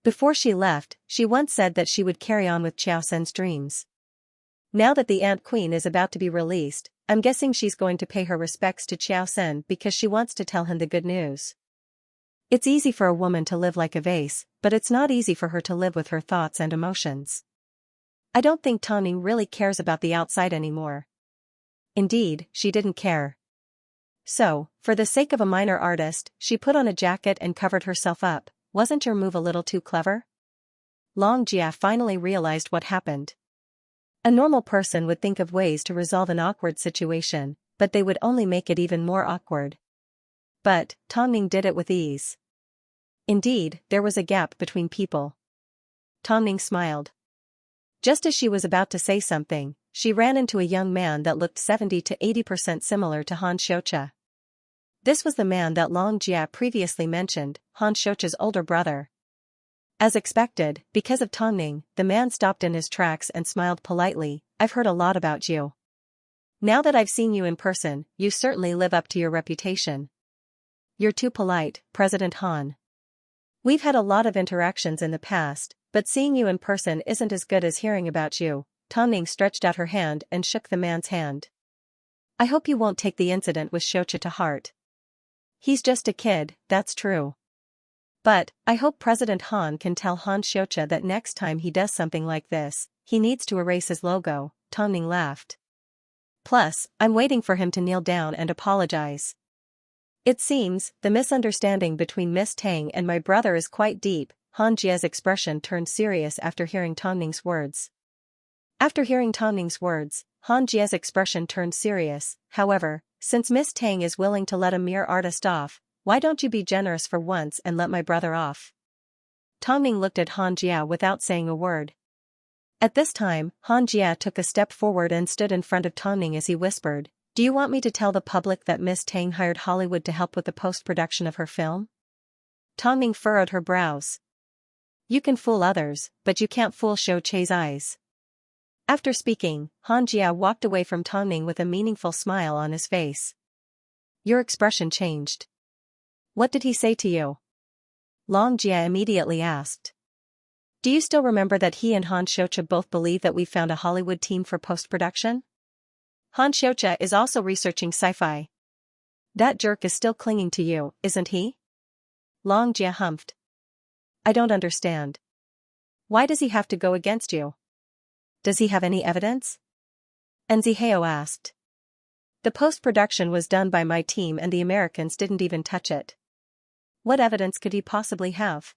Before she left, she once said that she would carry on with Xiao Sen's dreams. Now that the Ant Queen is about to be released, I'm guessing she's going to pay her respects to Xiao Sen because she wants to tell him the good news. It's easy for a woman to live like a vase, but it's not easy for her to live with her thoughts and emotions. I don't think Tongning really cares about the outside anymore. Indeed, she didn't care. So, for the sake of a minor artist, she put on a jacket and covered herself up. Wasn't your move a little too clever? Long Jia finally realized what happened. A normal person would think of ways to resolve an awkward situation, but they would only make it even more awkward. But, Tongning did it with ease. Indeed, there was a gap between people. Tongning smiled. Just as she was about to say something, she ran into a young man that looked 70 to 80% similar to Han Xianxia. This was the man that Long Jia previously mentioned, Han Xianxia's older brother. As expected, because of Tongning, the man stopped in his tracks and smiled politely. I've heard a lot about you. Now that I've seen you in person, you certainly live up to your reputation. You're too polite, President Han. We've had a lot of interactions in the past, but seeing you in person isn't as good as hearing about you. Tongning stretched out her hand and shook the man's hand. I hope you won't take the incident with Xianxia to heart. He's just a kid, that's true. But, I hope President Han can tell Han Xianxia that next time he does something like this, he needs to erase his logo. Tongning laughed. Plus, I'm waiting for him to kneel down and apologize. It seems, the misunderstanding between Miss Tang and my brother is quite deep. Xianxia's expression turned serious after hearing Tang Ning's words. Xianxia's expression turned serious. However, since Miss Tang is willing to let a mere artist off, why don't you be generous for once and let my brother off? Tang Ning looked at Xianxia without saying a word. At this time, Xianxia took a step forward and stood in front of Tang Ning as he whispered, "Do you want me to tell the public that Miss Tang hired Hollywood to help with the post-production of her film?" Tang Ning furrowed her brows. "You can fool others, but you can't fool Shou Che's eyes." After speaking, Xianxia walked away from Tang Ning with a meaningful smile on his face. "Your expression changed. What did he say to you?" Long Jia immediately asked. "Do you still remember that he and Han Xiuqia both believe that we found a Hollywood team for post-production? Han Xiuqia is also researching sci-fi. That jerk is still clinging to you, isn't he?" Long Jia humphed. "I don't understand. Why does he have to go against you? Does he have any evidence?" And Zihao asked. "The post-production was done by my team and the Americans didn't even touch it. What evidence could he possibly have?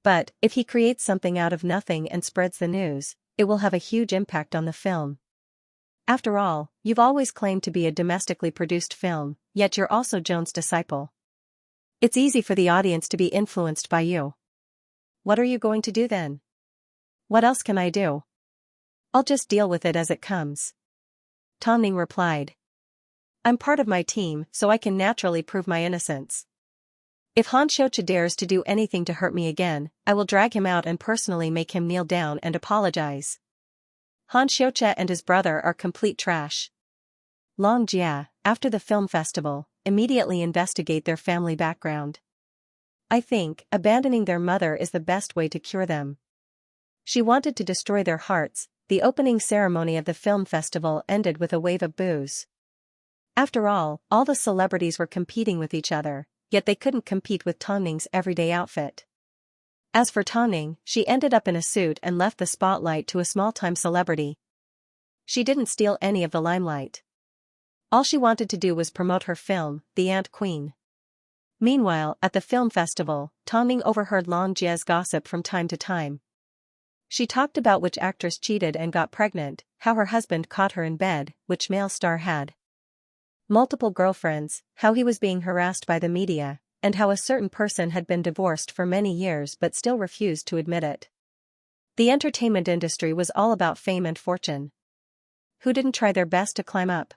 But, if he creates something out of nothing and spreads the news, it will have a huge impact on the film. After all, you've always claimed to be a domestically produced film, yet you're also Joan's disciple. It's easy for the audience to be influenced by you. What are you going to do then?" "What else can I do? I'll just deal with it as it comes." Tang Ning replied. "I'm part of my team, so I can naturally prove my innocence. If Han Xiuqia dares to do anything to hurt me again, I will drag him out and personally make him kneel down and apologize. Han Xiuqia and his brother are complete trash. Long Jia, after the film festival, immediately investigate their family background. I think abandoning their mother is the best way to cure them. She wanted to destroy their hearts." The opening ceremony of the film festival ended with a wave of boos. After all the celebrities were competing with each other, yet they couldn't compete with Tang Ning's everyday outfit. As for Tang Ning, she ended up in a suit and left the spotlight to a small-time celebrity. She didn't steal any of the limelight. All she wanted to do was promote her film, The Ant Queen. Meanwhile, at the film festival, Tang Ning overheard Long Jia's gossip from time to time. She talked about which actress cheated and got pregnant, how her husband caught her in bed, which male star had multiple girlfriends, how he was being harassed by the media, and how a certain person had been divorced for many years but still refused to admit it. The entertainment industry was all about fame and fortune. Who didn't try their best to climb up?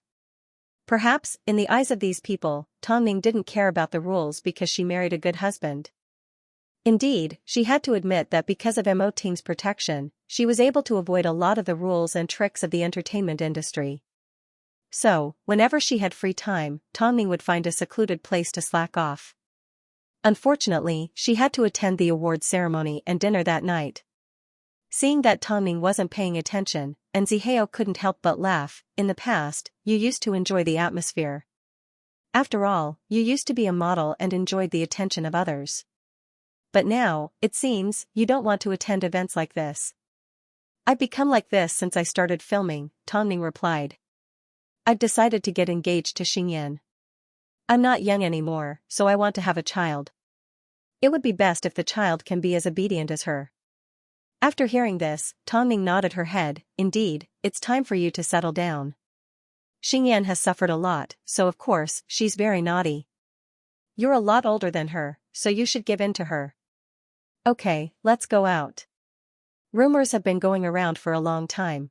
Perhaps, in the eyes of these people, Tang Ning didn't care about the rules because she married a good husband. Indeed, she had to admit that because of Mo Ting's protection, she was able to avoid a lot of the rules and tricks of the entertainment industry. So, whenever she had free time, Tang Ning would find a secluded place to slack off. Unfortunately, she had to attend the awards ceremony and dinner that night. Seeing that Tang Ning wasn't paying attention, and Zihao couldn't help but laugh, "In the past, you used to enjoy the atmosphere. After all, you used to be a model and enjoyed the attention of others. But now, it seems, you don't want to attend events like this." "I've become like this since I started filming," Tang Ning replied. "I've decided to get engaged to Xingyan. I'm not young anymore, so I want to have a child. It would be best if the child can be as obedient as her." After hearing this, Tang Ning nodded her head. "Indeed, it's time for you to settle down. Xingyan has suffered a lot, so of course, she's very naughty. You're a lot older than her, so you should give in to her. Okay, let's go out. Rumors have been going around for a long time.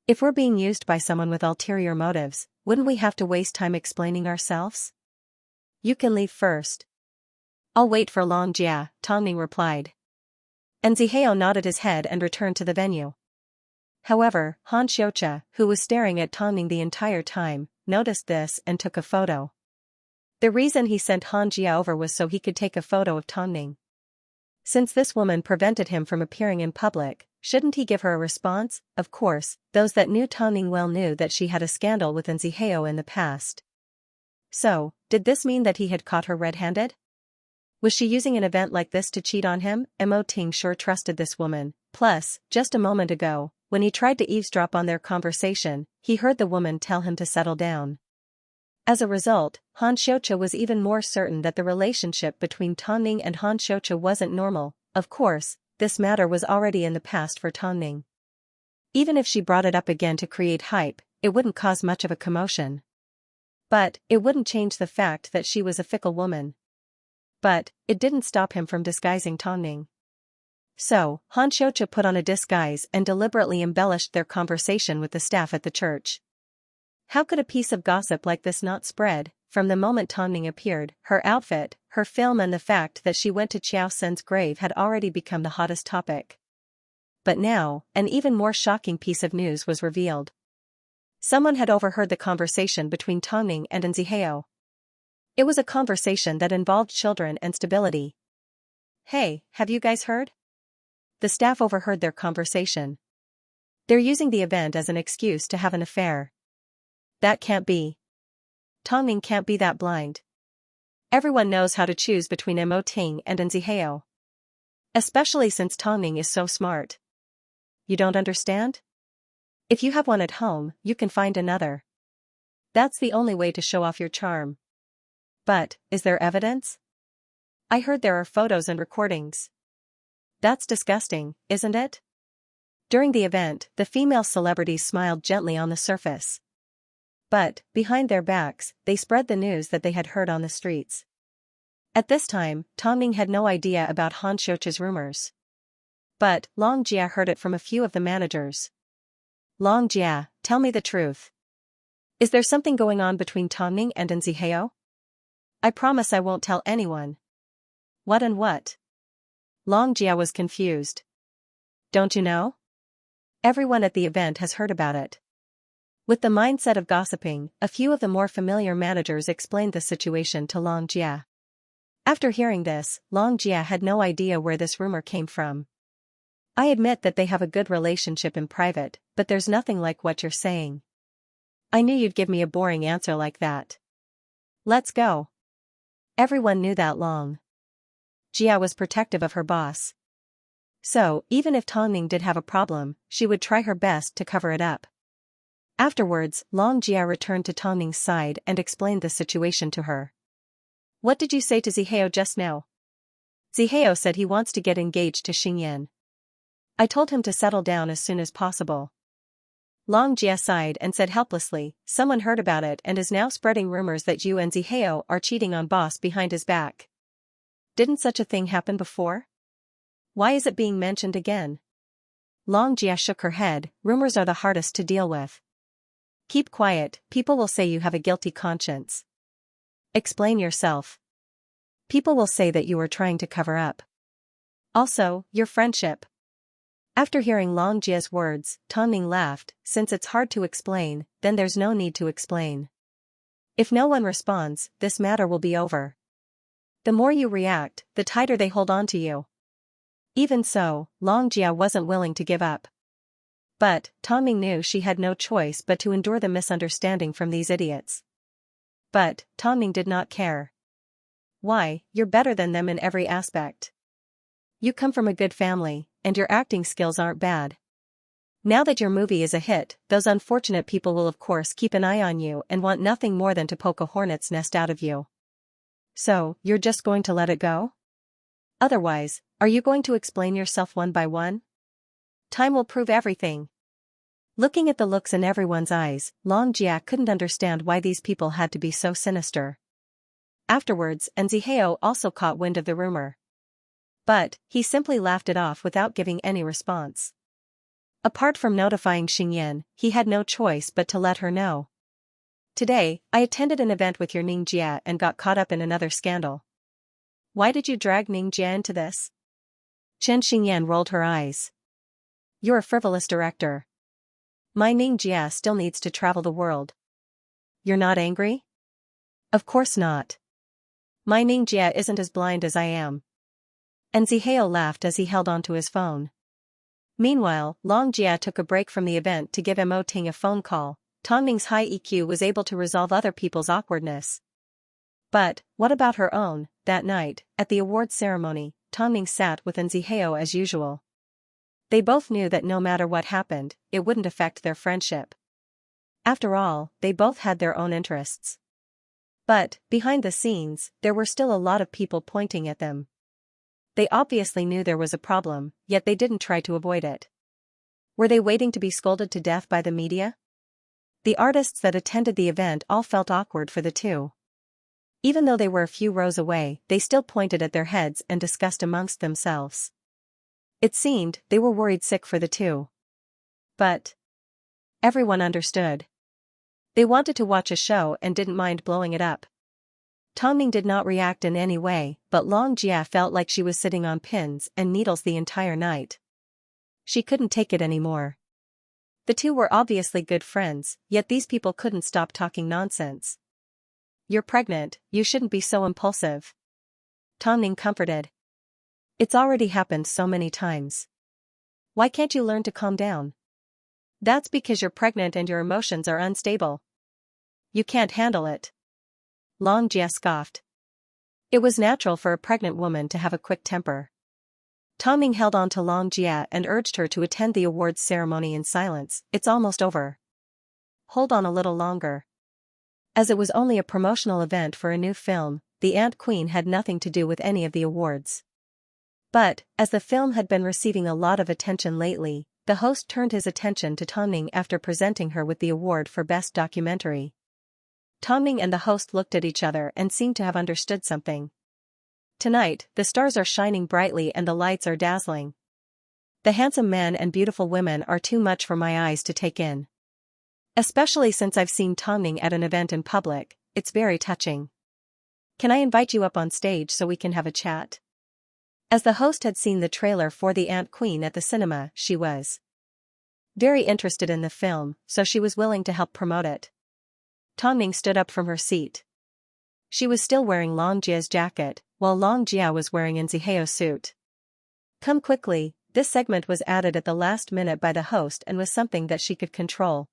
If we're being used by someone with ulterior motives, wouldn't we have to waste time explaining ourselves? You can leave first." "I'll wait for Long Jia," Tang Ning replied. And Zihao nodded his head and returned to the venue. However, Han Xiuqia, who was staring at Tang Ning the entire time, noticed this and took a photo. The reason he sent Han Jia over was so he could take a photo of Tang Ning. Since this woman prevented him from appearing in public, shouldn't he give her a response? Of course, those that knew Tang Ning well knew that she had a scandal with Zihao in the past. So, did this mean that he had caught her red-handed? Was she using an event like this to cheat on him? Mo Ting sure trusted this woman. Plus, just a moment ago, when he tried to eavesdrop on their conversation, he heard the woman tell him to settle down. As a result, Han Xiuqia was even more certain that the relationship between Tang Ning and Han Xiuqia wasn't normal. of course, this matter was already in the past for Tongning. Even if she brought it up again to create hype, it wouldn't cause much of a commotion. But it wouldn't change the fact that she was a fickle woman. But it didn't stop him from disguising Tongning. So, Xianxia put on a disguise and deliberately embellished their conversation with the staff at the church. How could a piece of gossip like this not spread? From the moment Tongning appeared, her outfit, her film and the fact that she went to Qiao Sen's grave had already become the hottest topic. But now, an even more shocking piece of news was revealed. Someone had overheard the conversation between Tongning and Xianxia. It was a conversation that involved children and stability. "Hey, have you guys heard?" The staff overheard their conversation. "They're using the event as an excuse to have an affair." "That can't be. Tongning can't be that blind. Everyone knows how to choose between Mo Ting and Xianxia. Especially since Tongning is so smart. You don't understand? If you have one at home, you can find another. That's the only way to show off your charm." "But, is there evidence? I heard there are photos and recordings." "That's disgusting, isn't it?" During the event, the female celebrities smiled gently on the surface. But, behind their backs, they spread the news that they had heard on the streets. At this time, Tongning had no idea about Xianxia's rumors. But, Long Jia heard it from a few of the managers. "Long Jia, tell me the truth. Is there something going on between Tongning and Xianxia? I promise I won't tell anyone." "What and what?" Long Jia was confused. "Don't you know? Everyone at the event has heard about it." With the mindset of gossiping, a few of the more familiar managers explained the situation to Long Jia. After hearing this, Long Jia had no idea where this rumor came from. "I admit that they have a good relationship in private, but there's nothing like what you're saying. I knew you'd give me a boring answer like that. Let's go." Everyone knew that Long Jia was protective of her boss. So, even if Tongning did have a problem, she would try her best to cover it up. Afterwards, Long Jia returned to Tongning's side and explained the situation to her. "What did you say to Xianxia just now?" "Xianxia said he wants to get engaged to Xingyan. I told him to settle down as soon as possible." Long Jia sighed and said helplessly, "Someone heard about it and is now spreading rumors that you and Xianxia are cheating on boss behind his back. Didn't such a thing happen before? Why is it being mentioned again?" Long Jia shook her head. "Rumors are the hardest to deal with. Keep quiet, people will say you have a guilty conscience. Explain yourself. People will say that you were trying to cover up. Also, your friendship." After hearing Long Jia's words, Tongning laughed. "Since it's hard to explain, then there's no need to explain. If no one responds, this matter will be over. The more you react, the tighter they hold on to you." Even so, Long Jia wasn't willing to give up. But, Tongning knew she had no choice but to endure the misunderstanding from these idiots. But, Tongning did not care. "Why, you're better than them in every aspect. You come from a good family, and your acting skills aren't bad. Now that your movie is a hit, those unfortunate people will of course keep an eye on you and want nothing more than to poke a hornet's nest out of you. So, you're just going to let it go? Otherwise, are you going to explain yourself one by one? Time will prove everything." Looking at the looks in everyone's eyes, Long Jia couldn't understand why these people had to be so sinister. Afterwards, Xianxia also caught wind of the rumor. But, he simply laughed it off without giving any response. Apart from notifying Xingyan, he had no choice but to let her know. "Today, I attended an event with your Ning Jia and got caught up in another scandal. Why did you drag Ning Jia into this?" Chen Xingyan rolled her eyes. "You're a frivolous director. My Ning Jia still needs to travel the world. You're not angry?" "Of course not. My Ning Jia isn't as blind as I am." And Xianxia laughed as he held onto his phone. Meanwhile, Long Jia took a break from the event to give Mo Ting a phone call. Tongning's high EQ was able to resolve other people's awkwardness. But, what about her own? That night, at the awards ceremony, Tongning sat with Xianxia as usual. They both knew that no matter what happened, it wouldn't affect their friendship. After all, they both had their own interests. But, behind the scenes, there were still a lot of people pointing at them. They obviously knew there was a problem, yet they didn't try to avoid it. Were they waiting to be scolded to death by the media? The artists that attended the event all felt awkward for the two. Even though they were a few rows away, they still pointed at their heads and discussed amongst themselves. It seemed they were worried sick for the two. But everyone understood. They wanted to watch a show and didn't mind blowing it up. Tongming did not react in any way, but Long Jia felt like she was sitting on pins and needles the entire night. She couldn't take it anymore. The two were obviously good friends, yet these people couldn't stop talking nonsense. "You're pregnant, you shouldn't be so impulsive," Tongming comforted. "It's already happened so many times. Why can't you learn to calm down?" "That's because you're pregnant and your emotions are unstable. You can't handle it," Long Jia scoffed. It was natural for a pregnant woman to have a quick temper. Tongming held on to Long Jia and urged her to attend the awards ceremony in silence. "It's almost over. Hold on a little longer." As it was only a promotional event for a new film, the Ant Queen had nothing to do with any of the awards. But, as the film had been receiving a lot of attention lately, the host turned his attention to Tongming after presenting her with the award for Best Documentary. Tongming and the host looked at each other and seemed to have understood something. "Tonight, the stars are shining brightly and the lights are dazzling. The handsome men and beautiful women are too much for my eyes to take in. Especially since I've seen Tongming at an event in public, it's very touching. Can I invite you up on stage so we can have a chat?" As the host had seen the trailer for The Ant Queen at the cinema, she was very interested in the film, so she was willing to help promote it. Tongming stood up from her seat. She was still wearing Long Jia's jacket, while Long Jia was wearing Xianxia's suit. "Come quickly," this segment was added at the last minute by the host and was something that she could control.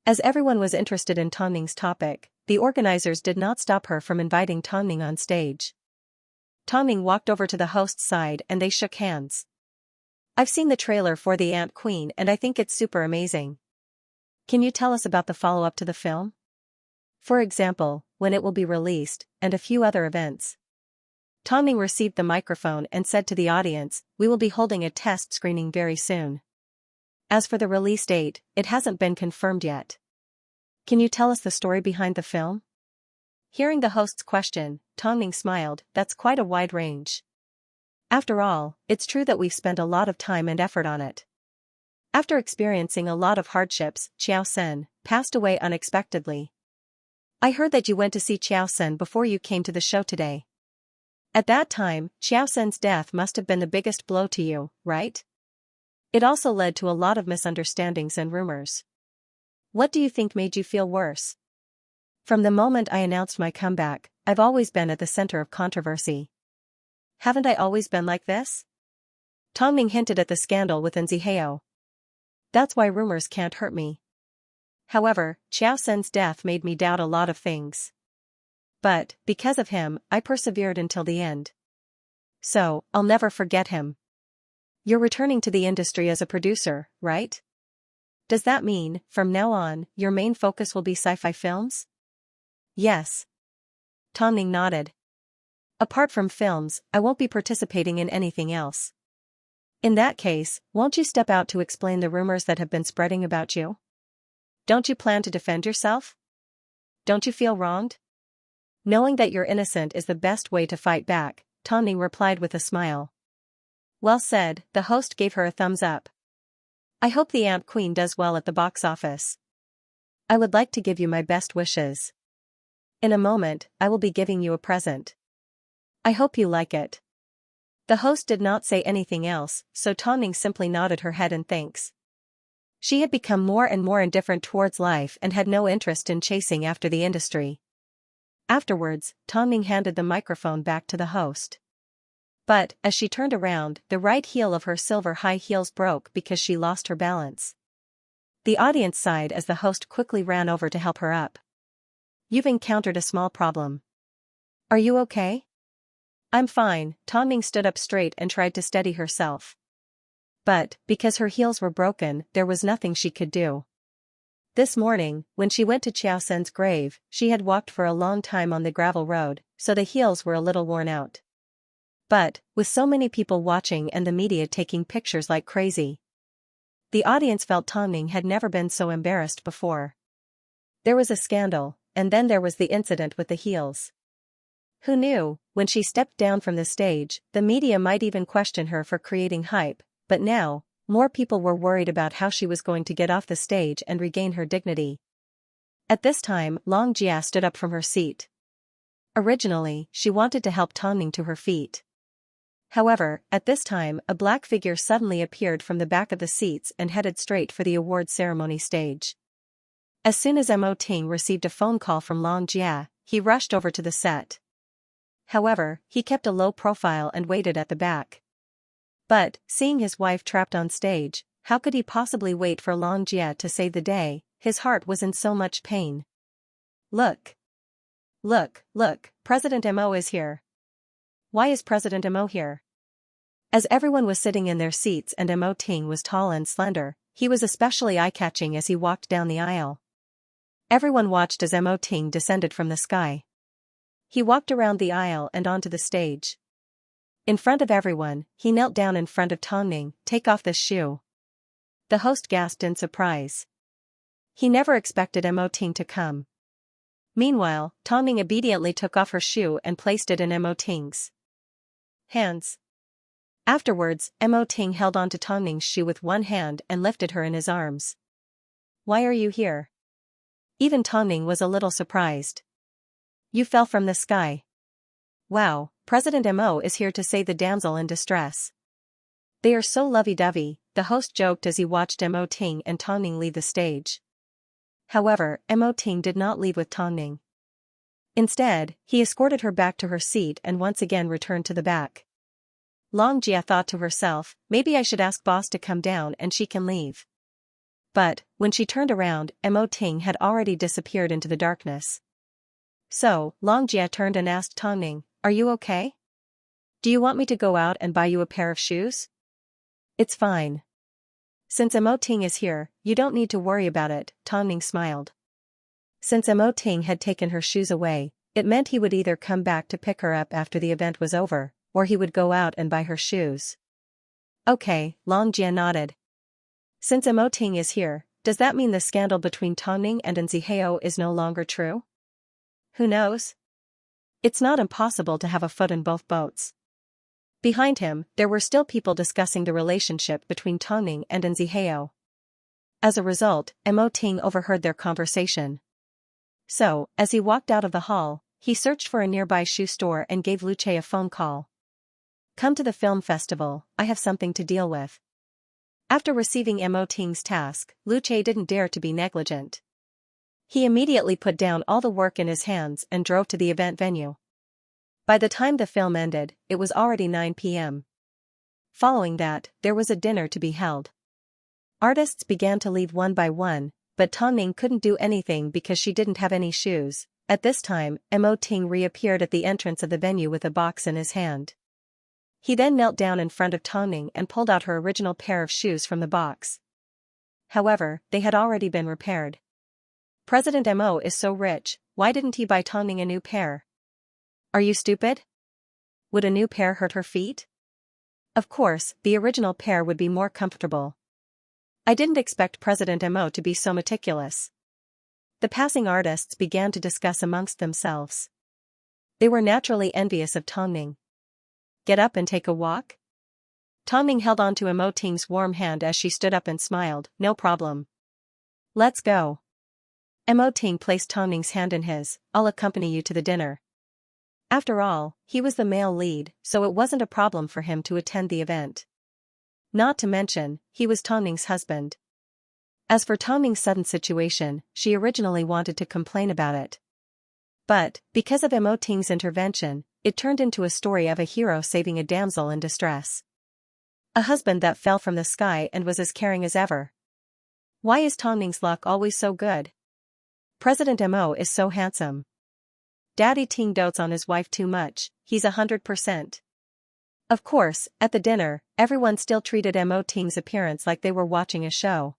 As everyone was interested in Tongming's topic, the organizers did not stop her from inviting Tongming on stage. Tongming walked over to the host's side and they shook hands. "I've seen the trailer for The Ant Queen and I think it's super amazing. Can you tell us about the follow-up to the film? For example, when it will be released, and a few other events." Tongming received the microphone and said to the audience, "We will be holding a test screening very soon. As for the release date, it hasn't been confirmed yet. Can you tell us the story behind the film?" Hearing the host's question, Tongming smiled. "That's quite a wide range. After all, it's true that we've spent a lot of time and effort on it. After experiencing a lot of hardships, Xiao Sen passed away unexpectedly. I heard that you went to see Xiao Sen before you came to the show today. At that time, Xiao Sen's death must have been the biggest blow to you, right? It also led to a lot of misunderstandings and rumors. What do you think made you feel worse? From the moment I announced my comeback, I've always been at the center of controversy. Haven't I always been like this?" Tongming hinted at the scandal with Xianxia. "That's why rumors can't hurt me. However, Xiao Sen's death made me doubt a lot of things. But, because of him, I persevered until the end. So, I'll never forget him." "You're returning to the industry as a producer, right? Does that mean, from now on, your main focus will be sci-fi films?" "Yes." Tongming nodded. "Apart from films, I won't be participating in anything else." "In that case, won't you step out to explain the rumors that have been spreading about you? Don't you plan to defend yourself? Don't you feel wronged?" Knowing that you're innocent is the best way to fight back, Tongming replied with a smile. "Well said," the host gave her a thumbs up. "I hope The Ant Queen does well at the box office. I would like to give you my best wishes. In a moment, I will be giving you a present. I hope you like it." The host did not say anything else, so Tongming simply nodded her head in thanks. She had become more and more indifferent towards life and had no interest in chasing after the industry. Afterwards, Tongming handed the microphone back to the host. But, as she turned around, the right heel of her silver high heels broke because she lost her balance. The audience sighed as the host quickly ran over to help her up. "You've encountered a small problem. Are you okay?" "I'm fine." Tongming stood up straight and tried to steady herself. But, because her heels were broken, there was nothing she could do. This morning, when she went to Xiao Sen's grave, she had walked for a long time on the gravel road, so the heels were a little worn out. But, with so many people watching and the media taking pictures like crazy, the audience felt Tongning had never been so embarrassed before. There was a scandal, and then there was the incident with the heels. Who knew, when she stepped down from the stage, the media might even question her for creating hype, but now, more people were worried about how she was going to get off the stage and regain her dignity. At this time, Xianxia stood up from her seat. Originally, she wanted to help Tongning to her feet. However, at this time, a black figure suddenly appeared from the back of the seats and headed straight for the award ceremony stage. As soon as Mo Ting received a phone call from Xianxia, he rushed over to the set. However, he kept a low profile and waited at the back. But, seeing his wife trapped on stage, how could he possibly wait for Xianxia to save the day? His heart was in so much pain. Look! Look, look, President Mo is here. Why is President Mo here? As everyone was sitting in their seats and Mo Ting was tall and slender, he was especially eye-catching as he walked down the aisle. Everyone watched as Mo Ting descended from the sky. He walked around the aisle and onto the stage. In front of everyone, he knelt down in front of Tongning. Take off this shoe. The host gasped in surprise. He never expected Mo Ting to come. Meanwhile, Tongning obediently took off her shoe and placed it in Mo Ting's hands. Afterwards, Mo Ting held on to Tongning's shoe with one hand and lifted her in his arms. Why are you here? Even Tongning was a little surprised. You fell from the sky. Wow, President Mo is here to save the damsel in distress. They are so lovey-dovey, the host joked as he watched Mo Ting and Tongning leave the stage. However, Mo Ting did not leave with Tongning. Instead, he escorted her back to her seat and once again returned to the back. Xianxia thought to herself, maybe I should ask boss to come down and she can leave. But, when she turned around, Mo Ting had already disappeared into the darkness. So, Xianxia turned and asked Tongning, are you okay? Do you want me to go out and buy you a pair of shoes? It's fine. Since Mo Ting is here, you don't need to worry about it, Tongning smiled. Since Mo Ting had taken her shoes away, it meant he would either come back to pick her up after the event was over, or he would go out and buy her shoes. Okay, Xianxia nodded. Since Mo Ting is here, does that mean the scandal between Tongning and Xianxia is no longer true? Who knows? It's not impossible to have a foot in both boats. Behind him, there were still people discussing the relationship between Tongning and Xianxia. As a result, Mo Ting overheard their conversation. So, as he walked out of the hall, he searched for a nearby shoe store and gave Luce a phone call. Come to the film festival, I have something to deal with. After receiving Mo Ting's task, Luce didn't dare to be negligent. He immediately put down all the work in his hands and drove to the event venue. By the time the film ended, it was already 9 p.m. Following that, there was a dinner to be held. Artists began to leave one by one, but Tongning couldn't do anything because she didn't have any shoes. At this time, Mo Ting reappeared at the entrance of the venue with a box in his hand. He then knelt down in front of Tongning and pulled out her original pair of shoes from the box. However, they had already been repaired. President Mo is so rich, why didn't he buy Tongning a new pair? Are you stupid? Would a new pair hurt her feet? Of course, the original pair would be more comfortable. I didn't expect President Mo to be so meticulous. The passing artists began to discuss amongst themselves. They were naturally envious of Tongning. Get up and take a walk? Tongning held on to Mo Ting's warm hand as she stood up and smiled, no problem. Let's go. Mo Ting placed Tongning's hand in his, I'll accompany you to the dinner. After all, he was the male lead, so it wasn't a problem for him to attend the event. Not to mention, he was Tongning's husband. As for Tongning's sudden situation, she originally wanted to complain about it. But, because of Mo Ting's intervention, it turned into a story of a hero saving a damsel in distress. A husband that fell from the sky and was as caring as ever. Why is Tongning's luck always so good? President Mo is so handsome. Daddy Ting dotes on his wife too much, he's 100%. Of course, at the dinner, everyone still treated Mo Ting's appearance like they were watching a show.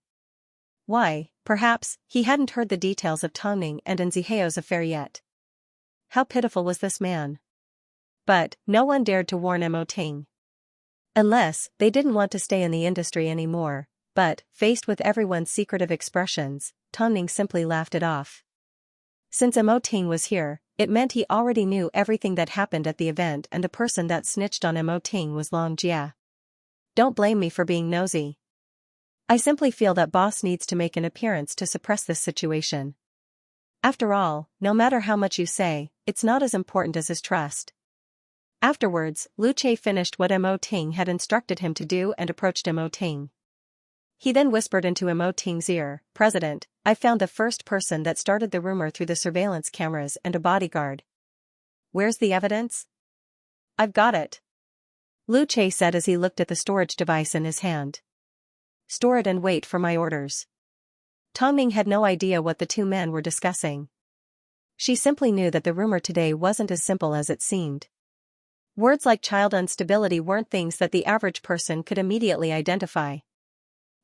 Why, perhaps, he hadn't heard the details of Tongning and Xianxia's affair yet. How pitiful was this man? But no one dared to warn Mo Ting. Unless they didn't want to stay in the industry anymore, but, faced with everyone's secretive expressions, Tang Ning simply laughed it off. Since Mo Ting was here, it meant he already knew everything that happened at the event, and the person that snitched on Mo Ting was Long Jia. Don't blame me for being nosy. I simply feel that boss needs to make an appearance to suppress this situation. After all, no matter how much you say, it's not as important as his trust. Afterwards, Lu Che finished what Mo Ting had instructed him to do and approached Mo Ting. He then whispered into Mo Ting's ear, "President, I found the first person that started the rumor through the surveillance cameras and a bodyguard. Where's the evidence?" "I've got it," Lu Che said as he looked at the storage device in his hand. "Store it and wait for my orders." Tang Ning had no idea what the two men were discussing. She simply knew that the rumor today wasn't as simple as it seemed. Words like child instability weren't things that the average person could immediately identify.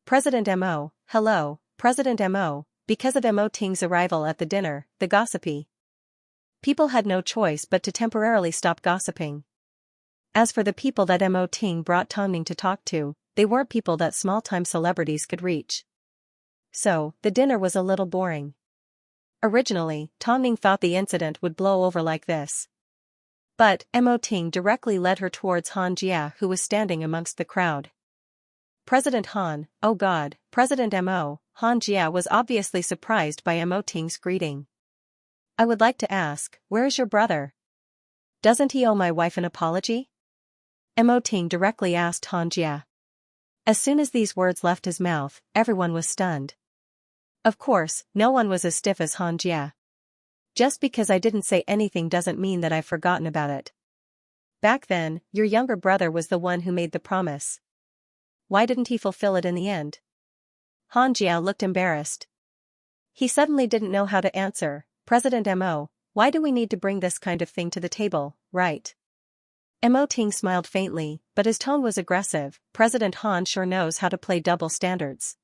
President Mo, hello, President Mo, because of Mo Ting's arrival at the dinner, the gossipy people had no choice but to temporarily stop gossiping. As for the people that Mo Ting brought Tang Ning to talk to, they weren't people that small-time celebrities could reach. So, the dinner was a little boring. Originally, Tang Ning thought the incident would blow over like this. But Mo Ting directly led her towards Han Jia, who was standing amongst the crowd. "President Han, oh God, President Mo," Han Jia was obviously surprised by Mo Ting's greeting. "I would like to ask, where is your brother? Doesn't he owe my wife an apology?" Mo Ting directly asked Han Jia. As soon as these words left his mouth, everyone was stunned. Of course, no one was as stiff as Han Jia. "Just because I didn't say anything doesn't mean that I've forgotten about it. Back then, your younger brother was the one who made the promise. Why didn't he fulfill it in the end?" Han Jia looked embarrassed. He suddenly didn't know how to answer. "President Mo, why do we need to bring this kind of thing to the table, right?" Mo Ting smiled faintly, but his tone was aggressive. "President Han sure knows how to play double standards.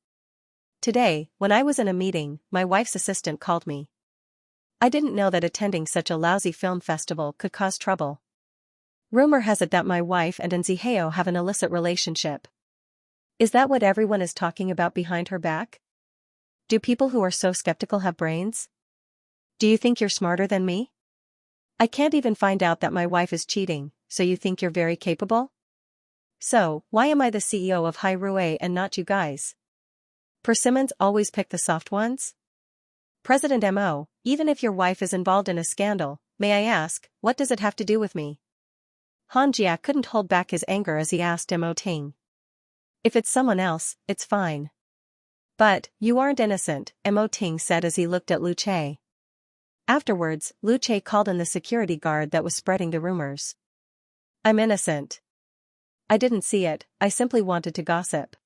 Today, when I was in a meeting, my wife's assistant called me. I didn't know that attending such a lousy film festival could cause trouble. Rumor has it that my wife and Nziheo have an illicit relationship. Is that what everyone is talking about behind her back? Do people who are so skeptical have brains? Do you think you're smarter than me? I can't even find out that my wife is cheating, so you think you're very capable? So, why am I the CEO of Hai Rue and not you guys? Persimmons always pick the soft ones? President Mo, even if your wife is involved in a scandal, may I ask, what does it have to do with me?" Han Jia couldn't hold back his anger as he asked Mo Ting. "If it's someone else, it's fine. But, you aren't innocent," Mo Ting said as he looked at Lu Che. Afterwards, Lu Che called in the security guard that was spreading the rumors. "I'm innocent. I didn't see it, I simply wanted to gossip.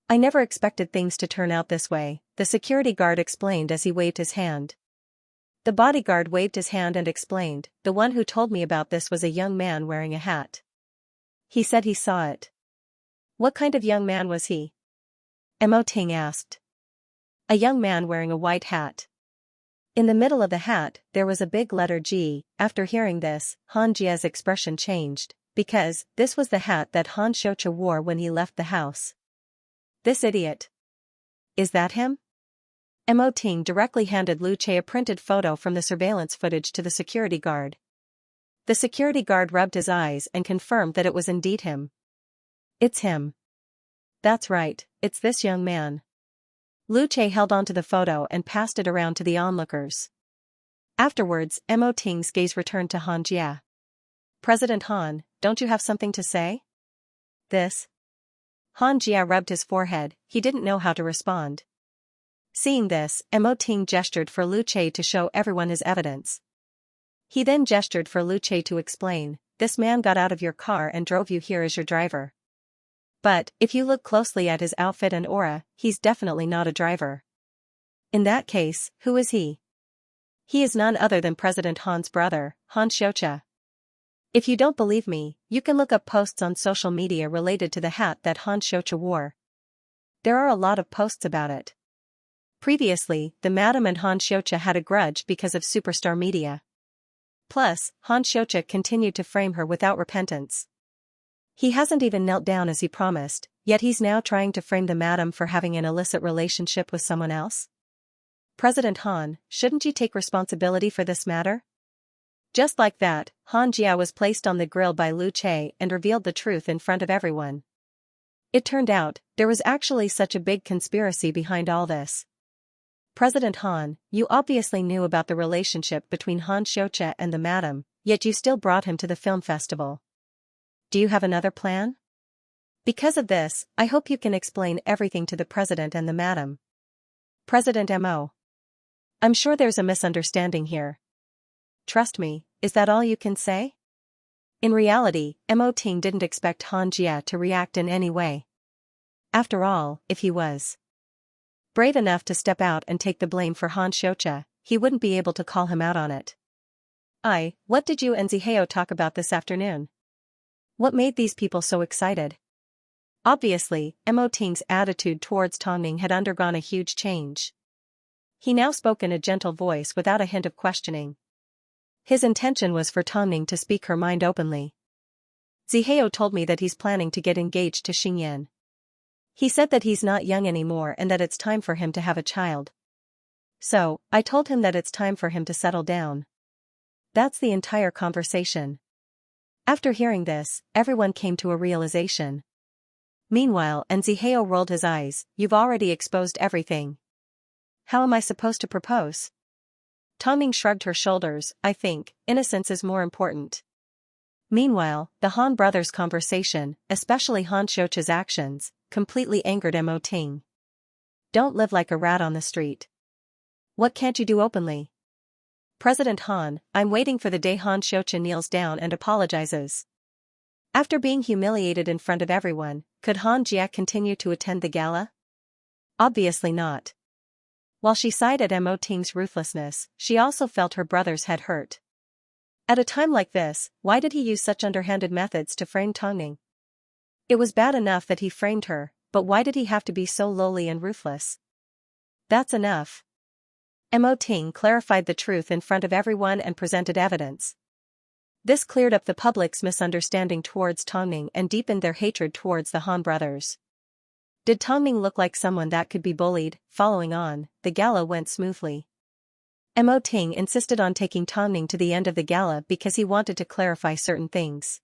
I never expected things to turn out this way," the security guard explained as he waved his hand. The bodyguard waved his hand and explained, "The one who told me about this was a young man wearing a hat. He said he saw it." "What kind of young man was he?" Mo Ting asked. "A young man wearing a white hat. In the middle of the hat, there was a big letter G." After hearing this, Han Jia's expression changed, because this was the hat that Han Xianxia wore when he left the house. "This idiot. Is that him?" Mo Ting directly handed Lu Che a printed photo from the surveillance footage to the security guard. The security guard rubbed his eyes and confirmed that it was indeed him. "It's him. That's right, it's this young man." Lu Che held onto the photo and passed it around to the onlookers. Afterwards, Mo Ting's gaze returned to Han Jia. "President Han, don't you have something to say?" "This?" Han Jia rubbed his forehead, he didn't know how to respond. Seeing this, Mo Ting gestured for Lu Che to show everyone his evidence. He then gestured for Lu Che to explain, "This man got out of your car and drove you here as your driver. But, if you look closely at his outfit and aura, he's definitely not a driver. In that case, who is he?" "He is none other than President Han's brother, Han Xianxia. If you don't believe me, you can look up posts on social media related to the hat that Han Xianxia wore. There are a lot of posts about it. Previously, the madam and Han Xianxia had a grudge because of superstar media. Plus, Han Xianxia continued to frame her without repentance. He hasn't even knelt down as he promised, yet he's now trying to frame the madam for having an illicit relationship with someone else? President Han, shouldn't you take responsibility for this matter? Just like that, Han Jia was placed on the grill by Lu Che and revealed the truth in front of everyone. It turned out, there was actually such a big conspiracy behind all this. President Han, you obviously knew about the relationship between Han Xianxia and the madam, yet you still brought him to the film festival. Do you have another plan? Because of this, I hope you can explain everything to the president and the madam. President Mo. I'm sure there's a misunderstanding here. Trust me, is that all you can say? In reality, Mo Ting didn't expect Han Jia to react in any way. After all, if he was brave enough to step out and take the blame for Han Xianxia, he wouldn't be able to call him out on it. What did you and Zihao talk about this afternoon? What made these people so excited? Obviously, Mo Ting's attitude towards Tongning had undergone a huge change. He now spoke in a gentle voice without a hint of questioning. His intention was for Tongning to speak her mind openly. Zihao told me that he's planning to get engaged to Xingyan. He said that he's not young anymore and that it's time for him to have a child. So, I told him that it's time for him to settle down. That's the entire conversation. After hearing this, everyone came to a realization. Meanwhile, and Zihao rolled his eyes, you've already exposed everything. How am I supposed to propose? Tongning shrugged her shoulders, I think, innocence is more important. Meanwhile, the Han brothers' conversation, especially Han Xianxia's actions, completely angered Mo Ting. Don't live like a rat on the street. What can't you do openly? President Han, I'm waiting for the day Han Xianxia kneels down and apologizes. After being humiliated in front of everyone, could Han Jia continue to attend the gala? Obviously not. While she sighed at Mo Ting's ruthlessness, she also felt her brother's head hurt. At a time like this, why did he use such underhanded methods to frame Tongning? It was bad enough that he framed her, but why did he have to be so lowly and ruthless? That's enough. Mo Ting clarified the truth in front of everyone and presented evidence. This cleared up the public's misunderstanding towards Tongning and deepened their hatred towards the Han brothers. Did Tongning look like someone that could be bullied? Following on, the gala went smoothly. Mo Ting insisted on taking Tongning to the end of the gala because he wanted to clarify certain things.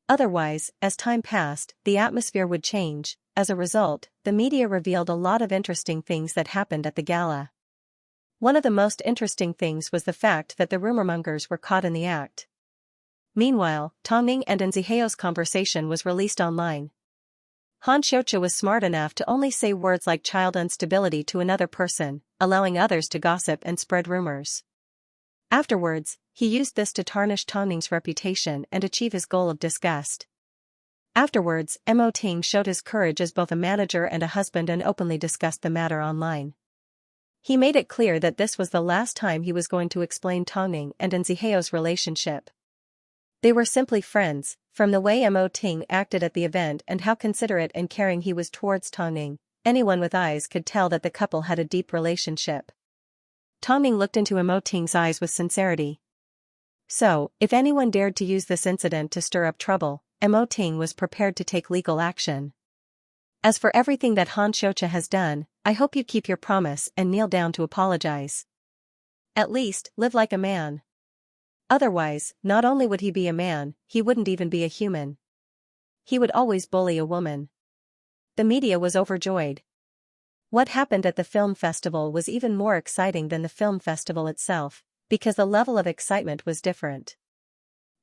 Otherwise, as time passed, the atmosphere would change. As a result, the media revealed a lot of interesting things that happened at the gala. One of the most interesting things was the fact that the rumormongers were caught in the act. Meanwhile, Tongning and Zihao's conversation was released online. Han Xianxia was smart enough to only say words like child instability to another person, allowing others to gossip and spread rumors. Afterwards, he used this to tarnish Tongning's reputation and achieve his goal of disgust. Afterwards, Mo Ting showed his courage as both a manager and a husband and openly discussed the matter online. He made it clear that this was the last time he was going to explain Tongning and Zihao's relationship. They were simply friends. From the way Mo Ting acted at the event and how considerate and caring he was towards Tongning, anyone with eyes could tell that the couple had a deep relationship. Tongning looked into Mo Ting's eyes with sincerity. So, if anyone dared to use this incident to stir up trouble, Mo Ting was prepared to take legal action. As for everything that Han Xianxia has done, I hope you keep your promise and kneel down to apologize. At least, live like a man. Otherwise, not only would he be a man, he wouldn't even be a human. He would always bully a woman. The media was overjoyed. What happened at the film festival was even more exciting than the film festival itself, because the level of excitement was different.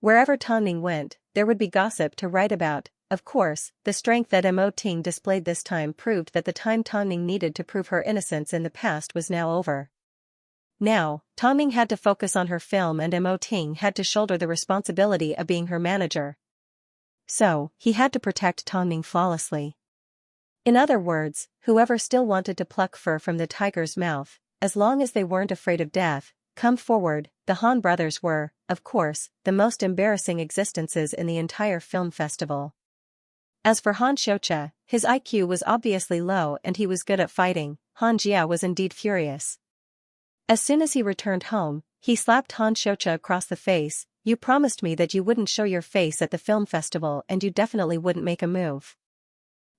Wherever Tongning went, there would be gossip to write about. Of course, the strength that Mo Ting displayed this time proved that the time Tongning needed to prove her innocence in the past was now over. Now, Tongning had to focus on her film and Mo Ting had to shoulder the responsibility of being her manager. So, he had to protect Tongning flawlessly. In other words, whoever still wanted to pluck fur from the tiger's mouth, as long as they weren't afraid of death, come forward. The Han brothers were, of course, the most embarrassing existences in the entire film festival. As for Han Xianxia, his IQ was obviously low and he was good at fighting. Han Jia was indeed furious. As soon as he returned home, He slapped Han Xianxia across the face. You promised me that you wouldn't show your face at the film festival and you definitely wouldn't make a move.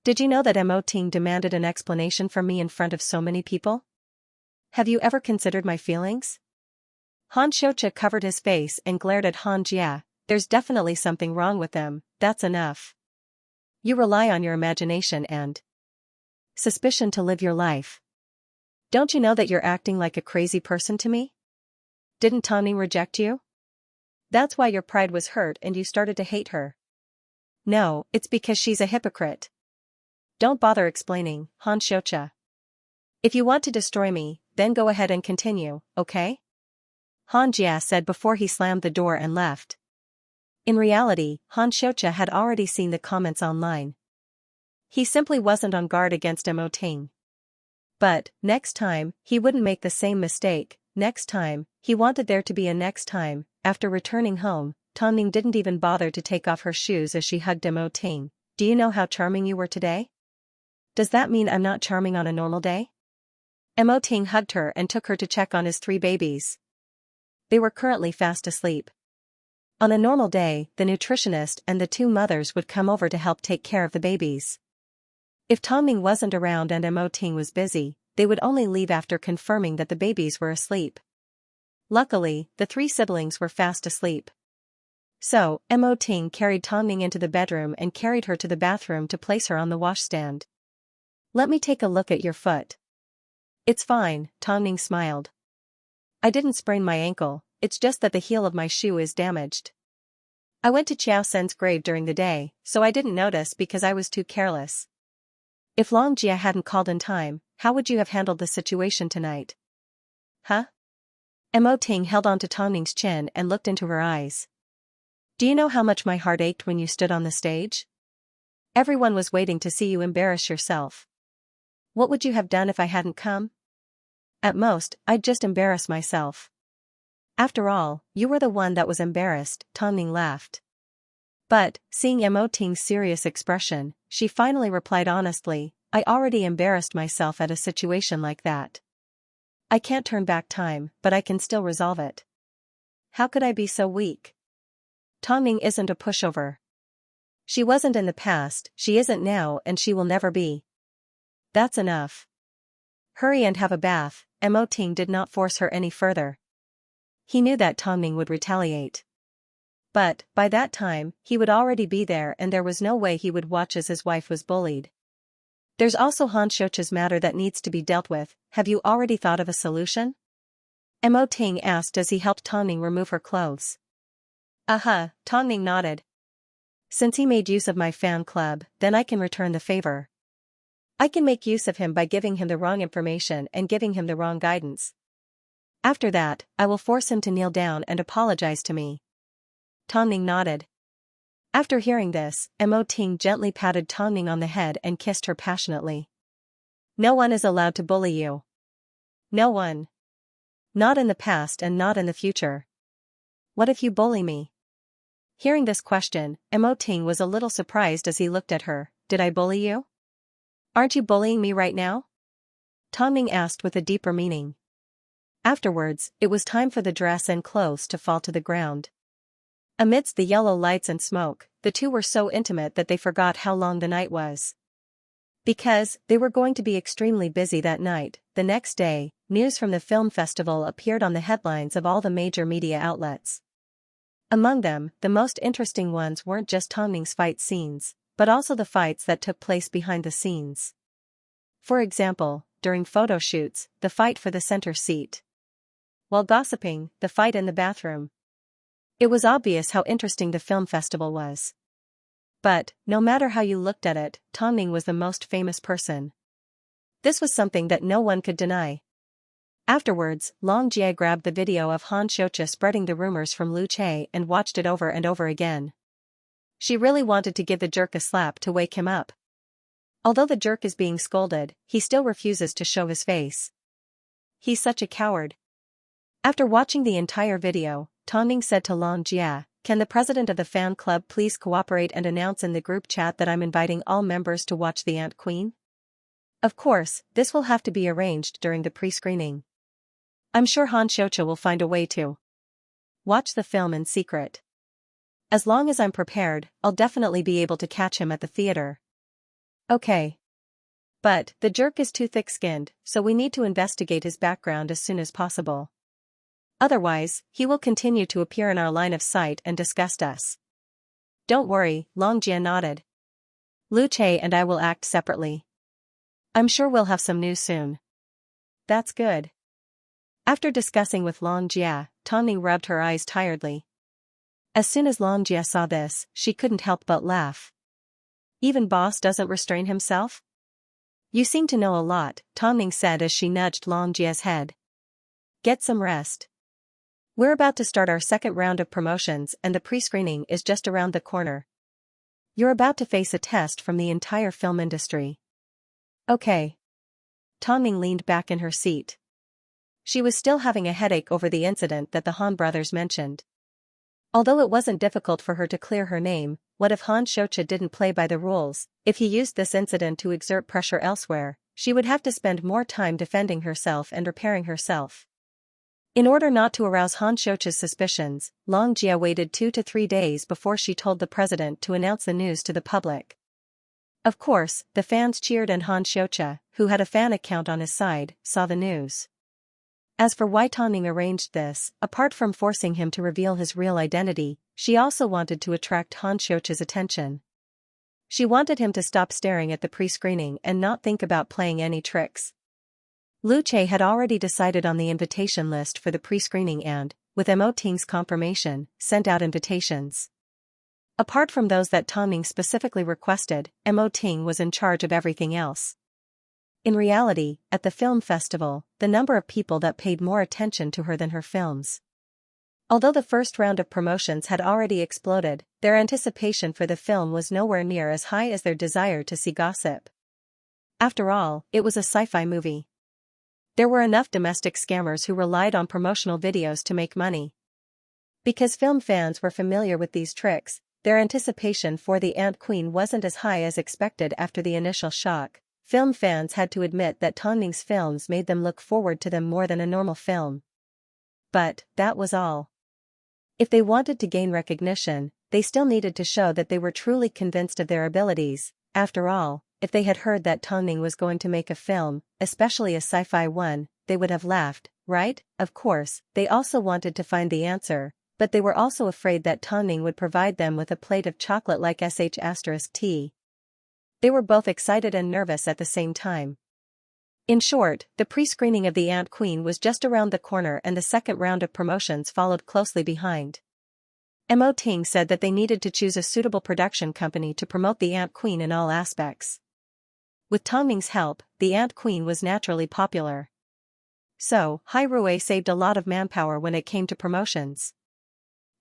Did you know that Mo Ting demanded an explanation from me in front of so many people? Have you ever considered my feelings? Han Xianxia covered his face and glared at Han Jia. There's definitely something wrong with them, that's enough. You rely on your imagination and suspicion to live your life. Don't you know that you're acting like a crazy person to me? Didn't Tawning reject you? That's why your pride was hurt and you started to hate her. No, it's because she's a hypocrite. Don't bother explaining, Han Xianxia. If you want to destroy me, then go ahead and continue, okay? Han Jia said before he slammed the door and left. In reality, Han Xianxia had already seen the comments online. He simply wasn't on guard against Mo Ting. But, next time, he wouldn't make the same mistake. Next time, he wanted there to be a next time. After returning home, Tawning didn't even bother to take off her shoes as she hugged Mo Ting. Do you know how charming you were today? Does that mean I'm not charming on a normal day? Mo Ting hugged her and took her to check on his 3 babies. They were currently fast asleep. On a normal day, the nutritionist and the 2 mothers would come over to help take care of the babies. If Tawning wasn't around and Mo Ting was busy, they would only leave after confirming that the babies were asleep. Luckily, the 3 siblings were fast asleep. So, Mo Ting carried Tawning into the bedroom and carried her to the bathroom to place her on the washstand. Let me take a look at your foot. It's fine, Tawning smiled. I didn't sprain my ankle, it's just that the heel of my shoe is damaged. I went to Xiao Sen's grave during the day, so I didn't notice because I was too careless. If Long Jia hadn't called in time, how would you have handled the situation tonight? Huh? Mo Ting held on to Tawning's chin and looked into her eyes. Do you know how much my heart ached when you stood on the stage? Everyone was waiting to see you embarrass yourself. What would you have done if I hadn't come? At most, I'd just embarrass myself. After all, you were the one that was embarrassed, Tawning laughed. But, seeing Mo Ting's serious expression, she finally replied honestly, I already embarrassed myself at a situation like that. I can't turn back time, but I can still resolve it. How could I be so weak? Tawning isn't a pushover. She wasn't in the past, she isn't now, and she will never be. That's enough. Hurry and have a bath. Mo Ting did not force her any further. He knew that Tawning would retaliate. But, by that time, he would already be there and there was no way he would watch as his wife was bullied. There's also Han Xianxia's matter that needs to be dealt with. Have you already thought of a solution? Mo Ting asked as he helped Tawning remove her clothes. Tawning nodded. Since he made use of my fan club, then I can return the favor. I can make use of him by giving him the wrong information and giving him the wrong guidance. After that, I will force him to kneel down and apologize to me. Tawning nodded. After hearing this, Mo Ting gently patted Tawning on the head and kissed her passionately. No one is allowed to bully you. No one. Not in the past and not in the future. What if you bully me? Hearing this question, Mo Ting was a little surprised as he looked at her. Did I bully you? Aren't you bullying me right now? Tawning asked with a deeper meaning. Afterwards, it was time for the dress and clothes to fall to the ground. Amidst the yellow lights and smoke, the 2 were so intimate that they forgot how long the night was. Because they were going to be extremely busy that night, the next day, news from the film festival appeared on the headlines of all the major media outlets. Among them, the most interesting ones weren't just Tawning's fight scenes, but also the fights that took place behind the scenes. For example, during photo shoots, the fight for the center seat. While gossiping, the fight in the bathroom. It was obvious how interesting the film festival was. But, no matter how you looked at it, Tawning was the most famous person. This was something that no one could deny. Afterwards, Long Jia grabbed the video of Han Xianxia spreading the rumors from Lu Che and watched it over and over again. She really wanted to give the jerk a slap to wake him up. Although the jerk is being scolded, he still refuses to show his face. He's such a coward. After watching the entire video, Tawning said to Long Jia, can the president of the fan club please cooperate and announce in the group chat that I'm inviting all members to watch the Ant Queen? Of course, this will have to be arranged during the pre-screening. I'm sure Han Xianxia will find a way to watch the film in secret. As long as I'm prepared, I'll definitely be able to catch him at the theater. Okay. But the jerk is too thick-skinned, so we need to investigate his background as soon as possible. Otherwise, he will continue to appear in our line of sight and disgust us. Don't worry, Long Jia nodded. Lu Che and I will act separately. I'm sure we'll have some news soon. That's good. After discussing with Long Jia, Tongning rubbed her eyes tiredly. As soon as Long Jia saw this, she couldn't help but laugh. Even boss doesn't restrain himself? You seem to know a lot, Tongning said as she nudged Long Jia's head. Get some rest. We're about to start our second round of promotions and the pre-screening is just around the corner. You're about to face a test from the entire film industry. Okay. Tongning leaned back in her seat. She was still having a headache over the incident that the Han brothers mentioned. Although it wasn't difficult for her to clear her name, what if Han Xianxia didn't play by the rules? If he used this incident to exert pressure elsewhere, she would have to spend more time defending herself and repairing herself. In order not to arouse Han Xianxia's suspicions, Long Jia waited 2 to 3 days before she told the president to announce the news to the public. Of course, the fans cheered and Han Xianxia, who had a fan account on his side, saw the news. As for why Tongning arranged this, apart from forcing him to reveal his real identity, she also wanted to attract Han Xianxia's attention. She wanted him to stop staring at the pre-screening and not think about playing any tricks. Lu Che had already decided on the invitation list for the pre-screening and, with Mo Ting's confirmation, sent out invitations. Apart from those that Tongning specifically requested, Mo Ting was in charge of everything else. In reality, at the film festival, the number of people that paid more attention to her than her films. Although the first round of promotions had already exploded, their anticipation for the film was nowhere near as high as their desire to see gossip. After all, it was a sci-fi movie. There were enough domestic scammers who relied on promotional videos to make money. Because film fans were familiar with these tricks, their anticipation for the Ant Queen wasn't as high as expected after the initial shock. Film fans had to admit that Tongning's films made them look forward to them more than a normal film. But that was all. If they wanted to gain recognition, they still needed to show that they were truly convinced of their abilities. After all, if they had heard that Tongning was going to make a film, especially a sci-fi one, they would have laughed, right? Of course, they also wanted to find the answer, but they were also afraid that Tongning would provide them with a plate of chocolate like sh*t. They were both excited and nervous at the same time. In short, the pre-screening of The Ant Queen was just around the corner and the second round of promotions followed closely behind. Mo Ting said that they needed to choose a suitable production company to promote The Ant Queen in all aspects. With Tongning's help, The Ant Queen was naturally popular. So, Hai Rui saved a lot of manpower when it came to promotions.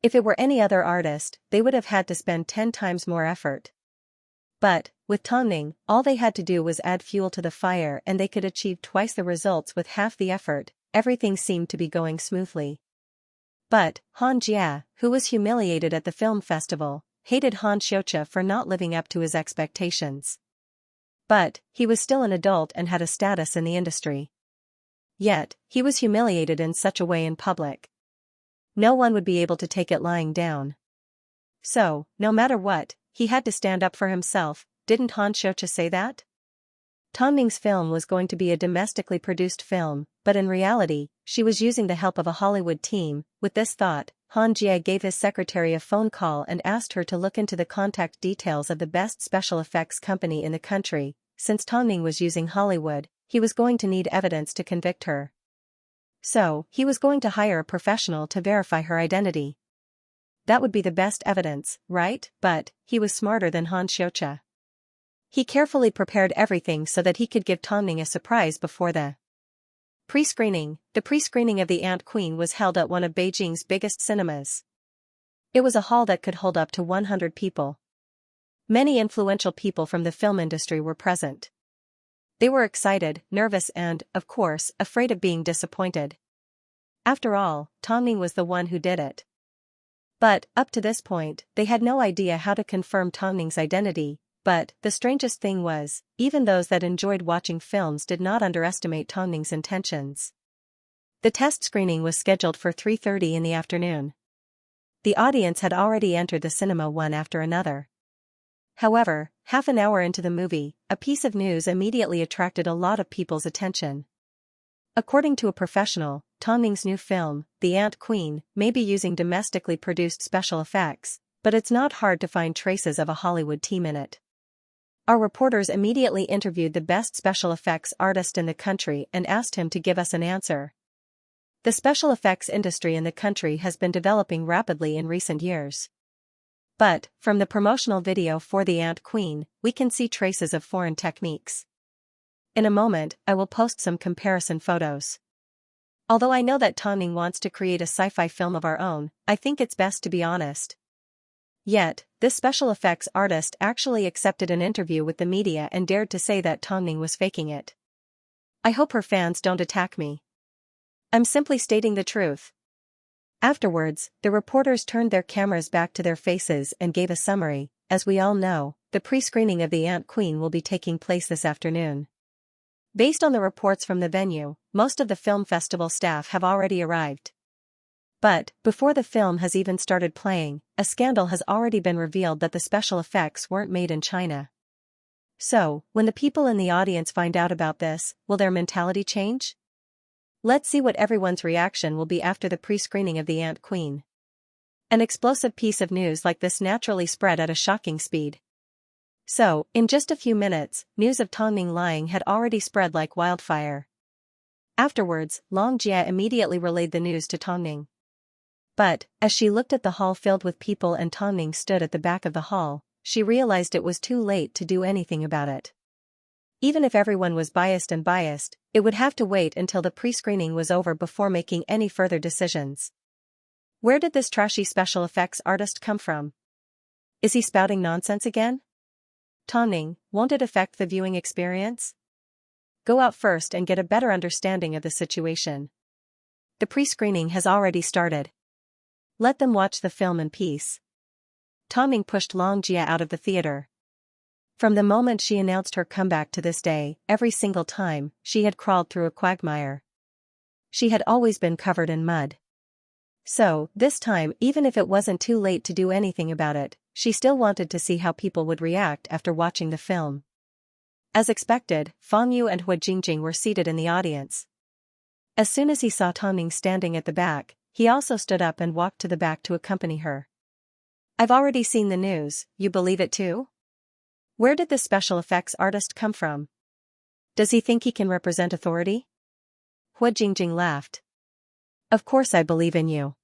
If it were any other artist, they would have had to spend 10 times more effort. But, with Tongning, all they had to do was add fuel to the fire and they could achieve twice the results with half the effort. Everything seemed to be going smoothly. But, Han Jia, who was humiliated at the film festival, hated Han Xianxia for not living up to his expectations. But, he was still an adult and had a status in the industry. Yet, he was humiliated in such a way in public. No one would be able to take it lying down. So, no matter what, he had to stand up for himself. Didn't Han Xianxia say that? Tongning's film was going to be a domestically produced film, but in reality, she was using the help of a Hollywood team. With this thought, Han Jia gave his secretary a phone call and asked her to look into the contact details of the best special effects company in the country. Since Tongning was using Hollywood, he was going to need evidence to convict her. So, he was going to hire a professional to verify her identity. That would be the best evidence, right? But, he was smarter than Han Xianxia. He carefully prepared everything so that he could give Tongning a surprise before the pre-screening. The pre-screening of The Ant Queen was held at one of Beijing's biggest cinemas. It was a hall that could hold up to 100 people. Many influential people from the film industry were present. They were excited, nervous and, of course, afraid of being disappointed. After all, Tongning was the one who did it. But, up to this point, they had no idea how to confirm Tongning's identity. But, the strangest thing was, even those that enjoyed watching films did not underestimate Tongning's intentions. The test screening was scheduled for 3:30 in the afternoon. The audience had already entered the cinema one after another. However, half an hour into the movie, a piece of news immediately attracted a lot of people's attention. According to a professional, Tongming's new film, The Ant Queen, may be using domestically produced special effects, but it's not hard to find traces of a Hollywood team in it. Our reporters immediately interviewed the best special effects artist in the country and asked him to give us an answer. The special effects industry in the country has been developing rapidly in recent years. But, from the promotional video for The Ant Queen, we can see traces of foreign techniques. In a moment, I will post some comparison photos. Although I know that Tongming wants to create a sci-fi film of our own, I think it's best to be honest. Yet, this special effects artist actually accepted an interview with the media and dared to say that Tongming was faking it. I hope her fans don't attack me. I'm simply stating the truth. Afterwards, the reporters turned their cameras back to their faces and gave a summary. As we all know, the pre-screening of The Ant Queen will be taking place this afternoon. Based on the reports from the venue, most of the film festival staff have already arrived. But, before the film has even started playing, a scandal has already been revealed that the special effects weren't made in China. So, when the people in the audience find out about this, will their mentality change? Let's see what everyone's reaction will be after the pre-screening of The Ant Queen. An explosive piece of news like this naturally spread at a shocking speed. So, in just a few minutes, news of Tongming lying had already spread like wildfire. Afterwards, Long Jia immediately relayed the news to Tongming. But, as she looked at the hall filled with people and Tongming stood at the back of the hall, she realized it was too late to do anything about it. Even if everyone was biased, it would have to wait until the pre-screening was over before making any further decisions. Where did this trashy special effects artist come from? Is he spouting nonsense again? Tongming, won't it affect the viewing experience? Go out first and get a better understanding of the situation. The pre-screening has already started. Let them watch the film in peace. Tongming pushed Long Jia out of the theater. From the moment she announced her comeback to this day, every single time, she had crawled through a quagmire. She had always been covered in mud. So, this time, even if it wasn't too late to do anything about it, she still wanted to see how people would react after watching the film. As expected, Fang Yu and Hua Jingjing were seated in the audience. As soon as he saw Tongming standing at the back, he also stood up and walked to the back to accompany her. I've already seen the news, you believe it too? Where did this special effects artist come from? Does he think he can represent authority? Hua Jingjing laughed. Of course I believe in you.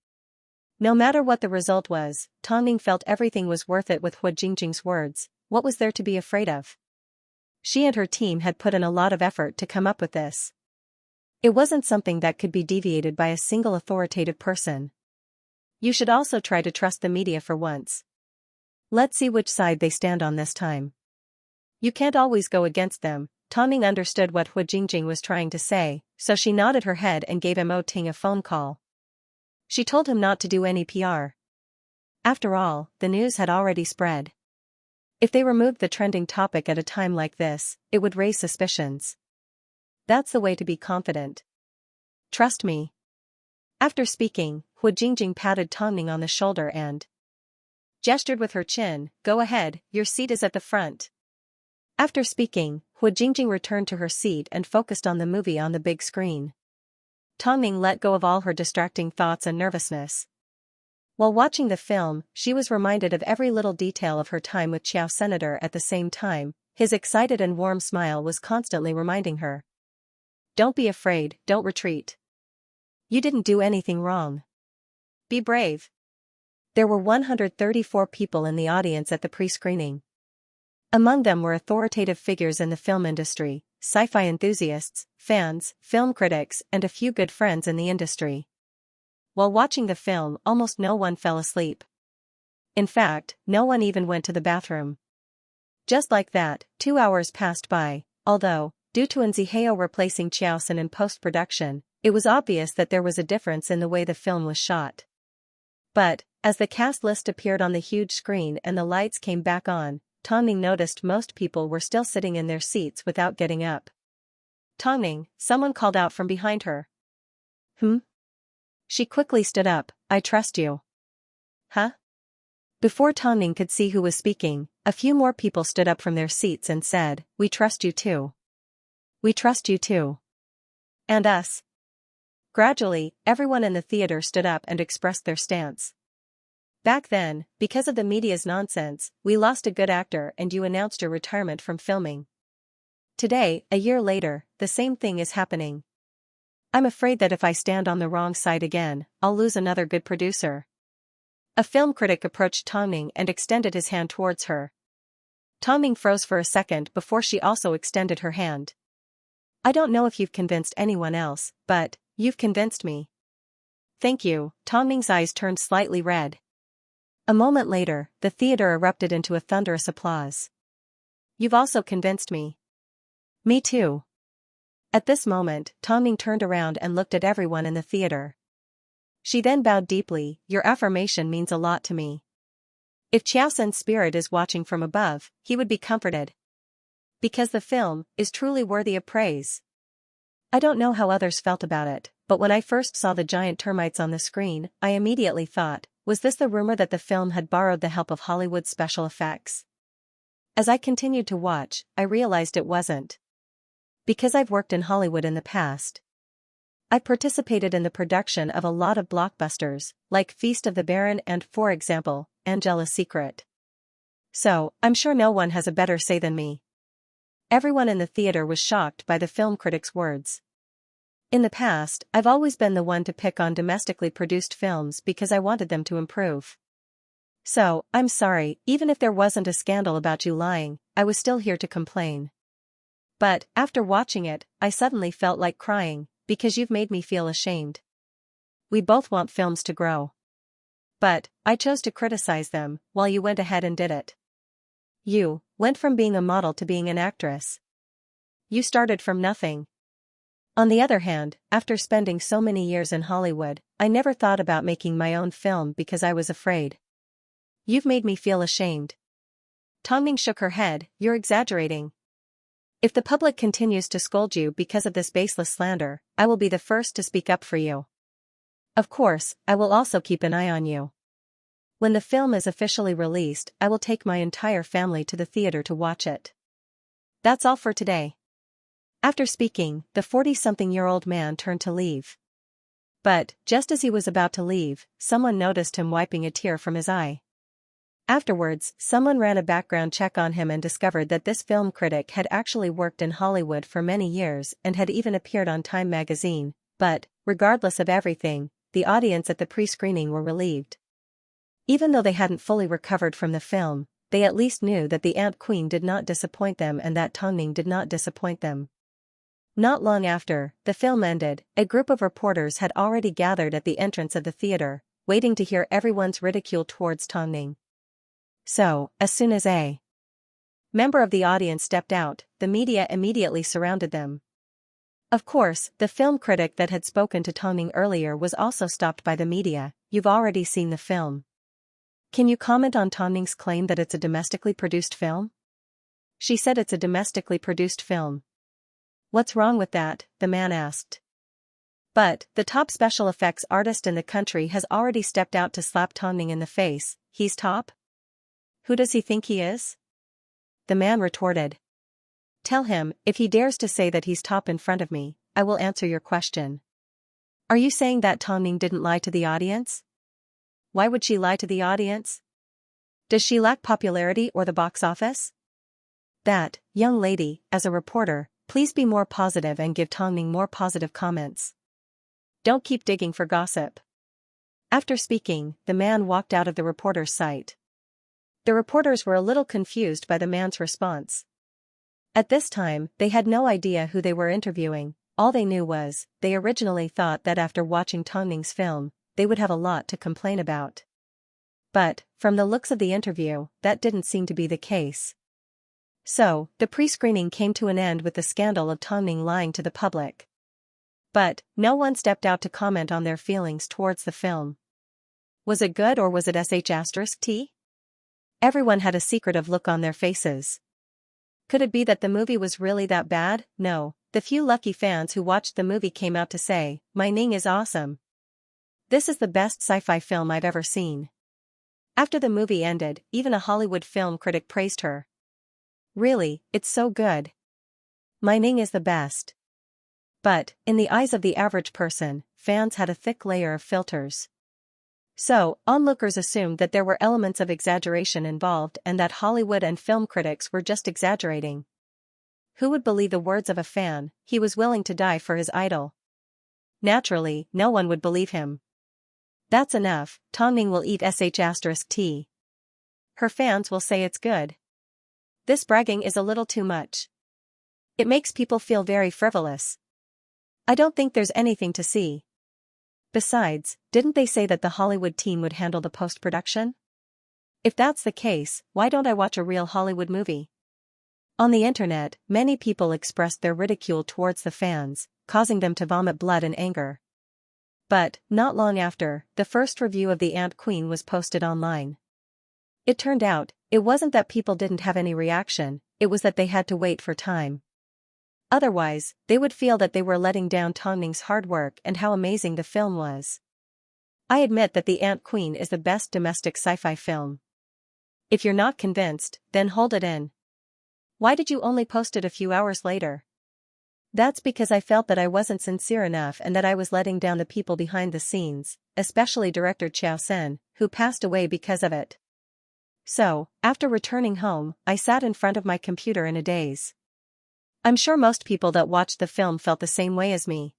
No matter what the result was, Tongming felt everything was worth it with Hua Jingjing's words. What was there to be afraid of? She and her team had put in a lot of effort to come up with this. It wasn't something that could be deviated by a single authoritative person. You should also try to trust the media for once. Let's see which side they stand on this time. You can't always go against them. Tongming understood what Hua Jingjing was trying to say, so she nodded her head and gave Mo Ting a phone call. She told him not to do any PR. After all, the news had already spread. If they removed the trending topic at a time like this, it would raise suspicions. That's the way to be confident. Trust me. After speaking, Hua Jingjing patted Tongming on the shoulder and gestured with her chin. Go ahead, your seat is at the front. After speaking, Hua Jingjing returned to her seat and focused on the movie on the big screen. Tongming let go of all her distracting thoughts and nervousness. While watching the film, she was reminded of every little detail of her time with Xiao Senator at the same time. His excited and warm smile was constantly reminding her. Don't be afraid, don't retreat. You didn't do anything wrong. Be brave. There were 134 people in the audience at the pre-screening. Among them were authoritative figures in the film industry, sci-fi enthusiasts, fans, film critics, and a few good friends in the industry. While watching the film, almost no one fell asleep. In fact, no one even went to the bathroom. Just like that, 2 hours passed by, although, due to Nziheo replacing Xiaosan in post-production, it was obvious that there was a difference in the way the film was shot. But, as the cast list appeared on the huge screen and the lights came back on, Tongming noticed most people were still sitting in their seats without getting up. Tongming, someone called out from behind her. Hmm? She quickly stood up. I trust you. Huh? Before Tongning could see who was speaking, a few more people stood up from their seats and said, we trust you too. We trust you too. And us. Gradually, everyone in the theater stood up and expressed their stance. Back then, because of the media's nonsense, we lost a good actor and you announced your retirement from filming. Today, a year later, the same thing is happening. I'm afraid that if I stand on the wrong side again, I'll lose another good producer. A film critic approached Tongning and extended his hand towards her. Tongning froze for a second before she also extended her hand. I don't know if you've convinced anyone else, but you've convinced me. Thank you. Tongning's eyes turned slightly red. A moment later, the theater erupted into a thunderous applause. You've also convinced me. Me too. At this moment, Tongning turned around and looked at everyone in the theater. She then bowed deeply. Your affirmation means a lot to me. If Xiaosan's spirit is watching from above, he would be comforted. Because the film is truly worthy of praise. I don't know how others felt about it, but when I first saw the giant termites on the screen, I immediately thought, was this the rumor that the film had borrowed the help of Hollywood special effects? As I continued to watch, I realized it wasn't. Because I've worked in Hollywood in the past. I participated in the production of a lot of blockbusters, like Feast of the Baron and, for example, Angela's Secret. So, I'm sure no one has a better say than me. Everyone in the theater was shocked by the film critic's words. In the past, I've always been the one to pick on domestically produced films because I wanted them to improve. So, I'm sorry, even if there wasn't a scandal about you lying, I was still here to complain. But, after watching it, I suddenly felt like crying, because you've made me feel ashamed. We both want films to grow. But, I chose to criticize them, while you went ahead and did it. You went from being a model to being an actress. You started from nothing. On the other hand, after spending so many years in Hollywood, I never thought about making my own film because I was afraid. You've made me feel ashamed. Tongning shook her head, you're exaggerating. If the public continues to scold you because of this baseless slander, I will be the first to speak up for you. Of course, I will also keep an eye on you. When the film is officially released, I will take my entire family to the theater to watch it. That's all for today. After speaking, the 40-something-year-old man turned to leave. But, just as he was about to leave, someone noticed him wiping a tear from his eye. Afterwards, someone ran a background check on him and discovered that this film critic had actually worked in Hollywood for many years and had even appeared on Time magazine, but, regardless of everything, the audience at the pre-screening were relieved. Even though they hadn't fully recovered from the film, they at least knew that the Ant Queen did not disappoint them and that Tongning did not disappoint them. Not long after the film ended, a group of reporters had already gathered at the entrance of the theater, waiting to hear everyone's ridicule towards Tongning. So, as soon as a member of the audience stepped out, the media immediately surrounded them. Of course, the film critic that had spoken to Tongning earlier was also stopped by the media. You've already seen the film. Can you comment on Tongning's claim that it's a domestically produced film? She said it's a domestically produced film. What's wrong with that? The man asked. But, the top special effects artist in the country has already stepped out to slap Tongning in the face. He's top? Who does he think he is? The man retorted. Tell him, if he dares to say that he's top in front of me, I will answer your question. Are you saying that Tongning didn't lie to the audience? Why would she lie to the audience? Does she lack popularity or the box office? That, young lady, as a reporter, please be more positive and give Tongning more positive comments. Don't keep digging for gossip. After speaking, the man walked out of the reporter's sight. The reporters were a little confused by the man's response. At this time, they had no idea who they were interviewing. All they knew was, they originally thought that after watching Tongning's film, they would have a lot to complain about. But, from the looks of the interview, that didn't seem to be the case. So, the pre-screening came to an end with the scandal of Tongning lying to the public. But, no one stepped out to comment on their feelings towards the film. Was it good or was it **T? Everyone had a secretive look on their faces. Could it be that the movie was really that bad? No, the few lucky fans who watched the movie came out to say, "My Ning is awesome. This is the best sci-fi film I've ever seen." After the movie ended, even a Hollywood film critic praised her. "Really, it's so good. My Ning is the best." But, in the eyes of the average person, fans had a thick layer of filters. So, onlookers assumed that there were elements of exaggeration involved and that Hollywood and film critics were just exaggerating. Who would believe the words of a fan? He was willing to die for his idol. Naturally, no one would believe him. That's enough, Tongning will eat sh*t. Her fans will say it's good. This bragging is a little too much. It makes people feel very frivolous. I don't think there's anything to see. Besides, didn't they say that the Hollywood team would handle the post-production? If that's the case, why don't I watch a real Hollywood movie? On the internet, many people expressed their ridicule towards the fans, causing them to vomit blood in anger. But, not long after, the first review of The Ant Queen was posted online. It turned out, it wasn't that people didn't have any reaction, it was that they had to wait for time. Otherwise, they would feel that they were letting down Tongning's hard work and how amazing the film was. I admit that The Ant Queen is the best domestic sci-fi film. If you're not convinced, then hold it in. Why did you only post it a few hours later? That's because I felt that I wasn't sincere enough and that I was letting down the people behind the scenes, especially director Xianxia, who passed away because of it. So, after returning home, I sat in front of my computer in a daze. I'm sure most people that watched the film felt the same way as me.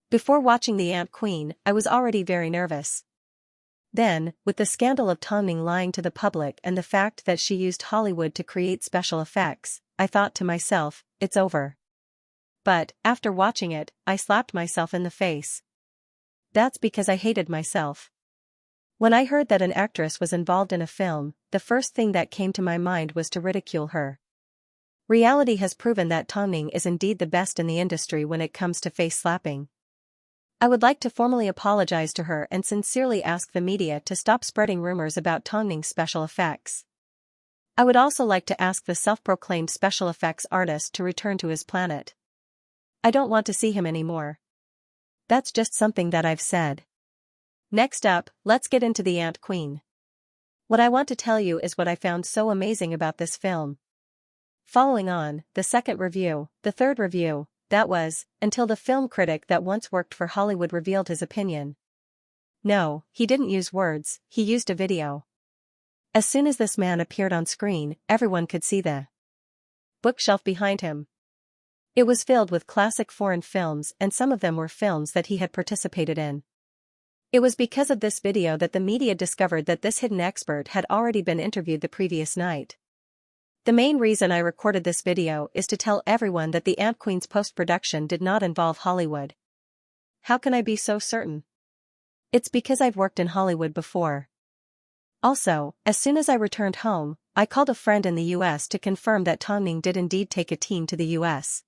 Before watching The Ant Queen, I was already very nervous. Then, with the scandal of Tongning lying to the public and the fact that she used Hollywood to create special effects, I thought to myself, it's over. But, after watching it, I slapped myself in the face. That's because I hated myself. When I heard that an actress was involved in a film, the first thing that came to my mind was to ridicule her. Reality has proven that Tongning is indeed the best in the industry when it comes to face slapping. I would like to formally apologize to her and sincerely ask the media to stop spreading rumors about Tongning's special effects. I would also like to ask the self-proclaimed special effects artist to return to his planet. I don't want to see him anymore. That's just something that I've said. Next up, let's get into The Ant Queen. What I want to tell you is what I found so amazing about this film. Following on, the second review, the third review, that was, until the film critic that once worked for Hollywood revealed his opinion. No, he didn't use words, he used a video. As soon as this man appeared on screen, everyone could see the bookshelf behind him. It was filled with classic foreign films and some of them were films that he had participated in. It was because of this video that the media discovered that this hidden expert had already been interviewed the previous night. The main reason I recorded this video is to tell everyone that The Ant Queen's post-production did not involve Hollywood. How can I be so certain? It's because I've worked in Hollywood before. Also, as soon as I returned home, I called a friend in the US to confirm that Tongning did indeed take a team to the US.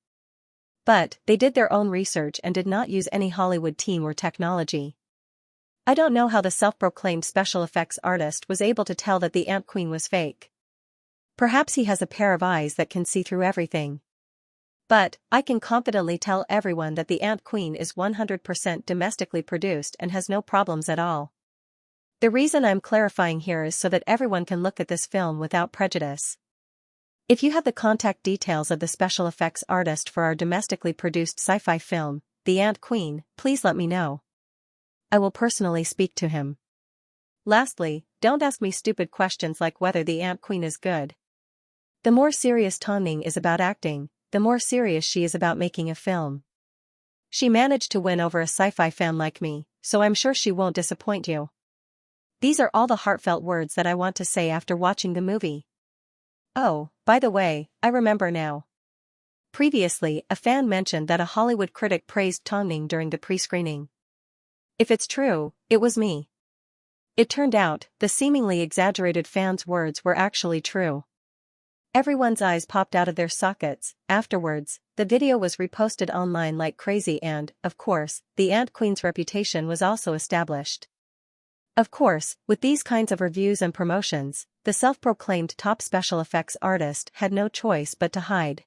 But, they did their own research and did not use any Hollywood team or technology. I don't know how the self-proclaimed special effects artist was able to tell that The Ant Queen was fake. Perhaps he has a pair of eyes that can see through everything. But, I can confidently tell everyone that The Ant Queen is 100% domestically produced and has no problems at all. The reason I'm clarifying here is so that everyone can look at this film without prejudice. If you have the contact details of the special effects artist for our domestically produced sci-fi film, The Ant Queen, please let me know. I will personally speak to him. Lastly, don't ask me stupid questions like whether The Ant Queen is good. The more serious Tongning is about acting, the more serious she is about making a film. She managed to win over a sci-fi fan like me, so I'm sure she won't disappoint you. These are all the heartfelt words that I want to say after watching the movie. Oh, by the way, I remember now. Previously, a fan mentioned that a Hollywood critic praised Tongning during the pre-screening. If it's true, it was me. It turned out, the seemingly exaggerated fan's words were actually true. Everyone's eyes popped out of their sockets. Afterwards, the video was reposted online like crazy and, of course, The Ant Queen's reputation was also established. Of course, with these kinds of reviews and promotions, the self-proclaimed top special effects artist had no choice but to hide.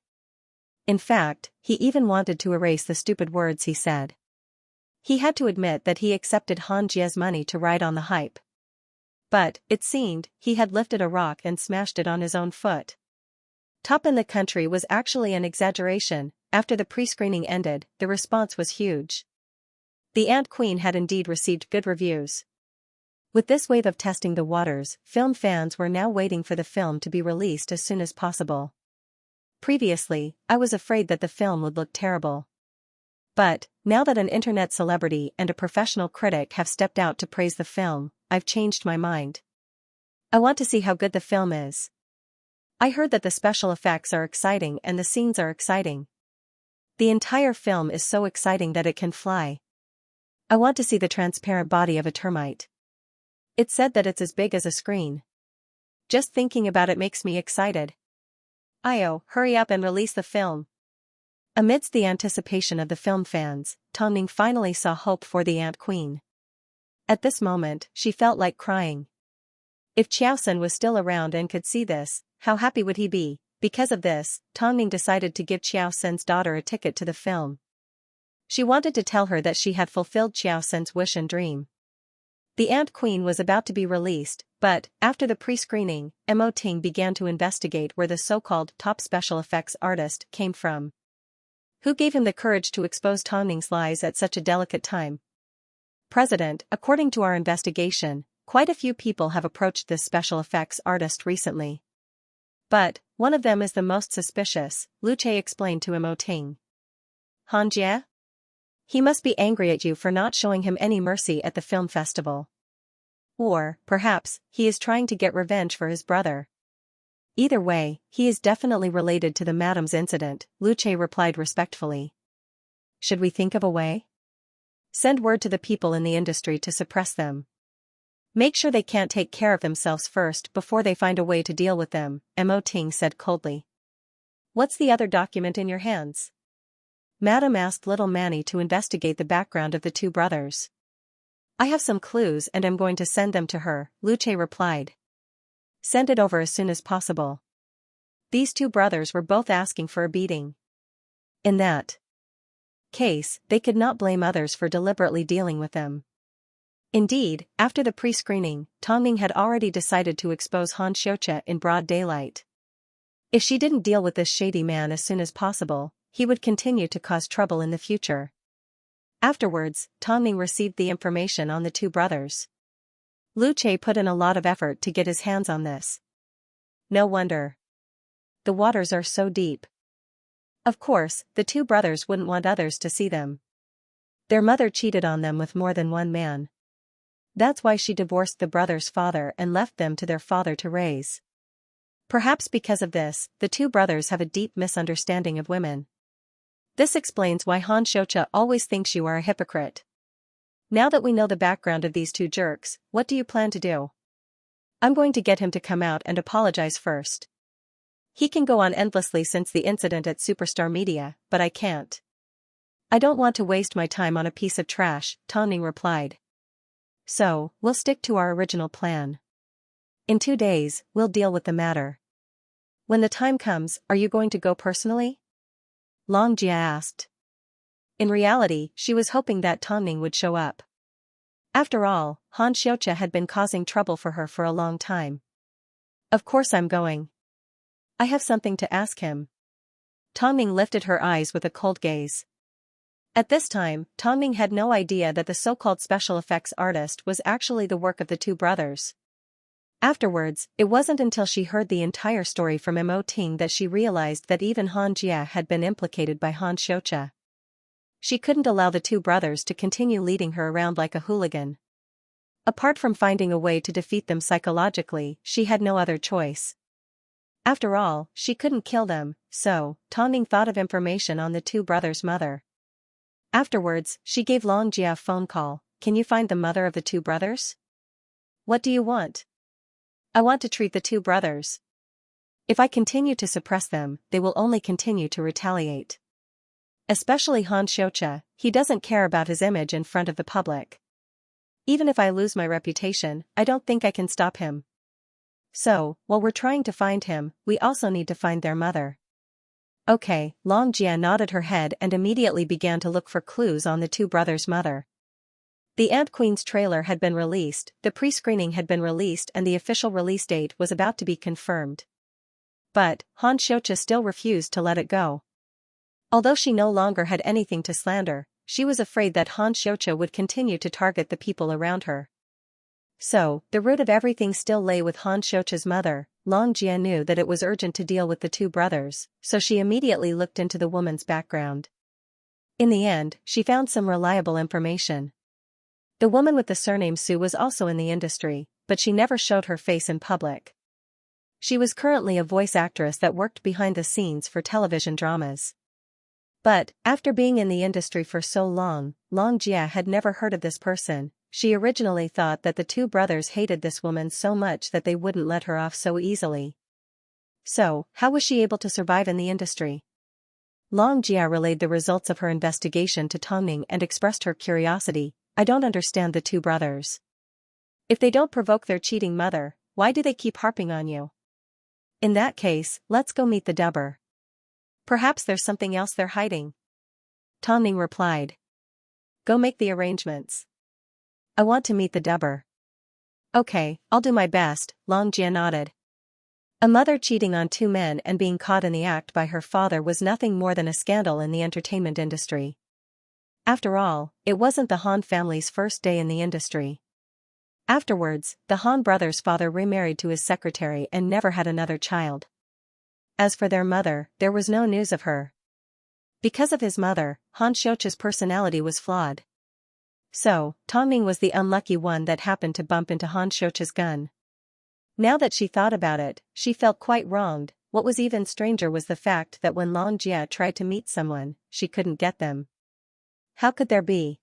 In fact, he even wanted to erase the stupid words he said. He had to admit that he accepted Xianxia's money to ride on the hype. But, it seemed, he had lifted a rock and smashed it on his own foot. Top in the country was actually an exaggeration. After the pre-screening ended, the response was huge. The Ant Queen had indeed received good reviews. With this wave of testing the waters, film fans were now waiting for the film to be released as soon as possible. Previously, I was afraid that the film would look terrible. But, now that an internet celebrity and a professional critic have stepped out to praise the film, I've changed my mind. I want to see how good the film is. I heard that the special effects are exciting and the scenes are exciting. The entire film is so exciting that it can fly. I want to see the transparent body of a termite. It said that it's as big as a screen. Just thinking about it makes me excited. Io, hurry up and release the film. Amidst the anticipation of the film fans, Tongning finally saw hope for the Ant Queen. At this moment, she felt like crying. If Xiaosun was still around and could see this, how happy would he be? Because of this, Tongning decided to give Xiaosun's daughter a ticket to the film. She wanted to tell her that she had fulfilled Xiaosun's wish and dream. The Ant Queen was about to be released, but, after the pre-screening, Mo Ting began to investigate where the so-called top special effects artist came from. Who gave him the courage to expose Tongning's lies at such a delicate time? President, according to our investigation, quite a few people have approached this special effects artist recently. But, one of them is the most suspicious, Lu Che explained to Mo Ting. Xianxia? He must be angry at you for not showing him any mercy at the film festival. Or, perhaps, he is trying to get revenge for his brother. Either way, he is definitely related to the madam's incident, Lu Che replied respectfully. Should we think of a way? Send word to the people in the industry to suppress them. Make sure they can't take care of themselves first before they find a way to deal with them, Mo Ting said coldly. What's the other document in your hands? Madam asked little Manny to investigate the background of the two brothers. I have some clues and I'm going to send them to her, Lu Che replied. Send it over as soon as possible. These two brothers were both asking for a beating. In that case, they could not blame others for deliberately dealing with them. Indeed, after the pre-screening, Tongning had already decided to expose Xianxia in broad daylight. If she didn't deal with this shady man as soon as possible, he would continue to cause trouble in the future. Afterwards, Tongning received the information on the two brothers. Lu Che put in a lot of effort to get his hands on this. No wonder. The waters are so deep. Of course, the two brothers wouldn't want others to see them. Their mother cheated on them with more than one man. That's why she divorced the brothers' father and left them to their father to raise. Perhaps because of this, the two brothers have a deep misunderstanding of women. This explains why Xianxia always thinks you are a hypocrite. Now that we know the background of these two jerks, what do you plan to do? I'm going to get him to come out and apologize first. He can go on endlessly since the incident at Superstar Media, but I can't. I don't want to waste my time on a piece of trash, Tongning replied. So, we'll stick to our original plan. In 2 days, we'll deal with the matter. When the time comes, are you going to go personally? Long Jia asked. In reality, she was hoping that Tongning would show up. After all, Xianxia had been causing trouble for her for a long time. Of course I'm going. I have something to ask him. Tongning lifted her eyes with a cold gaze. At this time, Tongning had no idea that the so-called special effects artist was actually the work of the two brothers. Afterwards, it wasn't until she heard the entire story from Mo Ting that she realized that even Xianxia had been implicated by Xianxia. She couldn't allow the two brothers to continue leading her around like a hooligan. Apart from finding a way to defeat them psychologically, she had no other choice. After all, she couldn't kill them, so, Tongning thought of information on the two brothers' mother. Afterwards, she gave Long Jia a phone call. Can you find the mother of the two brothers? What do you want? I want to treat the two brothers. If I continue to suppress them, they will only continue to retaliate. Especially Xianxia, he doesn't care about his image in front of the public. Even if I lose my reputation, I don't think I can stop him. So, while we're trying to find him, we also need to find their mother. Okay, Long Jia nodded her head and immediately began to look for clues on the two brothers' mother. The Ant Queen's trailer had been released, the pre-screening had been released and the official release date was about to be confirmed. But, Han Xiaoqia still refused to let it go. Although she no longer had anything to slander, she was afraid that Han Xiaoqia would continue to target the people around her. So, the root of everything still lay with Han Xiaoqia's mother. Long Jia knew that it was urgent to deal with the two brothers, so she immediately looked into the woman's background. In the end, she found some reliable information. The woman with the surname Su was also in the industry, but she never showed her face in public. She was currently a voice actress that worked behind the scenes for television dramas. But, after being in the industry for so long, Long Jia had never heard of this person. She originally thought that the two brothers hated this woman so much that they wouldn't let her off so easily. So, how was she able to survive in the industry? Long Jia relayed the results of her investigation to Tongning and expressed her curiosity. I don't understand the two brothers. If they don't provoke their cheating mother, why do they keep harping on you? In that case, let's go meet the dubber. Perhaps there's something else they're hiding. Tongning replied. Go make the arrangements. I want to meet the dubber. Okay, I'll do my best, Long Jia nodded. A mother cheating on two men and being caught in the act by her father was nothing more than a scandal in the entertainment industry. After all, it wasn't the Han family's first day in the industry. Afterwards, the Han brothers' father remarried to his secretary and never had another child. As for their mother, there was no news of her. Because of his mother, Han Xiaoqia's personality was flawed. So, Tongning was the unlucky one that happened to bump into Han Xiaoqia's gun. Now that she thought about it, she felt quite wronged. What was even stranger was the fact that when Long Jia tried to meet someone, she couldn't get them. How could there be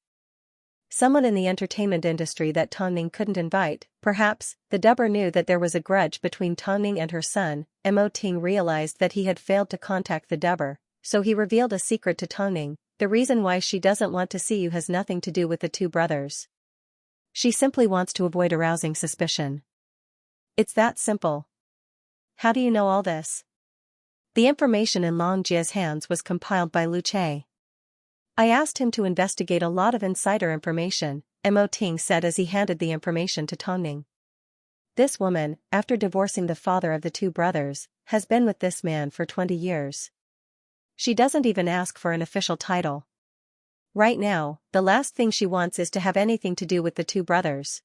someone in the entertainment industry that Tongning couldn't invite? Perhaps, the dubber knew that there was a grudge between Tongning and her son. Mo Ting realized that he had failed to contact the dubber, so he revealed a secret to Tongning. The reason why she doesn't want to see you has nothing to do with the two brothers. She simply wants to avoid arousing suspicion. It's that simple. How do you know all this? The information in Long Jia's hands was compiled by Lu Che. I asked him to investigate a lot of insider information, Mo Ting said as he handed the information to Tongning. This woman, after divorcing the father of the two brothers, has been with this man for 20 years. She doesn't even ask for an official title. Right now, the last thing she wants is to have anything to do with the two brothers.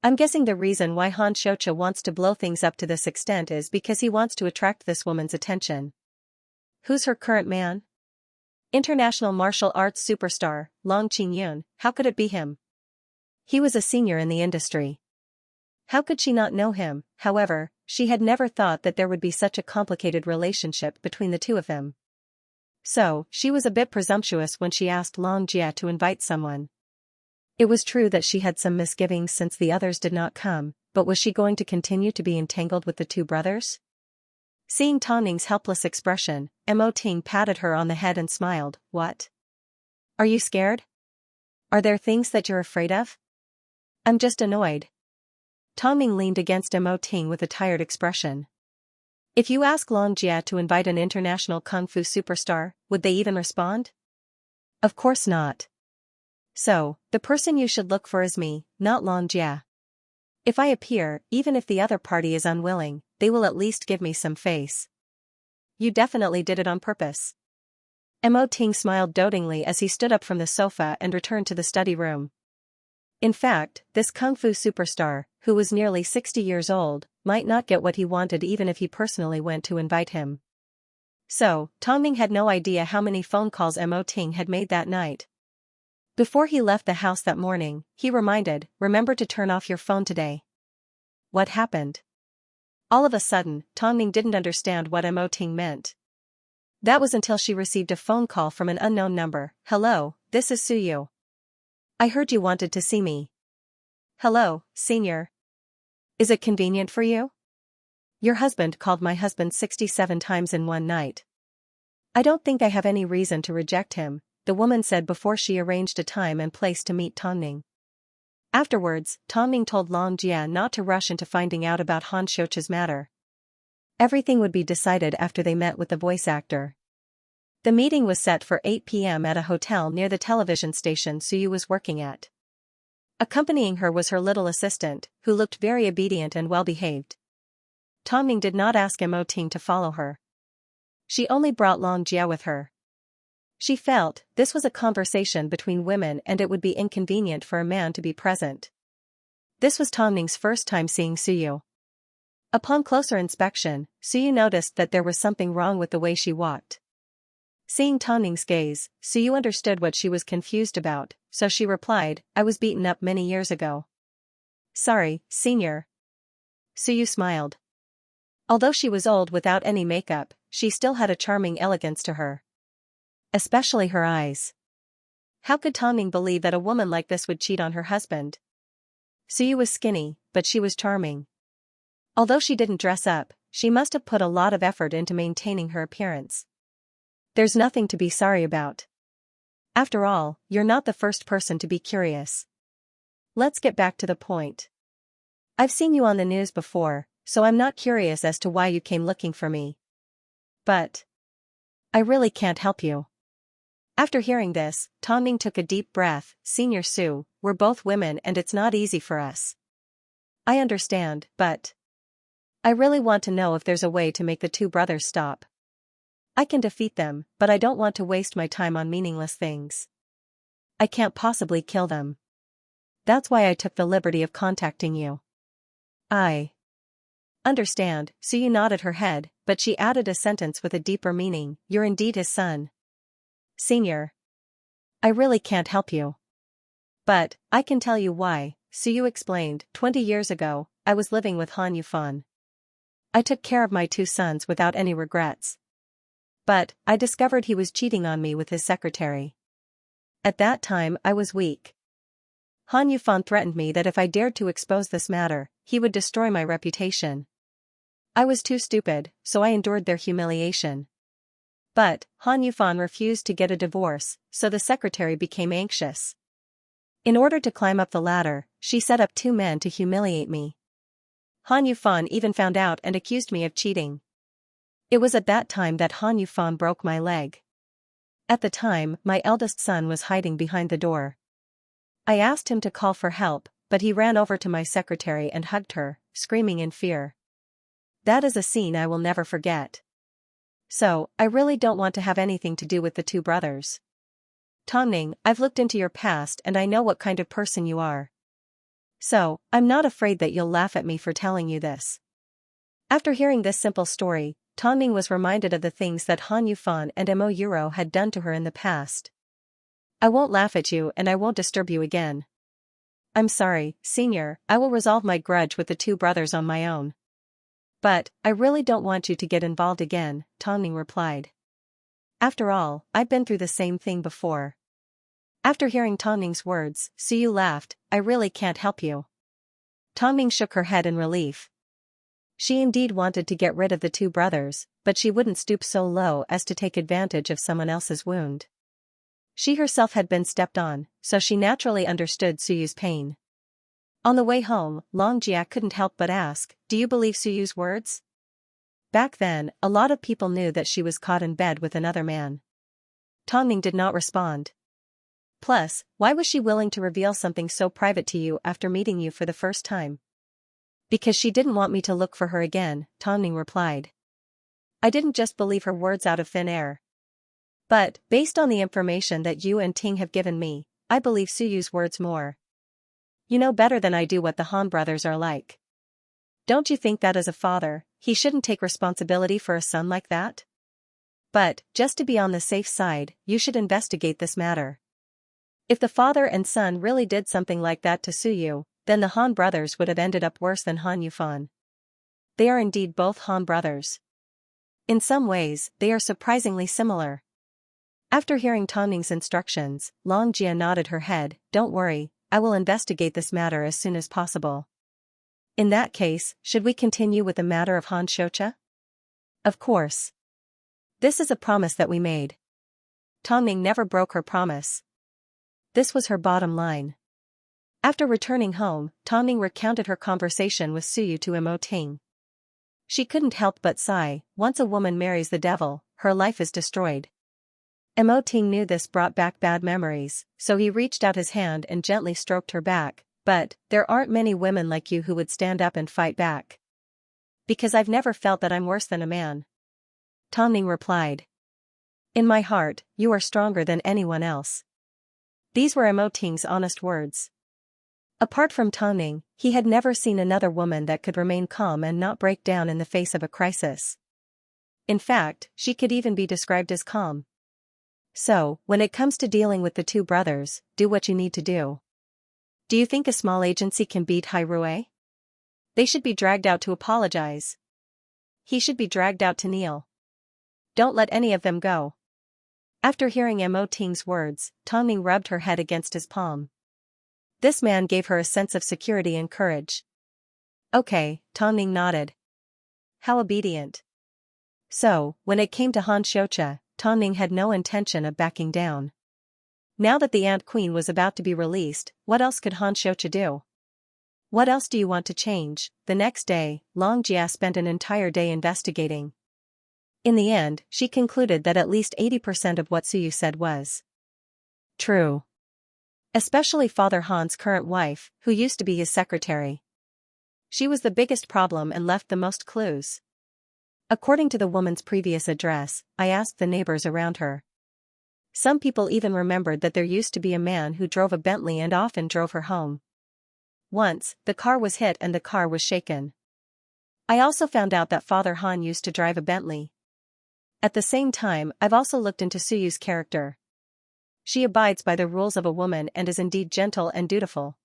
I'm guessing the reason why Han Xiaoqia wants to blow things up to this extent is because he wants to attract this woman's attention. Who's her current man? International martial arts superstar, Long Qingyun. How could it be him? He was a senior in the industry. How could she not know him? However, she had never thought that there would be such a complicated relationship between the two of them. So, she was a bit presumptuous when she asked Long Jia to invite someone. It was true that she had some misgivings since the others did not come, but was she going to continue to be entangled with the two brothers? Seeing Tongning's helpless expression, Mo Ting patted her on the head and smiled. What? Are you scared? Are there things that you're afraid of? I'm just annoyed. Tongning leaned against Mo Ting with a tired expression. If you ask Long Jia to invite an international kung fu superstar, would they even respond? Of course not. So, the person you should look for is me, not Long Jia. If I appear, even if the other party is unwilling, they will at least give me some face. You definitely did it on purpose. Mo Ting smiled dotingly as he stood up from the sofa and returned to the study room. In fact, this kung fu superstar, who was nearly 60 years old, might not get what he wanted even if he personally went to invite him. So, Tongning had no idea how many phone calls Mo Ting had made that night. Before he left the house that morning, he remember to turn off your phone today. What happened? All of a sudden, Tongning didn't understand what Mo Ting meant. That was until she received a phone call from an unknown number. Hello, this is Suyu. I heard you wanted to see me. Hello, senior. Is it convenient for you? Your husband called my husband 67 times in one night. I don't think I have any reason to reject him, the woman said before she arranged a time and place to meet Tongning. Afterwards, Tongning told Long Jia not to rush into finding out about Han Xiaoqia's matter. Everything would be decided after they met with the voice actor. The meeting was set for 8 p.m. at a hotel near the television station Suyu was working at. Accompanying her was her little assistant, who looked very obedient and well-behaved. Tongning did not ask Mo Ting to follow her. She only brought Long Jia with her. She felt this was a conversation between women and it would be inconvenient for a man to be present. This was Tongning's first time seeing Suyu. Upon closer inspection, Suyu noticed that there was something wrong with the way she walked. Seeing Tongning's gaze, Suyu understood what she was confused about, so she replied, "I was beaten up many years ago." "Sorry, senior." Suyu smiled. Although she was old without any makeup, she still had a charming elegance to her. Especially her eyes. How could Tongning believe that a woman like this would cheat on her husband? Suyu was skinny, but she was charming. Although she didn't dress up, she must have put a lot of effort into maintaining her appearance. There's nothing to be sorry about. After all, you're not the first person to be curious. Let's get back to the point. I've seen you on the news before, so I'm not curious as to why you came looking for me. But I really can't help you. After hearing this, Tongning took a deep breath. "Senior Su, we're both women and it's not easy for us. I understand, but I really want to know if there's a way to make the two brothers stop. I can defeat them, but I don't want to waste my time on meaningless things. I can't possibly kill them. That's why I took the liberty of contacting you." "I understand." Suyu nodded her head, but she added a sentence with a deeper meaning. "You're indeed his son. Senior. I really can't help you. But I can tell you why," Suyu explained. 20 years ago, I was living with Han Yufan. I took care of my two sons without any regrets. But I discovered he was cheating on me with his secretary. At that time I was weak. Han Yufan threatened me that if I dared to expose this matter, he would destroy my reputation. I was too stupid, so I endured their humiliation. But Han Yufan refused to get a divorce, so the secretary became anxious. In order to climb up the ladder, she set up 2 men to humiliate me. Han Yufan even found out and accused me of cheating. It was at that time that Han Yufan broke my leg. At the time, my eldest son was hiding behind the door. I asked him to call for help, but he ran over to my secretary and hugged her, screaming in fear. That is a scene I will never forget. So, I really don't want to have anything to do with the two brothers. Tongning, I've looked into your past and I know what kind of person you are. So, I'm not afraid that you'll laugh at me for telling you this." After hearing this simple story, Tongning was reminded of the things that Han Yufan and Mo Yuro had done to her in the past. "I won't laugh at you and I won't disturb you again. I'm sorry, senior, I will resolve my grudge with the two brothers on my own. But I really don't want you to get involved again," Tongning replied. "After all, I've been through the same thing before." After hearing Tongning's words, Suyu laughed. "I really can't help you." Tongning shook her head in relief. She indeed wanted to get rid of the two brothers, but she wouldn't stoop so low as to take advantage of someone else's wound. She herself had been stepped on, so she naturally understood Suyu's pain. On the way home, Long Jia couldn't help but ask, "Do you believe Suyu's words?" Back then, a lot of people knew that she was caught in bed with another man. Tongning did not respond. Plus, why was she willing to reveal something so private to you after meeting you for the first time? "Because she didn't want me to look for her again," Tongning replied. "I didn't just believe her words out of thin air. But, based on the information that you and Ting have given me, I believe Suyu's words more. You know better than I do what the Han brothers are like. Don't you think that as a father, he shouldn't take responsibility for a son like that? But, just to be on the safe side, you should investigate this matter. If the father and son really did something like that to Suyu, then the Han brothers would have ended up worse than Han Yufan. They are indeed both Han brothers. In some ways, they are surprisingly similar." After hearing Tongning's instructions, Long Jia nodded her head. "Don't worry, I will investigate this matter as soon as possible." "In that case, should we continue with the matter of Han Shocha?" "Of course. This is a promise that we made." Tongning never broke her promise. This was her bottom line. After returning home, Tongning recounted her conversation with Suyu to Mo Ting. She couldn't help but sigh. Once a woman marries the devil, her life is destroyed. Ting knew this brought back bad memories, so he reached out his hand and gently stroked her back. But, there aren't many women like you who would stand up and fight back. Because I've never felt that I'm worse than a man. Ning replied. In my heart, you are stronger than anyone else. These were Ting's honest words. Apart from Ning, he had never seen another woman that could remain calm and not break down in the face of a crisis. In fact, she could even be described as calm. So, when it comes to dealing with the two brothers, do what you need to do. Do you think a small agency can beat Hairue? They should be dragged out to apologize. He should be dragged out to kneel. Don't let any of them go. After hearing Ting's words, Ning rubbed her head against his palm. This man gave her a sense of security and courage. Okay, Ning nodded. How obedient. So, when it came to Xianxia, Ning had no intention of backing down. Now that the Ant Queen was about to be released, what else could Xianxia do? What else do you want to change? The next day, Xianxia spent an entire day investigating. In the end, she concluded that at least 80% of what Suyu said was true. Especially Father Han's current wife, who used to be his secretary. She was the biggest problem and left the most clues. According to the woman's previous address, I asked the neighbors around her. Some people even remembered that there used to be a man who drove a Bentley and often drove her home. Once, the car was hit and the car was shaken. I also found out that Father Han used to drive a Bentley. At the same time, I've also looked into Suyu's character. She abides by the rules of a woman and is indeed gentle and dutiful.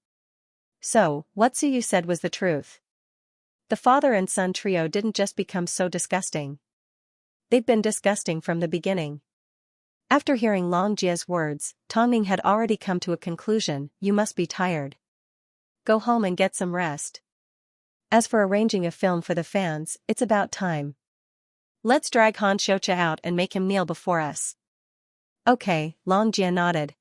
So, what Suyu said was the truth. The father and son trio didn't just become so disgusting. They'd been disgusting from the beginning. After hearing Xianxia's words, Ning had already come to a conclusion. You must be tired. Go home and get some rest. As for arranging a film for the fans, it's about time. Let's drag Xianxia out and make him kneel before us. Okay, Xianxia nodded.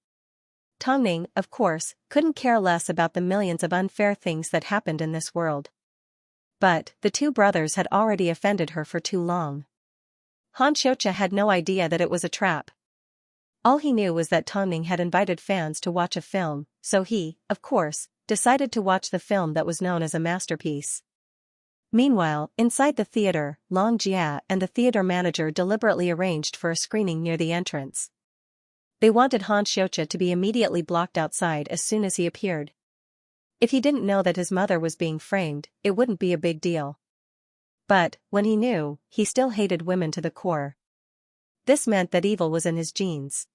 Ning, of course, couldn't care less about the millions of unfair things that happened in this world. But, the two brothers had already offended her for too long. Xianxia had no idea that it was a trap. All he knew was that Ning had invited fans to watch a film, so he, of course, decided to watch the film that was known as a masterpiece. Meanwhile, inside the theater, Xianxia and the theater manager deliberately arranged for a screening near the entrance. They wanted Xianxia to be immediately blocked outside as soon as he appeared. If he didn't know that his mother was being framed, it wouldn't be a big deal. But, when he knew, he still hated women to the core. This meant that evil was in his genes.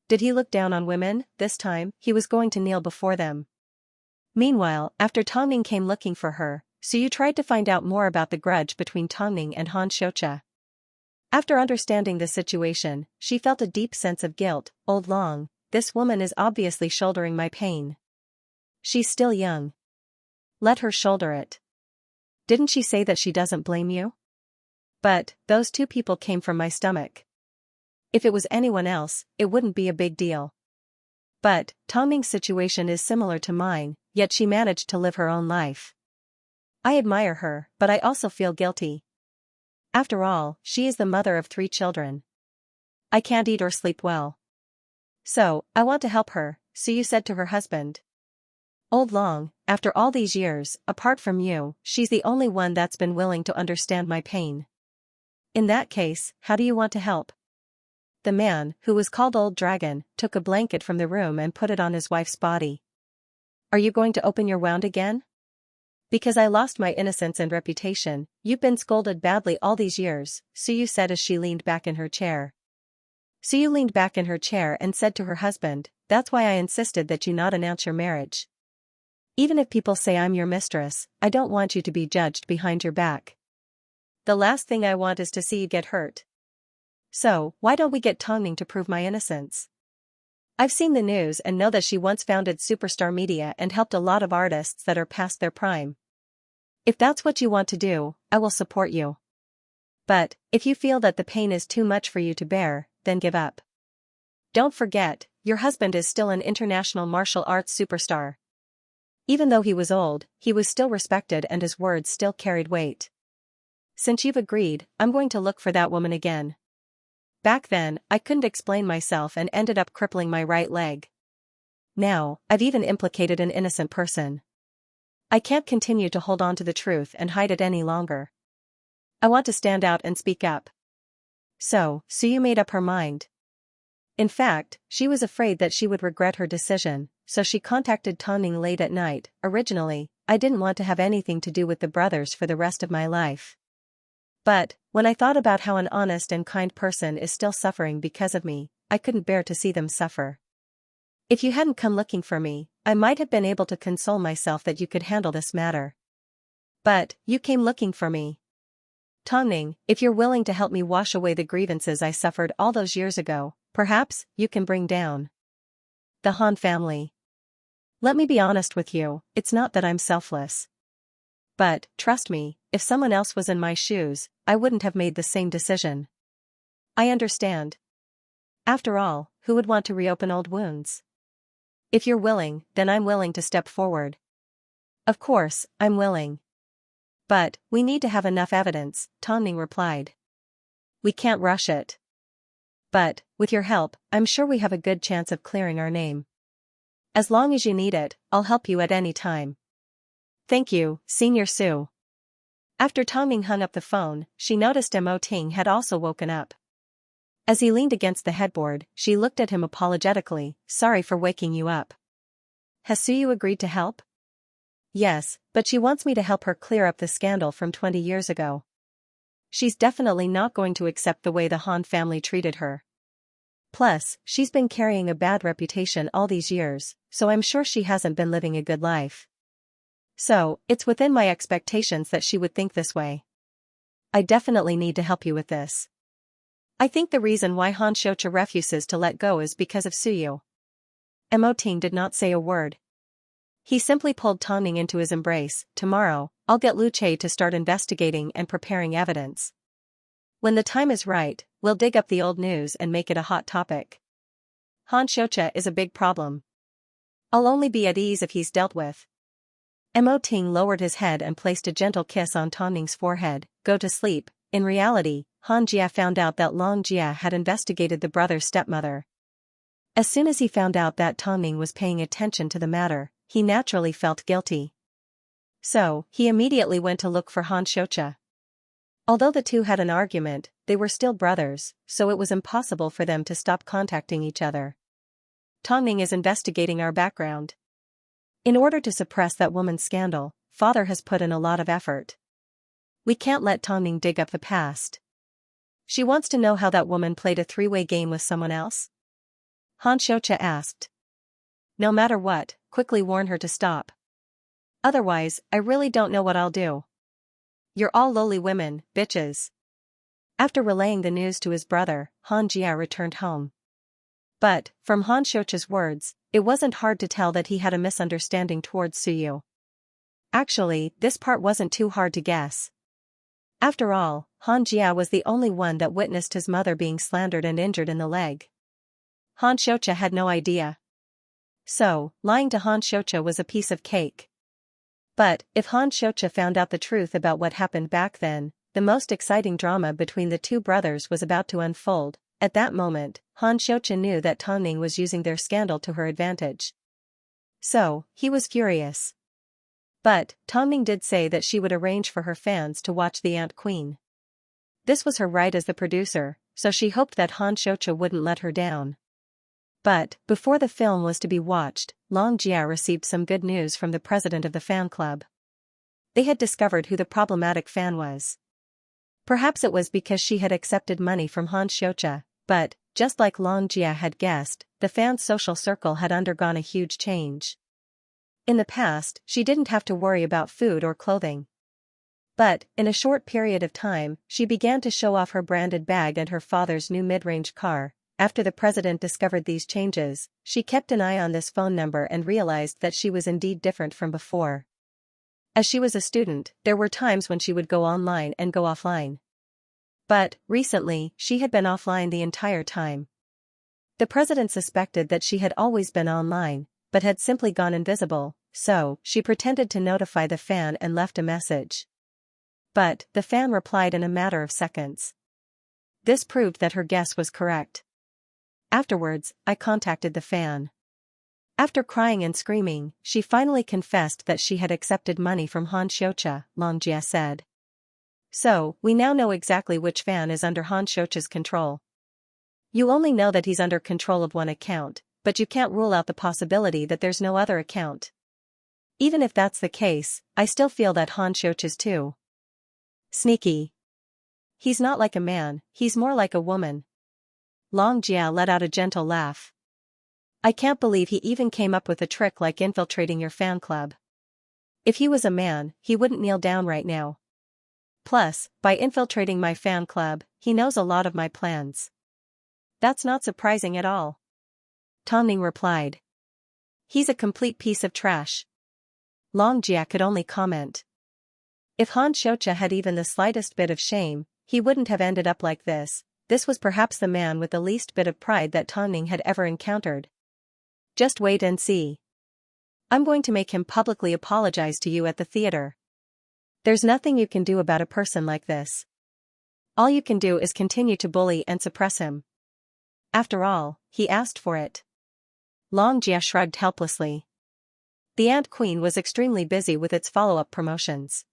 Did he look down on women? This time, he was going to kneel before them. Meanwhile, after Ning came looking for her, Suyu tried to find out more about the grudge between Ning and Xianxia. After understanding the situation, she felt a deep sense of guilt. Old Long, this woman is obviously shouldering my pain. She's still young. Let her shoulder it. Didn't she say that she doesn't blame you? But, those two people came from my stomach. If it was anyone else, it wouldn't be a big deal. But, Ning's situation is similar to mine, yet she managed to live her own life. I admire her, but I also feel guilty. After all, she is the mother of 3 children. I can't eat or sleep well. So, I want to help her, Suyu said to her husband. Old Long, after all these years, apart from you, she's the only one that's been willing to understand my pain. In that case, how do you want to help? The man, who was called Old Dragon, took a blanket from the room and put it on his wife's body. Are you going to open your wound again? Because I lost my innocence and reputation, you've been scolded badly all these years, Suyu said as she leaned back in her chair. Suyu leaned back in her chair and said to her husband, that's why I insisted that you not announce your marriage. Even if people say I'm your mistress, I don't want you to be judged behind your back. The last thing I want is to see you get hurt. So, why don't we get Ning to prove my innocence? I've seen the news and know that she once founded Superstar Media and helped a lot of artists that are past their prime. If that's what you want to do, I will support you. But, if you feel that the pain is too much for you to bear, then give up. Don't forget, your husband is still an international martial arts superstar. Even though he was old, he was still respected and his words still carried weight. Since you've agreed, I'm going to look for that woman again. back then, I couldn't explain myself and ended up crippling my right leg. Now, I've even implicated an innocent person. I can't continue to hold on to the truth and hide it any longer. I want to stand out and speak up. So you made up her mind. In fact, she was afraid that she would regret her decision, so she contacted Tonning late at night. Originally, I didn't want to have anything to do with the brothers for the rest of my life. But, when I thought about how an honest and kind person is still suffering because of me, I couldn't bear to see them suffer. If you hadn't come looking for me, I might have been able to console myself that you could handle this matter. But, you came looking for me. Tonning, if you're willing to help me wash away the grievances I suffered all those years ago, perhaps you can bring down the Han family. Let me be honest with you, it's not that I'm selfless. But, trust me, if someone else was in my shoes, I wouldn't have made the same decision. I understand. After all, who would want to reopen old wounds? If you're willing, then I'm willing to step forward. Of course, I'm willing. But, we need to have enough evidence, Tonning replied. We can't rush it. But, with your help, I'm sure we have a good chance of clearing our name. As long as you need it, I'll help you at any time. Thank you, Senior Sue. After Tonning hung up the phone, she noticed Mo Ting had also woken up. As he leaned against the headboard, she looked at him apologetically. Sorry for waking you up. Has Suyu agreed to help? Yes, but she wants me to help her clear up the scandal from 20 years ago. She's definitely not going to accept the way the Han family treated her. Plus, she's been carrying a bad reputation all these years, so I'm sure she hasn't been living a good life. So, it's within my expectations that she would think this way. I definitely need to help you with this. I think the reason why Han Xianxia refuses to let go is because of Suyu. Mo Ting did not say a word. He simply pulled Tonning into his embrace. Tomorrow, I'll get Lu Che to start investigating and preparing evidence. When the time is right, we'll dig up the old news and make it a hot topic. Han Xianxia is a big problem. I'll only be at ease if he's dealt with. Mo Ting lowered his head and placed a gentle kiss on Tonning's forehead. Go to sleep. In reality, Han Jia found out that Long Jia had investigated the brother's stepmother. As soon as he found out that Tonning was paying attention to the matter, he naturally felt guilty. So, he immediately went to look for Han Xianxia. Although the two had an argument, they were still brothers, so it was impossible for them to stop contacting each other. Tonning is investigating our background. In order to suppress that woman's scandal, father has put in a lot of effort. We can't let Tonning dig up the past. She wants to know how that woman played a three-way game with someone else? Han Xianxia asked. No matter what, quickly warn her to stop. Otherwise, I really don't know what I'll do. You're all lowly women, bitches. After relaying the news to his brother, Han Jia returned home. But, from Han Xianxia's words, it wasn't hard to tell that he had a misunderstanding towards Suyu. Actually, this part wasn't too hard to guess. After all, Han Jia was the only one that witnessed his mother being slandered and injured in the leg. Han Xianxia had no idea. So, lying to Han Xianxia was a piece of cake. But, if Han Xianxia found out the truth about what happened back then, the most exciting drama between the two brothers was about to unfold. At that moment, Han Xianxia knew that Tonning was using their scandal to her advantage. So, he was furious. But, Tonning did say that she would arrange for her fans to watch the Ant Queen. This was her right as the producer, so she hoped that Han Xianxia wouldn't let her down. But, before the film was to be watched, Long Jia received some good news from the president of the fan club. They had discovered who the problematic fan was. Perhaps it was because she had accepted money from Han Xianxia, but, just like Long Jia had guessed, the fan's social circle had undergone a huge change. In the past, she didn't have to worry about food or clothing. But, in a short period of time, she began to show off her branded bag and her father's new mid-range car. After the president discovered these changes, she kept an eye on this phone number and realized that she was indeed different from before. As she was a student, there were times when she would go online and go offline. But, recently, she had been offline the entire time. The president suspected that she had always been online, but had simply gone invisible, so, she pretended to notify the fan and left a message. But, the fan replied in a matter of seconds. This proved that her guess was correct. Afterwards, I contacted the fan. After crying and screaming, she finally confessed that she had accepted money from Xianxia, Xianxia said. So, we now know exactly which fan is under Xianxia's control. You only know that he's under control of one account, but you can't rule out the possibility that there's no other account. Even if that's the case, I still feel that Xianxia's too sneaky. He's not like a man, he's more like a woman. Xianxia let out a gentle laugh. I can't believe he even came up with a trick like infiltrating your fan club. If he was a man, he wouldn't kneel down right now. Plus, by infiltrating my fan club, he knows a lot of my plans. That's not surprising at all. Tongning replied. He's a complete piece of trash. Xianxia could only comment. If Xianxia had even the slightest bit of shame, he wouldn't have ended up like this. This was perhaps the man with the least bit of pride that Tongning had ever encountered. Just wait and see. I'm going to make him publicly apologize to you at the theater. There's nothing you can do about a person like this. All you can do is continue to bully and suppress him. After all, he asked for it. Xianxia shrugged helplessly. The Ant Queen was extremely busy with its follow-up promotions.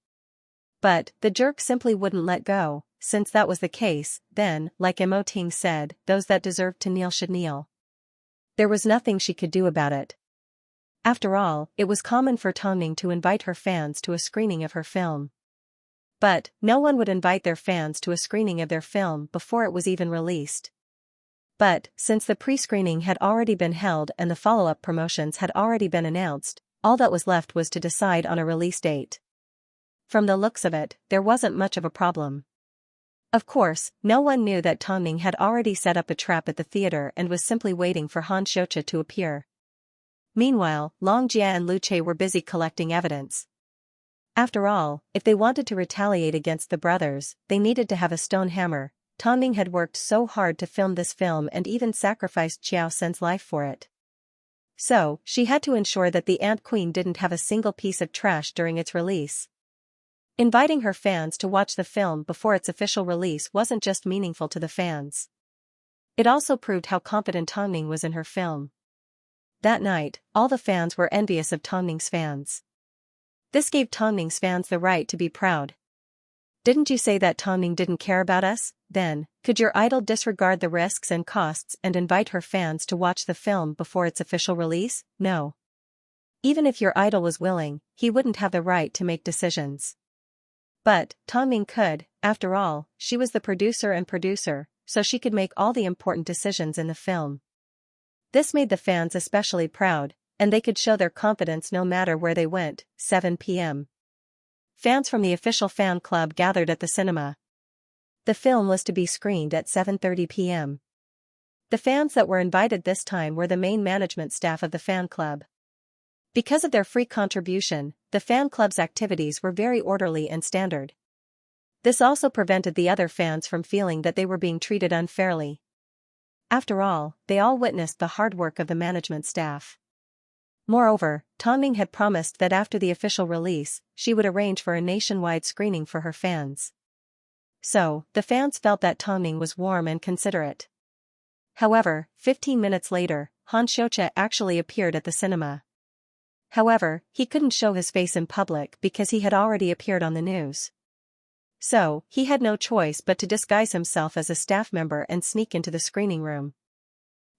But, the jerk simply wouldn't let go. Since that was the case, then, like Emoting said, those that deserved to kneel should kneel. There was nothing she could do about it. After all, it was common for Tongning to invite her fans to a screening of her film. But, no one would invite their fans to a screening of their film before it was even released. But, since the pre-screening had already been held and the follow-up promotions had already been announced, all that was left was to decide on a release date. From the looks of it, there wasn't much of a problem. Of course, no one knew that Tongning had already set up a trap at the theater and was simply waiting for Xianxia to appear. Meanwhile, Xianxia and Luce were busy collecting evidence. After all, if they wanted to retaliate against the brothers, they needed to have a stone hammer. Tongning had worked so hard to film this film and even sacrificed Xiao Sen's life for it. So, she had to ensure that the Ant Queen didn't have a single piece of trash during its release. Inviting her fans to watch the film before its official release wasn't just meaningful to the fans. It also proved how confident Tongning was in her film. That night, all the fans were envious of Tongning's fans. This gave Tongning's fans the right to be proud. Didn't you say that Tongning didn't care about us? Then, could your idol disregard the risks and costs and invite her fans to watch the film before its official release? No. Even if your idol was willing, he wouldn't have the right to make decisions. But, Tongning could. After all, she was the producer, so she could make all the important decisions in the film. This made the fans especially proud, and they could show their confidence no matter where they went. 7 p.m. Fans from the official fan club gathered at the cinema. The film was to be screened at 7:30 p.m. The fans that were invited this time were the main management staff of the fan club. Because of their free contribution, the fan club's activities were very orderly and standard. This also prevented the other fans from feeling that they were being treated unfairly. After all, they all witnessed the hard work of the management staff. Moreover, Tongning had promised that after the official release, she would arrange for a nationwide screening for her fans. So, the fans felt that Tongning was warm and considerate. However, 15 minutes later, Xianxia actually appeared at the cinema. However, he couldn't show his face in public because he had already appeared on the news. So, he had no choice but to disguise himself as a staff member and sneak into the screening room.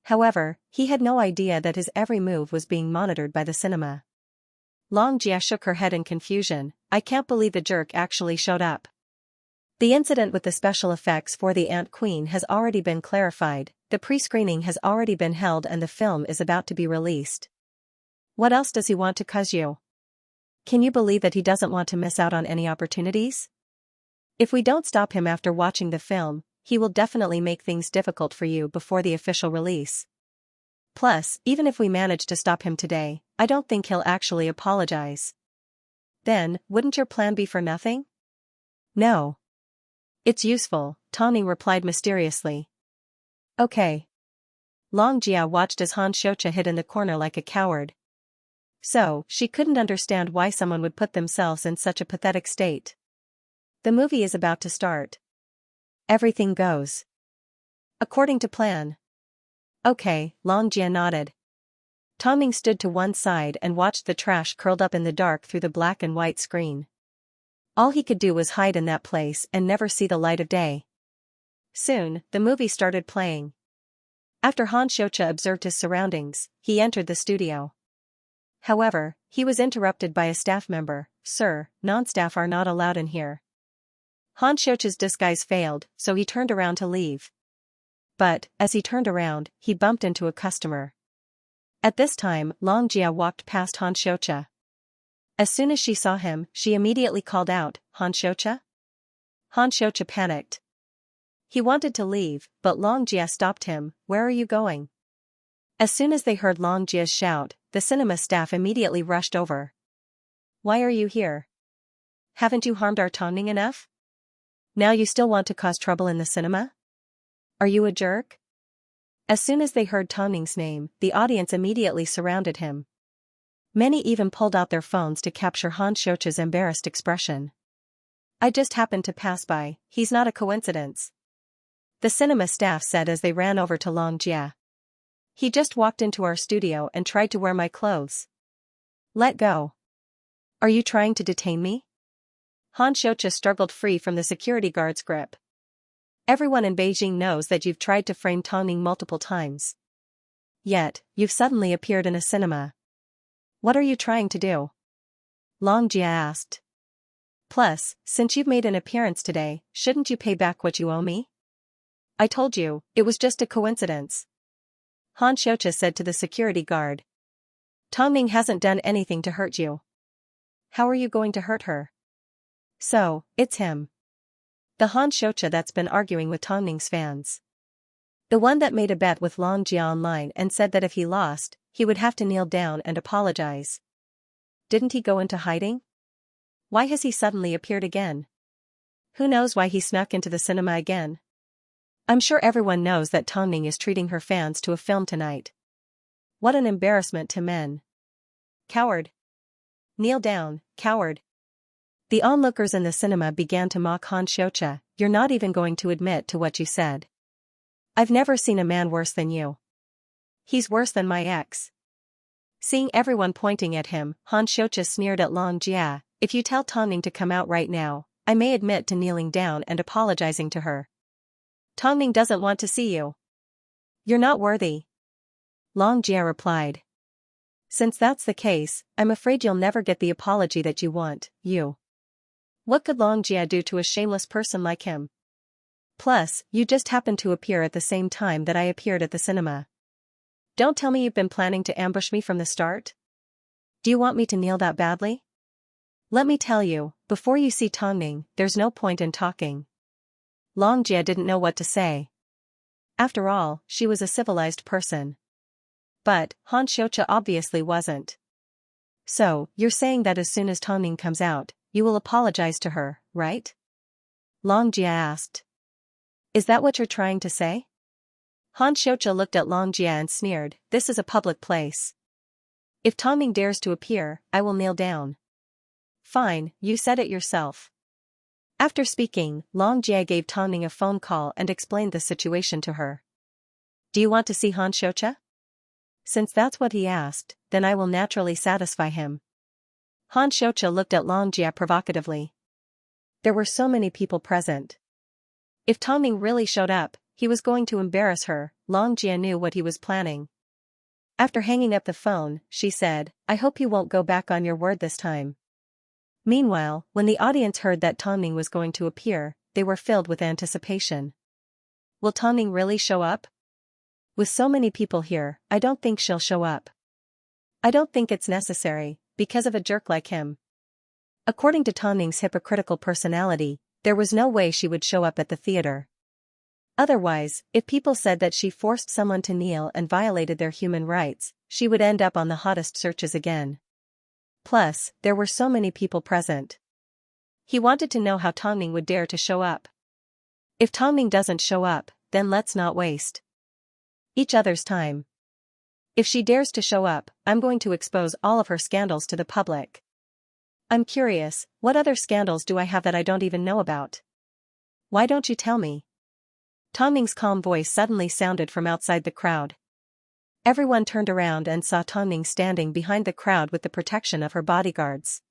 However, he had no idea that his every move was being monitored by the cinema. Xianxia shook her head in confusion. I can't believe the jerk actually showed up. The incident with the special effects for the Ant Queen has already been clarified, the pre-screening has already been held and the film is about to be released. What else does he want to cause you? Can you believe that he doesn't want to miss out on any opportunities? If we don't stop him after watching the film, he will definitely make things difficult for you before the official release. Plus, even if we manage to stop him today, I don't think he'll actually apologize. Then, wouldn't your plan be for nothing? No. It's useful, Tongning replied mysteriously. Okay. Xianxia watched as Xianxia hid in the corner like a coward. So, she couldn't understand why someone would put themselves in such a pathetic state. The movie is about to start. Everything goes. According to plan. Okay, Longjia nodded. Tongning stood to one side and watched the trash curled up in the dark through the black and white screen. All he could do was hide in that place and never see the light of day. Soon, the movie started playing. After Han Xiaoqia observed his surroundings, he entered the studio. However, he was interrupted by a staff member. Sir, non-staff are not allowed in here. Han Xiaoqia's disguise failed, so he turned around to leave. But, as he turned around, he bumped into a customer. At this time, Longjia walked past Han Xiaoqia. As soon as she saw him, she immediately called out, Han Xiaoqia? Han Xiaoqia panicked. He wanted to leave, but Longjia stopped him. Where are you going? As soon as they heard Longjia's shout, the cinema staff immediately rushed over. Why are you here? Haven't you harmed our Tongning enough? Now you still want to cause trouble in the cinema? Are you a jerk? As soon as they heard Tongning's name, the audience immediately surrounded him. Many even pulled out their phones to capture Han Xiaoqia's embarrassed expression. I just happened to pass by, he's not a coincidence. The cinema staff said as they ran over to Longjia. He just walked into our studio and tried to wear my clothes. Let go. Are you trying to detain me? Han Xiaoqia struggled free from the security guard's grip. Everyone in Beijing knows that you've tried to frame Tongning multiple times. Yet, you've suddenly appeared in a cinema. What are you trying to do? Longjia asked. Plus, since you've made an appearance today, shouldn't you pay back what you owe me? I told you, it was just a coincidence. Han Xiaoqia said to the security guard. Tongning hasn't done anything to hurt you. How are you going to hurt her? So, it's him. The Han Xiaoqia that's been arguing with Tongning's fans. The one that made a bet with Longjia online and said that if he lost, he would have to kneel down and apologize. Didn't he go into hiding? Why has he suddenly appeared again? Who knows why he snuck into the cinema again? I'm sure everyone knows that Tongning is treating her fans to a film tonight. What an embarrassment to men. Coward. Kneel down, coward. The onlookers in the cinema began to mock Han Xiaoqia. You're not even going to admit to what you said. I've never seen a man worse than you. He's worse than my ex. Seeing everyone pointing at him, Han Xiaoqia sneered at Longjia. If you tell Tongning to come out right now, I may admit to kneeling down and apologizing to her. Tongning doesn't want to see you. You're not worthy. Longjia replied. Since that's the case, I'm afraid you'll never get the apology that you want, you. What could Longjia do to a shameless person like him? Plus, you just happened to appear at the same time that I appeared at the cinema. Don't tell me you've been planning to ambush me from the start? Do you want me to kneel that badly? Let me tell you, before you see Tongning, there's no point in talking. Longjia didn't know what to say. After all, she was a civilized person. But, Han Xiaoqia obviously wasn't. So, you're saying that as soon as Tongning comes out, you will apologize to her, right? Longjia asked. Is that what you're trying to say? Han Xiaoqia looked at Longjia and sneered, this is a public place. If Tongning dares to appear, I will kneel down. Fine, you said it yourself. After speaking, Longjia gave Tongning a phone call and explained the situation to her. Do you want to see Han Xiaoqia? Since that's what he asked, then I will naturally satisfy him. Han Xiaoqia looked at Longjia provocatively. There were so many people present. If Tongning really showed up, he was going to embarrass her. Longjia knew what he was planning. After hanging up the phone, she said, I hope you won't go back on your word this time. Meanwhile, when the audience heard that Tongning was going to appear, they were filled with anticipation. Will Tongning really show up? With so many people here, I don't think she'll show up. I don't think it's necessary, because of a jerk like him. According to Tongning's hypocritical personality, there was no way she would show up at the theater. Otherwise, if people said that she forced someone to kneel and violated their human rights, she would end up on the hottest searches again. Plus, there were so many people present. He wanted to know how Tongning would dare to show up. If Tongning doesn't show up, then let's not waste each other's time. If she dares to show up, I'm going to expose all of her scandals to the public. I'm curious, what other scandals do I have that I don't even know about? Why don't you tell me? Tong Ning's calm voice suddenly sounded from outside the crowd. Everyone turned around and saw Tong Ning standing behind the crowd with the protection of her bodyguards.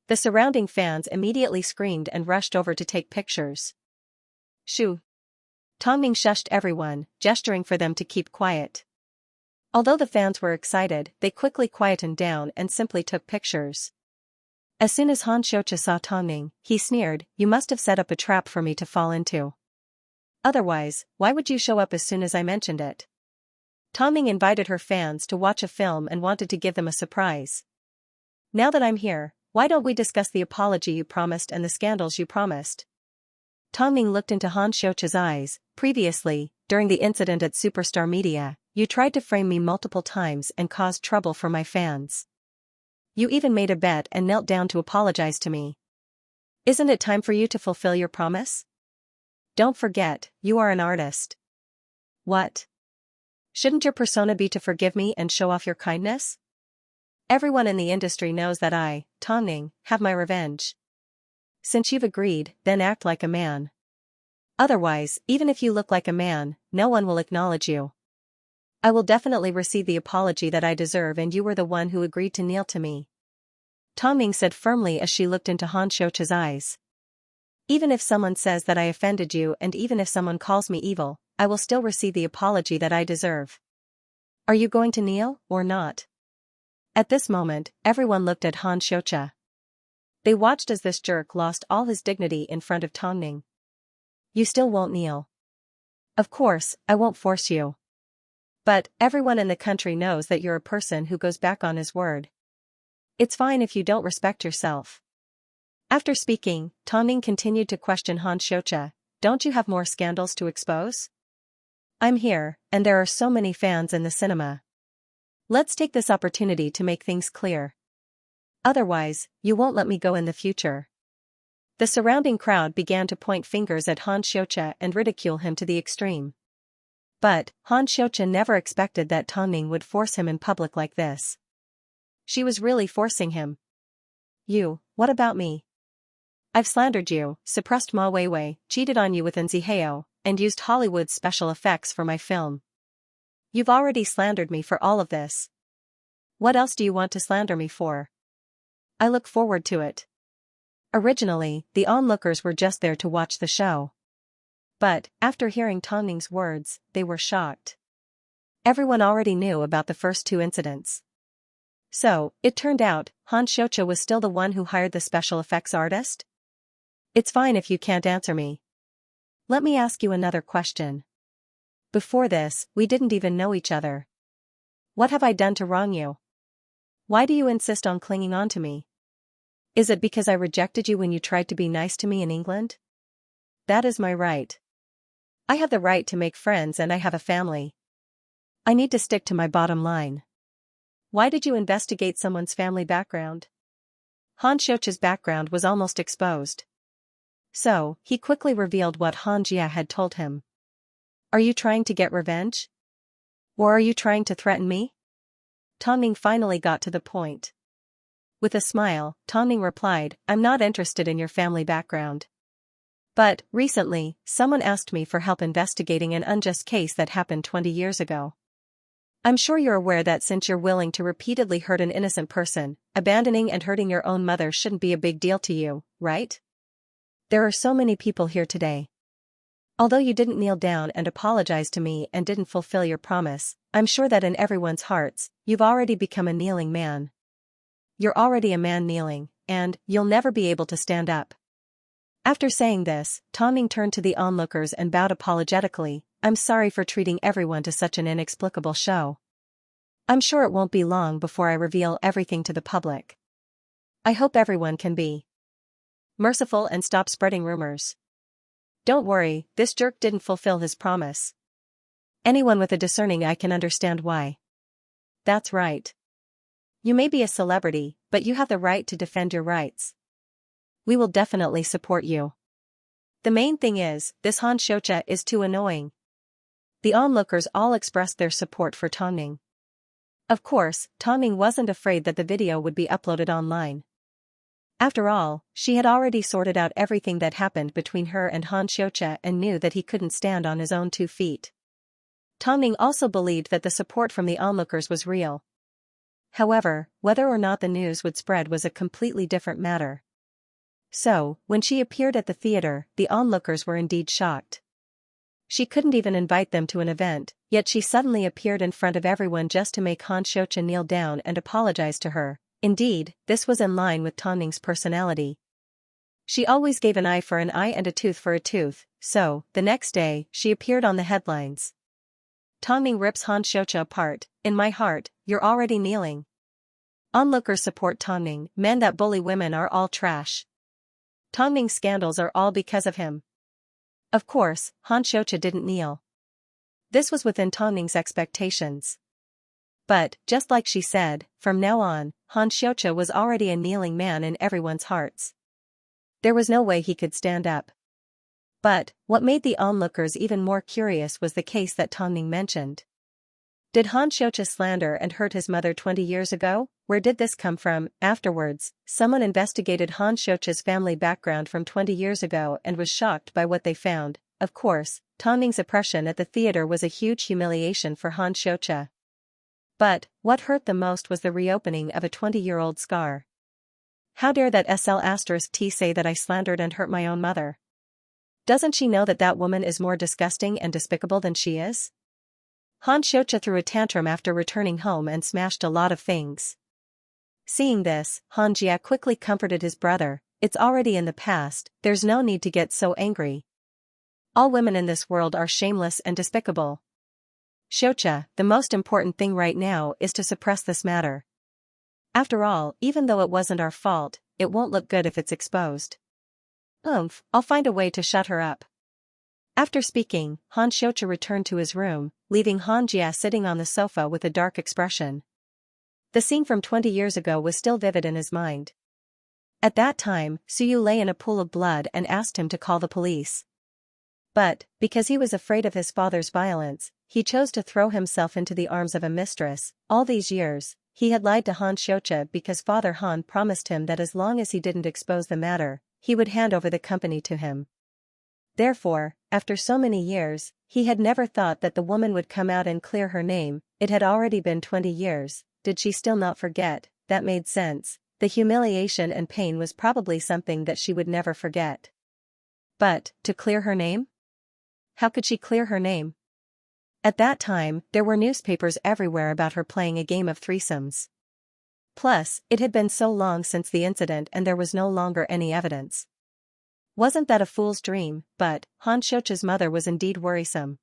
The surrounding fans immediately screamed and rushed over to take pictures. Shoo! Tong Ning shushed everyone, gesturing for them to keep quiet. Although the fans were excited, they quickly quietened down and simply took pictures. As soon as Xianxia saw Tong Ning, he sneered, "You must have set up a trap for me to fall into. Otherwise, why would you show up as soon as I mentioned it?" Tong Ning invited her fans to watch a film and wanted to give them a surprise. "Now that I'm here, why don't we discuss the apology you promised and the scandals you promised?" Tong Ning looked into Xiao's eyes. "Previously, during the incident at Superstar Media, you tried to frame me multiple times and caused trouble for my fans. You even made a bet and knelt down to apologize to me. Isn't it time for you to fulfill your promise? Don't forget, you are an artist." "What? Shouldn't your persona be to forgive me and show off your kindness? Everyone in the industry knows that I, Tong Ning, have my revenge. Since you've agreed, then act like a man. Otherwise, even if you look like a man, no one will acknowledge you. I will definitely receive the apology that I deserve, and you were the one who agreed to kneel to me," Tong Ning said firmly as she looked into Xiao's eyes. "Even if someone says that I offended you and even if someone calls me evil, I will still receive the apology that I deserve. Are you going to kneel, or not?" At this moment, everyone looked at Xianxia. They watched as this jerk lost all his dignity in front of Tong Ning. "You still won't kneel?" "Of course, I won't force you. But everyone in the country knows that you're a person who goes back on his word. It's fine if you don't respect yourself." After speaking, Tong Ning continued to question Xianxia. "Don't you have more scandals to expose? I'm here, and there are so many fans in the cinema. Let's take this opportunity to make things clear. Otherwise, you won't let me go in the future." The surrounding crowd began to point fingers at Xianxia and ridicule him to the extreme. But Xianxia never expected that Tong Ning would force him in public like this. She was really forcing him. "You, what about me? I've slandered you, suppressed Ma Weiwei, cheated on you with Nzihao, and used Hollywood's special effects for my film. You've already slandered me for all of this. What else do you want to slander me for? I look forward to it." Originally, the onlookers were just there to watch the show. But, after hearing Tong Ning's words, they were shocked. Everyone already knew about the first two incidents. So, it turned out, Xianxia was still the one who hired the special effects artist? "It's fine if you can't answer me. Let me ask you another question. Before this, we didn't even know each other. What have I done to wrong you? Why do you insist on clinging on to me? Is it because I rejected you when you tried to be nice to me in England? That is my right. I have the right to make friends and I have a family. I need to stick to my bottom line. Why did you investigate someone's family background?" Xiao's background was almost exposed. So, he quickly revealed what Xianxia had told him. "Are you trying to get revenge? Or are you trying to threaten me?" Tong Ning finally got to the point. With a smile, Tong Ning replied, "I'm not interested in your family background. But, recently, someone asked me for help investigating an unjust case that happened 20 years ago. I'm sure you're aware that since you're willing to repeatedly hurt an innocent person, abandoning and hurting your own mother shouldn't be a big deal to you, right? There are so many people here today. Although you didn't kneel down and apologize to me and didn't fulfill your promise, I'm sure that in everyone's hearts, you've already become a kneeling man. You're already a man kneeling, and you'll never be able to stand up." After saying this, Tong Ning turned to the onlookers and bowed apologetically. "I'm sorry for treating everyone to such an inexplicable show. I'm sure it won't be long before I reveal everything to the public. I hope everyone can be merciful and stop spreading rumors. Don't worry, this jerk didn't fulfill his promise. Anyone with a discerning eye can understand why. That's right. You may be a celebrity, but you have the right to defend your rights. We will definitely support you. The main thing is, this Xianxia is too annoying." The onlookers all expressed their support for Tong Ning. Of course, Tong Ning wasn't afraid that the video would be uploaded online. After all, she had already sorted out everything that happened between her and Han Xianxia and knew that he couldn't stand on his own 2 feet. Tongning also believed that the support from the onlookers was real. However, whether or not the news would spread was a completely different matter. So, when she appeared at the theater, the onlookers were indeed shocked. She couldn't even invite them to an event, yet she suddenly appeared in front of everyone just to make Han Xianxia kneel down and apologize to her. Indeed, this was in line with Tongning's personality. She always gave an eye for an eye and a tooth for a tooth, so, the next day, she appeared on the headlines. Tongning rips Han Xianxia apart. In my heart, you're already kneeling. Onlookers support Tongning. Men that bully women are all trash. Tongning's scandals are all because of him. Of course, Han Xianxia didn't kneel. This was within Tongning's expectations. But, just like she said, from now on, Han Xianxia was already a kneeling man in everyone's hearts. There was no way he could stand up. But, what made the onlookers even more curious was the case that Tongning mentioned. Did Han Xianxia slander and hurt his mother 20 years ago? Where did this come from? Afterwards, someone investigated Han Xianxia's family background from 20 years ago and was shocked by what they found. Of course, Tongning's oppression at the theater was a huge humiliation for Han Xianxia. But, what hurt the most was the reopening of a 20-year-old scar. How dare that SL*T say that I slandered and hurt my own mother? Doesn't she know that that woman is more disgusting and despicable than she is? Han Xianxia threw a tantrum after returning home and smashed a lot of things. Seeing this, Han Jia quickly comforted his brother. It's already in the past, there's no need to get so angry. All women in this world are shameless and despicable. Xianxia, the most important thing right now is to suppress this matter. After all, even though it wasn't our fault, it won't look good if it's exposed. I'll find a way to shut her up. After speaking, Han Xianxia returned to his room, leaving Han Jia sitting on the sofa with a dark expression. The scene from 20 years ago was still vivid in his mind. At that time, Suyu lay in a pool of blood and asked him to call the police. But, because he was afraid of his father's violence, he chose to throw himself into the arms of a mistress. All these years, he had lied to Han Xianxia because Father Han promised him that as long as he didn't expose the matter, he would hand over the company to him. Therefore, after so many years, he had never thought that the woman would come out and clear her name. It had already been 20 years, did she still not forget? That made sense. The humiliation and pain was probably something that she would never forget. But, to clear her name? How could she clear her name? At that time, there were newspapers everywhere about her playing a game of threesomes. Plus, it had been so long since the incident and there was no longer any evidence. Wasn't that a fool's dream? But, Han Xianxia's mother was indeed worrisome.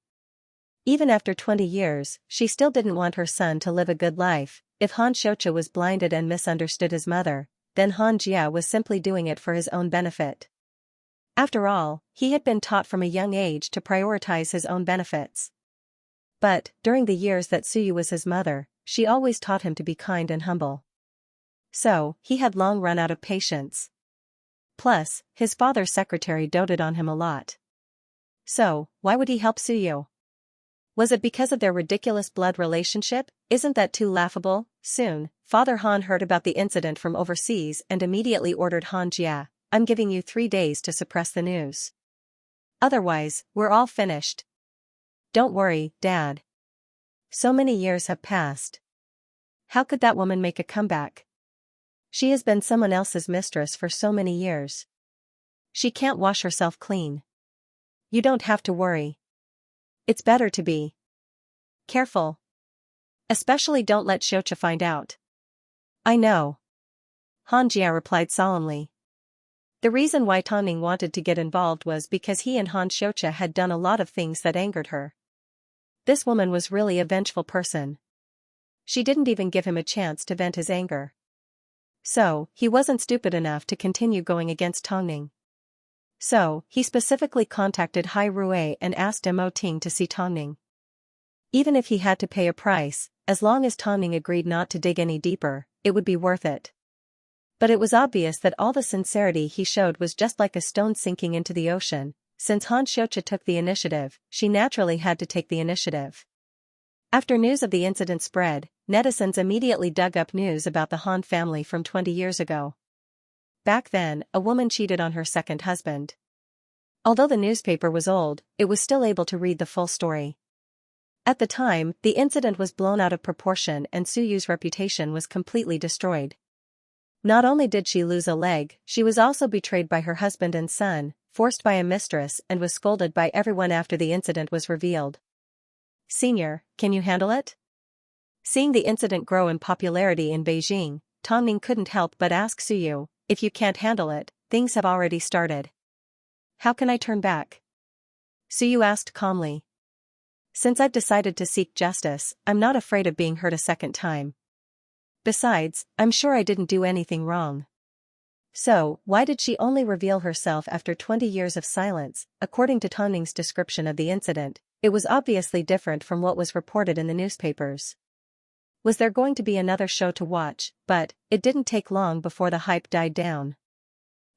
Even after 20 years, she still didn't want her son to live a good life. If Han Xianxia was blinded and misunderstood his mother, then Han Jia was simply doing it for his own benefit. After all, he had been taught from a young age to prioritize his own benefits. But, during the years that Suyu was his mother, she always taught him to be kind and humble. So, he had long run out of patience. Plus, his father's secretary doted on him a lot. So, why would he help Suyu? Was it because of their ridiculous blood relationship? Isn't that too laughable? Soon, Father Han heard about the incident from overseas and immediately ordered Han Jia, I'm giving you 3 days to suppress the news. Otherwise, we're all finished. Don't worry, Dad. So many years have passed. How could that woman make a comeback? She has been someone else's mistress for so many years. She can't wash herself clean. You don't have to worry. It's better to be careful. Especially don't let Xianxia find out. I know. Han Jia replied solemnly. The reason why Tongning wanted to get involved was because he and Han Xianxia had done a lot of things that angered her. This woman was really a vengeful person. She didn't even give him a chance to vent his anger. So, he wasn't stupid enough to continue going against Tongning. So, he specifically contacted Hai Rui and asked Mo Ting to see Tongning. Even if he had to pay a price, as long as Tongning agreed not to dig any deeper, it would be worth it. But it was obvious that all the sincerity he showed was just like a stone sinking into the ocean. Since Han Xianxia took the initiative, she naturally had to take the initiative. After news of the incident spread, netizens immediately dug up news about the Han family from 20 years ago. back then, a woman cheated on her second husband. Although the newspaper was old, it was still able to read the full story. At the time, the incident was blown out of proportion and Suyu's reputation was completely destroyed. Not only did she lose a leg, she was also betrayed by her husband and son, forced by a mistress and was scolded by everyone after the incident was revealed. Senior, can you handle it? Seeing the incident grow in popularity in Beijing, Tongning couldn't help but ask Suyu, if you can't handle it, things have already started. How can I turn back? Suyu asked calmly. Since I've decided to seek justice, I'm not afraid of being hurt a second time. Besides, I'm sure I didn't do anything wrong. So, why did she only reveal herself after 20 years of silence? According to Tongning's description of the incident, it was obviously different from what was reported in the newspapers. Was there going to be another show to watch? But it didn't take long before the hype died down.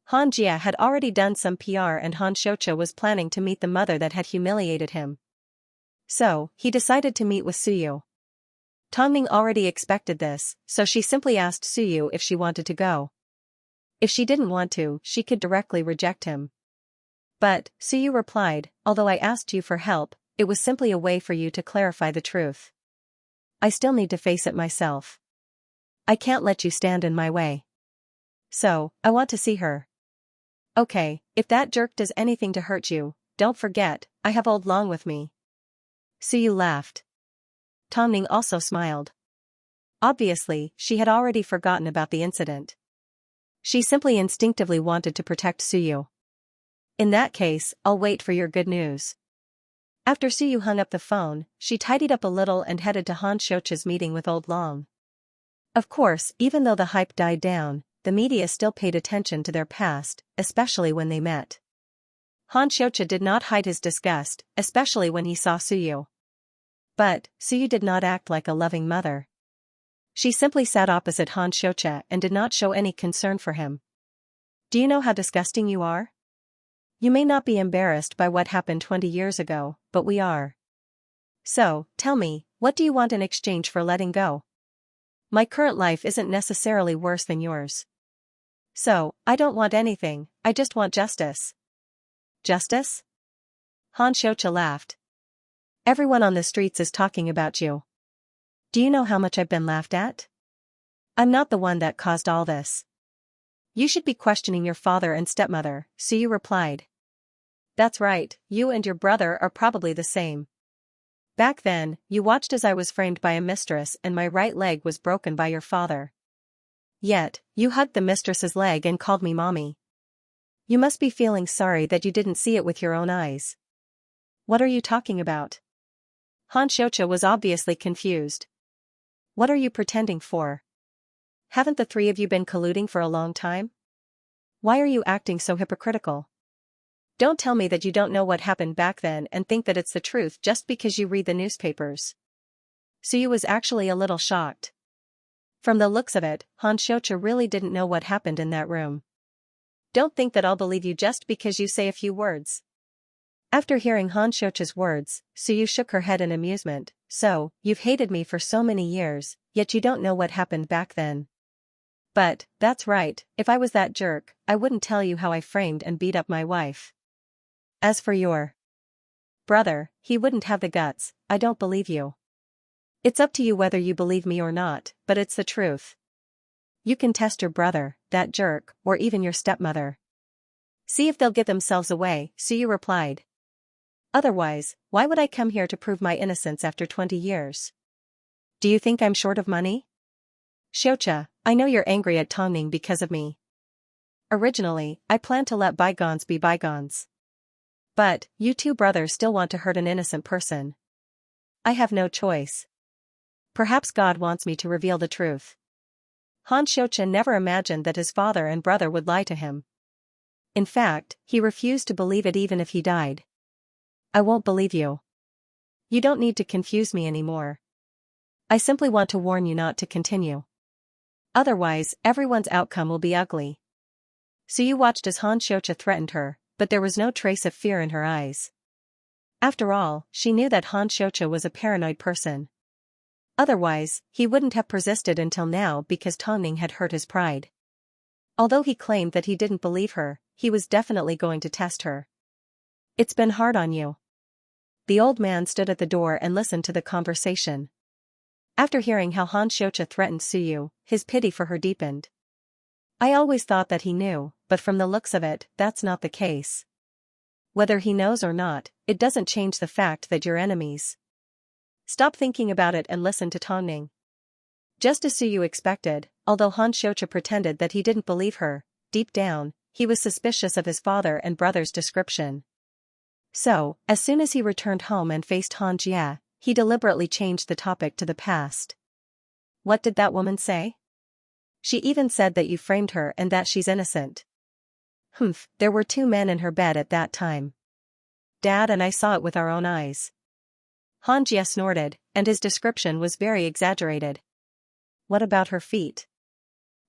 Han Jia had already done some PR and Han Shoucha was planning to meet the mother that had humiliated him. So, he decided to meet with Suyu. Tongning already expected this, so she simply asked Suyu if she wanted to go. If she didn't want to, she could directly reject him. But, Suyu replied, although I asked you for help, it was simply a way for you to clarify the truth. I still need to face it myself. I can't let you stand in my way. So, I want to see her. Okay, if that jerk does anything to hurt you, don't forget, I have Old Long with me. Suyu laughed. Tongning also smiled. Obviously, she had already forgotten about the incident. She simply instinctively wanted to protect Suyu. In that case, I'll wait for your good news. After Suyu hung up the phone, she tidied up a little and headed to Han Shoucha's meeting with Old Long. Of course, even though the hype died down, the media still paid attention to their past, especially when they met. Han Shoucha did not hide his disgust, especially when he saw Suyu. But, Suyu did not act like a loving mother. She simply sat opposite Han Shoucha and did not show any concern for him. Do you know how disgusting you are? You may not be embarrassed by what happened 20 years ago, but we are. So, tell me, what do you want in exchange for letting go? My current life isn't necessarily worse than yours. So, I don't want anything, I just want justice. Justice? Han Shoucha laughed. Everyone on the streets is talking about you. Do you know how much I've been laughed at? I'm not the one that caused all this. You should be questioning your father and stepmother, Suyu replied. That's right, you and your brother are probably the same. Back then, you watched as I was framed by a mistress and my right leg was broken by your father. Yet, you hugged the mistress's leg and called me mommy. You must be feeling sorry that you didn't see it with your own eyes. What are you talking about? Han Shoucha was obviously confused. What are you pretending for? Haven't the three of you been colluding for a long time? Why are you acting so hypocritical? Don't tell me that you don't know what happened back then and think that it's the truth just because you read the newspapers. Suyu was actually a little shocked. From the looks of it, Han Shoucha really didn't know what happened in that room. Don't think that I'll believe you just because you say a few words. After hearing Han Shoucha's words, Suyu shook her head in amusement. So, you've hated me for so many years, yet you don't know what happened back then. But, that's right, if I was that jerk, I wouldn't tell you how I framed and beat up my wife. As for your brother, he wouldn't have the guts, I don't believe you. It's up to you whether you believe me or not, but it's the truth. You can test your brother, that jerk, or even your stepmother. See if they'll get themselves away, Suyu replied. Otherwise, why would I come here to prove my innocence after 20 years? Do you think I'm short of money? Shoucha, I know you're angry at Tongning because of me. Originally, I planned to let bygones be bygones. But, you two brothers still want to hurt an innocent person. I have no choice. Perhaps God wants me to reveal the truth. Han Shoucha never imagined that his father and brother would lie to him. In fact, he refused to believe it even if he died. I won't believe you. You don't need to confuse me anymore. I simply want to warn you not to continue. Otherwise, everyone's outcome will be ugly. Suyu watched as Han Shoucha threatened her, but there was no trace of fear in her eyes. After all, she knew that Han Shoucha was a paranoid person. Otherwise, he wouldn't have persisted until now because Tongning had hurt his pride. Although he claimed that he didn't believe her, he was definitely going to test her. It's been hard on you. The old man stood at the door and listened to the conversation. After hearing how Han Xianxia threatened Suyu, his pity for her deepened. I always thought that he knew, but from the looks of it, that's not the case. Whether he knows or not, it doesn't change the fact that you're enemies. Stop thinking about it and listen to Tongning. Just as Suyu expected, although Han Xianxia pretended that he didn't believe her, deep down, he was suspicious of his father and brother's description. So, as soon as he returned home and faced Han Jia, he deliberately changed the topic to the past. What did that woman say? She even said that you framed her and that she's innocent. Humph, there were 2 men in her bed at that time. Dad and I saw it with our own eyes. Han Jia snorted, and his description was very exaggerated. What about her feet?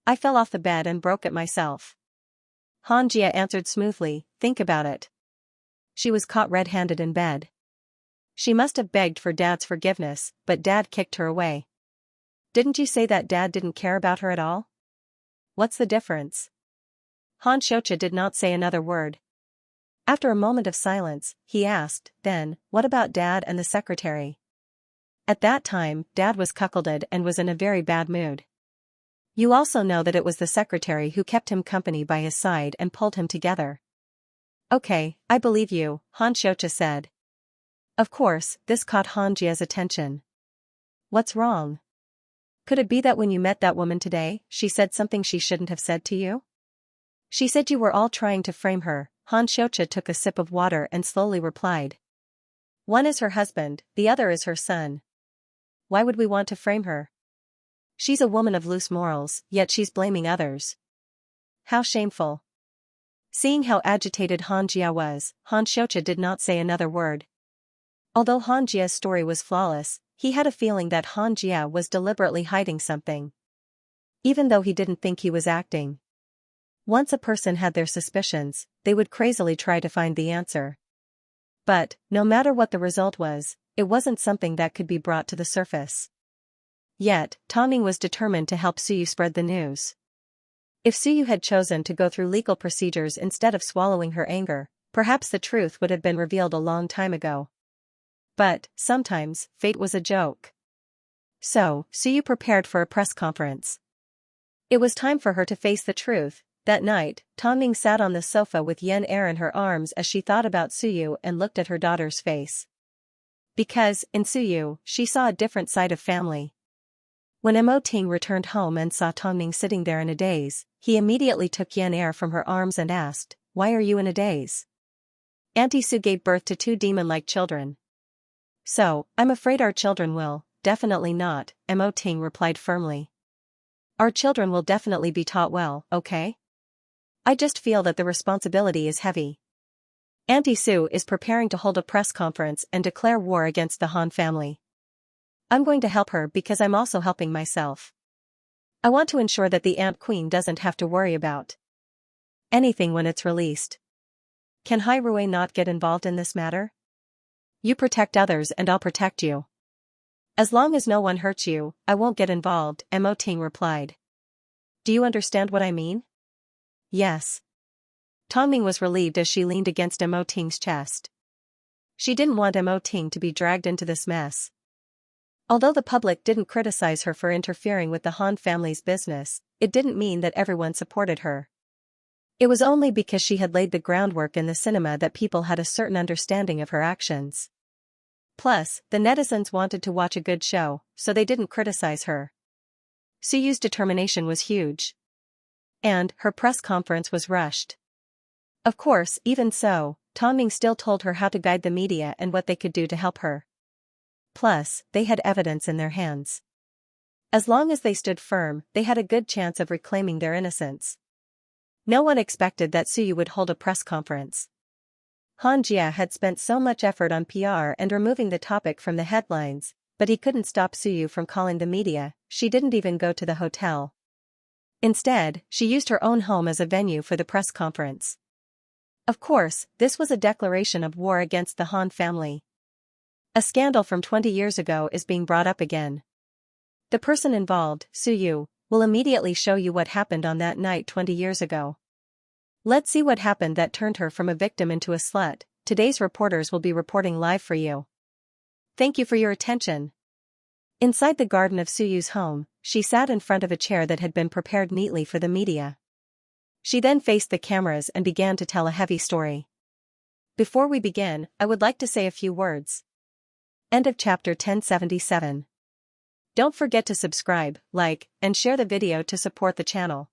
I fell off the bed and broke it myself. Han Jia answered smoothly, think about it. She was caught red-handed in bed. She must have begged for Dad's forgiveness, but Dad kicked her away. Didn't you say that Dad didn't care about her at all? What's the difference? Han Xianxia did not say another word. After a moment of silence, he asked, then, what about Dad and the secretary? At that time, Dad was cuckolded and was in a very bad mood. You also know that it was the secretary who kept him company by his side and pulled him together. Okay, I believe you, Han Xianxia said. Of course, this caught Han Jia's attention. What's wrong? Could it be that when you met that woman today, she said something she shouldn't have said to you? She said you were all trying to frame her. Han Xianxia took a sip of water and slowly replied. One is her husband, the other is her son. Why would we want to frame her? She's a woman of loose morals, yet she's blaming others. How shameful. Seeing how agitated Han Jia was, Han Xianxia did not say another word. Although Han Jia's story was flawless, he had a feeling that Han Jia was deliberately hiding something. Even though he didn't think he was acting. Once a person had their suspicions, they would crazily try to find the answer. But, no matter what the result was, it wasn't something that could be brought to the surface. Yet, Tongning was determined to help Suyu spread the news. If Suyu had chosen to go through legal procedures instead of swallowing her anger, perhaps the truth would have been revealed a long time ago. But, sometimes, fate was a joke. So, Suyu prepared for a press conference. It was time for her to face the truth. That night, Tongning sat on the sofa with Yen Er in her arms as she thought about Suyu and looked at her daughter's face. Because, in Suyu, she saw a different side of family. When Mo Ting returned home and saw Tongning sitting there in a daze, he immediately took Yen Er from her arms and asked, "Why are you in a daze?" Auntie Su gave birth to 2 demon-like children. So, I'm afraid our children will, definitely not, Mo Ting replied firmly. Our children will definitely be taught well, okay? I just feel that the responsibility is heavy. Auntie Su is preparing to hold a press conference and declare war against the Han family. I'm going to help her because I'm also helping myself. I want to ensure that the Ant Queen doesn't have to worry about anything when it's released. Can Hai Rui not get involved in this matter? You protect others and I'll protect you. As long as no one hurts you, I won't get involved, Mo Ting replied. Do you understand what I mean? Yes. Tongming was relieved as she leaned against Mo Ting's chest. She didn't want Mo Ting to be dragged into this mess. Although the public didn't criticize her for interfering with the Han family's business, it didn't mean that everyone supported her. It was only because she had laid the groundwork in the cinema that people had a certain understanding of her actions. Plus, the netizens wanted to watch a good show, so they didn't criticize her. Suyu's determination was huge. And her press conference was rushed. Of course, even so, Tongming still told her how to guide the media and what they could do to help her. Plus, they had evidence in their hands. As long as they stood firm, they had a good chance of reclaiming their innocence. No one expected that Suyu would hold a press conference. Han Jia had spent so much effort on PR and removing the topic from the headlines, but he couldn't stop Suyu from calling the media. She didn't even go to the hotel. Instead, she used her own home as a venue for the press conference. Of course, this was a declaration of war against the Han family. A scandal from 20 years ago is being brought up again. The person involved, Suyu, We'll immediately show you what happened on that night 20 years ago. Let's see what happened that turned her from a victim into a slut. Today's reporters will be reporting live for you. Thank you for your attention. Inside the garden of Suyu's home, she sat in front of a chair that had been prepared neatly for the media. She then faced the cameras and began to tell a heavy story. Before we begin, I would like to say a few words. End of chapter 1077. Don't forget to subscribe, like, and share the video to support the channel.